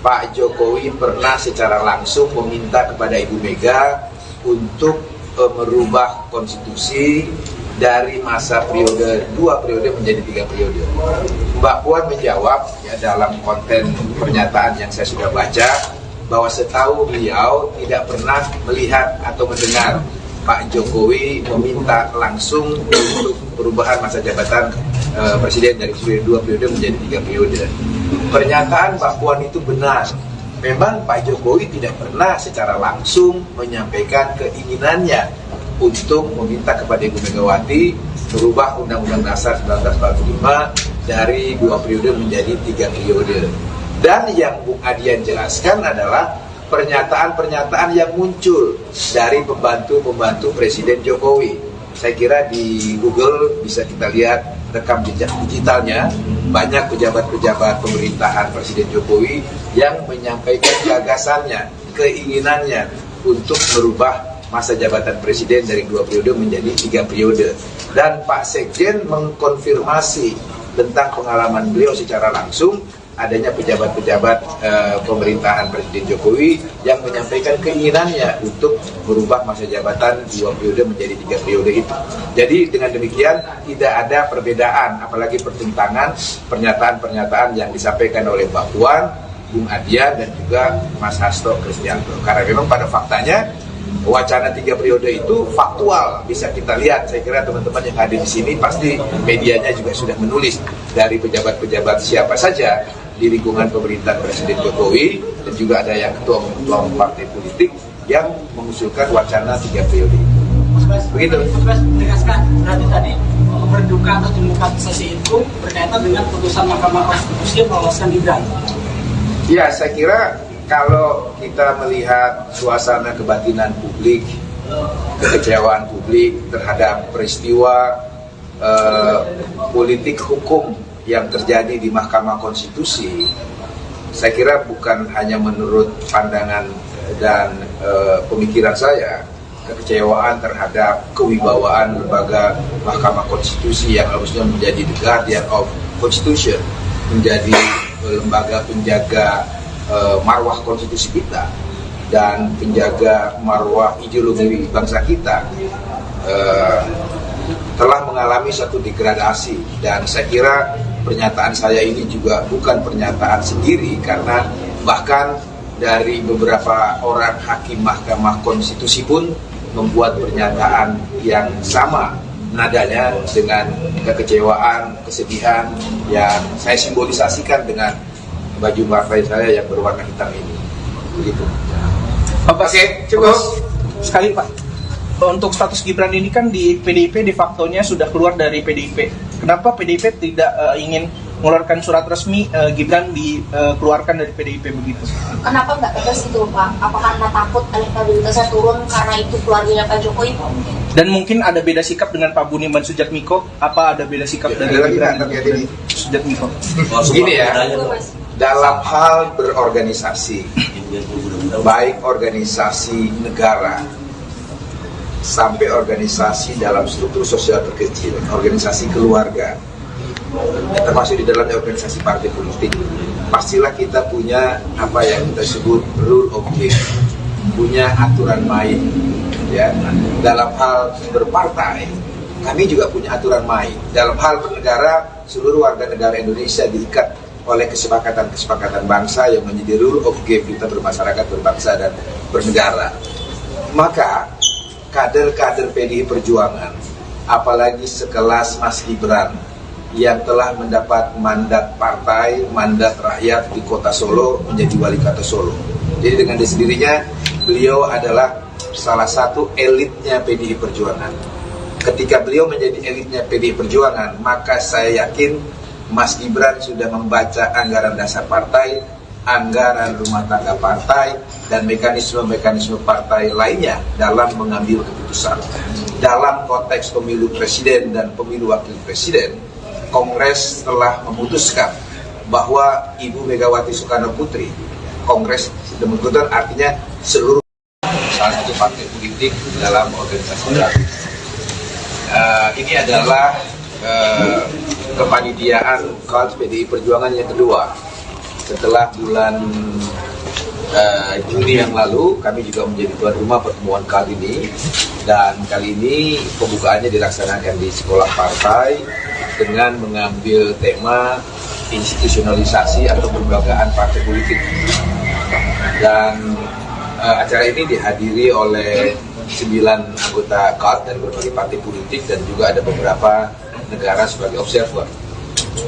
Pak Jokowi pernah secara langsung meminta kepada Ibu Mega untuk merubah konstitusi dari masa periode 2 periode menjadi 3 periode. Mbak Puan menjawab ya, dalam konten pernyataan yang saya sudah baca, bahwa setahu beliau tidak pernah melihat atau mendengar Pak Jokowi meminta langsung untuk perubahan masa jabatan presiden dari 2 periode menjadi 3 periode. Pernyataan Mbak Puan itu benar. Memang Pak Jokowi tidak pernah secara langsung menyampaikan keinginannya untuk meminta kepada Ibu Megawati merubah Undang-Undang Dasar 1945 dari 2 periode menjadi 3 periode. Dan yang Bung Adian jelaskan adalah pernyataan-pernyataan yang muncul dari pembantu-pembantu Presiden Jokowi. Saya kira di Google bisa kita lihat rekam jejak digitalnya, banyak pejabat-pejabat pemerintahan Presiden Jokowi yang menyampaikan gagasannya, keinginannya untuk merubah masa jabatan Presiden dari 2 periode menjadi 3 periode. Dan Pak Sekjen mengkonfirmasi tentang pengalaman beliau secara langsung adanya pejabat-pejabat pemerintahan Presiden Jokowi yang menyampaikan keinginannya untuk merubah masa jabatan 2 periode menjadi 3 periode itu. Jadi dengan demikian tidak ada perbedaan, apalagi pertentangan pernyataan-pernyataan yang disampaikan oleh Mbak Puan, Bung Adian dan juga Mas Hasto Kristianto. Karena memang pada faktanya wacana 3 periode itu faktual, bisa kita lihat. Saya kira teman-teman yang hadir di sini pasti medianya juga sudah menulis dari pejabat-pejabat siapa saja di lingkungan pemerintahan Presiden Jokowi, dan juga ada yang ketua-ketua partai politik yang mengusulkan wacana 3 periode. Begitu. Mas menegaskan berarti tadi berduka atau demokratisasi itu berkaitan dengan putusan Mahkamah Konstitusi yang meloloskan Gibran. Ya, saya kira kalau kita melihat suasana kebatinan publik, kekecewaan publik terhadap peristiwa politik hukum yang terjadi di Mahkamah Konstitusi, saya kira bukan hanya menurut pandangan dan pemikiran saya, kekecewaan terhadap kewibawaan lembaga Mahkamah Konstitusi yang harusnya menjadi the guardian of Constitution, menjadi lembaga penjaga marwah konstitusi kita dan penjaga marwah ideologi bangsa kita, telah mengalami satu degradasi. Dan saya kira pernyataan saya ini juga bukan pernyataan sendiri, karena bahkan dari beberapa orang hakim Mahkamah Konstitusi pun membuat pernyataan yang sama nadanya dengan kekecewaan, kesedihan yang saya simbolisasikan dengan baju partai saya yang berwarna hitam ini. Begitu. Oke, cukup. Sekali Pak, untuk status Gibran ini kan di PDIP de facto-nya sudah keluar dari PDIP. Kenapa PDIP tidak ingin mengeluarkan surat resmi Gibran dikeluarkan dari PDIP begitu? Kenapa nggak tegas itu Pak? Apa karena takut elektabilitasnya turun karena itu keluarganya Pak Jokowi? Dan mungkin ada beda sikap dengan Pak Budiman Sujatmiko? Apa ada beda sikap dari Gibran Sujatmiko? Begini ya, dalam hal berorganisasi, baik organisasi negara sampai organisasi dalam struktur sosial terkecil, organisasi keluarga, termasuk di dalam organisasi partai politik, pastilah kita punya apa yang kita sebut rule of game, punya aturan main. Ya, dalam hal berpartai, kami juga punya aturan main. Dalam hal bernegara, seluruh warga negara Indonesia diikat oleh kesepakatan-kesepakatan bangsa yang menjadi rule of game kita bermasyarakat, berbangsa, dan bernegara. Maka kader-kader PDI Perjuangan, apalagi sekelas Mas Gibran yang telah mendapat mandat partai, mandat rakyat di kota Solo menjadi wali kota Solo. Jadi dengan sendirinya beliau adalah salah satu elitnya PDI Perjuangan. Ketika beliau menjadi elitnya PDI Perjuangan, maka saya yakin Mas Gibran sudah membaca anggaran dasar partai, anggaran rumah tangga partai, dan mekanisme-mekanisme partai lainnya dalam mengambil keputusan. Dalam konteks pemilu presiden dan pemilu wakil presiden, Kongres telah memutuskan bahwa Ibu Megawati Soekarno Putri, Kongres sudah memutuskan artinya seluruh salah satu partai politik dalam organisasi politik. Ini adalah kepanitiaan Kongres PDI Perjuangan yang kedua. Setelah bulan Juni yang lalu, kami juga menjadi tuan rumah pertemuan kali ini, dan kali ini pembukaannya dilaksanakan di sekolah partai dengan mengambil tema institusionalisasi atau kelembagaan partai politik. Dan acara ini dihadiri oleh 9 anggota CART dari berbagai partai politik dan juga ada beberapa negara sebagai observer.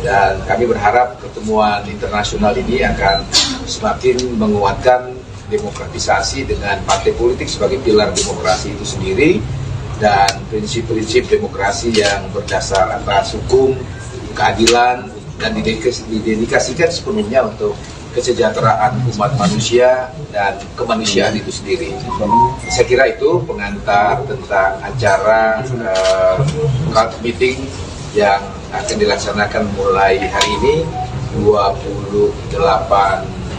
Dan kami berharap pertemuan internasional ini akan semakin menguatkan demokratisasi dengan partai politik sebagai pilar demokrasi itu sendiri dan prinsip-prinsip demokrasi yang berdasar atas hukum, keadilan, dan didedikasikan sepenuhnya untuk kesejahteraan umat manusia dan kemanusiaan itu sendiri. Saya kira itu pengantar tentang acara CART meeting yang akan dilaksanakan mulai hari ini 28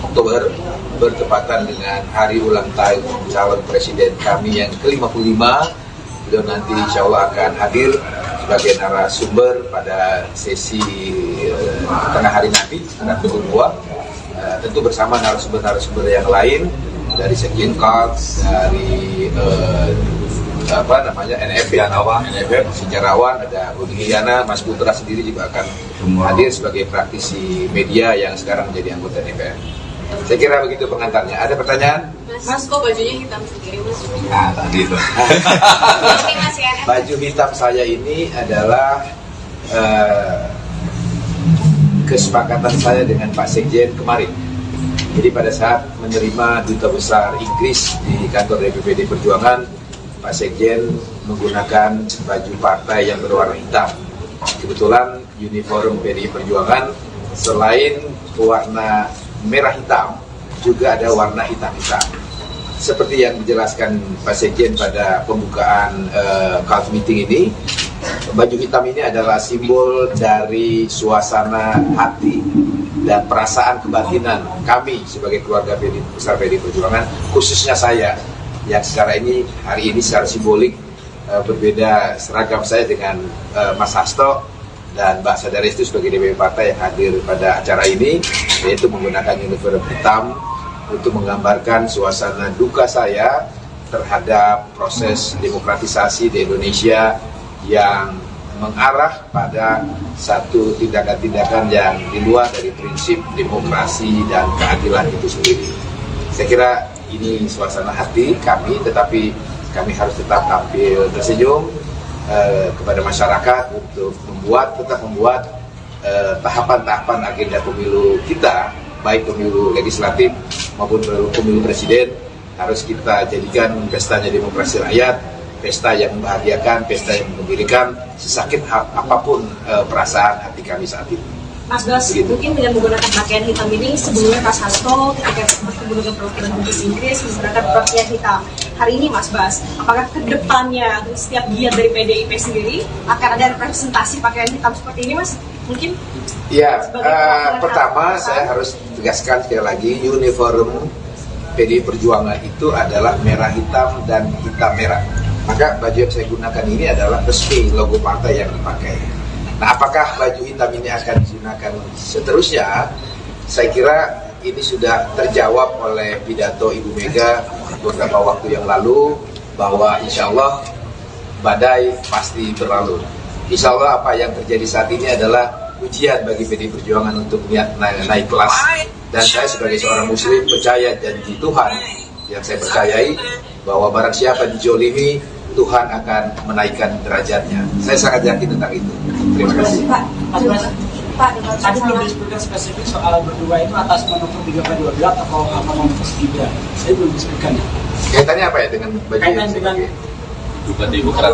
Oktober bertepatan dengan hari ulang tahun calon presiden kami yang ke-55. Beliau nanti insya Allah akan hadir sebagai narasumber pada sesi tengah hari nanti, tengah pukul 2, tentu bersama narasumber-narasumber yang lain dari Sekjen CART, dari NFF, sejarawan, ada Budi Giana, Mas Putra sendiri juga akan hadir sebagai praktisi media yang sekarang menjadi anggota DPR. Saya kira begitu pengantarnya. Ada pertanyaan? Mas, kok bajunya hitam sendiri, Mas? Nah, tadi itu. Baju hitam saya ini adalah kesepakatan saya dengan Pak Sekjen kemarin. Jadi pada saat menerima Duta Besar Inggris di kantor DPPD Perjuangan, Pak Sekjen menggunakan baju partai yang berwarna hitam. Kebetulan uniform PDI Perjuangan selain warna merah hitam juga ada warna hitam-hitam. Seperti yang dijelaskan Pak Sekjen pada pembukaan CART meeting ini, baju hitam ini adalah simbol dari suasana hati dan perasaan kebatinan kami sebagai keluarga besar PDI Perjuangan, khususnya saya yang secara ini hari ini secara simbolik berbeda seragam saya dengan Mas Hasto dan Mbak Sadarestu sebagai DPP Partai yang hadir pada acara ini, yaitu menggunakan uniform hitam untuk menggambarkan suasana duka saya terhadap proses demokratisasi di Indonesia yang mengarah pada satu tindakan-tindakan yang di luar dari prinsip demokrasi dan keadilan itu sendiri. Saya kira ini suasana hati kami, tetapi kami harus tetap tampil tersenyum kepada masyarakat untuk tetap membuat tahapan-tahapan agenda pemilu kita, baik pemilu legislatif maupun pemilu presiden, harus kita jadikan pestanya demokrasi rakyat, pesta yang membahagiakan, pesta yang menggembirakan, sesakit apapun perasaan hati kami saat ini. Mas Bas, mungkin dengan menggunakan pakaian hitam ini, sebelumnya Mas Hasto ketika bertemu dengan perwakilan Dubes Inggris menggunakan pakaian hitam. Hari ini Mas Bas, apakah ke depannya setiap giat dari PDIP sendiri akan ada representasi pakaian hitam seperti ini, Mas? Mungkin? Ya, pertama saya harus tegaskan sekali lagi, uniform PDI Perjuangan itu adalah merah hitam dan hitam merah. Maka baju yang saya gunakan ini adalah resmi logo partai yang dipakai. Nah, apakah baju hitam ini akan digunakan seterusnya? Saya kira ini sudah terjawab oleh pidato Ibu Mega beberapa waktu yang lalu, bahwa insya Allah badai pasti berlalu. Insya Allah apa yang terjadi saat ini adalah ujian bagi PDI Perjuangan untuk naik kelas. Dan saya sebagai seorang muslim percaya janji Tuhan yang saya percayai, bahwa barang siapa dijolimi, Tuhan akan menaikkan derajatnya. Saya sangat yakin tentang itu. Terima kasih. Pak, tadi belum disebutkan spesifik soal berdua itu atas manuver 3/12 atau apa manuver Gibran. Saya belum disebutkan. Kaitannya apa ya dengan baju yang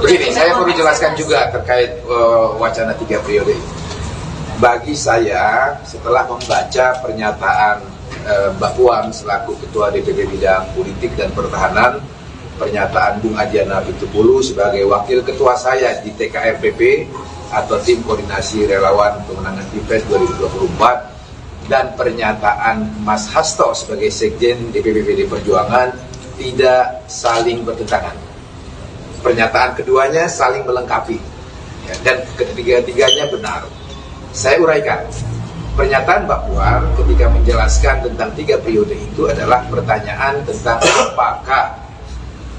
begini, saya perlu jelaskan juga terkait wacana 3 periode. Bagi saya, setelah membaca pernyataan Mbak Puan selaku Ketua DPP Bidang Politik dan Pertahanan, pernyataan Bung Adiana Pitupulu sebagai Wakil Ketua saya di TKRPP atau Tim Koordinasi Relawan Pemenangan Pilpres 2024, dan pernyataan Mas Hasto sebagai Sekjen DPP PDI Perjuangan tidak saling bertentangan. Pernyataan keduanya saling melengkapi, ya, dan ketiga-tiganya benar. Saya uraikan. Pernyataan Mbak Puan ketika menjelaskan tentang 3 periode itu adalah pertanyaan tentang apakah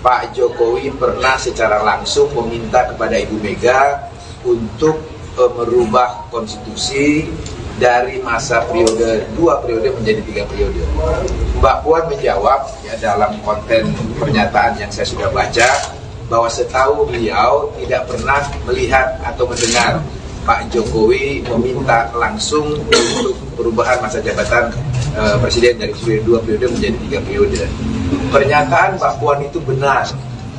Pak Jokowi pernah secara langsung meminta kepada Ibu Mega untuk merubah konstitusi dari masa periode 2 periode menjadi 3 periode. Mbak Puan menjawab ya dalam konten pernyataan yang saya sudah baca bahwa setahu beliau tidak pernah melihat atau mendengar Pak Jokowi meminta langsung untuk perubahan masa jabatan presiden dari 2 periode menjadi 3 periode. Pernyataan Mbak Puan itu benar.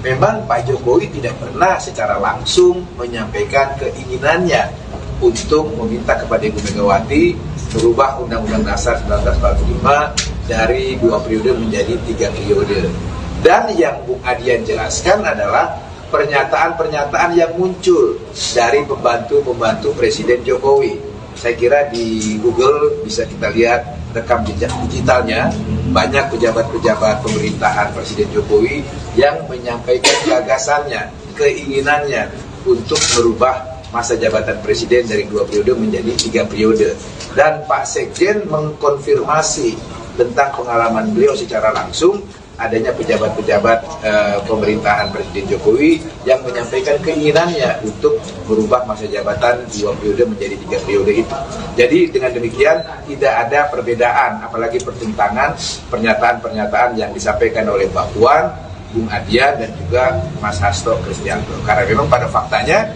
Memang Pak Jokowi tidak pernah secara langsung menyampaikan keinginannya untuk meminta kepada Ibu Megawati merubah Undang-Undang Dasar 1945 dari 2 periode menjadi 3 periode. Dan yang Bung Adian jelaskan adalah pernyataan-pernyataan yang muncul dari pembantu-pembantu Presiden Jokowi. Saya kira di Google bisa kita lihat rekam jejak digitalnya, banyak pejabat-pejabat pemerintahan Presiden Jokowi yang menyampaikan gagasannya, keinginannya untuk merubah masa jabatan presiden dari 2 periode menjadi 3 periode. Dan Pak Sekjen mengkonfirmasi tentang pengalaman beliau secara langsung adanya pejabat-pejabat pemerintahan Presiden Jokowi yang menyampaikan keinginannya untuk merubah masa jabatan 2 periode menjadi 3 periode itu. Jadi dengan demikian tidak ada perbedaan, apalagi pertentangan pernyataan-pernyataan yang disampaikan oleh Mbak Puan, Bung Adian dan juga Mas Hasto Kristianto. Karena memang pada faktanya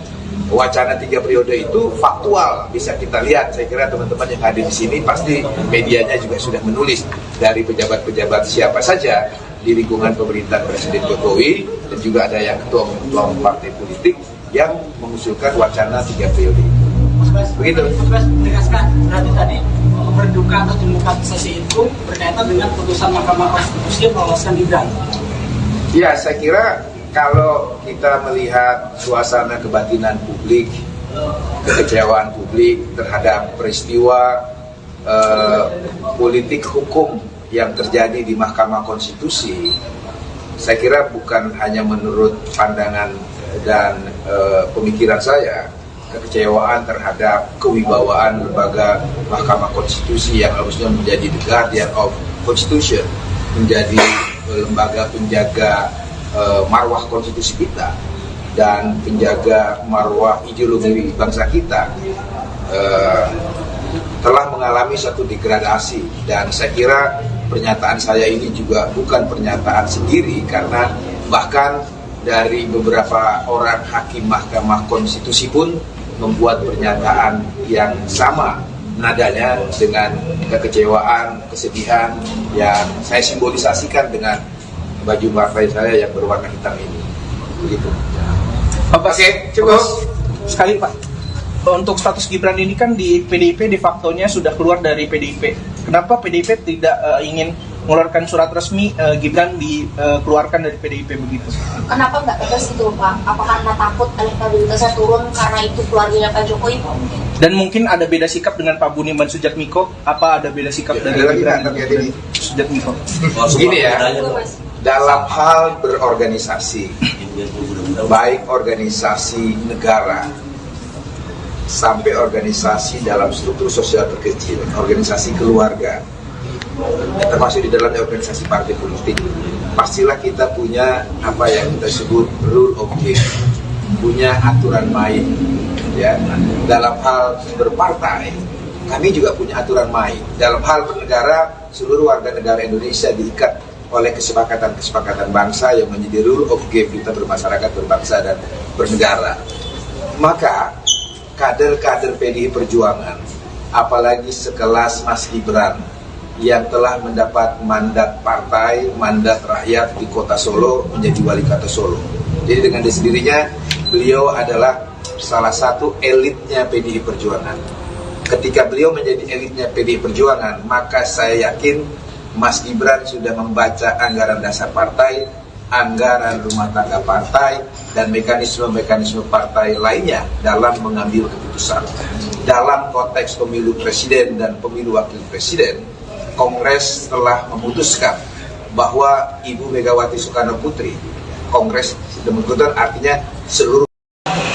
wacana 3 periode itu faktual, bisa kita lihat. Saya kira teman-teman yang hadir di sini pasti medianya juga sudah menulis dari pejabat-pejabat siapa saja di lingkungan pemerintahan Presiden Jokowi, dan juga ada yang ketua-ketua partai politik yang mengusulkan wacana 3 periode. Begitu. Mas menegaskan berarti tadi berduka atau demokratisasi itu berkaitan dengan putusan Mahkamah Konstitusi yang meloloskan Gibran. Ya, saya kira kalau kita melihat suasana kebatinan publik, kekecewaan publik terhadap peristiwa politik hukum yang terjadi di Mahkamah Konstitusi, saya kira bukan hanya menurut pandangan dan pemikiran saya, kekecewaan terhadap kewibawaan lembaga Mahkamah Konstitusi yang harusnya menjadi the guardian of Constitution, menjadi lembaga penjaga marwah konstitusi kita dan penjaga marwah ideologi bangsa kita, telah mengalami satu degradasi. Dan saya kira pernyataan saya ini juga bukan pernyataan sendiri, karena bahkan dari beberapa orang hakim Mahkamah Konstitusi pun membuat pernyataan yang sama nadanya dengan kekecewaan, kesedihan yang saya simbolisasikan dengan baju partai saya yang berwarna hitam ini. Begitu. Oke, cukup. Sekali Pak, untuk status Gibran ini kan di PDIP de facto-nya sudah keluar dari PDIP. Kenapa PDIP tidak ingin mengeluarkan surat resmi Gibran dikeluarkan dari PDIP begitu? Kenapa nggak tegas itu Pak? Apa karena takut elektabilitasnya turun karena itu keluarganya Pak Jokowi? Dan mungkin ada beda sikap dengan Pak Budiman Sujatmiko? Apa ada beda sikap dari Gibran Sujatmiko? Begini ya, dalam hal berorganisasi, baik organisasi negara sampai organisasi dalam struktur sosial terkecil, organisasi keluarga, termasuk di dalam organisasi partai politik, pastilah kita punya apa yang kita sebut rule of game, punya aturan main. Ya, dalam hal berpartai, kami juga punya aturan main. Dalam hal bernegara, seluruh warga negara Indonesia diikat oleh kesepakatan-kesepakatan bangsa yang menjadi rule of game kita bermasyarakat, berbangsa, dan bernegara. Maka kader-kader PDI Perjuangan, apalagi sekelas Mas Gibran yang telah mendapat mandat partai, mandat rakyat di kota Solo menjadi wali kota Solo. Jadi dengan sendirinya beliau adalah salah satu elitnya PDI Perjuangan. Ketika beliau menjadi elitnya PDI Perjuangan, maka saya yakin Mas Gibran sudah membaca anggaran dasar partai, anggaran rumah tangga partai, dan mekanisme-mekanisme partai lainnya dalam mengambil keputusan. Dalam konteks pemilu presiden dan pemilu wakil presiden, Kongres telah memutuskan bahwa Ibu Megawati Soekarno Putri, Kongres sudah memutuskan, artinya seluruh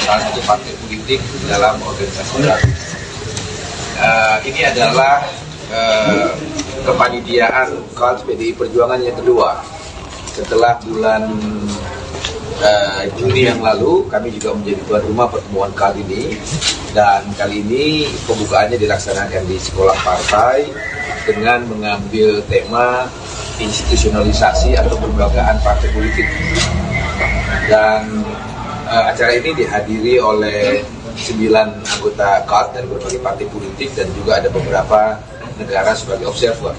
salah satu partai politik dalam organisasi baru. Ini adalah kepanitiaan Kongres PDI Perjuangan yang kedua. Setelah bulan Juni yang lalu, kami juga menjadi tuan rumah pertemuan kali ini. Dan kali ini pembukaannya dilaksanakan di sekolah partai dengan mengambil tema institusionalisasi atau pelembagaan partai politik. Dan acara ini dihadiri oleh 9 anggota KAD dari berbagai partai politik dan juga ada beberapa negara sebagai observer.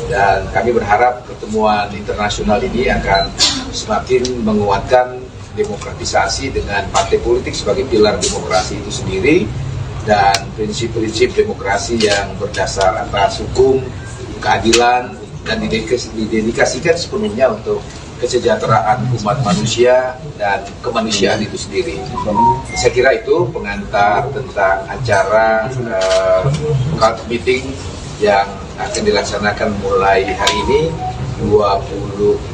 Dan kami berharap pertemuan internasional ini akan semakin menguatkan demokratisasi dengan partai politik sebagai pilar demokrasi itu sendiri dan prinsip-prinsip demokrasi yang berdasar atas hukum, keadilan, dan didedikasikan sepenuhnya untuk kesejahteraan umat manusia dan kemanusiaan itu sendiri. Saya kira itu pengantar tentang acara CAD meeting yang akan dilaksanakan mulai hari ini 28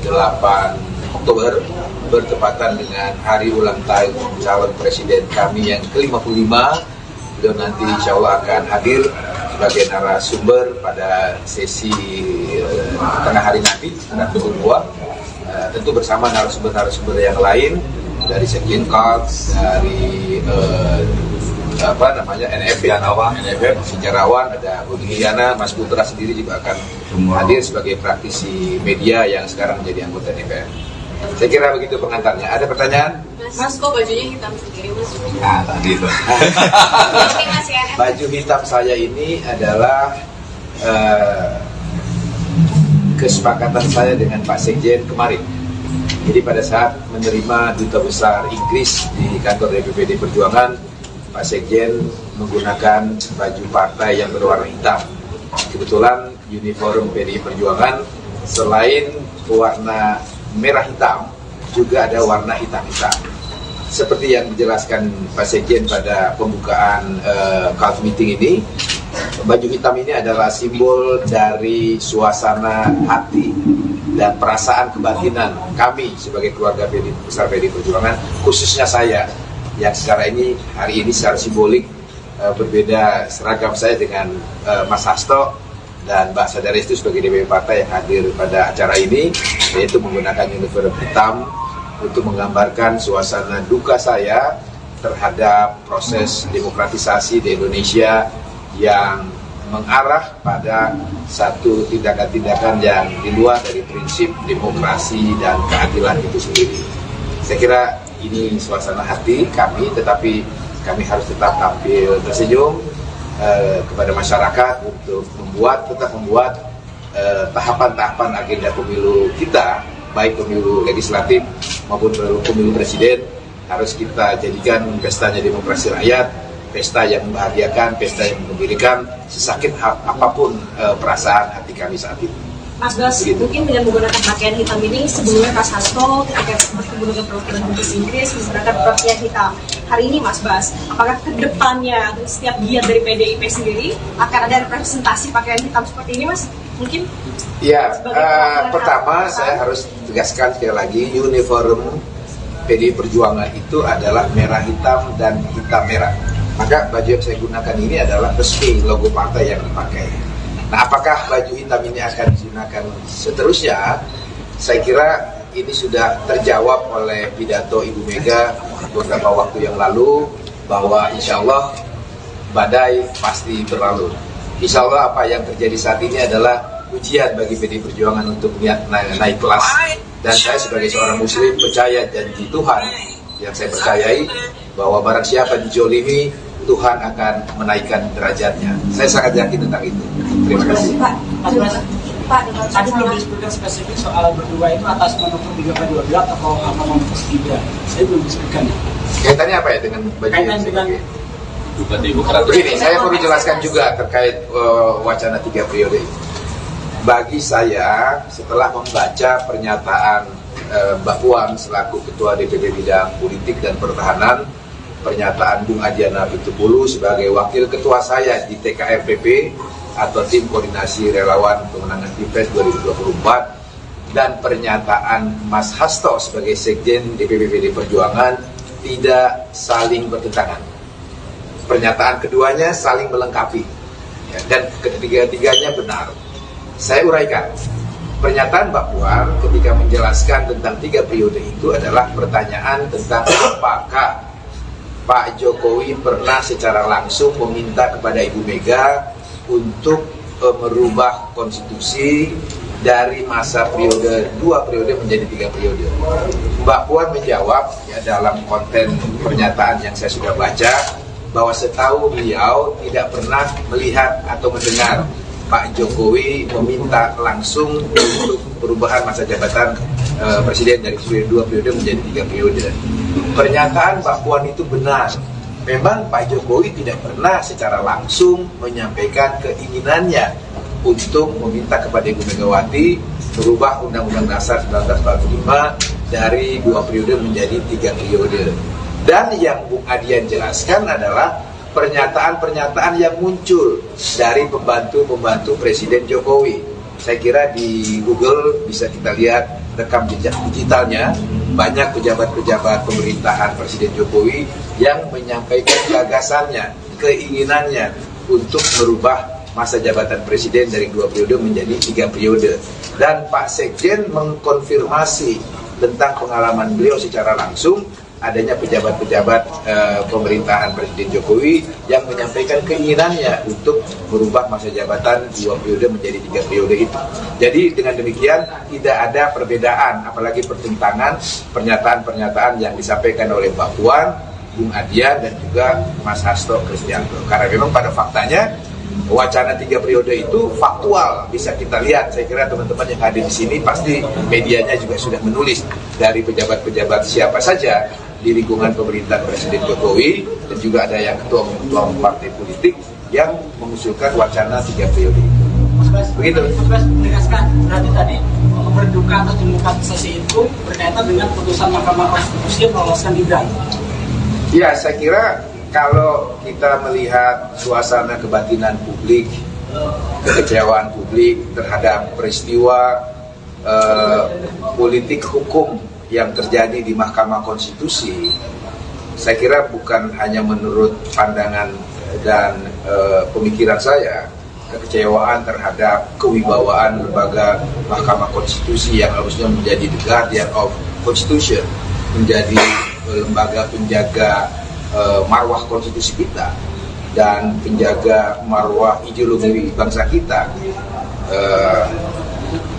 Oktober bertepatan dengan hari ulang tahun calon presiden kami yang ke-55. Beliau nanti insya Allah akan hadir sebagai narasumber pada sesi tengah hari nanti, tengah pukul 2, tentu bersama narasumber-narasumber yang lain dari Sekjen KAD, dari NFF, sejarawan, ada Budi Giana, Mas Putra sendiri juga akan hadir sebagai praktisi media yang sekarang menjadi anggota DPR. Saya kira begitu pengantarnya. Ada pertanyaan? Mas, kok bajunya hitam sendiri, Mas? Nah, tadi itu. Baju hitam saya ini adalah kesepakatan saya dengan Pak Sekjen kemarin. Jadi pada saat menerima Duta Besar Inggris di kantor DPPD Perjuangan, Pak Sekjen menggunakan baju partai yang berwarna hitam. Kebetulan uniform PDI Perjuangan selain warna merah hitam juga ada warna hitam-hitam. Seperti yang dijelaskan Pak Sekjen pada pembukaan CAD meeting ini, baju hitam ini adalah simbol dari suasana hati dan perasaan kebatinan kami sebagai keluarga besar PDI Perjuangan, khususnya saya yang hari ini secara simbolik berbeda seragam saya dengan Mas Hasto dan Mbak Sadaris itu sebagai DPP partai yang hadir pada acara ini, yaitu menggunakan uniform hitam untuk menggambarkan suasana duka saya terhadap proses demokratisasi di Indonesia yang mengarah pada satu tindakan-tindakan yang di luar dari prinsip demokrasi dan keadilan itu sendiri. Saya kira ini suasana hati kami, tetapi kami harus tetap tampil tersenyum kepada masyarakat untuk tetap membuat tahapan-tahapan agenda pemilu kita, baik pemilu legislatif maupun pemilu presiden, harus kita jadikan pestanya demokrasi rakyat, pesta yang membahagiakan, pesta yang mengembirakan, sesakit apapun perasaan hati kami saat ini. Mas Bas, mungkin dengan menggunakan pakaian hitam ini, sebelumnya Mas Hasto ketika menggunakan perwakilan Inggris menggunakan pakaian hitam. Hari ini Mas Bas, apakah ke depannya setiap giat dari PDIP sendiri akan ada representasi pakaian hitam seperti ini, Mas? Mungkin? Ya, pertama saya harus tegaskan sekali lagi, uniform PDI Perjuangan itu adalah merah hitam dan hitam merah. Maka baju yang saya gunakan ini adalah resmi logo partai yang dipakai. Nah, apakah baju hitam ini akan digunakan seterusnya? Saya kira ini sudah terjawab oleh pidato Ibu Mega beberapa waktu yang lalu, bahwa insya Allah badai pasti berlalu. Insya Allah apa yang terjadi saat ini adalah ujian bagi PDI Perjuangan untuk naik kelas. Dan saya sebagai seorang muslim percaya janji Tuhan yang saya percayai, bahwa barang siapa dijolimi, Tuhan akan menaikkan derajatnya. Saya sangat yakin tentang itu. Terima kasih. Pak, tadi belum disebutkan spesifik soal berdua itu atas manuver 3/12 atau apa manuver 3. Saya belum disebutkan. Kaitannya apa ya dengan baju yang saya pakai? Begini, saya perlu jelaskan juga terkait wacana 3 periode. Bagi saya, setelah membaca pernyataan Mbak Puan selaku Ketua DPP Bidang Politik dan Pertahanan, pernyataan Bung Adiana Pitupulu sebagai Wakil Ketua saya di TKRPP atau Tim Koordinasi Relawan Pemenangan Pilpres 2024, dan pernyataan Mas Hasto sebagai Sekjen DPP PDI Perjuangan tidak saling bertentangan. Pernyataan keduanya saling melengkapi, ya, dan ketiga-tiganya benar. Saya uraikan. Pernyataan Mbak Puan ketika menjelaskan tentang 3 periode itu adalah pertanyaan tentang apakah Pak Jokowi pernah secara langsung meminta kepada Ibu Mega untuk merubah konstitusi dari masa periode 2 periode menjadi 3 periode. Mbak Puan menjawab ya dalam konten pernyataan yang saya sudah baca bahwa setahu beliau tidak pernah melihat atau mendengar Pak Jokowi meminta langsung untuk perubahan masa jabatan presiden dari 2 periode menjadi 3 periode. Pernyataan Mbak Puan itu benar. Memang Pak Jokowi tidak pernah secara langsung menyampaikan keinginannya untuk meminta kepada Ibu Megawati merubah Undang-Undang Dasar 1945 dari 2 periode menjadi 3 periode. Dan yang Bung Adian jelaskan adalah pernyataan-pernyataan yang muncul dari pembantu-pembantu Presiden Jokowi. Saya kira di Google bisa kita lihat rekam jejak digitalnya, banyak pejabat-pejabat pemerintahan Presiden Jokowi yang menyampaikan gagasannya, keinginannya untuk merubah masa jabatan presiden dari 2 periode menjadi 3 periode. Dan Pak Sekjen mengkonfirmasi tentang pengalaman beliau secara langsung adanya pejabat-pejabat pemerintahan Presiden Jokowi yang menyampaikan keinginannya untuk merubah masa jabatan 2 periode menjadi 3 periode itu. Jadi dengan demikian tidak ada perbedaan, apalagi pertentangan pernyataan-pernyataan yang disampaikan oleh Mbak Puan, Bung Adian dan juga Mas Hasto Kristianto. Karena memang pada faktanya wacana 3 periode itu faktual, bisa kita lihat. Saya kira teman-teman yang hadir di sini pasti medianya juga sudah menulis dari pejabat-pejabat siapa saja di lingkungan pemerintahan Presiden Jokowi, dan juga ada yang ketua partai politik yang mengusulkan wacana 3 periode itu. Begitu. Mas menegaskan berarti tadi berduka atau demokratisasi itu berkaitan dengan putusan Mahkamah Konstitusi yang meloloskan Gibran. Ya, saya kira kalau kita melihat suasana kebatinan publik, kekecewaan publik terhadap peristiwa politik hukum yang terjadi di Mahkamah Konstitusi, saya kira bukan hanya menurut pandangan dan pemikiran saya, kekecewaan terhadap kewibawaan lembaga Mahkamah Konstitusi yang harusnya menjadi the guardian of Constitution, menjadi lembaga penjaga marwah konstitusi kita dan penjaga marwah ideologi bangsa kita,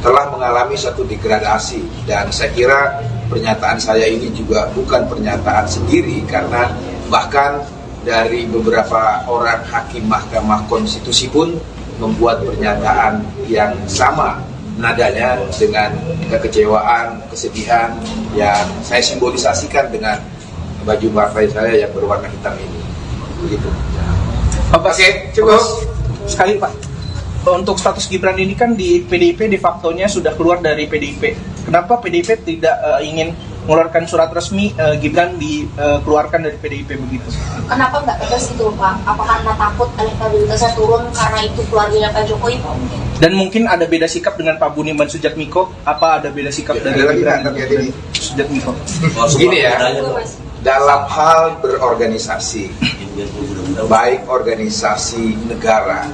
telah mengalami satu degradasi. Dan saya kira pernyataan saya ini juga bukan pernyataan sendiri, karena bahkan dari beberapa orang hakim Mahkamah Konstitusi pun membuat pernyataan yang sama nadanya dengan kekecewaan, kesedihan yang saya simbolisasikan dengan baju partai saya yang berwarna hitam ini. Begitu. Oke, cukup. Sekali Pak, untuk status Gibran ini kan di PDIP de facto-nya sudah keluar dari PDIP. Kenapa PDIP tidak ingin mengeluarkan surat resmi Gibran dikeluarkan dari PDIP begitu? Kenapa nggak tegas itu Pak? Apakah karena takut elektabilitasnya turun karena itu keluarganya Pak Jokowi? Dan mungkin ada beda sikap dengan Pak Budiman Sujatmiko? Apa ada beda sikap dari Gibran dan Sujatmiko? Begini ya, dalam hal berorganisasi, baik organisasi negara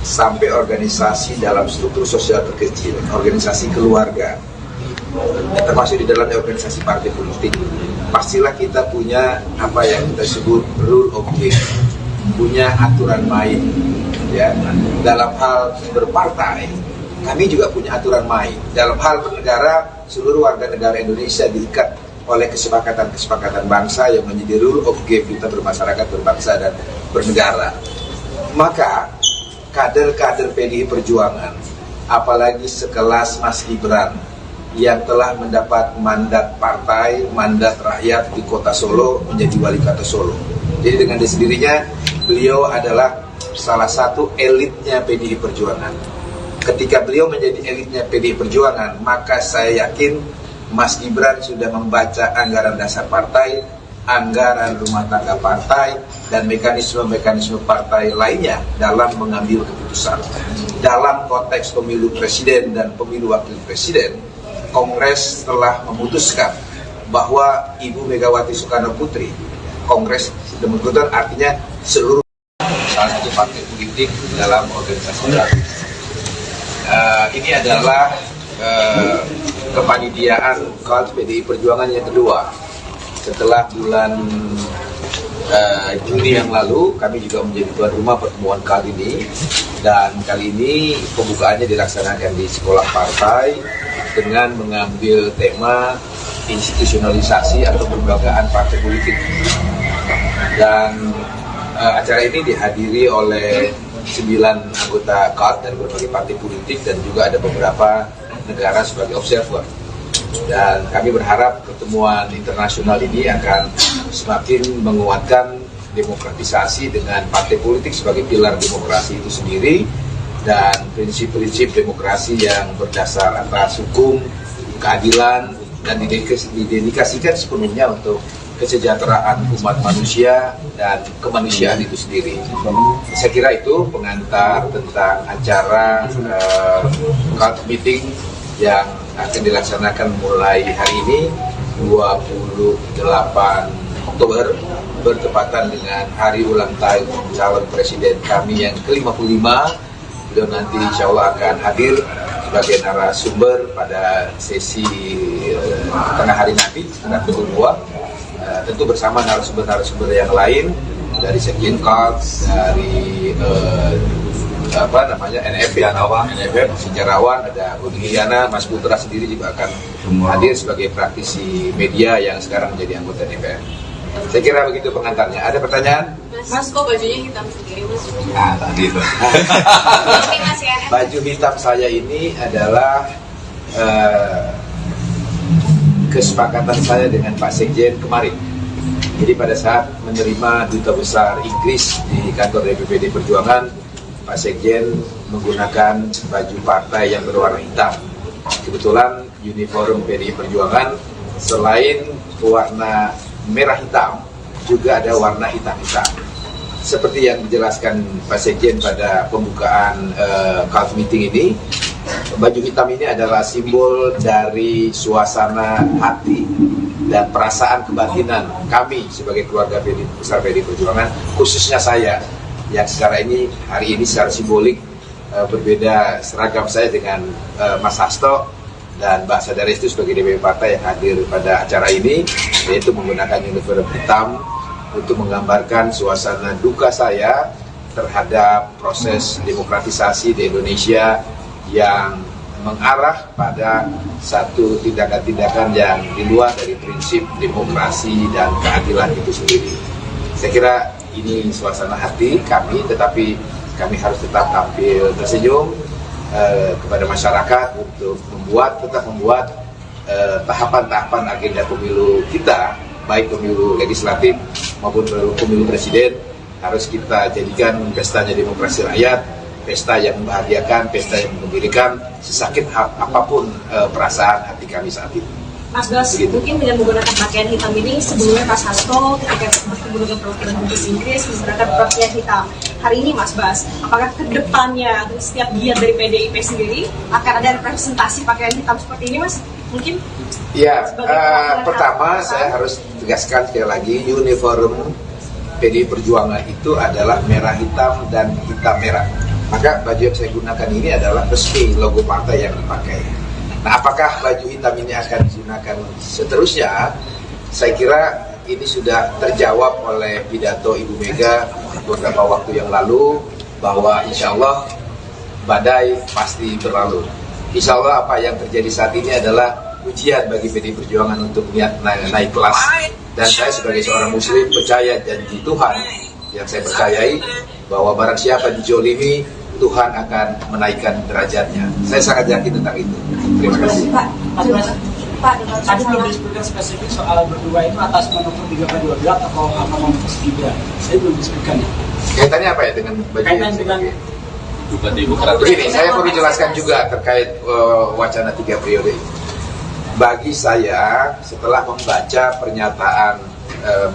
sampai organisasi dalam struktur sosial terkecil, organisasi keluarga, termasuk di dalamnya organisasi partai politik, pastilah kita punya apa yang kita sebut rule of game, punya aturan main. Ya, dalam hal berpartai, kami juga punya aturan main. Dalam hal bernegara, seluruh warga negara Indonesia diikat oleh kesepakatan-kesepakatan bangsa yang menjadi rule of game kita bermasyarakat, berbangsa, dan bernegara. Maka kader-kader PDI Perjuangan, apalagi sekelas Mas Gibran yang telah mendapat mandat partai, mandat rakyat di kota Solo menjadi wali kota Solo. Jadi dengan sendirinya beliau adalah salah satu elitnya PDI Perjuangan. Ketika beliau menjadi elitnya PDI Perjuangan, maka saya yakin Mas Gibran sudah membaca anggaran dasar partai, anggaran rumah tangga partai, dan mekanisme-mekanisme partai lainnya dalam mengambil keputusan. Dalam konteks pemilu presiden dan pemilu wakil presiden, Kongres telah memutuskan bahwa Ibu Megawati Soekarno Putri, Kongres sudah memutuskan artinya seluruh salah satu partai politik dalam organisasi baru. Ini adalah kepanitiaan KONS PDI Perjuangan yang kedua. setelah bulan Juni yang lalu kami juga menjadi tuan rumah pertemuan kali ini, dan kali ini pembukaannya dilaksanakan di sekolah partai dengan mengambil tema institusionalisasi atau pelembagaan partai politik. Dan acara ini dihadiri oleh 9 anggota KAD dari berbagai partai politik dan juga ada beberapa negara sebagai observer. Dan kami berharap pertemuan internasional ini akan semakin menguatkan demokratisasi dengan partai politik sebagai pilar demokrasi itu sendiri dan prinsip-prinsip demokrasi yang berdasar atas hukum, keadilan, dan didedikasikan sepenuhnya untuk kesejahteraan umat manusia dan kemanusiaan itu sendiri. Saya kira itu pengantar tentang acara CAD meeting yang akan dilaksanakan mulai hari ini 28 Oktober bertepatan dengan hari ulang tahun calon presiden kami yang ke-55. Beliau nanti insya Allah akan hadir sebagai narasumber pada sesi tengah hari nanti sekitar pukul 2, tentu bersama narasumber-narasumber yang lain dari Sekjen KAD, dari NFF, sejarawan, ada Budi Giana, Mas Putra sendiri juga akan hadir sebagai praktisi media yang sekarang menjadi anggota DPR. Saya kira begitu pengantarnya. Ada pertanyaan? Mas, kok bajunya hitam sendiri, Mas? Tadi itu. Baju hitam saya ini adalah kesepakatan saya dengan Pak Sekjen kemarin. Jadi pada saat menerima Duta Besar Inggris di kantor DPPD Perjuangan, Pak Sekjen menggunakan baju partai yang berwarna hitam. Kebetulan uniform PDI Perjuangan selain warna merah hitam, juga ada warna hitam-hitam. Seperti yang dijelaskan Pak Sekjen pada pembukaan CAD meeting ini, baju hitam ini adalah simbol dari suasana hati dan perasaan kebatinan kami sebagai keluarga besar PDI Perjuangan, khususnya saya yang hari ini secara simbolik berbeda seragam saya dengan Mas Hasto dan Mbak Sadaris itu sebagai DPP partai yang hadir pada acara ini, yaitu menggunakan uniform hitam untuk menggambarkan suasana duka saya terhadap proses demokratisasi di Indonesia yang mengarah pada satu tindakan-tindakan yang di luar dari prinsip demokrasi dan keadilan itu sendiri. Saya kira ini suasana hati kami, tetapi kami harus tetap tampil tersenyum kepada masyarakat untuk tetap membuat tahapan-tahapan agenda pemilu kita, baik pemilu legislatif maupun pemilu presiden, harus kita jadikan pestanya demokrasi rakyat, pesta yang membahagiakan, pesta yang menggembirakan, sesakit apapun perasaan hati kami saat ini. Mas Bas, mungkin dengan menggunakan pakaian hitam ini, sebelumnya Mas Hasto ketika bertemu dengan perwakilan Dubes Inggris menggunakan pakaian hitam. Hari ini Mas Bas, apakah ke depannya setiap giat dari PDIP sendiri akan ada representasi pakaian hitam seperti ini, Mas? Mungkin? Ya, pertama saya harus tegaskan sekali lagi, uniform PDI Perjuangan itu adalah merah hitam dan hitam merah. Maka baju yang saya gunakan ini adalah resmi logo partai yang dipakai. Nah, apakah baju hitam ini akan digunakan seterusnya? Saya kira ini sudah terjawab oleh pidato Ibu Mega beberapa waktu yang lalu, bahwa insya Allah badai pasti berlalu. Insya Allah apa yang terjadi saat ini adalah ujian bagi PDI Perjuangan untuk naik kelas. Dan saya sebagai seorang muslim percaya janji Tuhan yang saya percayai, bahwa barang siapa dijolimi, Tuhan akan menaikkan derajatnya. Saya sangat yakin tentang itu. Terima kasih. Tadi belum disebutkan spesifik soal berdua itu atas menukar 3/12 atau apa memutus Gibran. Saya belum disebutkan. Kaitannya apa ya dengan baju? Kaitan dengan begini, saya perlu jelaskan juga terkait wacana 3 periode. Bagi saya, setelah membaca pernyataan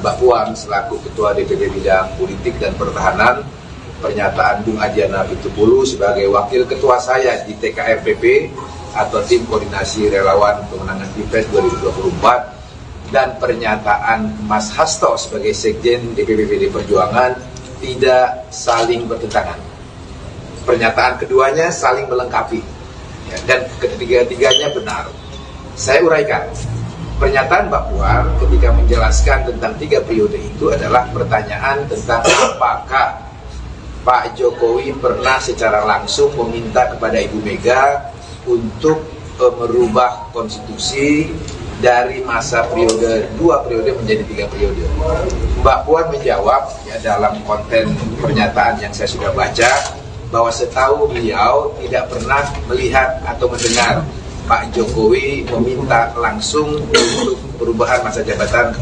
Mbak Puan selaku Ketua DPP Bidang Politik dan Pertahanan, pernyataan Bung Adiana Pitupulu sebagai Wakil Ketua saya di TKRPP atau Tim Koordinasi Relawan Pemenangan Pilpres 2024, dan pernyataan Mas Hasto sebagai Sekjen DPP PDI Perjuangan tidak saling bertentangan. Pernyataan keduanya saling melengkapi, ya, dan ketiga-tiganya benar. Saya uraikan, Pernyataan Mbak Puan ketika menjelaskan tentang 3 periode itu adalah pertanyaan tentang apakah Pak Jokowi pernah secara langsung meminta kepada Ibu Mega untuk merubah konstitusi dari masa periode 2 periode menjadi 3 periode. Mbak Puan menjawab ya, dalam konten pernyataan yang saya sudah baca, bahwa setahu beliau tidak pernah melihat atau mendengar Pak Jokowi meminta langsung untuk perubahan masa jabatan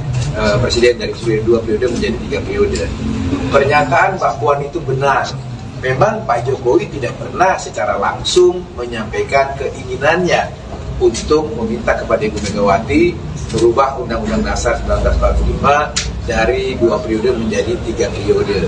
presiden dari 2 periode menjadi 3 periode. Pernyataan Mbak Puan itu benar. Memang Pak Jokowi tidak pernah secara langsung menyampaikan keinginannya untuk meminta kepada Ibu Megawati merubah Undang-Undang Dasar 1945 dari 2 periode menjadi 3 periode.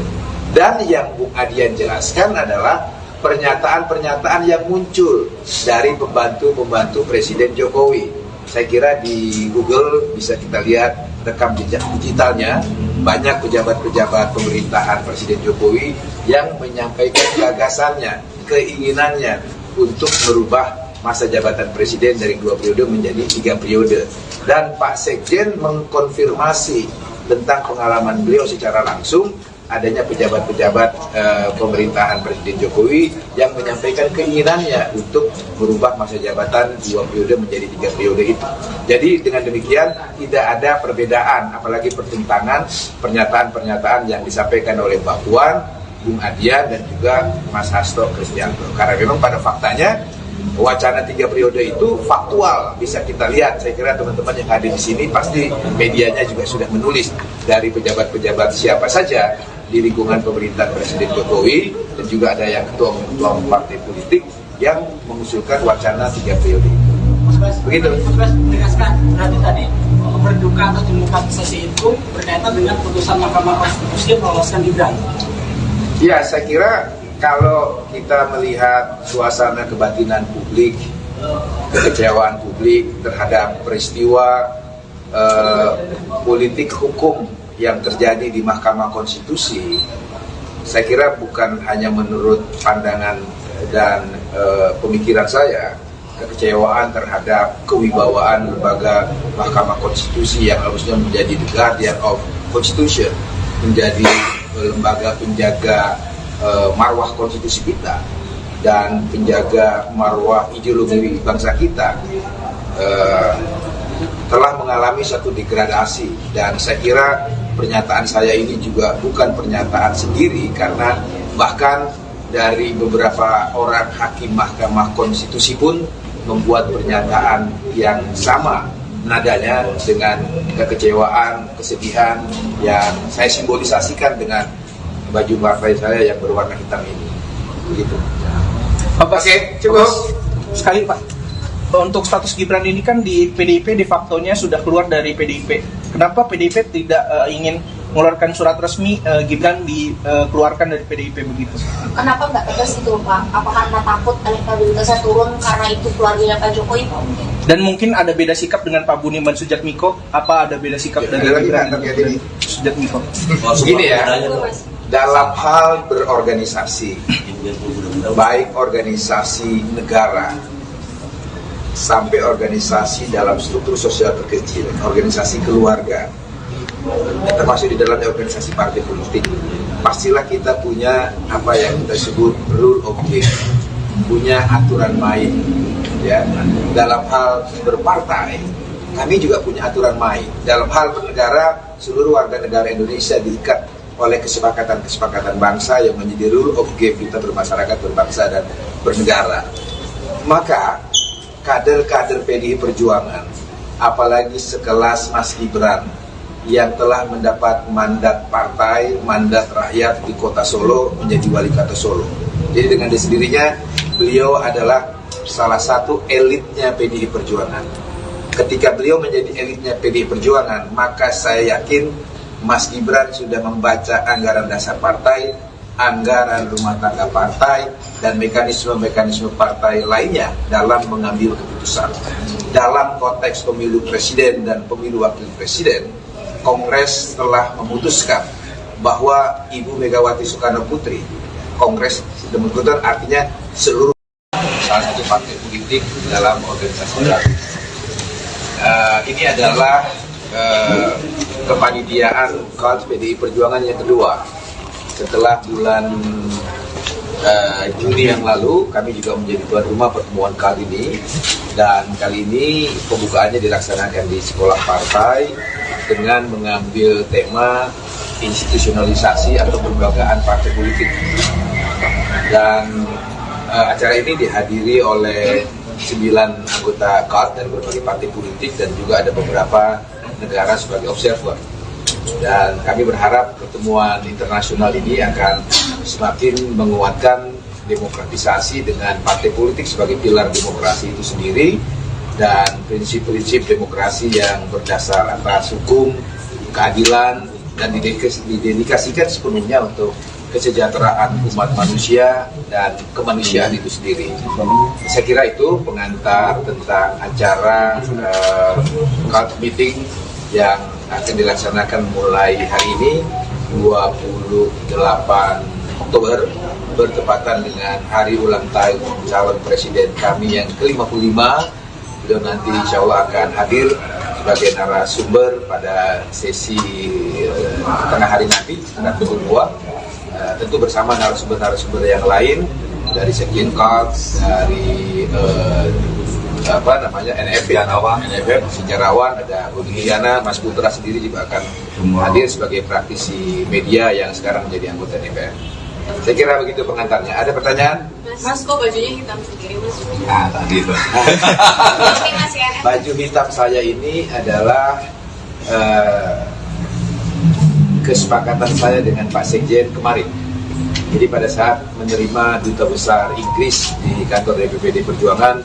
Dan yang Bung Adian jelaskan adalah pernyataan-pernyataan yang muncul dari pembantu-pembantu Presiden Jokowi. Saya kira di Google bisa kita lihat rekam jejak digitalnya, banyak pejabat-pejabat pemerintahan Presiden Jokowi yang menyampaikan gagasannya, keinginannya untuk merubah masa jabatan Presiden dari 2 periode menjadi 3 periode. Dan Pak Sekjen mengkonfirmasi tentang pengalaman beliau secara langsung adanya pejabat-pejabat pemerintahan Presiden Jokowi yang menyampaikan keinginannya untuk merubah masa jabatan 2 periode menjadi 3 periode itu. Jadi dengan demikian tidak ada perbedaan, apalagi pertentangan pernyataan-pernyataan yang disampaikan oleh Mbak Puan, Bung Adian dan juga Mas Hasto Kristianto. Karena memang pada faktanya wacana 3 periode itu faktual, bisa kita lihat. Saya kira teman-teman yang hadir di sini pasti medianya juga sudah menulis dari pejabat-pejabat siapa saja di lingkungan pemerintahan Presiden Jokowi, dan juga ada yang ketua partai politik yang mengusulkan wacana 3 periode itu. Begitu. Mas menegaskan berarti tadi berduka atau demokratisasi itu berkaitan dengan putusan Mahkamah Konstitusi yang meloloskan Gibran. Ya, saya kira kalau kita melihat suasana kebatinan publik, kekecewaan publik terhadap peristiwa politik hukum yang terjadi di Mahkamah Konstitusi, saya kira bukan hanya menurut pandangan dan pemikiran saya, kekecewaan terhadap kewibawaan lembaga Mahkamah Konstitusi yang harusnya menjadi the guardian of Constitution, menjadi lembaga penjaga marwah konstitusi kita dan penjaga marwah ideologi bangsa kita, telah mengalami satu degradasi. Dan saya kira pernyataan saya ini juga bukan pernyataan sendiri, karena bahkan dari beberapa orang hakim Mahkamah Konstitusi pun membuat pernyataan yang sama nadanya dengan kekecewaan, kesedihan yang saya simbolisasikan dengan baju partai saya yang berwarna hitam ini. Begitu. Oke, cukup. Sekali Pak, untuk status Gibran ini kan di PDIP de facto-nya sudah keluar dari PDIP. Kenapa PDIP tidak ingin mengeluarkan surat resmi Gibran dikeluarkan dari PDIP begitu? Kenapa nggak tegas itu Pak? Apa karena takut elektabilitasnya turun karena itu keluarganya Pak Jokowi? Dan mungkin ada beda sikap dengan Pak Budiman Sujatmiko? Apa ada beda sikap dari Gibran dan Sujatmiko? Begini ya, dalam hal berorganisasi, baik organisasi negara sampai organisasi dalam struktur sosial terkecil, organisasi keluarga, termasuk di dalamnya organisasi partai politik, pastilah kita punya apa yang kita sebut rule of game, punya aturan main. Ya, dalam hal berpartai, kami juga punya aturan main. Dalam hal bernegara, seluruh warga negara Indonesia diikat oleh kesepakatan-kesepakatan bangsa yang menjadi rule of game kita bermasyarakat, berbangsa, dan bernegara. Maka kader-kader PDI Perjuangan, apalagi sekelas Mas Gibran yang telah mendapat mandat partai, mandat rakyat di kota Solo menjadi wali kota Solo. Jadi dengan sendirinya beliau adalah salah satu elitnya PDI Perjuangan. Ketika beliau menjadi elitnya PDI Perjuangan, maka saya yakin Mas Gibran sudah membaca anggaran dasar partai, anggaran rumah tangga partai, dan mekanisme-mekanisme partai lainnya dalam mengambil keputusan. Dalam konteks pemilu presiden dan pemilu wakil presiden, Kongres telah memutuskan bahwa Ibu Megawati Soekarno Putri, Kongres sudah memutuskan artinya seluruh salah satu partai politik dalam organisasi baru. Ini adalah kepanitiaan KALT PDI Perjuangan yang kedua. Setelah bulan Juni yang lalu, kami juga menjadi tuan rumah pertemuan kali ini. Dan kali ini pembukaannya dilaksanakan di sekolah partai dengan mengambil tema institusionalisasi atau pelembagaan partai politik. Dan acara ini dihadiri oleh 9 anggota KALT dari berbagai partai politik dan juga ada beberapa negara sebagai observer. Dan kami berharap pertemuan internasional ini akan semakin menguatkan demokratisasi dengan partai politik sebagai pilar demokrasi itu sendiri dan prinsip-prinsip demokrasi yang berdasar atas hukum, keadilan, dan didedikasikan sepenuhnya untuk kesejahteraan umat manusia dan kemanusiaan itu sendiri. Saya kira itu pengantar tentang acara KALT meeting yang akan dilaksanakan mulai hari ini 28 Oktober bertepatan dengan hari ulang tahun calon presiden kami yang ke-55. Beliau nanti insya Allah akan hadir sebagai narasumber pada sesi tengah hari nanti sekitar pukul 2, tentu bersama narasumber-narasumber yang lain dari Sekjen KALT, dari NFF, sejarawan, ada Budi Hiyana, Mas Putra sendiri juga akan hadir sebagai praktisi media yang sekarang menjadi anggota DPR. Saya kira begitu pengantarnya. Ada pertanyaan? Mas, kok bajunya hitam sendiri, Mas? Nah, tadi itu. Baju hitam saya ini adalah kesepakatan saya dengan Pak Sekjen kemarin. Jadi pada saat menerima Duta Besar Inggris di kantor DPPD Perjuangan,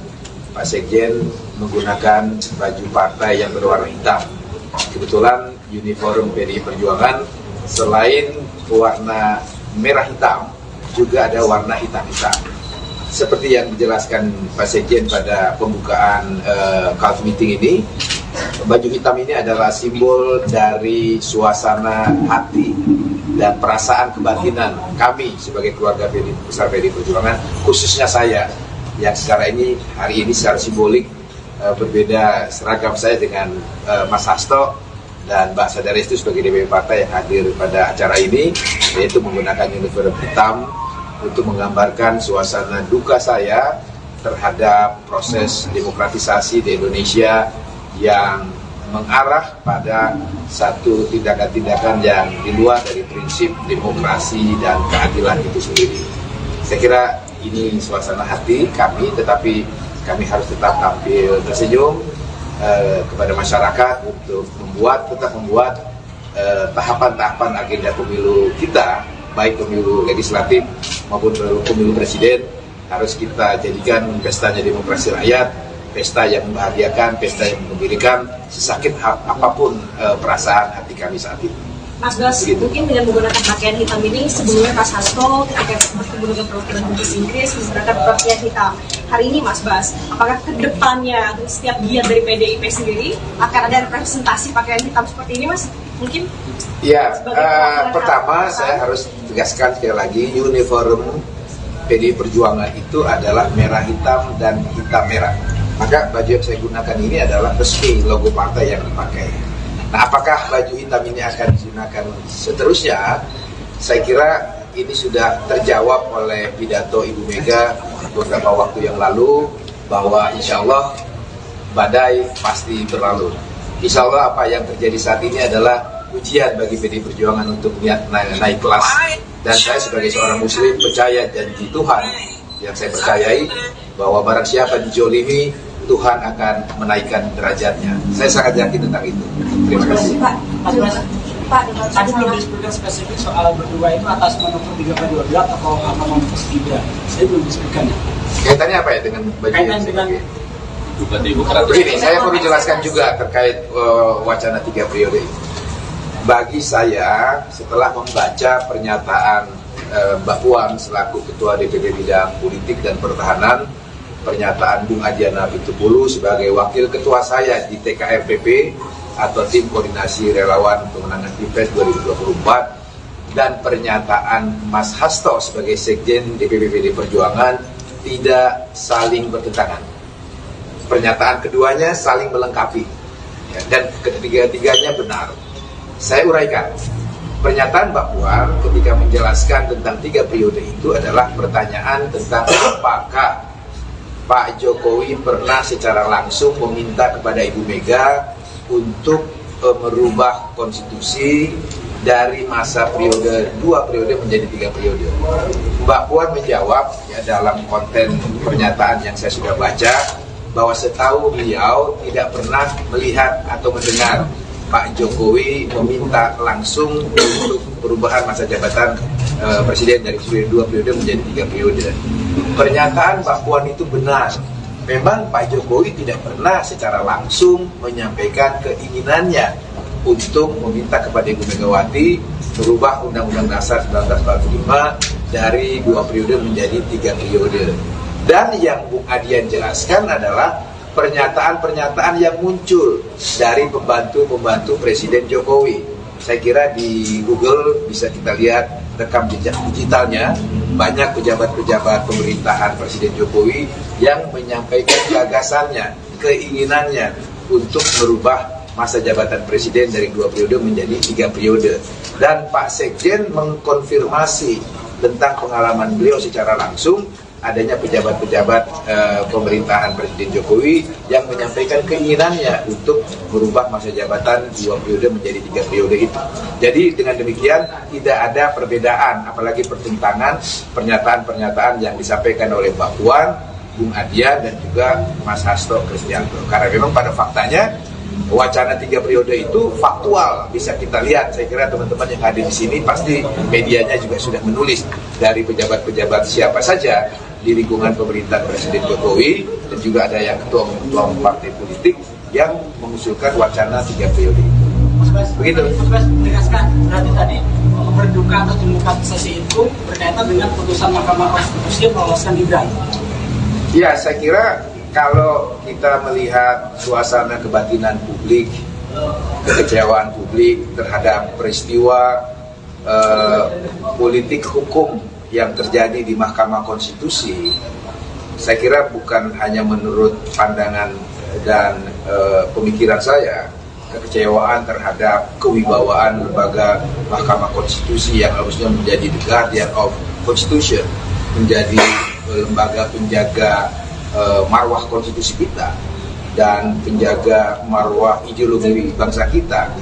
Pak Sekjen menggunakan baju partai yang berwarna hitam. Kebetulan uniform PDI Perjuangan selain warna merah hitam, juga ada warna hitam-hitam. Seperti yang dijelaskan Pak Sekjen pada pembukaan KALT meeting ini, baju hitam ini adalah simbol dari suasana hati dan perasaan kebatinan kami sebagai keluarga besar PDI Perjuangan, khususnya saya yang hari ini secara simbolik berbeda seragam saya dengan Mas Hasto dan Mbak Sadaris itu sebagai DPP partai yang hadir pada acara ini, yaitu menggunakan uniform hitam untuk menggambarkan suasana duka saya terhadap proses demokratisasi di Indonesia yang mengarah pada satu tindakan-tindakan yang di luar dari prinsip demokrasi dan keadilan itu sendiri. Saya kira ini suasana hati kami, tetapi kami harus tetap tampil tersenyum kepada masyarakat untuk tetap membuat tahapan-tahapan agenda pemilu kita, baik pemilu legislatif maupun pemilu presiden, harus kita jadikan pestanya demokrasi rakyat, pesta yang membahagiakan, pesta yang mengembirakan, sesakit apapun perasaan hati kami saat ini. Mas Bas, mungkin dengan menggunakan pakaian hitam ini, sebelumnya Mas Hasto ketika bertemu dengan perwakilan Inggris menggunakan pakaian hitam. Hari ini Mas Bas, apakah kedepannya setiap giat dari PDIP sendiri akan ada representasi pakaian hitam seperti ini, Mas? Mungkin? Ya, pertama saya harus tegaskan sekali lagi, uniform PDI Perjuangan itu adalah merah hitam dan hitam merah. Maka baju yang saya gunakan ini adalah resmi logo partai yang dipakai. Nah, apakah baju hitam ini akan digunakan seterusnya? Saya kira ini sudah terjawab oleh pidato Ibu Mega beberapa waktu yang lalu, bahwa insya Allah badai pasti berlalu. Insya Allah apa yang terjadi saat ini adalah ujian bagi PDI Perjuangan untuk naik kelas. Dan saya sebagai seorang muslim percaya janji Tuhan yang saya percayai, bahwa barang siapa dijolimi, Tuhan akan menaikkan derajatnya. Saya sangat yakin tentang itu. Terima kasih. Pak, tadi belum disebutkan spesifik soal berdua itu atas manuver 3/12 atau manuver Gibran. Saya belum disebutkan. Kaitannya apa ya dengan baju Kaitan dengan begini, saya perlu jelaskan juga terkait wacana 3 periode. Bagi saya, setelah membaca pernyataan Mbak Puan selaku Ketua DPP Bidang Politik dan Pertahanan, pernyataan Bung Adiana Pitupulu sebagai Wakil Ketua saya di TKRPP atau Tim Koordinasi Relawan Pemenangan Pilpres 2024, dan pernyataan Mas Hasto sebagai Sekjen DPP PDI Perjuangan tidak saling bertentangan. Pernyataan keduanya saling melengkapi. dan ketiga-tiganya benar. Saya uraikan. Pernyataan Mbak Puan ketika menjelaskan tentang 3 periode itu adalah pertanyaan tentang apakah Pak Jokowi pernah secara langsung meminta kepada Ibu Mega untuk merubah konstitusi dari masa periode 2 periode menjadi 3 periode. Mbak Puan menjawab ya, dalam konten pernyataan yang saya sudah baca, bahwa setahu beliau tidak pernah melihat atau mendengar Pak Jokowi meminta langsung untuk perubahan masa jabatan presiden dari 2 periode menjadi 3 periode. Pernyataan Mbak Puan itu benar. Memang Pak Jokowi tidak pernah secara langsung menyampaikan keinginannya untuk meminta kepada Ibu Megawati merubah Undang-Undang Dasar 1945 dari 2 periode menjadi 3 periode. Dan yang Bung Adian jelaskan adalah pernyataan-pernyataan yang muncul dari pembantu-pembantu Presiden Jokowi. Saya kira di Google bisa kita lihat rekam jejak digitalnya, banyak pejabat-pejabat pemerintahan Presiden Jokowi yang menyampaikan gagasannya, keinginannya untuk merubah masa jabatan Presiden dari 2 periode menjadi 3 periode. Dan Pak Sekjen mengkonfirmasi tentang pengalaman beliau secara langsung adanya pejabat-pejabat pemerintahan Presiden Jokowi yang menyampaikan keinginannya untuk merubah masa jabatan 2 periode menjadi 3 periode itu. Jadi dengan demikian tidak ada perbedaan, apalagi pertentangan pernyataan-pernyataan yang disampaikan oleh Mbak Puan, Bung Adian dan juga Mas Hasto Kristianto. Karena memang pada faktanya wacana 3 periode itu faktual, bisa kita lihat. Saya kira teman-teman yang hadir di sini pasti medianya juga sudah menulis dari pejabat-pejabat siapa saja di lingkungan pemerintahan Presiden Jokowi, dan juga ada yang ketua partai politik yang mengusulkan wacana 3 periode itu. Begitu. Mas Bas menegaskan berarti tadi berduka atau demokratisasi itu berkaitan dengan putusan Mahkamah Konstitusi yang meloloskan Gibran. Ya, saya kira kalau kita melihat suasana kebatinan publik, kekecewaan publik terhadap peristiwa politik hukum yang terjadi di Mahkamah Konstitusi, saya kira bukan hanya menurut pandangan dan pemikiran saya, kekecewaan terhadap kewibawaan lembaga Mahkamah Konstitusi yang harusnya menjadi the guardian of Constitution, menjadi lembaga penjaga marwah konstitusi kita dan penjaga marwah ideologi bangsa kita,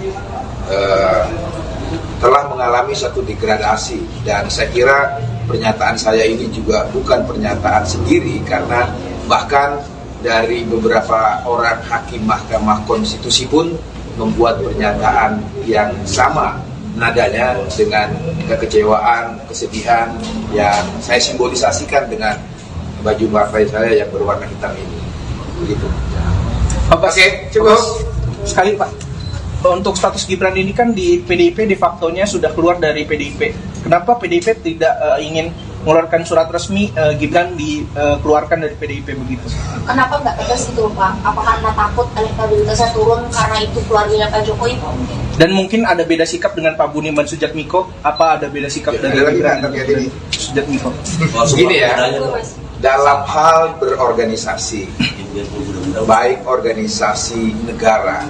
telah mengalami satu degradasi. Dan saya kira pernyataan saya ini juga bukan pernyataan sendiri, karena bahkan dari beberapa orang hakim Mahkamah Konstitusi pun membuat pernyataan yang sama nadanya dengan kekecewaan, kesedihan yang saya simbolisasikan dengan baju partai saya yang berwarna hitam ini. Begitu. Oke, cukup. Sekali Pak, untuk status Gibran ini kan di PDIP de facto-nya sudah keluar dari PDIP. Kenapa PDIP tidak ingin mengeluarkan surat resmi Gibran dikeluarkan dari PDIP begitu? Kenapa nggak tegas itu Pak? Apa karena takut elektabilitasnya turun karena itu keluarganya Pak Jokowi? Dan mungkin ada beda sikap dengan Pak Budiman Sujatmiko? Apa ada beda sikap dari Gibran dan Sujatmiko? Begini ya, dalam hal berorganisasi, baik organisasi negara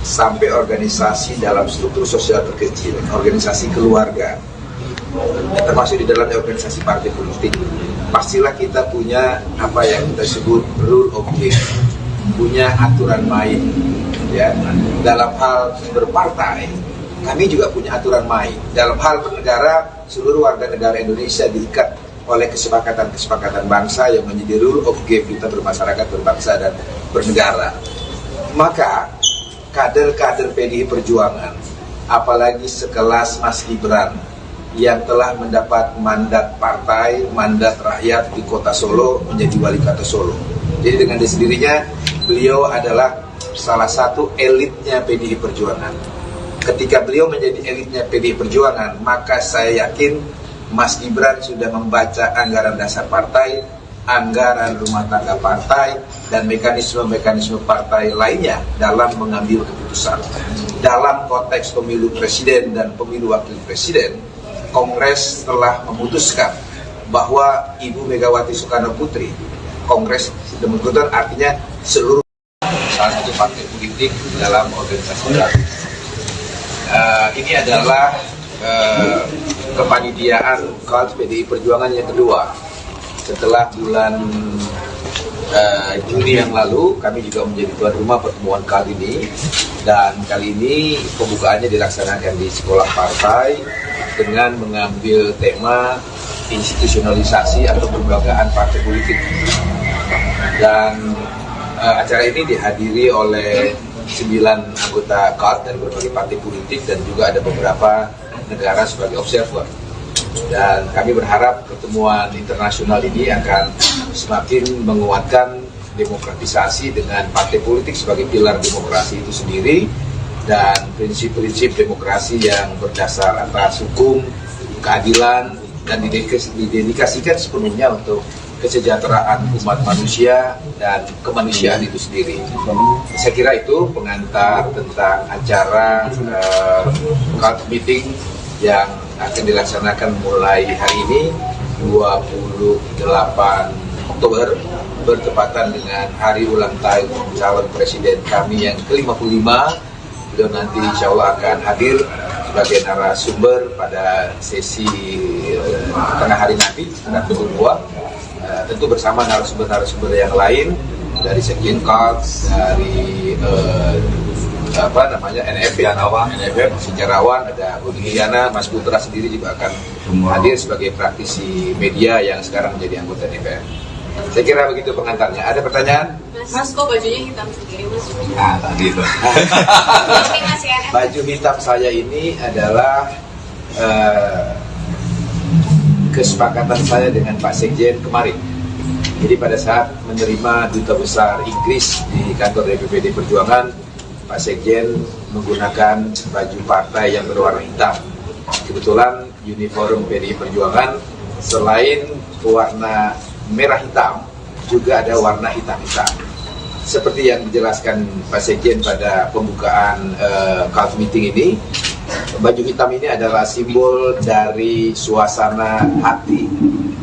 sampai organisasi dalam struktur sosial terkecil, organisasi keluarga, termasuk di dalamnya organisasi partai politik, pastilah kita punya apa yang kita sebut rule of game, punya aturan main. Ya, dalam hal berpartai, kami juga punya aturan main. Dalam hal bernegara, seluruh warga negara Indonesia diikat oleh kesepakatan-kesepakatan bangsa yang menjadi rule of game kita bermasyarakat, berbangsa, dan bernegara. Maka kader-kader PDI Perjuangan, apalagi sekelas Mas Gibran yang telah mendapat mandat partai, mandat rakyat di kota Solo menjadi wali kota Solo. Jadi dengan sendirinya beliau adalah salah satu elitnya PDI Perjuangan. Ketika beliau menjadi elitnya PDI Perjuangan, maka saya yakin Mas Gibran sudah membaca anggaran dasar partai, anggaran rumah tangga partai, dan mekanisme-mekanisme partai lainnya dalam mengambil keputusan. Dalam konteks pemilu presiden dan pemilu wakil presiden, Kongres telah memutuskan bahwa Ibu Megawati Soekarno Putri, Kongres sudah memutuskan, artinya seluruh salah satu partai politik dalam organisasi baru. Ini adalah kepanitiaan KALT PDI Perjuangan yang kedua. Setelah bulan Juni yang lalu, kami juga menjadi tuan rumah pertemuan kali ini. Dan kali ini pembukaannya dilaksanakan di sekolah partai dengan mengambil tema institusionalisasi atau pelembagaan partai politik. Dan acara ini dihadiri oleh 9 anggota KALT dari berbagai partai politik dan juga ada beberapa negara sebagai observer. Dan kami berharap pertemuan internasional ini akan semakin menguatkan demokratisasi dengan partai politik sebagai pilar demokrasi itu sendiri dan prinsip-prinsip demokrasi yang berdasar atas hukum, keadilan, dan didedikasikan sepenuhnya untuk kesejahteraan umat manusia dan kemanusiaan itu sendiri. Saya kira itu pengantar tentang acara KALT meeting yang akan dilaksanakan mulai hari ini 28 Oktober bertepatan dengan hari ulang tahun calon presiden kami yang ke-55. Beliau nanti insya Allah akan hadir sebagai narasumber pada sesi tengah hari nanti sekitar pukul 2. Tentu bersama narasumber-narasumber yang lain dari Sekjen KALT, dari NFF, sejarawan, ada Budi Liana, Mas Putra sendiri juga akan hadir sebagai praktisi media yang sekarang menjadi anggota DPR. Saya kira begitu pengantarnya. Ada pertanyaan? Mas, kok bajunya hitam sendiri, Mas? Tadi itu. Baju hitam saya ini adalah kesepakatan saya dengan Pak Sekjen kemarin. Jadi pada saat menerima Duta Besar Inggris di kantor DPPD Perjuangan, Pak Sekjen menggunakan baju partai yang berwarna hitam. Kebetulan uniform PDI Perjuangan selain warna merah hitam, juga ada warna hitam-hitam. Seperti yang dijelaskan Pak Sekjen pada pembukaan KALT meeting ini, baju hitam ini adalah simbol dari suasana hati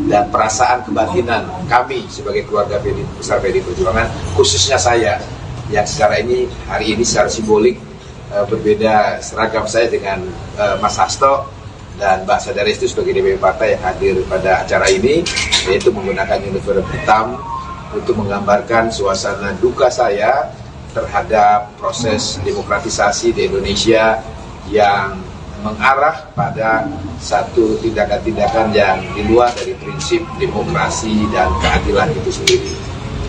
dan perasaan kebatinan kami sebagai keluarga besar PDI Perjuangan, khususnya saya yang secara ini hari ini secara simbolik berbeda seragam saya dengan Mas Hasto dan Mbak Sadaris itu sebagai DPP partai yang hadir pada acara ini, yaitu menggunakan uniform hitam untuk menggambarkan suasana duka saya terhadap proses demokratisasi di Indonesia yang mengarah pada satu tindakan-tindakan yang di luar dari prinsip demokrasi dan keadilan itu sendiri.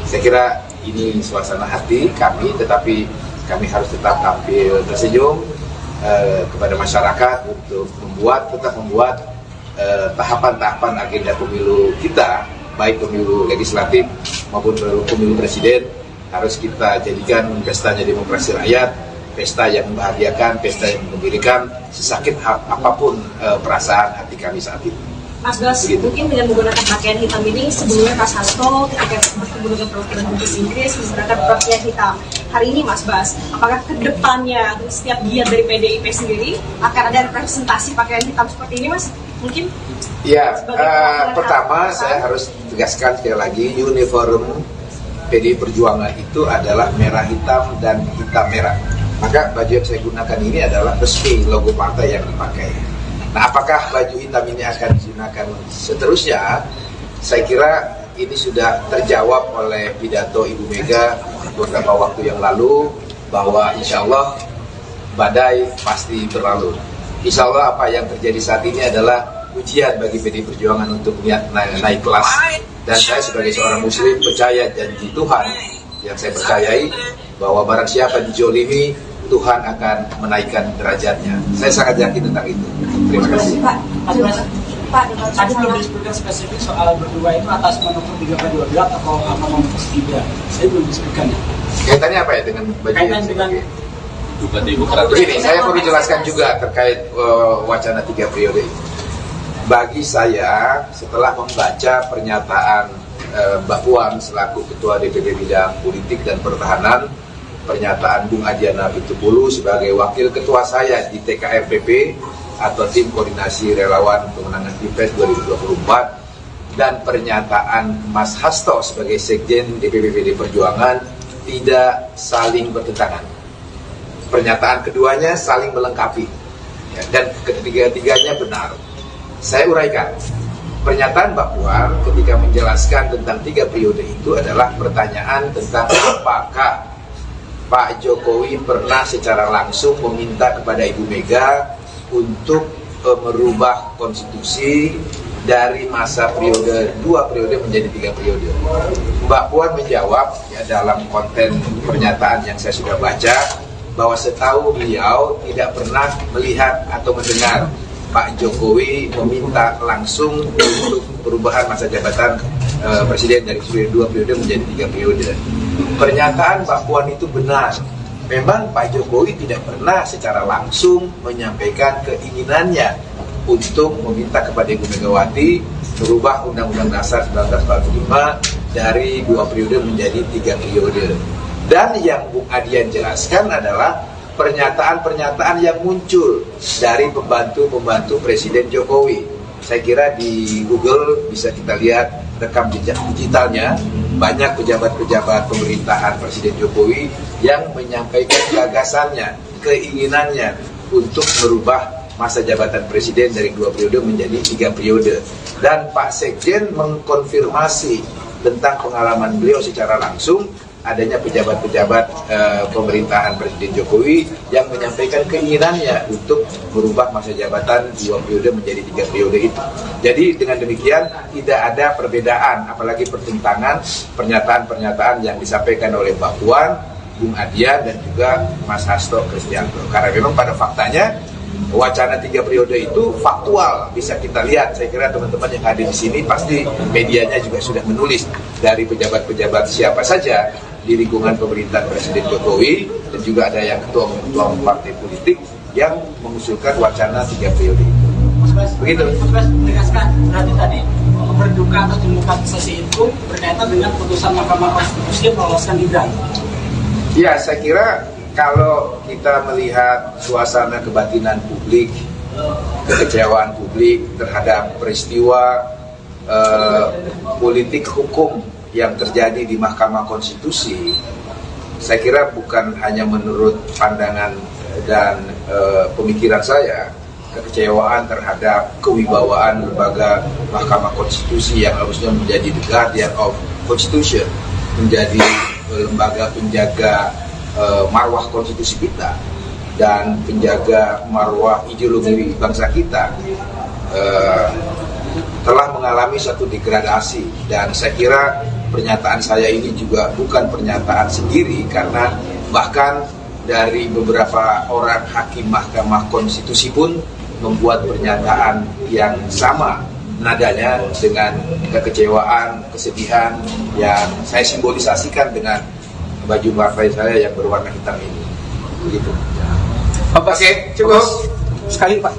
Saya kira ini suasana hati kami, tetapi kami harus tetap tampil tersenyum kepada masyarakat untuk tetap membuat tahapan-tahapan agenda pemilu kita, baik pemilu legislatif maupun pemilu presiden, harus kita jadikan pestanya demokrasi rakyat, pesta yang membahagiakan, pesta yang menggembirakan, sesakit apapun perasaan hati kami saat ini. Mas Bas, mungkin dengan menggunakan pakaian hitam ini, sebelumnya Mas Hasto ketika bertemu dengan perwakilan Dubes Inggris menggunakan pakaian hitam. Hari ini Mas Bas, apakah ke depannya setiap giat dari PDIP sendiri akan ada representasi pakaian hitam seperti ini, Mas? Mungkin? Ya, pertama saya harus tegaskan sekali lagi, uniform PDI Perjuangan itu adalah merah hitam dan hitam merah. Maka baju yang saya gunakan ini adalah resmi logo partai yang dipakai. Nah, apakah baju hitam ini akan digunakan seterusnya? Saya kira ini sudah terjawab oleh pidato Ibu Mega beberapa waktu yang lalu, bahwa insya Allah badai pasti berlalu. Insya Allah apa yang terjadi saat ini adalah ujian bagi PDI Perjuangan untuk naik kelas. Dan saya sebagai seorang muslim percaya janji Tuhan yang saya percayai, bahwa barang siapa dijolimi, Tuhan akan menaikkan derajatnya. Saya sangat yakin tentang itu. Terima kasih. Pak, tadi belum disebutkan spesifik soal berdua itu atas manuver 3/12 atau manuver 3. Saya belum disebutkan. Kaitannya apa ya dengan baju yang begini, saya perlu jelaskan juga terkait wacana 3 periode ini. Bagi saya, setelah membaca pernyataan Mbak Puan selaku Ketua DPP Bidang Politik dan Pertahanan, pernyataan Bung Adiana Pitupulu sebagai Wakil Ketua saya di TKRPP atau Tim Koordinasi Relawan Pemenangan Pilpres 2024, dan pernyataan Mas Hasto sebagai Sekjen DPP PD Perjuangan tidak saling bertentangan. Pernyataan keduanya saling melengkapi, ya, dan ketiga-tiganya benar. Saya uraikan. Pernyataan Mbak Puan ketika menjelaskan tentang 3 periode itu adalah pertanyaan tentang apakah Pak Jokowi pernah secara langsung meminta kepada Ibu Mega untuk merubah konstitusi dari masa periode 2 periode menjadi 3 periode. Mbak Puan menjawab ya, dalam konten pernyataan yang saya sudah baca, bahwa setahu beliau tidak pernah melihat atau mendengar Pak Jokowi meminta langsung untuk perubahan masa jabatan presiden dari 2 periode menjadi 3 periode. Pernyataan Mbak Puan itu benar. Memang Pak Jokowi tidak pernah secara langsung menyampaikan keinginannya untuk meminta kepada Ibu Megawati merubah Undang-Undang Dasar 1945 dari 2 periode menjadi 3 periode. Dan yang Bung Adian jelaskan adalah pernyataan-pernyataan yang muncul dari pembantu-pembantu Presiden Jokowi. Saya kira di Google bisa kita lihat rekam jejak digitalnya, banyak pejabat-pejabat pemerintahan Presiden Jokowi yang menyampaikan gagasannya, keinginannya untuk merubah masa jabatan Presiden dari 2 periode menjadi 3 periode. Dan Pak Sekjen mengkonfirmasi tentang pengalaman beliau secara langsung adanya pejabat-pejabat pemerintahan Presiden Jokowi yang menyampaikan keinginannya untuk merubah masa jabatan 2 periode menjadi 3 periode itu. Jadi dengan demikian tidak ada perbedaan, apalagi pertentangan pernyataan-pernyataan yang disampaikan oleh Mbak Puan, Bung Adian dan juga Mas Hasto Kristianto. Karena memang pada faktanya wacana 3 periode itu faktual, bisa kita lihat. Saya kira teman-teman yang hadir di sini pasti medianya juga sudah menulis dari pejabat-pejabat siapa saja di lingkungan pemerintahan Presiden Jokowi, dan juga ada yang ketua-ketua partai politik yang mengusulkan wacana 3 periode itu. Begitu. Mas Bas menegaskan berarti tadi berduka atas demokratisasi itu berkaitan dengan putusan Mahkamah Konstitusi yang meloloskan Gibran. Ya, saya kira kalau kita melihat suasana kebatinan publik, kekecewaan publik terhadap peristiwa politik hukum yang terjadi di Mahkamah Konstitusi, saya kira bukan hanya menurut pandangan dan pemikiran saya, kekecewaan terhadap kewibawaan lembaga Mahkamah Konstitusi yang harusnya menjadi the guardian of Constitution, menjadi lembaga penjaga marwah konstitusi kita dan penjaga marwah ideologi bangsa kita, telah mengalami satu degradasi. Dan saya kira pernyataan saya ini juga bukan pernyataan sendiri, karena bahkan dari beberapa orang hakim Mahkamah Konstitusi pun membuat pernyataan yang sama nadanya dengan kekecewaan, kesedihan yang saya simbolisasikan dengan baju partai saya yang berwarna hitam ini. Begitu. Oke, cukup. Sekali Pak,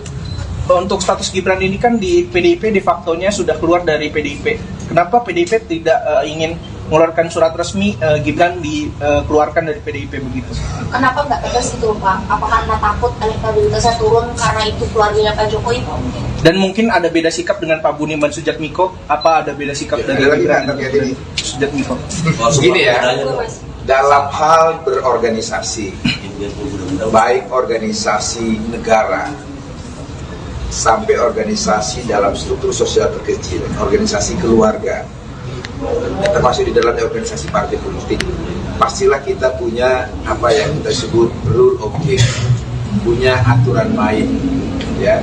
untuk status Gibran ini kan di PDIP de facto-nya sudah keluar dari PDIP. Kenapa PDIP tidak ingin mengeluarkan surat resmi Gibran dikeluarkan dari PDIP begitu? Kenapa nggak tegas itu Pak? Apa karena takut elektabilitasnya turun karena itu keluarganya Pak Jokowi? Dan mungkin ada beda sikap dengan Pak Budiman Sujatmiko? Apa ada beda sikap dari Gibran Sujatmiko? Begini ya, dalam hal berorganisasi, baik organisasi negara sampai organisasi dalam struktur sosial terkecil, organisasi keluarga, termasuk di dalam organisasi partai politik, pastilah kita punya apa yang kita sebut rule of game, punya aturan main. Ya,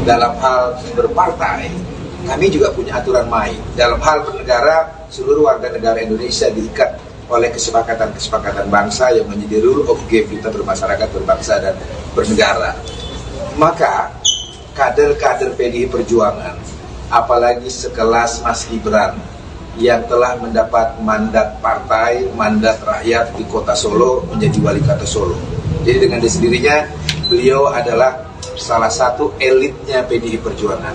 dalam hal berpartai, kami juga punya aturan main. Dalam hal bernegara, seluruh warga negara Indonesia diikat oleh kesepakatan-kesepakatan bangsa yang menjadi rule of game kita bermasyarakat, berbangsa, dan bernegara. Maka kader-kader PDI Perjuangan, apalagi sekelas Mas Gibran yang telah mendapat mandat partai, mandat rakyat di kota Solo menjadi wali kota Solo. Jadi dengan sendirinya beliau adalah salah satu elitnya PDI Perjuangan.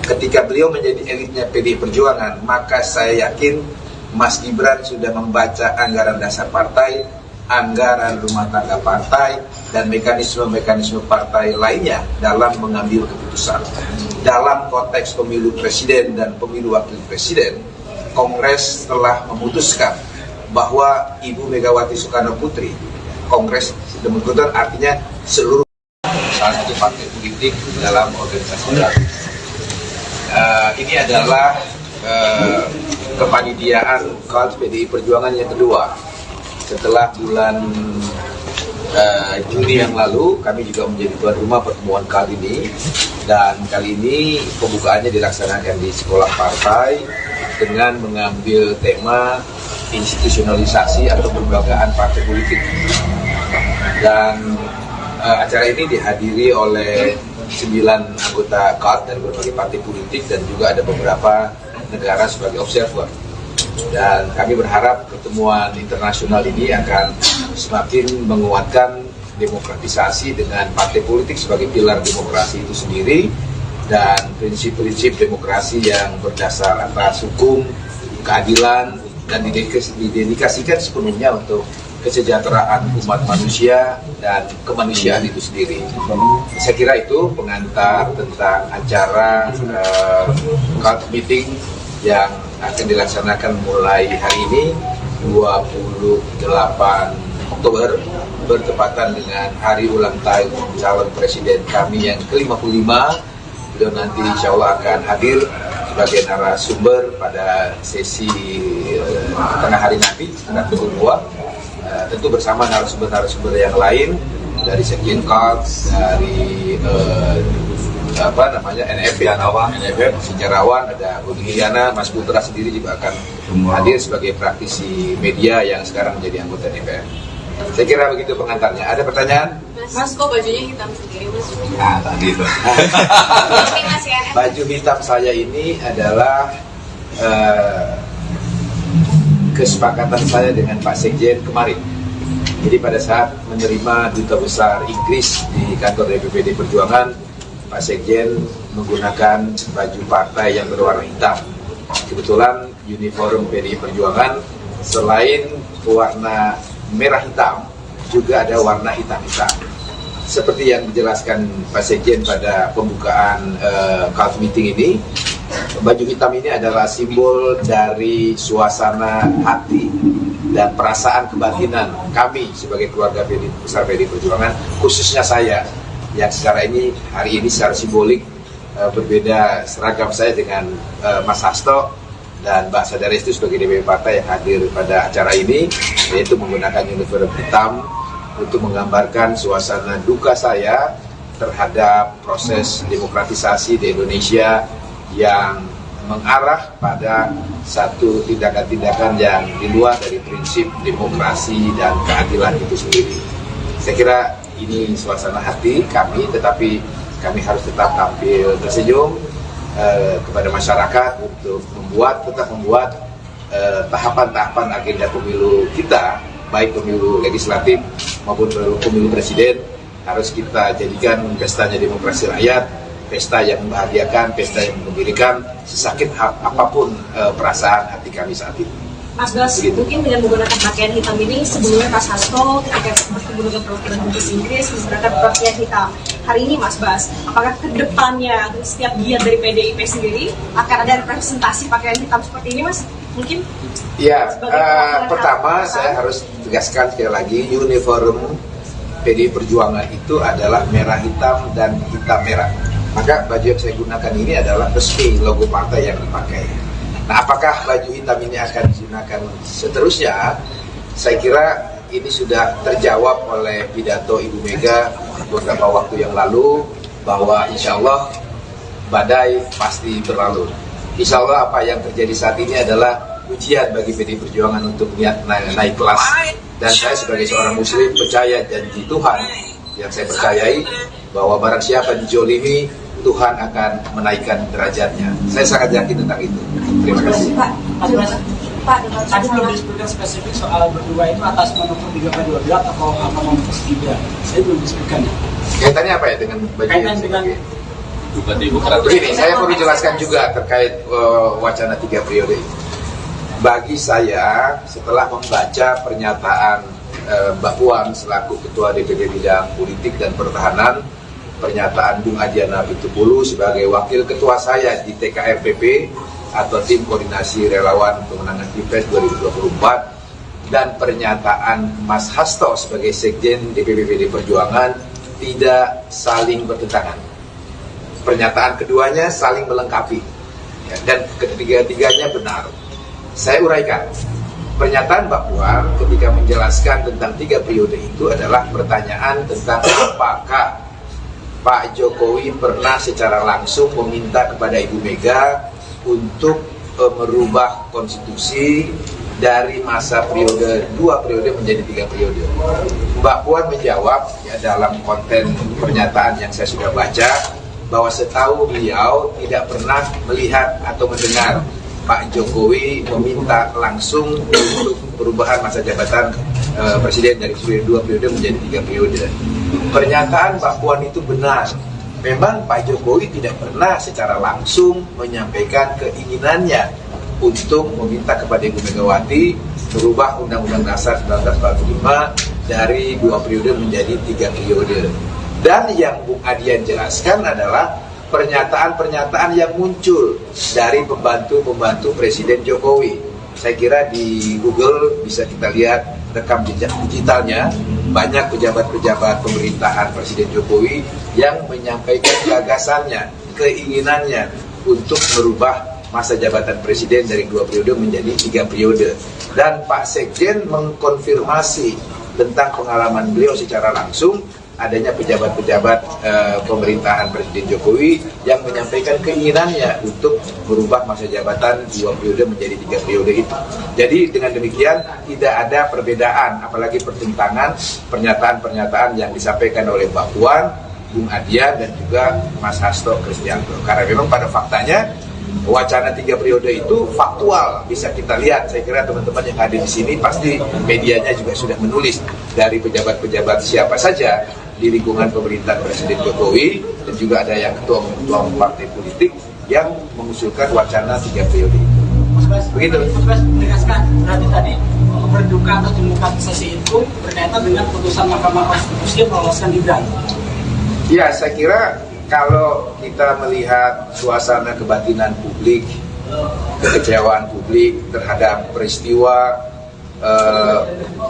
Ketika beliau menjadi elitnya PDI Perjuangan, maka saya yakin Mas Gibran sudah membaca anggaran dasar partai, anggaran rumah tangga partai, dan mekanisme-mekanisme partai lainnya dalam mengambil keputusan. Dalam konteks pemilu presiden dan pemilu wakil presiden, Kongres telah memutuskan bahwa Ibu Megawati Soekarno Putri, Kongres Demokrat artinya seluruh salah satu partai politik dalam organisasi baru. Ini adalah kepanitiaan KAD PDI Perjuangan yang kedua. Setelah bulan Juni yang lalu, kami juga menjadi tuan rumah pertemuan kali ini. Dan kali ini pembukaannya dilaksanakan di sekolah partai dengan mengambil tema institusionalisasi atau pelembagaan partai politik. Dan acara ini dihadiri oleh 9 anggota KAD dari berbagai partai politik dan juga ada beberapa negara sebagai observer. Dan kami berharap pertemuan internasional ini akan semakin menguatkan demokratisasi dengan partai politik sebagai pilar demokrasi itu sendiri dan prinsip-prinsip demokrasi yang berdasar atas hukum, keadilan, dan didedikasikan sepenuhnya untuk kesejahteraan umat manusia dan kemanusiaan itu sendiri. Saya kira itu pengantar tentang acara KAD meeting yang akan dilaksanakan mulai hari ini 28 Oktober bertepatan dengan hari ulang tahun calon presiden kami yang ke-55. Beliau nanti insya Allah akan hadir sebagai narasumber pada sesi tengah hari nanti sekitar pukul 2. Tentu bersama narasumber-narasumber yang lain dari Sekjen KAD, dari NFF, sejarawan, ada Budi Giana, Mas Putra sendiri juga akan hadir sebagai praktisi media yang sekarang menjadi anggota DPR. Saya kira begitu pengantarnya. Ada pertanyaan? Mas, kok bajunya hitam sendiri, Mas? Tadi itu. Baju hitam saya ini adalah kesepakatan saya dengan Pak Sekjen kemarin. Jadi pada saat menerima Duta Besar Inggris di kantor DPPD Perjuangan, Pak Sekjen menggunakan baju partai yang berwarna hitam. Kebetulan uniform PDI Perjuangan selain warna merah hitam, juga ada warna hitam-hitam. Seperti yang dijelaskan Pak Sekjen pada pembukaan KAD meeting ini, baju hitam ini adalah simbol dari suasana hati dan perasaan kebatinan kami sebagai keluarga besar PDI Perjuangan, khususnya saya yang hari ini secara simbolik berbeda seragam saya dengan Mas Hasto dan Mbak Sadarestu sebagai DPP partai yang hadir pada acara ini, yaitu menggunakan uniform hitam untuk menggambarkan suasana duka saya terhadap proses demokratisasi di Indonesia yang mengarah pada satu tindakan-tindakan yang di luar dari prinsip demokrasi dan keadilan itu sendiri. Saya kira ini suasana hati kami, tetapi kami harus tetap tampil tersenyum kepada masyarakat untuk tetap membuat tahapan-tahapan agenda pemilu kita, baik pemilu legislatif maupun pemilu presiden, harus kita jadikan pestanya demokrasi rakyat, pesta yang membahagiakan, pesta yang mengembirakan, sesakit apapun perasaan hati kami saat ini. Mas Bas, mungkin dengan menggunakan pakaian hitam ini, sebelumnya Mas Hasto ketika bertemu dengan perwakilan Dubes Inggris menggunakan pakaian hitam. Hari ini Mas Bas, apakah ke depannya setiap giat dari PDIP sendiri akan ada representasi pakaian hitam seperti ini, Mas? Mungkin? Ya, pertama saya harus tegaskan sekali lagi, uniform PDI Perjuangan itu adalah merah hitam dan hitam merah. Maka baju yang saya gunakan ini adalah resmi logo partai yang dipakai. Nah, apakah baju hitam ini akan digunakan seterusnya? Saya kira ini sudah terjawab oleh pidato Ibu Mega beberapa waktu yang lalu, bahwa insya Allah badai pasti berlalu. Insya Allah apa yang terjadi saat ini adalah ujian bagi PDI Perjuangan untuk naik kelas. Dan saya sebagai seorang muslim percaya janji Tuhan yang saya percayai, bahwa barang siapa dijolimi, Tuhan akan menaikkan derajatnya. Saya sangat yakin tentang itu. Terima kasih. Pak, tadi belum disebutkan spesifik soal berdua itu atas manuver 3/12 atau apa manuver 3. Saya belum disebutkan. Kaitannya apa ya dengan baju yang sebagai begini, saya perlu jelaskan juga terkait wacana 3 periode ini. Bagi saya, setelah membaca pernyataan Mbak Puan selaku Ketua DPD Bidang Politik dan Pertahanan, pernyataan Bung Adiana Pitupulu sebagai Wakil Ketua saya di TKRPP atau Tim Koordinasi Relawan Pemenangan Pilpres 2024, dan pernyataan Mas Hasto sebagai Sekjen DPP PDI Perjuangan tidak saling bertentangan. Pernyataan keduanya saling melengkapi, ya, dan ketiga-tiganya benar. Saya uraikan. Pernyataan Mbak Puan ketika menjelaskan tentang 3 periode itu adalah pertanyaan tentang apakah Pak Jokowi pernah secara langsung meminta kepada Ibu Mega untuk merubah konstitusi dari masa periode 2 periode menjadi 3 periode. Mbak Puan menjawab, ya, dalam konten pernyataan yang saya sudah baca, bahwa setahu beliau tidak pernah melihat atau mendengar Pak Jokowi meminta langsung untuk perubahan masa jabatan presiden dari 2 periode menjadi 3 periode. Pernyataan Mbak Puan itu benar. Memang Pak Jokowi tidak pernah secara langsung menyampaikan keinginannya untuk meminta kepada Ibu Megawati merubah Undang-Undang Dasar 1945 dari 2 periode menjadi 3 periode. Dan yang Bung Adian jelaskan adalah pernyataan-pernyataan yang muncul dari pembantu-pembantu Presiden Jokowi. Saya kira di Google bisa kita lihat rekam jejak digitalnya, banyak pejabat-pejabat pemerintahan Presiden Jokowi yang menyampaikan gagasannya, keinginannya untuk merubah masa jabatan presiden dari 2 periode menjadi 3 periode. Dan Pak Sekjen mengkonfirmasi tentang pengalaman beliau secara langsung adanya pejabat-pejabat pemerintahan Presiden Jokowi yang menyampaikan keinginannya untuk merubah masa jabatan 2 periode menjadi 3 periode itu. Jadi dengan demikian tidak ada perbedaan, apalagi pertentangan pernyataan-pernyataan yang disampaikan oleh Mbak Puan, Bung Adian, dan juga Mas Hasto Kristianto. Karena memang pada faktanya wacana 3 periode itu faktual, bisa kita lihat. Saya kira teman-teman yang hadir di sini pasti medianya juga sudah menulis dari pejabat-pejabat siapa saja di lingkungan pemerintahan Presiden Jokowi, dan juga ada yang ketua partai politik yang mengusulkan wacana 3 periode itu. Begitu. Mas menegaskan berarti tadi berduka atau demokratisasi itu berkaitan dengan putusan Mahkamah Konstitusi yang meloloskan Gibran. Ya, saya kira kalau kita melihat suasana kebatinan publik, kekecewaan publik terhadap peristiwa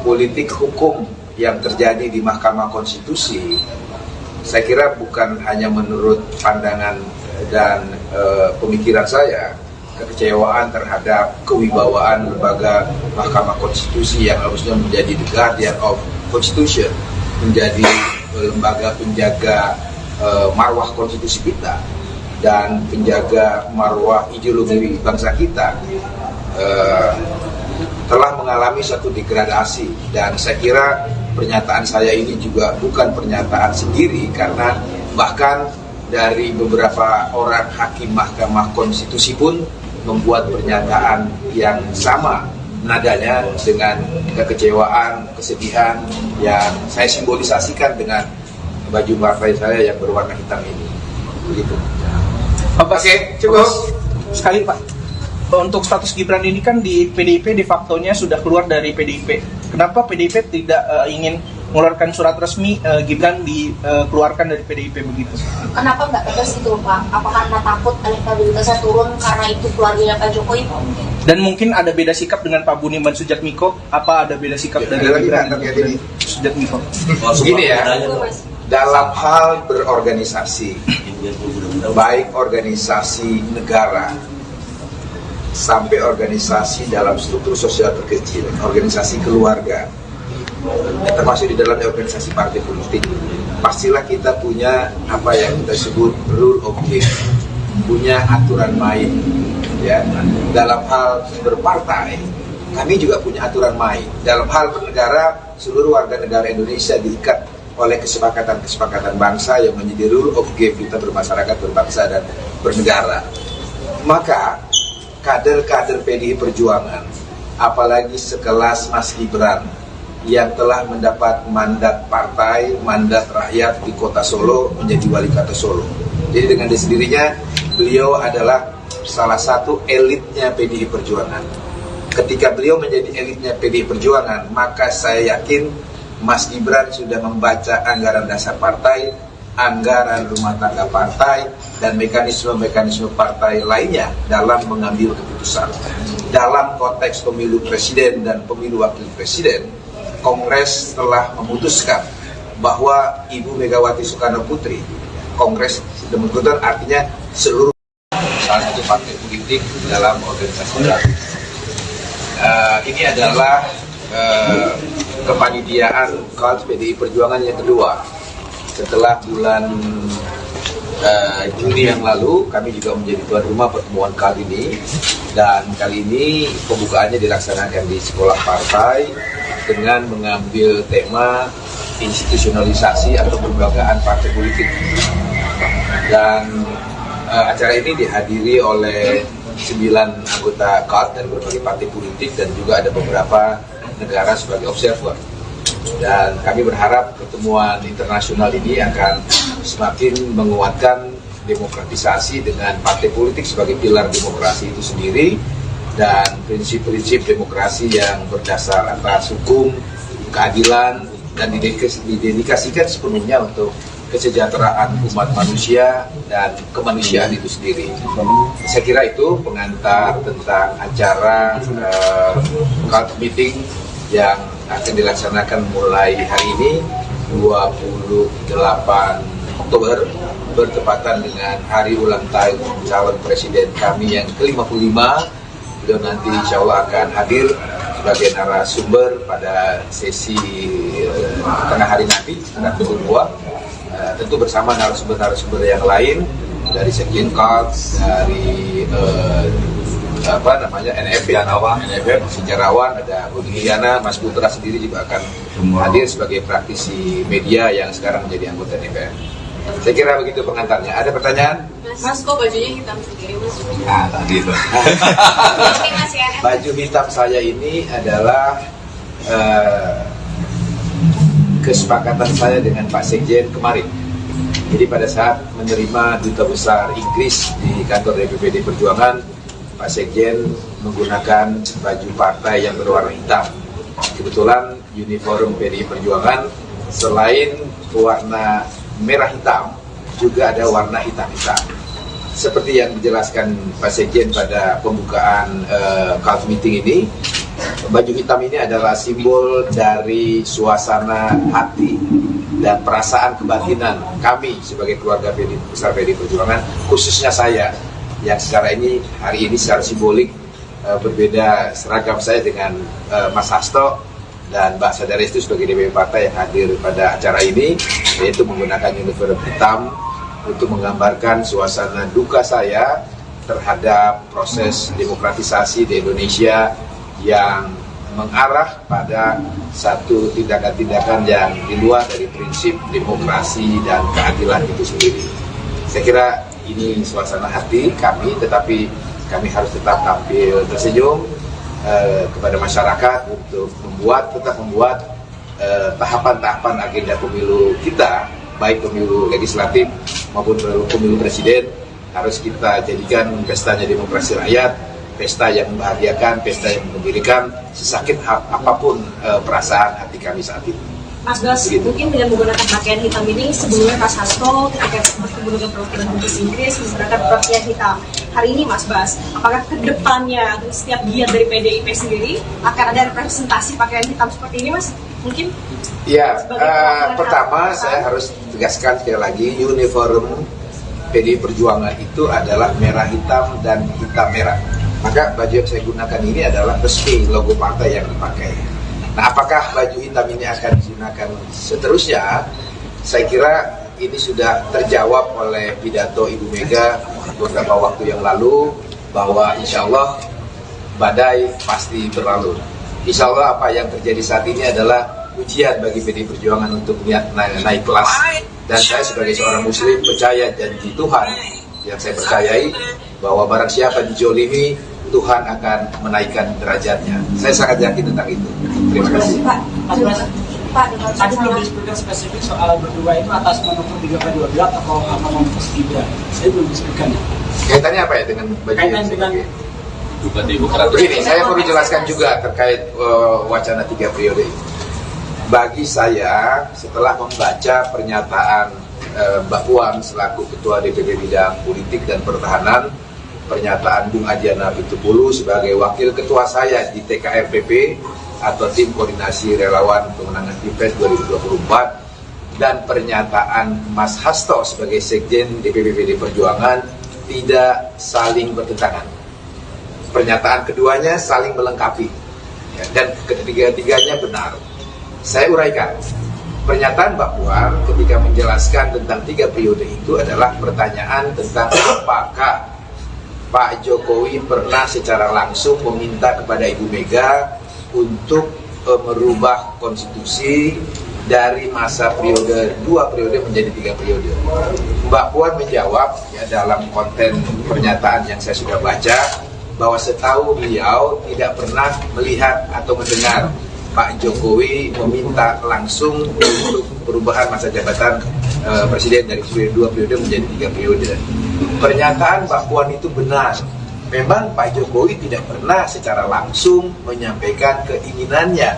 politik hukum yang terjadi di Mahkamah Konstitusi, saya kira bukan hanya menurut pandangan dan pemikiran saya, kekecewaan terhadap kewibawaan lembaga Mahkamah Konstitusi yang harusnya menjadi the guardian of Constitution, menjadi lembaga penjaga marwah konstitusi kita dan penjaga marwah ideologi bangsa kita, telah mengalami satu degradasi. Dan saya kira pernyataan saya ini juga bukan pernyataan sendiri, karena bahkan dari beberapa orang hakim Mahkamah Konstitusi pun membuat pernyataan yang sama nadanya dengan kekecewaan, kesedihan yang saya simbolisasikan dengan baju partai saya yang berwarna hitam ini. Begitu. Oke, cukup. Sekali Pak, untuk status Gibran ini kan di PDIP de facto-nya sudah keluar dari PDIP. Kenapa PDIP tidak ingin mengeluarkan surat resmi Gibran dikeluarkan dari PDIP begitu? Kenapa nggak tegas itu Pak? Apakah karena takut elektabilitasnya turun karena itu keluarganya Pak Jokowi? Dan mungkin ada beda sikap dengan Pak Budiman Sujatmiko? Apa ada beda sikap dari Gibran dan Sujatmiko? Begini ya, dalam hal berorganisasi, baik organisasi negara sampai organisasi dalam struktur sosial terkecil, organisasi keluarga, termasuk di dalamnya organisasi partai politik, pastilah kita punya apa yang kita sebut rule of game, punya aturan main. Ya, dalam hal berpartai, kami juga punya aturan main. Dalam hal bernegara, seluruh warga negara Indonesia diikat oleh kesepakatan-kesepakatan bangsa yang menjadi rule of game kita bermasyarakat, berbangsa, dan bernegara. Maka kader-kader PDI Perjuangan, apalagi sekelas Mas Gibran yang telah mendapat mandat partai, mandat rakyat di kota Solo menjadi wali kota Solo. Jadi dengan sendirinya beliau adalah salah satu elitnya PDI Perjuangan. Ketika beliau menjadi elitnya PDI Perjuangan, maka saya yakin Mas Gibran sudah membaca anggaran dasar partai, anggaran rumah tangga partai, dan mekanisme-mekanisme partai lainnya dalam mengambil keputusan. Dalam konteks pemilu presiden dan pemilu wakil presiden, Kongres telah memutuskan bahwa Ibu Megawati Soekarno Putri, Kongres demikian artinya seluruh salah satu partai politik dalam organisasi baru. Ini adalah kepanitiaan KALS PDI Perjuangan yang kedua. Setelah bulan Juni yang lalu, kami juga menjadi tuan rumah pertemuan kali ini. Dan kali ini pembukaannya dilaksanakan di sekolah partai dengan mengambil tema institusionalisasi atau pelembagaan partai politik. Dan acara ini dihadiri oleh 9 anggota KALS dari berbagai partai politik dan juga ada beberapa negara sebagai observer. Dan kami berharap pertemuan internasional ini akan semakin menguatkan demokratisasi dengan partai politik sebagai pilar demokrasi itu sendiri dan prinsip-prinsip demokrasi yang berdasar atas hukum, keadilan, dan didedikasikan sepenuhnya untuk kesejahteraan umat manusia dan kemanusiaan itu sendiri. Saya kira itu pengantar tentang acara KALS meeting yang akan dilaksanakan mulai hari ini 28 Oktober bertepatan dengan hari ulang tahun calon presiden kami yang ke-55. Beliau nanti insya Allah akan hadir sebagai narasumber pada sesi tengah hari nanti sekitar pukul 2, tentu bersama narasumber-narasumber yang lain dari Sekjen KALS, dari NFF, sejarawan, ada Budi Giana, Mas Putra sendiri juga akan hadir sebagai praktisi media yang sekarang menjadi anggota DPR. Saya kira begitu pengantarnya. Ada pertanyaan? Mas, kok bajunya hitam sendiri, Mas? Nah, tadi itu. Baju hitam saya ini adalah kesepakatan saya dengan Pak Sekjen kemarin. Jadi pada saat menerima Duta Besar Inggris di kantor DPPD Perjuangan, Pak Sekjen menggunakan baju partai yang berwarna hitam. Kebetulan uniform PDI Perjuangan selain warna merah hitam, juga ada warna hitam-hitam. Seperti yang dijelaskan Pak Sekjen pada pembukaan KALS meeting ini, baju hitam ini adalah simbol dari suasana hati dan perasaan kebatinan kami sebagai keluarga besar PDI Perjuangan, khususnya saya yang hari ini secara simbolik berbeda seragam saya dengan Mas Hasto dan Mbak Sadaris itu sebagai DPP partai yang hadir pada acara ini, yaitu menggunakan uniform hitam untuk menggambarkan suasana duka saya terhadap proses demokratisasi di Indonesia yang mengarah pada satu tindakan-tindakan yang di luar dari prinsip demokrasi dan keadilan itu sendiri. Saya kira ini suasana hati kami, tetapi kami harus tetap tampil tersenyum kepada masyarakat untuk tetap membuat tahapan-tahapan agenda pemilu kita, baik pemilu legislatif maupun pemilu presiden, harus kita jadikan pestanya demokrasi rakyat, pesta yang membahagiakan, pesta yang menggembirakan, sesakit apapun perasaan hati kami saat ini. Mas Bas, mungkin dengan menggunakan pakaian hitam ini, sebelumnya Mas Hasto ketika bertemu dengan perwakilan Inggris menggunakan pakaian hitam. Hari ini Mas Bas, apakah kedepannya setiap giat dari PDIP sendiri akan ada representasi pakaian hitam seperti ini, Mas? Mungkin? Ya, pertama saya harus tegaskan sekali lagi, uniform PDI Perjuangan itu adalah merah hitam dan hitam merah. Maka baju yang saya gunakan ini adalah resmi logo partai yang dipakai. Nah, apakah baju hitam ini akan digunakan seterusnya? Saya kira ini sudah terjawab oleh pidato Ibu Mega beberapa waktu yang lalu, bahwa insya Allah badai pasti berlalu. Insya Allah apa yang terjadi saat ini adalah ujian bagi PDI Perjuangan untuk naik kelas. Dan saya sebagai seorang muslim percaya janji Tuhan yang saya percayai, bahwa barang siapa dijolimi, Tuhan akan menaikkan derajatnya. Saya sangat yakin tentang itu. Terima kasih. Pak, tadi belum disebutkan spesifik soal berdua itu atas manuver 3/12 atau apa manuver 3. Saya belum disebutkan. Kaitannya apa ya dengan baju Kaitan dengan begini, saya perlu jelaskan juga terkait wacana 3 periode ini. Bagi saya, setelah membaca pernyataan Mbak Puan selaku Ketua DPP Bidang Politik dan Pertahanan, pernyataan Bung Adiana Pitupulu sebagai Wakil Ketua saya di TKRPP atau Tim Koordinasi Relawan Pemenangan Pilpres 2024, dan pernyataan Mas Hasto sebagai Sekjen DPP PD Perjuangan tidak saling bertentangan. Pernyataan keduanya saling melengkapi, ya, dan ketiga-tiganya benar. Saya uraikan. Pernyataan Mbak Puan ketika menjelaskan tentang 3 periode itu adalah pertanyaan tentang apakah Pak Jokowi pernah secara langsung meminta kepada Ibu Mega untuk merubah konstitusi dari masa periode 2 periode menjadi 3 periode. Mbak Puan menjawab, ya, dalam konten pernyataan yang saya sudah baca, bahwa setahu beliau tidak pernah melihat atau mendengar Pak Jokowi meminta langsung untuk perubahan masa jabatan presiden dari 2 periode menjadi 3 periode. Pernyataan Mbak Puan itu benar. Memang Pak Jokowi tidak pernah secara langsung menyampaikan keinginannya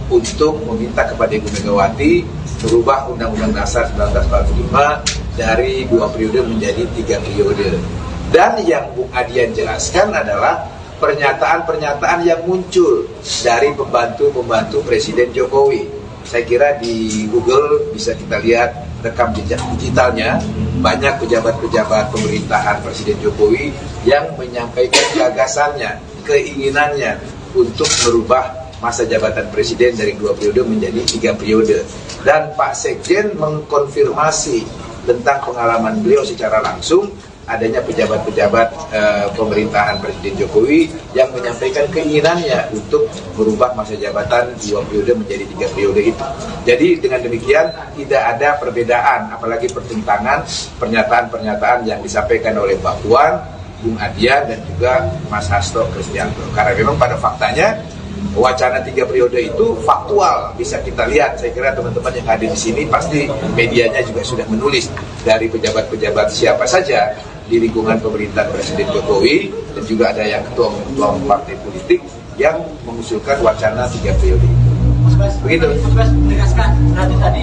untuk meminta kepada Ibu Megawati merubah Undang-Undang Dasar 1945 dari 2 periode menjadi 3 periode. Dan yang Bung Adian jelaskan adalah pernyataan-pernyataan yang muncul dari pembantu-pembantu Presiden Jokowi. Saya kira di Google bisa kita lihat rekam jejak digitalnya, banyak pejabat-pejabat pemerintahan Presiden Jokowi yang menyampaikan gagasannya, keinginannya untuk merubah masa jabatan Presiden dari 2 periode menjadi 3 periode. Dan Pak Sekjen mengkonfirmasi tentang pengalaman beliau secara langsung, adanya pejabat-pejabat pemerintahan Presiden Jokowi yang menyampaikan keinginannya untuk merubah masa jabatan 2 periode menjadi 3 periode itu. Jadi dengan demikian tidak ada perbedaan, apalagi pertentangan pernyataan-pernyataan yang disampaikan oleh Mbak Puan, Bung Adian, dan juga Mas Hasto Kristianto. Karena memang pada faktanya wacana 3 periode itu faktual, bisa kita lihat. Saya kira teman-teman yang hadir di sini pasti medianya juga sudah menulis dari pejabat-pejabat siapa saja di lingkungan pemerintahan Presiden Jokowi, dan juga ada yang ketua partai politik yang mengusulkan wacana 3 periode. Begitu. Mas menegaskan berarti tadi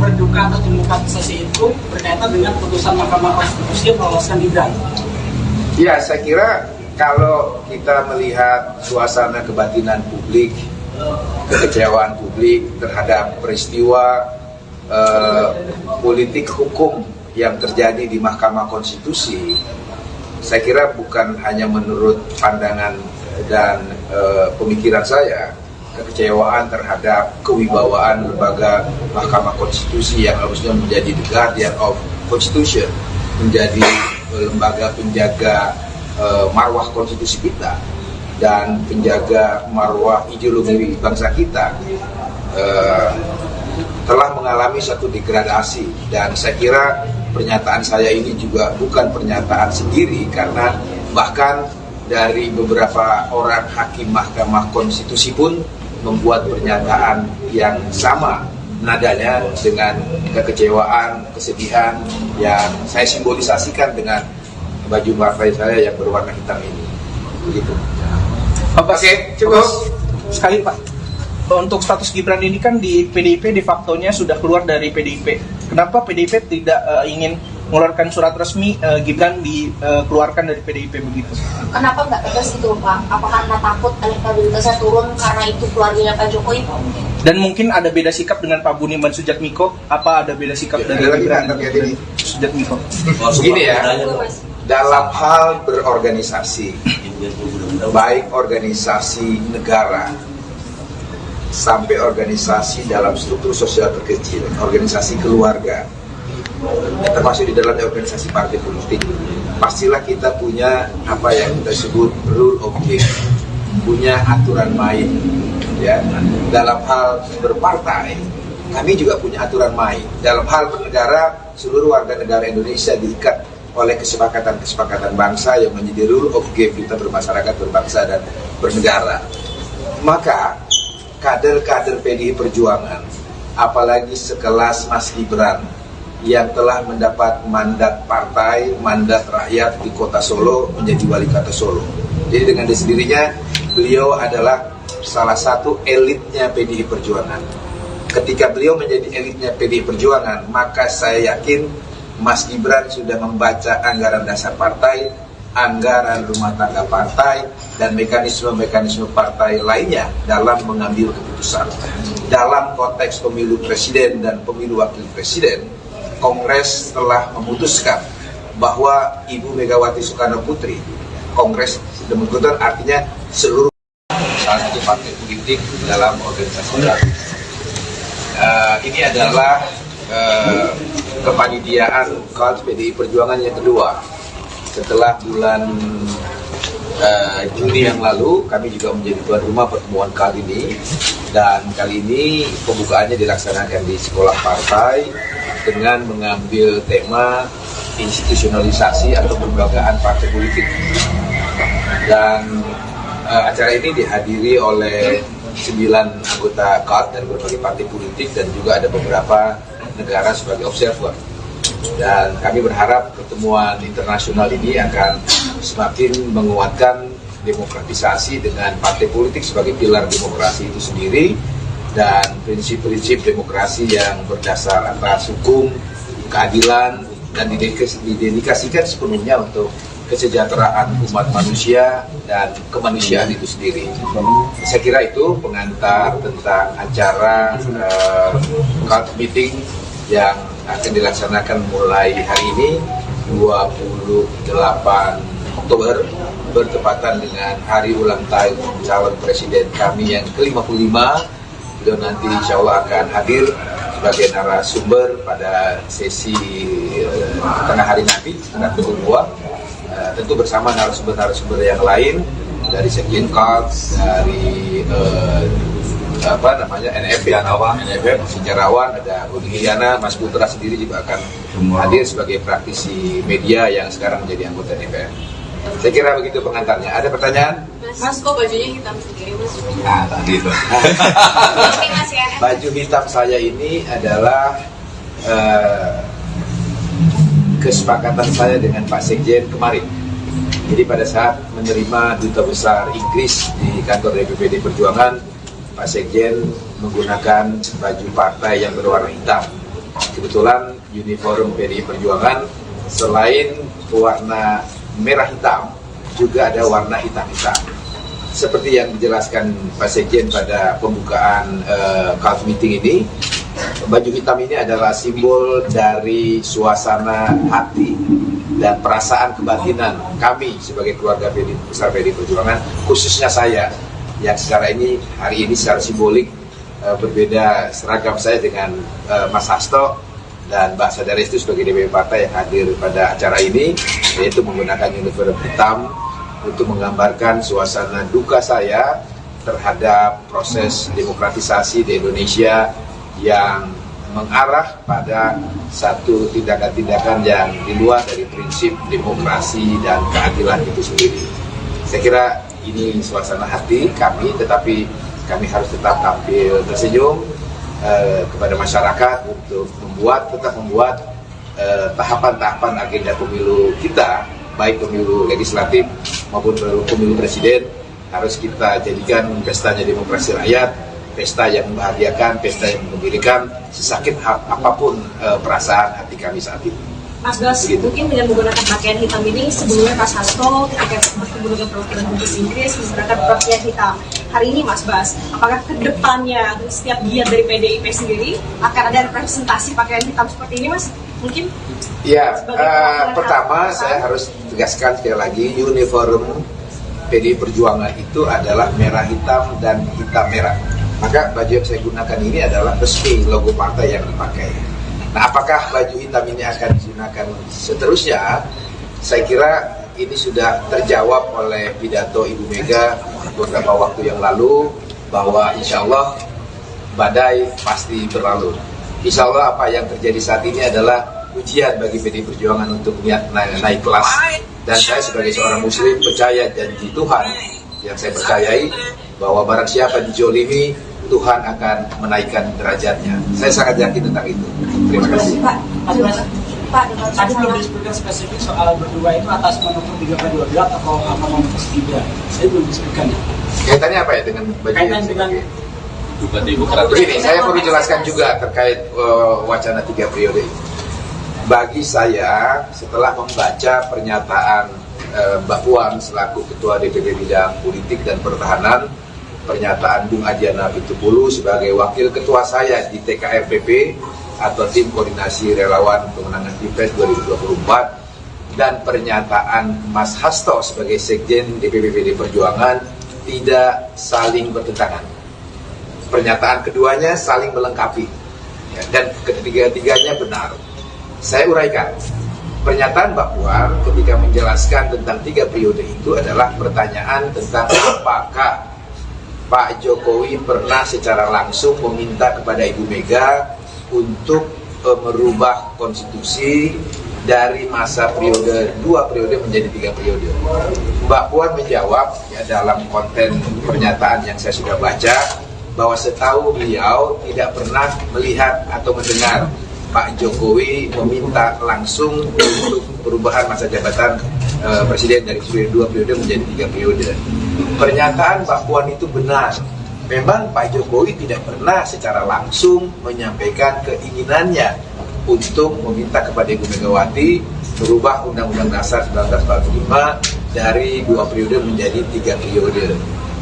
berduka atau demokratisasi itu berkaitan dengan putusan Mahkamah Konstitusi yang meloloskan Gibran. Ya, saya kira kalau kita melihat suasana kebatinan publik, kekecewaan publik terhadap peristiwa politik hukum yang terjadi di Mahkamah Konstitusi, saya kira bukan hanya menurut pandangan dan pemikiran saya, kekecewaan terhadap kewibawaan lembaga Mahkamah Konstitusi yang harusnya menjadi the guardian of Constitution, menjadi lembaga penjaga marwah konstitusi kita dan penjaga marwah ideologi bangsa kita, telah mengalami satu degradasi. Dan saya kira pernyataan saya ini juga bukan pernyataan sendiri, karena bahkan dari beberapa orang hakim Mahkamah Konstitusi pun membuat pernyataan yang sama nadanya dengan kekecewaan, kesedihan yang saya simbolisasikan dengan baju partai saya yang berwarna hitam ini. Begitu. Oke, cukup. Sekali Pak, untuk status Gibran ini kan di PDIP de facto-nya sudah keluar dari PDIP. Kenapa PDIP tidak ingin mengeluarkan surat resmi Gibran dikeluarkan dari PDIP begitu? Kenapa nggak tegas itu Pak? Apa karena takut elektabilitasnya turun karena itu keluarganya Pak Jokowi? Dan mungkin ada beda sikap dengan Pak Budiman Sujatmiko? Apa ada beda sikap dari Gibran dan Sujatmiko? Begini ya, dalam hal berorganisasi, baik organisasi negara sampai organisasi dalam struktur sosial terkecil, organisasi keluarga, termasuk di dalam organisasi partai politik, pastilah kita punya apa yang kita sebut rule of game, punya aturan main. Ya, dalam hal berpartai, kami juga punya aturan main. Dalam hal bernegara, seluruh warga negara Indonesia diikat oleh kesepakatan-kesepakatan bangsa yang menjadi rule of game kita bermasyarakat, berbangsa, dan bernegara. Maka kader-kader PDI Perjuangan, apalagi sekelas Mas Gibran yang telah mendapat mandat partai, mandat rakyat di kota Solo, menjadi wali kota Solo. Jadi dengan sendirinya beliau adalah salah satu elitnya PDI Perjuangan. ketika beliau menjadi elitnya PDI Perjuangan, maka saya yakin Mas Gibran sudah membaca anggaran dasar partai, anggaran rumah tangga partai, dan mekanisme-mekanisme partai lainnya dalam mengambil keputusan. Dalam konteks pemilu presiden dan pemilu wakil presiden, Kongres telah memutuskan bahwa Ibu Megawati Soekarno Putri, Kongres sudah memutuskan artinya seluruh salah satu partai politik dalam organisasi baru. Ini adalah kepanitiaan KAD PDI Perjuangan yang kedua. Setelah bulan Juni yang lalu, kami juga menjadi tuan rumah pertemuan kali ini. Dan kali ini pembukaannya dilaksanakan di sekolah partai dengan mengambil tema institusionalisasi atau kelembagaan partai politik. Dan acara ini dihadiri oleh 9 anggota KAD dari berbagai partai politik dan juga ada beberapa negara sebagai observer. Dan kami berharap pertemuan internasional ini akan semakin menguatkan demokratisasi dengan partai politik sebagai pilar demokrasi itu sendiri dan prinsip-prinsip demokrasi yang berdasar atas hukum, keadilan, dan didedikasikan sepenuhnya untuk kesejahteraan umat manusia dan kemanusiaan itu sendiri. Saya kira itu pengantar tentang acara KAD meeting yang akan dilaksanakan mulai hari ini 28 Oktober bertepatan dengan hari ulang tahun calon presiden kami yang ke-55. Beliau nanti insya Allah akan hadir sebagai narasumber pada sesi tengah hari nanti sekitar pukul 2, tentu bersama narasumber-narasumber yang lain dari Sekjen KAD, dari NFF, sejarawan, ada Budi Gilyana, Mas Putra sendiri juga akan hadir sebagai praktisi media yang sekarang menjadi anggota DPR. Saya kira begitu pengantarnya. Ada pertanyaan? Mas, kok bajunya hitam sendiri, Mas? Nah, tadi itu. Baju hitam saya ini adalah kesepakatan saya dengan Pak Sekjen kemarin. Jadi pada saat menerima Duta Besar Inggris di kantor DPPD Perjuangan, Pak Sekjen menggunakan baju partai yang berwarna hitam. Kebetulan uniform PDI Perjuangan selain warna merah hitam, juga ada warna hitam-hitam. Seperti yang dijelaskan Pak Sekjen pada pembukaan KAD meeting ini, baju hitam ini adalah simbol dari suasana hati dan perasaan kebatinan kami sebagai keluarga besar PDI Perjuangan, khususnya saya yang hari ini secara simbolik berbeda seragam saya dengan Mas Hasto dan Mbak Sadaris itu sebagai DPP partai yang hadir pada acara ini, yaitu menggunakan uniform hitam untuk menggambarkan suasana duka saya terhadap proses demokratisasi di Indonesia yang mengarah pada satu tindakan-tindakan yang di luar dari prinsip demokrasi dan keadilan itu sendiri. Saya kira ini suasana hati kami, tetapi kami harus tetap tampil tersenyum kepada masyarakat untuk tetap membuat tahapan-tahapan agenda pemilu kita, baik pemilu legislatif maupun pemilu presiden, harus kita jadikan pestanya demokrasi rakyat, pesta yang membahagiakan, pesta yang menggembirakan, sesakit apapun perasaan hati kami saat ini. Mas Bas, mungkin dengan menggunakan pakaian hitam ini, sebelumnya Mas Hasto ketika bertemu dengan perwakilan Dubes Inggris menggunakan pakaian hitam. Hari ini Mas Bas, apakah kedepannya setiap giat dari PDIP sendiri akan ada representasi pakaian hitam seperti ini, Mas? Mungkin? Ya, pertama saya harus tegaskan sekali lagi, uniform PDI Perjuangan itu adalah merah hitam dan hitam merah. Maka baju yang saya gunakan ini adalah resmi logo partai yang dipakai. Nah, apakah baju hitam ini akan digunakan seterusnya? Saya kira ini sudah terjawab oleh pidato Ibu Mega beberapa waktu yang lalu, bahwa insya Allah badai pasti berlalu. Insya Allah apa yang terjadi saat ini adalah ujian bagi PDI Perjuangan untuk naik kelas. Dan saya sebagai seorang muslim percaya janji Tuhan yang saya percayai, bahwa barang siapa dijolimi, Tuhan akan menaikkan derajatnya. Saya sangat yakin tentang itu. Terima kasih. Pak, tadi belum disebutkan spesifik soal berdua itu atas menentu 3/12 atau apa memutus 3. Saya belum disebutkan. Kaitannya apa ya dengan baju Kaitan yang dengan juga Demokrat. Begini, saya perlu jelaskan juga terkait wacana 3 periode ini. Bagi saya, setelah membaca pernyataan Mbak Puan selaku Ketua DPP Bidang Politik dan Pertahanan, pernyataan Bung Adiana Pitupulu sebagai Wakil Ketua saya di TKRPP atau Tim Koordinasi Relawan Pemenangan Pilpres 2024, dan pernyataan Mas Hasto sebagai Sekjen DPP PD Perjuangan tidak saling bertentangan. Pernyataan keduanya saling melengkapi, ya, dan ketiga-tiganya benar. Saya uraikan. Pernyataan Mbak Puan ketika menjelaskan tentang 3 periode itu adalah pertanyaan tentang apakah Pak Jokowi pernah secara langsung meminta kepada Ibu Mega untuk merubah konstitusi dari masa periode 2 periode menjadi 3 periode. Mbak Puan menjawab, ya, dalam konten pernyataan yang saya sudah baca, bahwa setahu beliau tidak pernah melihat atau mendengar Pak Jokowi meminta langsung untuk perubahan masa jabatan presiden dari 2 periode menjadi 3 periode. Pernyataan Mbak Puan itu benar. Memang Pak Jokowi tidak pernah secara langsung menyampaikan keinginannya untuk meminta kepada Ibu Megawati merubah Undang-Undang Dasar 1945 dari 2 periode menjadi 3 periode.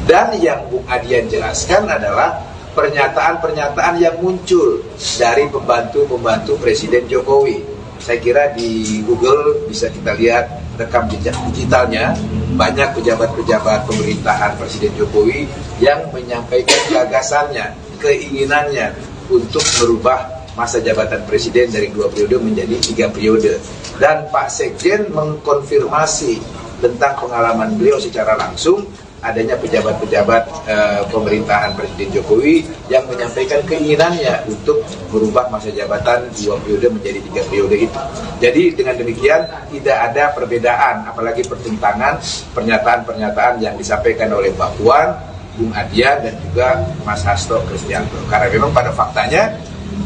Dan yang Bung Adian jelaskan adalah pernyataan-pernyataan yang muncul dari pembantu-pembantu Presiden Jokowi. Saya kira di Google bisa kita lihat rekam jejak digitalnya, banyak pejabat-pejabat pemerintahan Presiden Jokowi yang menyampaikan gagasannya, keinginannya untuk merubah masa jabatan Presiden dari 2 periode menjadi 3 periode. Dan Pak Sekjen mengkonfirmasi tentang pengalaman beliau secara langsung adanya pejabat-pejabat pemerintahan Presiden Jokowi yang menyampaikan keinginannya untuk merubah masa jabatan 2 periode menjadi 3 periode itu. Jadi dengan demikian tidak ada perbedaan, apalagi pertentangan pernyataan-pernyataan yang disampaikan oleh Mbak Puan, Bung Adian, dan juga Mas Hasto Kristianto. Karena memang pada faktanya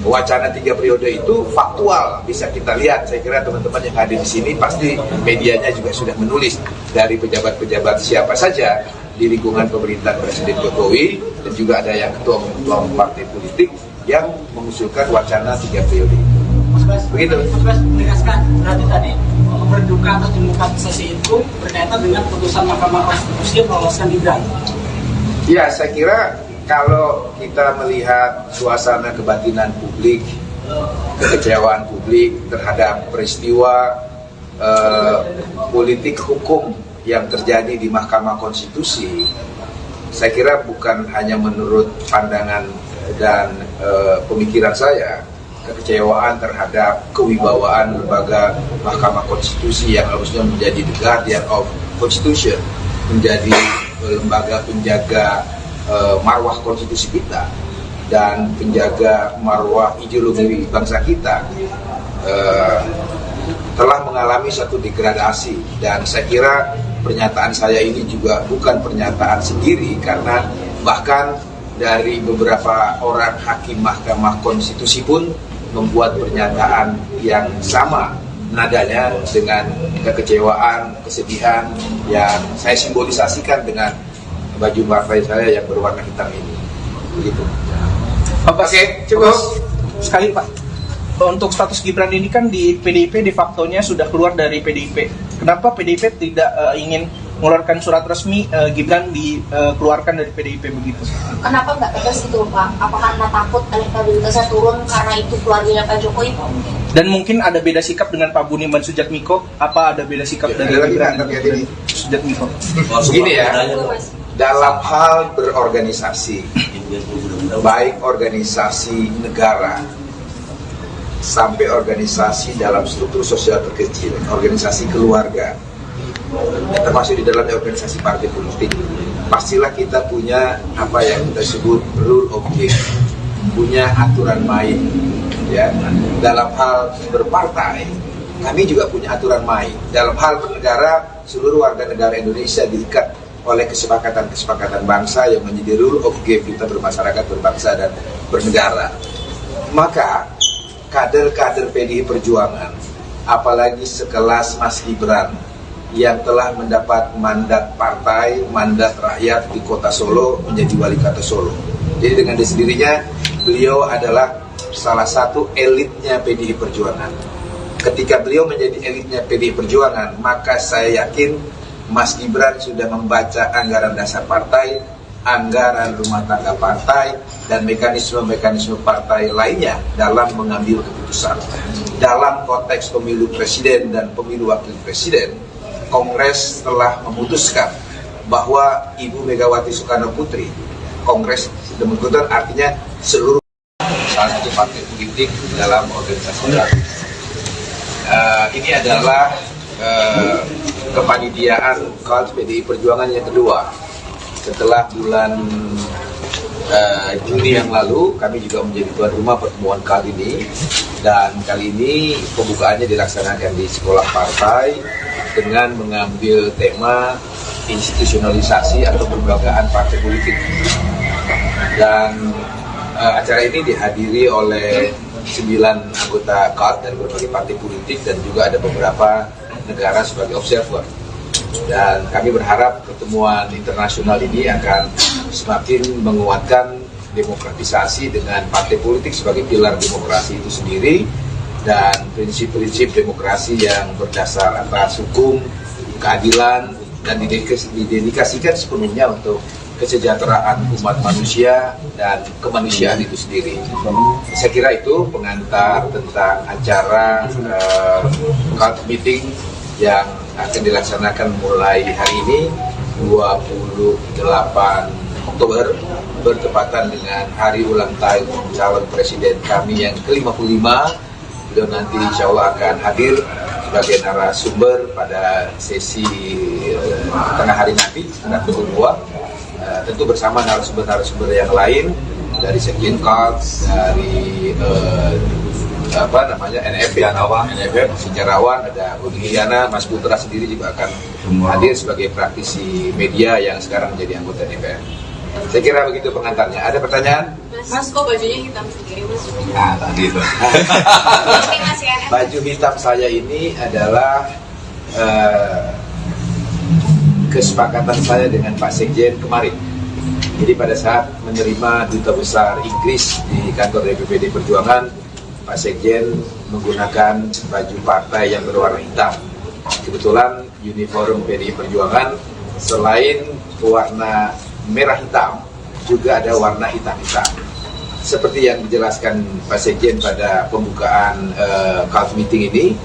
wacana 3 periode itu faktual, bisa kita lihat. Saya kira teman-teman yang hadir di sini pasti medianya juga sudah menulis dari pejabat-pejabat siapa saja di lingkungan pemerintahan Presiden Jokowi, dan juga ada yang ketua partai politik yang mengusulkan wacana 3 periode itu. Begitu. Mas Bas menegaskan berarti tadi berduka atas demokratisasi itu berkaitan dengan putusan Mahkamah Konstitusi yang meloloskan Gibran. Ya, saya kira kalau kita melihat suasana kebatinan publik, kekecewaan publik terhadap peristiwa politik hukum yang terjadi di Mahkamah Konstitusi, saya kira bukan hanya menurut pandangan dan pemikiran saya, kekecewaan terhadap kewibawaan lembaga Mahkamah Konstitusi yang harusnya menjadi the guardian of Constitution, menjadi lembaga penjaga marwah konstitusi kita dan penjaga marwah ideologi bangsa kita, telah mengalami satu degradasi. Dan saya kira pernyataan saya ini juga bukan pernyataan sendiri, karena bahkan dari beberapa orang hakim Mahkamah Konstitusi pun membuat pernyataan yang sama nadanya dengan kekecewaan, kesedihan yang saya simbolisasikan dengan baju partai saya yang berwarna hitam ini. Begitu. Oke, cukup. Sekali Pak, untuk status Gibran ini kan di PDIP de facto-nya sudah keluar dari PDIP. Kenapa PDIP tidak ingin mengeluarkan surat resmi Gibran dikeluarkan dari PDIP begitu? Kenapa nggak tegas itu Pak? Apa karena takut elektabilitasnya turun karena itu keluarganya Pak Jokowi? Dan mungkin ada beda sikap dengan Pak Budiman Sujatmiko? Apa ada beda sikap dari Gibran dan Sujatmiko? Begini ya, dalam hal berorganisasi, baik organisasi negara sampai organisasi dalam struktur sosial terkecil, organisasi keluarga, termasuk di dalam organisasi partai politik, pastilah kita punya apa yang kita sebut rule of game, punya aturan main. Ya, dalam hal berpartai, kami juga punya aturan main. Dalam hal bernegara, seluruh warga negara Indonesia diikat oleh kesepakatan-kesepakatan bangsa yang menjadi rule of game kita bermasyarakat, berbangsa, dan bernegara. Maka kader-kader PDI Perjuangan, apalagi sekelas Mas Gibran yang telah mendapat mandat partai, mandat rakyat di kota Solo menjadi wali kota Solo, Jadi dengan sendirinya beliau adalah salah satu elitnya PDI Perjuangan. Ketika beliau menjadi elitnya PDI Perjuangan, maka saya yakin Mas Gibran sudah membaca anggaran dasar partai, anggaran rumah tangga partai, dan mekanisme-mekanisme partai lainnya dalam mengambil keputusan. Dalam konteks pemilu presiden dan pemilu wakil presiden, Kongres telah memutuskan bahwa Ibu Megawati Soekarno Putri, Kongres sudah memutuskan artinya seluruh salah satu partai politik dalam organisasi baru. Ini adalah kepanitiaan KAD PDI Perjuangan yang kedua. Setelah bulan Juni yang lalu, kami juga menjadi tuan rumah pertemuan kali ini. Dan kali ini pembukaannya dilaksanakan di sekolah partai dengan mengambil tema institusionalisasi atau pelembagaan partai politik. Dan acara ini dihadiri oleh 9 anggota KAD dari berbagai partai politik dan juga ada beberapa negara sebagai observer. Dan kami berharap pertemuan internasional ini akan semakin menguatkan demokratisasi dengan partai politik sebagai pilar demokrasi itu sendiri dan prinsip-prinsip demokrasi yang berdasar atas hukum, keadilan, dan didedikasikan sepenuhnya untuk kesejahteraan umat manusia dan kemanusiaan itu sendiri. Saya kira itu pengantar tentang acara KAD meeting yang akan dilaksanakan mulai hari ini 28 Oktober bertepatan dengan hari ulang tahun calon presiden kami yang ke-55. Beliau nanti insya Allah akan hadir sebagai narasumber pada sesi tengah hari nanti sekitar pukul 2, tentu bersama narasumber-narasumber yang lain dari Sekjen KAD, dari NFF, sejarawan, ada Budi Hiyana, Mas Putra sendiri juga akan hadir sebagai praktisi media yang sekarang menjadi anggota DPR. Saya kira begitu pengantarnya. Ada pertanyaan? Mas, kok bajunya hitam sendiri, Mas? Nah, tadi itu. Baju hitam saya ini adalah kesepakatan saya dengan Pak Sekjen kemarin. Jadi pada saat menerima Duta Besar Inggris di kantor DPPD Perjuangan, Pak Sekjen menggunakan baju partai yang berwarna hitam. Kebetulan uniform PDI Perjuangan selain warna merah hitam, juga ada warna hitam-hitam. Seperti yang dijelaskan Pak Sekjen pada pembukaan KAD meeting ini,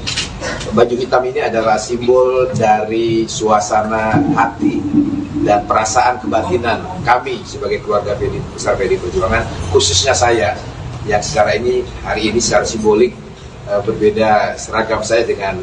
baju hitam ini adalah simbol dari suasana hati dan perasaan kebatinan kami sebagai keluarga besar PDI Perjuangan, khususnya saya yang hari ini secara simbolik berbeda seragam saya dengan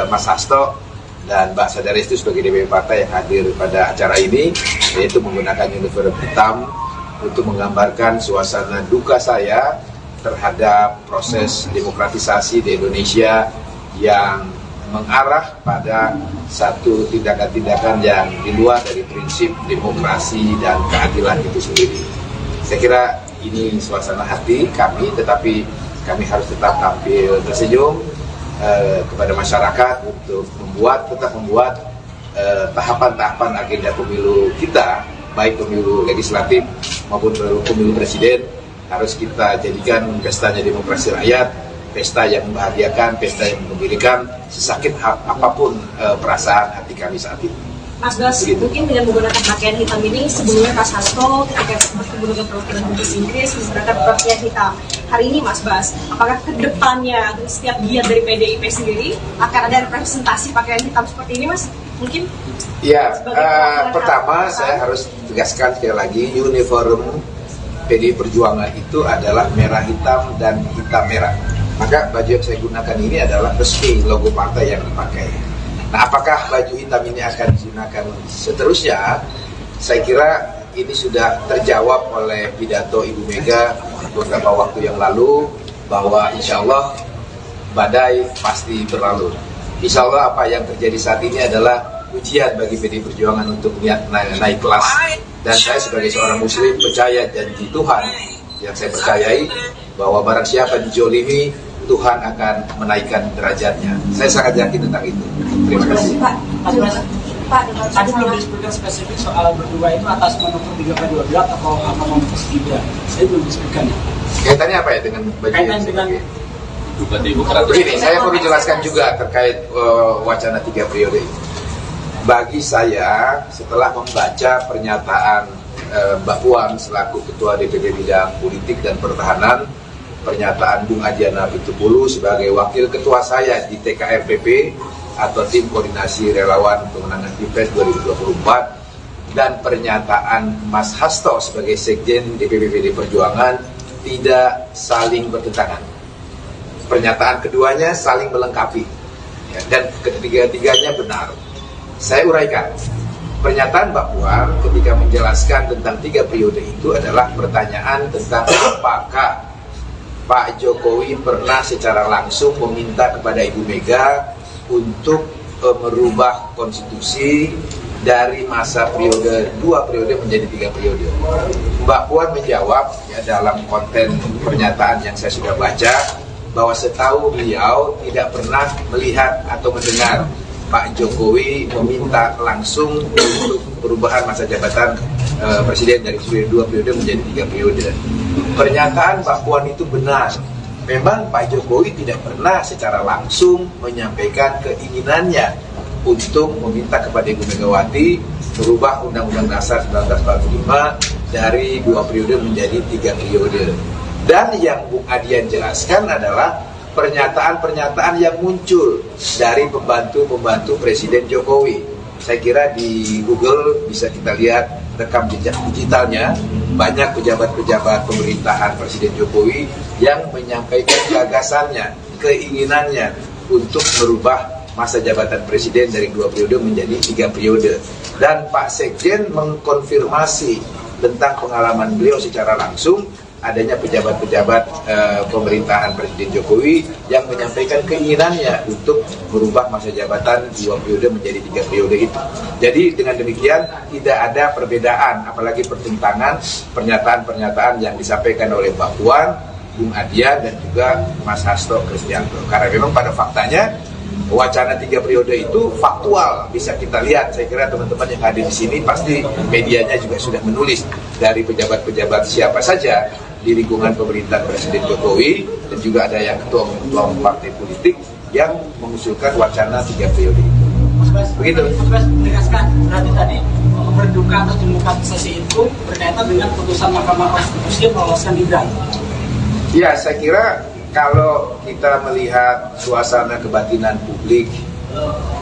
Mas Hasto dan Mbak Sadaris itu sebagai DPP partai yang hadir pada acara ini, yaitu menggunakan uniform hitam untuk menggambarkan suasana duka saya terhadap proses demokratisasi di Indonesia yang mengarah pada satu tindakan-tindakan yang di luar dari prinsip demokrasi dan keadilan itu sendiri. Saya kira ini suasana hati kami, tetapi kami harus tetap tampil tersenyum kepada masyarakat untuk tetap membuat tahapan-tahapan agenda pemilu kita, baik pemilu legislatif maupun pemilu presiden, harus kita jadikan pestanya demokrasi rakyat, pesta yang membahagiakan, pesta yang menggembirakan, sesakit apapun perasaan hati kami saat ini. Mas Bas, mungkin dengan menggunakan pakaian hitam ini, sebelumnya Mas Hasto ketika menggunakan perwakilan Inggris menggunakan pakaian hitam. Hari ini Mas Bas, apakah kedepannya setiap giat dari PDIP sendiri akan ada representasi pakaian hitam seperti ini, Mas? Mungkin? Ya, pertama saya harus tegaskan sekali lagi, uniform PDI Perjuangan itu adalah merah hitam dan hitam merah. Maka baju yang saya gunakan ini adalah resmi logo partai yang dipakai. Nah, apakah baju hitam ini akan digunakan seterusnya? Saya kira ini sudah terjawab oleh pidato Ibu Mega beberapa waktu yang lalu, bahwa insya Allah badai pasti berlalu. Insya Allah apa yang terjadi saat ini adalah ujian bagi PDI Perjuangan untuk naik kelas. Dan saya sebagai seorang muslim percaya janji Tuhan yang saya percayai, bahwa barang siapa dijolimi, Tuhan akan menaikkan derajatnya. Saya sangat yakin tentang itu. Terima kasih. Mas, Pak dengan Tadi belum masalah disebutkan spesifik soal berdua itu atas manuver 3x12 atau apa manuver Gibran. Saya belum disebutkan. Kaitannya apa ya dengan baju Kaitan yang dengan begini, saya perlu jelaskan juga terkait wacana 3 periode ini. Bagi saya, setelah membaca pernyataan Mbak Puan selaku Ketua DPD Bidang Politik dan Pertahanan, pernyataan Bung Adiana Pitupulu sebagai Wakil Ketua saya di TKRPP atau Tim Koordinasi Relawan Pemenangan Pilpres 2024, dan pernyataan Mas Hasto sebagai Sekjen DPP PD Perjuangan tidak saling bertentangan. Pernyataan keduanya saling melengkapi, ya, dan ketiga-tiganya benar. Saya uraikan. Pernyataan Mbak Puan ketika menjelaskan tentang 3 periode itu adalah pertanyaan tentang apakah Pak Jokowi pernah secara langsung meminta kepada Ibu Mega untuk merubah konstitusi dari masa periode 2 periode menjadi 3 periode. Mbak Puan menjawab ya, dalam konten pernyataan yang saya sudah baca, bahwa setahu beliau tidak pernah melihat atau mendengar Pak Jokowi meminta langsung untuk perubahan masa jabatan presiden dari 2 periode menjadi 3 periode. Pernyataan Mbak Puan itu benar. Memang Pak Jokowi tidak pernah secara langsung menyampaikan keinginannya untuk meminta kepada Ibu Megawati merubah Undang-Undang Dasar 1945 dari 2 periode menjadi 3 periode. Dan yang Bung Adian jelaskan adalah pernyataan-pernyataan yang muncul dari pembantu-pembantu Presiden Jokowi. Saya kira di Google bisa kita lihat rekam jejak digitalnya, banyak pejabat-pejabat pemerintahan Presiden Jokowi yang menyampaikan gagasannya, keinginannya untuk merubah masa jabatan Presiden dari 2 periode menjadi 3 periode. Dan Pak Sekjen mengkonfirmasi tentang pengalaman beliau secara langsung adanya pejabat-pejabat pemerintahan Presiden Jokowi yang menyampaikan keinginannya untuk merubah masa jabatan 2 periode menjadi 3 periode itu. Jadi dengan demikian tidak ada perbedaan, apalagi pertentangan pernyataan-pernyataan yang disampaikan oleh Mbak Puan, Bung Adian dan juga Mas Hasto Kristianto. Karena memang pada faktanya wacana 3 periode itu faktual, bisa kita lihat. Saya kira teman-teman yang hadir di sini pasti medianya juga sudah menulis dari pejabat-pejabat siapa saja di lingkungan pemerintahan Presiden Jokowi, dan juga ada yang ketua partai politik yang mengusulkan wacana 3 periode itu. Begitu. Mas Bas menegaskan berarti tadi berduka atau demokratisasi itu berkaitan dengan putusan Mahkamah Konstitusi yang meloloskan Gibran. Ya, saya kira kalau kita melihat suasana kebatinan publik,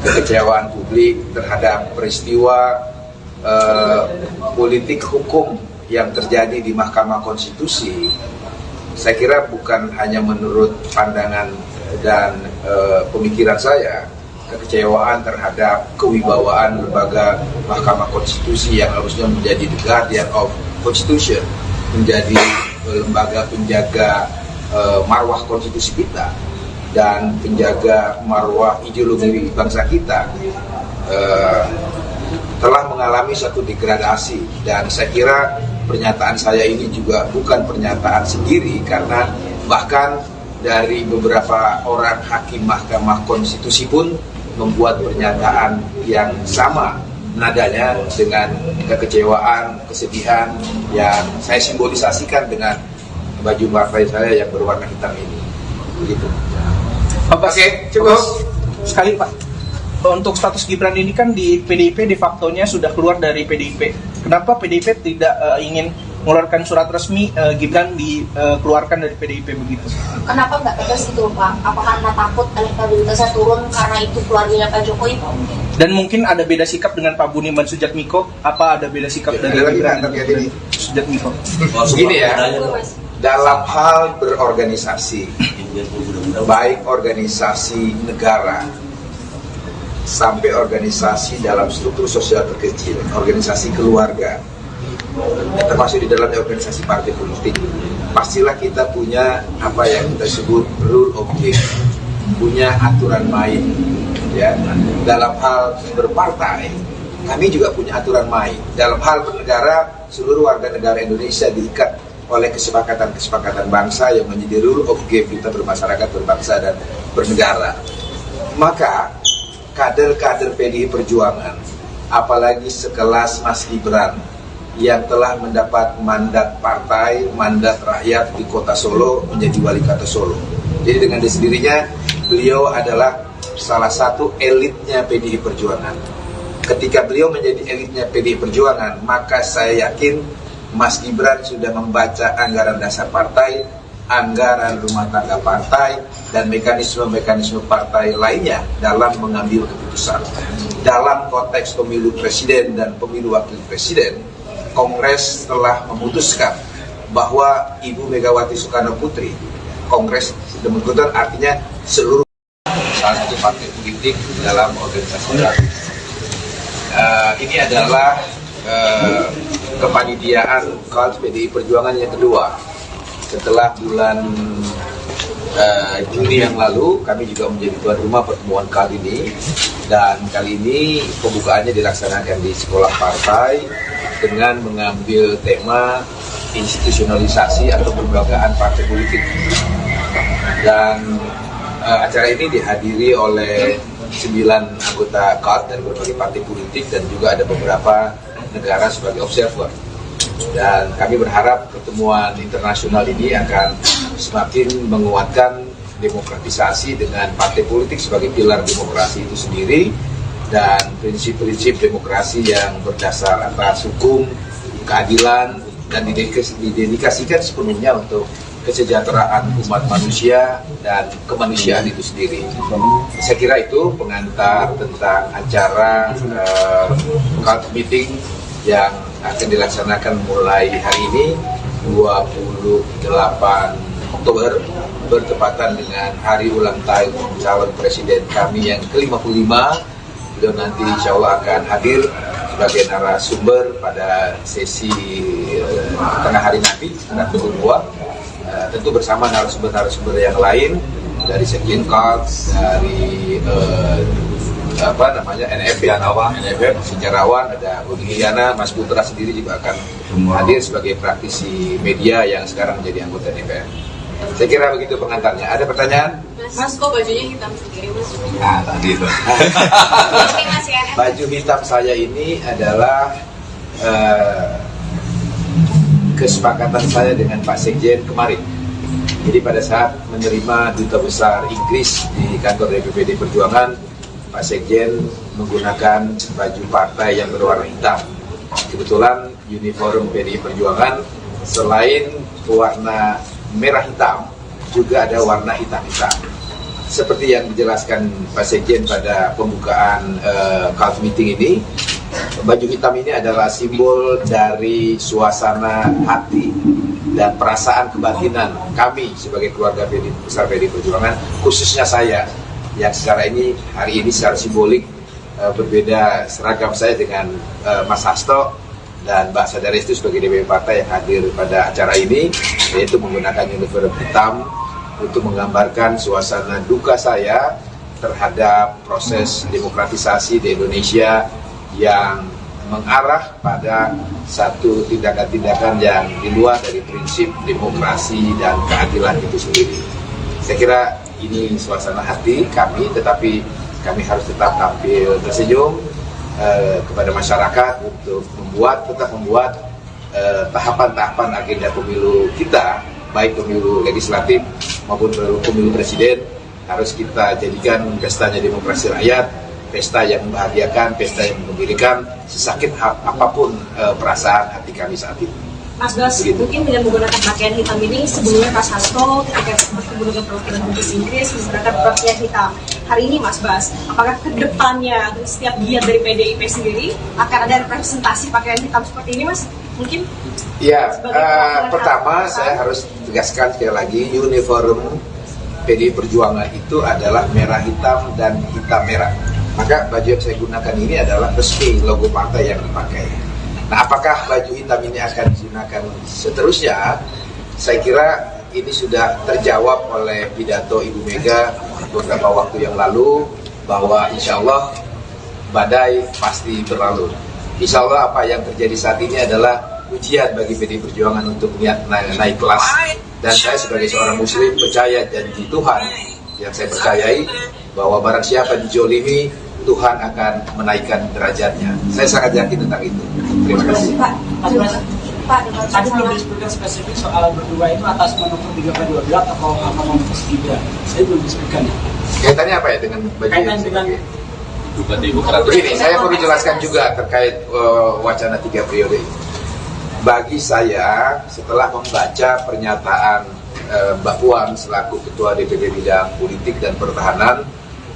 kekecewaan publik terhadap peristiwa politik hukum yang terjadi di Mahkamah Konstitusi, saya kira bukan hanya menurut pandangan dan pemikiran saya, kekecewaan terhadap kewibawaan lembaga Mahkamah Konstitusi yang harusnya menjadi the guardian of Constitution, menjadi lembaga penjaga marwah konstitusi kita dan penjaga marwah ideologi bangsa kita, telah mengalami satu degradasi. Dan saya kira pernyataan saya ini juga bukan pernyataan sendiri, karena bahkan dari beberapa orang hakim Mahkamah Konstitusi pun membuat pernyataan yang sama nadanya dengan kekecewaan, kesedihan yang saya simbolisasikan dengan baju partai saya yang berwarna hitam ini. Begitu. Oke, cukup. Sekali Pak, untuk status Gibran ini kan di PDIP de facto-nya sudah keluar dari PDIP. Kenapa PDIP tidak ingin mengeluarkan surat resmi Gibran dikeluarkan dari PDIP begitu? kenapa nggak tegas gitu Pak? Apa karena takut elektabilitasnya turun karena itu keluarganya Pak Jokowi? Dan mungkin ada beda sikap dengan Pak Budiman Sujatmiko. Apa ada beda sikap dari Gibran dan Sujatmiko? Begini ya, dalam hal berorganisasi, baik organisasi negara sampai organisasi dalam struktur sosial terkecil, organisasi keluarga, termasuk di dalamnya organisasi partai politik, pastilah kita punya apa yang kita sebut rule of game, punya aturan main. Ya, dalam hal berpartai, kami juga punya aturan main. Dalam hal bernegara, seluruh warga negara Indonesia diikat oleh kesepakatan-kesepakatan bangsa yang menjadi rule of game kita bermasyarakat, berbangsa, dan bernegara. Maka kader-kader PDI Perjuangan apalagi sekelas Mas Gibran yang telah mendapat mandat partai, mandat rakyat di kota Solo menjadi wali kota Solo. Jadi dengan sendirinya beliau adalah salah satu elitnya PDI Perjuangan. Ketika beliau menjadi elitnya PDI Perjuangan, maka saya yakin Mas Gibran sudah membaca anggaran dasar partai, anggaran rumah tangga partai, dan mekanisme-mekanisme partai lainnya dalam mengambil keputusan. Dalam konteks pemilu presiden dan pemilu wakil presiden, Kongres telah memutuskan bahwa Ibu Megawati Soekarno Putri, Kongres sudah memutuskan artinya seluruh salah satu partai politik dalam organisasi baru. Ini adalah kepanitiaan KAD PDI Perjuangan yang kedua. Setelah bulan Juni yang lalu, kami juga menjadi tuan rumah pertemuan kali ini. Dan kali ini pembukaannya dilaksanakan di sekolah partai dengan mengambil tema institusionalisasi atau kelembagaan partai politik. Dan acara ini dihadiri oleh 9 anggota KAD dari berbagai partai politik dan juga ada beberapa negara sebagai observer. Dan kami berharap pertemuan internasional ini akan semakin menguatkan demokratisasi dengan partai politik sebagai pilar demokrasi itu sendiri dan prinsip-prinsip demokrasi yang berdasar atas hukum, keadilan, dan didedikasikan sepenuhnya untuk kesejahteraan umat manusia dan kemanusiaan itu sendiri. Saya kira itu pengantar tentang acara KAD meeting yang akan dilaksanakan mulai hari ini 28 Oktober bertepatan dengan hari ulang tahun calon presiden kami yang ke-55. Beliau nanti insya Allah akan hadir sebagai narasumber pada sesi tengah hari nanti sekitar pukul 2, tentu bersama narasumber-narasumber yang lain dari Sekjen KAD, dari NFF, sejarawan, ada Budi Hiyana, Mas Putra sendiri juga akan hadir sebagai praktisi media yang sekarang menjadi anggota DPR. Saya kira begitu pengantarnya. Ada pertanyaan? Mas, kok bajunya hitam sendiri, Mas? Nah, tadi itu. Baju hitam saya ini adalah kesepakatan saya dengan Pak Sekjen kemarin. Jadi pada saat menerima Duta Besar Inggris di kantor DPPD Perjuangan, Pak Sekjen menggunakan baju partai yang berwarna hitam. Kebetulan uniform PDI Perjuangan selain warna merah hitam, juga ada warna hitam-hitam. Seperti yang dijelaskan Pak Sekjen pada pembukaan KAD meeting ini, baju hitam ini adalah simbol dari suasana hati dan perasaan kebatinan kami sebagai keluarga besar PDI Perjuangan, khususnya saya yang hari ini secara simbolik berbeda seragam saya dengan Mas Hasto dan Mbak Sadaris itu sebagai DPP partai yang hadir pada acara ini, yaitu menggunakan uniform hitam untuk menggambarkan suasana duka saya terhadap proses demokratisasi di Indonesia yang mengarah pada satu tindakan-tindakan yang di luar dari prinsip demokrasi dan keadilan itu sendiri. Saya kira ini suasana hati kami, tetapi kami harus tetap tampil tersenyum kepada masyarakat untuk tetap membuat tahapan-tahapan agenda pemilu kita, baik pemilu legislatif maupun pemilu presiden, harus kita jadikan pestanya demokrasi rakyat, pesta yang membahagiakan, pesta yang mengembirakan, sesakit apapun perasaan hati kami saat ini. Mas Bas, mungkin dengan menggunakan pakaian hitam ini, sebelumnya Mas Hasto ketika menggunakan perwakilan Inggris menggunakan pakaian hitam. Hari ini Mas Bas, apakah kedepannya setiap giat dari PDIP sendiri akan ada representasi pakaian hitam seperti ini, Mas? Mungkin? Ya, pertama saya harus tegaskan sekali lagi, uniform PDI Perjuangan itu adalah merah hitam dan hitam merah. Maka baju yang saya gunakan ini adalah resmi logo partai yang dipakai. Nah, apakah baju hitam ini akan digunakan seterusnya? Saya kira ini sudah terjawab oleh pidato Ibu Mega beberapa waktu yang lalu, bahwa insya Allah badai pasti berlalu. Insya Allah apa yang terjadi saat ini adalah ujian bagi PDI Perjuangan untuk naik kelas. Dan saya sebagai seorang muslim percaya janji Tuhan yang saya percayai, bahwa barang siapa dijolimi Tuhan akan menaikkan derajatnya. Saya sangat yakin tentang itu. Terima kasih. Pak, dengan Tadi belum masalah disebutkan spesifik soal berdua itu atas manuver 3/12 atau manuver Mas Gibran. Saya belum disebutkan. Kaitannya apa ya dengan baju Kaitan yang dengan begini, saya perlu jelaskan juga terkait wacana 3 periode ini. Bagi saya, setelah membaca pernyataan Mbak Puan selaku Ketua DPD Bidang Politik dan Pertahanan,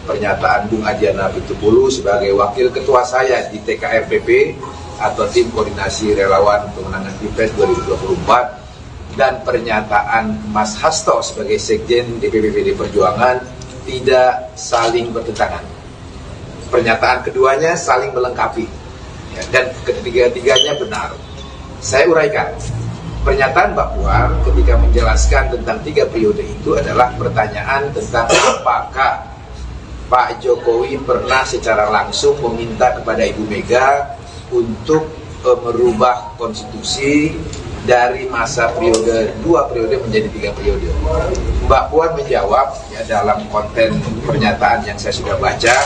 pernyataan Bung Adiana Pitupulu sebagai Wakil Ketua saya di TKRPP atau Tim Koordinasi Relawan Pemenangan Pilpres 2024, dan pernyataan Mas Hasto sebagai Sekjen DPP PD Perjuangan tidak saling bertentangan. Pernyataan keduanya saling melengkapi, ya, dan ketiga-tiganya benar. Saya uraikan. Pernyataan Mbak Puan ketika menjelaskan tentang 3 periode itu adalah pertanyaan tentang apakah Pak Jokowi pernah secara langsung meminta kepada Ibu Mega untuk merubah konstitusi dari masa periode 2 periode menjadi 3 periode. Mbak Puan menjawab ya, dalam konten pernyataan yang saya sudah baca,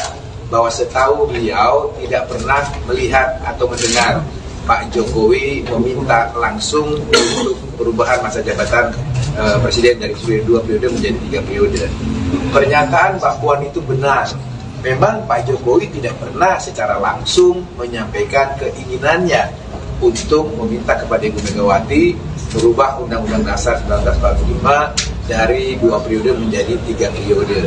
bahwa setahu beliau tidak pernah melihat atau mendengar Pak Jokowi meminta langsung untuk perubahan masa jabatan presiden dari 2 periode menjadi 3 periode. Pernyataan Mbak Puan itu benar. Memang Pak Jokowi tidak pernah secara langsung menyampaikan keinginannya untuk meminta kepada Ibu Megawati merubah Undang-Undang Dasar 1945 dari 2 periode menjadi 3 periode.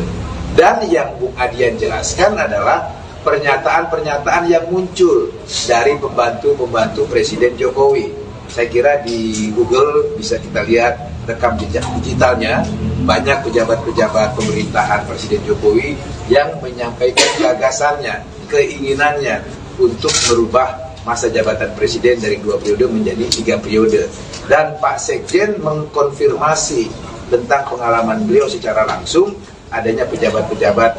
Dan yang Bung Adian jelaskan adalah pernyataan-pernyataan yang muncul dari pembantu-pembantu Presiden Jokowi. Saya kira di Google bisa kita lihat rekam jejak digitalnya, banyak pejabat-pejabat pemerintahan Presiden Jokowi yang menyampaikan gagasannya, keinginannya untuk merubah masa jabatan presiden dari 2 periode menjadi 3 periode. Dan Pak Sekjen mengkonfirmasi tentang pengalaman beliau secara langsung adanya pejabat-pejabat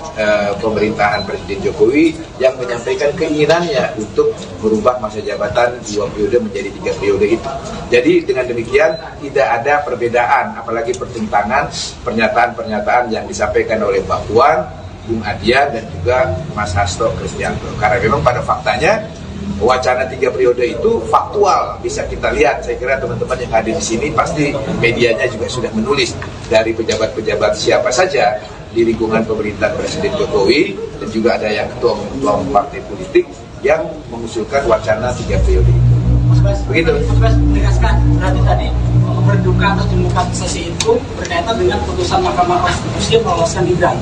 pemerintahan Presiden Jokowi yang menyampaikan keinginannya untuk merubah masa jabatan 2 periode menjadi 3 periode itu. Jadi dengan demikian tidak ada perbedaan, apalagi pertentangan pernyataan-pernyataan yang disampaikan oleh Mbak Puan, Bung Adian dan juga Mas Hasto Kristianto. Karena memang pada faktanya wacana 3 periode itu faktual, bisa kita lihat. Saya kira teman-teman yang hadir di sini pasti medianya juga sudah menulis dari pejabat-pejabat siapa saja di lingkungan pemerintahan Presiden Jokowi, dan juga ada yang ketua partai politik yang mengusulkan wacana 3 periode itu. Mas Bas, Begitu. Mas Bas menegaskan berarti tadi berduka atas demokratisasi itu berkaitan dengan putusan Mahkamah Konstitusi yang meloloskan Gibran.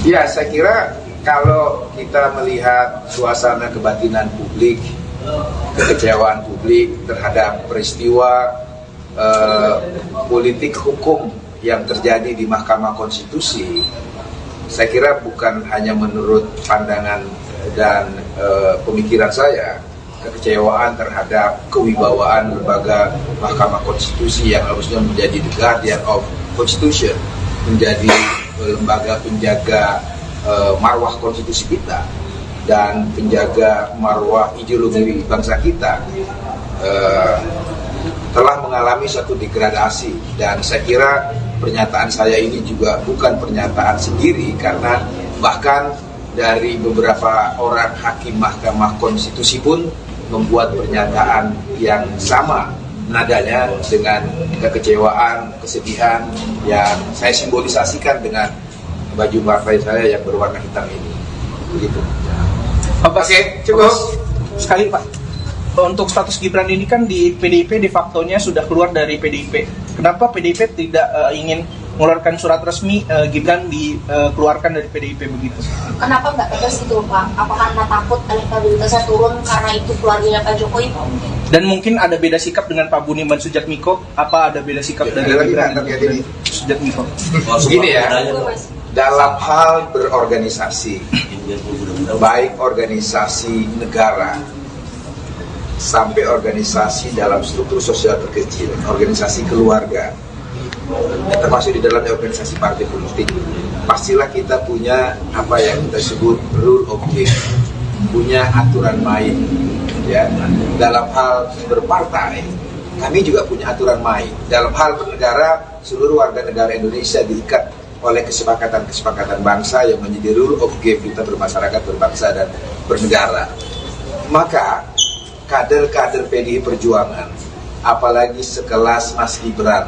Ya, saya kira kalau kita melihat suasana kebatinan publik, kekecewaan publik terhadap peristiwa politik hukum yang terjadi di Mahkamah Konstitusi, saya kira bukan hanya menurut pandangan dan pemikiran saya, kekecewaan terhadap kewibawaan lembaga Mahkamah Konstitusi yang harusnya menjadi the guardian of Constitution, menjadi lembaga penjaga marwah konstitusi kita dan penjaga marwah ideologi bangsa kita, telah mengalami satu degradasi. Dan saya kira pernyataan saya ini juga bukan pernyataan sendiri, karena bahkan dari beberapa orang hakim Mahkamah Konstitusi pun membuat pernyataan yang sama nadanya dengan kekecewaan, kesedihan yang saya simbolisasikan dengan baju partai saya yang berwarna hitam ini. Begitu. Oke, cukup. Sekali Pak, untuk status Gibran ini kan di PDIP de facto-nya sudah keluar dari PDIP. Kenapa PDIP tidak ingin mengeluarkan surat resmi Gibran dikeluarkan dari PDIP begitu? kenapa nggak tegas gitu Pak? Apa karena takut elektabilitasnya turun karena itu keluarganya Pak Jokowi? Dan mungkin ada beda sikap dengan Pak Budiman Sujatmiko. Apa ada beda sikap dari Gibran dan Sujatmiko? Begini ya, dalam hal berorganisasi, baik organisasi negara sampai organisasi dalam struktur sosial terkecil, organisasi keluarga, termasuk di dalamnya organisasi partai politik, pastilah kita punya apa yang kita sebut rule of game, punya aturan main. Ya, dalam hal berpartai, kami juga punya aturan main. Dalam hal bernegara, seluruh warga negara Indonesia diikat oleh kesepakatan-kesepakatan bangsa yang menjadi rule of game kita bermasyarakat, berbangsa, dan bernegara. Maka kader-kader PDI Perjuangan, apalagi sekelas Mas Gibran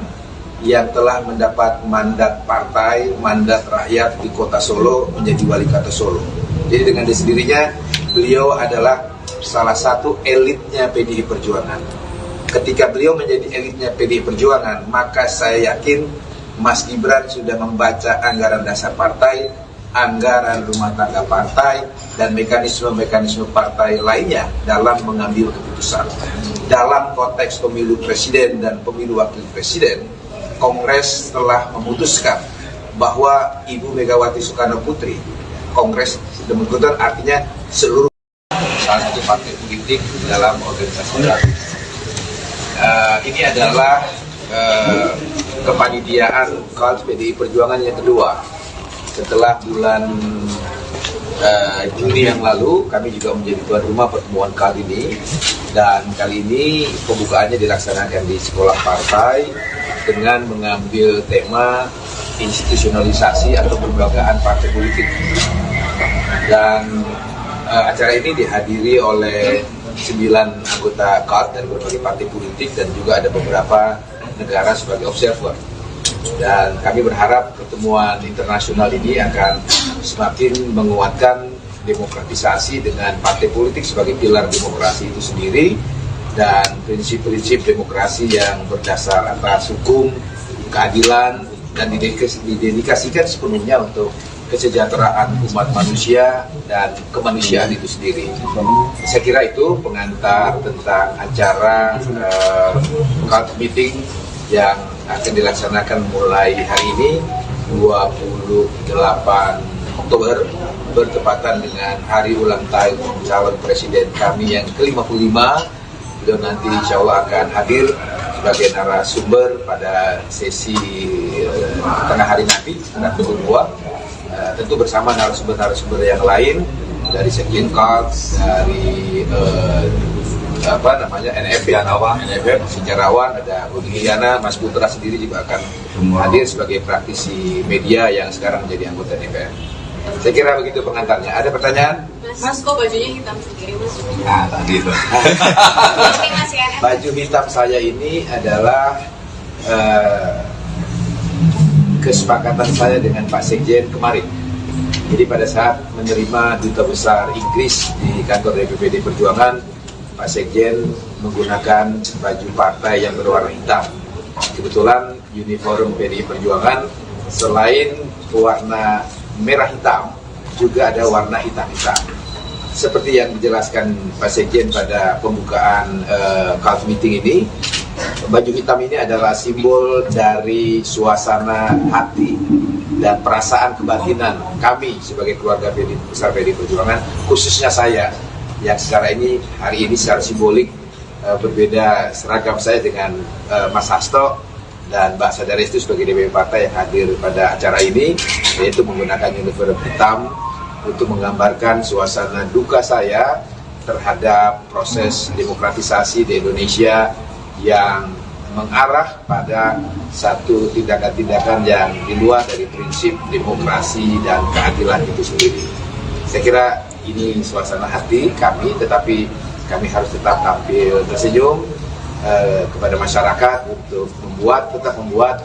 yang telah mendapat mandat partai, mandat rakyat di kota Solo menjadi wali kota Solo. Jadi dengan sendirinya beliau adalah salah satu elitnya PDI Perjuangan. Ketika beliau menjadi elitnya PDI Perjuangan, maka saya yakin Mas Gibran sudah membaca anggaran dasar partai, anggaran rumah tangga partai, dan mekanisme-mekanisme partai lainnya dalam mengambil keputusan. Dalam konteks pemilu presiden dan pemilu wakil presiden, Kongres telah memutuskan bahwa Ibu Megawati Soekarno Putri, Kongres sudah memutuskan, artinya seluruh salah satu partai politik dalam organisasi baru. Ini adalah kepanitiaan KAL PDI Perjuangan yang kedua. Setelah bulan Juni yang lalu, kami juga menjadi tuan rumah pertemuan KAL ini, dan kali ini pembukaannya dilaksanakan di sekolah partai dengan mengambil tema institusionalisasi atau pelembagaan partai politik. Dan acara ini dihadiri oleh 9 anggota KAL dari berbagai partai politik dan juga ada beberapa negara sebagai observer. Dan kami berharap pertemuan internasional ini akan semakin menguatkan demokratisasi dengan partai politik sebagai pilar demokrasi itu sendiri dan prinsip-prinsip demokrasi yang berdasar atas hukum, keadilan, dan didedikasikan sepenuhnya untuk kesejahteraan umat manusia dan kemanusiaan itu sendiri. Saya kira itu pengantar tentang acara KAL meeting yang akan dilaksanakan mulai hari ini 28 Oktober bertepatan dengan hari ulang tahun calon presiden kami yang ke-55. Beliau nanti insya Allah akan hadir sebagai narasumber pada sesi tengah hari nanti sekitar pukul 2, tentu bersama narasumber-narasumber yang lain dari Sekjen KAL, dari NFF, sejarawan, ada Budi Hiyana, Mas Putra sendiri juga akan hadir sebagai praktisi media yang sekarang menjadi anggota DPR. Saya kira begitu pengantarnya. Ada pertanyaan? Mas, kok bajunya hitam sendiri, Mas? Nah, tadi itu. Baju hitam saya ini adalah kesepakatan saya dengan Pak Sekjen kemarin. Jadi pada saat menerima Duta Besar Inggris di kantor DPPD Perjuangan, Pak Sekjen menggunakan baju partai yang berwarna hitam. Kebetulan uniform PDI Perjuangan selain warna merah hitam, juga ada warna hitam-hitam. Seperti yang dijelaskan Pak Sekjen pada pembukaan KAL meeting ini, baju hitam ini adalah simbol dari suasana hati dan perasaan kebatinan kami sebagai keluarga besar PDI Perjuangan, khususnya saya yang hari ini secara simbolik berbeda seragam saya dengan Mas Hasto dan Mbak Sadaris itu sebagai DPP partai yang hadir pada acara ini, yaitu menggunakan uniform hitam untuk menggambarkan suasana duka saya terhadap proses demokratisasi di Indonesia yang mengarah pada satu tindakan-tindakan yang di luar dari prinsip demokrasi dan keadilan itu sendiri. Saya kira ini suasana hati kami, tetapi kami harus tetap tampil tersenyum kepada masyarakat untuk tetap membuat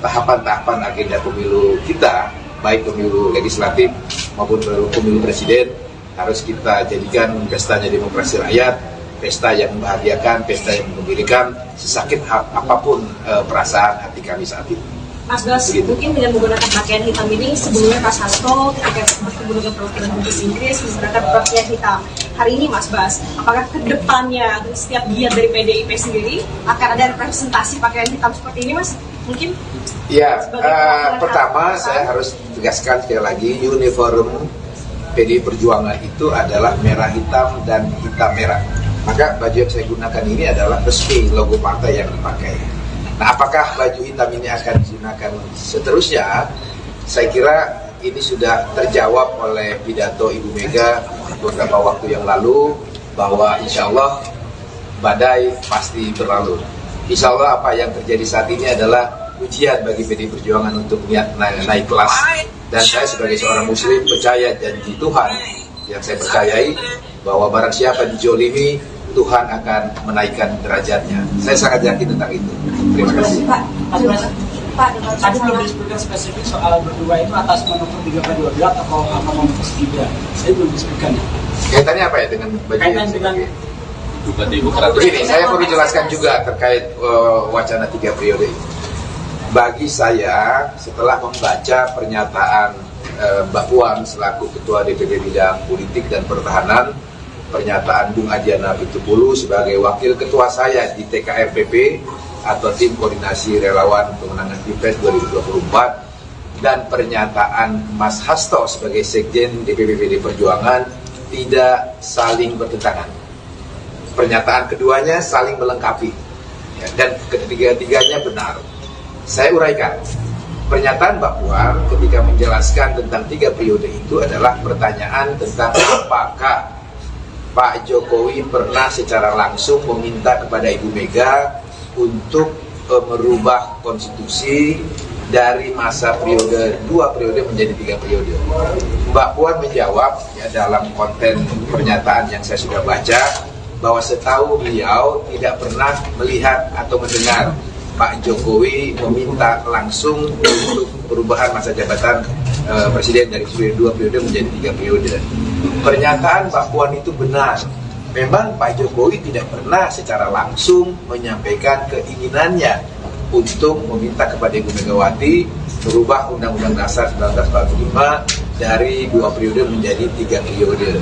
tahapan-tahapan agenda pemilu kita, baik pemilu legislatif maupun pemilu presiden, harus kita jadikan pestanya demokrasi rakyat, pesta yang membahagiakan, pesta yang menggembirakan, sesakit apapun perasaan hati kami saat ini. Mas Bas, mungkin dengan menggunakan pakaian hitam ini, sebelumnya Mas Hasto ketika menggunakan perwakilan Inggris menggunakan pakaian hitam. Hari ini Mas Bas, apakah kedepannya setiap giat dari PDIP sendiri akan ada representasi pakaian hitam seperti ini, Mas? Mungkin? Ya, pertama saya harus tegaskan sekali lagi, uniform PDI Perjuangan itu adalah merah hitam dan hitam merah. Maka baju yang saya gunakan ini adalah resmi logo partai yang dipakai. Nah, apakah baju hitam ini akan digunakan seterusnya? Saya kira ini sudah terjawab oleh pidato Ibu Mega beberapa waktu yang lalu, bahwa insya Allah badai pasti berlalu. Insya Allah apa yang terjadi saat ini adalah ujian bagi PDI Perjuangan untuk naik kelas. Dan saya sebagai seorang muslim percaya janji Tuhan yang saya percayai bahwa barang siapa dijolimi, Tuhan akan menaikkan derajatnya. Saya sangat yakin tentang itu. Terima kasih. Pak, dengan Tadi belum disebutkan spesifik soal berdua itu atas manuver 3/12 atau manuver Gibran. Saya belum disebutkan. Kaitannya apa ya dengan baju Kaitan yang dengan begini, saya perlu jelaskan juga terkait wacana 3 periode ini. Bagi saya, setelah membaca pernyataan Mbak Puan selaku Ketua DPD Bidang Politik dan Pertahanan, pernyataan Bung Adiana Pitupulu sebagai Wakil Ketua saya di TKRPP atau Tim Koordinasi Relawan Pemenangan Pilpres 2024, dan pernyataan Mas Hasto sebagai Sekjen DPP PDI Perjuangan tidak saling bertentangan. Pernyataan keduanya saling melengkapi, ya, dan ketiga-tiganya benar. Saya uraikan. Pernyataan Mbak Puan ketika menjelaskan tentang 3 periode itu adalah pertanyaan tentang apakah Pak Jokowi pernah secara langsung meminta kepada Ibu Mega untuk merubah konstitusi dari masa periode 2 periode menjadi 3 periode. Mbak Puan menjawab ya, dalam konten pernyataan yang saya sudah baca, bahwa setahu beliau tidak pernah melihat atau mendengar Pak Jokowi meminta langsung untuk perubahan masa jabatan presiden dari 2 periode menjadi 3 periode. Pernyataan Mbak Puan itu benar. Memang Pak Jokowi tidak pernah secara langsung menyampaikan keinginannya untuk meminta kepada Ibu Megawati merubah Undang-Undang Dasar 1945 dari 2 periode menjadi 3 periode.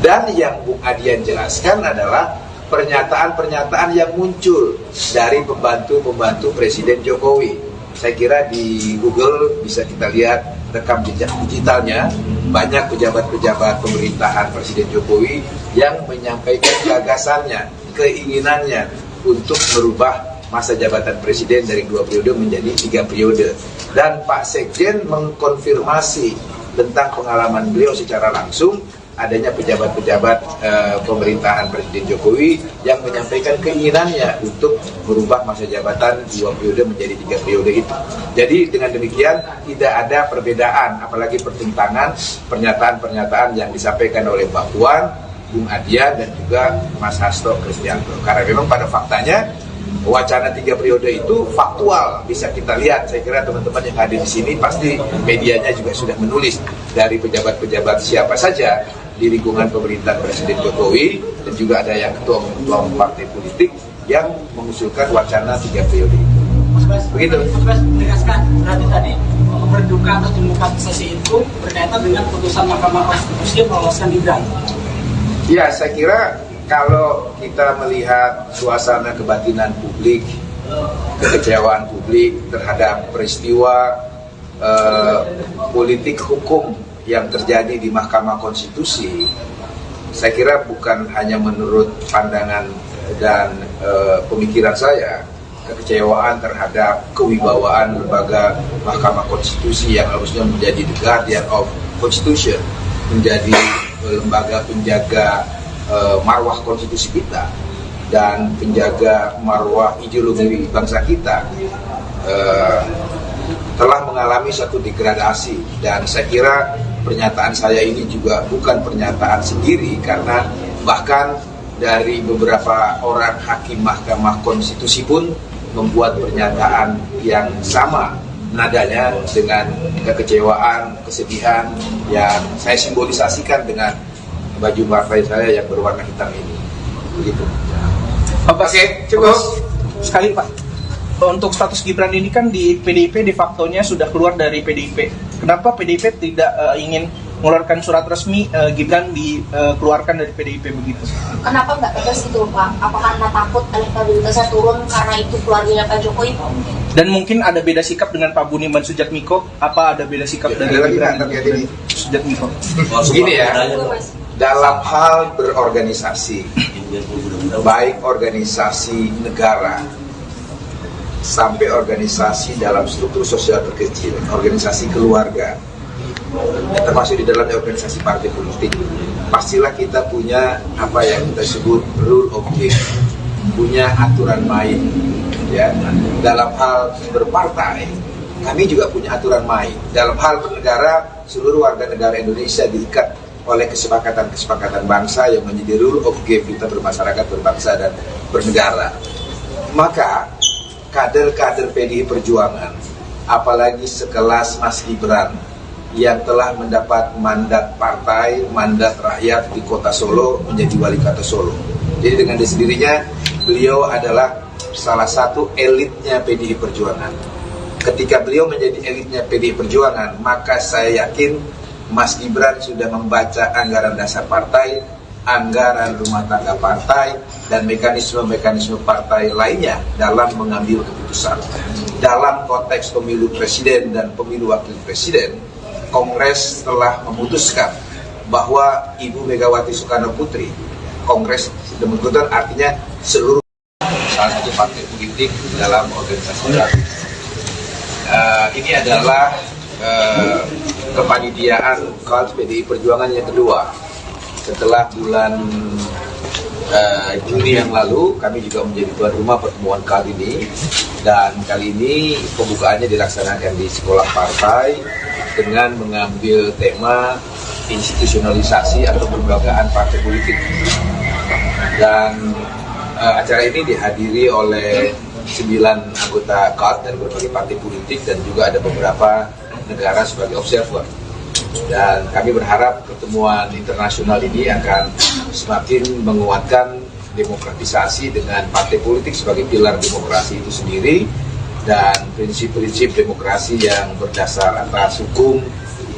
Dan yang Bung Adian jelaskan adalah pernyataan-pernyataan yang muncul dari pembantu-pembantu Presiden Jokowi. Saya kira di Google bisa kita lihat rekam jejak digitalnya, banyak pejabat-pejabat pemerintahan Presiden Jokowi yang menyampaikan gagasannya, keinginannya untuk merubah masa jabatan presiden dari 2 periode menjadi 3 periode. Dan Pak Sekjen mengkonfirmasi tentang pengalaman beliau secara langsung adanya pejabat-pejabat pemerintahan Presiden Jokowi yang menyampaikan keinginannya untuk merubah masa jabatan 2 periode menjadi 3 periode itu. Jadi dengan demikian tidak ada perbedaan, apalagi pertentangan pernyataan-pernyataan yang disampaikan oleh Mbak Puan, Bung Adian dan juga Mas Hasto Kristianto. Karena memang pada faktanya wacana 3 periode itu faktual, bisa kita lihat. Saya kira teman-teman yang hadir di sini pasti medianya juga sudah menulis dari pejabat-pejabat siapa saja di lingkungan pemerintahan Presiden Jokowi, dan juga ada yang ketua partai politik yang mengusulkan wacana 3 periode itu. Mas Bas, begitu. Mas Bas menegaskan berarti tadi berduka atas demokratisasi itu berkaitan dengan putusan Mahkamah Konstitusi yang meloloskan Gibran. Ya, saya kira kalau kita melihat suasana kebatinan publik, kekecewaan publik terhadap peristiwa politik hukum yang terjadi di Mahkamah Konstitusi, saya kira bukan hanya menurut pandangan dan pemikiran saya, kekecewaan terhadap kewibawaan lembaga Mahkamah Konstitusi yang harusnya menjadi the guardian of Constitution, menjadi lembaga penjaga marwah konstitusi kita dan penjaga marwah ideologi bangsa kita, telah mengalami satu degradasi. Dan saya kira pernyataan saya ini juga bukan pernyataan sendiri, karena bahkan dari beberapa orang hakim Mahkamah Konstitusi pun membuat pernyataan yang sama nadanya dengan kekecewaan, kesedihan yang saya simbolisasikan dengan baju partai saya yang berwarna hitam ini. Begitu. Oke, cukup. Sekali Pak, untuk status Gibran ini kan di PDIP de facto-nya sudah keluar dari PDIP. Kenapa PDIP tidak ingin mengeluarkan surat resmi Gibran dikeluarkan dari PDIP begitu? Kenapa nggak tegas itu Pak? Apa karena takut elektabilitasnya turun karena itu keluarganya Pak Jokowi? Dan mungkin ada beda sikap dengan Pak Budiman Sujatmiko? Apa ada beda sikap dari Gibran dan Sujatmiko? Begini ya, dalam hal berorganisasi, baik organisasi negara sampai organisasi dalam struktur sosial terkecil, organisasi keluarga, termasuk di dalamnya organisasi partai politik, pastilah kita punya apa yang kita sebut rule of game, punya aturan main ya. Dalam hal berpartai, kami juga punya aturan main. Dalam hal bernegara, seluruh warga negara Indonesia diikat oleh kesepakatan-kesepakatan bangsa yang menjadi rule of game kita bermasyarakat, berbangsa, dan bernegara. Maka kader-kader PDI Perjuangan, apalagi sekelas Mas Gibran yang telah mendapat mandat partai, mandat rakyat di kota Solo menjadi wali kota Solo. Jadi dengan sendirinya beliau adalah salah satu elitnya PDI Perjuangan. Ketika beliau menjadi elitnya PDI Perjuangan, maka saya yakin Mas Gibran sudah membaca anggaran dasar partai, anggaran rumah tangga partai, dan mekanisme-mekanisme partai lainnya dalam mengambil keputusan. Dalam konteks pemilu presiden dan pemilu wakil presiden, Kongres telah memutuskan bahwa Ibu Megawati Soekarno Putri, Kongres sudah memutuskan artinya seluruh salah satu partai politik dalam organisasi politik. Ini adalah kepanitiaan KAD PDI Perjuangan yang kedua. Setelah bulan Juni yang lalu, kami juga menjadi tuan rumah pertemuan KAD ini, dan kali ini pembukaannya dilaksanakan di sekolah partai dengan mengambil tema institusionalisasi atau pelembagaan partai politik. Dan acara ini dihadiri oleh 9 anggota KAD dari berbagai partai politik dan juga ada beberapa negara sebagai observer. Dan kami berharap pertemuan internasional ini akan semakin menguatkan demokratisasi dengan partai politik sebagai pilar demokrasi itu sendiri dan prinsip-prinsip demokrasi yang berdasar atas hukum,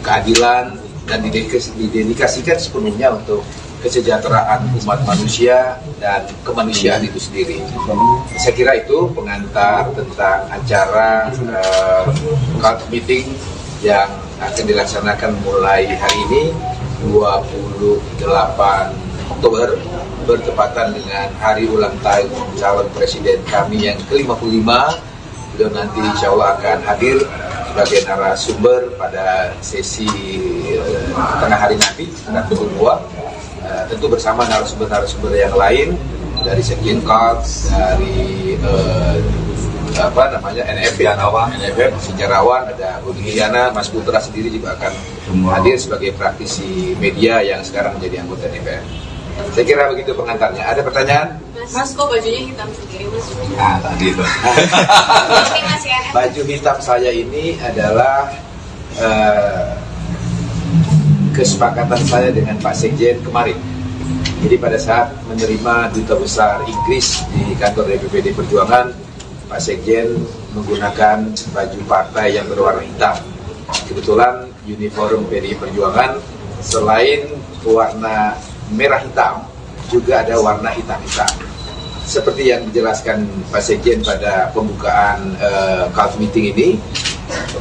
keadilan, dan didedikasikan sepenuhnya untuk kesejahteraan umat manusia dan kemanusiaan itu sendiri. Saya kira itu pengantar tentang acara KAD meeting yang akan dilaksanakan mulai hari ini 28 Oktober bertepatan dengan hari ulang tahun calon presiden kami yang ke-55. Beliau nanti insya Allah akan hadir sebagai narasumber pada sesi tengah hari nanti sekitar pukul 2, tentu bersama narasumber-narasumber yang lain dari Sekjen KAD, dari NFF, sejarawan, ada Budi Giana, Mas Putra sendiri juga akan hadir sebagai praktisi media yang sekarang menjadi anggota DPR. Saya kira begitu pengantarnya. Ada pertanyaan? Mas, kok bajunya hitam sendiri, Mas? Tadi itu. Baju hitam saya ini adalah kesepakatan saya dengan Pak Sekjen kemarin. Jadi pada saat menerima Duta Besar Inggris di kantor DPPD Perjuangan, Pak Sekjen menggunakan baju partai yang berwarna hitam. Kebetulan uniform PDI Perjuangan selain warna merah hitam, juga ada warna hitam-hitam. Seperti yang dijelaskan Pak Sekjen pada pembukaan KAD meeting ini,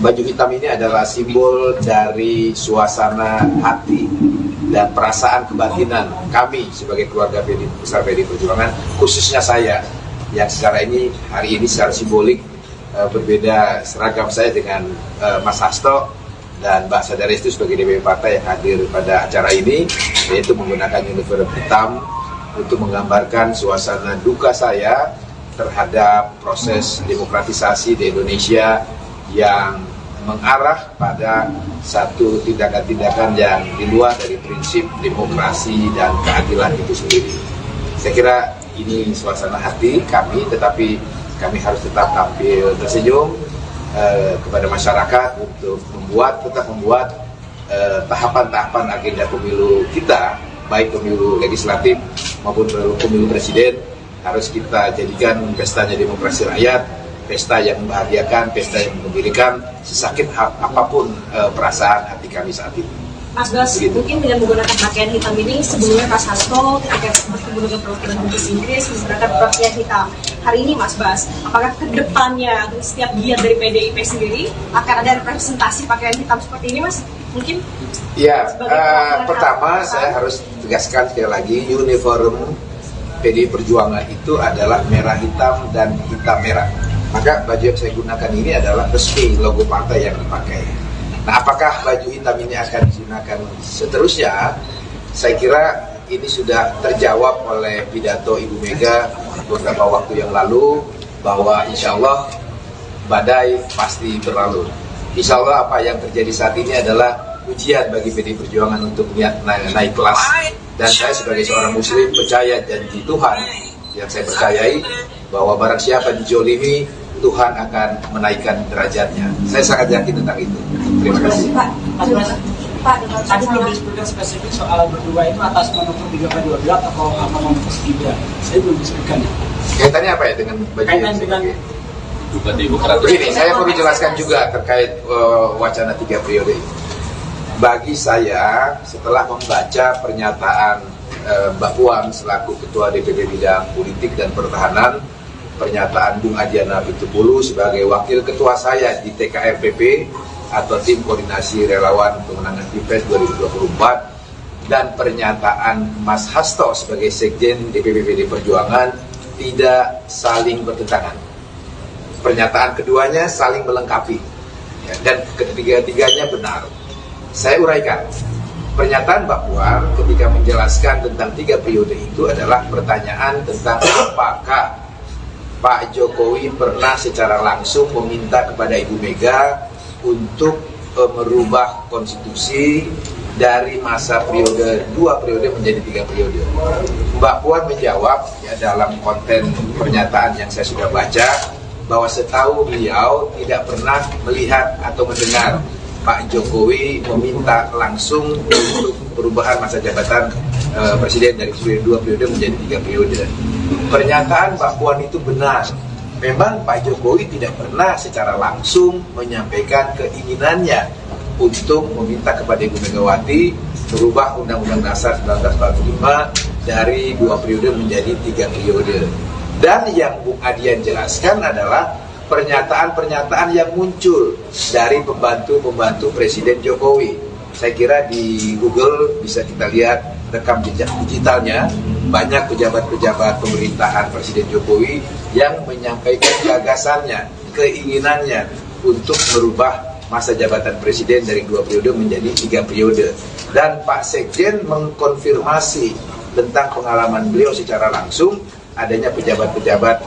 baju hitam ini adalah simbol dari suasana hati dan perasaan kebatinan kami sebagai keluarga besar PDI Perjuangan, khususnya saya yang hari ini secara simbolik berbeda seragam saya dengan Mas Hasto dan Mbak Sadarestu sebagai DPP Partai yang hadir pada acara ini, yaitu menggunakan uniform hitam untuk menggambarkan suasana duka saya terhadap proses demokratisasi di Indonesia yang mengarah pada satu tindakan-tindakan yang di luar dari prinsip demokrasi dan keadilan itu sendiri. Saya kira ini suasana hati kami, tetapi kami harus tetap tampil tersenyum kepada masyarakat untuk tetap membuat tahapan-tahapan agenda pemilu kita, baik pemilu legislatif maupun pemilu presiden, harus kita jadikan pestanya demokrasi rakyat, pesta yang membahagiakan, pesta yang menggembirakan, sesakit apapun perasaan hati kami saat ini. Mas Bas, mungkin dengan menggunakan pakaian hitam ini, sebelumnya Mas Hasto ketika menggunakan perwakilan Inggris menggunakan pakaian hitam. Hari ini Mas Bas, apakah ke depannya setiap giat dari PDIP sendiri akan ada representasi pakaian hitam seperti ini, Mas? Mungkin? Ya, pertama saya harus tegaskan sekali lagi, uniform PDI Perjuangan itu adalah merah hitam dan hitam merah. Maka baju yang saya gunakan ini adalah resmi logo partai yang dipakai. Nah, apakah baju hitam ini akan digunakan seterusnya? Saya kira ini sudah terjawab oleh pidato Ibu Mega beberapa waktu yang lalu, bahwa insya Allah badai pasti berlalu. Insya Allah apa yang terjadi saat ini adalah ujian bagi PDI Perjuangan untuk naik kelas. Dan saya sebagai seorang muslim percaya janji Tuhan yang saya percayai bahwa barang siapa dijolimi, Tuhan akan menaikkan derajatnya. Saya sangat yakin tentang itu. Terima kasih. Pak, dengan Tadi belum disebutkan spesifik soal berdua itu atas menukung 3/12 atau memfokus Gibran. Saya belum disebutkan. Kaitannya apa ya dengan baju Kaitan yang dengan begini, saya perlu jelaskan juga terkait wacana 3 periode ini. Bagi saya, setelah membaca pernyataan Mbak Puan selaku Ketua DPP Bidang Politik dan Pertahanan, pernyataan Bung Adiana Pitupulu sebagai Wakil Ketua saya di TKRPP atau Tim Koordinasi Relawan Pemenangan Pilpres 2024, dan pernyataan Mas Hasto sebagai Sekjen DPP PDI Perjuangan tidak saling bertentangan. Pernyataan keduanya saling melengkapi, ya, dan ketiga-tiganya benar. Saya uraikan. Pernyataan Mbak Puan ketika menjelaskan tentang 3 periode itu adalah pertanyaan tentang apakah Pak Jokowi pernah secara langsung meminta kepada Ibu Mega untuk merubah konstitusi dari masa periode 2 periode menjadi 3 periode. Mbak Puan menjawab ya, dalam konten pernyataan yang saya sudah baca, bahwa setahu beliau tidak pernah melihat atau mendengar Pak Jokowi meminta langsung untuk perubahan masa jabatan presiden dari 2 periode menjadi 3 periode. Pernyataan Mbak Puan itu benar. Memang Pak Jokowi tidak pernah secara langsung menyampaikan keinginannya untuk meminta kepada Ibu Megawati merubah Undang-Undang Dasar 1945 dari 2 periode menjadi 3 periode. Dan yang Bung Adian jelaskan adalah pernyataan-pernyataan yang muncul dari pembantu-pembantu Presiden Jokowi. Saya kira di Google bisa kita lihat rekam jejak digitalnya, banyak pejabat-pejabat pemerintahan Presiden Jokowi yang menyampaikan gagasannya, keinginannya untuk merubah masa jabatan presiden dari 2 periode menjadi 3 periode. Dan Pak Sekjen mengkonfirmasi tentang pengalaman beliau secara langsung adanya pejabat-pejabat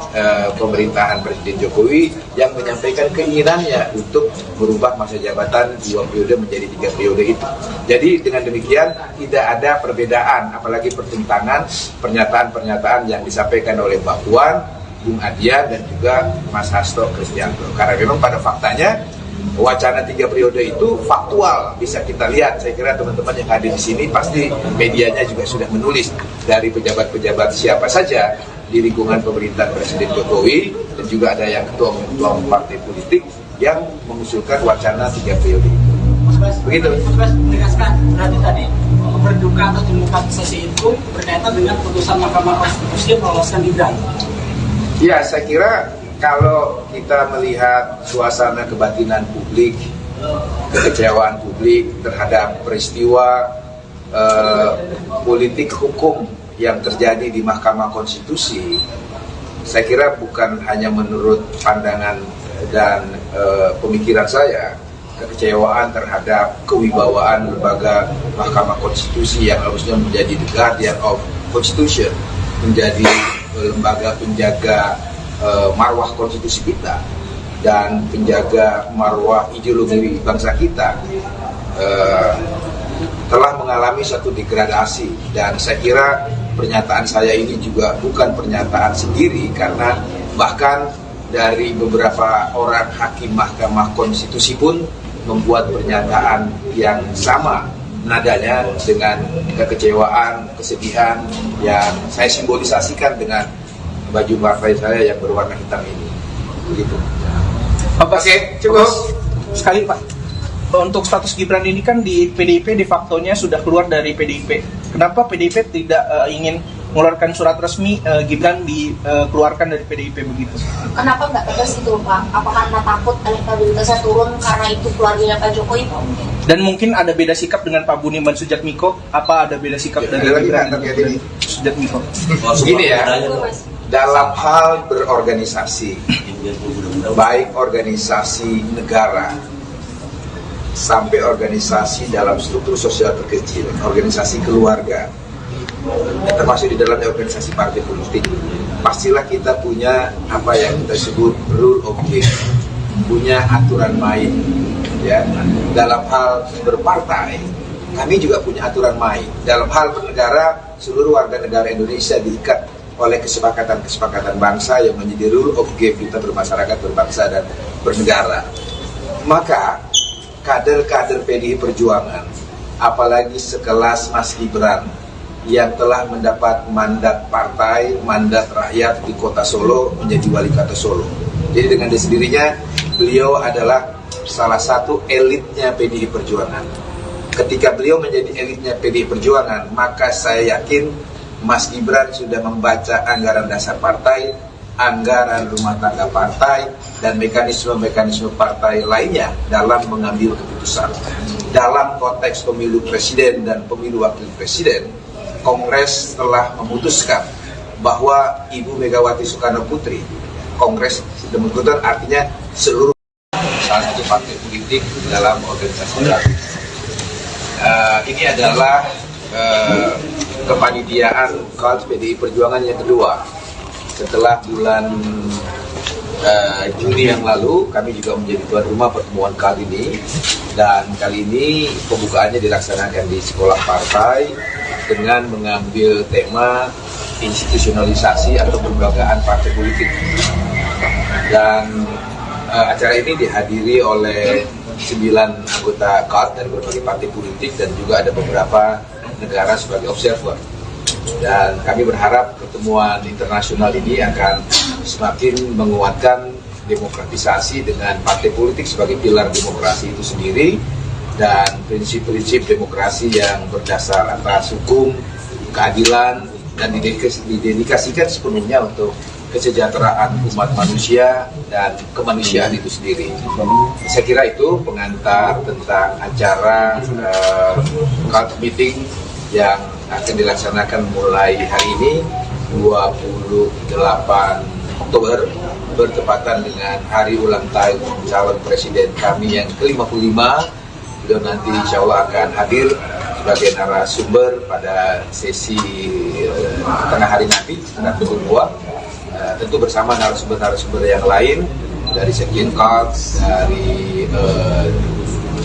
pemerintahan Presiden Jokowi yang menyampaikan keinginannya untuk merubah masa jabatan 2 periode menjadi 3 periode itu. Jadi dengan demikian tidak ada perbedaan, apalagi pertentangan pernyataan-pernyataan yang disampaikan oleh Mbak Puan, Bung Adian dan juga Mas Hasto Kristianto. Karena memang pada faktanya wacana 3 periode itu faktual, bisa kita lihat. Saya kira teman-teman yang hadir di sini pasti medianya juga sudah menulis dari pejabat-pejabat siapa saja di lingkungan pemerintahan Presiden Jokowi, dan juga ada yang ketua-ketua partai politik yang mengusulkan wacana 3 periode itu. Begitu. Mas Bas menegaskan berarti tadi berduka atas demokratisasi itu berkaitan dengan putusan Mahkamah Konstitusi yang meloloskan Gibran. Ya, saya kira kalau kita melihat suasana kebatinan publik, kekecewaan publik terhadap peristiwa politik hukum yang terjadi di Mahkamah Konstitusi, saya kira bukan hanya menurut pandangan dan pemikiran saya, kekecewaan terhadap kewibawaan lembaga Mahkamah Konstitusi yang harusnya menjadi the guardian of Constitution, menjadi lembaga penjaga marwah konstitusi kita dan penjaga marwah ideologi bangsa kita, telah mengalami satu degradasi. Dan saya kira pernyataan saya ini juga bukan pernyataan sendiri, karena bahkan dari beberapa orang hakim Mahkamah Konstitusi pun membuat pernyataan yang sama nadanya dengan kekecewaan, kesedihan yang saya simbolisasikan dengan baju partai saya yang berwarna hitam ini. Begitu. Oke, cukup. Sekali Pak, untuk status Gibran ini kan di PDIP de facto-nya sudah keluar dari PDIP. Kenapa PDIP tidak ingin mengeluarkan surat resmi Gibran dikeluarkan dari PDIP begitu? Kenapa nggak tegas itu Pak? Apa karena takut elektabilitasnya turun karena itu keluarganya Pak Jokowi? Dan mungkin ada beda sikap dengan Pak Budiman Sujatmiko? Apa ada beda sikap dari Gibran Sujatmiko? Begini ya, dalam hal berorganisasi, baik organisasi negara sampai organisasi dalam struktur sosial terkecil, organisasi keluarga, termasuk di dalamnya organisasi partai politik, pastilah kita punya apa yang kita sebut rule of game, punya aturan main. Ya, dalam hal berpartai, kami juga punya aturan main. Dalam hal bernegara, seluruh warga negara Indonesia diikat oleh kesepakatan-kesepakatan bangsa yang menjadi rule of game kita bermasyarakat, berbangsa, dan bernegara. Maka kader-kader PDI Perjuangan, apalagi sekelas Mas Gibran yang telah mendapat mandat partai, mandat rakyat di kota Solo menjadi wali kota Solo. Jadi dengan sendirinya beliau adalah salah satu elitnya PDI Perjuangan. Ketika beliau menjadi elitnya PDI Perjuangan, maka saya yakin Mas Gibran sudah membaca anggaran dasar partai, anggaran rumah tangga partai, dan mekanisme-mekanisme partai lainnya dalam mengambil keputusan. Dalam konteks pemilu presiden dan pemilu wakil presiden, Kongres telah memutuskan bahwa Ibu Megawati Soekarno Putri, Kongres sudah memutuskan artinya seluruh salah satu partai politik dalam organisasi baru. Ini adalah kepanitiaan KALT PDI Perjuangan yang kedua. Setelah bulan Juni yang lalu, kami juga menjadi tuan rumah pertemuan kali ini. Dan kali ini pembukaannya dilaksanakan di sekolah partai dengan mengambil tema institusionalisasi atau kelembagaan partai politik. Dan acara ini dihadiri oleh 9 anggota KALT dari berbagai partai politik dan juga ada beberapa negara sebagai observer. Dan kami berharap pertemuan internasional ini akan semakin menguatkan demokratisasi dengan partai politik sebagai pilar demokrasi itu sendiri dan prinsip-prinsip demokrasi yang berdasar atas hukum, keadilan, dan didedikasikan sepenuhnya untuk kesejahteraan umat manusia dan kemanusiaan itu sendiri. Saya kira itu pengantar tentang acara KALT meeting yang akan dilaksanakan mulai hari ini 28 Oktober bertepatan dengan hari ulang tahun calon presiden kami yang ke-55. Beliau nanti insya Allah akan hadir sebagai narasumber pada sesi tengah hari nanti sekitar pukul 2. Tentu bersama narasumber-narasumber yang lain dari Sekjen KALT, dari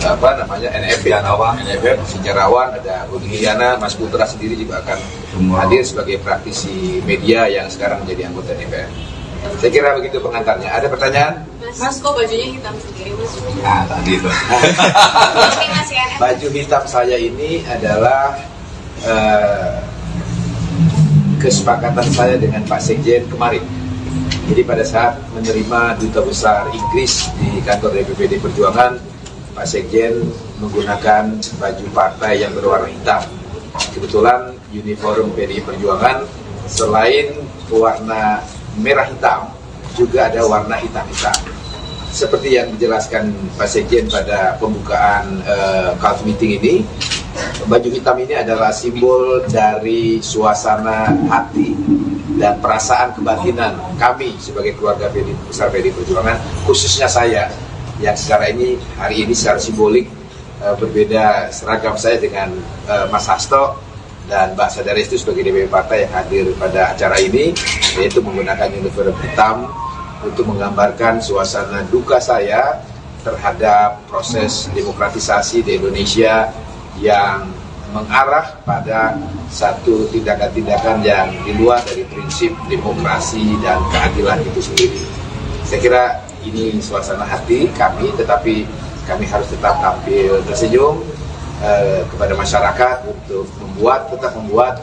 NFF, sejarawan, ada Budi Giana, Mas Putra sendiri juga akan hadir sebagai praktisi media yang sekarang menjadi anggota DPR. Saya kira begitu pengantarnya. Ada pertanyaan? Mas, kok bajunya hitam sendiri, Mas? Tadi itu. Baju hitam saya ini adalah kesepakatan saya dengan Pak Sekjen kemarin. Jadi pada saat menerima Duta Besar Inggris di kantor DPPD Perjuangan, Pak Sekjen menggunakan baju partai yang berwarna hitam. Kebetulan uniform PDI Perjuangan selain warna merah hitam, juga ada warna hitam-hitam. Seperti yang dijelaskan Pak Sekjen pada pembukaan KALT meeting ini, baju hitam ini adalah simbol dari suasana hati dan perasaan kebatinan kami sebagai keluarga besar PDI Perjuangan, khususnya saya yang secara ini hari ini secara simbolik berbeda seragam saya dengan Mas Hasto dan Mbak Sadarestu sebagai DPP partai yang hadir pada acara ini, yaitu menggunakan uniform hitam untuk menggambarkan suasana duka saya terhadap proses demokratisasi di Indonesia yang mengarah pada satu tindakan-tindakan yang di luar dari prinsip demokrasi dan keadilan itu sendiri. Saya kira ini suasana hati kami, tetapi kami harus tetap tampil tersenyum kepada masyarakat untuk tetap membuat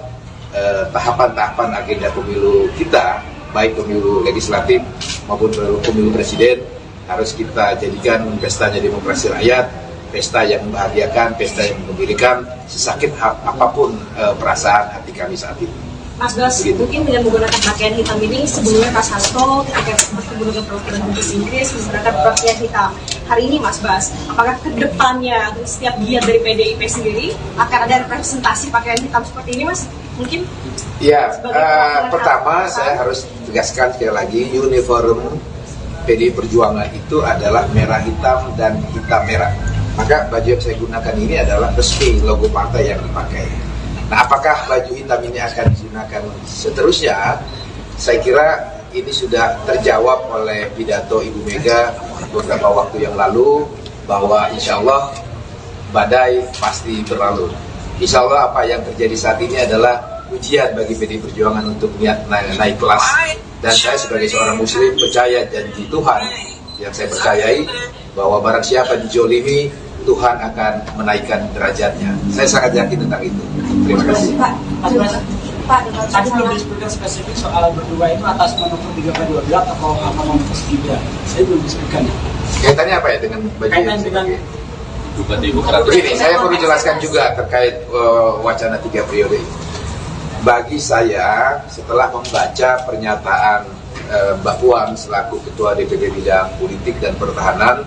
tahapan-tahapan agenda pemilu kita, baik pemilu legislatif maupun pemilu presiden, harus kita jadikan pestanya demokrasi rakyat, pesta yang membahagiakan, pesta yang mengembirakan, sesakit apapun perasaan hati kami saat ini. Mas Bas, mungkin dengan menggunakan pakaian hitam ini, sebelumnya Mas Hasto ketika bertemu dengan perwakilan Inggris menggunakan pakaian hitam. Hari ini Mas Bas, apakah ke depannya setiap giat dari PDIP sendiri akan ada representasi pakaian hitam seperti ini, Mas? Mungkin? Ya, pertama saya harus tegaskan sekali lagi, uniform PDI Perjuangan itu adalah merah hitam dan hitam merah. Maka baju yang saya gunakan ini adalah resmi logo partai yang dipakai. Nah, apakah baju hitam ini akan digunakan seterusnya? Saya kira ini sudah terjawab oleh pidato Ibu Mega beberapa waktu yang lalu, bahwa insya Allah badai pasti berlalu. Insya Allah apa yang terjadi saat ini adalah ujian bagi PDI Perjuangan untuk naik kelas. Dan saya sebagai seorang muslim percaya janji Tuhan yang saya percayai, bahwa barang siapa dijolimi, Tuhan akan menaikkan derajatnya. Saya sangat yakin tentang itu. Terima kasih. Pak, dengan Tadi belum disebutkan spesifik soal berdua itu atas manuver 3/12 atau apa manuver Gibran. Saya belum disebutkan. Kaitannya apa ya dengan baju Kaitan yang dengan begini, saya perlu jelaskan juga terkait wacana 3 periode ini. Bagi saya, setelah membaca pernyataan Mbak Puan selaku Ketua DPD Bidang Politik dan Pertahanan,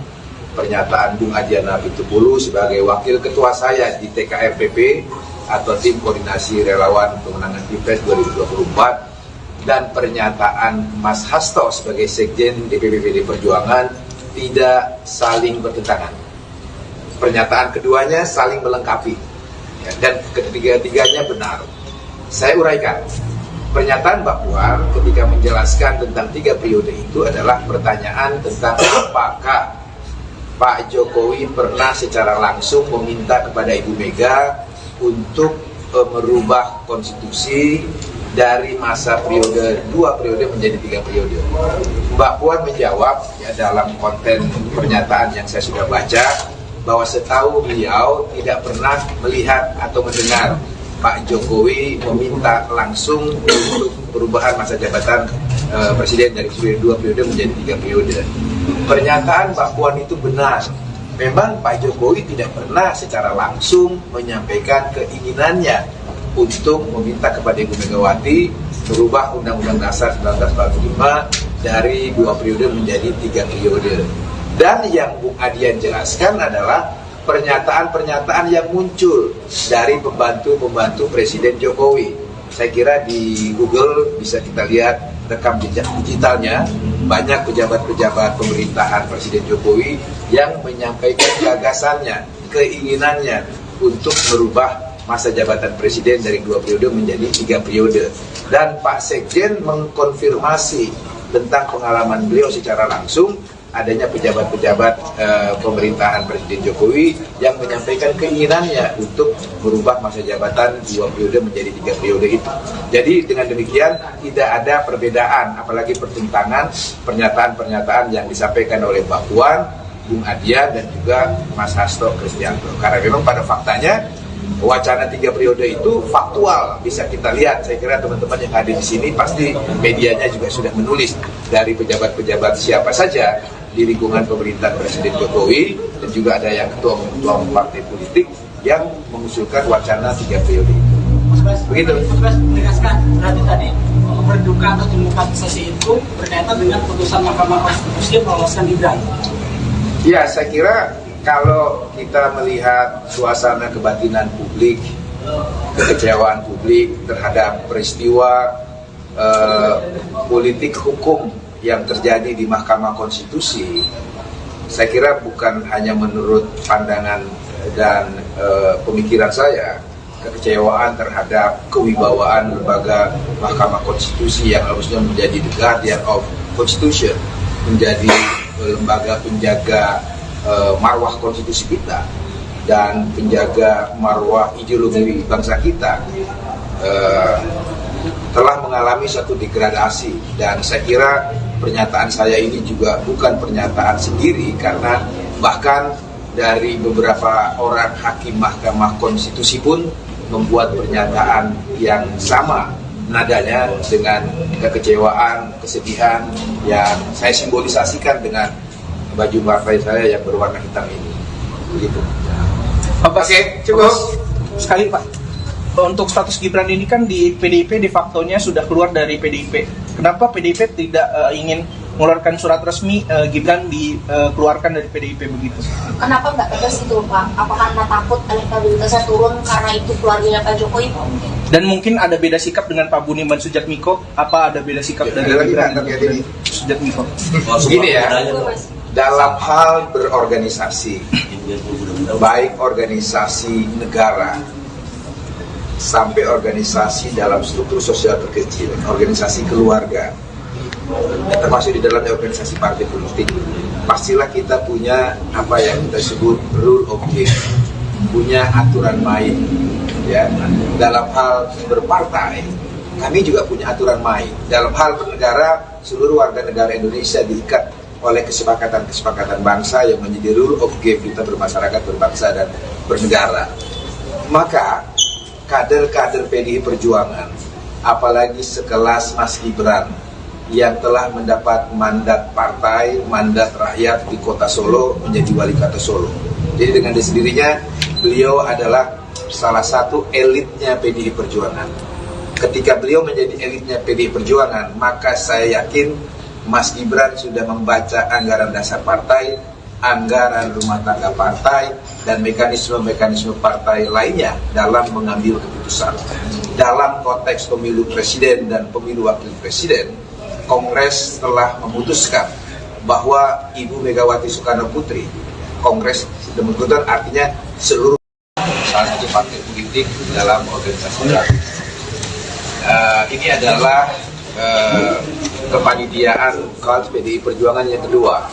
pernyataan Bung Adiana Pitupulu sebagai Wakil Ketua saya di TKRPP atau Tim Koordinasi Relawan Pemenangan Pilpres 2024, dan pernyataan Mas Hasto sebagai Sekjen DPP PDI Perjuangan tidak saling bertentangan. Pernyataan keduanya saling melengkapi, ya, dan ketiga-tiganya benar. Saya uraikan. Pernyataan Mbak Puan ketika menjelaskan tentang 3 periode itu adalah pertanyaan tentang apakah Pak Jokowi pernah secara langsung meminta kepada Ibu Mega untuk merubah konstitusi dari masa periode 2 periode menjadi 3 periode. Mbak Puan menjawab, ya, dalam konten pernyataan yang saya sudah baca, bahwa setahu beliau tidak pernah melihat atau mendengar Pak Jokowi meminta langsung untuk perubahan masa jabatan presiden dari 2 periode menjadi 3 periode. Pernyataan Mbak Puan itu benar. Memang Pak Jokowi tidak pernah secara langsung menyampaikan keinginannya untuk meminta kepada Ibu Megawati merubah Undang-Undang Dasar 1945 dari 2 periode menjadi 3 periode. Dan yang Bung Adian jelaskan adalah pernyataan-pernyataan yang muncul dari pembantu-pembantu Presiden Jokowi. Saya kira di Google bisa kita lihat rekam jejak digitalnya, banyak pejabat-pejabat pemerintahan Presiden Jokowi yang menyampaikan gagasannya, keinginannya untuk merubah masa jabatan Presiden dari 2 periode menjadi 3 periode. Dan Pak Sekjen mengkonfirmasi tentang pengalaman beliau secara langsung, adanya pejabat-pejabat pemerintahan Presiden Jokowi yang menyampaikan keinginannya untuk merubah masa jabatan 2 periode menjadi 3 periode itu. Jadi dengan demikian tidak ada perbedaan, apalagi pertentangan pernyataan-pernyataan yang disampaikan oleh Mbak Puan, Bung Adian, dan juga Mas Hasto Kristianto. Karena memang pada faktanya wacana 3 periode itu faktual, bisa kita lihat. Saya kira teman-teman yang hadir di sini pasti medianya juga sudah menulis dari pejabat-pejabat siapa saja di lingkungan pemerintahan Presiden Jokowi, dan juga ada yang ketua partai politik yang mengusulkan wacana 3 periode itu. Begitu. Mas menegaskan berarti tadi berduka atau demokratisasi itu berkaitan dengan putusan Mahkamah Konstitusi yang meloloskan Gibran. Ya, saya kira kalau kita melihat suasana kebatinan publik, kekecewaan publik terhadap peristiwa politik hukum yang terjadi di Mahkamah Konstitusi, saya kira bukan hanya menurut pandangan dan pemikiran saya, kekecewaan terhadap kewibawaan lembaga Mahkamah Konstitusi yang harusnya menjadi the guardian of Constitution, menjadi lembaga penjaga marwah konstitusi kita dan penjaga marwah ideologi bangsa kita, telah mengalami satu degradasi. Dan saya kira pernyataan saya ini juga bukan pernyataan sendiri, karena bahkan dari beberapa orang hakim Mahkamah Konstitusi pun membuat pernyataan yang sama nadanya dengan kekecewaan, kesedihan yang saya simbolisasikan dengan baju partai saya yang berwarna hitam ini. Begitu. Oke, cukup. Sekali Pak, untuk status Gibran ini kan di PDIP de facto-nya sudah keluar dari PDIP. Kenapa PDIP tidak ingin mengeluarkan surat resmi Gibran dikeluarkan dari PDIP begitu? Kenapa nggak tegas itu Pak? Apakah karena takut elektabilitasnya turun karena itu keluarganya Pak Jokowi? Dan mungkin ada beda sikap dengan Pak Budiman Sujatmiko? Apa ada beda sikap dari Gibran dan Sujatmiko? Begini ya, dalam hal berorganisasi, baik organisasi negara, sampai organisasi dalam struktur sosial terkecil, organisasi keluarga, termasuk di dalamnya organisasi partai politik, pastilah kita punya apa yang kita sebut rule of game, punya aturan main. Ya, dalam hal berpartai, kami juga punya aturan main. Dalam hal bernegara, seluruh warga negara Indonesia diikat oleh kesepakatan-kesepakatan bangsa yang menjadi rule of game kita bermasyarakat, berbangsa, dan bernegara. Maka kader-kader PDI Perjuangan, apalagi sekelas Mas Gibran yang telah mendapat mandat partai, mandat rakyat di kota Solo menjadi wali kota Solo. Jadi dengan sendirinya beliau adalah salah satu elitnya PDI Perjuangan. Ketika beliau menjadi elitnya PDI Perjuangan, maka saya yakin Mas Gibran sudah membaca anggaran dasar partai, anggaran rumah tangga partai, dan mekanisme-mekanisme partai lainnya dalam mengambil keputusan. Dalam konteks pemilu presiden dan pemilu wakil presiden, Kongres telah memutuskan bahwa Ibu Megawati Soekarno Putri, Kongres sudah memutuskan, artinya seluruh salah satu partai politik dalam organisasi baru. Ini adalah kepanitiaan KAD PDI Perjuangan yang kedua.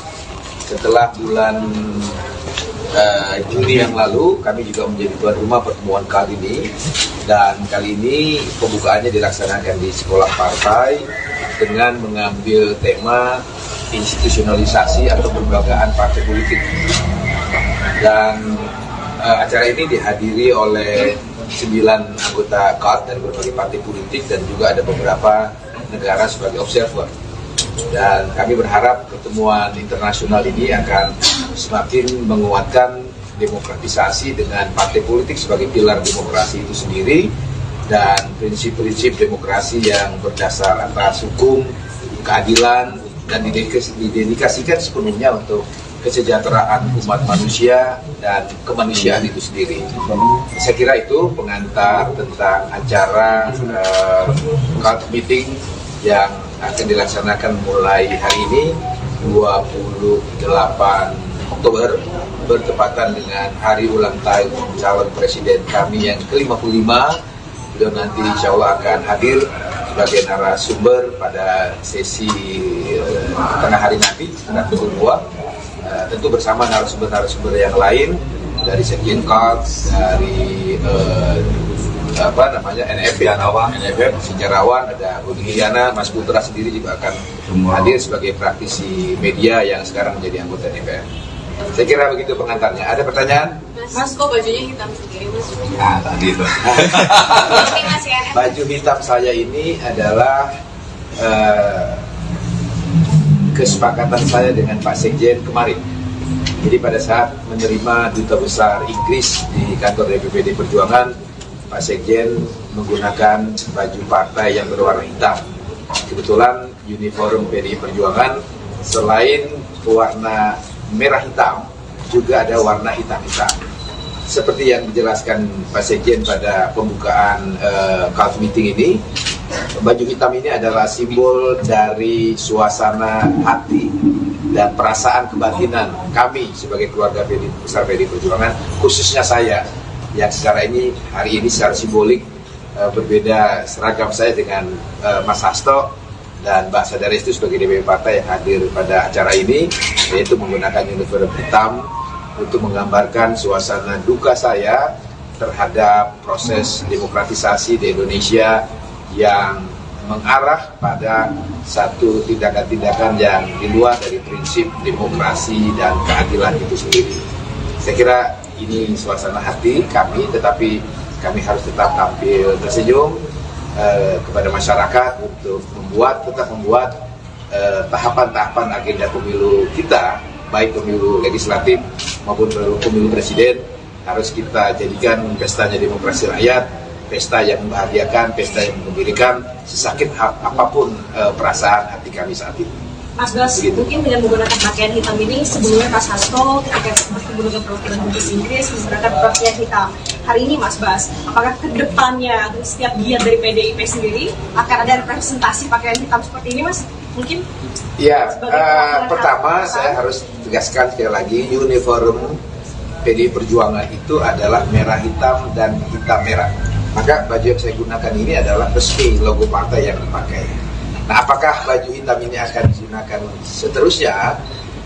Setelah bulan Juni yang lalu, kami juga menjadi tuan rumah pertemuan kali ini. Dan kali ini pembukaannya dilaksanakan di sekolah partai dengan mengambil tema institusionalisasi atau kelembagaan partai politik. Dan acara ini dihadiri oleh 9 anggota KAD dari berbagai partai politik dan juga ada beberapa negara sebagai observer. Dan kami berharap pertemuan internasional ini akan semakin menguatkan demokratisasi dengan partai politik sebagai pilar demokrasi itu sendiri dan prinsip-prinsip demokrasi yang berdasar atas hukum, keadilan, dan didedikasikan sepenuhnya untuk kesejahteraan umat manusia dan kemanusiaan itu sendiri. Saya kira itu pengantar tentang acara KAD meeting yang akan dilaksanakan mulai hari ini 28 Oktober bertepatan dengan hari ulang tahun calon presiden kami yang ke-55. Beliau nanti insya Allah akan hadir sebagai narasumber pada sesi tengah hari nanti, sekitar pukul 2. Tentu bersama narasumber-narasumber yang lain dari Sekjen KAD, dari NFF, sejarawan, ada Budi Giana, Mas Putra sendiri juga akan hadir sebagai praktisi media yang sekarang menjadi anggota DPR. Saya kira begitu pengantarnya. Ada pertanyaan? Mas, kok bajunya hitam sendiri, Mas? Nah, tadi itu. Baju hitam saya ini adalah kesepakatan saya dengan Pak Sekjen kemarin. Jadi pada saat menerima Duta Besar Inggris di kantor DPPD Perjuangan, Pak Sekjen menggunakan baju partai yang berwarna hitam. Kebetulan uniform PDI Perjuangan selain warna merah hitam, juga ada warna hitam-hitam. Seperti yang dijelaskan Pak Sekjen pada pembukaan KAD meeting ini, baju hitam ini adalah simbol dari suasana hati dan perasaan kebatinan kami sebagai keluarga besar PDI Perjuangan, khususnya saya yang hari ini secara simbolik berbeda seragam saya dengan Mas Hasto dan Mbak Sadaris itu sebagai DPP partai yang hadir pada acara ini, yaitu menggunakan uniform hitam untuk menggambarkan suasana duka saya terhadap proses demokratisasi di Indonesia yang mengarah pada satu tindakan-tindakan yang di luar dari prinsip demokrasi dan keadilan itu sendiri. Saya kira ini suasana hati kami, tetapi kami harus tetap tampil tersenyum kepada masyarakat untuk tetap membuat tahapan-tahapan agenda pemilu kita, baik pemilu legislatif maupun pemilu presiden, harus kita jadikan pestanya demokrasi rakyat, pesta yang membahagiakan, pesta yang menggembirakan, sesakit apapun perasaan hati kami saat ini. Mas Bas, mungkin dengan menggunakan pakaian hitam ini, sebelumnya Mas Hasto ketika masih menggunakan perwakilan Inggris menggunakan pakaian hitam. Hari ini Mas Bas, apakah kedepannya setiap giat dari PDIP sendiri akan ada representasi pakaian hitam seperti ini, Mas? Mungkin? Ya, pertama saya harus tegaskan sekali lagi, uniform PDI Perjuangan itu adalah merah hitam dan hitam merah. maka baju yang saya gunakan ini adalah resmi logo partai yang dipakai. Nah, apakah baju hitam ini akan digunakan seterusnya?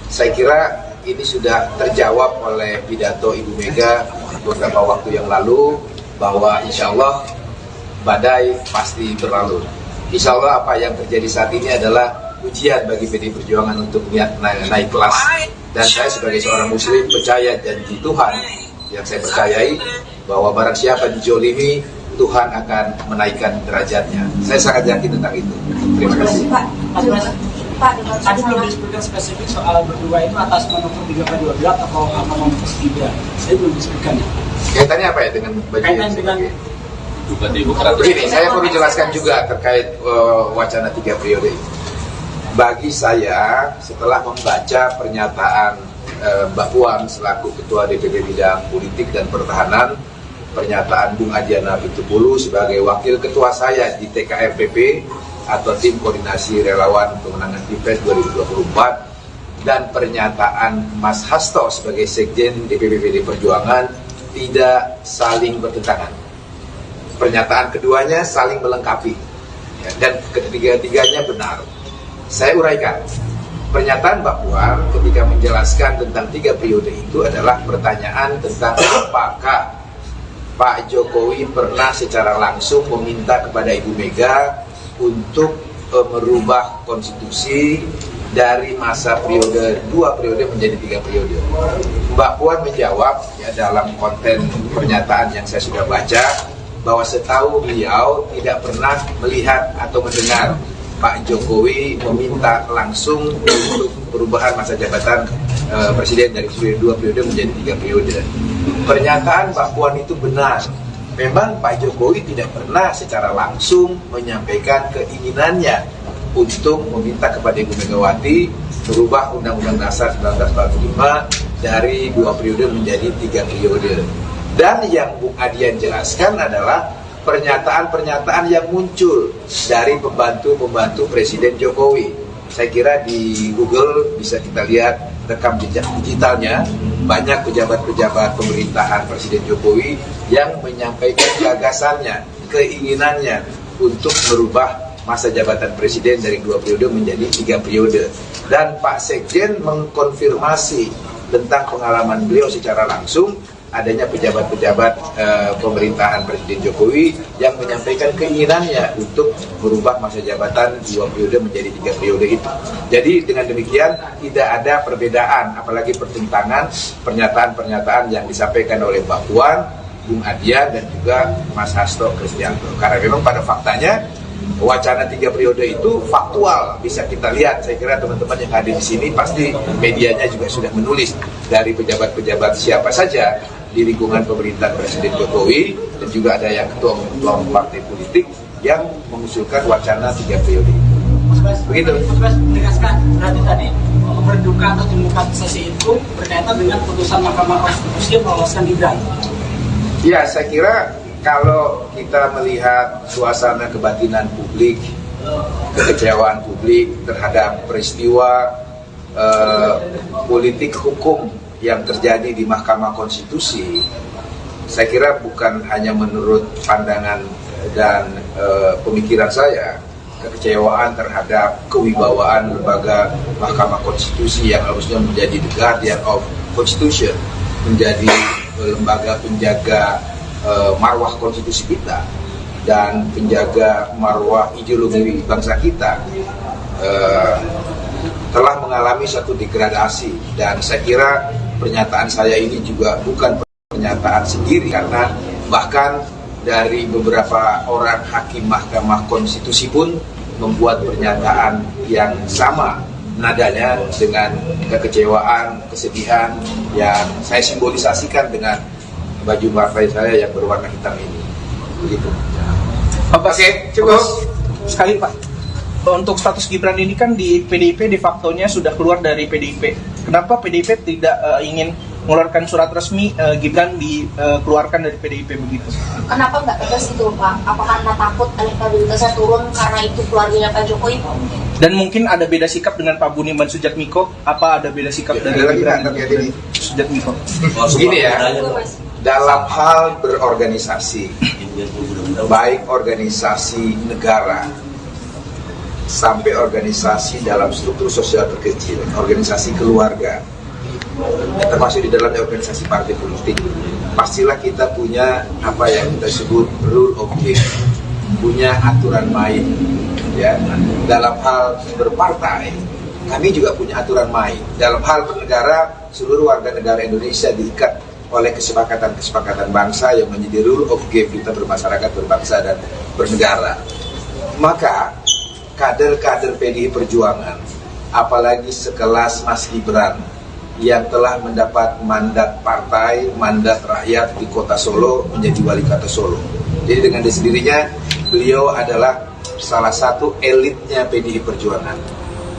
Saya kira ini sudah terjawab oleh pidato Ibu Mega beberapa waktu yang lalu, bahwa insya Allah badai pasti berlalu. Insya Allah apa yang terjadi saat ini adalah ujian bagi PDI Perjuangan untuk naik kelas. Dan saya sebagai seorang muslim percaya janji Tuhan yang saya percayai, bahwa barang siapa dijolimi, Tuhan akan menaikkan derajatnya. Saya sangat yakin tentang itu. Terima kasih. Pak, dengan Tadi belum disebutkan spesifik soal berdua itu atas manuver 3/12 atau apa manuver 3. Saya belum disebutkan. Kaitannya apa ya dengan baju Kaitan yang dengan begini, saya perlu jelaskan juga terkait wacana 3 periode ini. Bagi saya, setelah membaca pernyataan Mbak Puan selaku Ketua DPP Bidang Politik dan Pertahanan, pernyataan Bung Adiana Pitupulu sebagai Wakil Ketua saya di TKRPP atau Tim Koordinasi Relawan Pemenangan Pilpres 2024, dan pernyataan Mas Hasto sebagai Sekjen DPP PDI Perjuangan tidak saling bertentangan. Pernyataan keduanya saling melengkapi, ya, dan ketiga-tiganya benar. Saya uraikan. Pernyataan Mbak Puan ketika menjelaskan tentang 3 periode itu adalah pertanyaan tentang apakah Pak Jokowi pernah secara langsung meminta kepada Ibu Mega untuk merubah konstitusi dari masa periode 2 periode menjadi 3 periode. Mbak Puan menjawab ya dalam konten pernyataan yang saya sudah baca, bahwa setahu beliau tidak pernah melihat atau mendengar Pak Jokowi meminta langsung untuk perubahan masa jabatan presiden dari 2 periode menjadi 3 periode. Pernyataan Mbak Puan itu benar. Memang Pak Jokowi tidak pernah secara langsung menyampaikan keinginannya untuk meminta kepada Ibu Megawati merubah Undang-Undang Dasar 1945 dari 2 periode menjadi 3 periode. Dan yang Bung Adian jelaskan adalah pernyataan-pernyataan yang muncul dari pembantu-pembantu Presiden Jokowi. Saya kira di Google bisa kita lihat rekam jejak digitalnya, banyak pejabat-pejabat pemerintahan Presiden Jokowi yang menyampaikan gagasannya, keinginannya untuk merubah masa jabatan presiden dari 2 periode menjadi 3 periode. Dan Pak Sekjen mengkonfirmasi tentang pengalaman beliau secara langsung, adanya pejabat-pejabat pemerintahan Presiden Jokowi yang menyampaikan keinginannya untuk merubah masa jabatan 2 periode menjadi 3 periode itu. Jadi dengan demikian tidak ada perbedaan, apalagi pertentangan pernyataan-pernyataan yang disampaikan oleh Mbak Puan, Bung Adian, dan juga Mas Hasto Kristianto. Karena memang pada faktanya wacana 3 periode itu faktual, bisa kita lihat. Saya kira teman-teman yang hadir di sini pasti medianya juga sudah menulis dari pejabat-pejabat siapa saja di lingkungan pemerintahan Presiden Jokowi, dan juga ada yang ketua partai politik yang mengusulkan wacana 3 periode itu. Begitu. Mas menegaskan berarti tadi berduka atau demokratisasi itu berkaitan dengan putusan Mahkamah Konstitusi yang meloloskan Gibran. Ya, saya kira kalau kita melihat suasana kebatinan publik, kekecewaan publik terhadap peristiwa politik hukum yang terjadi di Mahkamah Konstitusi, saya kira bukan hanya menurut pandangan dan pemikiran saya, kekecewaan terhadap kewibawaan lembaga Mahkamah Konstitusi yang harusnya menjadi the guardian of Constitution, menjadi lembaga penjaga marwah konstitusi kita dan penjaga marwah ideologi bangsa kita, telah mengalami satu degradasi. Dan saya kira pernyataan saya ini juga bukan pernyataan sendiri, karena bahkan dari beberapa orang hakim Mahkamah Konstitusi pun membuat pernyataan yang sama nadanya dengan kekecewaan, kesedihan yang saya simbolisasikan dengan baju partai saya yang berwarna hitam ini. Begitu. Oke, cukup. Sekali Pak, untuk status Gibran ini kan di PDIP de facto-nya sudah keluar dari PDIP. Kenapa PDIP tidak ingin mengeluarkan surat resmi Gibran dikeluarkan dari PDIP begitu? Kenapa nggak tegas itu Pak? Apa karena takut elektabilitasnya turun karena itu keluarganya Pak Jokowi? Dan mungkin ada beda sikap dengan Pak Budiman Sujatmiko? Apa ada beda sikap dari Gibran dan Sujatmiko? Begini ya, dalam hal berorganisasi, baik organisasi negara sampai organisasi dalam struktur sosial terkecil, organisasi keluarga, termasuk di dalam organisasi partai politik, pastilah kita punya apa yang kita sebut rule of game, punya aturan main. Ya, dalam hal berpartai, kami juga punya aturan main. Dalam hal bernegara, seluruh warga negara Indonesia diikat oleh kesepakatan-kesepakatan bangsa yang menjadi rule of game kita bermasyarakat, berbangsa, dan bernegara. Maka kader-kader PDI Perjuangan, apalagi sekelas Mas Gibran yang telah mendapat mandat partai, mandat rakyat di kota Solo menjadi wali kota Solo. Jadi dengan sendirinya beliau adalah salah satu elitnya PDI Perjuangan.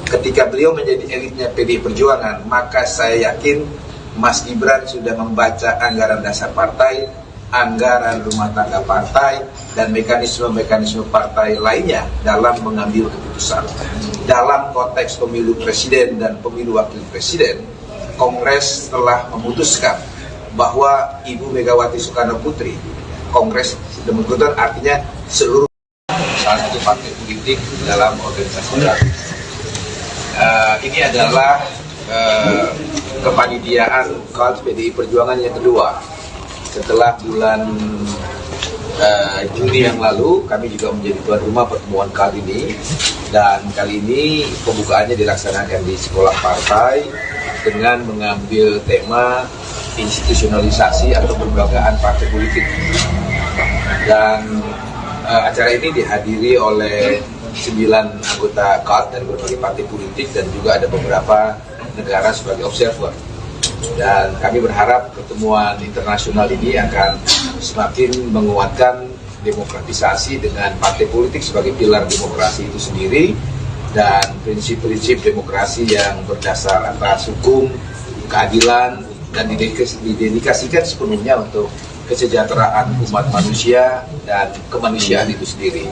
Ketika beliau menjadi elitnya PDI Perjuangan, maka saya yakin Mas Gibran sudah membaca anggaran dasar partai, anggaran rumah tangga partai, dan mekanisme-mekanisme partai lainnya dalam mengambil keputusan. Dalam konteks pemilu presiden dan pemilu wakil presiden, Kongres telah memutuskan bahwa Ibu Megawati Soekarno Putri, Kongres sudah memutuskan, artinya seluruh salah satu partai politik dalam organisasi baru. Ini adalah kepanitiaan KAD PDI Perjuangan yang kedua. Setelah bulan Juni yang lalu, kami juga menjadi tuan rumah pertemuan KAD ini, dan kali ini pembukaannya dilaksanakan di sekolah partai dengan mengambil tema institusionalisasi atau kelembagaan partai politik. Dan acara ini dihadiri oleh 9 anggota KAD dari berbagai partai politik dan juga ada beberapa negara sebagai observer. Dan kami berharap pertemuan internasional ini akan semakin menguatkan demokratisasi dengan partai politik sebagai pilar demokrasi itu sendiri dan prinsip-prinsip demokrasi yang berdasar atas hukum, keadilan, dan didedikasikan sepenuhnya untuk kesejahteraan umat manusia dan kemanusiaan itu sendiri.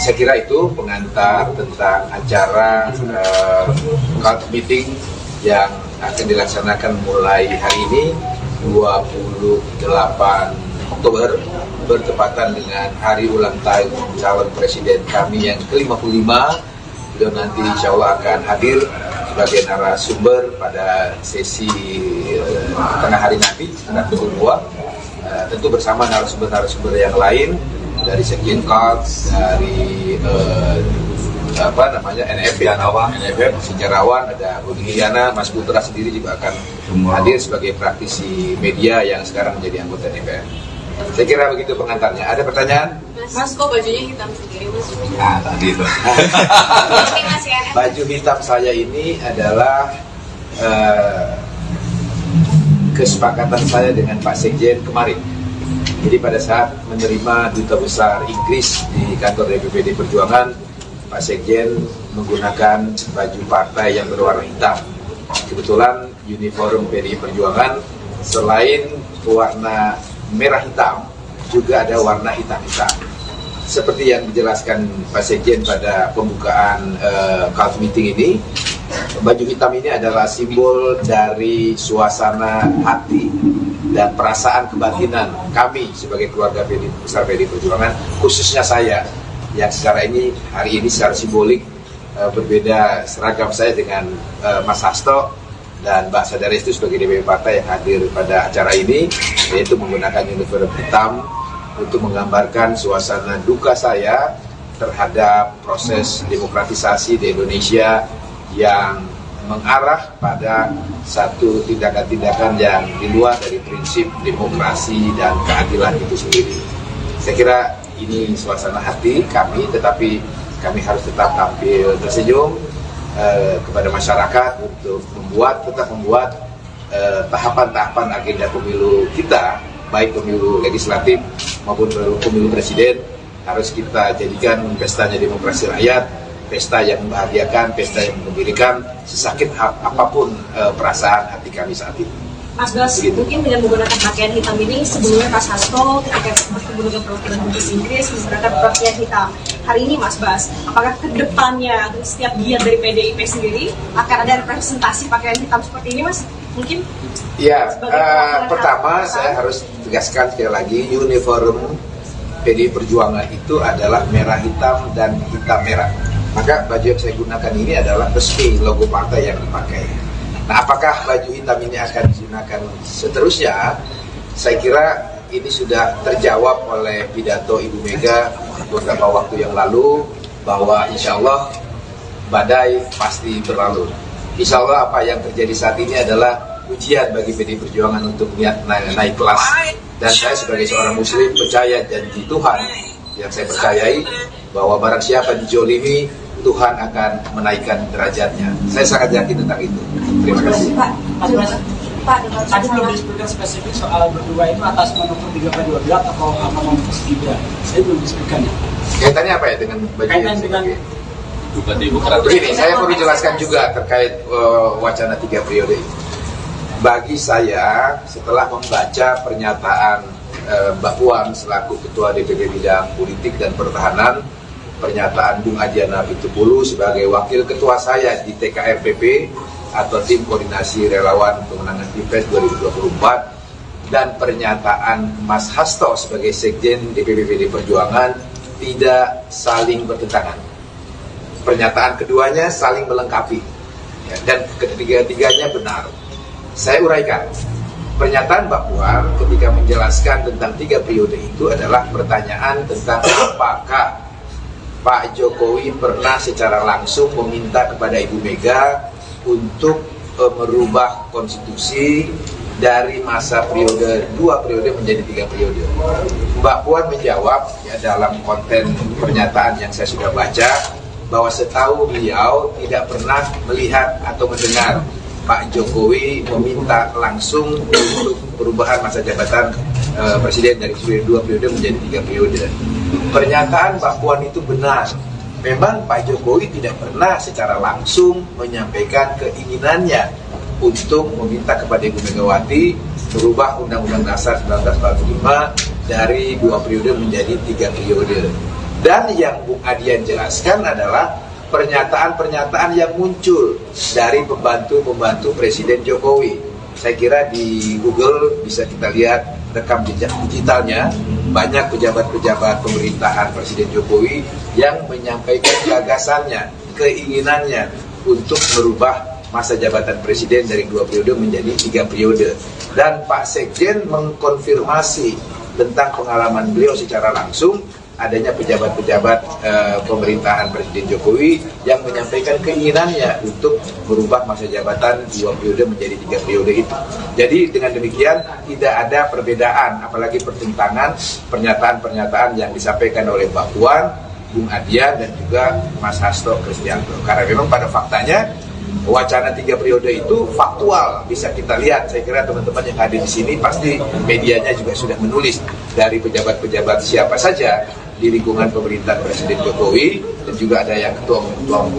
Saya kira itu pengantar tentang acara KAD meeting yang akan dilaksanakan mulai hari ini 28 Oktober bertepatan dengan hari ulang tahun calon presiden kami yang ke-55. Beliau nanti insya Allah akan hadir sebagai narasumber pada sesi tengah hari nanti, tengah pukul 2. Tentu bersama narasumber-narasumber yang lain dari Sekjen KAD, dari NFF, sejarawan, ada Budi Giana, Mas Putra sendiri juga akan hadir sebagai praktisi media yang sekarang menjadi anggota DPR. Saya kira begitu pengantarnya. Ada pertanyaan? Mas, kok bajunya hitam sendiri, Mas? Nah, tadi itu. Baju hitam saya ini adalah kesepakatan saya dengan Pak Sekjen kemarin. Jadi pada saat menerima Duta Besar Inggris di kantor DPPD Perjuangan, Pak Sekjen menggunakan baju partai yang berwarna hitam. Kebetulan uniform PDI Perjuangan selain warna merah hitam, juga ada warna hitam-hitam. Seperti yang dijelaskan Pak Sekjen pada pembukaan KAD meeting ini, baju hitam ini adalah simbol dari suasana hati dan perasaan kebatinan kami sebagai keluarga besar PDI Perjuangan, khususnya saya yang secara ini hari ini secara simbolik berbeda seragam saya dengan Mas Hasto dan Mbak Sadaris itu sebagai DPP partai yang hadir pada acara ini, yaitu menggunakan uniform hitam untuk menggambarkan suasana duka saya terhadap proses demokratisasi di Indonesia yang mengarah pada satu tindakan-tindakan yang di luar dari prinsip demokrasi dan keadilan itu sendiri. Saya kira ini suasana hati kami, tetapi kami harus tetap tampil tersenyum kepada masyarakat untuk tetap membuat tahapan-tahapan agenda pemilu kita, baik pemilu legislatif maupun pemilu presiden, harus kita jadikan pestanya demokrasi rakyat, pesta yang membahagiakan, pesta yang menggembirakan, sesakit apapun perasaan hati kami saat ini. Mas Bas, mungkin dengan menggunakan pakaian hitam ini, sebelumnya Pak Hasto ketika bertemu dengan perwakilan Inggris menggunakan pakaian hitam. Hari ini Mas Bas, apakah kedepannya setiap giat dari PDIP sendiri akan ada representasi pakaian hitam seperti ini, Mas? Mungkin? Ya, pertama saya harus tegaskan sekali lagi, uniform PDI Perjuangan itu adalah merah hitam dan hitam merah. Maka baju yang saya gunakan ini adalah resmi logo partai yang dipakai. Nah, apakah baju hitam ini akan digunakan seterusnya? Saya kira ini sudah terjawab oleh pidato Ibu Mega beberapa waktu yang lalu, bahwa insya Allah badai pasti berlalu. Insya Allah apa yang terjadi saat ini adalah ujian bagi PDI Perjuangan untuk naik kelas. Dan saya sebagai seorang muslim percaya janji Tuhan yang saya percayai, bahwa barang siapa dijolimi, Tuhan akan menaikkan derajatnya. Saya sangat yakin tentang itu. Terima kasih. Pak, dengan Tadi belum disebutkan spesifik soal berdua itu atas manuver 3/12 atau apa manuver 3. Saya belum disebutkan. Kaitannya apa ya dengan baju Kaitan yang dengan begini, saya perlu jelaskan juga terkait wacana 3 periode ini. Bagi saya, setelah membaca pernyataan Mbak Puan selaku Ketua DPP Bidang Politik dan Pertahanan, pernyataan Bung Adiana Pitupulu sebagai Wakil Ketua saya di TKRPP atau Tim Koordinasi Relawan Pemenangan Pilpres 2024, dan pernyataan Mas Hasto sebagai Sekjen DPP PDI Perjuangan tidak saling bertentangan. Pernyataan keduanya saling melengkapi, ya, dan ketiga-tiganya benar. Saya uraikan. Pernyataan Mbak Puan ketika menjelaskan tentang 3 periode itu adalah pertanyaan tentang apakah Pak Jokowi pernah secara langsung meminta kepada Ibu Mega untuk merubah konstitusi dari masa periode 2 periode menjadi 3 periode. Mbak Puan menjawab, ya, dalam konten pernyataan yang saya sudah baca, bahwa setahu beliau tidak pernah melihat atau mendengar Pak Jokowi meminta langsung untuk perubahan masa jabatan presiden dari 2 periode menjadi 3 periode. Pernyataan Mbak Puan itu benar. Memang Pak Jokowi tidak pernah secara langsung menyampaikan keinginannya untuk meminta kepada Ibu Megawati merubah Undang-Undang Dasar 1945 dari 2 periode menjadi 3 periode. Dan yang Bung Adian jelaskan adalah pernyataan-pernyataan yang muncul dari pembantu-pembantu Presiden Jokowi. Saya kira di Google bisa kita lihat rekam jejak digitalnya, banyak pejabat-pejabat pemerintahan Presiden Jokowi yang menyampaikan gagasannya, keinginannya untuk merubah masa jabatan Presiden dari 2 periode menjadi 3 periode. Dan Pak Sekjen mengkonfirmasi tentang pengalaman beliau secara langsung, adanya pejabat-pejabat pemerintahan Presiden Jokowi yang menyampaikan keinginannya untuk merubah masa jabatan 2 periode menjadi 3 periode itu. Jadi dengan demikian tidak ada perbedaan, apalagi pertentangan pernyataan-pernyataan yang disampaikan oleh Mbak Puan, Bung Adian, dan juga Mas Hasto Kristianto. Karena memang pada faktanya wacana 3 periode itu faktual, bisa kita lihat. Saya kira teman-teman yang hadir di sini pasti medianya juga sudah menulis dari pejabat-pejabat siapa saja di lingkungan pemerintahan Presiden Jokowi, dan juga ada yang ketua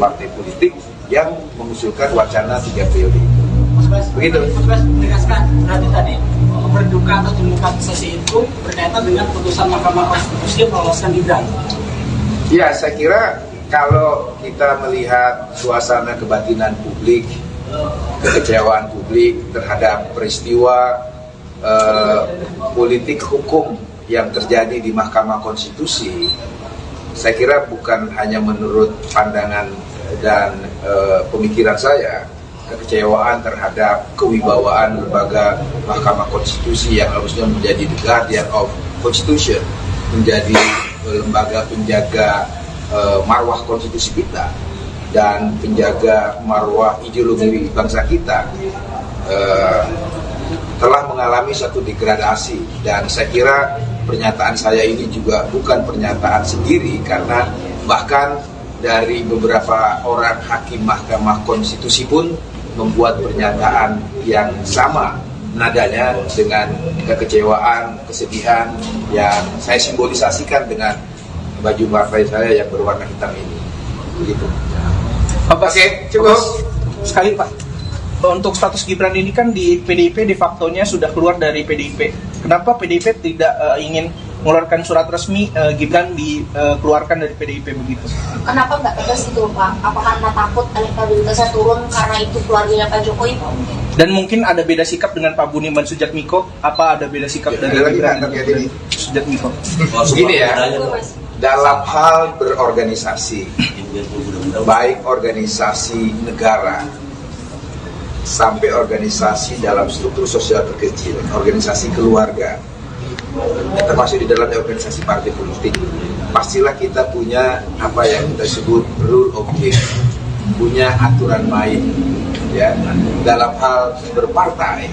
partai politik yang mengusulkan wacana 3 periode itu. Begitu. Mas menegaskan berarti tadi berduka atau demokratisasi itu berkaitan dengan putusan Mahkamah Konstitusi yang meloloskan Gibran. Ya, saya kira kalau kita melihat suasana kebatinan publik, kekecewaan publik terhadap peristiwa politik hukum yang terjadi di Mahkamah Konstitusi, saya kira bukan hanya menurut pandangan dan pemikiran saya, kekecewaan terhadap kewibawaan lembaga Mahkamah Konstitusi yang harusnya menjadi the guardian of Constitution, menjadi lembaga penjaga marwah konstitusi kita dan penjaga marwah ideologi bangsa kita, telah mengalami satu degradasi. Dan saya kira pernyataan saya ini juga bukan pernyataan sendiri, karena bahkan dari beberapa orang hakim Mahkamah Konstitusi pun membuat pernyataan yang sama nadanya dengan kekecewaan, kesedihan yang saya simbolisasikan dengan baju partai saya yang berwarna hitam ini. Begitu. Oke, cukup. Sekali Pak, untuk status Gibran ini kan di PDIP de facto-nya sudah keluar dari PDIP. Kenapa PDIP tidak ingin mengeluarkan surat resmi Gibran dikeluarkan dari PDIP begitu? Kenapa nggak tegas itu Pak? Apa karena takut elektabilitasnya turun karena itu keluarganya Pak Jokowi? Dan mungkin ada beda sikap dengan Pak Budiman Sujatmiko. Apa ada beda sikap dari Gibran Sujatmiko? Begini ya, dalam hal berorganisasi, baik organisasi negara sampai organisasi dalam struktur sosial terkecil, organisasi keluarga, termasuk di dalam organisasi partai politik, pastilah kita punya apa yang kita sebut rule of game, punya aturan main. Ya, dalam hal berpartai,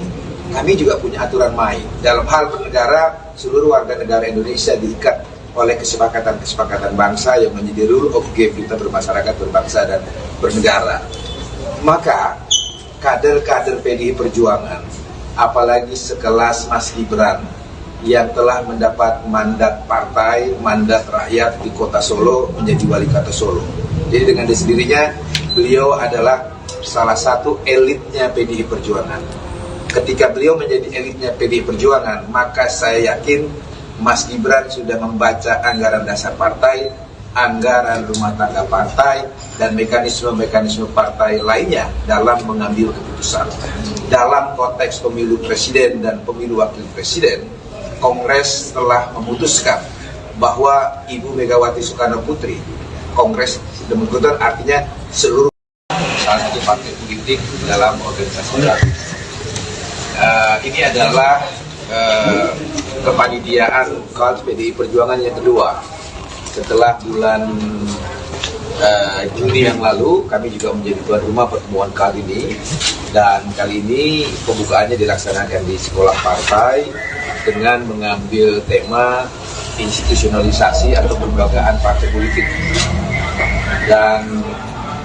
kami juga punya aturan main. Dalam hal bernegara, seluruh warga negara Indonesia diikat oleh kesepakatan-kesepakatan bangsa yang menjadi rule of game kita bermasyarakat, berbangsa, dan bernegara. Maka kader-kader PDI Perjuangan, apalagi sekelas Mas Gibran yang telah mendapat mandat partai, mandat rakyat di kota Solo menjadi wali kota Solo. Jadi dengan sendirinya beliau adalah salah satu elitnya PDI Perjuangan. Ketika beliau menjadi elitnya PDI Perjuangan, maka saya yakin Mas Gibran sudah membaca anggaran dasar partai, anggaran rumah tangga partai, dan mekanisme-mekanisme partai lainnya dalam mengambil keputusan. Dalam konteks pemilu presiden dan pemilu wakil presiden, Kongres telah memutuskan bahwa Ibu Megawati Soekarno Putri, Kongres sudah memutuskan, artinya seluruh salah satu partai politik dalam organisasi baru. Ini adalah kepanitiaan KAD PDI Perjuangan yang kedua. Setelah bulan Juni yang lalu, kami juga menjadi tuan rumah pertemuan kali ini. Dan kali ini pembukaannya dilaksanakan di sekolah partai dengan mengambil tema institusionalisasi atau kelembagaan partai politik. Dan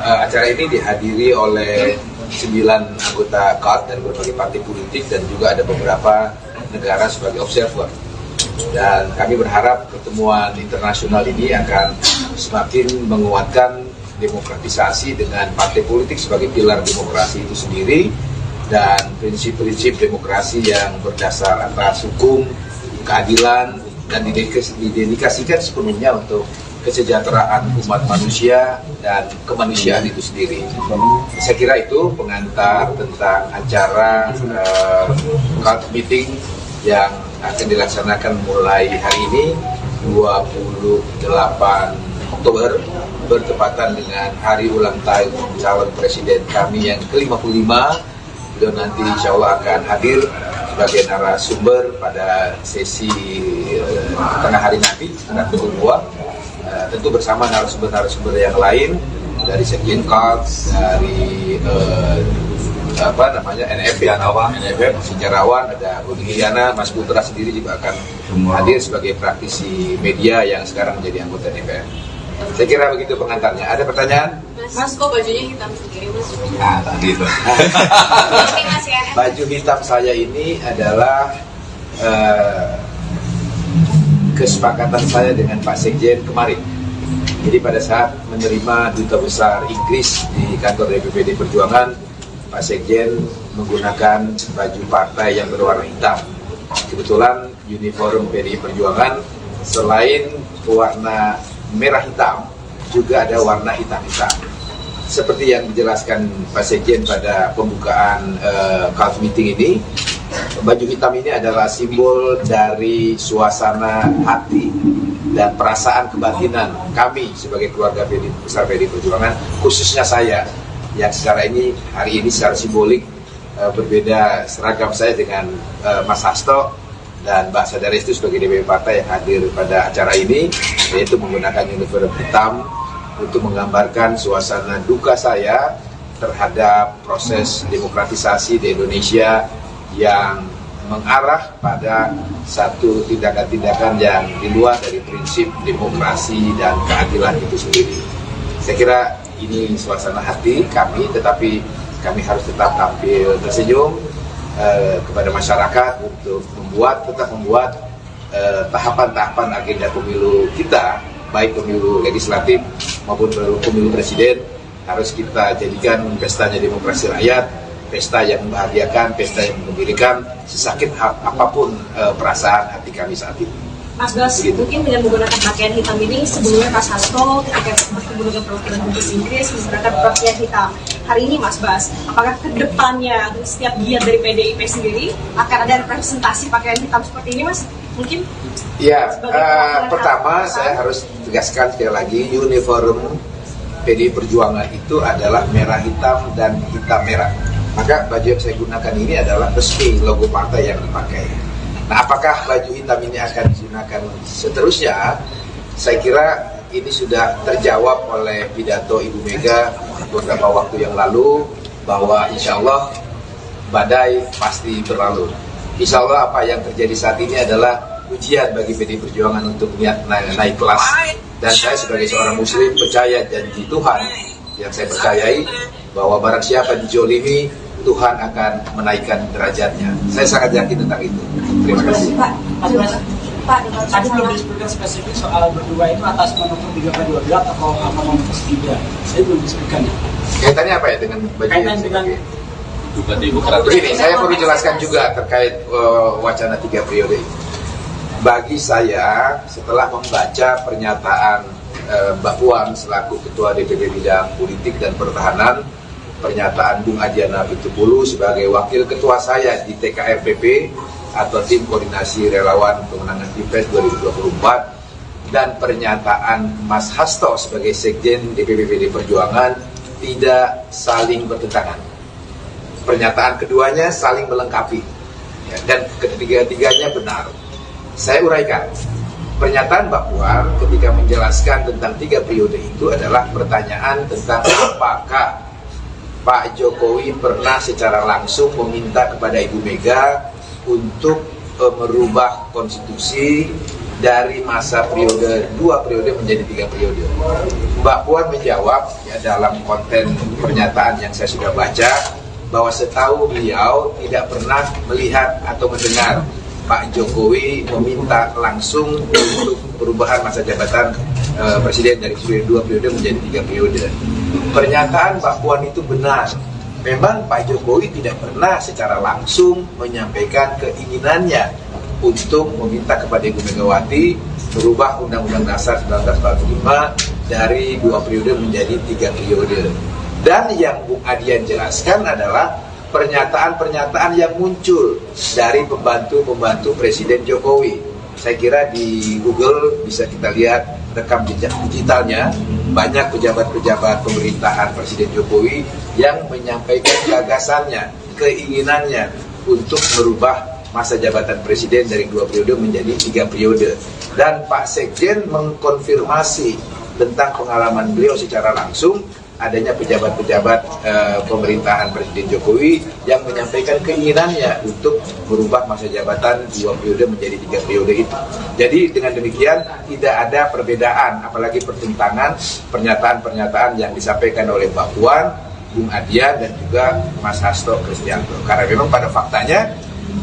acara ini dihadiri oleh 9 anggota KAD dari berbagai partai politik dan juga ada beberapa negara sebagai observer. Dan kami berharap pertemuan internasional ini akan semakin menguatkan demokratisasi dengan partai politik sebagai pilar demokrasi itu sendiri dan prinsip-prinsip demokrasi yang berdasar atas hukum, keadilan, dan didedikasikan sepenuhnya untuk kesejahteraan umat manusia dan kemanusiaan itu sendiri. Saya kira itu pengantar tentang acara KAD meeting yang akan dilaksanakan mulai hari ini 28 Oktober bertepatan dengan hari ulang tahun calon presiden kami yang ke-55. Beliau nanti insya Allah akan hadir sebagai narasumber pada sesi tengah hari nanti sekitar pukul 2. Tentu bersama narasumber-narasumber yang lain dari Sekjen KAD, dari NFF, sejarawan, ada Budi Giana, Mas Putra sendiri juga akan hadir sebagai praktisi media yang sekarang menjadi anggota DPR. Saya kira begitu pengantarnya. Ada pertanyaan? Mas, kok bajunya hitam sendiri, Mas? Tadi itu. Baju hitam saya ini adalah kesepakatan saya dengan Pak Sekjen kemarin. Jadi pada saat menerima Duta Besar Inggris di kantor DPPD Perjuangan, Pak Sekjen menggunakan baju partai yang berwarna hitam. Kebetulan uniform PDI Perjuangan selain warna merah hitam, juga ada warna hitam-hitam. Seperti yang dijelaskan Pak Sekjen pada pembukaan KAD meeting ini, baju hitam ini adalah simbol dari suasana hati dan perasaan kebatinan kami sebagai keluarga besar PDI Perjuangan, khususnya saya yang hari ini secara simbolik berbeda seragam saya dengan Mas Hasto dan Mbak Sadaris itu sebagai DPP partai yang hadir pada acara ini, yaitu menggunakan uniform hitam untuk menggambarkan suasana duka saya terhadap proses demokratisasi di Indonesia yang mengarah pada satu tindakan-tindakan yang di luar dari prinsip demokrasi dan keadilan itu sendiri. Saya kira ini suasana hati kami, tetapi kami harus tetap tampil tersenyum kepada masyarakat untuk tetap membuat tahapan-tahapan agenda pemilu kita, baik pemilu legislatif maupun pemilu presiden, harus kita jadikan pestanya demokrasi rakyat, pesta yang membahagiakan, pesta yang menggembirakan, sesakit apapun perasaan hati kami saat ini. Mas Bas, mungkin dengan menggunakan pakaian hitam ini sebelumnya Mas Hasto ketika bertemu dengan perwakilan Dubes Inggris menggunakan pakaian hitam. Hari ini Mas Bas, apakah kedepannya setiap giat dari PDIP sendiri akan ada representasi pakaian hitam seperti ini, Mas? Mungkin? Ya, pertama saya harus tegaskan sekali lagi, uniform PDI Perjuangan itu adalah merah hitam dan hitam merah. Maka baju yang saya gunakan ini adalah resmi logo partai yang dipakai. Nah, apakah baju hitam ini akan digunakan seterusnya? Saya kira ini sudah terjawab oleh pidato Ibu Mega beberapa waktu yang lalu, bahwa insya Allah badai pasti berlalu. Insya Allah apa yang terjadi saat ini adalah ujian bagi PDI Perjuangan untuk naik kelas. Dan saya sebagai seorang muslim percaya janji Tuhan yang saya percayai, bahwa barang siapa dijolimi, Tuhan akan menaikkan derajatnya. Saya sangat yakin tentang itu. Terima kasih. Pak, tadi belum disebutkan spesifik soal berdua itu atas manuver 3x12 atau apa manuver 3. Saya belum disebutkan. Kaitannya apa ya dengan baju Kaitan dengan begini, saya perlu jelaskan juga terkait wacana 3 periode ini. Bagi saya, setelah membaca pernyataan Mbak Puan selaku Ketua DPP Bidang Politik dan Pertahanan, pernyataan Bung Adiana Pitupulu sebagai Wakil Ketua saya di TKRPP atau Tim Koordinasi Relawan Pemenangan Pilpres 2024, dan pernyataan Mas Hasto sebagai Sekjen DPP PD Perjuangan tidak saling bertentangan. Pernyataan keduanya saling melengkapi, ya, dan ketiga-tiganya benar. Saya uraikan. Pernyataan Mbak Puan ketika menjelaskan tentang 3 periode itu adalah pertanyaan tentang apakah Pak Jokowi pernah secara langsung meminta kepada Ibu Mega untuk merubah konstitusi dari masa periode 2 periode menjadi 3 periode. Mbak Puan menjawab ya, dalam konten pernyataan yang saya sudah baca, bahwa setahu beliau tidak pernah melihat atau mendengar Pak Jokowi meminta langsung untuk perubahan masa jabatan presiden dari 2 periode menjadi 3 periode. Pernyataan Mbak Puan itu benar. Memang Pak Jokowi tidak pernah secara langsung menyampaikan keinginannya untuk meminta kepada Ibu Megawati merubah Undang-Undang Dasar 1945 dari 2 periode menjadi 3 periode. Dan yang Bung Adian jelaskan adalah pernyataan-pernyataan yang muncul dari pembantu-pembantu Presiden Jokowi. Saya kira di Google bisa kita lihat rekam jejak digitalnya, banyak pejabat-pejabat pemerintahan Presiden Jokowi yang menyampaikan gagasannya, keinginannya untuk merubah masa jabatan Presiden dari 2 periode menjadi 3 periode. Dan Pak Sekjen mengkonfirmasi tentang pengalaman beliau secara langsung, adanya pejabat-pejabat pemerintahan Presiden Jokowi yang menyampaikan keinginannya untuk merubah masa jabatan 2 periode menjadi 3 periode itu. Jadi dengan demikian tidak ada perbedaan, apalagi pertentangan pernyataan-pernyataan yang disampaikan oleh Mbak Puan, Bung Adian, dan juga Mas Hasto Kristianto. Karena memang pada faktanya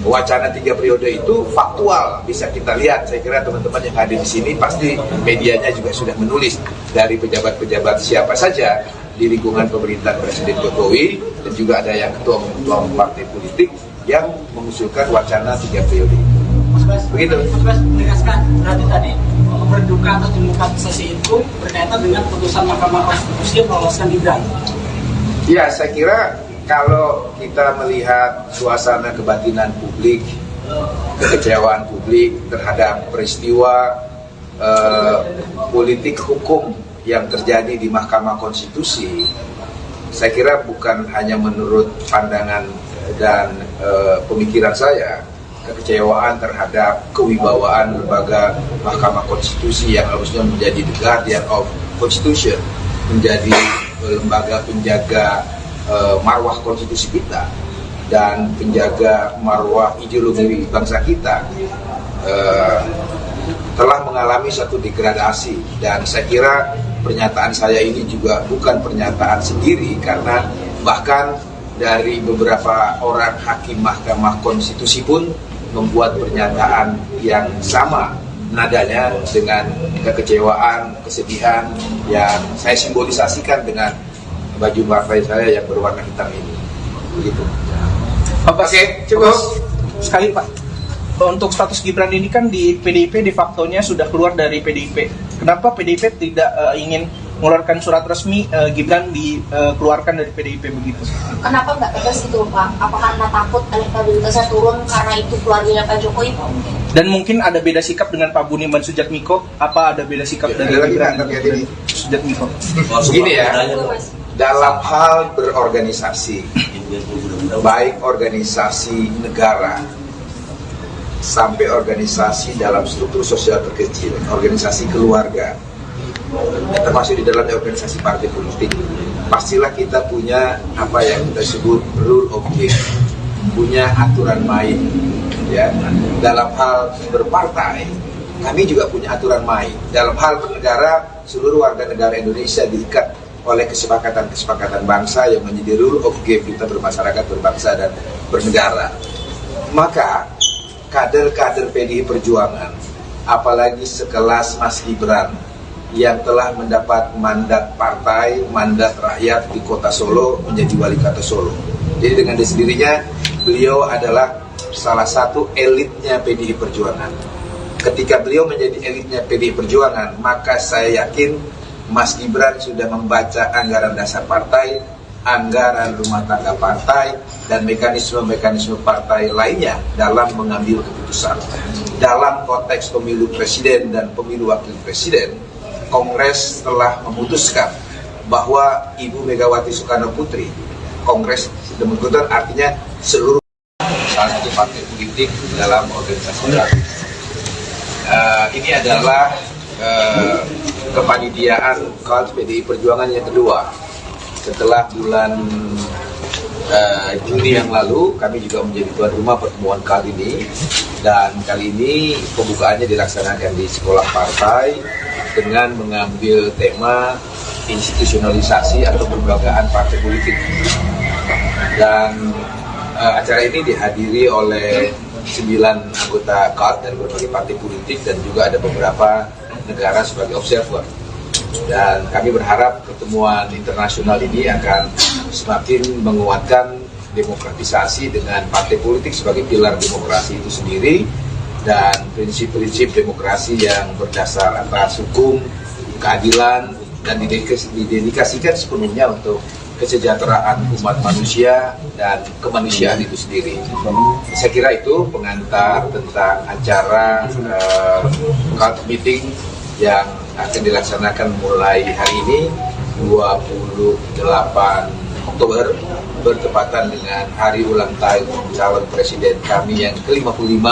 wacana 3 periode itu faktual, bisa kita lihat. Saya kira teman-teman yang hadir di sini pasti medianya juga sudah menulis dari pejabat-pejabat siapa saja di lingkungan pemerintahan Presiden Jokowi, dan juga ada yang ketua partai politik yang mengusulkan wacana 3 periode itu. Begitu. Mas Bas menegaskan berarti tadi berduka atas demokratisasi itu berkaitan dengan putusan Mahkamah Konstitusi yang meloloskan Gibran. Ya, saya kira kalau kita melihat suasana kebatinan publik, kekecewaan publik terhadap peristiwa politik hukum yang terjadi di Mahkamah Konstitusi, saya kira bukan hanya menurut pandangan dan pemikiran saya, kekecewaan terhadap kewibawaan lembaga Mahkamah Konstitusi yang harusnya menjadi the guardian of Constitution, menjadi lembaga penjaga marwah konstitusi kita dan penjaga marwah ideologi bangsa kita, telah mengalami satu degradasi. Dan saya kira pernyataan saya ini juga bukan pernyataan sendiri, karena bahkan dari beberapa orang hakim Mahkamah Konstitusi pun membuat pernyataan yang sama nadanya dengan kekecewaan, kesedihan yang saya simbolisasikan dengan baju partai saya yang berwarna hitam ini. Begitu. Oke, cukup sekali Pak. Untuk status Gibran ini kan di PDIP de facto-nya sudah keluar dari PDIP. Kenapa PDIP tidak ingin mengeluarkan surat resmi Gibran dikeluarkan dari PDIP begitu? Kenapa nggak tegas gitu Pak? Apa karena takut elektabilitasnya turun karena itu keluarganya Pak Jokowi? Dan mungkin ada beda sikap dengan Pak Budiman Sujatmiko. Apa ada beda sikap dari Gibran dan Sujatmiko? Begini ya, dalam hal berorganisasi, baik organisasi negara sampai organisasi dalam struktur sosial terkecil, organisasi keluarga, termasuk di dalamnya organisasi partai politik, pastilah kita punya apa yang kita sebut rule of game, punya aturan main. Ya, dalam hal berpartai, kami juga punya aturan main. Dalam hal bernegara, seluruh warga negara Indonesia diikat oleh kesepakatan-kesepakatan bangsa yang menjadi rule of game kita bermasyarakat, berbangsa, dan bernegara. Maka kader-kader PDI Perjuangan, apalagi sekelas Mas Gibran yang telah mendapat mandat partai, mandat rakyat di kota Solo menjadi wali kota Solo. Jadi dengan sendirinya beliau adalah salah satu elitnya PDI Perjuangan. Ketika beliau menjadi elitnya PDI Perjuangan, maka saya yakin Mas Gibran sudah membaca anggaran dasar partai, anggaran rumah tangga partai, dan mekanisme-mekanisme partai lainnya dalam mengambil keputusan. Dalam konteks pemilu presiden dan pemilu wakil presiden, Kongres telah memutuskan bahwa Ibu Megawati Soekarno Putri, Kongres sudah memutuskan artinya seluruh salah satu partai politik dalam organisasi baru. Ini adalah kepanitiaan KAD PDI Perjuangan yang kedua. Setelah bulan Juni yang lalu, kami juga menjadi tuan rumah pertemuan kali ini. Dan kali ini pembukaannya dilaksanakan di sekolah partai dengan mengambil tema institusionalisasi atau kelembagaan partai politik. Dan acara ini dihadiri oleh 9 anggota KAD dari berbagai partai politik dan juga ada beberapa negara sebagai observer. Dan kami berharap pertemuan internasional ini akan semakin menguatkan demokratisasi dengan partai politik sebagai pilar demokrasi itu sendiri dan prinsip-prinsip demokrasi yang berdasar atas hukum, keadilan, dan didedikasikan sepenuhnya untuk kesejahteraan umat manusia dan kemanusiaan itu sendiri. Saya kira itu pengantar tentang acara KAD meeting yang akan dilaksanakan mulai hari ini 28 Oktober bertepatan dengan hari ulang tahun calon presiden kami yang ke-55.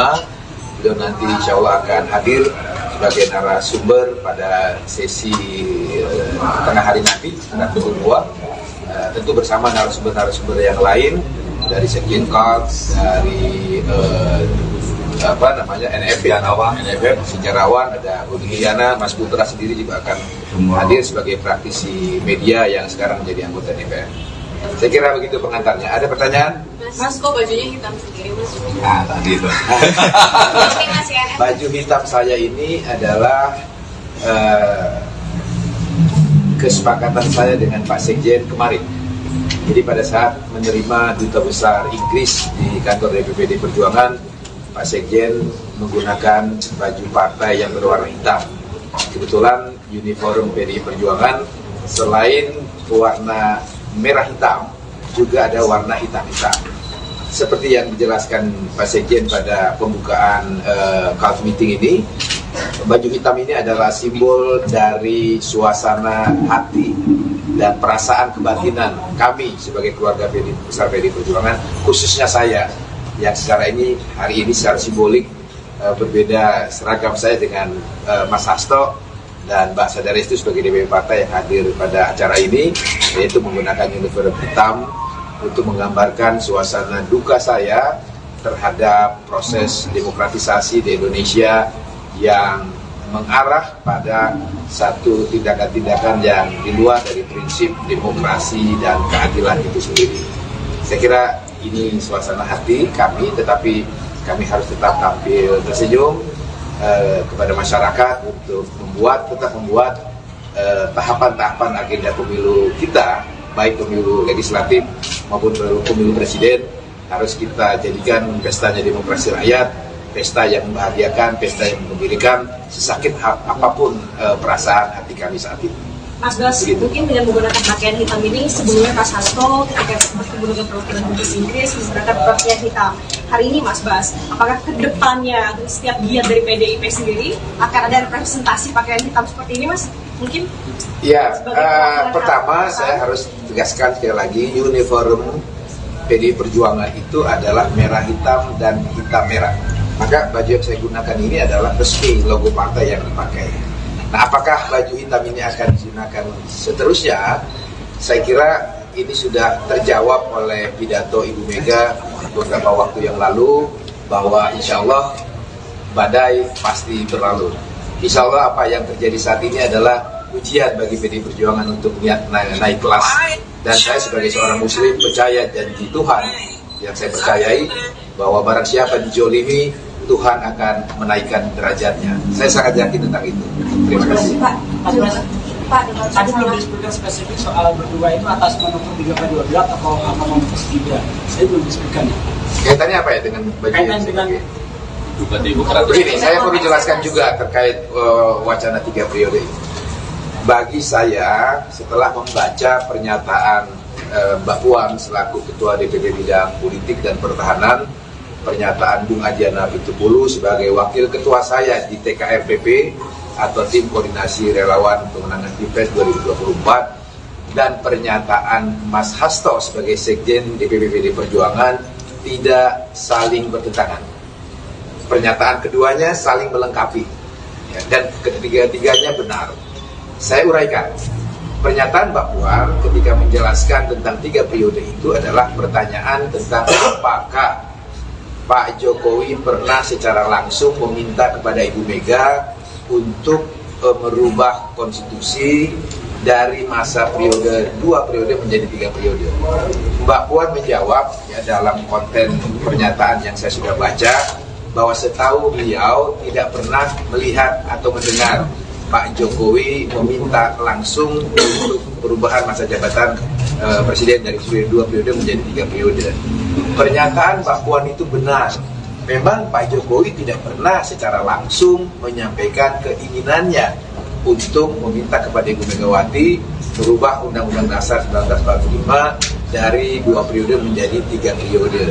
Beliau nanti insya Allah akan hadir sebagai narasumber pada sesi tengah hari nanti sekitar pukul 2, tentu bersama narasumber-narasumber yang lain dari Sekjen KAD, dari NFF, sejarawan, ada Budi Giana, Mas Putra sendiri juga akan hadir sebagai praktisi media yang sekarang menjadi anggota DPR. Saya kira begitu pengantarnya. Ada pertanyaan? Mas, kok bajunya hitam sendiri, Mas? Nah, tadi itu. Baju hitam saya ini adalah kesepakatan saya dengan Pak Sekjen kemarin. Jadi pada saat menerima Duta Besar Inggris di kantor DPPD Perjuangan, Pak Sekjen menggunakan baju partai yang berwarna hitam. Kebetulan uniform PDI Perjuangan selain warna merah hitam, juga ada warna hitam-hitam. Seperti yang dijelaskan Pak Sekjen pada pembukaan KAD meeting ini, baju hitam ini adalah simbol dari suasana hati dan perasaan kebatinan kami sebagai keluarga besar PDI Perjuangan, khususnya saya yang hari ini secara simbolik berbeda seragam saya dengan Mas Hasto dan Mbak Sadaris itu sebagai DPP partai yang hadir pada acara ini, yaitu menggunakan uniform hitam untuk menggambarkan suasana duka saya terhadap proses demokratisasi di Indonesia yang mengarah pada satu tindakan-tindakan yang di luar dari prinsip demokrasi dan keadilan itu sendiri. Saya kira ini suasana hati kami, tetapi kami harus tetap tampil tersenyum kepada masyarakat untuk tetap membuat tahapan-tahapan agenda pemilu kita, baik pemilu legislatif maupun pemilu presiden, harus kita jadikan pestanya demokrasi rakyat, pesta yang membahagiakan, pesta yang mengembirakan, sesakit apapun perasaan hati kami saat ini. Mas Bas, mungkin dengan menggunakan pakaian hitam ini sebelumnya Mas Hasto ketika bertemu dengan perwakilan Dubes Inggris menggunakan pakaian hitam. Hari ini Mas Bas, apakah kedepannya setiap giat dari PDIP sendiri akan ada representasi pakaian hitam seperti ini, Mas? Mungkin? Ya, pertama saya harus tegaskan sekali lagi, uniform PDI Perjuangan itu adalah merah hitam dan hitam merah. Maka baju yang saya gunakan ini adalah resmi logo partai yang dipakai. Nah, apakah baju hitam ini akan digunakan seterusnya? Saya kira ini sudah terjawab oleh pidato Ibu Mega beberapa waktu yang lalu, bahwa insya Allah badai pasti berlalu. Insya Allah apa yang terjadi saat ini adalah ujian bagi PDI Perjuangan untuk naik kelas. Dan saya sebagai seorang muslim percaya janji Tuhan yang saya percayai, bahwa barang siapa dijolimi, Tuhan akan menaikkan derajatnya. Saya sangat yakin tentang itu. Terima kasih. Pak, dengan tadi belum disebutkan spesifik soal berdua itu atas manuver 3/12 atau manuver 3. Saya belum disebutkan. Kaitannya apa ya dengan baju Kaitan dengan begini, saya perlu jelaskan juga terkait wacana 3 periode ini. Bagi saya, setelah membaca pernyataan Mbak Puan selaku Ketua DPP Bidang Politik dan Pertahanan, pernyataan Bung Adiana Pitupulu sebagai Wakil Ketua saya di TKRPP atau Tim Koordinasi Relawan Pemenangan Pilpres 2024, dan pernyataan Mas Hasto sebagai Sekjen DPP PD Perjuangan tidak saling bertentangan. Pernyataan keduanya saling melengkapi, ya, dan ketiga-tiganya benar. Saya uraikan. Pernyataan Mbak Puan ketika menjelaskan tentang 3 periode itu adalah pertanyaan tentang apakah Pak Jokowi pernah secara langsung meminta kepada Ibu Mega untuk merubah konstitusi dari masa periode 2 periode menjadi 3 periode. Mbak Puan menjawab ya, dalam konten pernyataan yang saya sudah baca, bahwa setahu beliau tidak pernah melihat atau mendengar Pak Jokowi meminta langsung untuk perubahan masa jabatan presiden dari 2 periode menjadi 3 periode. Pernyataan Mbak Puan itu benar. Memang Pak Jokowi tidak pernah secara langsung menyampaikan keinginannya untuk meminta kepada Ibu Megawati merubah Undang-Undang Dasar 1945 dari 2 periode menjadi 3 periode.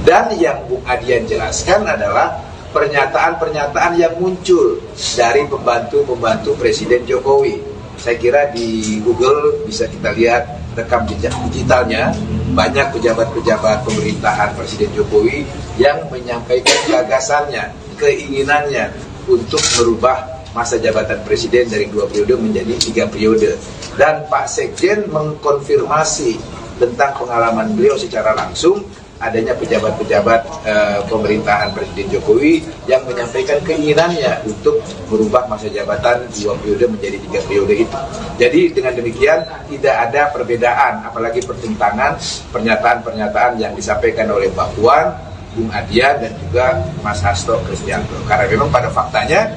Dan yang Bung Adian jelaskan adalah pernyataan-pernyataan yang muncul dari pembantu-pembantu Presiden Jokowi. Saya kira di Google bisa kita lihat rekam jejak digitalnya, banyak pejabat-pejabat pemerintahan Presiden Jokowi yang menyampaikan gagasannya, keinginannya untuk merubah masa jabatan Presiden dari 2 periode menjadi 3 periode. Dan Pak Sekjen mengkonfirmasi tentang pengalaman beliau secara langsung, adanya pejabat-pejabat pemerintahan Presiden Jokowi yang menyampaikan keinginannya untuk merubah masa jabatan 2 periode menjadi 3 periode itu. Jadi dengan demikian tidak ada perbedaan, apalagi pertentangan pernyataan-pernyataan yang disampaikan oleh Mbak Puan, Bung Adian, dan juga Mas Hasto Kristianto. Karena memang pada faktanya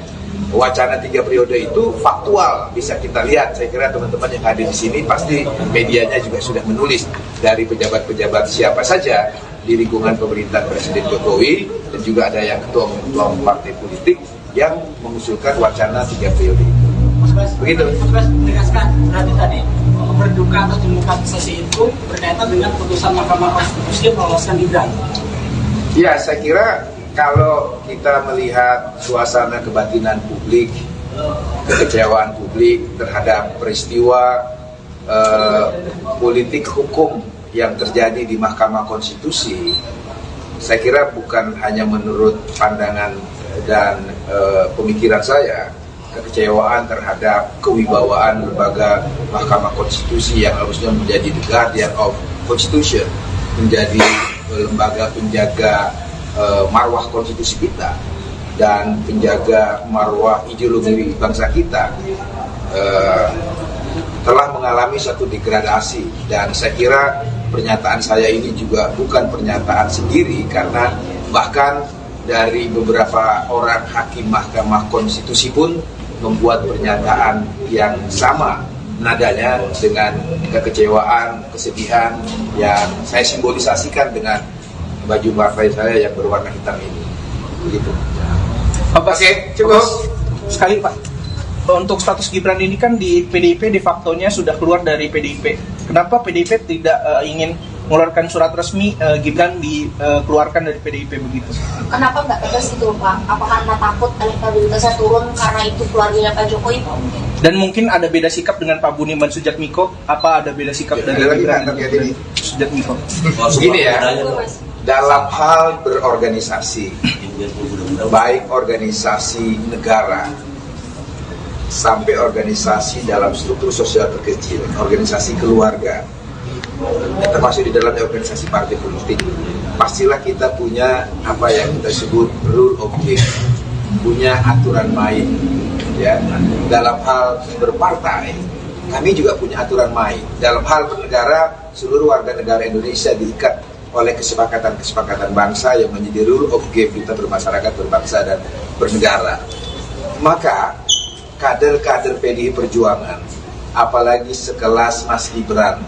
wacana 3 periode itu faktual, bisa kita lihat. Saya kira teman-teman yang hadir di sini pasti medianya juga sudah menulis dari pejabat-pejabat siapa saja di lingkungan pemerintahan Presiden Jokowi, dan juga ada yang ketua partai politik yang mengusulkan wacana 3 periode itu. Mas Bas, begitu. Mas Bas menegaskan berarti tadi berduka atas demokratisasi itu berkaitan dengan putusan Mahkamah Konstitusi yang meloloskan Gibran. Ya, saya kira kalau kita melihat suasana kebatinan publik, kekecewaan publik terhadap peristiwa politik hukum yang terjadi di Mahkamah Konstitusi, saya kira bukan hanya menurut pandangan dan pemikiran saya, kekecewaan terhadap kewibawaan lembaga Mahkamah Konstitusi yang harusnya menjadi the guardian of Constitution, menjadi lembaga penjaga marwah konstitusi kita dan penjaga marwah ideologi bangsa kita, telah mengalami satu degradasi. Dan saya kira pernyataan saya ini juga bukan pernyataan sendiri, karena bahkan dari beberapa orang hakim Mahkamah Konstitusi pun membuat pernyataan yang sama nadanya dengan kekecewaan, kesedihan yang saya simbolisasikan dengan baju partai saya yang berwarna hitam ini. begitu. Oke, cukup. Sekali Pak, untuk status Gibran ini kan di PDIP de factonya sudah keluar dari PDIP. Kenapa PDIP tidak ingin mengeluarkan surat resmi Gibran dikeluarkan dari PDIP begitu? Kenapa nggak tegas gitu Pak? Apa karena takut elektabilitasnya turun karena itu keluarganya Pak Jokowi? Dan mungkin ada beda sikap dengan Pak Budiman Sujatmiko. Apa ada beda sikap dari Gibran dan Sujatmiko? Begini ya, dalam hal berorganisasi, baik organisasi negara sampai organisasi dalam struktur sosial terkecil, organisasi keluarga, termasuk di dalamnya organisasi partai politik, pastilah kita punya apa yang kita sebut rule of game, punya aturan main. Ya, dalam hal berpartai, kami juga punya aturan main. Dalam hal bernegara, seluruh warga negara Indonesia diikat oleh kesepakatan-kesepakatan bangsa yang menjadi rule of game kita bermasyarakat, berbangsa, dan bernegara. Maka kader-kader PDI Perjuangan, apalagi sekelas Mas Gibran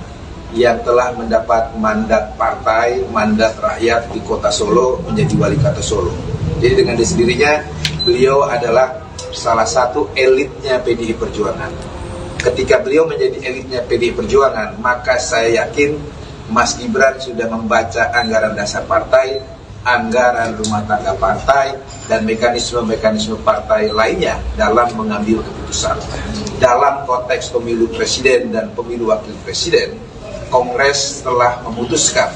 yang telah mendapat mandat partai, mandat rakyat di kota Solo menjadi wali kota Solo. Jadi dengan sendirinya beliau adalah salah satu elitnya PDI Perjuangan. Ketika beliau menjadi elitnya PDI Perjuangan, maka saya yakin Mas Gibran sudah membaca anggaran dasar partai, anggaran rumah tangga partai, dan mekanisme-mekanisme partai lainnya dalam mengambil keputusan. Dalam konteks pemilu presiden dan pemilu wakil presiden, Kongres telah memutuskan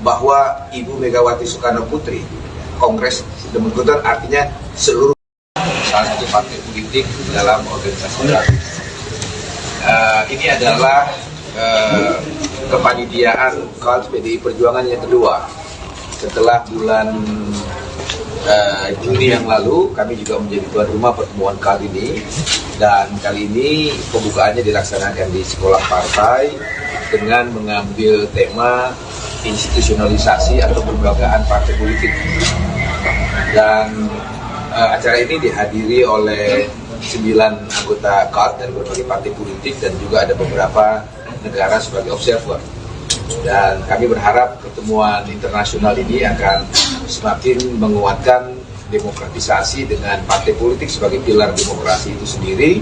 bahwa Ibu Megawati Soekarno Putri, Kongres memutuskan artinya seluruh salah satu partai politik dalam organisasi baru. Ini adalah kepanitiaan KAL PDI Perjuangan yang kedua. Setelah bulan Juni yang lalu, kami juga menjadi tuan rumah pertemuan kali ini. Dan kali ini pembukaannya dilaksanakan di sekolah partai dengan mengambil tema institusionalisasi atau kelembagaan partai politik. Dan acara ini dihadiri oleh 9 anggota KAL dari berbagai partai politik dan juga ada beberapa negara sebagai observer. Dan kami berharap pertemuan internasional ini akan semakin menguatkan demokratisasi dengan partai politik sebagai pilar demokrasi itu sendiri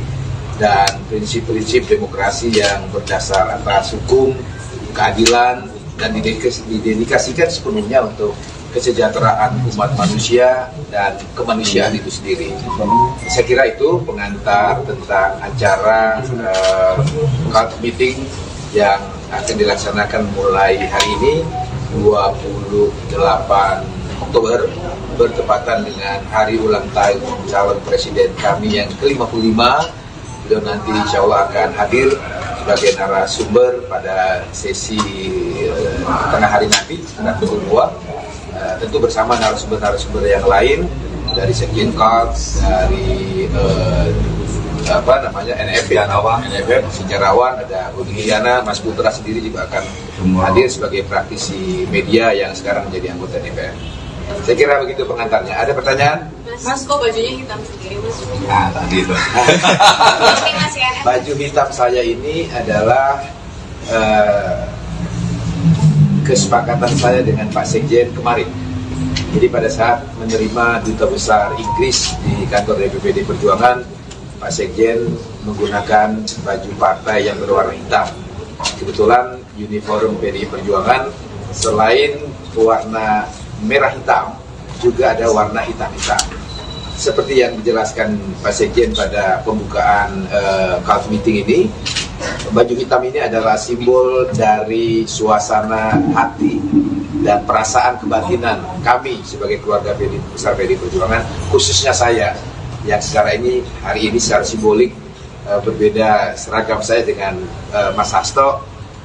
dan prinsip-prinsip demokrasi yang berdasar atas hukum, keadilan, dan didedikasikan sepenuhnya untuk kesejahteraan umat manusia dan kemanusiaan itu sendiri. Saya kira itu pengantar tentang acara KAL meeting yang akan dilaksanakan mulai hari ini 28 Oktober bertepatan dengan hari ulang tahun calon presiden kami yang ke-55. Beliau nanti insya Allah akan hadir sebagai narasumber pada sesi tengah hari nanti sekitar pukul 2, tentu bersama narasumber-narasumber yang lain dari Sekjen KAL, dari NFF, sejarawan, ada Budi Hiyana, Mas Putra sendiri juga akan hadir sebagai praktisi media yang sekarang menjadi anggota DPR. Saya kira begitu pengantarnya. Ada pertanyaan? Mas, kok bajunya hitam sendiri, Mas? Nah, tadi itu. Baju hitam saya ini adalah kesepakatan saya dengan Pak Sekjen kemarin. Jadi pada saat menerima Duta Besar Inggris di kantor DPPD Perjuangan, Pak Sekjen menggunakan baju partai yang berwarna hitam. Kebetulan uniform PDI Perjuangan selain warna merah hitam, juga ada warna hitam-hitam. Seperti yang dijelaskan Pak Sekjen pada pembukaan KAL meeting ini, baju hitam ini adalah simbol dari suasana hati dan perasaan kebatinan kami sebagai keluarga besar PDI Perjuangan, khususnya saya yang hari ini secara simbolik berbeda seragam saya dengan Mas Hasto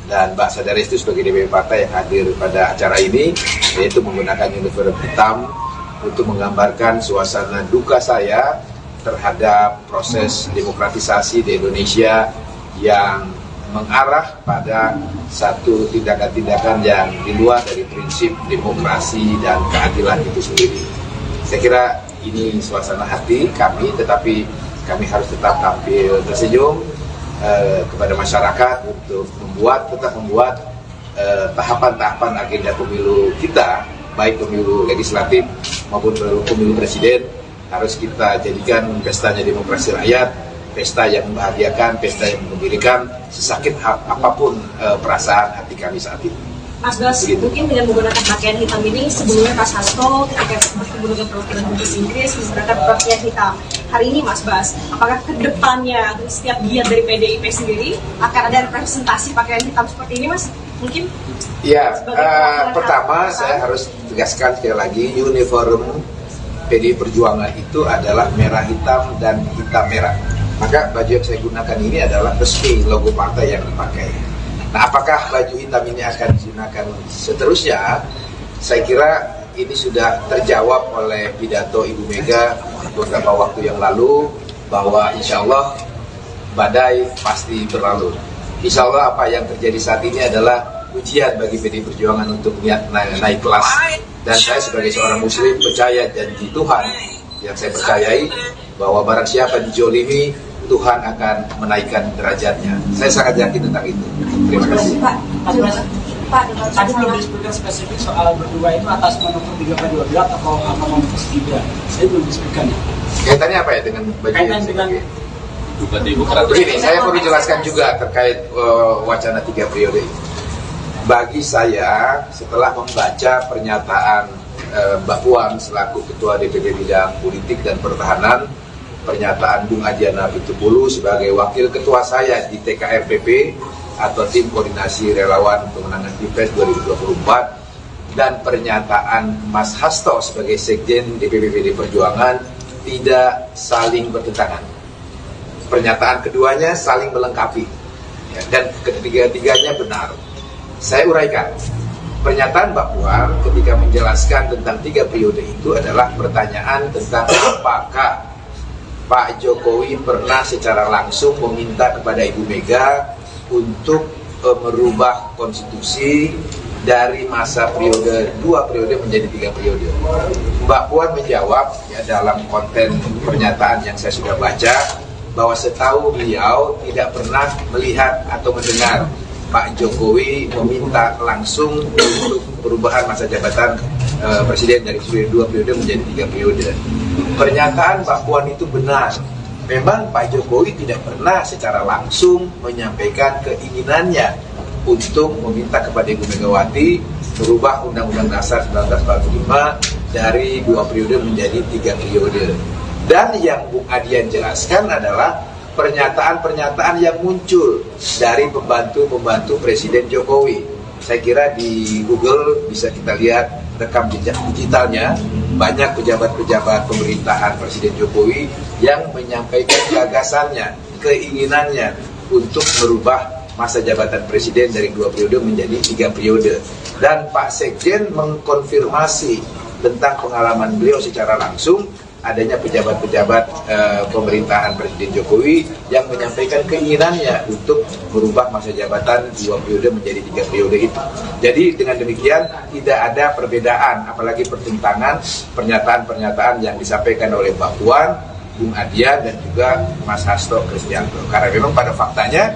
dan Mbak Sadaris itu sebagai DPP partai yang hadir pada acara ini, yaitu menggunakan uniform hitam untuk menggambarkan suasana duka saya terhadap proses demokratisasi di Indonesia yang mengarah pada satu tindakan-tindakan yang di luar dari prinsip demokrasi dan keadilan itu sendiri. Saya kira ini suasana hati kami, tetapi kami harus tetap tampil tersenyum kepada masyarakat untuk tetap membuat tahapan-tahapan agenda pemilu kita, baik pemilu legislatif maupun pemilu presiden harus kita jadikan pestanya demokrasi rakyat, pesta yang membahagiakan, pesta yang mengembirakan, sesakit apapun perasaan hati kami saat ini. Mas Bas, mungkin dengan menggunakan pakaian hitam ini sebelumnya Mas Hasto ketika bertemu dengan perwakilan Dubes Inggris menggunakan pakaian hitam. Hari ini Mas Bas, apakah ke depannya setiap giat dari PDIP sendiri akan ada representasi pakaian hitam seperti ini, Mas? Mungkin? Ya, pertama saya harus tegaskan sekali lagi, uniform PDI Perjuangan itu adalah merah hitam dan hitam merah. Maka baju yang saya gunakan ini adalah resmi logo partai yang dipakai. Nah, apakah baju hitam ini akan digunakan seterusnya? Saya kira ini sudah terjawab oleh pidato Ibu Mega beberapa waktu yang lalu, bahwa insya Allah badai pasti berlalu. Insya Allah apa yang terjadi saat ini adalah ujian bagi PDI Perjuangan untuk naik kelas. Dan saya sebagai seorang muslim percaya janji Tuhan yang saya percayai, bahwa barang siapa dijolimi, Tuhan akan menaikkan derajatnya. Saya sangat yakin tentang itu. Terima kasih. Pak, Tadi belum disebutkan spesifik soal berdua itu atas manuver 3/12 atau manuver Gibran. Saya belum disebutkan. Kaitannya apa ya dengan baju Kaitan yang dengan begini, saya perlu jelaskan juga terkait wacana 3 periode ini. Bagi saya, setelah membaca pernyataan Mbak Puan selaku Ketua DPD Bidang Politik dan Pertahanan, pernyataan Bung Adiana Pitupulu sebagai Wakil Ketua saya di TKRPP atau Tim Koordinasi Relawan Pemenangan Pilpres 2024, dan pernyataan Mas Hasto sebagai Sekjen DPP PD Perjuangan tidak saling bertentangan. Pernyataan keduanya saling melengkapi, ya, dan ketiga-tiganya benar. Saya uraikan. Pernyataan Mbak Puan ketika menjelaskan tentang 3 periode itu adalah pertanyaan tentang apakah Pak Jokowi pernah secara langsung meminta kepada Ibu Mega untuk merubah konstitusi dari masa periode 2 periode menjadi 3 periode. Mbak Puan menjawab ya, dalam konten pernyataan yang saya sudah baca, bahwa setahu beliau tidak pernah melihat atau mendengar Pak Jokowi meminta langsung untuk perubahan masa jabatan presiden dari 2 periode menjadi 3 periode. Pernyataan Mbak Puan itu benar. Memang Pak Jokowi tidak pernah secara langsung menyampaikan keinginannya untuk meminta kepada Ibu Megawati merubah Undang-Undang Dasar 1945 dari 2 periode menjadi 3 periode. Dan yang Bung Adian jelaskan adalah pernyataan-pernyataan yang muncul dari pembantu-pembantu Presiden Jokowi. Saya kira di Google bisa kita lihat rekam jejak digitalnya, banyak pejabat-pejabat pemerintahan Presiden Jokowi yang menyampaikan gagasannya, keinginannya untuk merubah masa jabatan presiden dari 2 periode menjadi 3 periode. Dan Pak Sekjen mengkonfirmasi tentang pengalaman beliau secara langsung adanya pejabat-pejabat pemerintahan Presiden Jokowi yang menyampaikan keinginannya untuk merubah masa jabatan 2 periode menjadi 3 periode itu. Jadi dengan demikian tidak ada perbedaan, apalagi pertentangan pernyataan-pernyataan yang disampaikan oleh Mbak Puan, Bung Adian, dan juga Mas Hasto Kristianto. Karena memang pada faktanya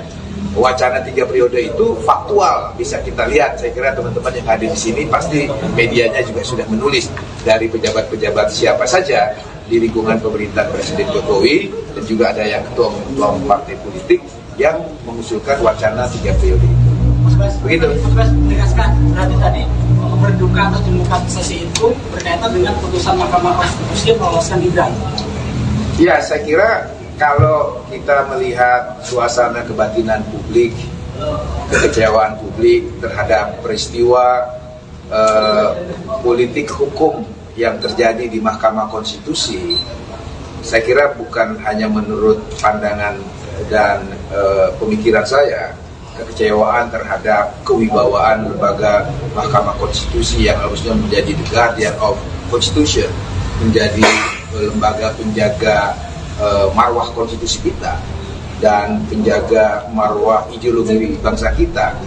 wacana 3 periode itu faktual, bisa kita lihat. Saya kira teman-teman yang hadir di sini pasti medianya juga sudah menulis dari pejabat-pejabat siapa saja di lingkungan pemerintahan Presiden Jokowi, dan juga ada yang ketua partai politik yang mengusulkan wacana 3 periode itu. Begitu. Mas Bas menegaskan berarti tadi berduka atau demokratisasi itu berkaitan dengan putusan Mahkamah Konstitusi yang meloloskan Gibran. Ya, saya kira kalau kita melihat suasana kebatinan publik, kekecewaan publik terhadap peristiwa politik hukum yang terjadi di Mahkamah Konstitusi, saya kira bukan hanya menurut pandangan dan pemikiran saya, kekecewaan terhadap kewibawaan lembaga Mahkamah Konstitusi yang harusnya menjadi the guardian of Constitution, menjadi lembaga penjaga marwah konstitusi kita dan penjaga marwah ideologi bangsa kita,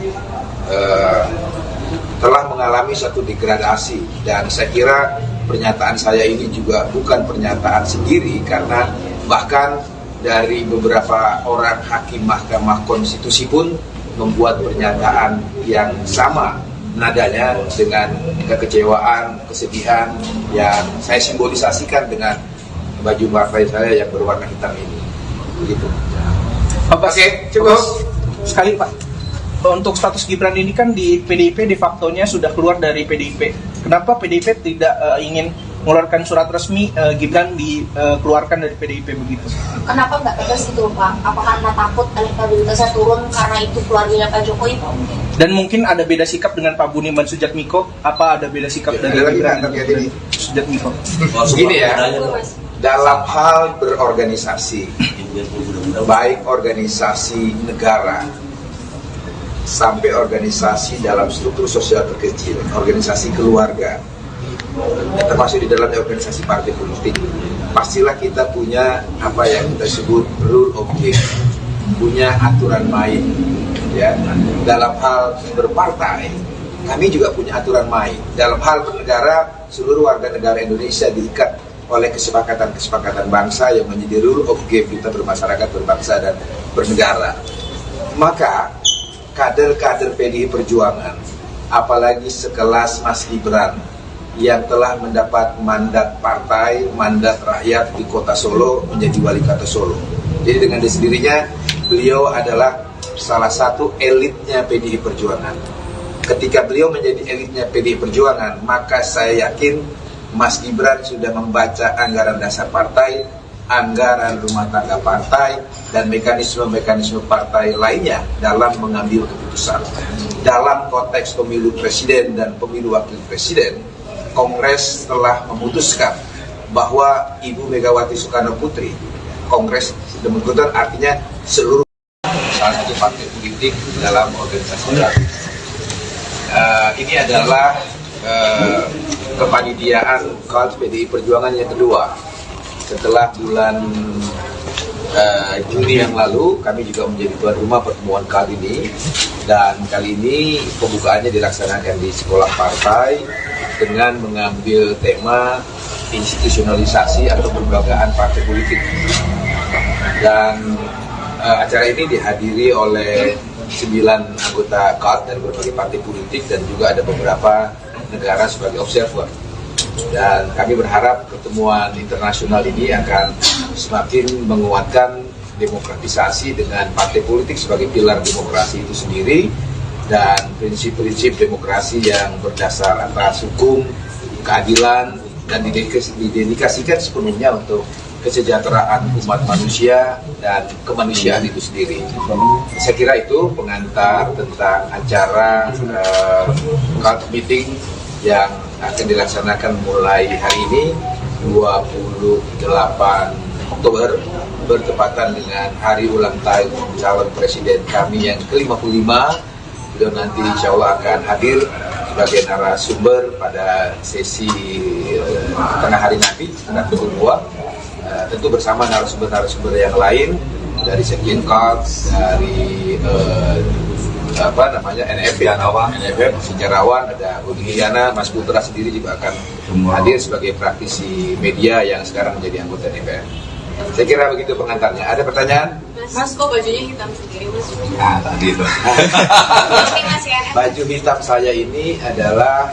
telah mengalami satu degradasi. Dan saya kira pernyataan saya ini juga bukan pernyataan sendiri, karena bahkan dari beberapa orang hakim Mahkamah Konstitusi pun membuat pernyataan yang sama nadanya dengan kekecewaan, kesedihan yang saya simbolisasikan dengan baju partai saya yang berwarna hitam ini. Begitu. Oke, cukup. Sekali Pak, untuk status Gibran ini kan di PDIP de factonya sudah keluar dari PDIP. Kenapa PDIP tidak ingin mengeluarkan surat resmi Gibran dikeluarkan dari PDIP begitu? Kenapa nggak tegas gitu Pak? Apa karena takut elektabilitasnya turun karena itu keluarganya Pak Jokowi? Dan mungkin ada beda sikap dengan Pak Budiman Sujatmiko. Apa ada beda sikap dari Gibran dan Sujatmiko? Begini ya, dalam hal berorganisasi, baik organisasi negara sampai organisasi dalam struktur sosial terkecil, organisasi keluarga, termasuk di dalamnya organisasi partai politik, pastilah kita punya apa yang kita sebut rule of game, punya aturan main. Ya, dalam hal berpartai, kami juga punya aturan main. Dalam hal bernegara, seluruh warga negara Indonesia diikat oleh kesepakatan-kesepakatan bangsa yang menjadi rule of game kita bermasyarakat, berbangsa, dan bernegara. Maka kader-kader PDI Perjuangan, apalagi sekelas Mas Gibran yang telah mendapat mandat partai, mandat rakyat di kota Solo menjadi wali kota Solo. Jadi dengan sendirinya beliau adalah salah satu elitnya PDI Perjuangan. Ketika beliau menjadi elitnya PDI Perjuangan, maka saya yakin Mas Gibran sudah membaca anggaran dasar partai, anggaran rumah tangga partai, dan mekanisme-mekanisme partai lainnya dalam mengambil keputusan. Dalam konteks pemilu presiden dan pemilu wakil presiden, Kongres telah memutuskan bahwa Ibu Megawati Soekarno Putri, Kongres demikian artinya seluruh salah satu partai politik dalam organisasi negara. Ini adalah kepanitiaan KAD PDI Perjuangan yang kedua. Setelah bulan Juni yang lalu, kami juga menjadi tuan rumah pertemuan kali ini, dan kali ini pembukaannya dilaksanakan di sekolah partai dengan mengambil tema institusionalisasi atau pelembagaan partai politik. Dan acara ini dihadiri oleh 9 anggota KAD dari berbagai partai politik dan juga ada beberapa negara sebagai observer. Dan kami berharap pertemuan internasional ini akan semakin menguatkan demokratisasi dengan partai politik sebagai pilar demokrasi itu sendiri dan prinsip-prinsip demokrasi yang berdasar atas hukum, keadilan, dan didedikasikan sepenuhnya untuk kesejahteraan umat manusia dan kemanusiaan itu sendiri. Saya kira itu pengantar tentang acara KAD meeting yang akan dilaksanakan mulai hari ini 28 Oktober bertepatan dengan hari ulang tahun calon presiden kami yang ke-55. Beliau nanti insya Allah akan hadir sebagai narasumber pada sesi tengah hari nanti sekitar pukul 2, tentu bersama narasumber-narasumber yang lain dari Sekjen KAD, dari NFF, sejarawan, ada Udi Liliana, Mas Putra sendiri juga akan hadir sebagai praktisi media yang sekarang menjadi anggota DPR. Saya kira begitu pengantarnya. Ada pertanyaan? Mas, kok bajunya hitam sendiri, Mas? Tadi itu. Baju hitam saya ini adalah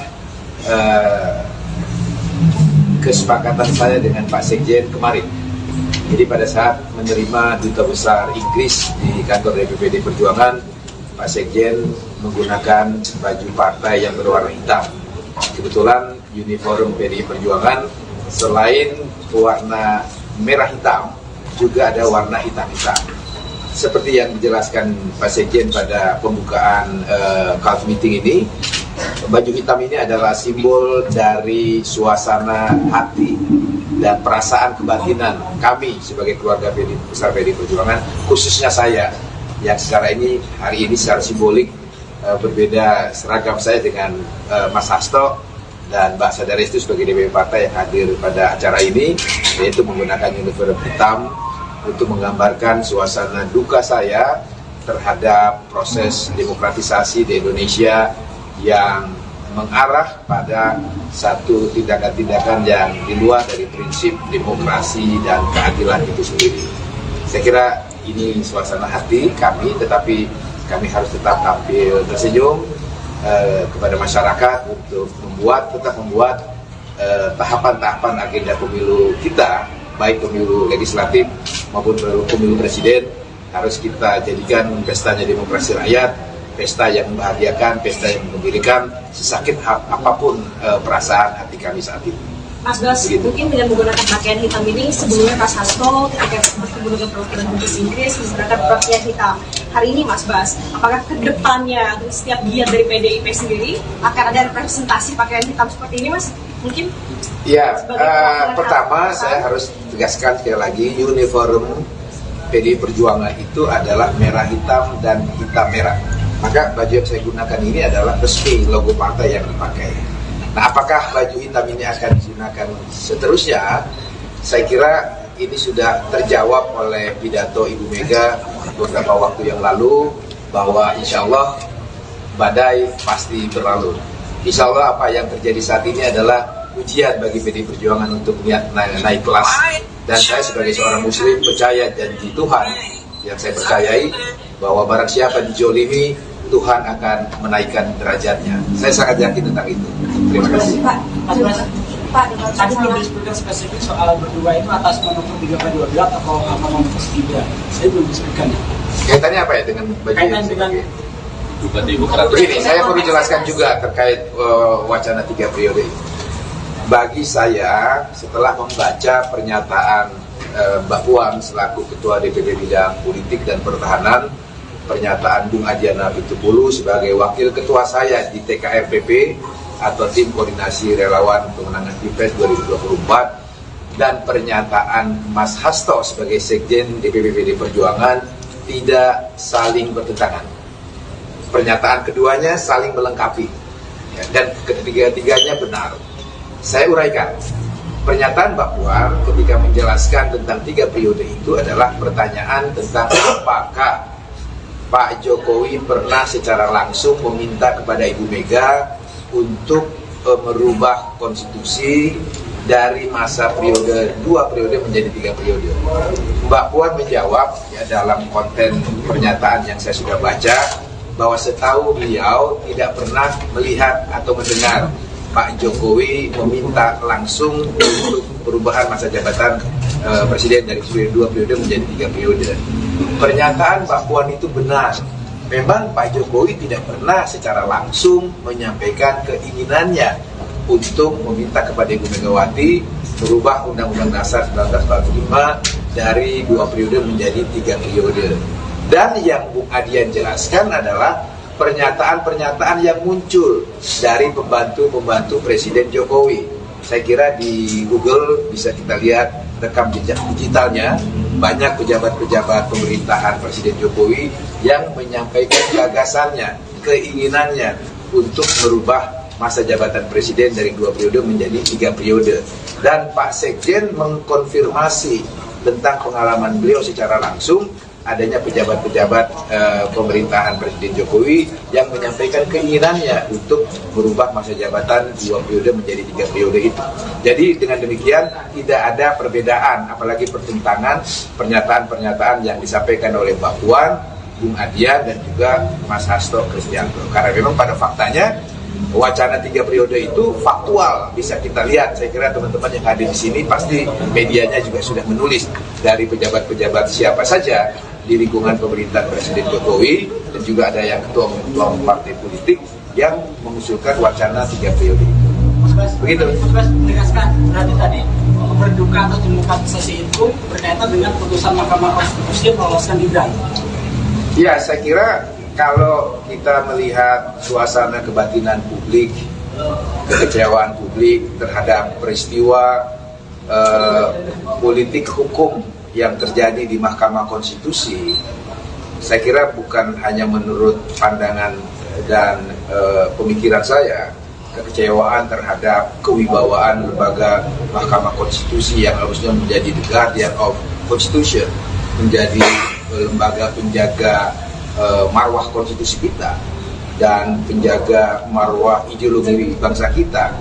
kesepakatan saya dengan Pak Sekjen kemarin. Jadi pada saat menerima Duta Besar Inggris di kantor DPD Perjuangan, Pak Sekjen menggunakan baju partai yang berwarna hitam. Kebetulan uniform PDI Perjuangan selain warna merah hitam, juga ada warna hitam-hitam. Seperti yang dijelaskan Pak Sekjen pada pembukaan KAD meeting ini, baju hitam ini adalah simbol dari suasana hati dan perasaan kebatinan kami sebagai keluarga besar PDI Perjuangan, khususnya saya yang hari ini secara simbolik berbeda seragam saya dengan Mas Hasto dan Mbak Sadarestu sebagai DPP Partai yang hadir pada acara ini, yaitu menggunakan uniform hitam untuk menggambarkan suasana duka saya terhadap proses demokratisasi di Indonesia yang mengarah pada satu tindakan-tindakan yang di luar dari prinsip demokrasi dan keadilan itu sendiri. Saya kira ini suasana hati kami, tetapi kami harus tetap tampil tersenyum kepada masyarakat untuk tetap membuat tahapan-tahapan agenda pemilu kita, baik pemilu legislatif maupun pemilu presiden, harus kita jadikan pestanya demokrasi rakyat, pesta yang membahagiakan, pesta yang menggembirakan, sesakit apapun perasaan hati kami saat ini. Mas Bas, mungkin dengan menggunakan pakaian hitam ini, sebelumnya Mas Hasto ketika bertemu dengan perwakilan Dubes Inggris menggunakan pakaian hitam. Hari ini Mas Bas, apakah ke depannya setiap giat dari PDIP sendiri akan ada representasi pakaian hitam seperti ini, Mas? Mungkin? Ya, pertama saya harus tegaskan sekali lagi, uniform PDI Perjuangan itu adalah merah hitam dan hitam merah. Maka baju yang saya gunakan ini adalah resmi logo partai yang dipakai. Nah, apakah baju hitam ini akan digunakan seterusnya? Saya kira ini sudah terjawab oleh pidato Ibu Mega beberapa waktu yang lalu, bahwa insya Allah badai pasti berlalu. Insya Allah apa yang terjadi saat ini adalah ujian bagi PDI Perjuangan untuk naik kelas. Dan saya sebagai seorang muslim percaya janji Tuhan yang saya percayai, bahwa barang siapa dijolimi, Tuhan akan menaikkan derajatnya. Saya sangat yakin tentang itu. Terima kasih. Pak, tadi belum disebutkan spesifik soal berdua itu atas manuver 3/12 atau manuver 3. Saya belum disebutkan. Kaitannya apa ya dengan baju Kaitan dengan begini, saya perlu jelaskan juga terkait wacana 3 periode. Bagi saya, setelah membaca pernyataan Mbak Puan selaku Ketua DPP Bidang Politik dan Pertahanan, pernyataan Bung Adiana Pitupulu sebagai Wakil Ketua saya di TKRPP atau Tim Koordinasi Relawan Pemenangan Pilpres 2024, dan pernyataan Mas Hasto sebagai Sekjen DPP PD Perjuangan tidak saling bertentangan. Pernyataan keduanya saling melengkapi, ya, dan ketiga-tiganya benar. Saya uraikan. Pernyataan Mbak Puan ketika menjelaskan tentang 3 periode itu adalah pertanyaan tentang apakah Pak Jokowi pernah secara langsung meminta kepada Ibu Mega untuk merubah konstitusi dari masa periode 2 periode menjadi 3 periode. Mbak Puan menjawab ya, dalam konten pernyataan yang saya sudah baca, bahwa setahu beliau tidak pernah melihat atau mendengar Pak Jokowi meminta langsung untuk perubahan masa jabatan presiden dari 2 periode menjadi 3 periode. Pernyataan Mbak Puan itu benar. Memang Pak Jokowi tidak pernah secara langsung menyampaikan keinginannya untuk meminta kepada Ibu Megawati merubah Undang-Undang Dasar 1945 dari 2 periode menjadi 3 periode. Dan yang Bung Adian jelaskan adalah pernyataan-pernyataan yang muncul dari pembantu-pembantu Presiden Jokowi. Saya kira di Google bisa kita lihat rekam jejak digitalnya, banyak pejabat-pejabat pemerintahan Presiden Jokowi yang menyampaikan gagasannya, keinginannya untuk merubah masa jabatan Presiden dari 2 periode menjadi 3 periode. Dan Pak Sekjen mengkonfirmasi tentang pengalaman beliau secara langsung, adanya pejabat-pejabat pemerintahan Presiden Jokowi yang menyampaikan keinginannya untuk merubah masa jabatan 2 periode menjadi 3 periode itu. Jadi dengan demikian tidak ada perbedaan, apalagi pertentangan pernyataan-pernyataan yang disampaikan oleh Mbak Puan, Bung Adian, dan juga Mas Hasto Kristianto. Karena memang pada faktanya wacana 3 periode itu faktual, bisa kita lihat. Saya kira teman-teman yang hadir di sini pasti medianya juga sudah menulis dari pejabat-pejabat siapa saja di lingkungan pemerintahan Presiden Jokowi, dan juga ada yang ketua partai politik yang mengusulkan wacana 3 periode itu. Begitu. Mas menegaskan berarti tadi berduka atau demokratisasi itu berkaitan dengan putusan Mahkamah Konstitusi yang meloloskan Gibran. Ya, saya kira kalau kita melihat suasana kebatinan publik, kekecewaan publik terhadap peristiwa politik hukum yang terjadi di Mahkamah Konstitusi, saya kira bukan hanya menurut pandangan dan pemikiran saya, kekecewaan terhadap kewibawaan lembaga Mahkamah Konstitusi yang harusnya menjadi the guardian of Constitution, menjadi lembaga penjaga marwah konstitusi kita dan penjaga marwah ideologi bangsa kita,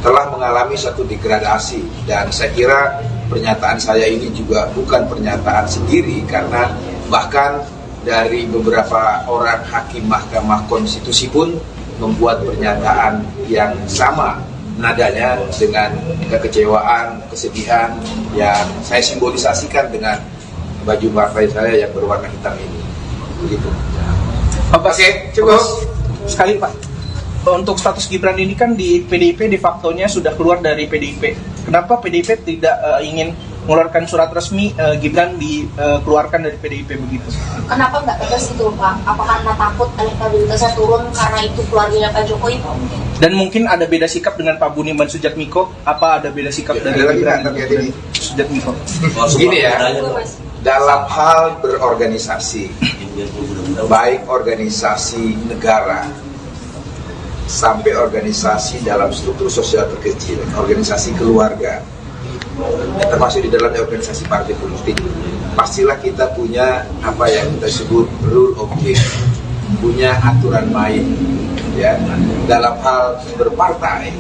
telah mengalami satu degradasi. Dan saya kira pernyataan saya ini juga bukan pernyataan sendiri, karena bahkan dari beberapa orang hakim Mahkamah Konstitusi pun membuat pernyataan yang sama nadanya dengan kekecewaan, kesedihan yang saya simbolisasikan dengan baju partai saya yang berwarna hitam ini. Begitu. Oke, cukup. Sekali Pak, untuk status Gibran ini kan di PDIP de facto-nya sudah keluar dari PDIP. Kenapa PDIP tidak ingin mengeluarkan surat resmi Gibran dikeluarkan dari PDIP begitu? Kenapa nggak tegas itu Pak? Apa karena takut elektabilitasnya turun karena itu keluarganya Pak Jokowi? Dan mungkin ada beda sikap dengan Pak Budiman Sujatmiko? Apa ada beda sikap dari Gibran Sujatmiko? Begini ya, dalam hal berorganisasi, baik organisasi negara sampai organisasi dalam struktur sosial terkecil, organisasi keluarga, termasuk di dalam organisasi partai politik, pastilah kita punya apa yang kita sebut rule of game, punya aturan main. Ya, dalam hal berpartai,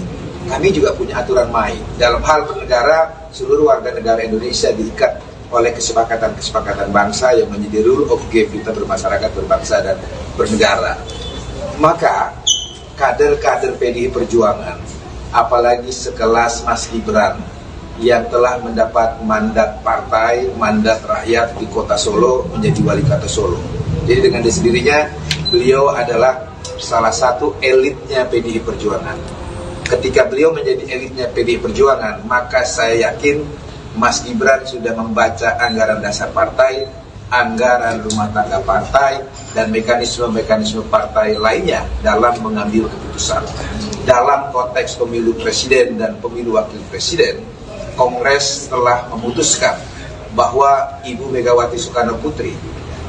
kami juga punya aturan main. Dalam hal bernegara, seluruh warga negara Indonesia diikat oleh kesepakatan-kesepakatan bangsa yang menjadi rule of game kita bermasyarakat, berbangsa, dan bernegara. Maka kader-kader PDI Perjuangan, apalagi sekelas Mas Gibran yang telah mendapat mandat partai, mandat rakyat di kota Solo menjadi wali kota Solo. Jadi dengan sendirinya beliau adalah salah satu elitnya PDI Perjuangan. Ketika beliau menjadi elitnya PDI Perjuangan, maka saya yakin Mas Gibran sudah membaca anggaran dasar partai, anggaran rumah tangga partai, dan mekanisme-mekanisme partai lainnya dalam mengambil keputusan. Dalam konteks pemilu presiden dan pemilu wakil presiden, Kongres telah memutuskan bahwa Ibu Megawati Soekarno Putri,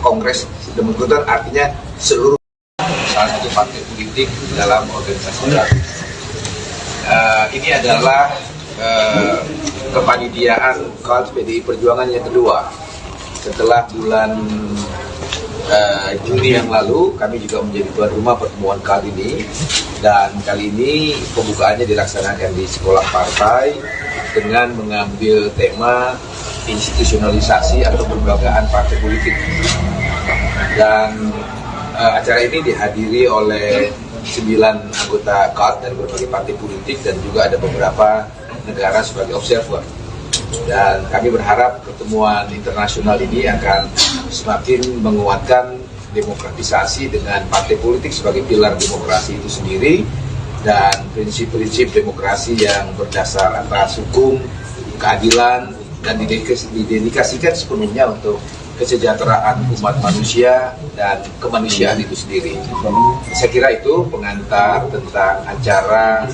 Kongres sudah memutuskan artinya seluruh salah satu partai politik dalam organisasi baru. Ini adalah kepanitiaan KAD PDI Perjuangan yang kedua. Setelah bulan Juni yang lalu, kami juga menjadi tuan rumah pertemuan kali ini, dan kali ini pembukaannya dilaksanakan di sekolah partai dengan mengambil tema institusionalisasi atau kelembagaan partai politik. Dan acara ini dihadiri oleh 9 anggota KAD dari berbagai partai politik dan juga ada beberapa negara sebagai observer. Dan kami berharap pertemuan internasional ini akan semakin menguatkan demokratisasi dengan partai politik sebagai pilar demokrasi itu sendiri dan prinsip-prinsip demokrasi yang berdasar atas hukum, keadilan, dan didedikasikan sepenuhnya untuk kesejahteraan umat manusia dan kemanusiaan itu sendiri. Saya kira itu pengantar tentang acara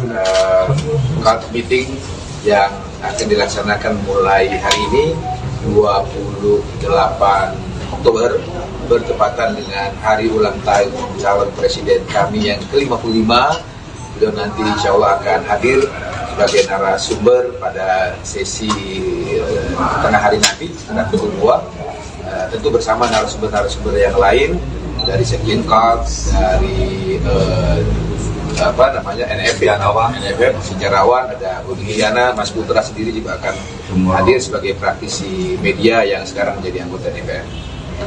KAD meeting yang akan dilaksanakan mulai hari ini 28 Oktober bertepatan dengan hari ulang tahun calon presiden kami yang ke-55. Beliau nanti insya Allah akan hadir sebagai narasumber pada sesi tengah hari nanti, tengah pukul 2, tentu bersama narasumber-narasumber yang lain dari Sekjen KAD, dari NFF, sejarawan, ada Budi Giana, Mas Putra sendiri juga akan hadir sebagai praktisi media yang sekarang menjadi anggota DPR.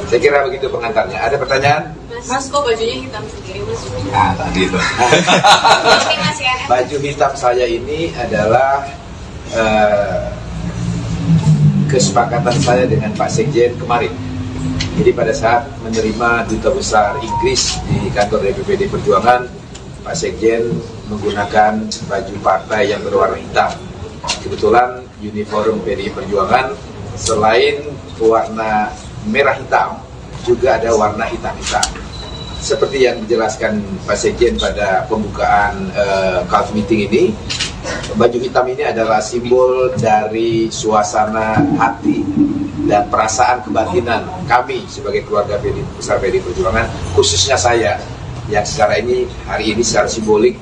Saya kira begitu pengantarnya. Ada pertanyaan? Mas, kok bajunya hitam sendiri, Mas? Tadi itu. Baju hitam saya ini adalah kesepakatan saya dengan Pak Sekjen kemarin. Jadi pada saat menerima Duta Besar Inggris di kantor DPPD Perjuangan, Pak Sekjen menggunakan baju partai yang berwarna hitam. Kebetulan uniform PDI Perjuangan selain warna merah hitam, juga ada warna hitam-hitam. Seperti yang dijelaskan Pak Sekjen pada pembukaan KAD meeting ini, baju hitam ini adalah simbol dari suasana hati dan perasaan kebatinan kami sebagai keluarga besar PDI Perjuangan, khususnya saya yang hari ini secara simbolik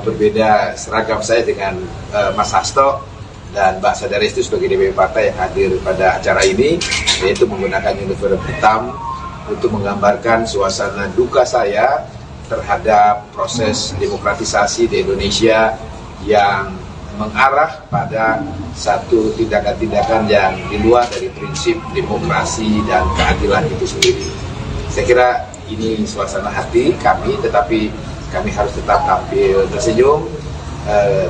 berbeda seragam saya dengan Mas Hasto dan Mbak Sadarestu sebagai DPP Partai yang hadir pada acara ini, yaitu menggunakan uniform hitam untuk menggambarkan suasana duka saya terhadap proses demokratisasi di Indonesia yang mengarah pada satu tindakan-tindakan yang di luar dari prinsip demokrasi dan keadilan itu sendiri. Saya kira ini suasana hati kami, tetapi kami harus tetap tampil tersenyum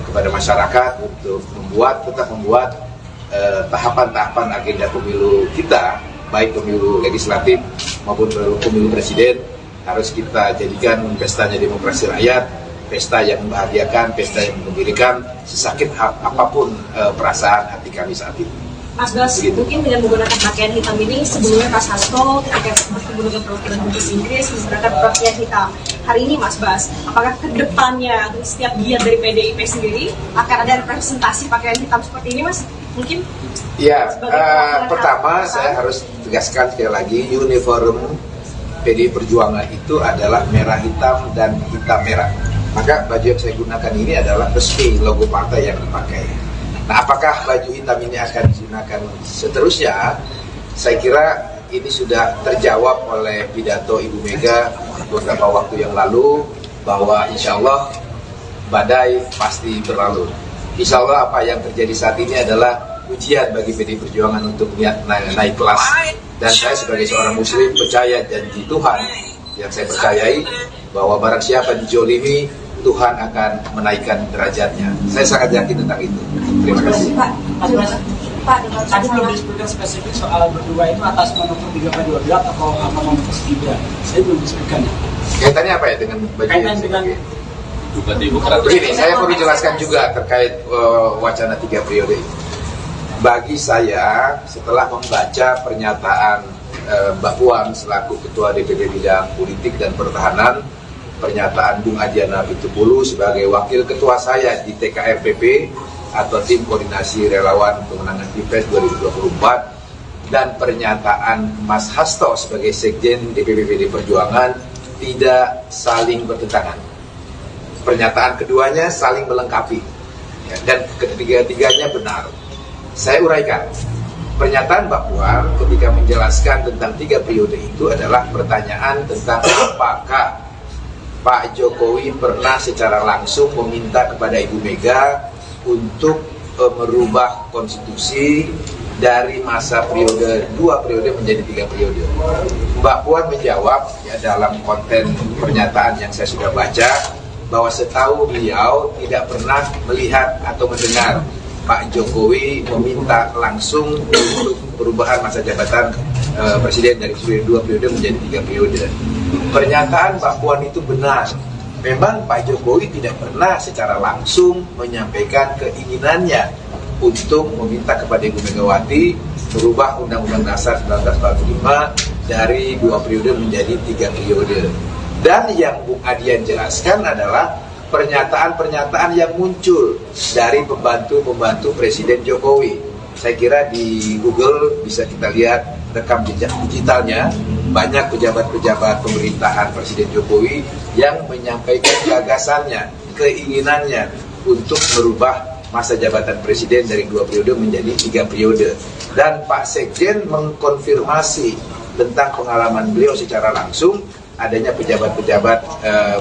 kepada masyarakat untuk tetap membuat tahapan-tahapan agenda pemilu kita, baik pemilu legislatif maupun pemilu presiden, harus kita jadikan pestanya demokrasi rakyat, pesta yang membahagiakan, pesta yang menggembirakan, sesakit apapun perasaan hati kami saat ini. Mas Bas, mungkin dengan menggunakan pakaian hitam ini, sebelumnya Mas Hasto ketika bertemu dengan perwakilan Dubes Inggris menggunakan pakaian hitam. Hari ini Mas Bas, apakah ke depannya setiap giat dari PDIP sendiri akan ada representasi pakaian hitam seperti ini, Mas? Mungkin? Ya, pertama saya harus tegaskan sekali lagi, uniform PDI Perjuangan itu adalah merah hitam dan hitam merah. Maka baju yang saya gunakan ini adalah resmi logo partai yang dipakai. Nah, apakah baju hitam ini akan digunakan seterusnya? Saya kira ini sudah terjawab oleh pidato Ibu Mega beberapa waktu yang lalu, bahwa insya Allah badai pasti berlalu. Insya Allah apa yang terjadi saat ini adalah ujian bagi PDI Perjuangan untuk naik kelas. Dan saya sebagai seorang muslim percaya janji Tuhan yang saya percayai, bahwa barang siapa dijolimi, Tuhan akan menaikkan derajatnya. Saya sangat yakin tentang itu. Terima kasih. Pak, tadi belum disebutkan spesifik soal berdua itu atas manuver 3/12 atau manuver Gibran. Saya belum disebutkan. Kaitannya apa ya dengan baju Kaitan dengan begini, saya perlu jelaskan juga terkait wacana 3 periode ini. Bagi saya, setelah membaca pernyataan Mbak Puan selaku Ketua DPP Bidang Politik dan Pertahanan, pernyataan Bung Adiana Pitupulu sebagai Wakil Ketua saya di TKRPP atau Tim Koordinasi Relawan Pemenangan Pilpres 2024, dan pernyataan Mas Hasto sebagai Sekjen DPP PD Perjuangan tidak saling bertentangan. Pernyataan keduanya saling melengkapi, ya, dan ketiga-tiganya benar. Saya uraikan. Pernyataan Mbak Puan ketika menjelaskan tentang 3 periode itu adalah pertanyaan tentang apakah Pak Jokowi pernah secara langsung meminta kepada Ibu Mega untuk merubah konstitusi dari masa periode 2 periode menjadi 3 periode. Mbak Puan menjawab ya, dalam konten pernyataan yang saya sudah baca, bahwa setahu beliau tidak pernah melihat atau mendengar Pak Jokowi meminta langsung untuk perubahan masa jabatan presiden dari 2 periode menjadi 3 periode. Pernyataan Mbak Puan itu benar. Memang Pak Jokowi tidak pernah secara langsung menyampaikan keinginannya untuk meminta kepada Ibu Megawati merubah Undang-Undang Dasar 1945 dari 2 periode menjadi 3 periode. Dan yang Bung Adian jelaskan adalah pernyataan-pernyataan yang muncul dari pembantu-pembantu Presiden Jokowi. Saya kira di Google bisa kita lihat rekam jejak digitalnya, banyak pejabat-pejabat pemerintahan Presiden Jokowi yang menyampaikan gagasannya, keinginannya untuk merubah masa jabatan Presiden dari 2 periode menjadi 3 periode. Dan Pak Sekjen mengkonfirmasi tentang pengalaman beliau secara langsung, adanya pejabat-pejabat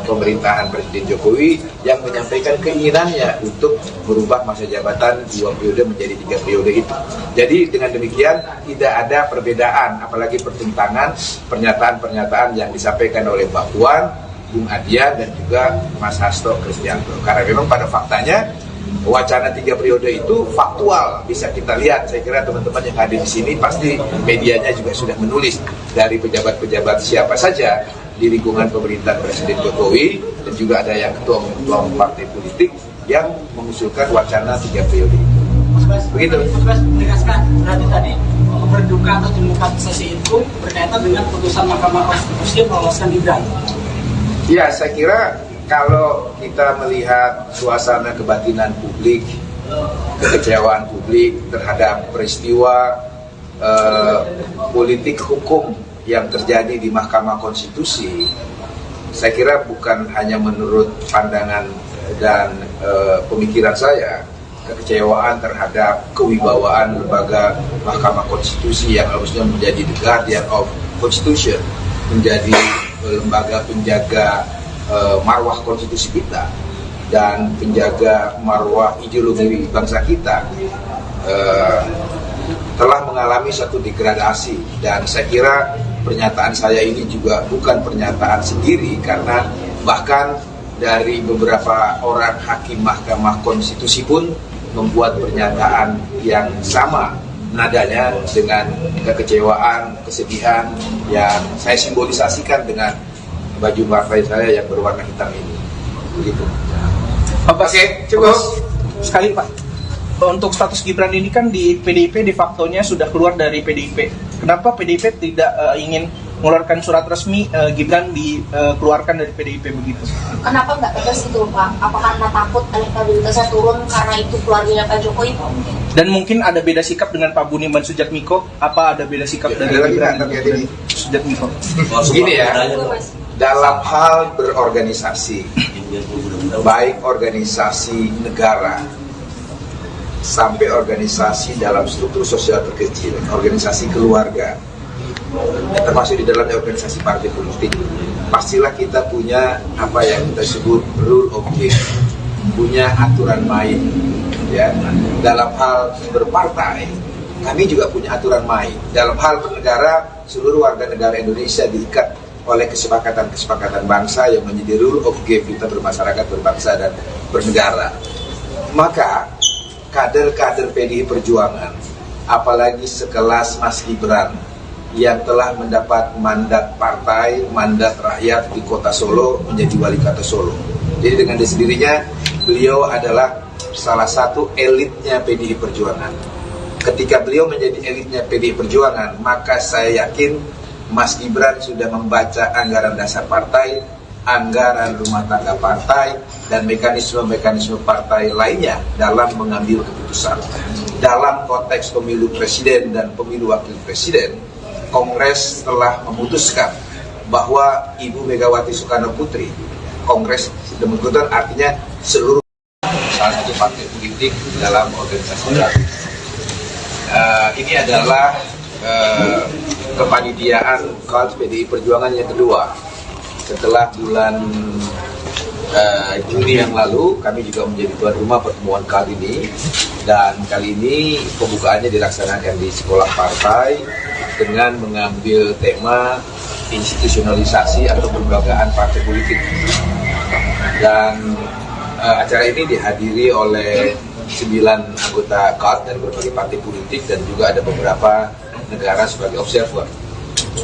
pemerintahan Presiden Jokowi yang menyampaikan keinginannya untuk merubah masa jabatan 2 periode menjadi 3 periode itu. Jadi dengan demikian tidak ada perbedaan, apalagi pertentangan pernyataan-pernyataan yang disampaikan oleh Mbak Puan, Bung Adian, dan juga Mas Hasto Kristianto. Karena memang pada faktanya wacana 3 periode itu faktual, bisa kita lihat. Saya kira teman-teman yang hadir di sini pasti medianya juga sudah menulis dari pejabat-pejabat siapa saja di lingkungan pemerintahan Presiden Jokowi, dan juga ada yang ketua-ketua partai politik yang mengusulkan wacana 3 periode itu. Begitu. Mas Bas menegaskan berarti tadi berduka atas demokratisasi itu berkaitan dengan putusan Mahkamah Konstitusi yang meloloskan Gibran. Ya, saya kira kalau kita melihat suasana kebatinan publik, kekecewaan publik terhadap peristiwa politik hukum yang terjadi di Mahkamah Konstitusi, saya kira bukan hanya menurut pandangan dan pemikiran saya, kekecewaan terhadap kewibawaan lembaga Mahkamah Konstitusi yang harusnya menjadi the guardian of Constitution, menjadi lembaga penjaga marwah konstitusi kita dan penjaga marwah ideologi bangsa kita, telah mengalami satu degradasi, dan saya kira pernyataan saya ini juga bukan pernyataan sendiri, karena bahkan dari beberapa orang hakim Mahkamah Konstitusi pun membuat pernyataan yang sama nadanya dengan kekecewaan, kesedihan yang saya simbolisasikan dengan baju partai saya yang berwarna hitam ini. Begitu. Oke, cukup. Sekali Pak. Untuk status Gibran ini kan di PDIP de facto-nya sudah keluar dari PDIP. Kenapa PDIP tidak ingin mengeluarkan surat resmi Gibran dikeluarkan dari PDIP begitu? Kenapa nggak tegas itu Pak? Apa karena takut elektabilitasnya turun karena itu keluarganya Pak Jokowi? Dan mungkin ada beda sikap dengan Pak Budiman Sujatmiko? Apa ada beda sikap dari Gibran Sujatmiko? Begini ya, dalam hal berorganisasi, baik organisasi negara sampai organisasi dalam struktur sosial terkecil, organisasi keluarga, termasuk di dalamnya organisasi partai politik, pastilah kita punya apa yang kita sebut rule of game, punya aturan main. Ya, dalam hal berpartai, kami juga punya aturan main. Dalam hal bernegara, seluruh warga negara Indonesia diikat oleh kesepakatan-kesepakatan bangsa yang menjadi rule of game kita bermasyarakat, berbangsa, dan bernegara. Maka kader-kader PDI Perjuangan, apalagi sekelas Mas Gibran yang telah mendapat mandat partai, mandat rakyat di kota Solo menjadi wali kota Solo. Jadi dengan sendirinya beliau adalah salah satu elitnya PDI Perjuangan. Ketika beliau menjadi elitnya PDI Perjuangan, maka saya yakin Mas Gibran sudah membaca anggaran dasar partai, anggaran rumah tangga partai, dan mekanisme-mekanisme partai lainnya dalam mengambil keputusan. Dalam konteks pemilu presiden dan pemilu wakil presiden, Kongres telah memutuskan bahwa Ibu Megawati Soekarno Putri, Kongres sudah memutuskan, artinya seluruh salah satu partai politik dalam organisasi baru. Ini adalah kepanitiaan KONS PDI Perjuangan yang kedua. Setelah bulan Juni yang lalu, kami juga menjadi tuan rumah pertemuan kali ini, dan kali ini pembukaannya dilaksanakan di sekolah partai dengan mengambil tema institusionalisasi atau kelembagaan partai politik. Dan acara ini dihadiri oleh 9 anggota KONS dari berbagai partai politik dan juga ada beberapa negara sebagai observer.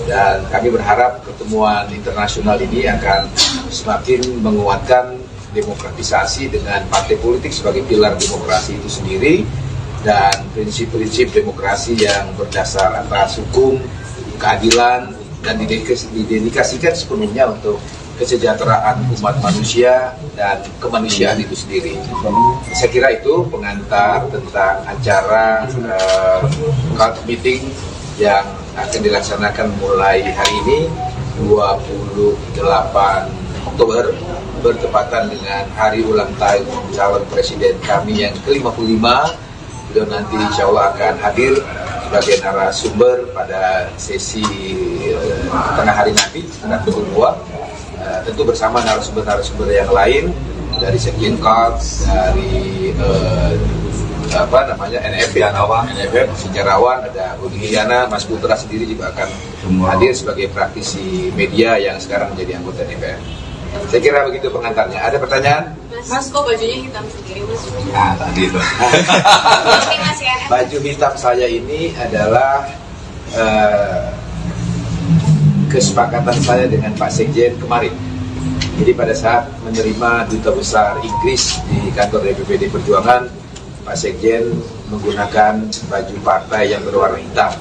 Dan kami berharap pertemuan internasional ini akan semakin menguatkan demokratisasi dengan partai politik sebagai pilar demokrasi itu sendiri, dan prinsip-prinsip demokrasi yang berdasar atas hukum, keadilan, dan didedikasikan sepenuhnya untuk kesejahteraan umat manusia dan kemanusiaan itu sendiri. Saya kira itu pengantar tentang acara KONS meeting yang akan dilaksanakan mulai hari ini 28 Oktober bertepatan dengan hari ulang tahun calon presiden kami yang ke-55. Beliau nanti insya Allah akan hadir sebagai narasumber pada sesi tengah hari nanti, tengah pukul 2, tentu bersama narasumber-narasumber yang lain dari Sekjen KONS, dari NFF, sejarawan, ada Budi Giana, Mas Putra sendiri juga akan hadir sebagai praktisi media yang sekarang menjadi anggota DPR. Saya kira begitu pengantarnya. Ada pertanyaan? Mas, kok bajunya hitam sendiri, Mas? Tadi itu. Baju hitam saya ini adalah kesepakatan saya dengan Pak Sekjen kemarin. Jadi pada saat menerima Duta Besar Inggris di kantor DPPD Perjuangan, Pak Sekjen menggunakan baju partai yang berwarna hitam.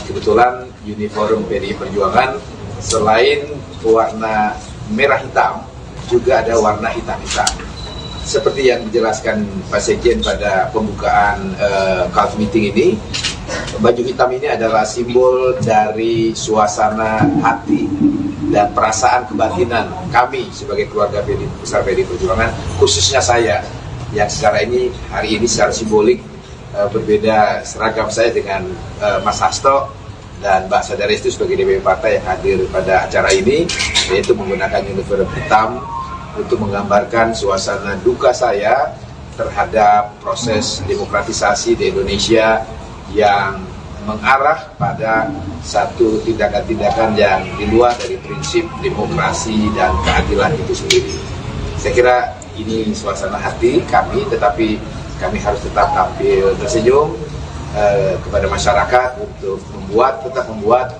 Kebetulan uniform PDI Perjuangan selain warna merah hitam, juga ada warna hitam-hitam. Seperti yang dijelaskan Pak Sekjen pada pembukaan KONS meeting ini, baju hitam ini adalah simbol dari suasana hati dan perasaan kebatinan kami sebagai keluarga besar PDI Perjuangan, khususnya saya yang hari ini secara simbolik berbeda seragam saya dengan Mas Hasto dan Mbak Sadarestu sebagai DPP Partai yang hadir pada acara ini, yaitu menggunakan uniform hitam untuk menggambarkan suasana duka saya terhadap proses demokratisasi di Indonesia yang mengarah pada satu tindakan-tindakan yang di luar dari prinsip demokrasi dan keadilan itu sendiri. Saya kira ini suasana hati kami, tetapi kami harus tetap tampil tersenyum kepada masyarakat untuk tetap membuat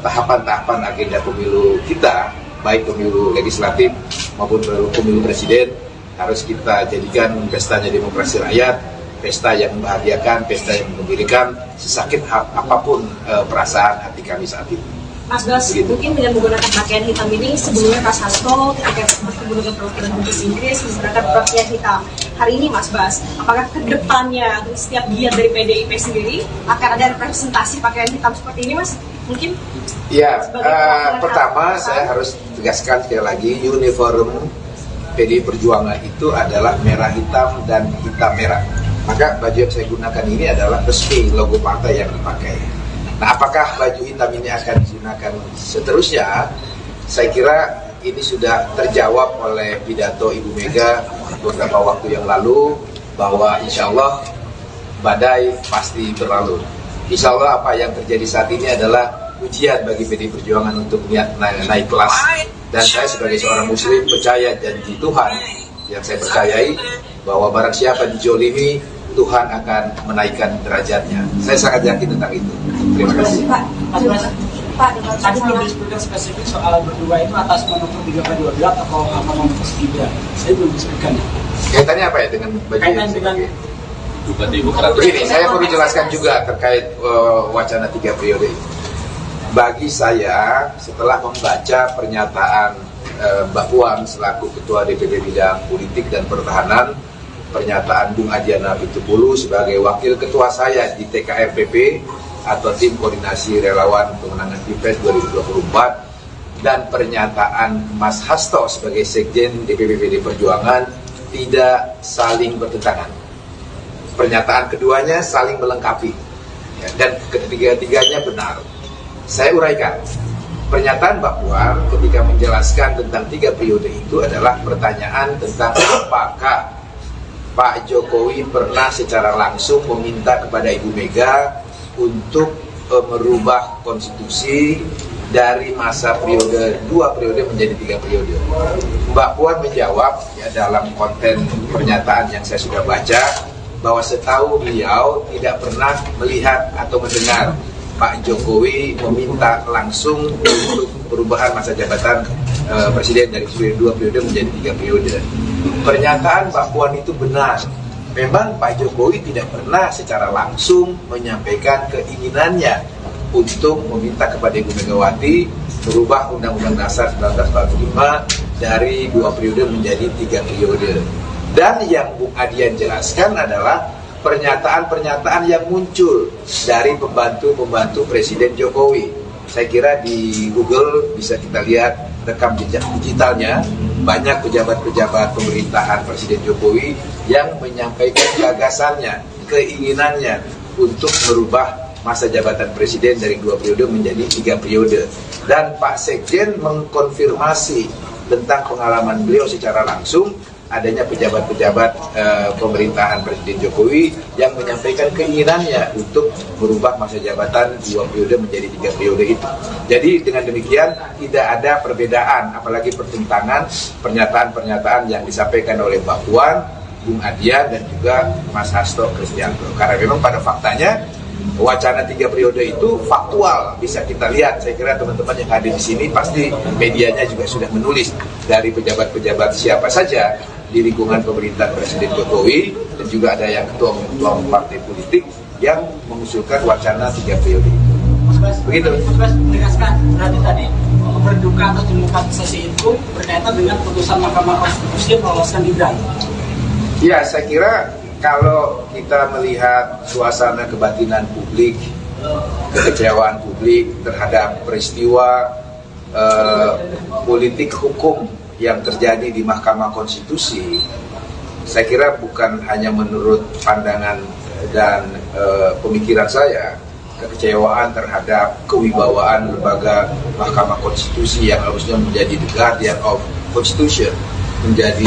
tahapan-tahapan agenda pemilu kita, baik pemilu legislatif maupun pemilu presiden, harus kita jadikan pestanya demokrasi rakyat, pesta yang membahagiakan, pesta yang menggembirakan, sesakit apapun perasaan hati kami saat ini. Mas Bas, mungkin dengan menggunakan pakaian hitam ini, sebelumnya Pak Hasto ketika bertemu dengan perwakilan Dubes Inggris menggunakan pakaian hitam. Hari ini Mas Bas, apakah ke depannya setiap giat dari PDIP sendiri akan ada representasi pakaian hitam seperti ini, Mas? Mungkin? Ya, pertama saya harus tegaskan sekali lagi, uniform PDI Perjuangan itu adalah merah hitam dan hitam merah. Maka baju yang saya gunakan ini adalah resmi logo partai yang dipakai. Nah, apakah baju hitam ini akan digunakan seterusnya? Saya kira ini sudah terjawab oleh pidato Ibu Mega beberapa waktu yang lalu, bahwa insya Allah badai pasti berlalu. Insya Allah apa yang terjadi saat ini adalah ujian bagi PDI Perjuangan untuk naik kelas. Dan saya sebagai seorang muslim percaya janji Tuhan yang saya percayai, bahwa barang siapa dijolimi, Tuhan akan menaikkan derajatnya. Saya sangat yakin tentang itu. Terima kasih. Pak, tadi belum disebutkan spesifik soal berdua itu atas manuver 3/12 atau manuver Gibran. Saya belum disebutkan. Kaitannya apa ya dengan baju Kaitan dengan begini, saya perlu jelaskan juga terkait wacana 3 periode ini. Bagi saya, setelah membaca pernyataan Mbak Puan selaku Ketua DPP Bidang Politik dan Pertahanan, pernyataan Bung Adiana Pitupulu sebagai Wakil Ketua saya di TKRPP atau Tim Koordinasi Relawan Pemenangan Pilpres 2024, dan pernyataan Mas Hasto sebagai Sekjen DPP PD Perjuangan tidak saling bertentangan. Pernyataan keduanya saling melengkapi, ya, dan ketiga-tiganya benar. Saya uraikan. Pernyataan Mbak Puan ketika menjelaskan tentang 3 periode itu adalah pertanyaan tentang apakah Pak Jokowi pernah secara langsung meminta kepada Ibu Mega untuk merubah konstitusi dari masa periode 2 periode menjadi 3 periode. Mbak Puan menjawab ya, dalam konten pernyataan yang saya sudah baca, bahwa setahu beliau tidak pernah melihat atau mendengar Pak Jokowi meminta langsung untuk perubahan masa jabatan presiden dari 2 periode menjadi 3 periode. Pernyataan Mbak Puan itu benar. Memang Pak Jokowi tidak pernah secara langsung menyampaikan keinginannya untuk meminta kepada Ibu Megawati merubah Undang-Undang Dasar 1945 dari 2 periode menjadi 3 periode. Dan yang Bung Adian jelaskan adalah pernyataan-pernyataan yang muncul dari pembantu-pembantu Presiden Jokowi. Saya kira di Google bisa kita lihat rekam jejak digitalnya, banyak pejabat-pejabat pemerintahan Presiden Jokowi yang menyampaikan gagasannya, keinginannya untuk merubah masa jabatan Presiden dari 2 periode menjadi 3 periode. Dan Pak Sekjen mengkonfirmasi tentang pengalaman beliau secara langsung, adanya pejabat-pejabat pemerintahan Presiden Jokowi yang menyampaikan keinginannya untuk merubah masa jabatan 2 periode menjadi 3 periode itu. Jadi dengan demikian tidak ada perbedaan, apalagi pertentangan pernyataan-pernyataan yang disampaikan oleh Mbak Puan, Bung Adian, dan juga Mas Hasto Kristianto. Karena memang pada faktanya wacana 3 periode itu faktual, bisa kita lihat. Saya kira teman-teman yang hadir di sini pasti medianya juga sudah menulis dari pejabat-pejabat siapa saja di lingkungan pemerintahan Presiden Jokowi, dan juga ada yang ketua partai politik yang mengusulkan wacana 3 periode itu. Begitu. Mas Bas menegaskan berarti tadi berduka atas demokratisasi itu berkaitan dengan putusan Mahkamah Konstitusi yang meloloskan Gibran. Ya, saya kira kalau kita melihat suasana kebatinan publik, kekecewaan publik terhadap peristiwa politik hukum yang terjadi di Mahkamah Konstitusi, saya kira bukan hanya menurut pandangan dan pemikiran saya, kekecewaan terhadap kewibawaan lembaga Mahkamah Konstitusi yang harusnya menjadi the guardian of Constitution, menjadi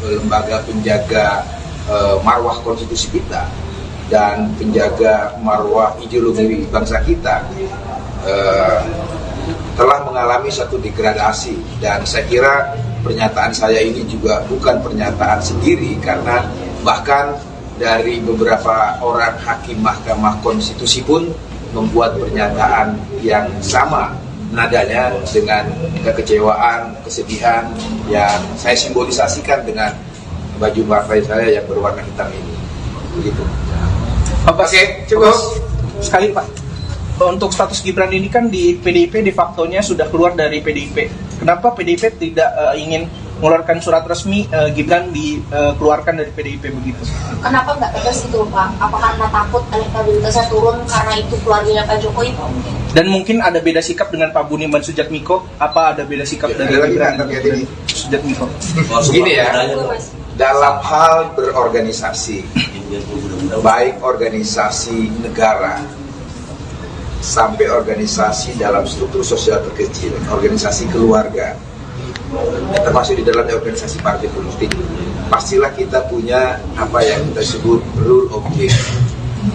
lembaga penjaga marwah konstitusi kita, dan penjaga marwah ideologi bangsa kita telah mengalami satu degradasi, dan saya kira pernyataan saya ini juga bukan pernyataan sendiri, karena bahkan dari beberapa orang hakim Mahkamah Konstitusi pun membuat pernyataan yang sama nadanya dengan kekecewaan, kesedihan yang saya simbolisasikan dengan baju partai saya yang berwarna hitam ini. Begitu. Oke, cukup. Sekali Pak, untuk status Gibran ini kan di PDIP de facto-nya sudah keluar dari PDIP. Kenapa PDIP tidak ingin mengeluarkan surat resmi Gibran dikeluarkan dari PDIP begitu? Kenapa nggak tegas itu Pak? Apa karena takut elektabilitasnya turun karena itu keluarganya Pak Jokowi? Dan mungkin ada beda sikap dengan Pak Budiman Sujatmiko. Apa ada beda sikap dari Gibran Sujatmiko? Begini ya, dalam hal berorganisasi, baik organisasi negara sampai organisasi dalam struktur sosial terkecil, organisasi keluarga, termasuk di dalam organisasi partai politik, pastilah kita punya apa yang kita sebut rule of game,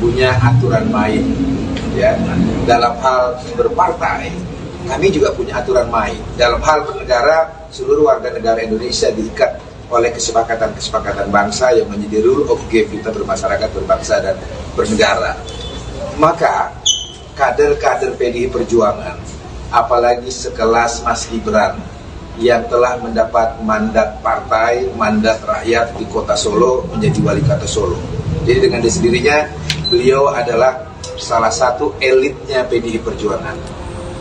punya aturan main. Ya, dalam hal berpartai, kami juga punya aturan main. Dalam hal bernegara, seluruh warga negara Indonesia diikat oleh kesepakatan-kesepakatan bangsa yang menjadi rule of game kita bermasyarakat, berbangsa, dan bernegara. Maka kader-kader PDI Perjuangan, apalagi sekelas Mas Gibran yang telah mendapat mandat partai, mandat rakyat di kota Solo, menjadi wali kota Solo. Jadi dengan sendirinya beliau adalah salah satu elitnya PDI Perjuangan.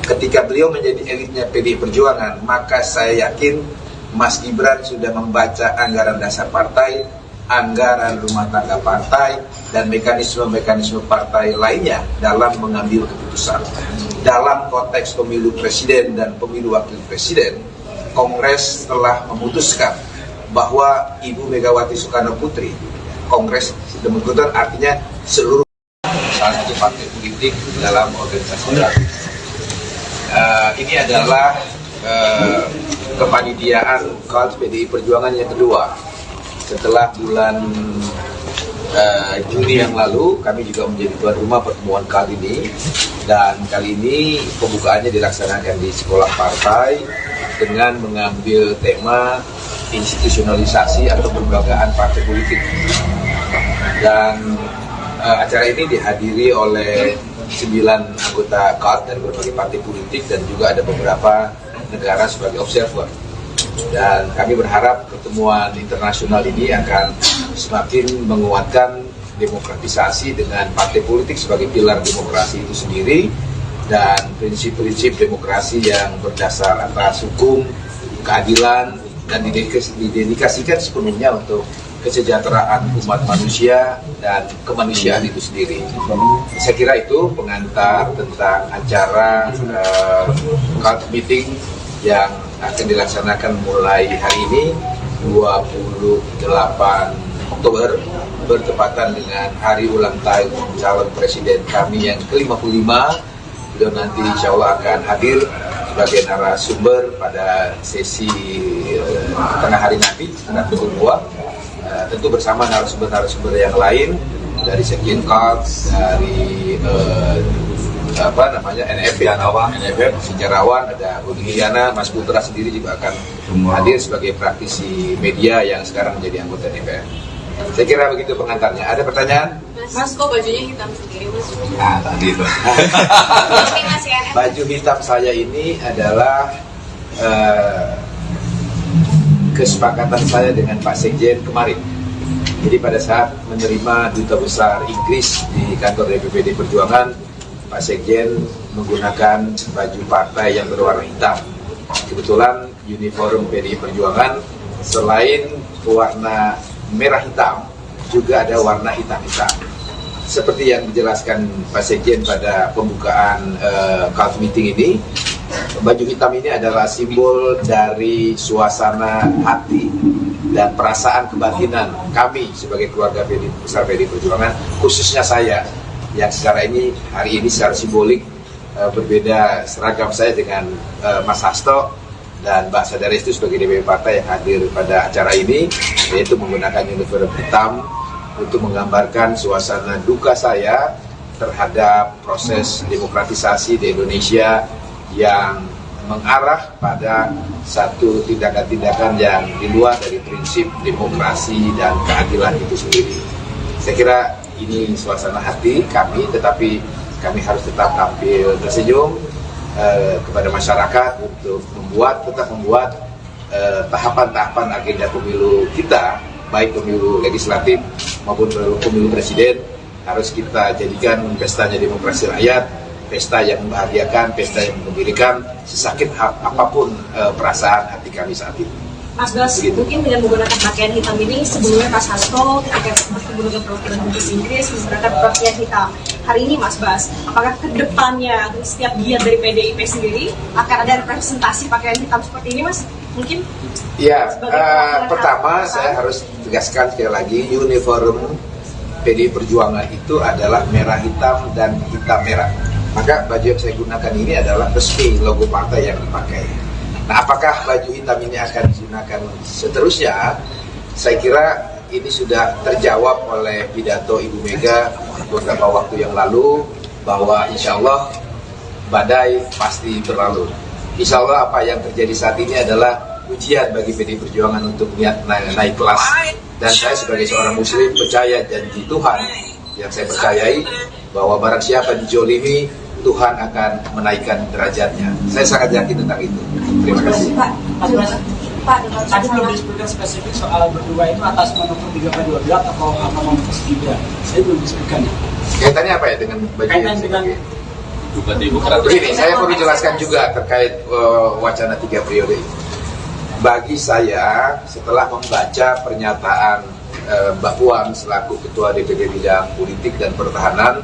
Ketika beliau menjadi elitnya PDI Perjuangan, maka saya yakin Mas Gibran sudah membaca anggaran dasar partai, anggaran rumah tangga partai, dan mekanisme-mekanisme partai lainnya dalam mengambil keputusan. Dalam konteks pemilu presiden dan pemilu wakil presiden, Kongres telah memutuskan bahwa Ibu Megawati Soekarno Putri, Kongres sudah memutuskan, artinya seluruh salah satu partai politik dalam organisasi baru. Ini adalah kepanitiaan KAL PDI Perjuangan yang kedua. Setelah bulan Juni yang lalu, kami juga menjadi tuan rumah pertemuan KAL ini, dan kali ini pembukaannya dilaksanakan di sekolah partai dengan mengambil tema institusionalisasi atau kelembagaan partai politik. Dan acara ini dihadiri oleh 9 anggota KAL dari berbagai partai politik dan juga ada beberapa negara sebagai observer. Dan kami berharap pertemuan internasional ini akan semakin menguatkan demokratisasi dengan partai politik sebagai pilar demokrasi itu sendiri, dan prinsip-prinsip demokrasi yang berdasar atas hukum, keadilan, dan didedikasikan sepenuhnya untuk kesejahteraan umat manusia dan kemanusiaan itu sendiri. Saya kira itu pengantar tentang acara KAL meeting yang akan dilaksanakan mulai hari ini 28 Oktober, bertepatan dengan hari ulang tahun calon presiden kami yang ke-55. Beliau nanti insya Allah akan hadir sebagai narasumber pada sesi tengah hari nanti, setelah pukul 2, tentu bersama narasumber-narasumber yang lain dari Sekjen KAL, dari NFF, sejarawan, ada Budi Giana, Mas Putra sendiri juga akan hadir sebagai praktisi media yang sekarang menjadi anggota DPR. Saya kira begitu pengantarnya. Ada pertanyaan? Mas, kok bajunya hitam sendiri, Mas? Tadi itu. Baju hitam saya ini adalah kesepakatan saya dengan Pak Sekjen kemarin. Jadi pada saat menerima Duta Besar Inggris di kantor DPPD Perjuangan, Pak Sekjen menggunakan baju partai yang berwarna hitam. Kebetulan uniform PDI Perjuangan selain warna merah hitam, juga ada warna hitam-hitam. Seperti yang dijelaskan Pak Sekjen pada pembukaan KAL meeting ini, baju hitam ini adalah simbol dari suasana hati dan perasaan kebatinan kami sebagai keluarga besar PDI Perjuangan, khususnya saya yang hari ini secara simbolik berbeda seragam saya dengan Mas Hasto dan Mbak Sadaris itu sebagai DPP partai yang hadir pada acara ini, yaitu menggunakan uniform hitam untuk menggambarkan suasana duka saya terhadap proses demokratisasi di Indonesia yang mengarah pada satu tindakan-tindakan yang di luar dari prinsip demokrasi dan keadilan itu sendiri. Saya kira ini suasana hati kami, tetapi kami harus tetap tampil tersenyum kepada masyarakat untuk tetap membuat tahapan-tahapan agenda pemilu kita, baik pemilu legislatif maupun pemilu presiden, harus kita jadikan pestanya demokrasi rakyat, pesta yang membahagiakan, pesta yang mengembirakan, sesakit apapun perasaan hati kami saat ini. Mas Bas, mungkin dengan menggunakan pakaian hitam ini, sebelumnya Pak Hasto ketika bertemu dengan perwakilan Dubes Inggris menggunakan pakaian hitam. Hari ini Mas Bas, apakah ke depannya setiap giat dari PDIP sendiri akan ada representasi pakaian hitam seperti ini, Mas? Mungkin? Ya, pertama saya harus tegaskan sekali lagi, uniform PDI Perjuangan itu adalah merah hitam dan hitam merah. Maka baju yang saya gunakan ini adalah resmi logo partai yang dipakai. Nah, apakah baju hitam ini akan digunakan seterusnya? Saya kira ini sudah terjawab oleh pidato Ibu Mega beberapa waktu yang lalu, bahwa insya Allah badai pasti berlalu. Insya Allah apa yang terjadi saat ini adalah ujian bagi PDI Perjuangan untuk naik kelas. Dan saya sebagai seorang muslim percaya janji Tuhan yang saya percayai, bahwa barang siapa dijolimi, Tuhan akan menaikkan derajatnya. Saya sangat yakin tentang itu. Terima kasih. Pak, tadi belum disebutkan spesifik soal berdua itu atas manuver 3/12 atau apa manuver 3. Saya belum disebutkan. Kaitannya apa ya dengan baju Kaitan dengan begini, saya perlu jelaskan juga terkait wacana 3 periode ini. Bagi saya, setelah membaca pernyataan Mbak Puan selaku Ketua DPD Bidang Politik dan Pertahanan,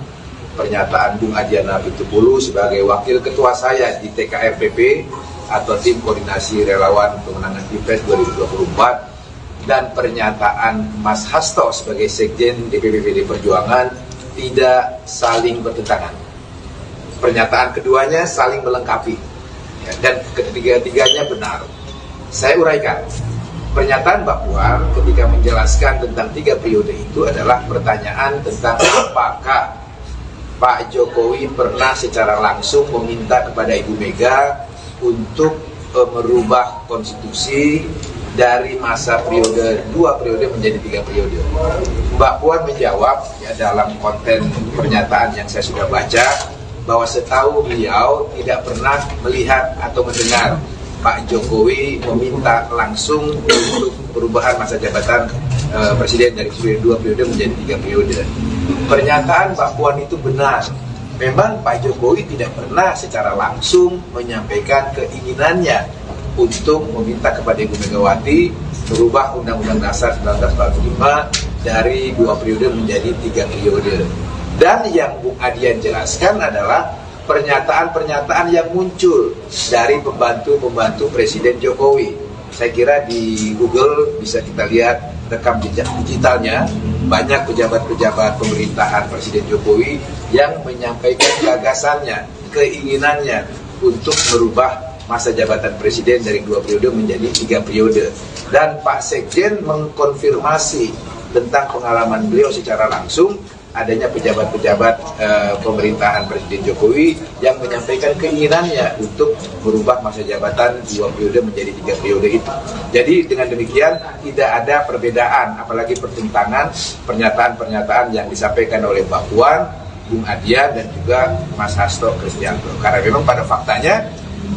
pernyataan Bung Adian Apitupulu sebagai Wakil Ketua saya di TKRPP atau Tim Koordinasi Relawan Pemenangan Pilpres 2024, dan pernyataan Mas Hasto sebagai Sekjen DPP PDI Perjuangan tidak saling bertentangan. Pernyataan keduanya saling melengkapi, ya, dan ketiga-tiganya benar. Saya uraikan. Pernyataan Mbak Puan ketika menjelaskan tentang 3 periode itu adalah pertanyaan tentang apakah Pak Jokowi pernah secara langsung meminta kepada Ibu Mega untuk merubah konstitusi dari masa periode 2 periode menjadi 3 periode. Mbak Puan menjawab, ya, dalam konten pernyataan yang saya sudah baca, bahwa setahu beliau tidak pernah melihat atau mendengar Pak Jokowi meminta langsung untuk perubahan masa jabatan presiden dari 2 periode menjadi 3 periode. Pernyataan Mbak Puan itu benar. Memang Pak Jokowi tidak pernah secara langsung menyampaikan keinginannya untuk meminta kepada Ibu Megawati merubah Undang-Undang Dasar 1945 dari 2 periode menjadi 3 periode. Dan yang Bung Adian jelaskan adalah pernyataan-pernyataan yang muncul dari pembantu-pembantu Presiden Jokowi. Saya kira di Google bisa kita lihat rekam jejak digitalnya, banyak pejabat-pejabat pemerintahan Presiden Jokowi yang menyampaikan gagasannya, keinginannya untuk merubah masa jabatan Presiden dari 2 periode menjadi 3 periode. Dan Pak Sekjen mengkonfirmasi tentang pengalaman beliau secara langsung, adanya pejabat-pejabat pemerintahan Presiden Jokowi yang menyampaikan keinginannya untuk merubah masa jabatan 2 periode menjadi 3 periode itu. Jadi dengan demikian tidak ada perbedaan, apalagi pertentangan pernyataan-pernyataan yang disampaikan oleh Mbak Puan, Bung Adian, dan juga Mas Hasto Kristianto. Karena memang pada faktanya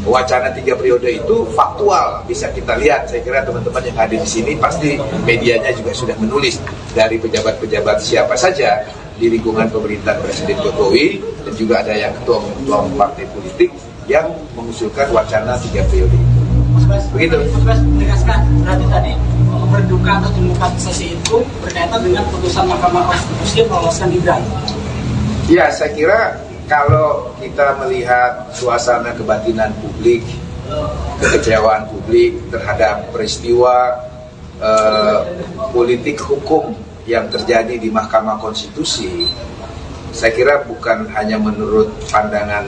wacana 3 periode itu faktual, bisa kita lihat. Saya kira teman-teman yang hadir di sini pasti medianya juga sudah menulis dari pejabat-pejabat siapa saja di lingkungan pemerintahan Presiden Jokowi, dan juga ada yang ketua partai politik yang mengusulkan wacana 3 periode itu. Begitu. Mas menegaskan berarti tadi berduka atau demokratisasi itu berkaitan dengan putusan Mahkamah Konstitusi yang meloloskan Gibran. Ya, saya kira kalau kita melihat suasana kebatinan publik, kekecewaan publik terhadap peristiwa politik hukum yang terjadi di Mahkamah Konstitusi, saya kira bukan hanya menurut pandangan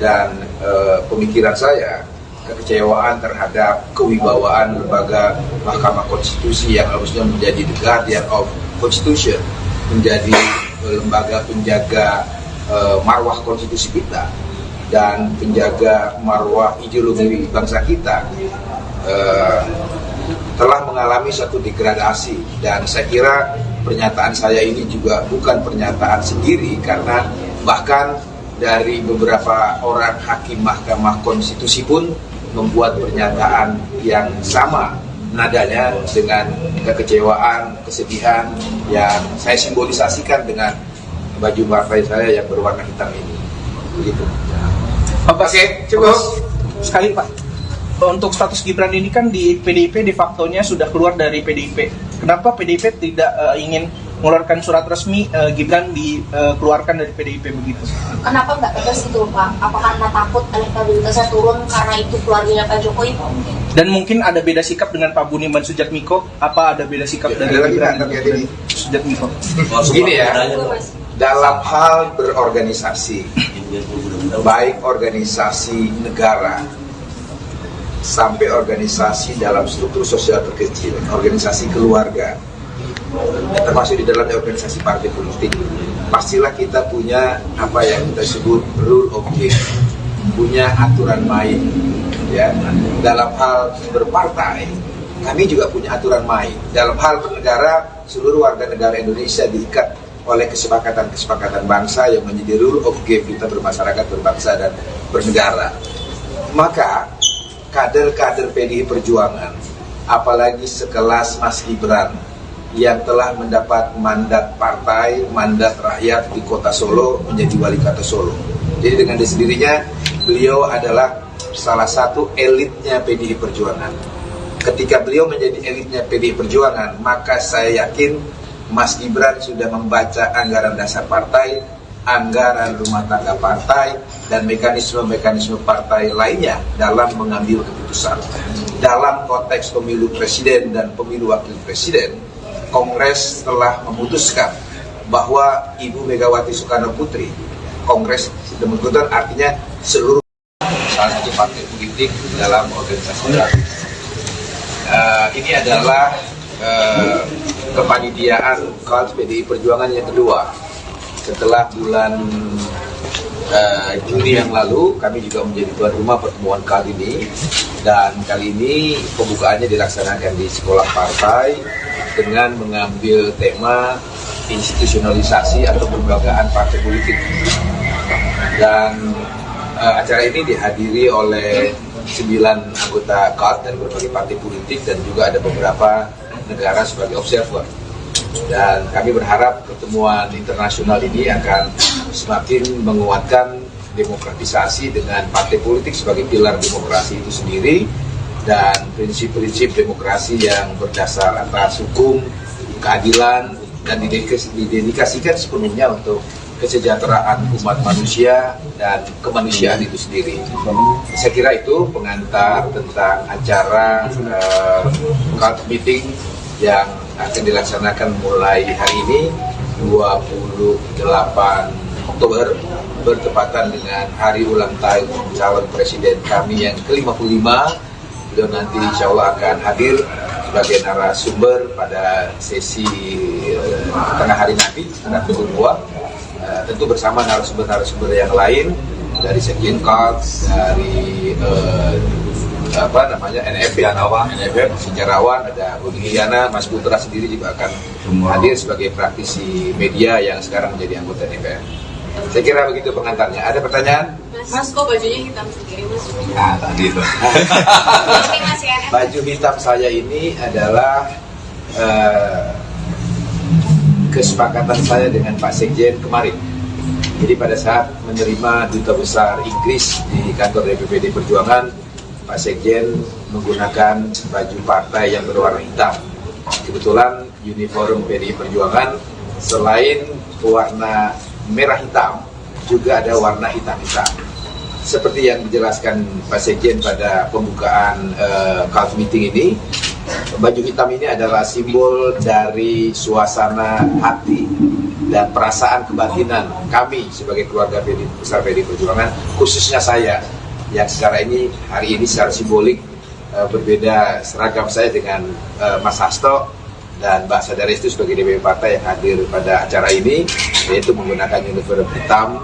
dan pemikiran saya, kekecewaan terhadap kewibawaan lembaga Mahkamah Konstitusi yang harusnya menjadi the guardian of Constitution menjadi lembaga penjaga marwah konstitusi kita dan penjaga marwah ideologi bangsa kita telah mengalami satu degradasi, dan saya kira pernyataan saya ini juga bukan pernyataan sendiri, karena bahkan dari beberapa orang hakim Mahkamah Konstitusi pun membuat pernyataan yang sama nadanya dengan kekecewaan, kesedihan yang saya simbolisasikan dengan baju partai saya yang berwarna hitam ini. Begitu. Oke, cukup. Sekali Pak. Untuk status Gibran ini kan di PDIP de facto-nya sudah keluar dari PDIP. Kenapa PDIP tidak ingin mengeluarkan surat resmi Gibran dikeluarkan dari PDIP begitu? Kenapa nggak tegas itu Pak? Apa karena takut elektabilitasnya turun karena itu keluarganya Pak Jokowi? Dan mungkin ada beda sikap dengan Pak Budiman Sujatmiko? Apa ada beda sikap dari Gibran dan Sujatmiko? Begini ya, dalam hal berorganisasi, baik organisasi negara sampai organisasi dalam struktur sosial terkecil, organisasi keluarga, termasuk di dalam organisasi partai politik, pastilah kita punya apa yang kita sebut rule of game, punya aturan main. Ya, dalam hal berpartai, kami juga punya aturan main. Dalam hal bernegara, seluruh warga negara Indonesia diikat oleh kesepakatan-kesepakatan bangsa yang menjadi rule of game kita bermasyarakat, berbangsa, dan bernegara. Maka kader-kader PDI Perjuangan, apalagi sekelas Mas Gibran yang telah mendapat mandat partai, mandat rakyat di kota Solo menjadi wali kota Solo. Jadi dengan sendirinya beliau adalah salah satu elitnya PDI Perjuangan. Ketika beliau menjadi elitnya PDI Perjuangan, maka saya yakin Mas Gibran sudah membaca anggaran dasar partai, anggaran rumah tangga partai, dan mekanisme-mekanisme partai lainnya dalam mengambil keputusan. Dalam konteks pemilu presiden dan pemilu wakil presiden, Kongres telah memutuskan bahwa Ibu Megawati Soekarno Putri, Kongres sudah memutuskan, artinya seluruh salah satu partai politik dalam organisasi ini adalah kepanitiaan KONS PDI Perjuangan yang kedua. Setelah bulan Juni yang lalu, kami juga menjadi tuan rumah pertemuan kali ini, dan kali ini pembukaannya dilaksanakan di sekolah partai dengan mengambil tema institusionalisasi atau pelembagaan partai politik. Dan acara ini dihadiri oleh 9 anggota KOT dari berbagai partai politik, dan juga ada beberapa negara sebagai observer. Dan kami berharap pertemuan internasional ini akan semakin menguatkan demokratisasi dengan partai politik sebagai pilar demokrasi itu sendiri, dan prinsip-prinsip demokrasi yang berdasar atas hukum, keadilan, dan didedikasikan sepenuhnya untuk kesejahteraan umat manusia dan kemanusiaan itu sendiri. Saya kira itu pengantar tentang acara meeting yang akan dilaksanakan mulai hari ini 28 Oktober bertepatan dengan hari ulang tahun calon presiden kami yang ke-55. Beliau nanti insya Allah akan hadir sebagai narasumber pada sesi tengah hari nanti, setelah pukul 2, tentu bersama narasumber-narasumber yang lain dari Sekjen KONS, dari NFF, sejarawan, ada Budi Giana, Mas Putra sendiri juga akan hadir sebagai praktisi media yang sekarang menjadi anggota DPR. Saya kira begitu pengantarnya. Ada pertanyaan? Mas, kok bajunya hitam sendiri, Mas? Nah, tadi itu. Baju hitam saya ini adalah kesepakatan saya dengan Pak Sekjen kemarin. Jadi pada saat menerima Duta Besar Inggris di kantor DPPD Perjuangan, Pak Sekjen menggunakan baju partai yang berwarna hitam. Kebetulan uniform PDI Perjuangan selain warna merah hitam, juga ada warna hitam-hitam. Seperti yang dijelaskan Pak Sekjen pada pembukaan KONS meeting ini, baju hitam ini adalah simbol dari suasana hati dan perasaan kebatinan kami sebagai keluarga besar PDI Perjuangan, khususnya saya yang hari ini secara simbolik berbeda seragam saya dengan Mas Hasto, dan Mbak Sadarestu sebagai DPP partai yang hadir pada acara ini, yaitu menggunakan uniform hitam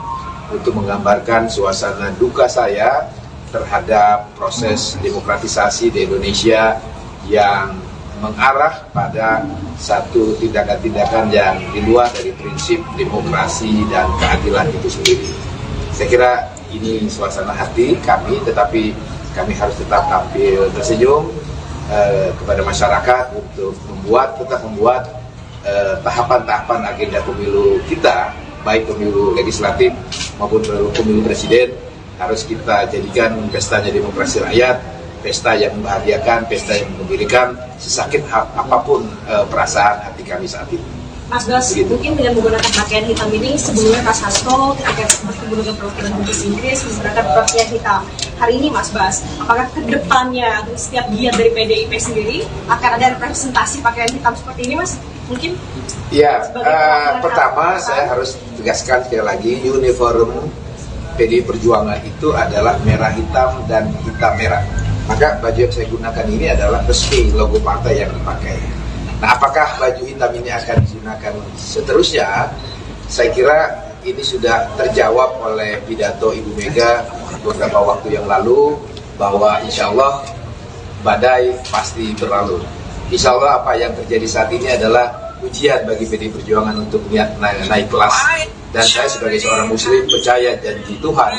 untuk menggambarkan suasana duka saya terhadap proses demokratisasi di Indonesia yang mengarah pada satu tindakan-tindakan yang di luar dari prinsip demokrasi dan keadilan itu sendiri. Saya kira ini suasana hati kami, tetapi kami harus tetap tampil tersenyum kepada masyarakat untuk tetap membuat tahapan-tahapan agenda pemilu kita, baik pemilu legislatif maupun pemilu presiden, harus kita jadikan pestanya demokrasi rakyat, pesta yang membahagiakan, pesta yang mengembirakan, sesakit apapun perasaan hati kami saat ini. Mas Bas, mungkin dengan menggunakan pakaian hitam ini, sebelumnya Pak Hasto ketika bertemu dengan perwakilan Bugis Inggris menggunakan pakaian hitam. Hari ini Mas Bas, apakah kedepannya setiap giat dari PDIP sendiri akan ada representasi pakaian hitam seperti ini, Mas? Mungkin? Ya, pertama saya harus tegaskan sekali lagi, uniform PDI Perjuangan itu adalah merah hitam dan hitam merah. Maka baju yang saya gunakan ini adalah resmi logo partai yang dipakai. Nah, apakah baju hitam ini akan digunakan seterusnya? Saya kira ini sudah terjawab oleh pidato Ibu Mega beberapa waktu yang lalu, bahwa insya Allah badai pasti berlalu. Insya Allah apa yang terjadi saat ini adalah ujian bagi PDI Perjuangan untuk naik kelas. Dan saya sebagai seorang muslim percaya janji Tuhan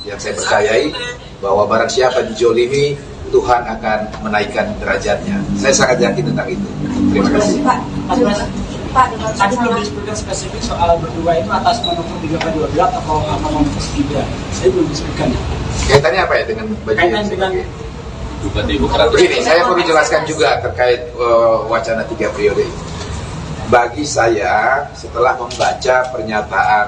yang saya percayai, bahwa barang siapa dijolimi, Tuhan akan menaikkan derajatnya. Saya sangat yakin tentang itu. Terima kasih. Pak, dengan Tadi belum disebutkan spesifik soal berdua itu atas manuver 3/12 atau apa manuver 3. Saya belum disebutkan. Kaitannya apa ya dengan baju Kaitan yang dengan begini, saya perlu jelaskan juga terkait wacana 3 periode ini. Bagi saya, setelah membaca pernyataan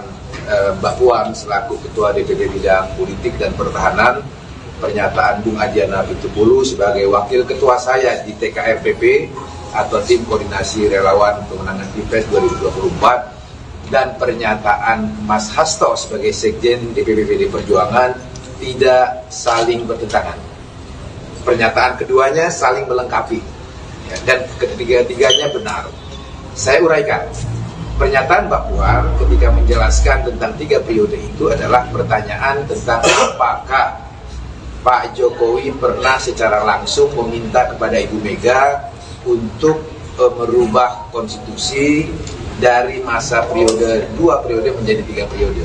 Mbak Puan selaku Ketua DPP Bidang Politik dan Pertahanan, pernyataan Bung Adiana Pitupulu sebagai Wakil Ketua saya di TKRPP atau Tim Koordinasi Relawan Pemenangan Pilpres 2024, dan pernyataan Mas Hasto sebagai Sekjen DPP PDI Perjuangan tidak saling bertentangan. Pernyataan keduanya saling melengkapi, ya, dan ketiga-tiganya benar. Saya uraikan. Pernyataan Mbak Puan ketika menjelaskan tentang 3 periode itu adalah pertanyaan tentang apakah Pak Jokowi pernah secara langsung meminta kepada Ibu Mega untuk merubah konstitusi dari masa periode 2 periode menjadi 3 periode.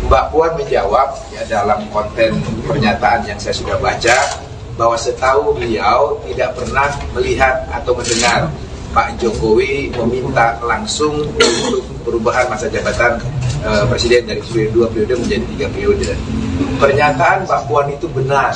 Mbak Puan menjawab, ya, dalam konten pernyataan yang saya sudah baca, bahwa setahu beliau tidak pernah melihat atau mendengar Pak Jokowi meminta langsung untuk perubahan masa jabatan presiden dari 2 periode menjadi 3 periode. Pernyataan Mbak Puan itu benar.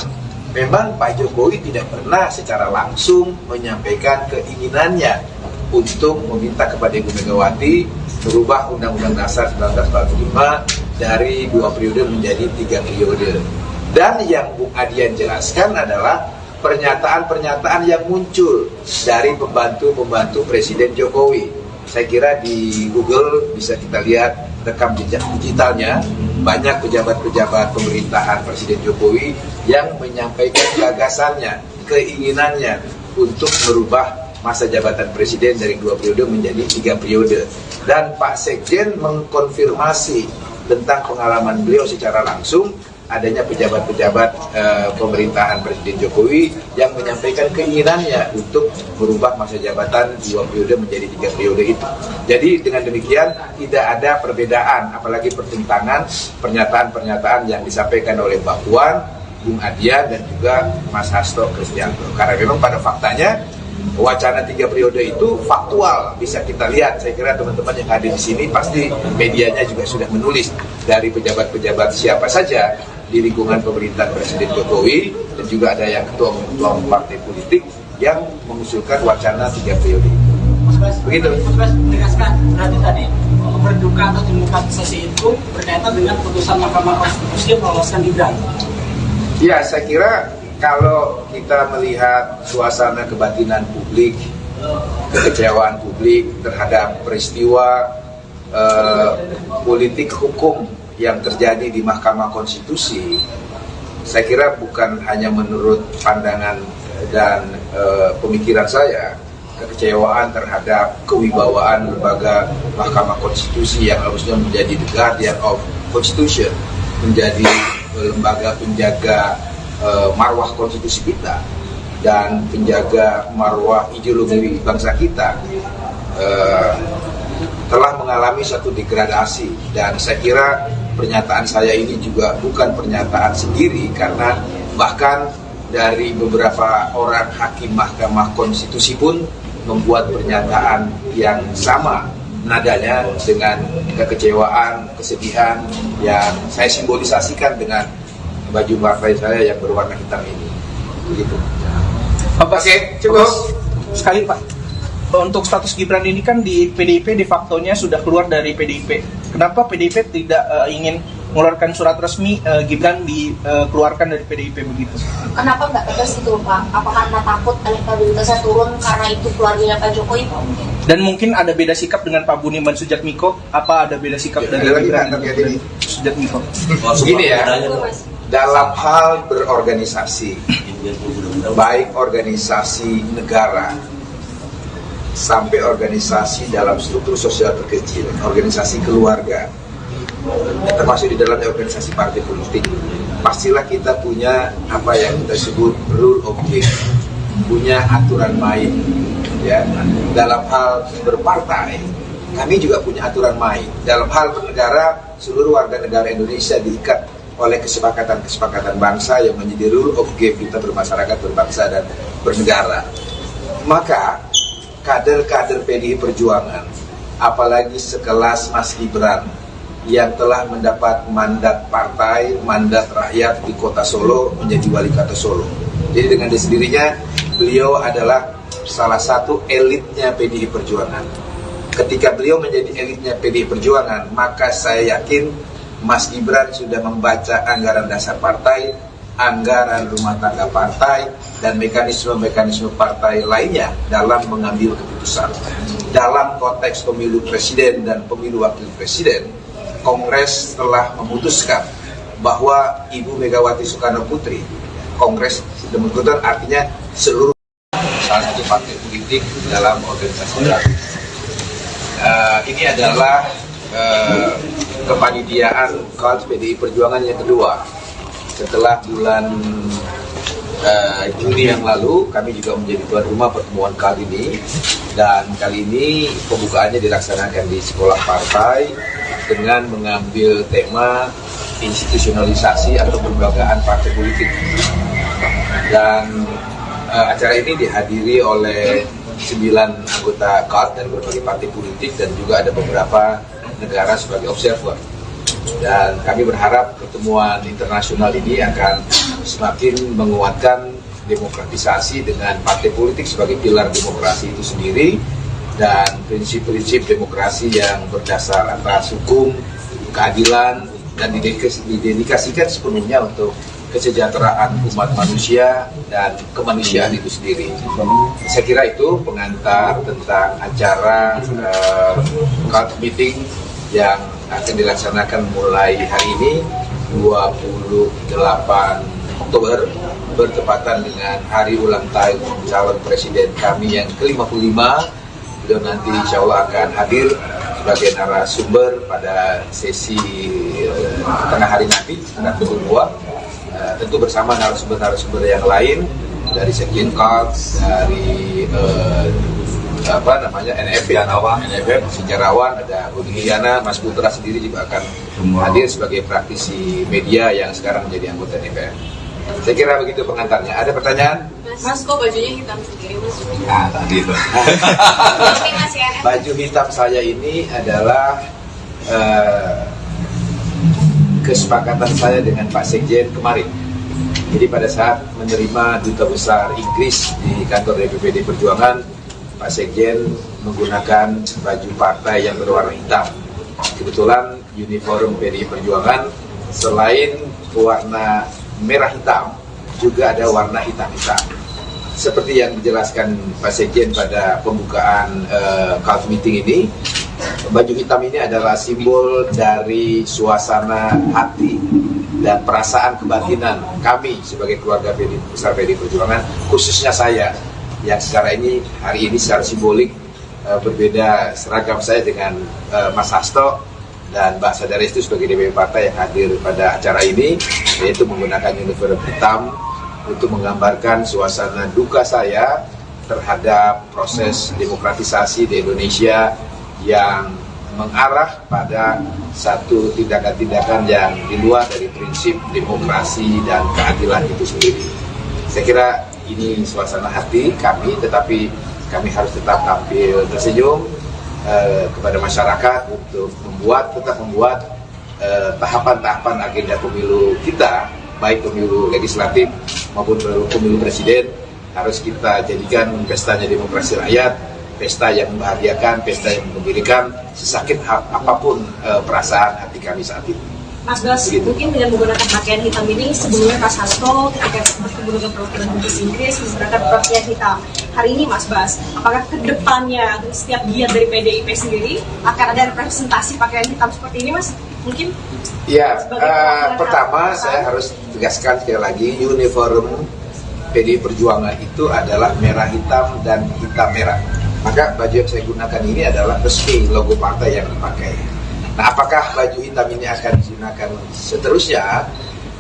Memang Pak Jokowi tidak pernah secara langsung menyampaikan keinginannya untuk meminta kepada Ibu Megawati merubah Undang-Undang Dasar 1945 dari 2 periode menjadi 3 periode. Dan yang Bung Adian jelaskan adalah pernyataan-pernyataan yang muncul dari pembantu-pembantu Presiden Jokowi. Saya kira di Google bisa kita lihat rekam jejak digitalnya, banyak pejabat-pejabat pemerintahan Presiden Jokowi yang menyampaikan gagasannya, keinginannya untuk merubah masa jabatan Presiden dari 2 periode menjadi 3 periode. Dan Pak Sekjen mengkonfirmasi tentang pengalaman beliau secara langsung, adanya pejabat-pejabat pemerintahan Presiden Jokowi yang menyampaikan keinginannya untuk merubah masa jabatan 2 periode menjadi 3 periode itu. Jadi dengan demikian tidak ada perbedaan, apalagi pertentangan pernyataan-pernyataan yang disampaikan oleh Mbak Puan, Bung Adian, dan juga Mas Hasto Kristianto. Karena memang pada faktanya wacana 3 periode itu faktual, bisa kita lihat. Saya kira teman-teman yang hadir di sini pasti medianya juga sudah menulis dari pejabat-pejabat siapa saja di lingkungan pemerintahan Presiden Jokowi, dan juga ada yang ketua partai politik yang mengusulkan wacana 3 periode. Begitu. Mas menegaskan berarti tadi berduka atau demokratisasi itu berkaitan dengan putusan Mahkamah Konstitusi yang meloloskan Gibran. Ya, saya kira kalau kita melihat suasana kebatinan publik, kekecewaan publik terhadap peristiwa politik hukum yang terjadi di Mahkamah Konstitusi, saya kira bukan hanya menurut pandangan dan pemikiran saya, kekecewaan terhadap kewibawaan lembaga Mahkamah Konstitusi yang harusnya menjadi the guardian of Constitution, menjadi lembaga penjaga marwah konstitusi kita dan penjaga marwah ideologi bangsa kita, telah mengalami satu degradasi. Dan saya kira pernyataan saya ini juga bukan pernyataan sendiri, karena bahkan dari beberapa orang hakim Mahkamah Konstitusi pun membuat pernyataan yang sama nadanya dengan kekecewaan, kesedihan yang saya simbolisasikan dengan baju partai saya yang berwarna hitam ini. Begitu. Oke, cukup. Sekali Pak, untuk status Gibran ini kan di PDIP de facto-nya sudah keluar dari PDIP. Kenapa PDIP tidak ingin mengeluarkan surat resmi Gibran dikeluarkan dari PDIP begitu? Kenapa nggak tegas itu Pak? Apa karena takut elektabilitasnya turun karena itu keluarganya Pak Jokowi? Dan mungkin ada beda sikap dengan Pak Budiman Sujatmiko? Apa ada beda sikap dari Gibran dan Sujatmiko? Begini ya, dalam hal berorganisasi, baik organisasi negara sampai organisasi dalam struktur sosial terkecil, organisasi keluarga, termasuk di dalam organisasi partai politik, pastilah kita punya apa yang kita sebut rule of game, punya aturan main. Ya, dalam hal berpartai, kami juga punya aturan main. Dalam hal bernegara, seluruh warga negara Indonesia diikat oleh kesepakatan-kesepakatan bangsa yang menjadi rule of game kita bermasyarakat, berbangsa, dan bernegara. Maka kader-kader PDI Perjuangan, apalagi sekelas Mas Gibran yang telah mendapat mandat partai, mandat rakyat di kota Solo menjadi wali kota Solo. Jadi dengan sendirinya beliau adalah salah satu elitnya PDI Perjuangan. Ketika beliau menjadi elitnya PDI Perjuangan, maka saya yakin Mas Gibran sudah membaca anggaran dasar partai, anggaran rumah tangga partai, dan mekanisme-mekanisme partai lainnya dalam mengambil keputusan. Dalam konteks pemilu presiden dan pemilu wakil presiden, Kongres telah memutuskan bahwa Ibu Megawati Soekarno Putri, Kongres sudah memutuskan, artinya seluruh salah satu partai politik dalam organisasi baru. Ini adalah kepanitiaan KALS PDI Perjuangan yang kedua. Setelah bulan Juni yang lalu, kami juga menjadi tuan rumah pertemuan kali ini. Dan kali ini pembukaannya dilaksanakan di sekolah partai dengan mengambil tema institusionalisasi atau kelembagaan partai politik. Dan acara ini dihadiri oleh 9 anggota KALS dari berbagai partai politik dan juga ada beberapa negara sebagai observer. Dan kami berharap pertemuan internasional ini akan semakin menguatkan demokratisasi dengan partai politik sebagai pilar demokrasi itu sendiri dan prinsip-prinsip demokrasi yang berdasar atas hukum, keadilan, dan didedikasikan sepenuhnya untuk kesejahteraan umat manusia dan kemanusiaan itu sendiri. Saya kira itu pengantar tentang acara KALS meeting yang akan dilaksanakan mulai hari ini 28 Oktober bertepatan dengan hari ulang tahun calon presiden kami yang ke-55. Beliau nanti insya Allah akan hadir sebagai narasumber pada sesi tengah hari nanti sekitar pukul 2, tentu bersama narasumber-narasumber yang lain dari Sekjen KALS, dari NFF, sejarawan, ada Budi Giana, Mas Putra sendiri juga akan hadir sebagai praktisi media yang sekarang menjadi anggota DPR. Saya kira begitu pengantarnya. Ada pertanyaan? Mas, kok bajunya hitam sendiri, Mas? Nah, tadi itu. Baju hitam saya ini adalah kesepakatan saya dengan Pak Sekjen kemarin. Jadi pada saat menerima Duta Besar Inggris di kantor DPPD Perjuangan, Pak Sekjen menggunakan baju partai yang berwarna hitam. Kebetulan uniform PDI Perjuangan selain warna merah hitam, juga ada warna hitam-hitam. Seperti yang dijelaskan Pak Sekjen pada pembukaan KALS meeting ini, baju hitam ini adalah simbol dari suasana hati dan perasaan kebatinan kami sebagai keluarga besar PDI Perjuangan, khususnya saya yang sekarang ini hari ini secara simbolik berbeda seragam saya dengan Mas Hasto dan Mbak Sadarestu sebagai DPP partai yang hadir pada acara ini, yaitu menggunakan uniform hitam untuk menggambarkan suasana duka saya terhadap proses demokratisasi di Indonesia yang mengarah pada satu tindakan-tindakan yang di luar dari prinsip demokrasi dan keadilan itu sendiri. Saya kira ini suasana hati kami, tetapi kami harus tetap tampil tersenyum kepada masyarakat untuk tetap membuat tahapan-tahapan agenda pemilu kita, baik pemilu legislatif maupun pemilu presiden, harus kita jadikan pestanya demokrasi rakyat, pesta yang membahagiakan, pesta yang menggembirakan, sesakit apapun perasaan hati kami saat ini. Mas Bas, mungkin dengan menggunakan pakaian hitam ini, sebelumnya Mas Hasto ketika bertemu dengan perwakilan Dubes Inggris menggunakan pakaian hitam. Hari ini Mas Bas, apakah ke depannya setiap giat dari PDIP sendiri akan ada representasi pakaian hitam seperti ini, Mas? Mungkin? Ya, pertama saya harus tegaskan sekali lagi, uniform PDI Perjuangan itu adalah merah hitam dan hitam merah. Maka baju yang saya gunakan ini adalah resmi logo partai yang dipakai. Nah, apakah baju hitam ini akan digunakan seterusnya?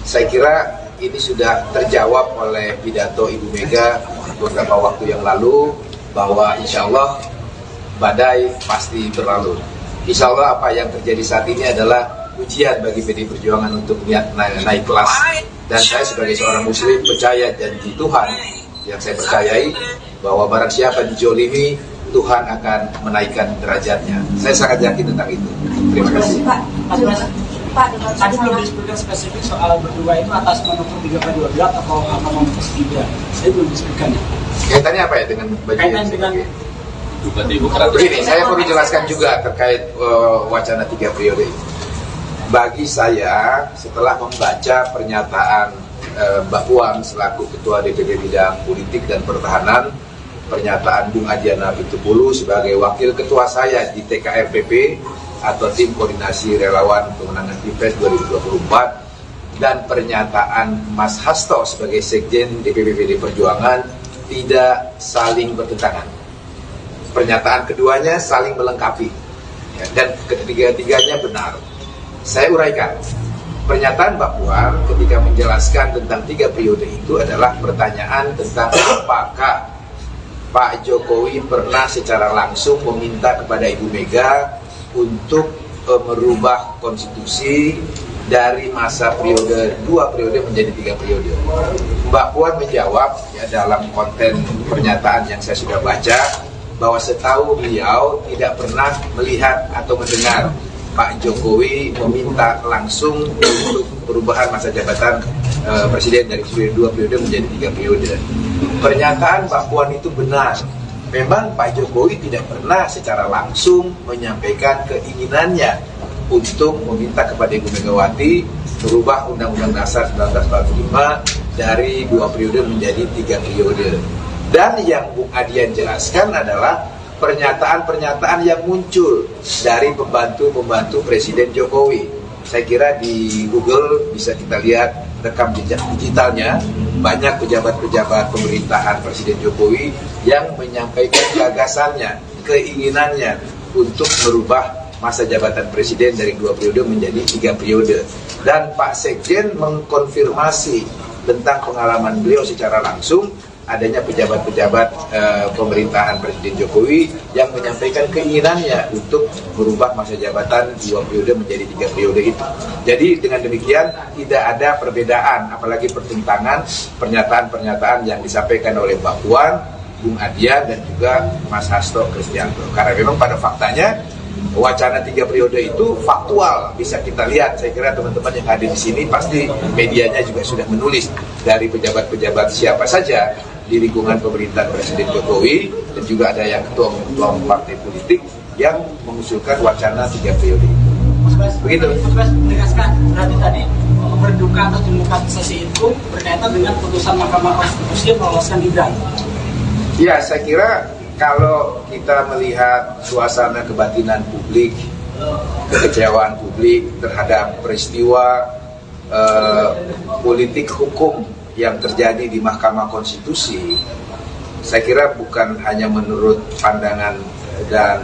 Saya kira ini sudah terjawab oleh pidato Ibu Mega beberapa waktu yang lalu, bahwa insya Allah badai pasti berlalu. Insya Allah apa yang terjadi saat ini adalah ujian bagi PDI Perjuangan untuk naik kelas. Dan saya sebagai seorang muslim percaya janji Tuhan yang saya percayai, bahwa barang siapa dijolimi, Tuhan akan menaikkan derajatnya. Saya sangat yakin tentang itu. Terima kasih. Tadi belum disebutkan spesifik soal berdua itu atas manuver 3/12 atau apa manuver 3. Saya belum disebutkan. Kaitannya apa ya dengan baju? Kaitan dengan begini, saya perlu jelaskan juga terkait wacana 3 periode ini. Bagi saya, setelah membaca pernyataan Mbak Puan selaku Ketua DPP Bidang Politik dan Pertahanan, pernyataan Bung Adiana Pitupulu sebagai Wakil Ketua saya di TKRPP atau Tim Koordinasi Relawan Pemenangan Pilpres 2024, dan pernyataan Mas Hasto sebagai Sekjen DPP PD Perjuangan tidak saling bertentangan. Pernyataan keduanya saling melengkapi, ya, dan ketiga-tiganya benar. Saya uraikan. Pernyataan Mbak Puan ketika menjelaskan tentang 3 periode itu adalah pertanyaan tentang apakah Pak Jokowi pernah secara langsung meminta kepada Ibu Mega untuk merubah konstitusi dari masa periode 2 periode menjadi 3 periode. Mbak Puan menjawab ya, dalam konten pernyataan yang saya sudah baca, bahwa setahu beliau tidak pernah melihat atau mendengar Pak Jokowi meminta langsung untuk perubahan masa jabatan presiden dari 2 periode menjadi 3 periode. Pernyataan Mbak Puan itu benar. Memang Pak Jokowi tidak pernah secara langsung menyampaikan keinginannya untuk meminta kepada Ibu Megawati merubah Undang-Undang Dasar 1945 dari 2 periode menjadi 3 periode. Dan yang Bung Adian jelaskan adalah pernyataan-pernyataan yang muncul dari pembantu-pembantu Presiden Jokowi. Saya kira di Google bisa kita lihat rekam jejak digitalnya, banyak pejabat-pejabat pemerintahan Presiden Jokowi yang menyampaikan gagasannya, keinginannya untuk merubah masa jabatan Presiden dari 2 periode menjadi 3 periode. Dan Pak Sekjen mengkonfirmasi tentang pengalaman beliau secara langsung, adanya pejabat-pejabat pemerintahan Presiden Jokowi yang menyampaikan keinginannya untuk merubah masa jabatan 2 periode menjadi 3 periode itu. Jadi dengan demikian tidak ada perbedaan, apalagi pertentangan pernyataan-pernyataan yang disampaikan oleh Mbak Puan, Bung Adian dan juga Mas Hasto Kristianto. Karena memang pada faktanya wacana 3 periode itu faktual, bisa kita lihat. Saya kira teman-teman yang hadir di sini pasti medianya juga sudah menulis dari pejabat-pejabat siapa saja di lingkungan pemerintahan Presiden Jokowi, dan juga ada yang ketua partai politik yang mengusulkan wacana 3 periode itu. Begitu. Mas Bas menegaskan berarti tadi berduka atau demokratisasi itu berkaitan dengan putusan Mahkamah Konstitusi yang meloloskan Gibran. Ya, saya kira kalau kita melihat suasana kebatinan publik, kekecewaan publik terhadap peristiwa politik hukum yang terjadi di Mahkamah Konstitusi, saya kira bukan hanya menurut pandangan dan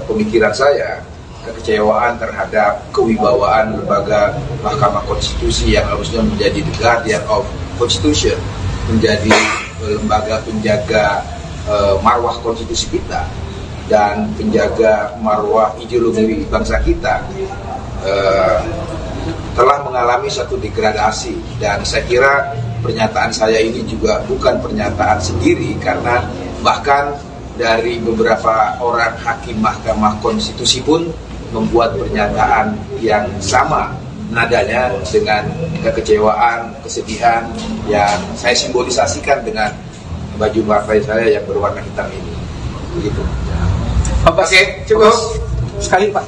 pemikiran saya, kekecewaan terhadap kewibawaan lembaga Mahkamah Konstitusi yang harusnya menjadi the guardian of Constitution, menjadi lembaga penjaga marwah konstitusi kita dan penjaga marwah ideologi bangsa kita, telah mengalami satu degradasi. Dan saya kira pernyataan saya ini juga bukan pernyataan sendiri, karena bahkan dari beberapa orang hakim Mahkamah Konstitusi pun membuat pernyataan yang sama nadanya dengan kekecewaan, kesedihan yang saya simbolisasikan dengan baju partai saya yang berwarna hitam ini. Begitu. Oke, cukup. Sekali Pak.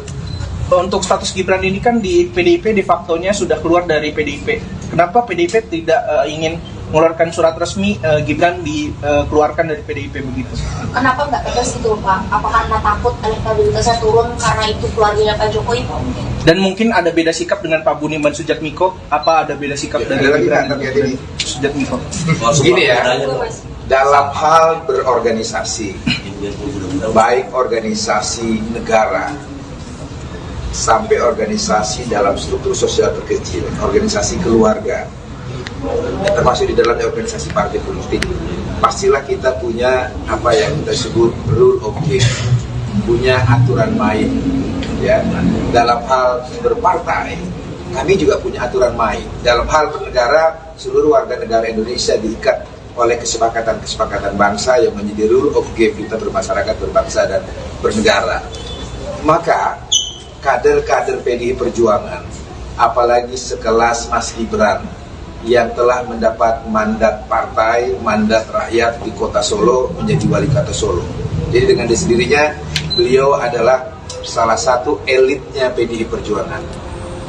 Untuk status Gibran ini kan di PDIP de facto-nya sudah keluar dari PDIP. Kenapa PDIP tidak ingin mengeluarkan surat resmi Gibran dikeluarkan dari PDIP begitu? Kenapa nggak tegas itu Pak? Apa karena takut elektabilitasnya turun karena itu keluarganya Pak Jokowi? Dan mungkin ada beda sikap dengan Pak Budiman Sujatmiko? Apa ada beda sikap dari Gibran dan Sujatmiko? Begini ya, dalam hal berorganisasi, baik organisasi negara sampai organisasi dalam struktur sosial terkecil, organisasi keluarga, termasuk di dalamnya organisasi partai politik, pastilah kita punya apa yang kita sebut rule of game, punya aturan main. Ya, dalam hal berpartai, kami juga punya aturan main. Dalam hal bernegara, seluruh warga negara Indonesia diikat oleh kesepakatan-kesepakatan bangsa yang menjadi rule of game kita bermasyarakat, berbangsa, dan bernegara. Maka kader-kader PDI Perjuangan, apalagi sekelas Mas Gibran yang telah mendapat mandat partai, mandat rakyat di kota Solo menjadi wali kota Solo. Jadi dengan sendirinya beliau adalah salah satu elitnya PDI Perjuangan.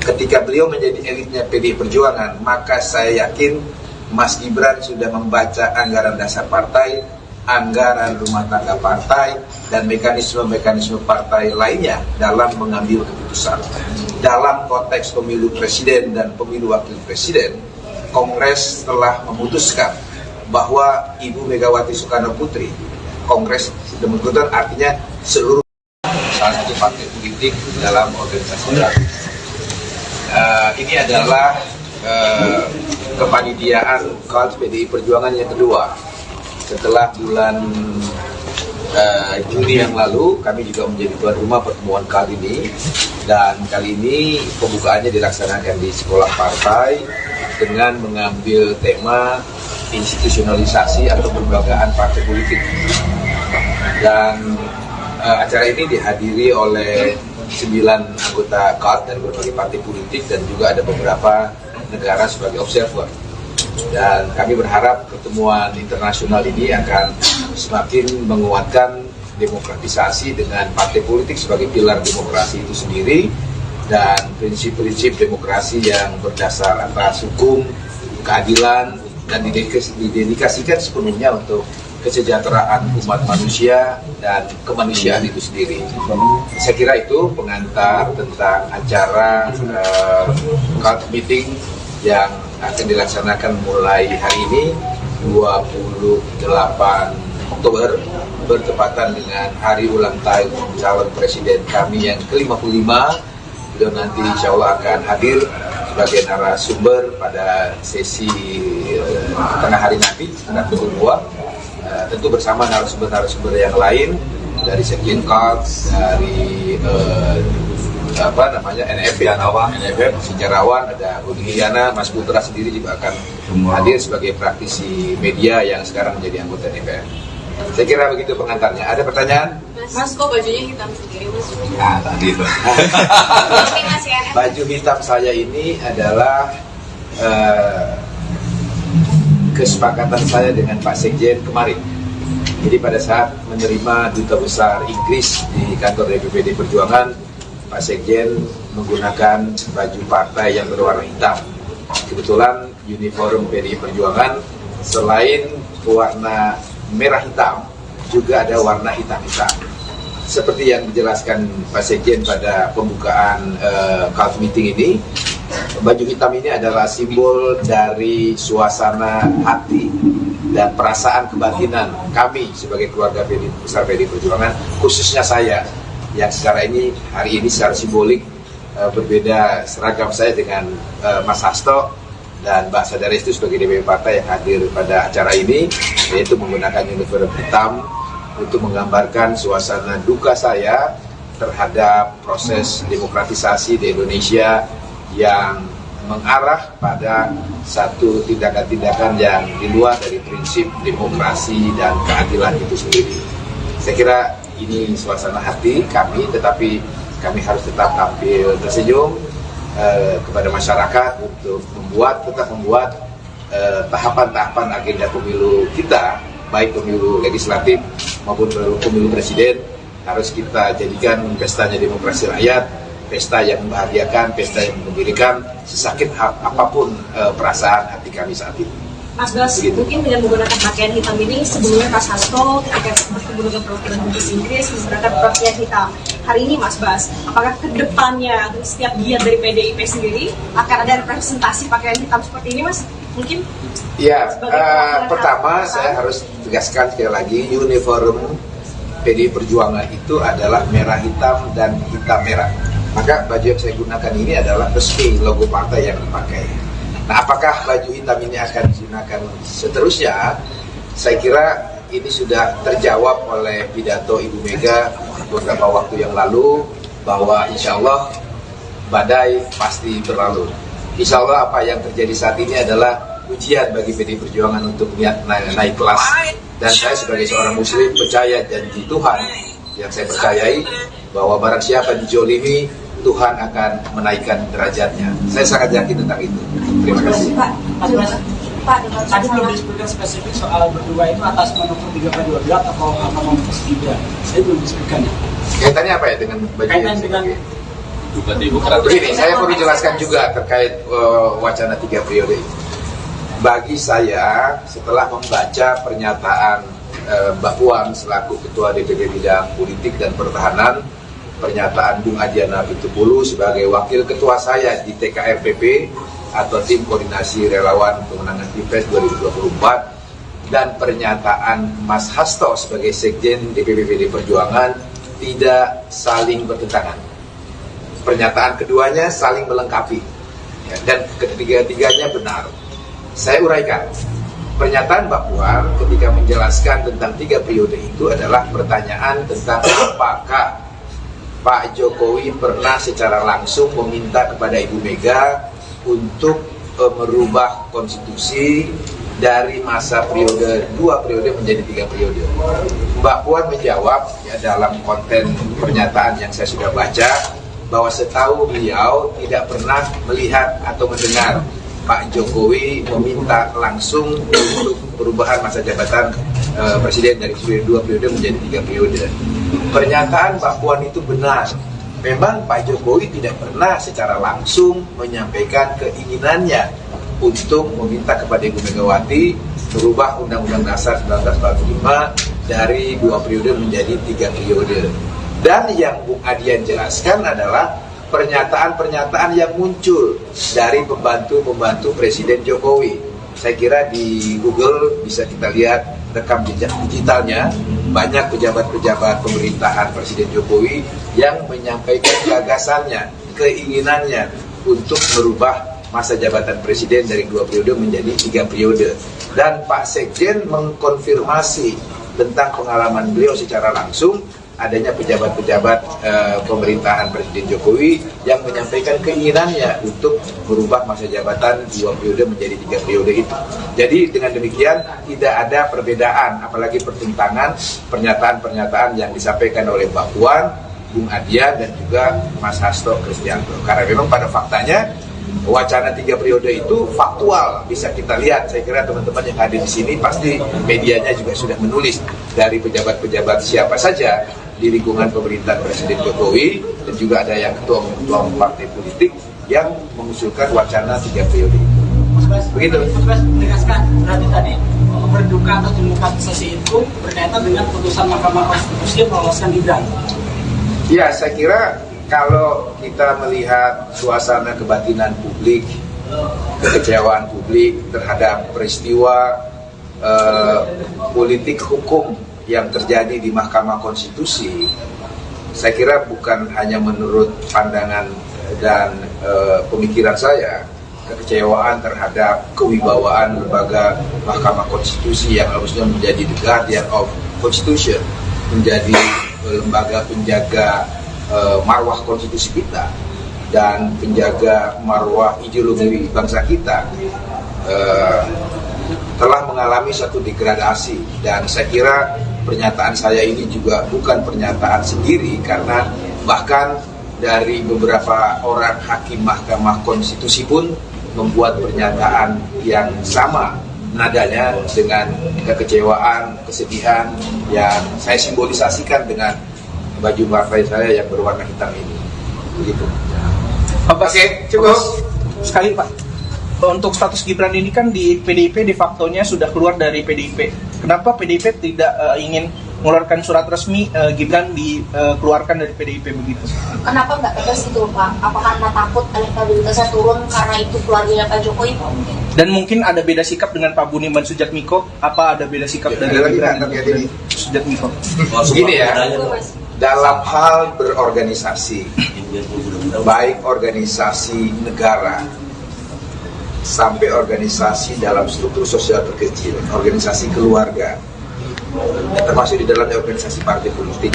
Ketika beliau menjadi elitnya PDI Perjuangan, maka saya yakin Mas Gibran sudah membaca anggaran dasar partai, anggaran rumah tangga partai, dan mekanisme-mekanisme partai lainnya dalam mengambil keputusan. Dalam konteks pemilu presiden dan pemilu wakil presiden, Kongres telah memutuskan bahwa Ibu Megawati Soekarno Putri, Kongres sudah memutuskan, artinya seluruh salah satu partai politik dalam organisasi baru. Ini adalah kepanitiaan KALT PDI Perjuangan yang kedua. Setelah bulan Juni yang lalu, kami juga menjadi tuan rumah pertemuan kali ini. Dan kali ini pembukaannya dilaksanakan di sekolah partai dengan mengambil tema institusionalisasi atau kelembagaan partai politik. Dan acara ini dihadiri oleh 9 anggota KALT dari berbagai partai politik dan juga ada beberapa negara sebagai observer. Dan kami berharap pertemuan internasional ini akan semakin menguatkan demokratisasi dengan partai politik sebagai pilar demokrasi itu sendiri dan prinsip-prinsip demokrasi yang berdasar atas hukum, keadilan, dan didedikasikan sepenuhnya untuk kesejahteraan umat manusia dan kemanusiaan itu sendiri. Saya kira itu pengantar tentang acara KALT meeting yang akan dilaksanakan mulai hari ini 28 Oktober bertepatan dengan hari ulang tahun calon presiden kami yang ke-55. Beliau nanti insya Allah akan hadir sebagai narasumber pada sesi tengah hari nanti sekitar pukul 2, tentu bersama narasumber-narasumber yang lain dari Sekjen KALT, dari NFF, sejarawan, ada Budi Hiana, Mas Putra sendiri juga akan hadir sebagai praktisi media yang sekarang menjadi anggota DPR. Saya kira begitu pengantarnya. Ada pertanyaan? Mas, kok bajunya hitam sendiri, Mas? Nah, tadi itu. Baju hitam saya ini adalah kesepakatan saya dengan Pak Sekjen kemarin. Jadi pada saat menerima Duta Besar Inggris di kantor DPPD Perjuangan, Pak Sekjen menggunakan baju partai yang berwarna hitam. Kebetulan uniform PDI Perjuangan selain warna merah hitam juga ada warna hitam-hitam. Seperti yang dijelaskan Pak Sekjen pada pembukaan KALT meeting ini, baju hitam ini adalah simbol dari suasana hati dan perasaan kebatinan kami sebagai keluarga besar PDI Perjuangan, khususnya saya yang hari ini secara simbolik berbeda seragam saya dengan Mas Hasto dan Mbak Sadarestu sebagai DPP partai yang hadir pada acara ini, yaitu menggunakan uniform hitam untuk menggambarkan suasana duka saya terhadap proses demokratisasi di Indonesia yang mengarah pada satu tindakan-tindakan yang di luar dari prinsip demokrasi dan keadilan itu sendiri. Saya kira ini suasana hati kami, tetapi kami harus tetap tampil tersenyum kepada masyarakat untuk tetap membuat tahapan-tahapan agenda pemilu kita, baik pemilu legislatif maupun pemilu presiden, harus kita jadikan pestanya demokrasi rakyat, pesta yang membahagiakan, pesta yang menggembirakan, sesakit apapun perasaan hati kami saat ini. Mas Bas, mungkin dengan menggunakan pakaian hitam ini, sebelumnya Mas Hasto ketika bertemu dengan perwakilan Dubes Inggris menggunakan pakaian hitam. Hari ini Mas Bas, apakah kedepannya setiap giat dari PDIP sendiri akan ada representasi pakaian hitam seperti ini, Mas? Mungkin? Ya, pertama saya harus tegaskan sekali lagi, uniform PDI Perjuangan itu adalah merah hitam dan hitam merah. Maka baju yang saya gunakan ini adalah resmi logo partai yang dipakai. Nah, apakah baju hitam ini akan digunakan seterusnya? Saya kira ini sudah terjawab oleh pidato Ibu Mega beberapa waktu yang lalu, bahwa insya Allah badai pasti berlalu. Insya Allah apa yang terjadi saat ini adalah ujian bagi PDI Perjuangan untuk naik kelas. Dan saya sebagai seorang muslim percaya janji Tuhan yang saya percayai, bahwa barang siapa dijolimi, Tuhan akan menaikkan derajatnya. Saya sangat yakin tentang itu. Terima kasih. Tadi belum disebutkan spesifik soal berdua itu atas manuver 3/12 atau manuver 3. Saya belum disebutkan. Kaitannya apa ya dengan baju kaitan dengan begini, saya perlu jelaskan juga terkait wacana 3 periode ini. Bagi saya, setelah membaca pernyataan Mbak Puan selaku Ketua DPP Bidang Politik dan Pertahanan, pernyataan Bung Adiana Pitupulu sebagai Wakil Ketua saya di TKRPP atau Tim Koordinasi Relawan Pemenangan Pilpres 2024, dan pernyataan Mas Hasto sebagai Sekjen DPP PDI Perjuangan tidak saling bertentangan. Pernyataan keduanya saling melengkapi, ya, dan ketiga-tiganya benar. Saya uraikan. Pernyataan Mbak Puan ketika menjelaskan tentang 3 periode itu adalah pertanyaan tentang apakah Pak Jokowi pernah secara langsung meminta kepada Ibu Mega untuk merubah konstitusi dari masa periode 2 periode menjadi 3 periode. Mbak Puan menjawab ya, dalam konten pernyataan yang saya sudah baca, bahwa setahu beliau tidak pernah melihat atau mendengar Pak Jokowi meminta langsung untuk perubahan masa jabatan presiden dari 2 periode menjadi 3 periode. Pernyataan Mbak Puan itu benar. Memang Pak Jokowi tidak pernah secara langsung menyampaikan keinginannya untuk meminta kepada Ibu Megawati merubah Undang-Undang Dasar 1945 dari 2 periode menjadi 3 periode. Dan yang Bung Adian jelaskan adalah pernyataan-pernyataan yang muncul dari pembantu-pembantu Presiden Jokowi. Saya kira di Google bisa kita lihat rekam jejak digitalnya, banyak pejabat-pejabat pemerintahan Presiden Jokowi yang menyampaikan gagasannya, keinginannya untuk merubah masa jabatan Presiden dari 2 periode menjadi 3 periode. Dan Pak Sekjen mengkonfirmasi tentang pengalaman beliau secara langsung, adanya pejabat-pejabat pemerintahan Presiden Jokowi yang menyampaikan keinginannya untuk merubah masa jabatan 2 periode menjadi 3 periode itu. Jadi dengan demikian tidak ada perbedaan, apalagi pertentangan pernyataan-pernyataan yang disampaikan oleh Mbak Puan, Bung Adian dan juga Mas Hasto Kristianto. Karena memang pada faktanya wacana 3 periode itu faktual, bisa kita lihat. Saya kira teman-teman yang hadir di sini pasti medianya juga sudah menulis dari pejabat-pejabat siapa saja di lingkungan pemerintahan Presiden Jokowi, dan juga ada yang ketua partai politik yang mengusulkan wacana 3 periode itu. Begitu. Mas Bas menegaskan berarti tadi berduka atau demokratisasi itu berkaitan dengan putusan Mahkamah Konstitusi yang meloloskan Gibran. Ya, saya kira kalau kita melihat suasana kebatinan publik, kekecewaan publik terhadap peristiwa politik hukum yang terjadi di Mahkamah Konstitusi, saya kira bukan hanya menurut pandangan dan pemikiran saya, kekecewaan terhadap kewibawaan lembaga Mahkamah Konstitusi yang harusnya menjadi the guardian of Constitution, menjadi lembaga penjaga marwah konstitusi kita dan penjaga marwah ideologi bangsa kita, telah mengalami satu degradasi. Dan saya kira pernyataan saya ini juga bukan pernyataan sendiri, karena bahkan dari beberapa orang hakim Mahkamah Konstitusi pun membuat pernyataan yang sama nadanya dengan kekecewaan, kesedihan yang saya simbolisasikan dengan baju partai saya yang berwarna hitam ini. Begitu. Oke, cukup. Sekali Pak, untuk status Gibran ini kan di PDIP de facto-nya sudah keluar dari PDIP. Kenapa PDIP tidak ingin mengeluarkan surat resmi Gibran dikeluarkan dari PDIP begitu? Kenapa nggak tegas itu Pak? Apa karena takut elektabilitasnya turun karena itu keluarganya Pak Jokowi? Dan mungkin ada beda sikap dengan Pak Budiman Sujatmiko? Apa ada beda sikap dari Gibran dan Sujatmiko? Begini ya, dalam hal berorganisasi, baik organisasi negara sampai organisasi dalam struktur sosial terkecil, organisasi keluarga, termasuk di dalamnya organisasi partai politik,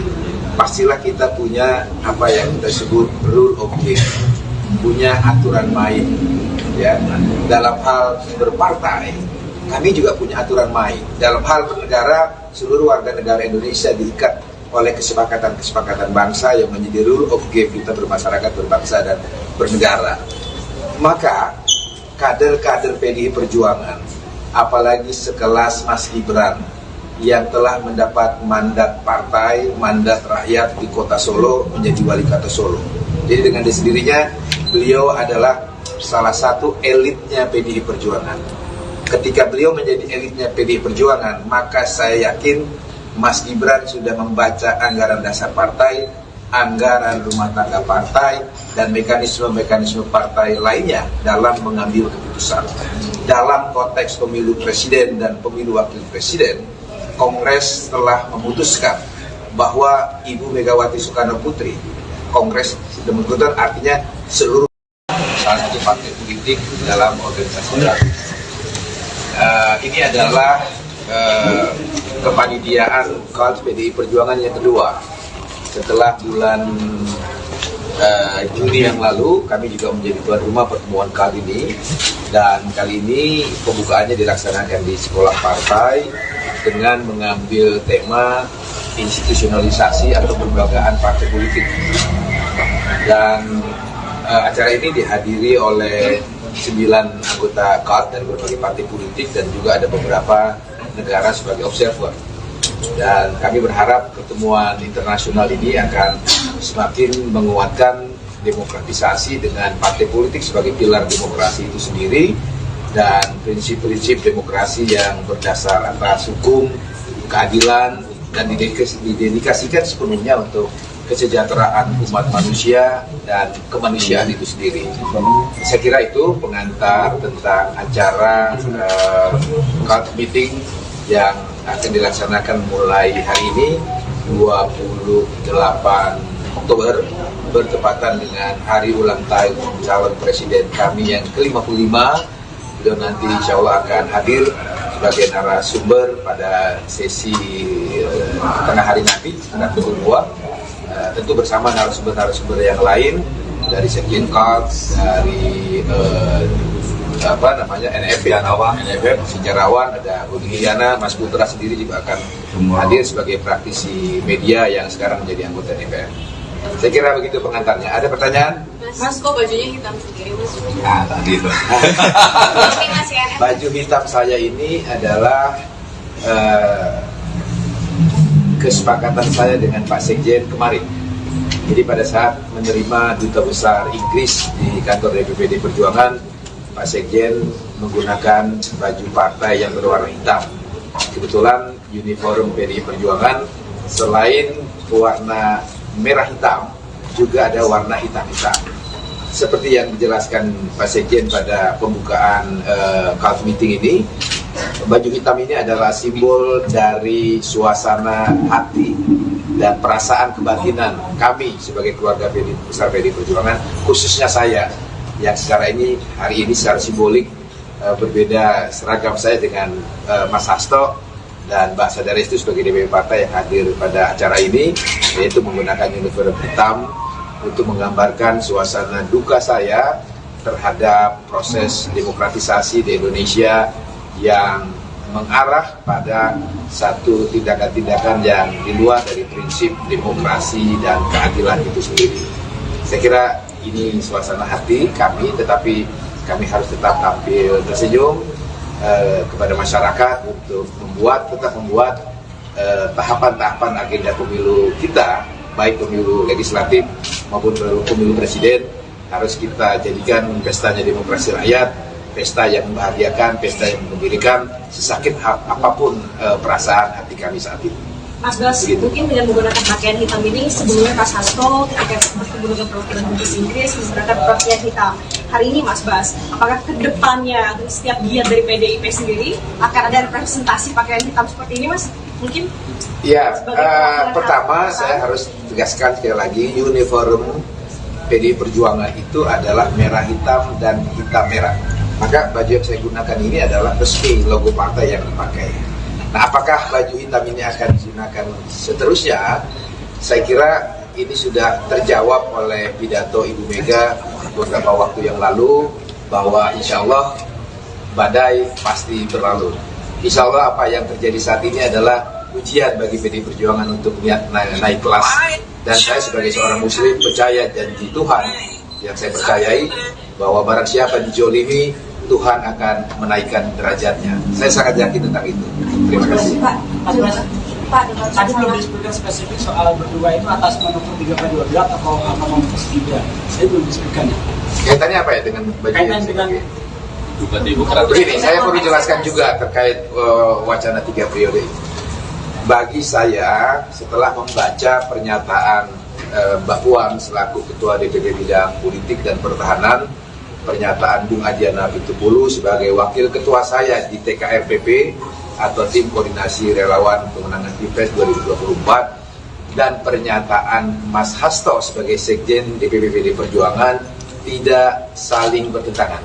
pastilah kita punya apa yang kita sebut rule of game, punya aturan main. Ya, dalam hal berpartai, kami juga punya aturan main. Dalam hal bernegara, seluruh warga negara Indonesia diikat oleh kesepakatan-kesepakatan bangsa yang menjadi rule of game kita bermasyarakat, berbangsa, dan bernegara. Maka kader-kader PDI Perjuangan, apalagi sekelas Mas Gibran yang telah mendapat mandat partai, mandat rakyat di kota Solo menjadi wali kota Solo. Jadi dengan sendirinya beliau adalah salah satu elitnya PDI Perjuangan. Ketika beliau menjadi elitnya PDI Perjuangan, maka saya yakin Mas Gibran sudah membaca anggaran dasar partai, anggaran rumah tangga partai, dan mekanisme-mekanisme partai lainnya dalam mengambil keputusan. Dalam konteks pemilu presiden dan pemilu wakil presiden, Kongres telah memutuskan bahwa Ibu Megawati Soekarno Putri, Kongres sudah memutuskan, artinya seluruh salah satu partai politik dalam organisasi baru. Ini adalah kepanitiaan KALS PDI Perjuangan yang kedua. Setelah bulan Juni yang lalu, kami juga menjadi tuan rumah pertemuan kali ini. Dan kali ini pembukaannya dilaksanakan di sekolah partai dengan mengambil tema institusionalisasi atau kelembagaan partai politik. Dan acara ini dihadiri oleh 9 anggota KALS dari berbagai partai politik dan juga ada beberapa negara sebagai observer. Dan kami berharap pertemuan internasional ini akan semakin menguatkan demokratisasi dengan partai politik sebagai pilar demokrasi itu sendiri dan prinsip-prinsip demokrasi yang berdasar atas hukum, keadilan, dan didedikasikan sepenuhnya untuk kesejahteraan umat manusia dan kemanusiaan itu sendiri. Saya kira itu pengantar tentang acara KALS meeting yang akan dilaksanakan mulai hari ini 28 Oktober bertepatan dengan hari ulang tahun calon presiden kami yang ke-55. Beliau nanti insya Allah akan hadir sebagai narasumber pada sesi tengah hari nanti sekitar pukul 2, tentu bersama narasumber-narasumber yang lain dari Sekjen KALS, dari NFF, sejarawan, ada Budi Hiana, Mas Putra sendiri juga akan hadir sebagai praktisi media yang sekarang menjadi anggota DPR. Saya kira begitu pengantarnya. Ada pertanyaan? Mas, kok bajunya hitam sendiri, Mas? Nah, tadi itu. Baju hitam saya ini adalah kesepakatan saya dengan Pak Sekjen kemarin. Jadi pada saat menerima Duta Besar Inggris di kantor DPPD Perjuangan, Pak Sekjen menggunakan baju partai yang berwarna hitam. Kebetulan uniform PDI Perjuangan selain warna merah hitam, juga ada warna hitam-hitam. Seperti yang dijelaskan Pak Sekjen pada pembukaan KALS meeting ini, Baju hitam ini adalah simbol dari suasana hati dan perasaan kebatinan kami sebagai keluarga besar PDI Perjuangan, khususnya saya yang hari ini secara simbolik berbeda seragam saya dengan Mas Hasto dan Mbak Sadarestu sebagai DPP partai yang hadir pada acara ini, yaitu menggunakan uniform hitam untuk menggambarkan suasana duka saya terhadap proses demokratisasi di Indonesia yang mengarah pada satu tindakan-tindakan yang di luar dari prinsip demokrasi dan keadilan itu sendiri. Saya kira ini suasana hati kami, tetapi kami harus tetap tampil tersenyum kepada masyarakat untuk tetap membuat tahapan-tahapan agenda pemilu kita, baik pemilu legislatif maupun pemilu presiden, harus kita jadikan pestanya demokrasi rakyat, pesta yang membahagiakan, pesta yang menggembirakan, sesakit apapun perasaan hati kami saat ini. Mas Bas, mungkin dengan menggunakan pakaian hitam ini, sebelumnya Mas Hasto ketika bertemu dengan perwakilan Inggris menggunakan pakaian hitam. Hari ini Mas Bas, apakah kedepannya setiap giat dari PDIP sendiri akan ada representasi pakaian hitam seperti ini, Mas? Mungkin? Ya, pertama saya harus tegaskan sekali lagi, uniform PDI Perjuangan itu adalah merah hitam dan hitam merah. Maka baju yang saya gunakan ini adalah resmi logo partai yang dipakai. Nah, apakah baju hitam ini akan digunakan seterusnya? Saya kira ini sudah terjawab oleh pidato Ibu Mega beberapa waktu yang lalu, bahwa insya Allah badai pasti berlalu. Insya Allah apa yang terjadi saat ini adalah ujian bagi PDI Perjuangan untuk naik kelas. Dan saya sebagai seorang muslim percaya janji Tuhan yang saya percayai, bahwa barang siapa dijolimi, Tuhan akan menaikkan derajatnya. Saya sangat yakin tentang itu. Terima kasih. Pak, tadi belum disebutkan spesifik soal berdua itu atas manuver 3/12 atau apa manuver 3. Saya belum disebutkan. Kaitannya apa ya dengan baju Kaitan dengan begini, saya perlu jelaskan juga terkait wacana 3 periode ini. Bagi saya, setelah membaca pernyataan Mbak Puan selaku Ketua DPP Bidang Politik dan Pertahanan, pernyataan Bung Adiana Pitupulu sebagai Wakil Ketua saya di TKRPP atau Tim Koordinasi Relawan Pemenangan Pilpres 2024, dan pernyataan Mas Hasto sebagai Sekjen DPP PDI Perjuangan tidak saling bertentangan.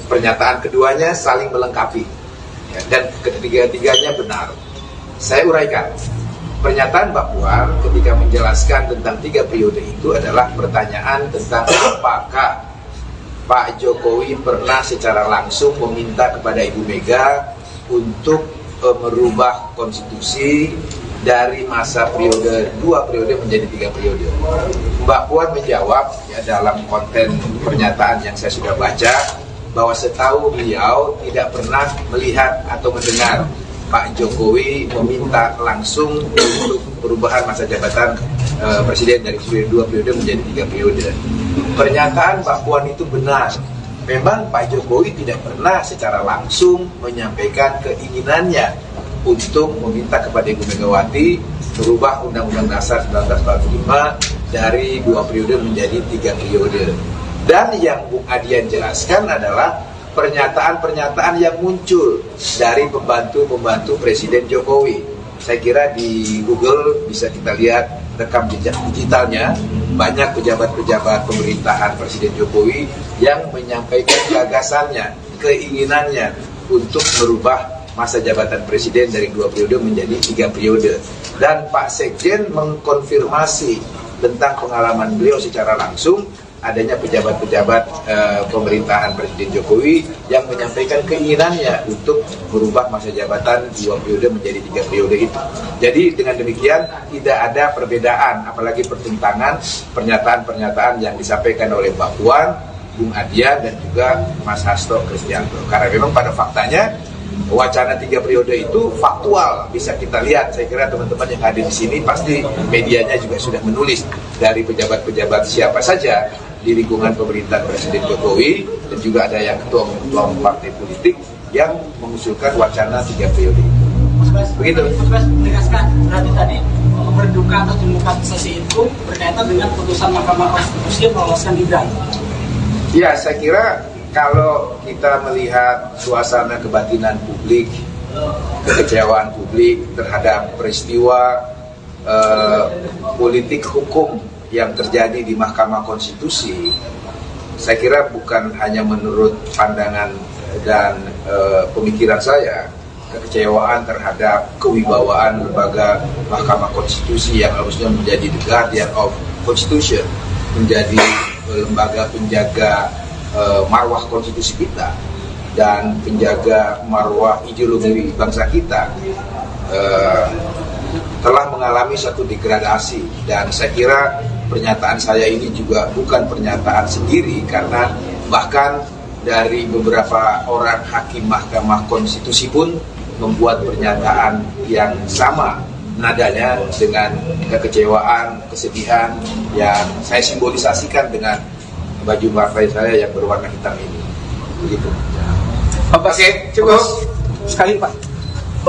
Pernyataan keduanya saling melengkapi, ya, dan ketiga-tiganya benar. Saya uraikan. Pernyataan Mbak Puan ketika menjelaskan tentang 3 periode itu adalah pertanyaan tentang apakah Pak Jokowi pernah secara langsung meminta kepada Ibu Mega untuk merubah konstitusi dari masa periode 2 periode menjadi 3 periode. Mbak Puan menjawab ya, dalam konten pernyataan yang saya sudah baca, bahwa setahu beliau tidak pernah melihat atau mendengar Pak Jokowi meminta langsung untuk perubahan masa jabatan presiden dari 2 periode menjadi 3 periode. Pernyataan Mbak Puan itu benar. Memang Pak Jokowi tidak pernah secara langsung menyampaikan keinginannya untuk meminta kepada Ibu Megawati merubah Undang-Undang Dasar 1945 dari 2 periode menjadi 3 periode. Dan yang Bung Adian jelaskan adalah pernyataan-pernyataan yang muncul dari pembantu-pembantu Presiden Jokowi. Saya kira di Google bisa kita lihat rekam jejak digitalnya, banyak pejabat-pejabat pemerintahan Presiden Jokowi yang menyampaikan gagasannya, keinginannya untuk merubah masa jabatan Presiden dari 2 periode menjadi 3 periode. Dan Pak Sekjen mengkonfirmasi tentang pengalaman beliau secara langsung, adanya pejabat-pejabat pemerintahan Presiden Jokowi yang menyampaikan keinginannya untuk merubah masa jabatan 2 periode menjadi 3 periode itu. Jadi dengan demikian tidak ada perbedaan, apalagi pertentangan pernyataan-pernyataan yang disampaikan oleh Mbak Puan, Bung Adian dan juga Mas Hasto Kristianto. Karena memang pada faktanya wacana 3 periode itu faktual, bisa kita lihat. Saya kira teman-teman yang hadir di sini pasti medianya juga sudah menulis dari pejabat-pejabat siapa saja di lingkungan pemerintahan Presiden Jokowi, dan juga ada yang ketua partai politik yang mengusulkan wacana 3 periode itu. Begitu. Mas Bas menegaskan berarti tadi berduka atas demokratisasi itu berkaitan dengan putusan Mahkamah Konstitusi yang meloloskan Gibran. Ya, saya kira kalau kita melihat suasana kebatinan publik, kekecewaan publik terhadap peristiwa politik hukum yang terjadi di Mahkamah Konstitusi, saya kira bukan hanya menurut pandangan dan pemikiran saya, kekecewaan terhadap kewibawaan lembaga Mahkamah Konstitusi yang harusnya menjadi the guardian of Constitution, menjadi lembaga penjaga marwah konstitusi kita dan penjaga marwah ideologi bangsa kita, telah mengalami satu degradasi. Dan saya kira pernyataan saya ini juga bukan pernyataan sendiri, karena bahkan dari beberapa orang hakim Mahkamah Konstitusi pun membuat pernyataan yang sama nadanya dengan kekecewaan, kesedihan yang saya simbolisasikan dengan baju partai saya yang berwarna hitam ini. Begitu. Oke, cukup. Sekali Pak,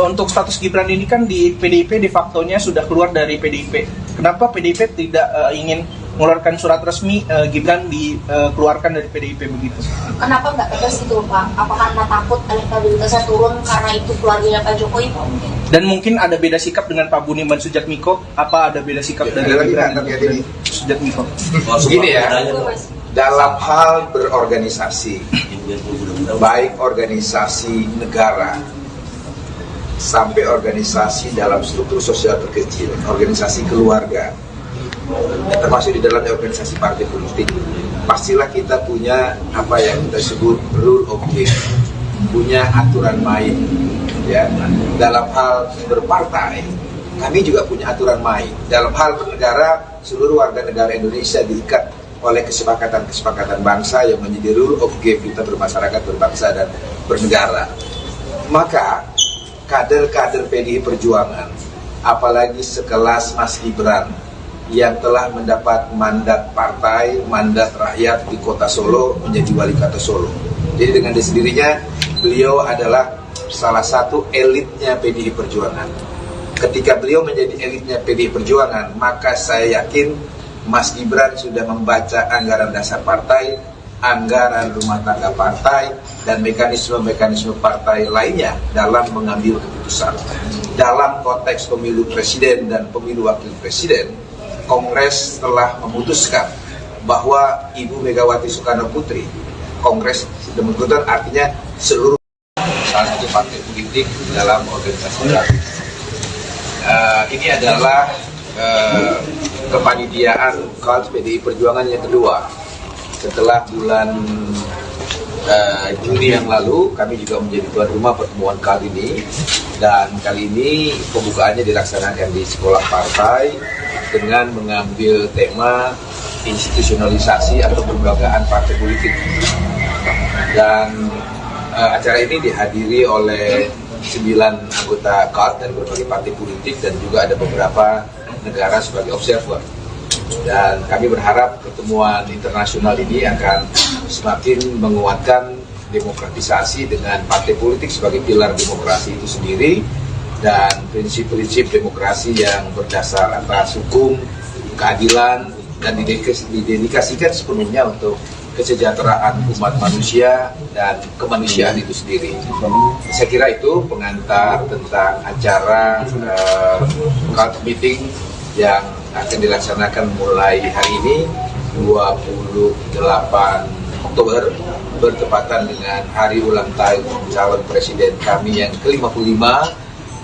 untuk status Gibran ini kan di PDIP de facto-nya sudah keluar dari PDIP. Kenapa PDIP tidak ingin mengeluarkan surat resmi Gibran dikeluarkan dari PDIP begitu? Kenapa nggak tegas gitu Pak? Apa karena takut elektabilitasnya turun karena itu keluarganya Pak Jokowi? Dan mungkin ada beda sikap dengan Pak Budiman Sujatmiko? Apa ada beda sikap dari Gibran dan Sujatmiko? Begini ya, dalam hal berorganisasi, baik organisasi negara sampai organisasi dalam struktur sosial terkecil, organisasi keluarga, termasuk di dalamnya organisasi partai politik, pastilah kita punya apa yang kita sebut rule of game, punya aturan main. Ya, dalam hal berpartai, kami juga punya aturan main. Dalam hal bernegara, seluruh warga negara Indonesia diikat oleh kesepakatan-kesepakatan bangsa yang menjadi rule of game kita bermasyarakat, berbangsa, dan bernegara. Maka kader-kader PDI Perjuangan, apalagi sekelas Mas Gibran yang telah mendapat mandat partai, mandat rakyat di kota Solo menjadi wali kota Solo. Jadi dengan sendirinya beliau adalah salah satu elitnya PDI Perjuangan. Ketika beliau menjadi elitnya PDI Perjuangan, maka saya yakin Mas Gibran sudah membaca anggaran dasar partai, anggaran rumah tangga partai, dan mekanisme-mekanisme partai lainnya dalam mengambil keputusan. Dalam konteks pemilu presiden dan pemilu wakil presiden, Kongres telah memutuskan bahwa Ibu Megawati Soekarno Putri, Kongres sudah memutuskan, artinya seluruh salah satu partai politik dalam organisasi politik. Ini adalah kepanitiaan KALS PDI Perjuangan yang kedua. Setelah bulan Juni yang lalu, kami juga menjadi tuan rumah pertemuan kali ini. Dan kali ini pembukaannya dilaksanakan di sekolah partai dengan mengambil tema institusionalisasi atau kelembagaan partai politik. Dan acara ini dihadiri oleh 9 anggota KALS dari berbagai partai politik dan juga ada beberapa negara sebagai observer. Dan kami berharap pertemuan internasional ini akan semakin menguatkan demokratisasi dengan partai politik sebagai pilar demokrasi itu sendiri dan prinsip-prinsip demokrasi yang berdasar atas hukum, keadilan, dan didedikasikan sepenuhnya untuk kesejahteraan umat manusia dan kemanusiaan itu sendiri. Saya kira itu pengantar tentang acara KALS meeting yang akan dilaksanakan mulai hari ini 28 Oktober bertepatan dengan hari ulang tahun calon presiden kami yang ke-55.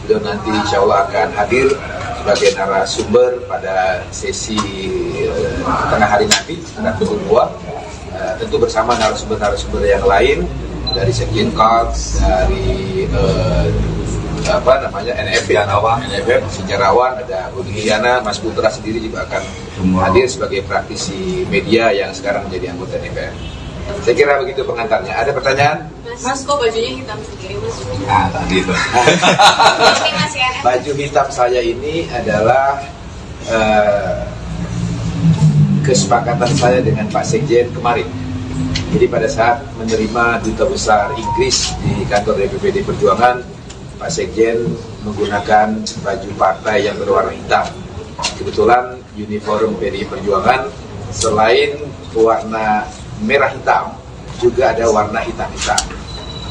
Beliau nanti insya Allah akan hadir sebagai narasumber pada sesi tengah hari nanti sekitar pukul 2, tentu bersama narasumber-narasumber yang lain dari Sekjen KALS, dari NFF, sejarawan, ada Budi Hiyana, Mas Putra sendiri juga akan hadir sebagai praktisi media yang sekarang menjadi anggota DPR. Saya kira begitu pengantarnya. Ada pertanyaan? Mas, kok bajunya hitam sendiri, Mas? Nah, tadi itu. Baju hitam saya ini adalah kesepakatan saya dengan Pak Sekjen kemarin. Jadi pada saat menerima Duta Besar Inggris di kantor DPPD Perjuangan, Pak Sekjen menggunakan baju partai yang berwarna hitam. Kebetulan uniform PDI Perjuangan selain warna merah hitam, juga ada warna hitam-hitam.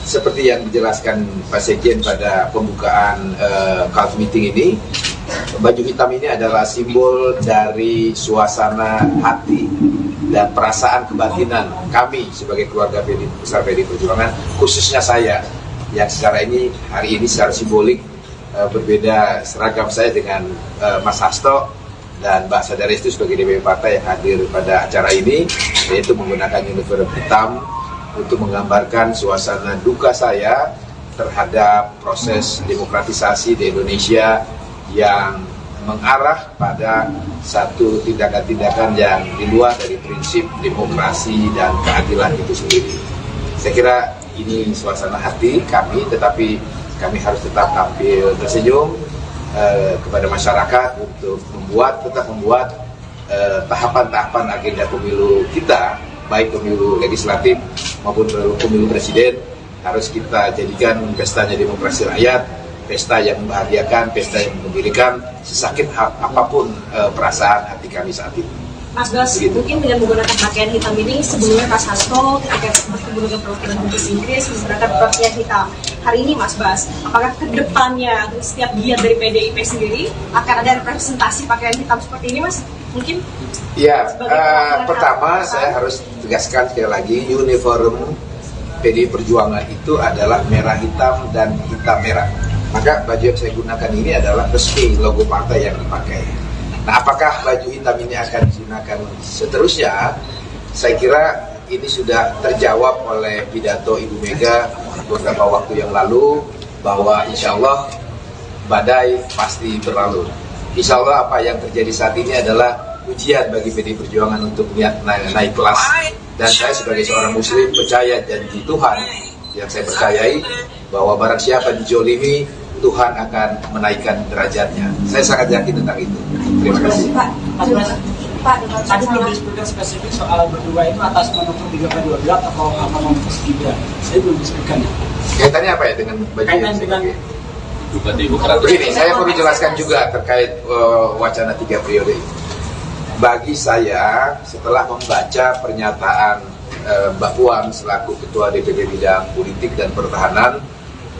Seperti yang dijelaskan Pak Sekjen pada pembukaan CALF meeting ini, baju hitam ini adalah simbol dari suasana hati dan perasaan kebatinan kami sebagai keluarga besar PDI Perjuangan, khususnya saya yang hari ini secara simbolik berbeda seragam saya dengan Mas Hasto dan Mbak Sadarestu sebagai DPP partai yang hadir pada acara ini, yaitu menggunakan uniform hitam untuk menggambarkan suasana duka saya terhadap proses demokratisasi di Indonesia yang mengarah pada satu tindakan-tindakan yang di luar dari prinsip demokrasi dan keadilan itu sendiri. Saya kira ini suasana hati kami, tetapi kami harus tetap tampil tersenyum kepada masyarakat untuk tetap membuat tahapan-tahapan agenda pemilu kita, baik pemilu legislatif maupun pemilu presiden, harus kita jadikan pestanya demokrasi rakyat, pesta yang membahagiakan, pesta yang menggembirakan, sesakit apapun perasaan hati kami saat ini. Mas Bas, mungkin dengan menggunakan pakaian hitam ini, sebelumnya Mas Hasto ketika menggunakan perwakilan Inggris menggunakan pakaian hitam. Hari ini Mas Bas, apakah kedepannya setiap giat dari PDIP sendiri akan ada representasi pakaian hitam seperti ini, Mas? Mungkin? Ya, pertama saya harus tegaskan sekali lagi, uniform PDI Perjuangan itu adalah merah hitam dan hitam merah. Maka baju yang saya gunakan ini adalah resmi logo partai yang dipakai. Nah, apakah baju hitam ini akan digunakan seterusnya? Saya kira ini sudah terjawab oleh pidato Ibu Mega beberapa waktu yang lalu, bahwa insya Allah badai pasti berlalu. Insya Allah apa yang terjadi saat ini adalah ujian bagi PDI Perjuangan untuk naik kelas. Dan saya sebagai seorang muslim percaya janji Tuhan yang saya percayai, bahwa barang siapa dijolimi, Tuhan akan menaikkan derajatnya. Saya sangat yakin tentang itu. Terima kasih. Pak, tadi belum disebutkan spesifik soal berdua itu atas manuver 3/12 atau manuver Gibran. Saya belum disebutkan. Kaitannya apa ya dengan baju kaitan dengan begini, saya perlu jelaskan juga terkait wacana 3 periode ini. Bagi saya, setelah membaca pernyataan Mbak Puan selaku Ketua DPP Bidang Politik dan Pertahanan,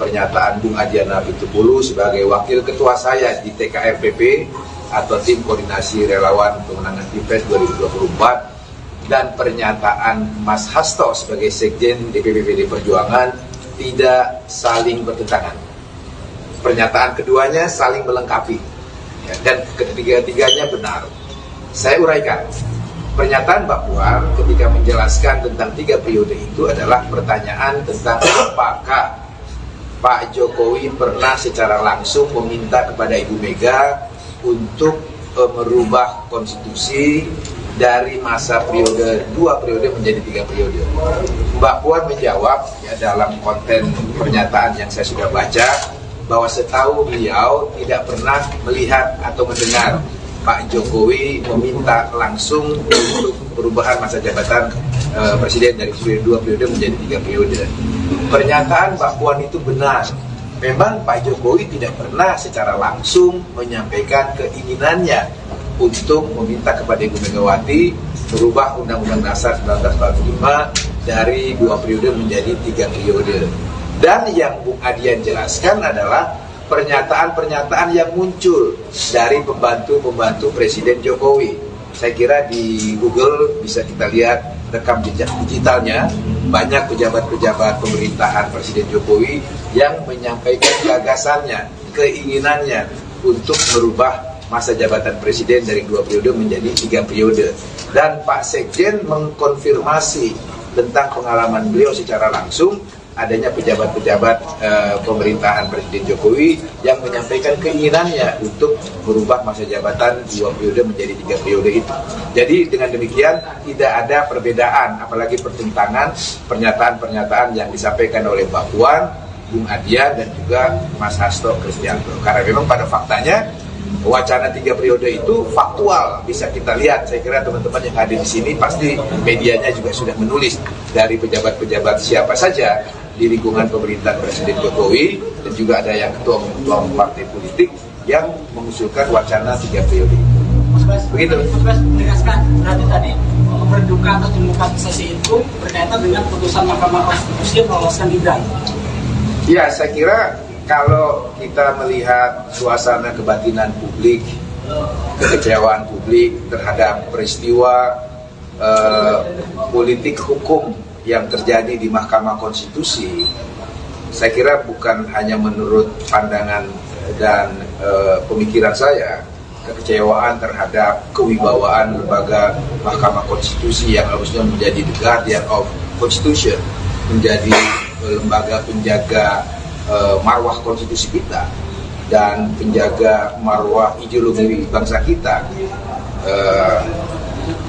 pernyataan Bung Adiana Pitupulu sebagai Wakil Ketua saya di TKRPP atau Tim Koordinasi Relawan Pemenangan Pilpres 2024, dan pernyataan Mas Hasto sebagai Sekjen DPP PDI Perjuangan tidak saling bertentangan. Pernyataan keduanya saling melengkapi, ya, dan ketiga-tiganya benar. Saya uraikan. Pernyataan Mbak Puan ketika menjelaskan tentang 3 periode itu adalah pertanyaan tentang apakah Pak Jokowi pernah secara langsung meminta kepada Ibu Mega untuk merubah konstitusi dari masa periode 2 periode menjadi 3 periode. Mbak Puan menjawab ya, dalam konten pernyataan yang saya sudah baca, bahwa setahu beliau tidak pernah melihat atau mendengar Pak Jokowi meminta langsung untuk perubahan masa jabatan presiden dari 2 periode menjadi 3 periode. Pernyataan Mbak Puan itu benar. Memang Pak Jokowi tidak pernah secara langsung menyampaikan keinginannya untuk meminta kepada Ibu Megawati merubah Undang-Undang Dasar 1945 dari 2 periode menjadi 3 periode. Dan yang Bung Adian jelaskan adalah pernyataan-pernyataan yang muncul dari pembantu-pembantu Presiden Jokowi. Saya kira di Google bisa kita lihat rekam jejak digitalnya, banyak pejabat-pejabat pemerintahan Presiden Jokowi yang menyampaikan gagasannya, keinginannya untuk merubah masa jabatan presiden dari 2 periode menjadi 3 periode. Dan Pak Sekjen mengkonfirmasi tentang pengalaman beliau secara langsung adanya pejabat-pejabat pemerintahan Presiden Jokowi yang menyampaikan keinginannya untuk merubah masa jabatan 2 periode menjadi 3 periode itu. Jadi dengan demikian tidak ada perbedaan, apalagi pertentangan pernyataan-pernyataan yang disampaikan oleh Mbak Puan, Bung Adian dan juga Mas Hasto Kristianto. Karena memang pada faktanya wacana 3 periode itu faktual, bisa kita lihat. Saya kira teman-teman yang hadir di sini pasti medianya juga sudah menulis dari pejabat-pejabat siapa saja di lingkungan pemerintahan Presiden Jokowi, dan juga ada yang ketua partai politik yang mengusulkan wacana 3 periode. Mas Bas, begitu. Mas Bas menegaskan berarti tadi berduka atas demokratisasi itu berkaitan dengan putusan Mahkamah Konstitusi yang meloloskan Gibran? Ya, saya kira kalau kita melihat suasana kebatinan publik, kekecewaan publik terhadap peristiwa politik hukum yang terjadi di Mahkamah Konstitusi, saya kira bukan hanya menurut pandangan dan pemikiran saya, kekecewaan terhadap kewibawaan lembaga Mahkamah Konstitusi yang harusnya menjadi the guardian of Constitution, menjadi lembaga penjaga marwah konstitusi kita dan penjaga marwah ideologi bangsa kita,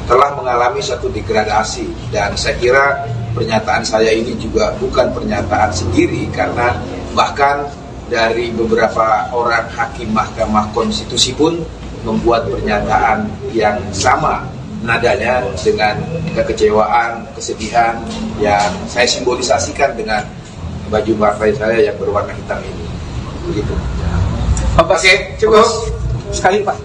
telah mengalami satu degradasi. Dan saya kira pernyataan saya ini juga bukan pernyataan sendiri, karena bahkan dari beberapa orang hakim Mahkamah Konstitusi pun membuat pernyataan yang sama nadanya dengan kekecewaan, kesedihan yang saya simbolisasikan dengan baju partai saya yang berwarna hitam ini. Begitu. Oke, cukup. Sekali Pak,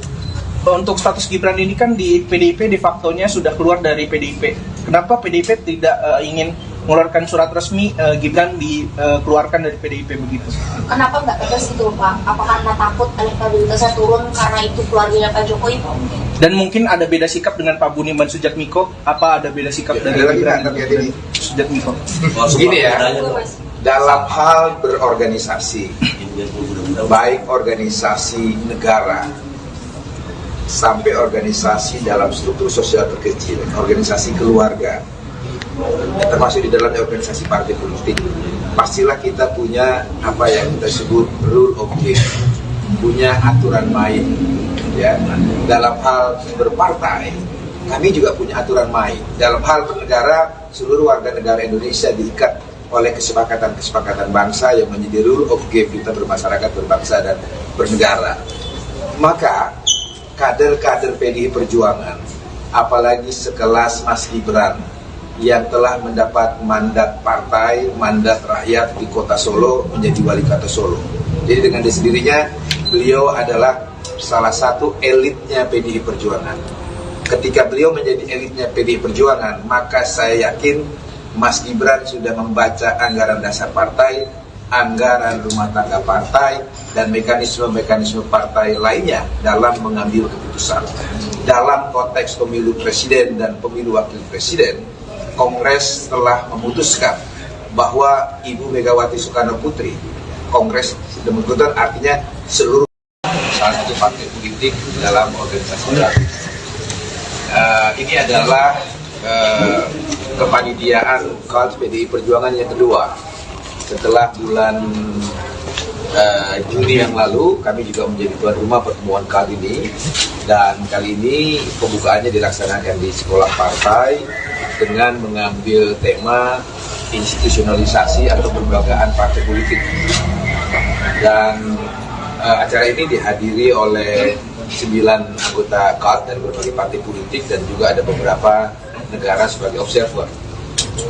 untuk status Gibran ini kan di PDIP de factonya sudah keluar dari PDIP. Kenapa PDIP tidak ingin mengeluarkan surat resmi Gibran dikeluarkan dari PDIP begitu? Kenapa nggak tegas itu Pak? Apa karena takut elektabilitasnya turun karena itu keluarganya Pak Jokowi? Dan mungkin ada beda sikap dengan Pak Budiman Sujatmiko. Apa ada beda sikap dari Gibran dan Sujatmiko? Begini ya, dalam hal berorganisasi, baik organisasi negara sampai organisasi dalam struktur sosial terkecil, organisasi keluarga, termasuk di dalamnya organisasi partai politik, pastilah kita punya apa yang kita sebut rule of game, punya aturan main. Ya, dalam hal berpartai, kami juga punya aturan main. Dalam hal bernegara, seluruh warga negara Indonesia diikat oleh kesepakatan-kesepakatan bangsa yang menjadi rule of game kita bermasyarakat, berbangsa, dan bernegara. Maka kader-kader PDI Perjuangan, apalagi sekelas Mas Gibran yang telah mendapat mandat partai, mandat rakyat di kota Solo menjadi wali kota Solo. Jadi dengan sendirinya beliau adalah salah satu elitnya PDI Perjuangan. Ketika beliau menjadi elitnya PDI Perjuangan, maka saya yakin Mas Gibran sudah membaca anggaran dasar partai, anggaran rumah tangga partai, dan mekanisme-mekanisme partai lainnya dalam mengambil keputusan. Dalam konteks pemilu presiden dan pemilu wakil presiden, Kongres telah memutuskan bahwa Ibu Megawati Soekarno Putri, Kongres sudah memutuskan, artinya seluruh salah satu partai politik dalam organisasi baru. Ini adalah kepanitiaan KAD PDI Perjuangan yang kedua. Setelah bulan Juni yang lalu, kami juga menjadi tuan rumah pertemuan kali ini, dan kali ini pembukaannya dilaksanakan di sekolah partai dengan mengambil tema institusionalisasi atau pelembagaan partai politik. Dan acara ini dihadiri oleh 9 anggota KAD dari berbagai partai politik dan juga ada beberapa negara sebagai observer.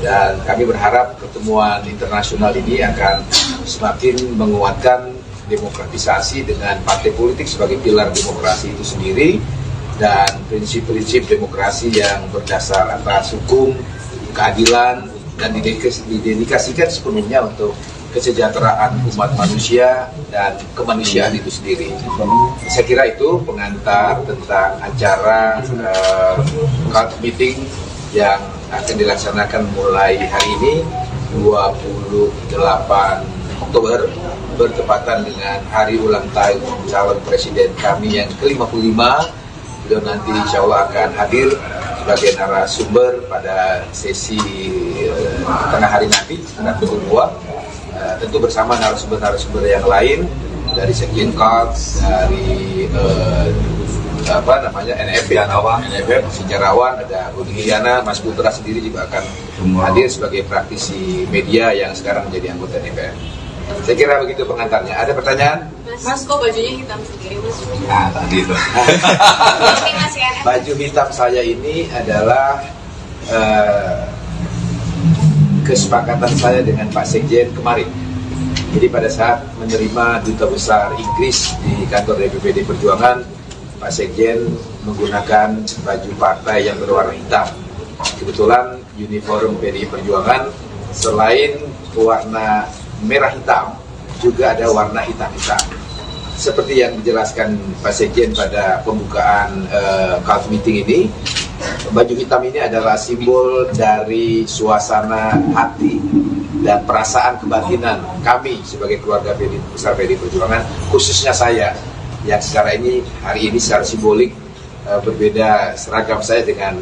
Dan kami berharap pertemuan internasional ini akan semakin menguatkan demokratisasi dengan partai politik sebagai pilar demokrasi itu sendiri, dan prinsip-prinsip demokrasi yang berdasar atas hukum, keadilan, dan didedikasikan sepenuhnya untuk kesejahteraan umat manusia dan kemanusiaan itu sendiri. Saya kira itu pengantar tentang acara KAD meeting yang akan dilaksanakan mulai hari ini 28 Oktober bertepatan dengan hari ulang tahun calon presiden kami yang ke-55. Beliau nanti insya Allah akan hadir sebagai narasumber pada sesi tengah hari nanti, nanti kedua, tentu bersama narasumber-narasumber yang lain dari Sekjen KAD, dari NFF, sejarawan, ada Budi Giana, Mas Putra sendiri juga akan hadir sebagai praktisi media yang sekarang menjadi anggota DPR. Saya kira begitu pengantarnya. Ada pertanyaan? Mas, kok bajunya hitam sendiri, Mas? Nah, tadi itu. Baju hitam saya ini adalah kesepakatan saya dengan Pak Sekjen kemarin. Jadi pada saat menerima Duta Besar Inggris di kantor DPPD Perjuangan, Pak Sekjen menggunakan baju partai yang berwarna hitam. kebetulan uniform PDI Perjuangan selain warna merah hitam juga ada warna hitam-hitam. Seperti yang dijelaskan Pak Sekjen pada pembukaan CALF meeting ini, baju hitam ini adalah simbol dari suasana hati dan perasaan kebatinan kami sebagai keluarga besar PDI Perjuangan, khususnya saya yang hari ini secara simbolik berbeda seragam saya dengan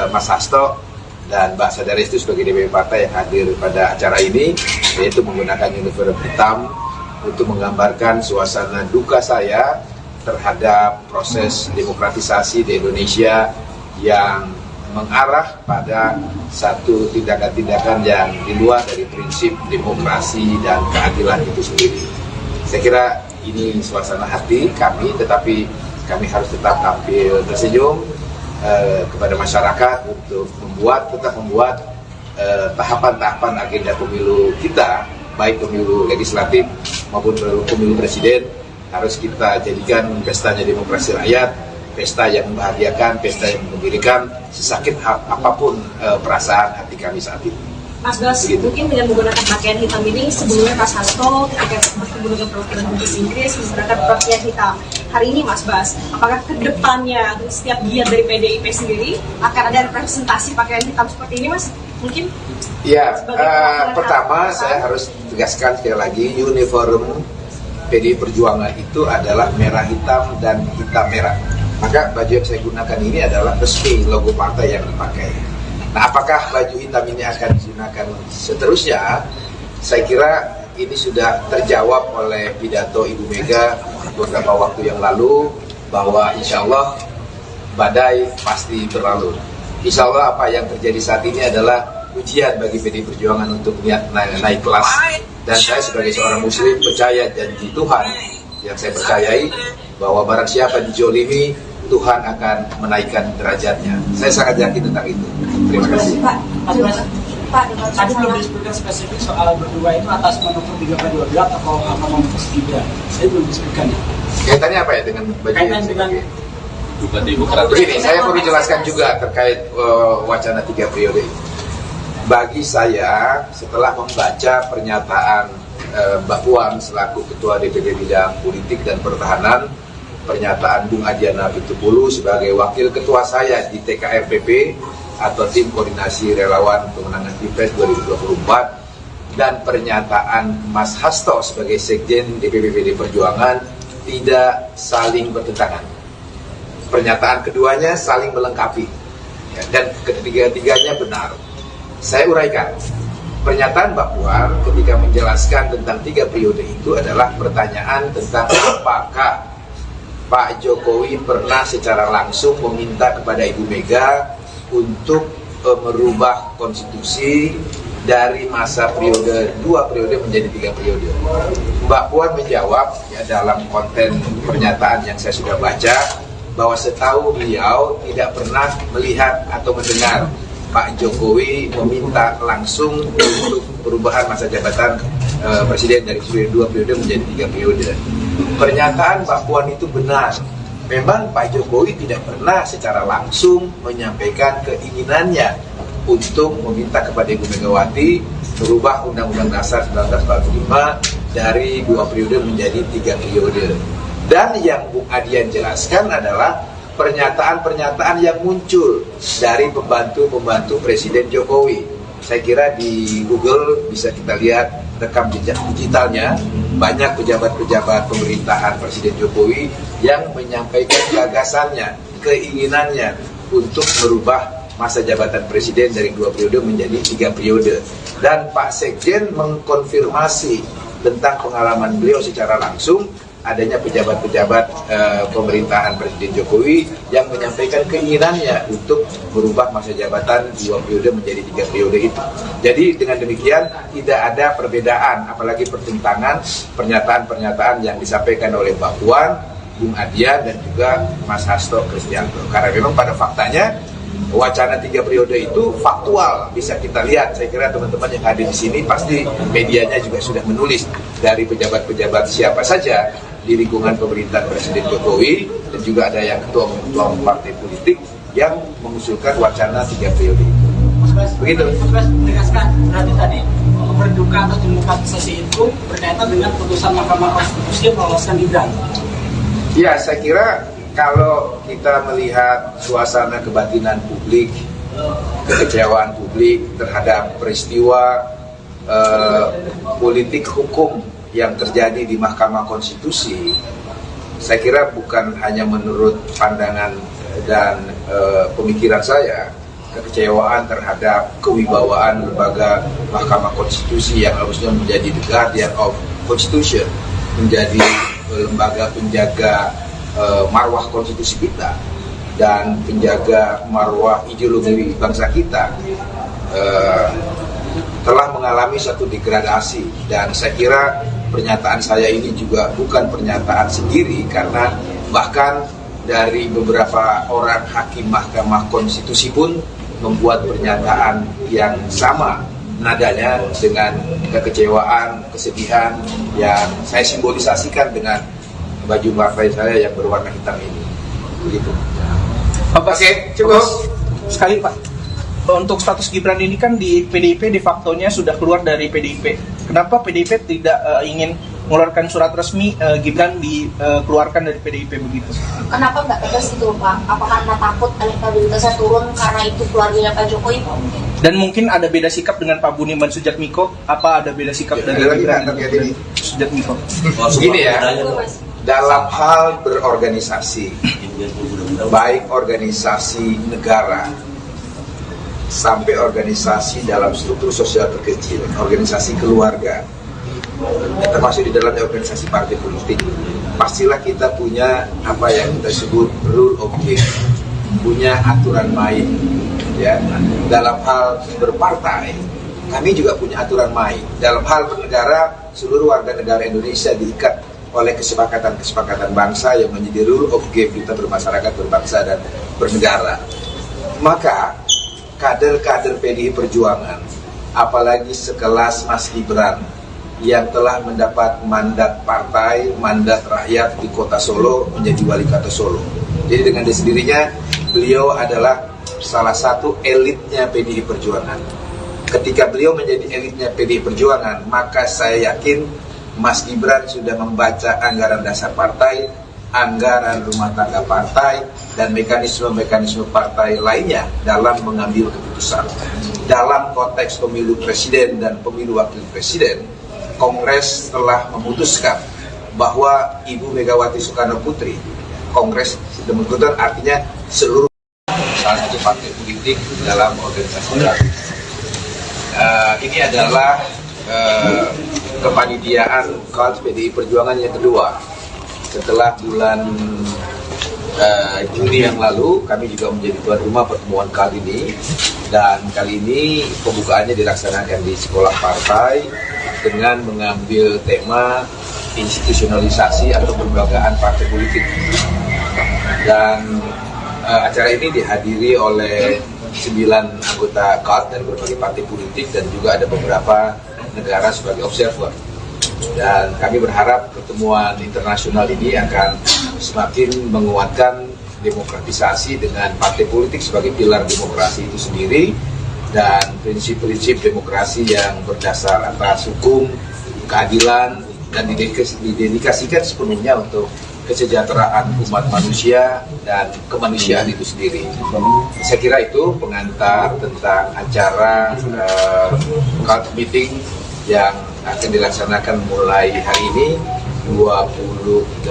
Mas Hasto dan Mbak Sadarestu sebagai DPP partai yang hadir pada acara ini, yaitu menggunakan uniform hitam untuk menggambarkan suasana duka saya terhadap proses demokratisasi di Indonesia yang mengarah pada satu tindakan-tindakan yang di luar dari prinsip demokrasi dan keadilan itu sendiri. Saya kira ini suasana hati kami, tetapi kami harus tetap tampil tersenyum kepada masyarakat untuk tetap membuat tahapan-tahapan agenda pemilu kita, baik pemilu legislatif maupun pemilu presiden, harus kita jadikan pestanya demokrasi rakyat, pesta yang membahagiakan, pesta yang mengembirakan, sesakit apapun perasaan hati kami saat ini. Mas Bas, mungkin dengan menggunakan pakaian hitam ini, sebelumnya Mas Hasto ketika menggunakan perwakilan Inggris menggunakan pakaian hitam. Hari ini Mas Bas, apakah ke depannya setiap giat dari PDIP sendiri akan ada representasi pakaian hitam seperti ini, Mas? Mungkin? Ya, pertama saya harus tegaskan sekali lagi, uniform PDI Perjuangan itu adalah merah hitam dan hitam merah. Maka baju yang saya gunakan ini adalah resmi logo partai yang dipakai. Nah, apakah baju hitam ini akan digunakan seterusnya? Saya kira ini sudah terjawab oleh pidato Ibu Mega beberapa waktu yang lalu, bahwa insya Allah badai pasti berlalu. Insya Allah apa yang terjadi saat ini adalah ujian bagi PDI Perjuangan untuk naik kelas. Dan saya sebagai seorang muslim percaya janji Tuhan yang saya percayai, bahwa barang siapa dijolimi, Tuhan akan menaikkan derajatnya. Saya sangat yakin tentang itu. Terima kasih. Pak, tadi belum disebutkan spesifik soal berdua itu atas manuver 3/12 atau apa memutus Gibran. Saya belum disebutkan. Kaitannya apa ya dengan baju yang begini, saya perlu jelaskan juga terkait wacana 3 periode ini. Bagi saya, setelah membaca pernyataan Mbak Puan selaku Ketua DPP Bidang Politik dan Pertahanan, pernyataan Bung Adiana Pitupulu sebagai Wakil Ketua saya di TKRPP atau Tim Koordinasi Relawan Pemenangan Pilpres 2024, dan pernyataan Mas Hasto sebagai Sekjen DPP PDI Perjuangan tidak saling bertentangan. Pernyataan keduanya saling melengkapi, ya, dan ketiga-tiganya benar. Saya uraikan. Pernyataan Mbak Puan ketika menjelaskan tentang 3 periode itu adalah pertanyaan tentang apakah Pak Jokowi pernah secara langsung meminta kepada Ibu Mega untuk merubah konstitusi dari masa periode 2 periode menjadi 3 periode. Mbak Puan menjawab ya, dalam konten pernyataan yang saya sudah baca, bahwa setahu beliau tidak pernah melihat atau mendengar Pak Jokowi meminta langsung untuk perubahan masa jabatan presiden dari 2 periode menjadi 3 periode. Pernyataan Mbak Puan itu benar. Memang Pak Jokowi tidak pernah secara langsung menyampaikan keinginannya untuk meminta kepada Ibu Megawati merubah Undang-Undang Dasar 1945 dari 2 periode menjadi 3 periode. Dan yang Bung Adian jelaskan adalah pernyataan-pernyataan yang muncul dari pembantu-pembantu Presiden Jokowi. Saya kira di Google bisa kita lihat rekam jejak digitalnya, banyak pejabat-pejabat pemerintahan Presiden Jokowi yang menyampaikan gagasannya, keinginannya untuk merubah masa jabatan presiden dari 2 periode menjadi 3 periode. Dan Pak Sekjen mengkonfirmasi tentang pengalaman beliau secara langsung, adanya pejabat-pejabat pemerintahan Presiden Jokowi yang menyampaikan keinginannya untuk merubah masa jabatan 2 periode menjadi 3 periode itu. Jadi dengan demikian tidak ada perbedaan, apalagi pertentangan pernyataan-pernyataan yang disampaikan oleh Mbak Puan, Bung Adian, dan juga Mas Hasto Kristianto. Karena memang pada faktanya wacana 3 periode itu faktual, bisa kita lihat. Saya kira teman-teman yang hadir di sini pasti medianya juga sudah menulis dari pejabat-pejabat siapa saja di lingkungan pemerintahan Presiden Jokowi, dan juga ada yang ketua partai politik yang mengusulkan wacana 3 periode itu. Begitu. Mas menegaskan berarti tadi berduka atau demokratisasi itu berkaitan dengan putusan Mahkamah Konstitusi yang meloloskan Gibran. Ya, saya kira kalau kita melihat suasana kebatinan publik, kekecewaan publik terhadap peristiwa politik hukum yang terjadi di Mahkamah Konstitusi, saya kira bukan hanya menurut pandangan dan pemikiran saya, kekecewaan terhadap kewibawaan lembaga Mahkamah Konstitusi yang harusnya menjadi the guardian of Constitution, menjadi lembaga penjaga marwah konstitusi kita dan penjaga marwah ideologi bangsa kita, telah mengalami satu degradasi. Dan saya kira pernyataan saya ini juga bukan pernyataan sendiri, karena bahkan dari beberapa orang hakim Mahkamah Konstitusi pun membuat pernyataan yang sama nadanya dengan kekecewaan, kesedihan yang saya simbolisasikan dengan baju partai saya yang berwarna hitam ini. Begitu. Oke, cukup. Sekali Pak, untuk status Gibran ini kan di PDIP de facto-nya sudah keluar dari PDIP. Kenapa PDIP tidak ingin mengeluarkan surat resmi Gibran dikeluarkan dari PDIP begitu? Kenapa nggak tegas itu Pak? Apakah karena takut elektabilitasnya turun karena itu keluarganya Pak Jokowi? Dan mungkin ada beda sikap dengan Pak Budiman Sujatmiko? Apa ada beda sikap dari Gibran terkait ini? Sujatmiko? Begini ya, dalam hal berorganisasi, baik organisasi negara sampai organisasi dalam struktur sosial terkecil, organisasi keluarga, termasuk di dalamnya organisasi partai politik, pastilah kita punya apa yang kita sebut rule of game, punya aturan main. Ya, dalam hal berpartai, kami juga punya aturan main. Dalam hal bernegara, seluruh warga negara Indonesia diikat oleh kesepakatan-kesepakatan bangsa yang menjadi rule of game kita bermasyarakat, berbangsa, dan bernegara. Maka kader-kader PDI Perjuangan, apalagi sekelas Mas Gibran yang telah mendapat mandat partai, mandat rakyat di kota Solo menjadi wali kota Solo. Jadi dengan sendirinya beliau adalah salah satu elitnya PDI Perjuangan. Ketika beliau menjadi elitnya PDI Perjuangan, maka saya yakin Mas Gibran sudah membaca anggaran dasar partai, anggaran rumah tangga partai, dan mekanisme-mekanisme partai lainnya dalam mengambil keputusan. Dalam konteks pemilu presiden dan pemilu wakil presiden, Kongres telah memutuskan bahwa Ibu Megawati Soekarno Putri, Kongres sudah memutuskan, artinya seluruh salah satu partai politik dalam organisasi baru. Ini adalah kepanitiaan KONS PDI Perjuangan yang kedua. Setelah bulan Juni yang lalu, kami juga menjadi tuan rumah pertemuan kali ini. Dan kali ini pembukaannya dilaksanakan di sekolah partai dengan mengambil tema institusionalisasi atau kelembagaan partai politik. Dan acara ini dihadiri oleh 9 anggota KONS dari berbagai partai politik dan juga ada beberapa negara sebagai observer. Dan kami berharap pertemuan internasional ini akan semakin menguatkan demokratisasi dengan partai politik sebagai pilar demokrasi itu sendiri dan prinsip-prinsip demokrasi yang berdasar atas hukum, keadilan, dan didedikasikan sepenuhnya untuk kesejahteraan umat manusia dan kemanusiaan itu sendiri. Saya kira itu pengantar tentang acara KONS meeting yang akan dilaksanakan mulai hari ini 28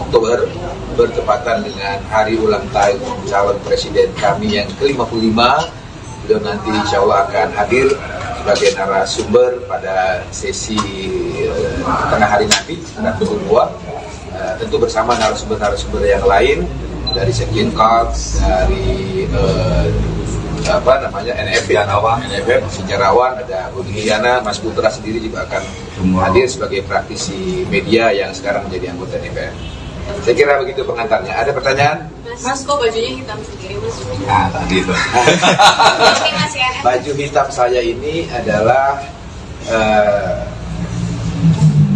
Oktober bertepatan dengan hari ulang tahun calon presiden kami yang ke-55. Beliau nanti insya Allah akan hadir sebagai narasumber pada sesi tengah hari nanti sekitar pukul 2, tentu bersama narasumber-narasumber yang lain dari Sekjen KONS, dari NFF, sejarawan, ada Budi Giana, Mas Putra sendiri juga akan hadir sebagai praktisi media yang sekarang menjadi anggota DPR. Saya kira begitu pengantarnya. Ada pertanyaan? Mas, kok bajunya hitam sendiri, Mas? Nah, tadi itu. Baju hitam saya ini adalah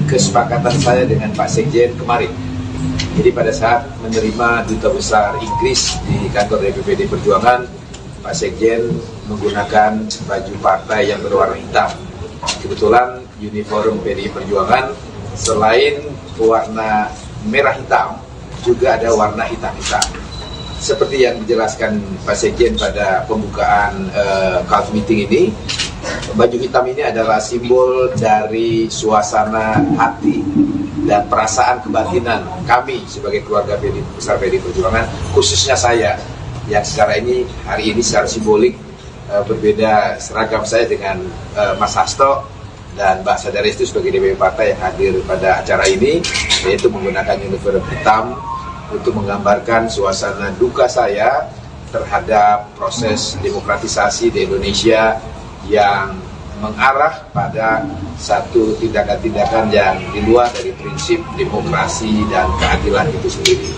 kesepakatan saya dengan Pak Sekjen kemarin. Jadi pada saat menerima Duta Besar Inggris di kantor DPPD Perjuangan, Pak Sekjen menggunakan baju partai yang berwarna hitam. Kebetulan uniform PDI Perjuangan selain warna merah hitam, juga ada warna hitam-hitam. Seperti yang dijelaskan Pak Sekjen pada pembukaan CALF meeting ini, baju hitam ini adalah simbol dari suasana hati dan perasaan kebatinan kami sebagai keluarga besar PDI Perjuangan, khususnya saya yang secara hari ini secara simbolik berbeda seragam saya dengan Mas Hasto dan Mbak Sadaris itu sebagai DPP partai yang hadir pada acara ini, yaitu menggunakan uniform hitam untuk menggambarkan suasana duka saya terhadap proses demokratisasi di Indonesia yang mengarah pada satu tindakan-tindakan yang di luar dari prinsip demokrasi dan keadilan itu sendiri.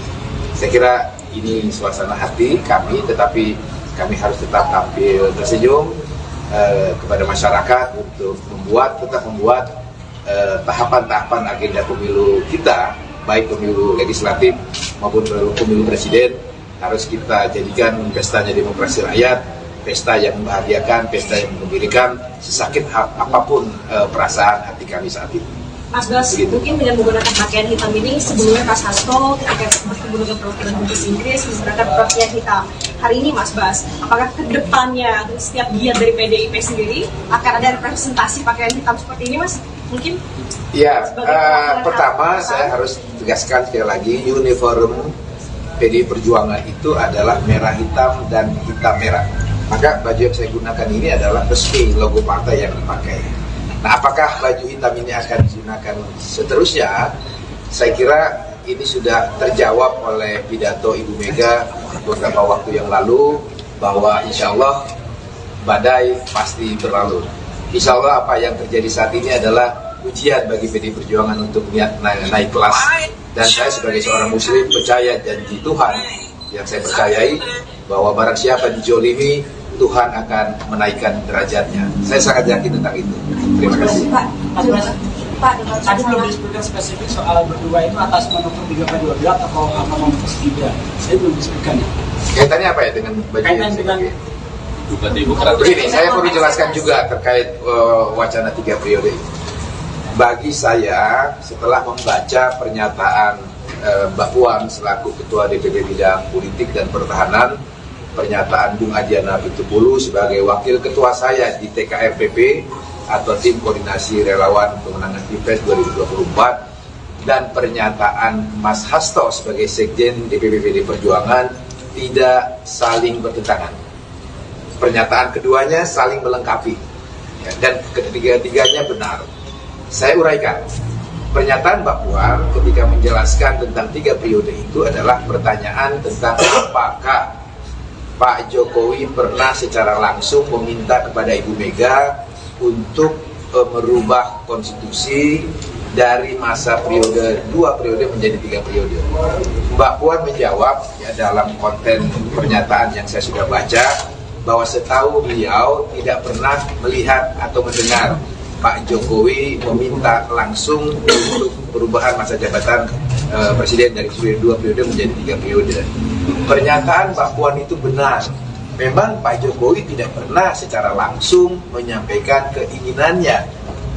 Saya kira ini suasana hati kami, tetapi kami harus tetap tampil tersenyum kepada masyarakat untuk tetap membuat tahapan-tahapan agenda pemilu kita, baik pemilu legislatif maupun pemilu presiden, harus kita jadikan pestanya demokrasi rakyat, pesta yang membahagiakan, pesta yang menggembirakan, sesakit apapun perasaan hati kami saat ini. Mas Bas, mungkin dengan menggunakan pakaian hitam ini, sebelumnya Mas Hasto ketika bertemu dengan perwakilan Dubes Inggris menggunakan pakaian hitam. Hari ini Mas Bas, apakah ke depannya setiap giat dari PDIP sendiri akan ada representasi pakaian hitam seperti ini, Mas? Mungkin? Ya, pertama saya harus tegaskan sekali lagi, uniform PDI Perjuangan itu adalah merah hitam dan hitam merah. Maka baju yang saya gunakan ini adalah resmi logo partai yang dipakai. Nah, apakah baju hitam ini akan digunakan seterusnya? Saya kira ini sudah terjawab oleh pidato Ibu Mega beberapa waktu yang lalu, bahwa insya Allah badai pasti berlalu. Insya Allah apa yang terjadi saat ini adalah ujian bagi PDI Perjuangan untuk naik kelas. Dan saya sebagai seorang muslim percaya janji Tuhan yang saya percayai, bahwa barang siapa dijolimi, Tuhan akan menaikkan derajatnya. Saya sangat yakin tentang itu. Terima kasih. Pak, dengan tadi belum disebutkan spesifik soal berdua itu atas manuver 3/12 atau apa manuver 3. Saya belum disebutkan. Kaitannya apa ya dengan baju yang saya pakai? Begini, saya perlu jelaskan juga terkait wacana 3 periode ini. Bagi saya, setelah membaca pernyataan Mbak Puan selaku Ketua DPP Bidang Politik dan Pertahanan, pernyataan Bung Adiana Pitupulu sebagai Wakil Ketua saya di TKRPP atau Tim Koordinasi Relawan Pemenangan Pilpres 2024, dan pernyataan Mas Hasto sebagai Sekjen DPP PDI Perjuangan tidak saling bertentangan. Pernyataan keduanya saling melengkapi, ya, dan ketiga-tiganya benar. Saya uraikan. Pernyataan Mbak Puan ketika menjelaskan tentang 3 periode itu adalah pertanyaan tentang apakah Pak Jokowi pernah secara langsung meminta kepada Ibu Mega untuk merubah konstitusi dari masa periode 2 periode menjadi 3 periode. Mbak Puan menjawab ya, dalam konten pernyataan yang saya sudah baca, bahwa setahu beliau tidak pernah melihat atau mendengar Pak Jokowi meminta langsung untuk perubahan masa jabatan presiden dari 2 periode menjadi 3 periode. Pernyataan Mbak Puan itu benar. Memang Pak Jokowi tidak pernah secara langsung menyampaikan keinginannya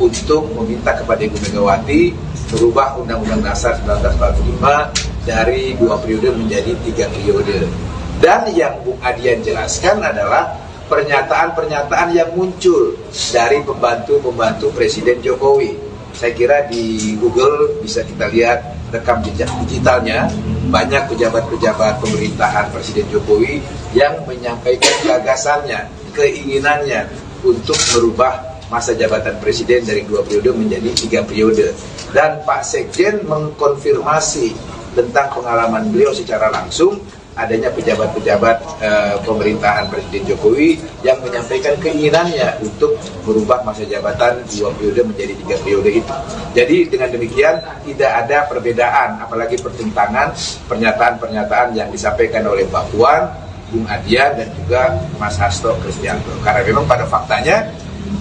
untuk meminta kepada Ibu Megawati merubah Undang-Undang Dasar 1945 dari 2 periode menjadi 3 periode. Dan yang Bung Adian jelaskan adalah pernyataan-pernyataan yang muncul dari pembantu-pembantu Presiden Jokowi. Saya kira di Google bisa kita lihat rekam jejak digitalnya, banyak pejabat-pejabat pemerintahan Presiden Jokowi yang menyampaikan gagasannya, keinginannya untuk merubah masa jabatan Presiden dari 2 periode menjadi 3 periode. Dan Pak Sekjen mengkonfirmasi tentang pengalaman beliau secara langsung, adanya pejabat-pejabat pemerintahan Presiden Jokowi yang menyampaikan keinginannya untuk merubah masa jabatan 2 periode menjadi 3 periode itu. Jadi dengan demikian tidak ada perbedaan, apalagi pertentangan pernyataan-pernyataan yang disampaikan oleh Mbak Puan, Bung Adian dan juga Mas Hasto Kristianto. Karena memang pada faktanya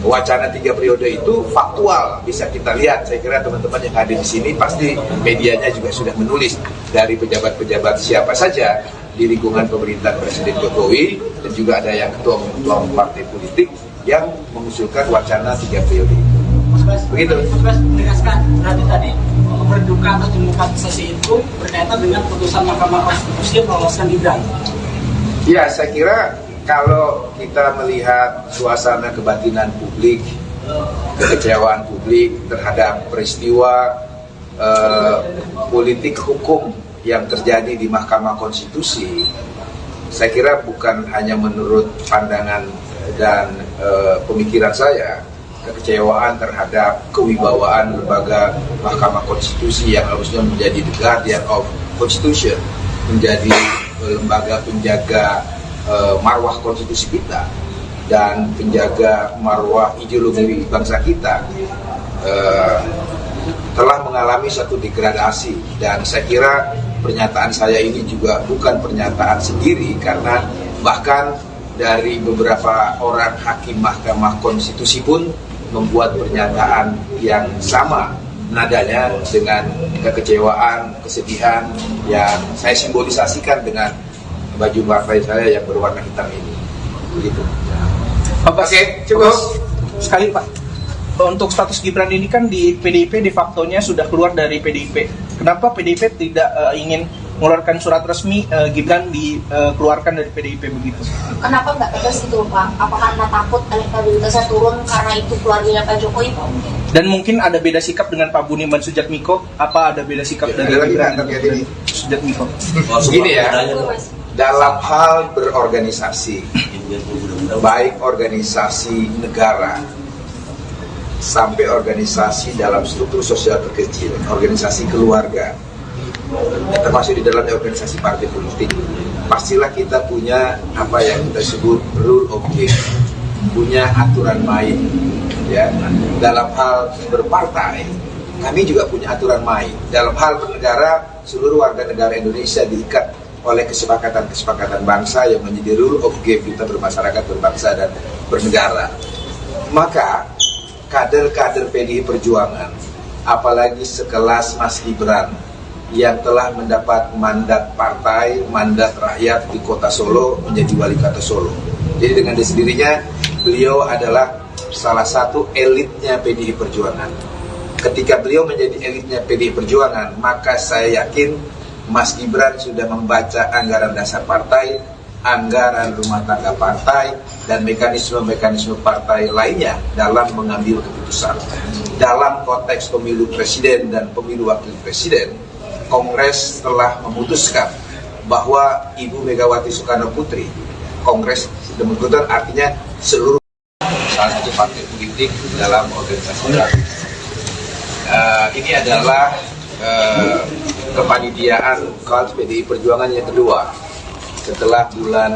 wacana 3 periode itu faktual, bisa kita lihat. Saya kira teman-teman yang hadir di sini pasti medianya juga sudah menulis dari pejabat-pejabat siapa saja di lingkungan pemerintahan Presiden Jokowi, dan juga ada yang ketua partai politik yang mengusulkan wacana 3 periode. Begitu. Mas menegaskan berarti tadi berduka atau demokratisasi itu berkaitan dengan putusan Mahkamah Konstitusi yang meloloskan Gibran. Ya, saya kira kalau kita melihat suasana kebatinan publik, kekecewaan publik terhadap peristiwa politik hukum yang terjadi di Mahkamah Konstitusi, saya kira bukan hanya menurut pandangan dan pemikiran saya, kekecewaan terhadap kewibawaan lembaga Mahkamah Konstitusi yang harusnya menjadi the guardian of Constitution, menjadi lembaga penjaga marwah konstitusi kita dan penjaga marwah ideologi bangsa kita, telah mengalami satu degradasi. Dan saya kira pernyataan saya ini juga bukan pernyataan sendiri, karena bahkan dari beberapa orang hakim Mahkamah Konstitusi pun membuat pernyataan yang sama nadanya dengan kekecewaan, kesedihan yang saya simbolisasikan dengan baju partai saya yang berwarna hitam ini. Begitu. Oke, cukup. Sekali Pak, untuk status Gibran ini kan di PDIP de facto-nya sudah keluar dari PDIP. Kenapa PDIP tidak ingin mengeluarkan surat resmi Gibran dikeluarkan dari PDIP begitu? Kenapa nggak tegas itu Pak? Apa karena takut elektabilitasnya turun karena itu keluarganya Pak Jokowi? Dan mungkin ada beda sikap dengan Pak Budiman Sujatmiko? Apa ada beda sikap dari Gibran Sujatmiko? Begini ya, dalam hal berorganisasi, baik organisasi negara sampai organisasi dalam struktur sosial terkecil, organisasi keluarga, termasuk di dalam organisasi partai politik, pastilah kita punya apa yang kita sebut rule of game, punya aturan main. Ya, dalam hal berpartai, kami juga punya aturan main. Dalam hal bernegara, seluruh warga negara Indonesia diikat oleh kesepakatan-kesepakatan bangsa yang menjadi rule of game kita bermasyarakat, berbangsa, dan bernegara. Maka kader-kader PDI Perjuangan, apalagi sekelas Mas Gibran yang telah mendapat mandat partai, mandat rakyat di kota Solo, menjadi wali kota Solo. Jadi dengan sendirinya beliau adalah salah satu elitnya PDI Perjuangan. Ketika beliau menjadi elitnya PDI Perjuangan, maka saya yakin Mas Gibran sudah membaca anggaran dasar partai, anggaran rumah tangga partai, dan mekanisme-mekanisme partai lainnya dalam mengambil keputusan. Dalam konteks pemilu presiden dan pemilu wakil presiden, Kongres telah memutuskan bahwa Ibu Megawati Soekarno Putri, Kongres demikian artinya seluruh salah satu partai politik dalam organisasi baru. Ini adalah kepanitiaan KONS PDI Perjuangan yang kedua. Setelah bulan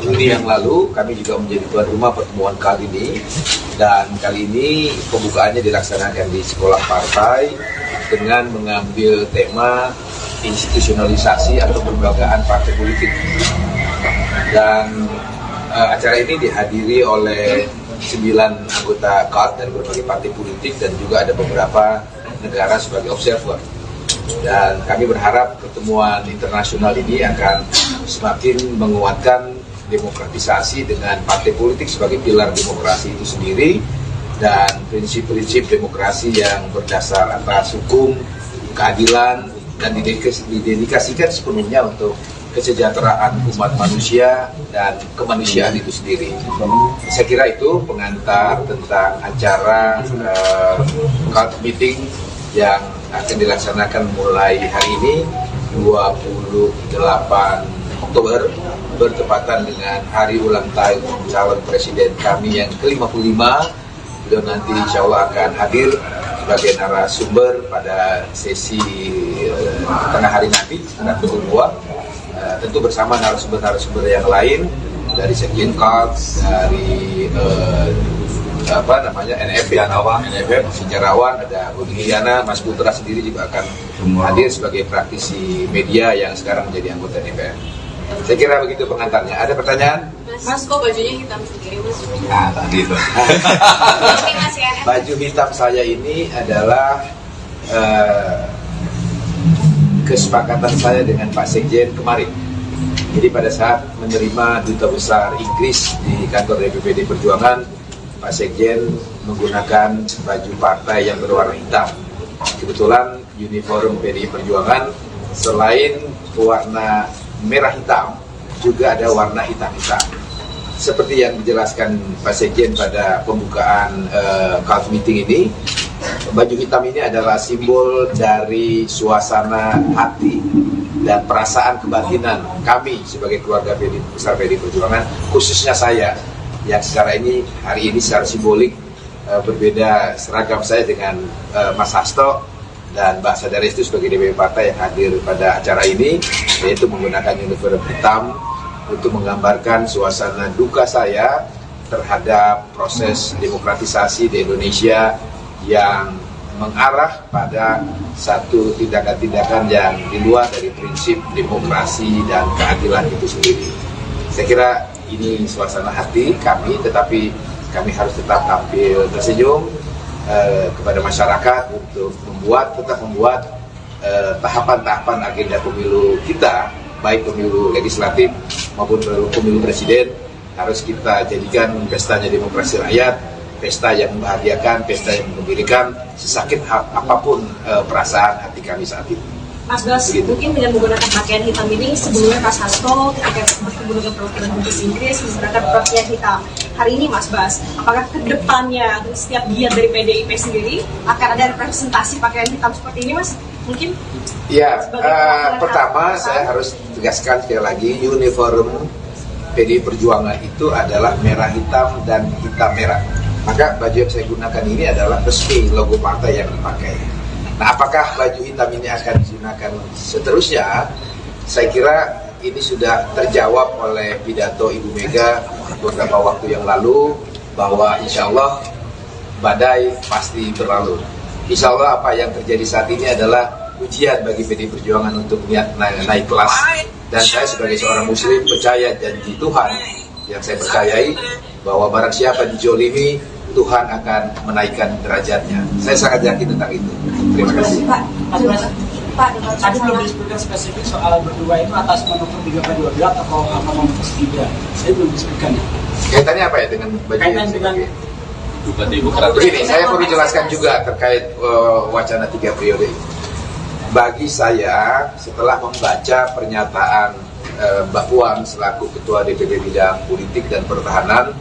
Juni yang lalu, kami juga menjadi tuan rumah pertemuan kali ini, dan kali ini pembukaannya dilaksanakan di sekolah partai dengan mengambil tema institusionalisasi atau kelembagaan partai politik. Dan acara ini dihadiri oleh 9 anggota KONS dari berbagai partai politik dan juga ada beberapa negara sebagai observer. Dan kami berharap pertemuan internasional ini akan semakin menguatkan demokratisasi dengan partai politik sebagai pilar demokrasi itu sendiri, dan prinsip-prinsip demokrasi yang berdasar atas hukum, keadilan, dan didedikasikan sepenuhnya untuk kesejahteraan umat manusia dan kemanusiaan itu sendiri. Saya kira itu pengantar tentang acara KONS meeting yang akan dilaksanakan mulai hari ini 28 Oktober bertepatan dengan hari ulang tahun calon presiden kami yang ke-55. Beliau nanti insya Allah akan hadir sebagai narasumber pada sesi tengah hari nanti sekitar pukul 2, tentu bersama narasumber-narasumber yang lain dari Sekjen KONS, dari NFF, sejarawan, ada Budi Giana, Mas Putra sendiri juga akan hadir sebagai praktisi media yang sekarang menjadi anggota DPR. Saya kira begitu pengantarnya. Ada pertanyaan? Mas, kok bajunya hitam sendiri, Mas? Nah, tadi itu. Baju hitam saya ini adalah kesepakatan saya dengan Pak Sekjen kemarin. Jadi pada saat menerima Duta Besar Inggris di kantor DPPD Perjuangan, Pak Sekjen menggunakan baju partai yang berwarna hitam. Kebetulan uniform PDI Perjuangan selain warna merah hitam, juga ada warna hitam-hitam. Seperti yang dijelaskan Pak Sekjen pada pembukaan CALF meeting ini, baju hitam ini adalah simbol dari suasana hati dan perasaan kebatinan kami sebagai keluarga besar PDI Perjuangan, khususnya saya yang hari ini secara simbolik berbeda seragam saya dengan Mas Hasto dan Mbak Sadarestu sebagai DPP partai yang hadir pada acara ini, yaitu menggunakan uniform hitam untuk menggambarkan suasana duka saya terhadap proses demokratisasi di Indonesia yang mengarah pada satu tindakan-tindakan yang di luar dari prinsip demokrasi dan keadilan itu sendiri. Saya kira ini suasana hati kami, tetapi kami harus tetap tampil tersenyum kepada masyarakat untuk tetap membuat tahapan-tahapan agenda pemilu kita, baik pemilu legislatif maupun pemilu presiden, harus kita jadikan pestanya demokrasi rakyat, pesta yang membahagiakan, pesta yang menggembirakan, sesakit apapun perasaan hati kami saat ini. Mas Bas, mungkin dengan menggunakan pakaian hitam ini, sebelumnya Mas Hasto ketika bertemu dengan perwakilan Dubes Inggris menggunakan pakaian hitam. Hari ini Mas Bas, apakah kedepannya setiap giat dari PDIP sendiri akan ada representasi pakaian hitam seperti ini, Mas? Mungkin? Ya, pertama saya harus tegaskan sekali lagi, uniform PDI Perjuangan itu adalah merah hitam dan hitam merah. Maka baju yang saya gunakan ini adalah resmi logo partai yang dipakai. Nah, apakah baju hitam ini akan digunakan seterusnya? Saya kira ini sudah terjawab oleh pidato Ibu Mega beberapa waktu yang lalu, bahwa insya Allah badai pasti berlalu. Insya Allah apa yang terjadi saat ini adalah ujian bagi PDI Perjuangan untuk naik kelas. Dan saya sebagai seorang muslim percaya janji Tuhan yang saya percayai, bahwa barang siapa dijolimi, Tuhan akan menaikkan derajatnya. Saya sangat yakin tentang itu. Terima kasih. Pak, tadi belum disebutkan spesifik soal berdua itu atas manuver 3/12 atau apa manuver 3. Saya belum disebutkan. Kaitannya apa ya dengan baju Kaitan dengan begini, saya perlu jelaskan juga terkait wacana 3 periode ini. Bagi saya, setelah membaca pernyataan Mbak Puan selaku Ketua DPP Bidang Politik dan Pertahanan,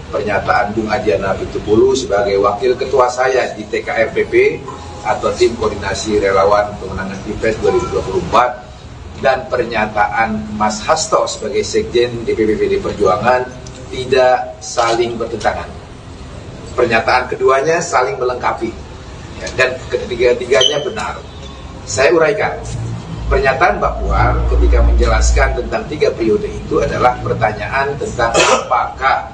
pernyataan Bung Adiana Pitupulu sebagai Wakil Ketua saya di TKRPP atau Tim Koordinasi Relawan Pemenangan Pilpres 2024, dan pernyataan Mas Hasto sebagai Sekjen DPP PDI Perjuangan tidak saling bertentangan. Pernyataan keduanya saling melengkapi, ya, dan ketiga-tiganya benar. Saya uraikan. Pernyataan Mbak Puan ketika menjelaskan tentang 3 periode itu adalah pertanyaan tentang apakah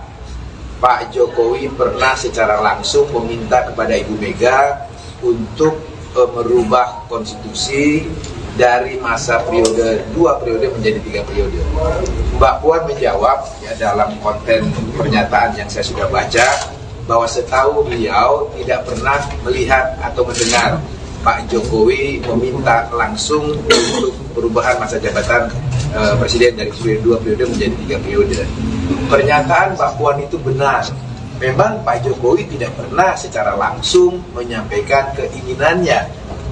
Pak Jokowi pernah secara langsung meminta kepada Ibu Mega untuk merubah konstitusi dari masa periode 2 periode menjadi 3 periode. Mbak Puan menjawab ya, dalam konten pernyataan yang saya sudah baca, bahwa setahu beliau tidak pernah melihat atau mendengar Pak Jokowi meminta langsung untuk perubahan masa jabatan presiden dari 2 periode menjadi 3 periode. Pernyataan Mbak Puan itu benar. Memang Pak Jokowi tidak pernah secara langsung menyampaikan keinginannya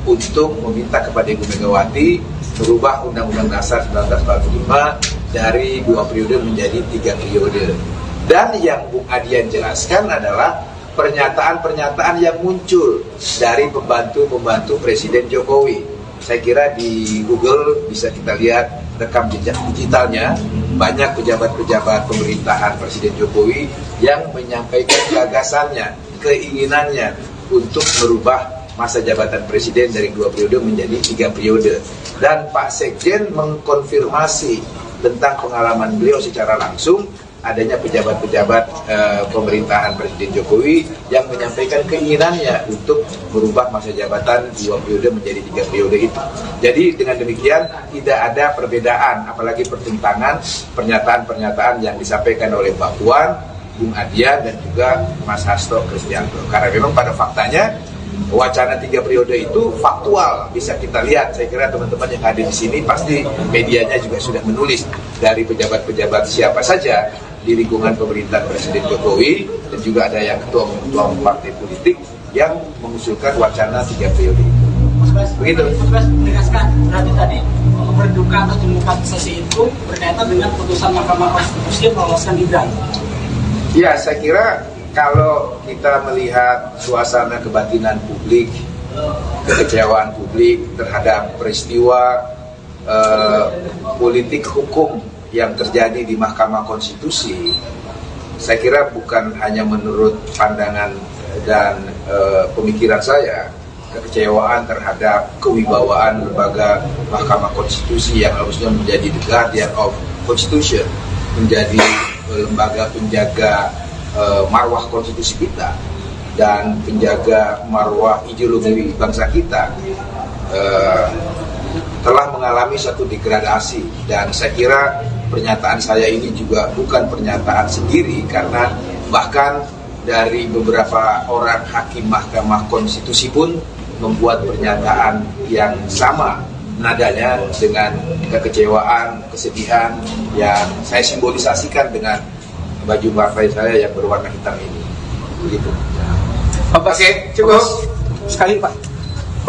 untuk meminta kepada Ibu Megawati merubah Undang-Undang Dasar 1945 dari 2 periode menjadi 3 periode. Dan yang Bung Adian jelaskan adalah pernyataan-pernyataan yang muncul dari pembantu-pembantu Presiden Jokowi. Saya kira di Google bisa kita lihat rekam jejak digitalnya, banyak pejabat-pejabat pemerintahan Presiden Jokowi yang menyampaikan gagasannya, keinginannya untuk merubah masa jabatan Presiden dari 2 periode menjadi 3 periode. Dan Pak Sekjen mengkonfirmasi tentang pengalaman beliau secara langsung adanya pejabat-pejabat pemerintahan Presiden Jokowi yang menyampaikan keinginannya untuk merubah masa jabatan 2 periode menjadi 3 periode itu. Jadi dengan demikian tidak ada perbedaan, apalagi pertentangan pernyataan-pernyataan yang disampaikan oleh Mbak Puan, Bung Adian dan juga Mas Hasto Kristianto. Karena memang pada faktanya wacana 3 periode itu faktual, bisa kita lihat. Saya kira teman-teman yang hadir di sini pasti medianya juga sudah menulis dari pejabat-pejabat siapa saja di lingkungan pemerintahan Presiden Jokowi, dan juga ada yang ketua partai politik yang mengusulkan wacana 3 periode. Begitu. Mas menegaskan berarti tadi berduka atau demokratisasi itu berkaitan dengan putusan Mahkamah Konstitusi yang meloloskan Gibran. Ya, saya kira kalau kita melihat suasana kebatinan publik, kekecewaan publik terhadap peristiwa politik hukum yang terjadi di Mahkamah Konstitusi, saya kira bukan hanya menurut pandangan dan pemikiran saya, kekecewaan terhadap kewibawaan lembaga Mahkamah Konstitusi yang harusnya menjadi the guardian of Constitution, menjadi lembaga penjaga marwah konstitusi kita dan penjaga marwah ideologi bangsa kita, telah mengalami satu degradasi. Dan saya kira pernyataan saya ini juga bukan pernyataan sendiri, karena bahkan dari beberapa orang hakim Mahkamah Konstitusi pun membuat pernyataan yang sama nadanya dengan kekecewaan, kesedihan yang saya simbolisasikan dengan baju partai saya yang berwarna hitam ini. Begitu. Oke, cukup. Sekali Pak,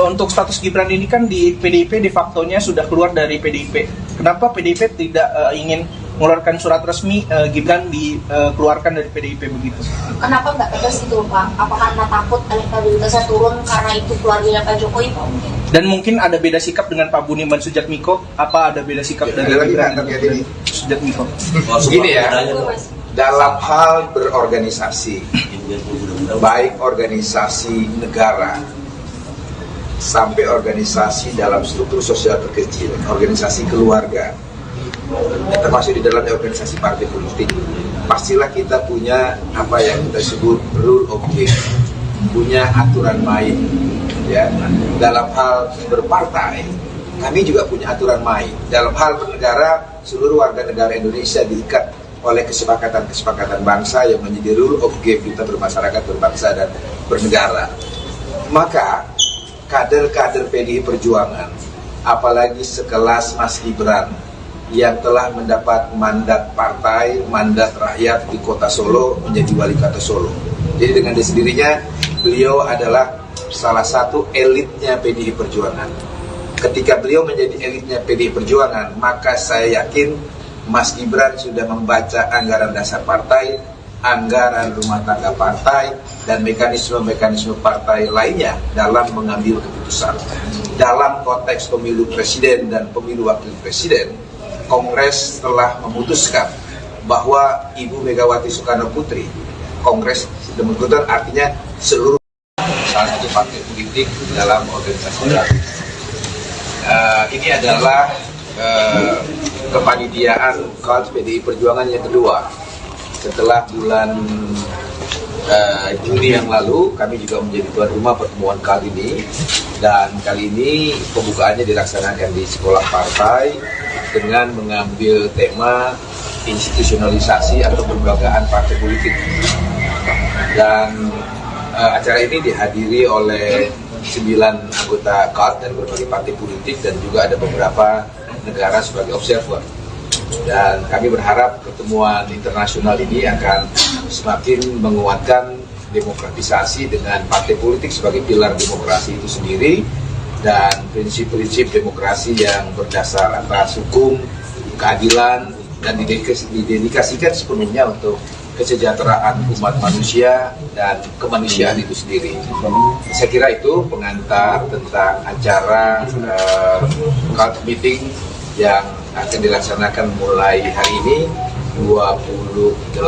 untuk status Gibran ini kan di PDIP de facto-nya sudah keluar dari PDIP. Kenapa PDIP tidak ingin mengeluarkan surat resmi Gibran dikeluarkan dari PDIP begitu? Kenapa nggak tegas itu Pak? Apa karena takut elektabilitasnya turun karena itu keluarganya Pak Jokowi? Dan mungkin ada beda sikap dengan Pak Budiman Sujatmiko? Apa ada beda sikap dari Gibran dan Sujatmiko? Begini ya, dalam hal berorganisasi, baik organisasi negara sampai organisasi dalam struktur sosial terkecil, organisasi keluarga, termasuk di dalam organisasi partai politik, pastilah kita punya apa yang kita sebut rule of game, punya aturan main. Ya, dalam hal berpartai, kami juga punya aturan main. Dalam hal bernegara, seluruh warga negara Indonesia diikat oleh kesepakatan-kesepakatan bangsa yang menjadi rule of game kita bermasyarakat, berbangsa, dan bernegara. Maka kader-kader PDI Perjuangan, apalagi sekelas Mas Gibran yang telah mendapat mandat partai, mandat rakyat di kota Solo, menjadi wali kota Solo. Jadi dengan sendirinya beliau adalah salah satu elitnya PDI Perjuangan. Ketika beliau menjadi elitnya PDI Perjuangan, maka saya yakin Mas Gibran sudah membaca anggaran dasar partai, anggaran rumah tangga partai, dan mekanisme-mekanisme partai lainnya dalam mengambil keputusan. Dalam konteks pemilu presiden dan pemilu wakil presiden, Kongres telah memutuskan bahwa Ibu Megawati Soekarno Putri, Kongres demikian artinya seluruh salah satu partai politik dalam organisasi baru. Ini adalah kepanitiaan KAD PDI Perjuangan yang kedua. Setelah bulan Juni yang lalu, kami juga menjadi tuan rumah pertemuan kali ini, dan kali ini pembukaannya dilaksanakan di sekolah partai dengan mengambil tema institusionalisasi atau kelembagaan partai politik. Dan acara ini dihadiri oleh 9 anggota KAD dari berbagai partai politik dan juga ada beberapa negara sebagai observer. Dan kami berharap pertemuan internasional ini akan semakin menguatkan demokratisasi dengan partai politik sebagai pilar demokrasi itu sendiri, dan prinsip-prinsip demokrasi yang berdasar atas hukum, keadilan, dan didedikasikan sepenuhnya untuk kesejahteraan umat manusia dan kemanusiaan itu sendiri. Saya kira itu pengantar tentang acara KAD meeting yang akan dilaksanakan mulai hari ini 28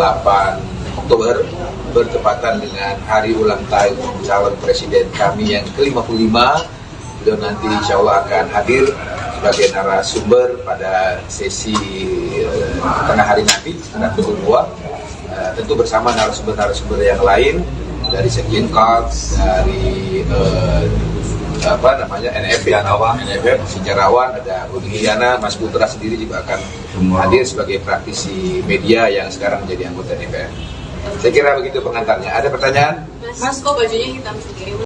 Oktober bertepatan dengan hari ulang tahun calon presiden kami yang ke-55. Beliau nanti insya Allah akan hadir sebagai narasumber pada sesi tengah hari nanti sekitar pukul 2, tentu bersama narasumber-narasumber yang lain dari Sekjen Kars, dari NFF, sejarawan, ada Budi Giana, Mas Putra sendiri juga akan hadir sebagai praktisi media yang sekarang menjadi anggota DPR. Saya kira begitu pengantarnya. Ada pertanyaan? Mas, kok bajunya hitam sendiri?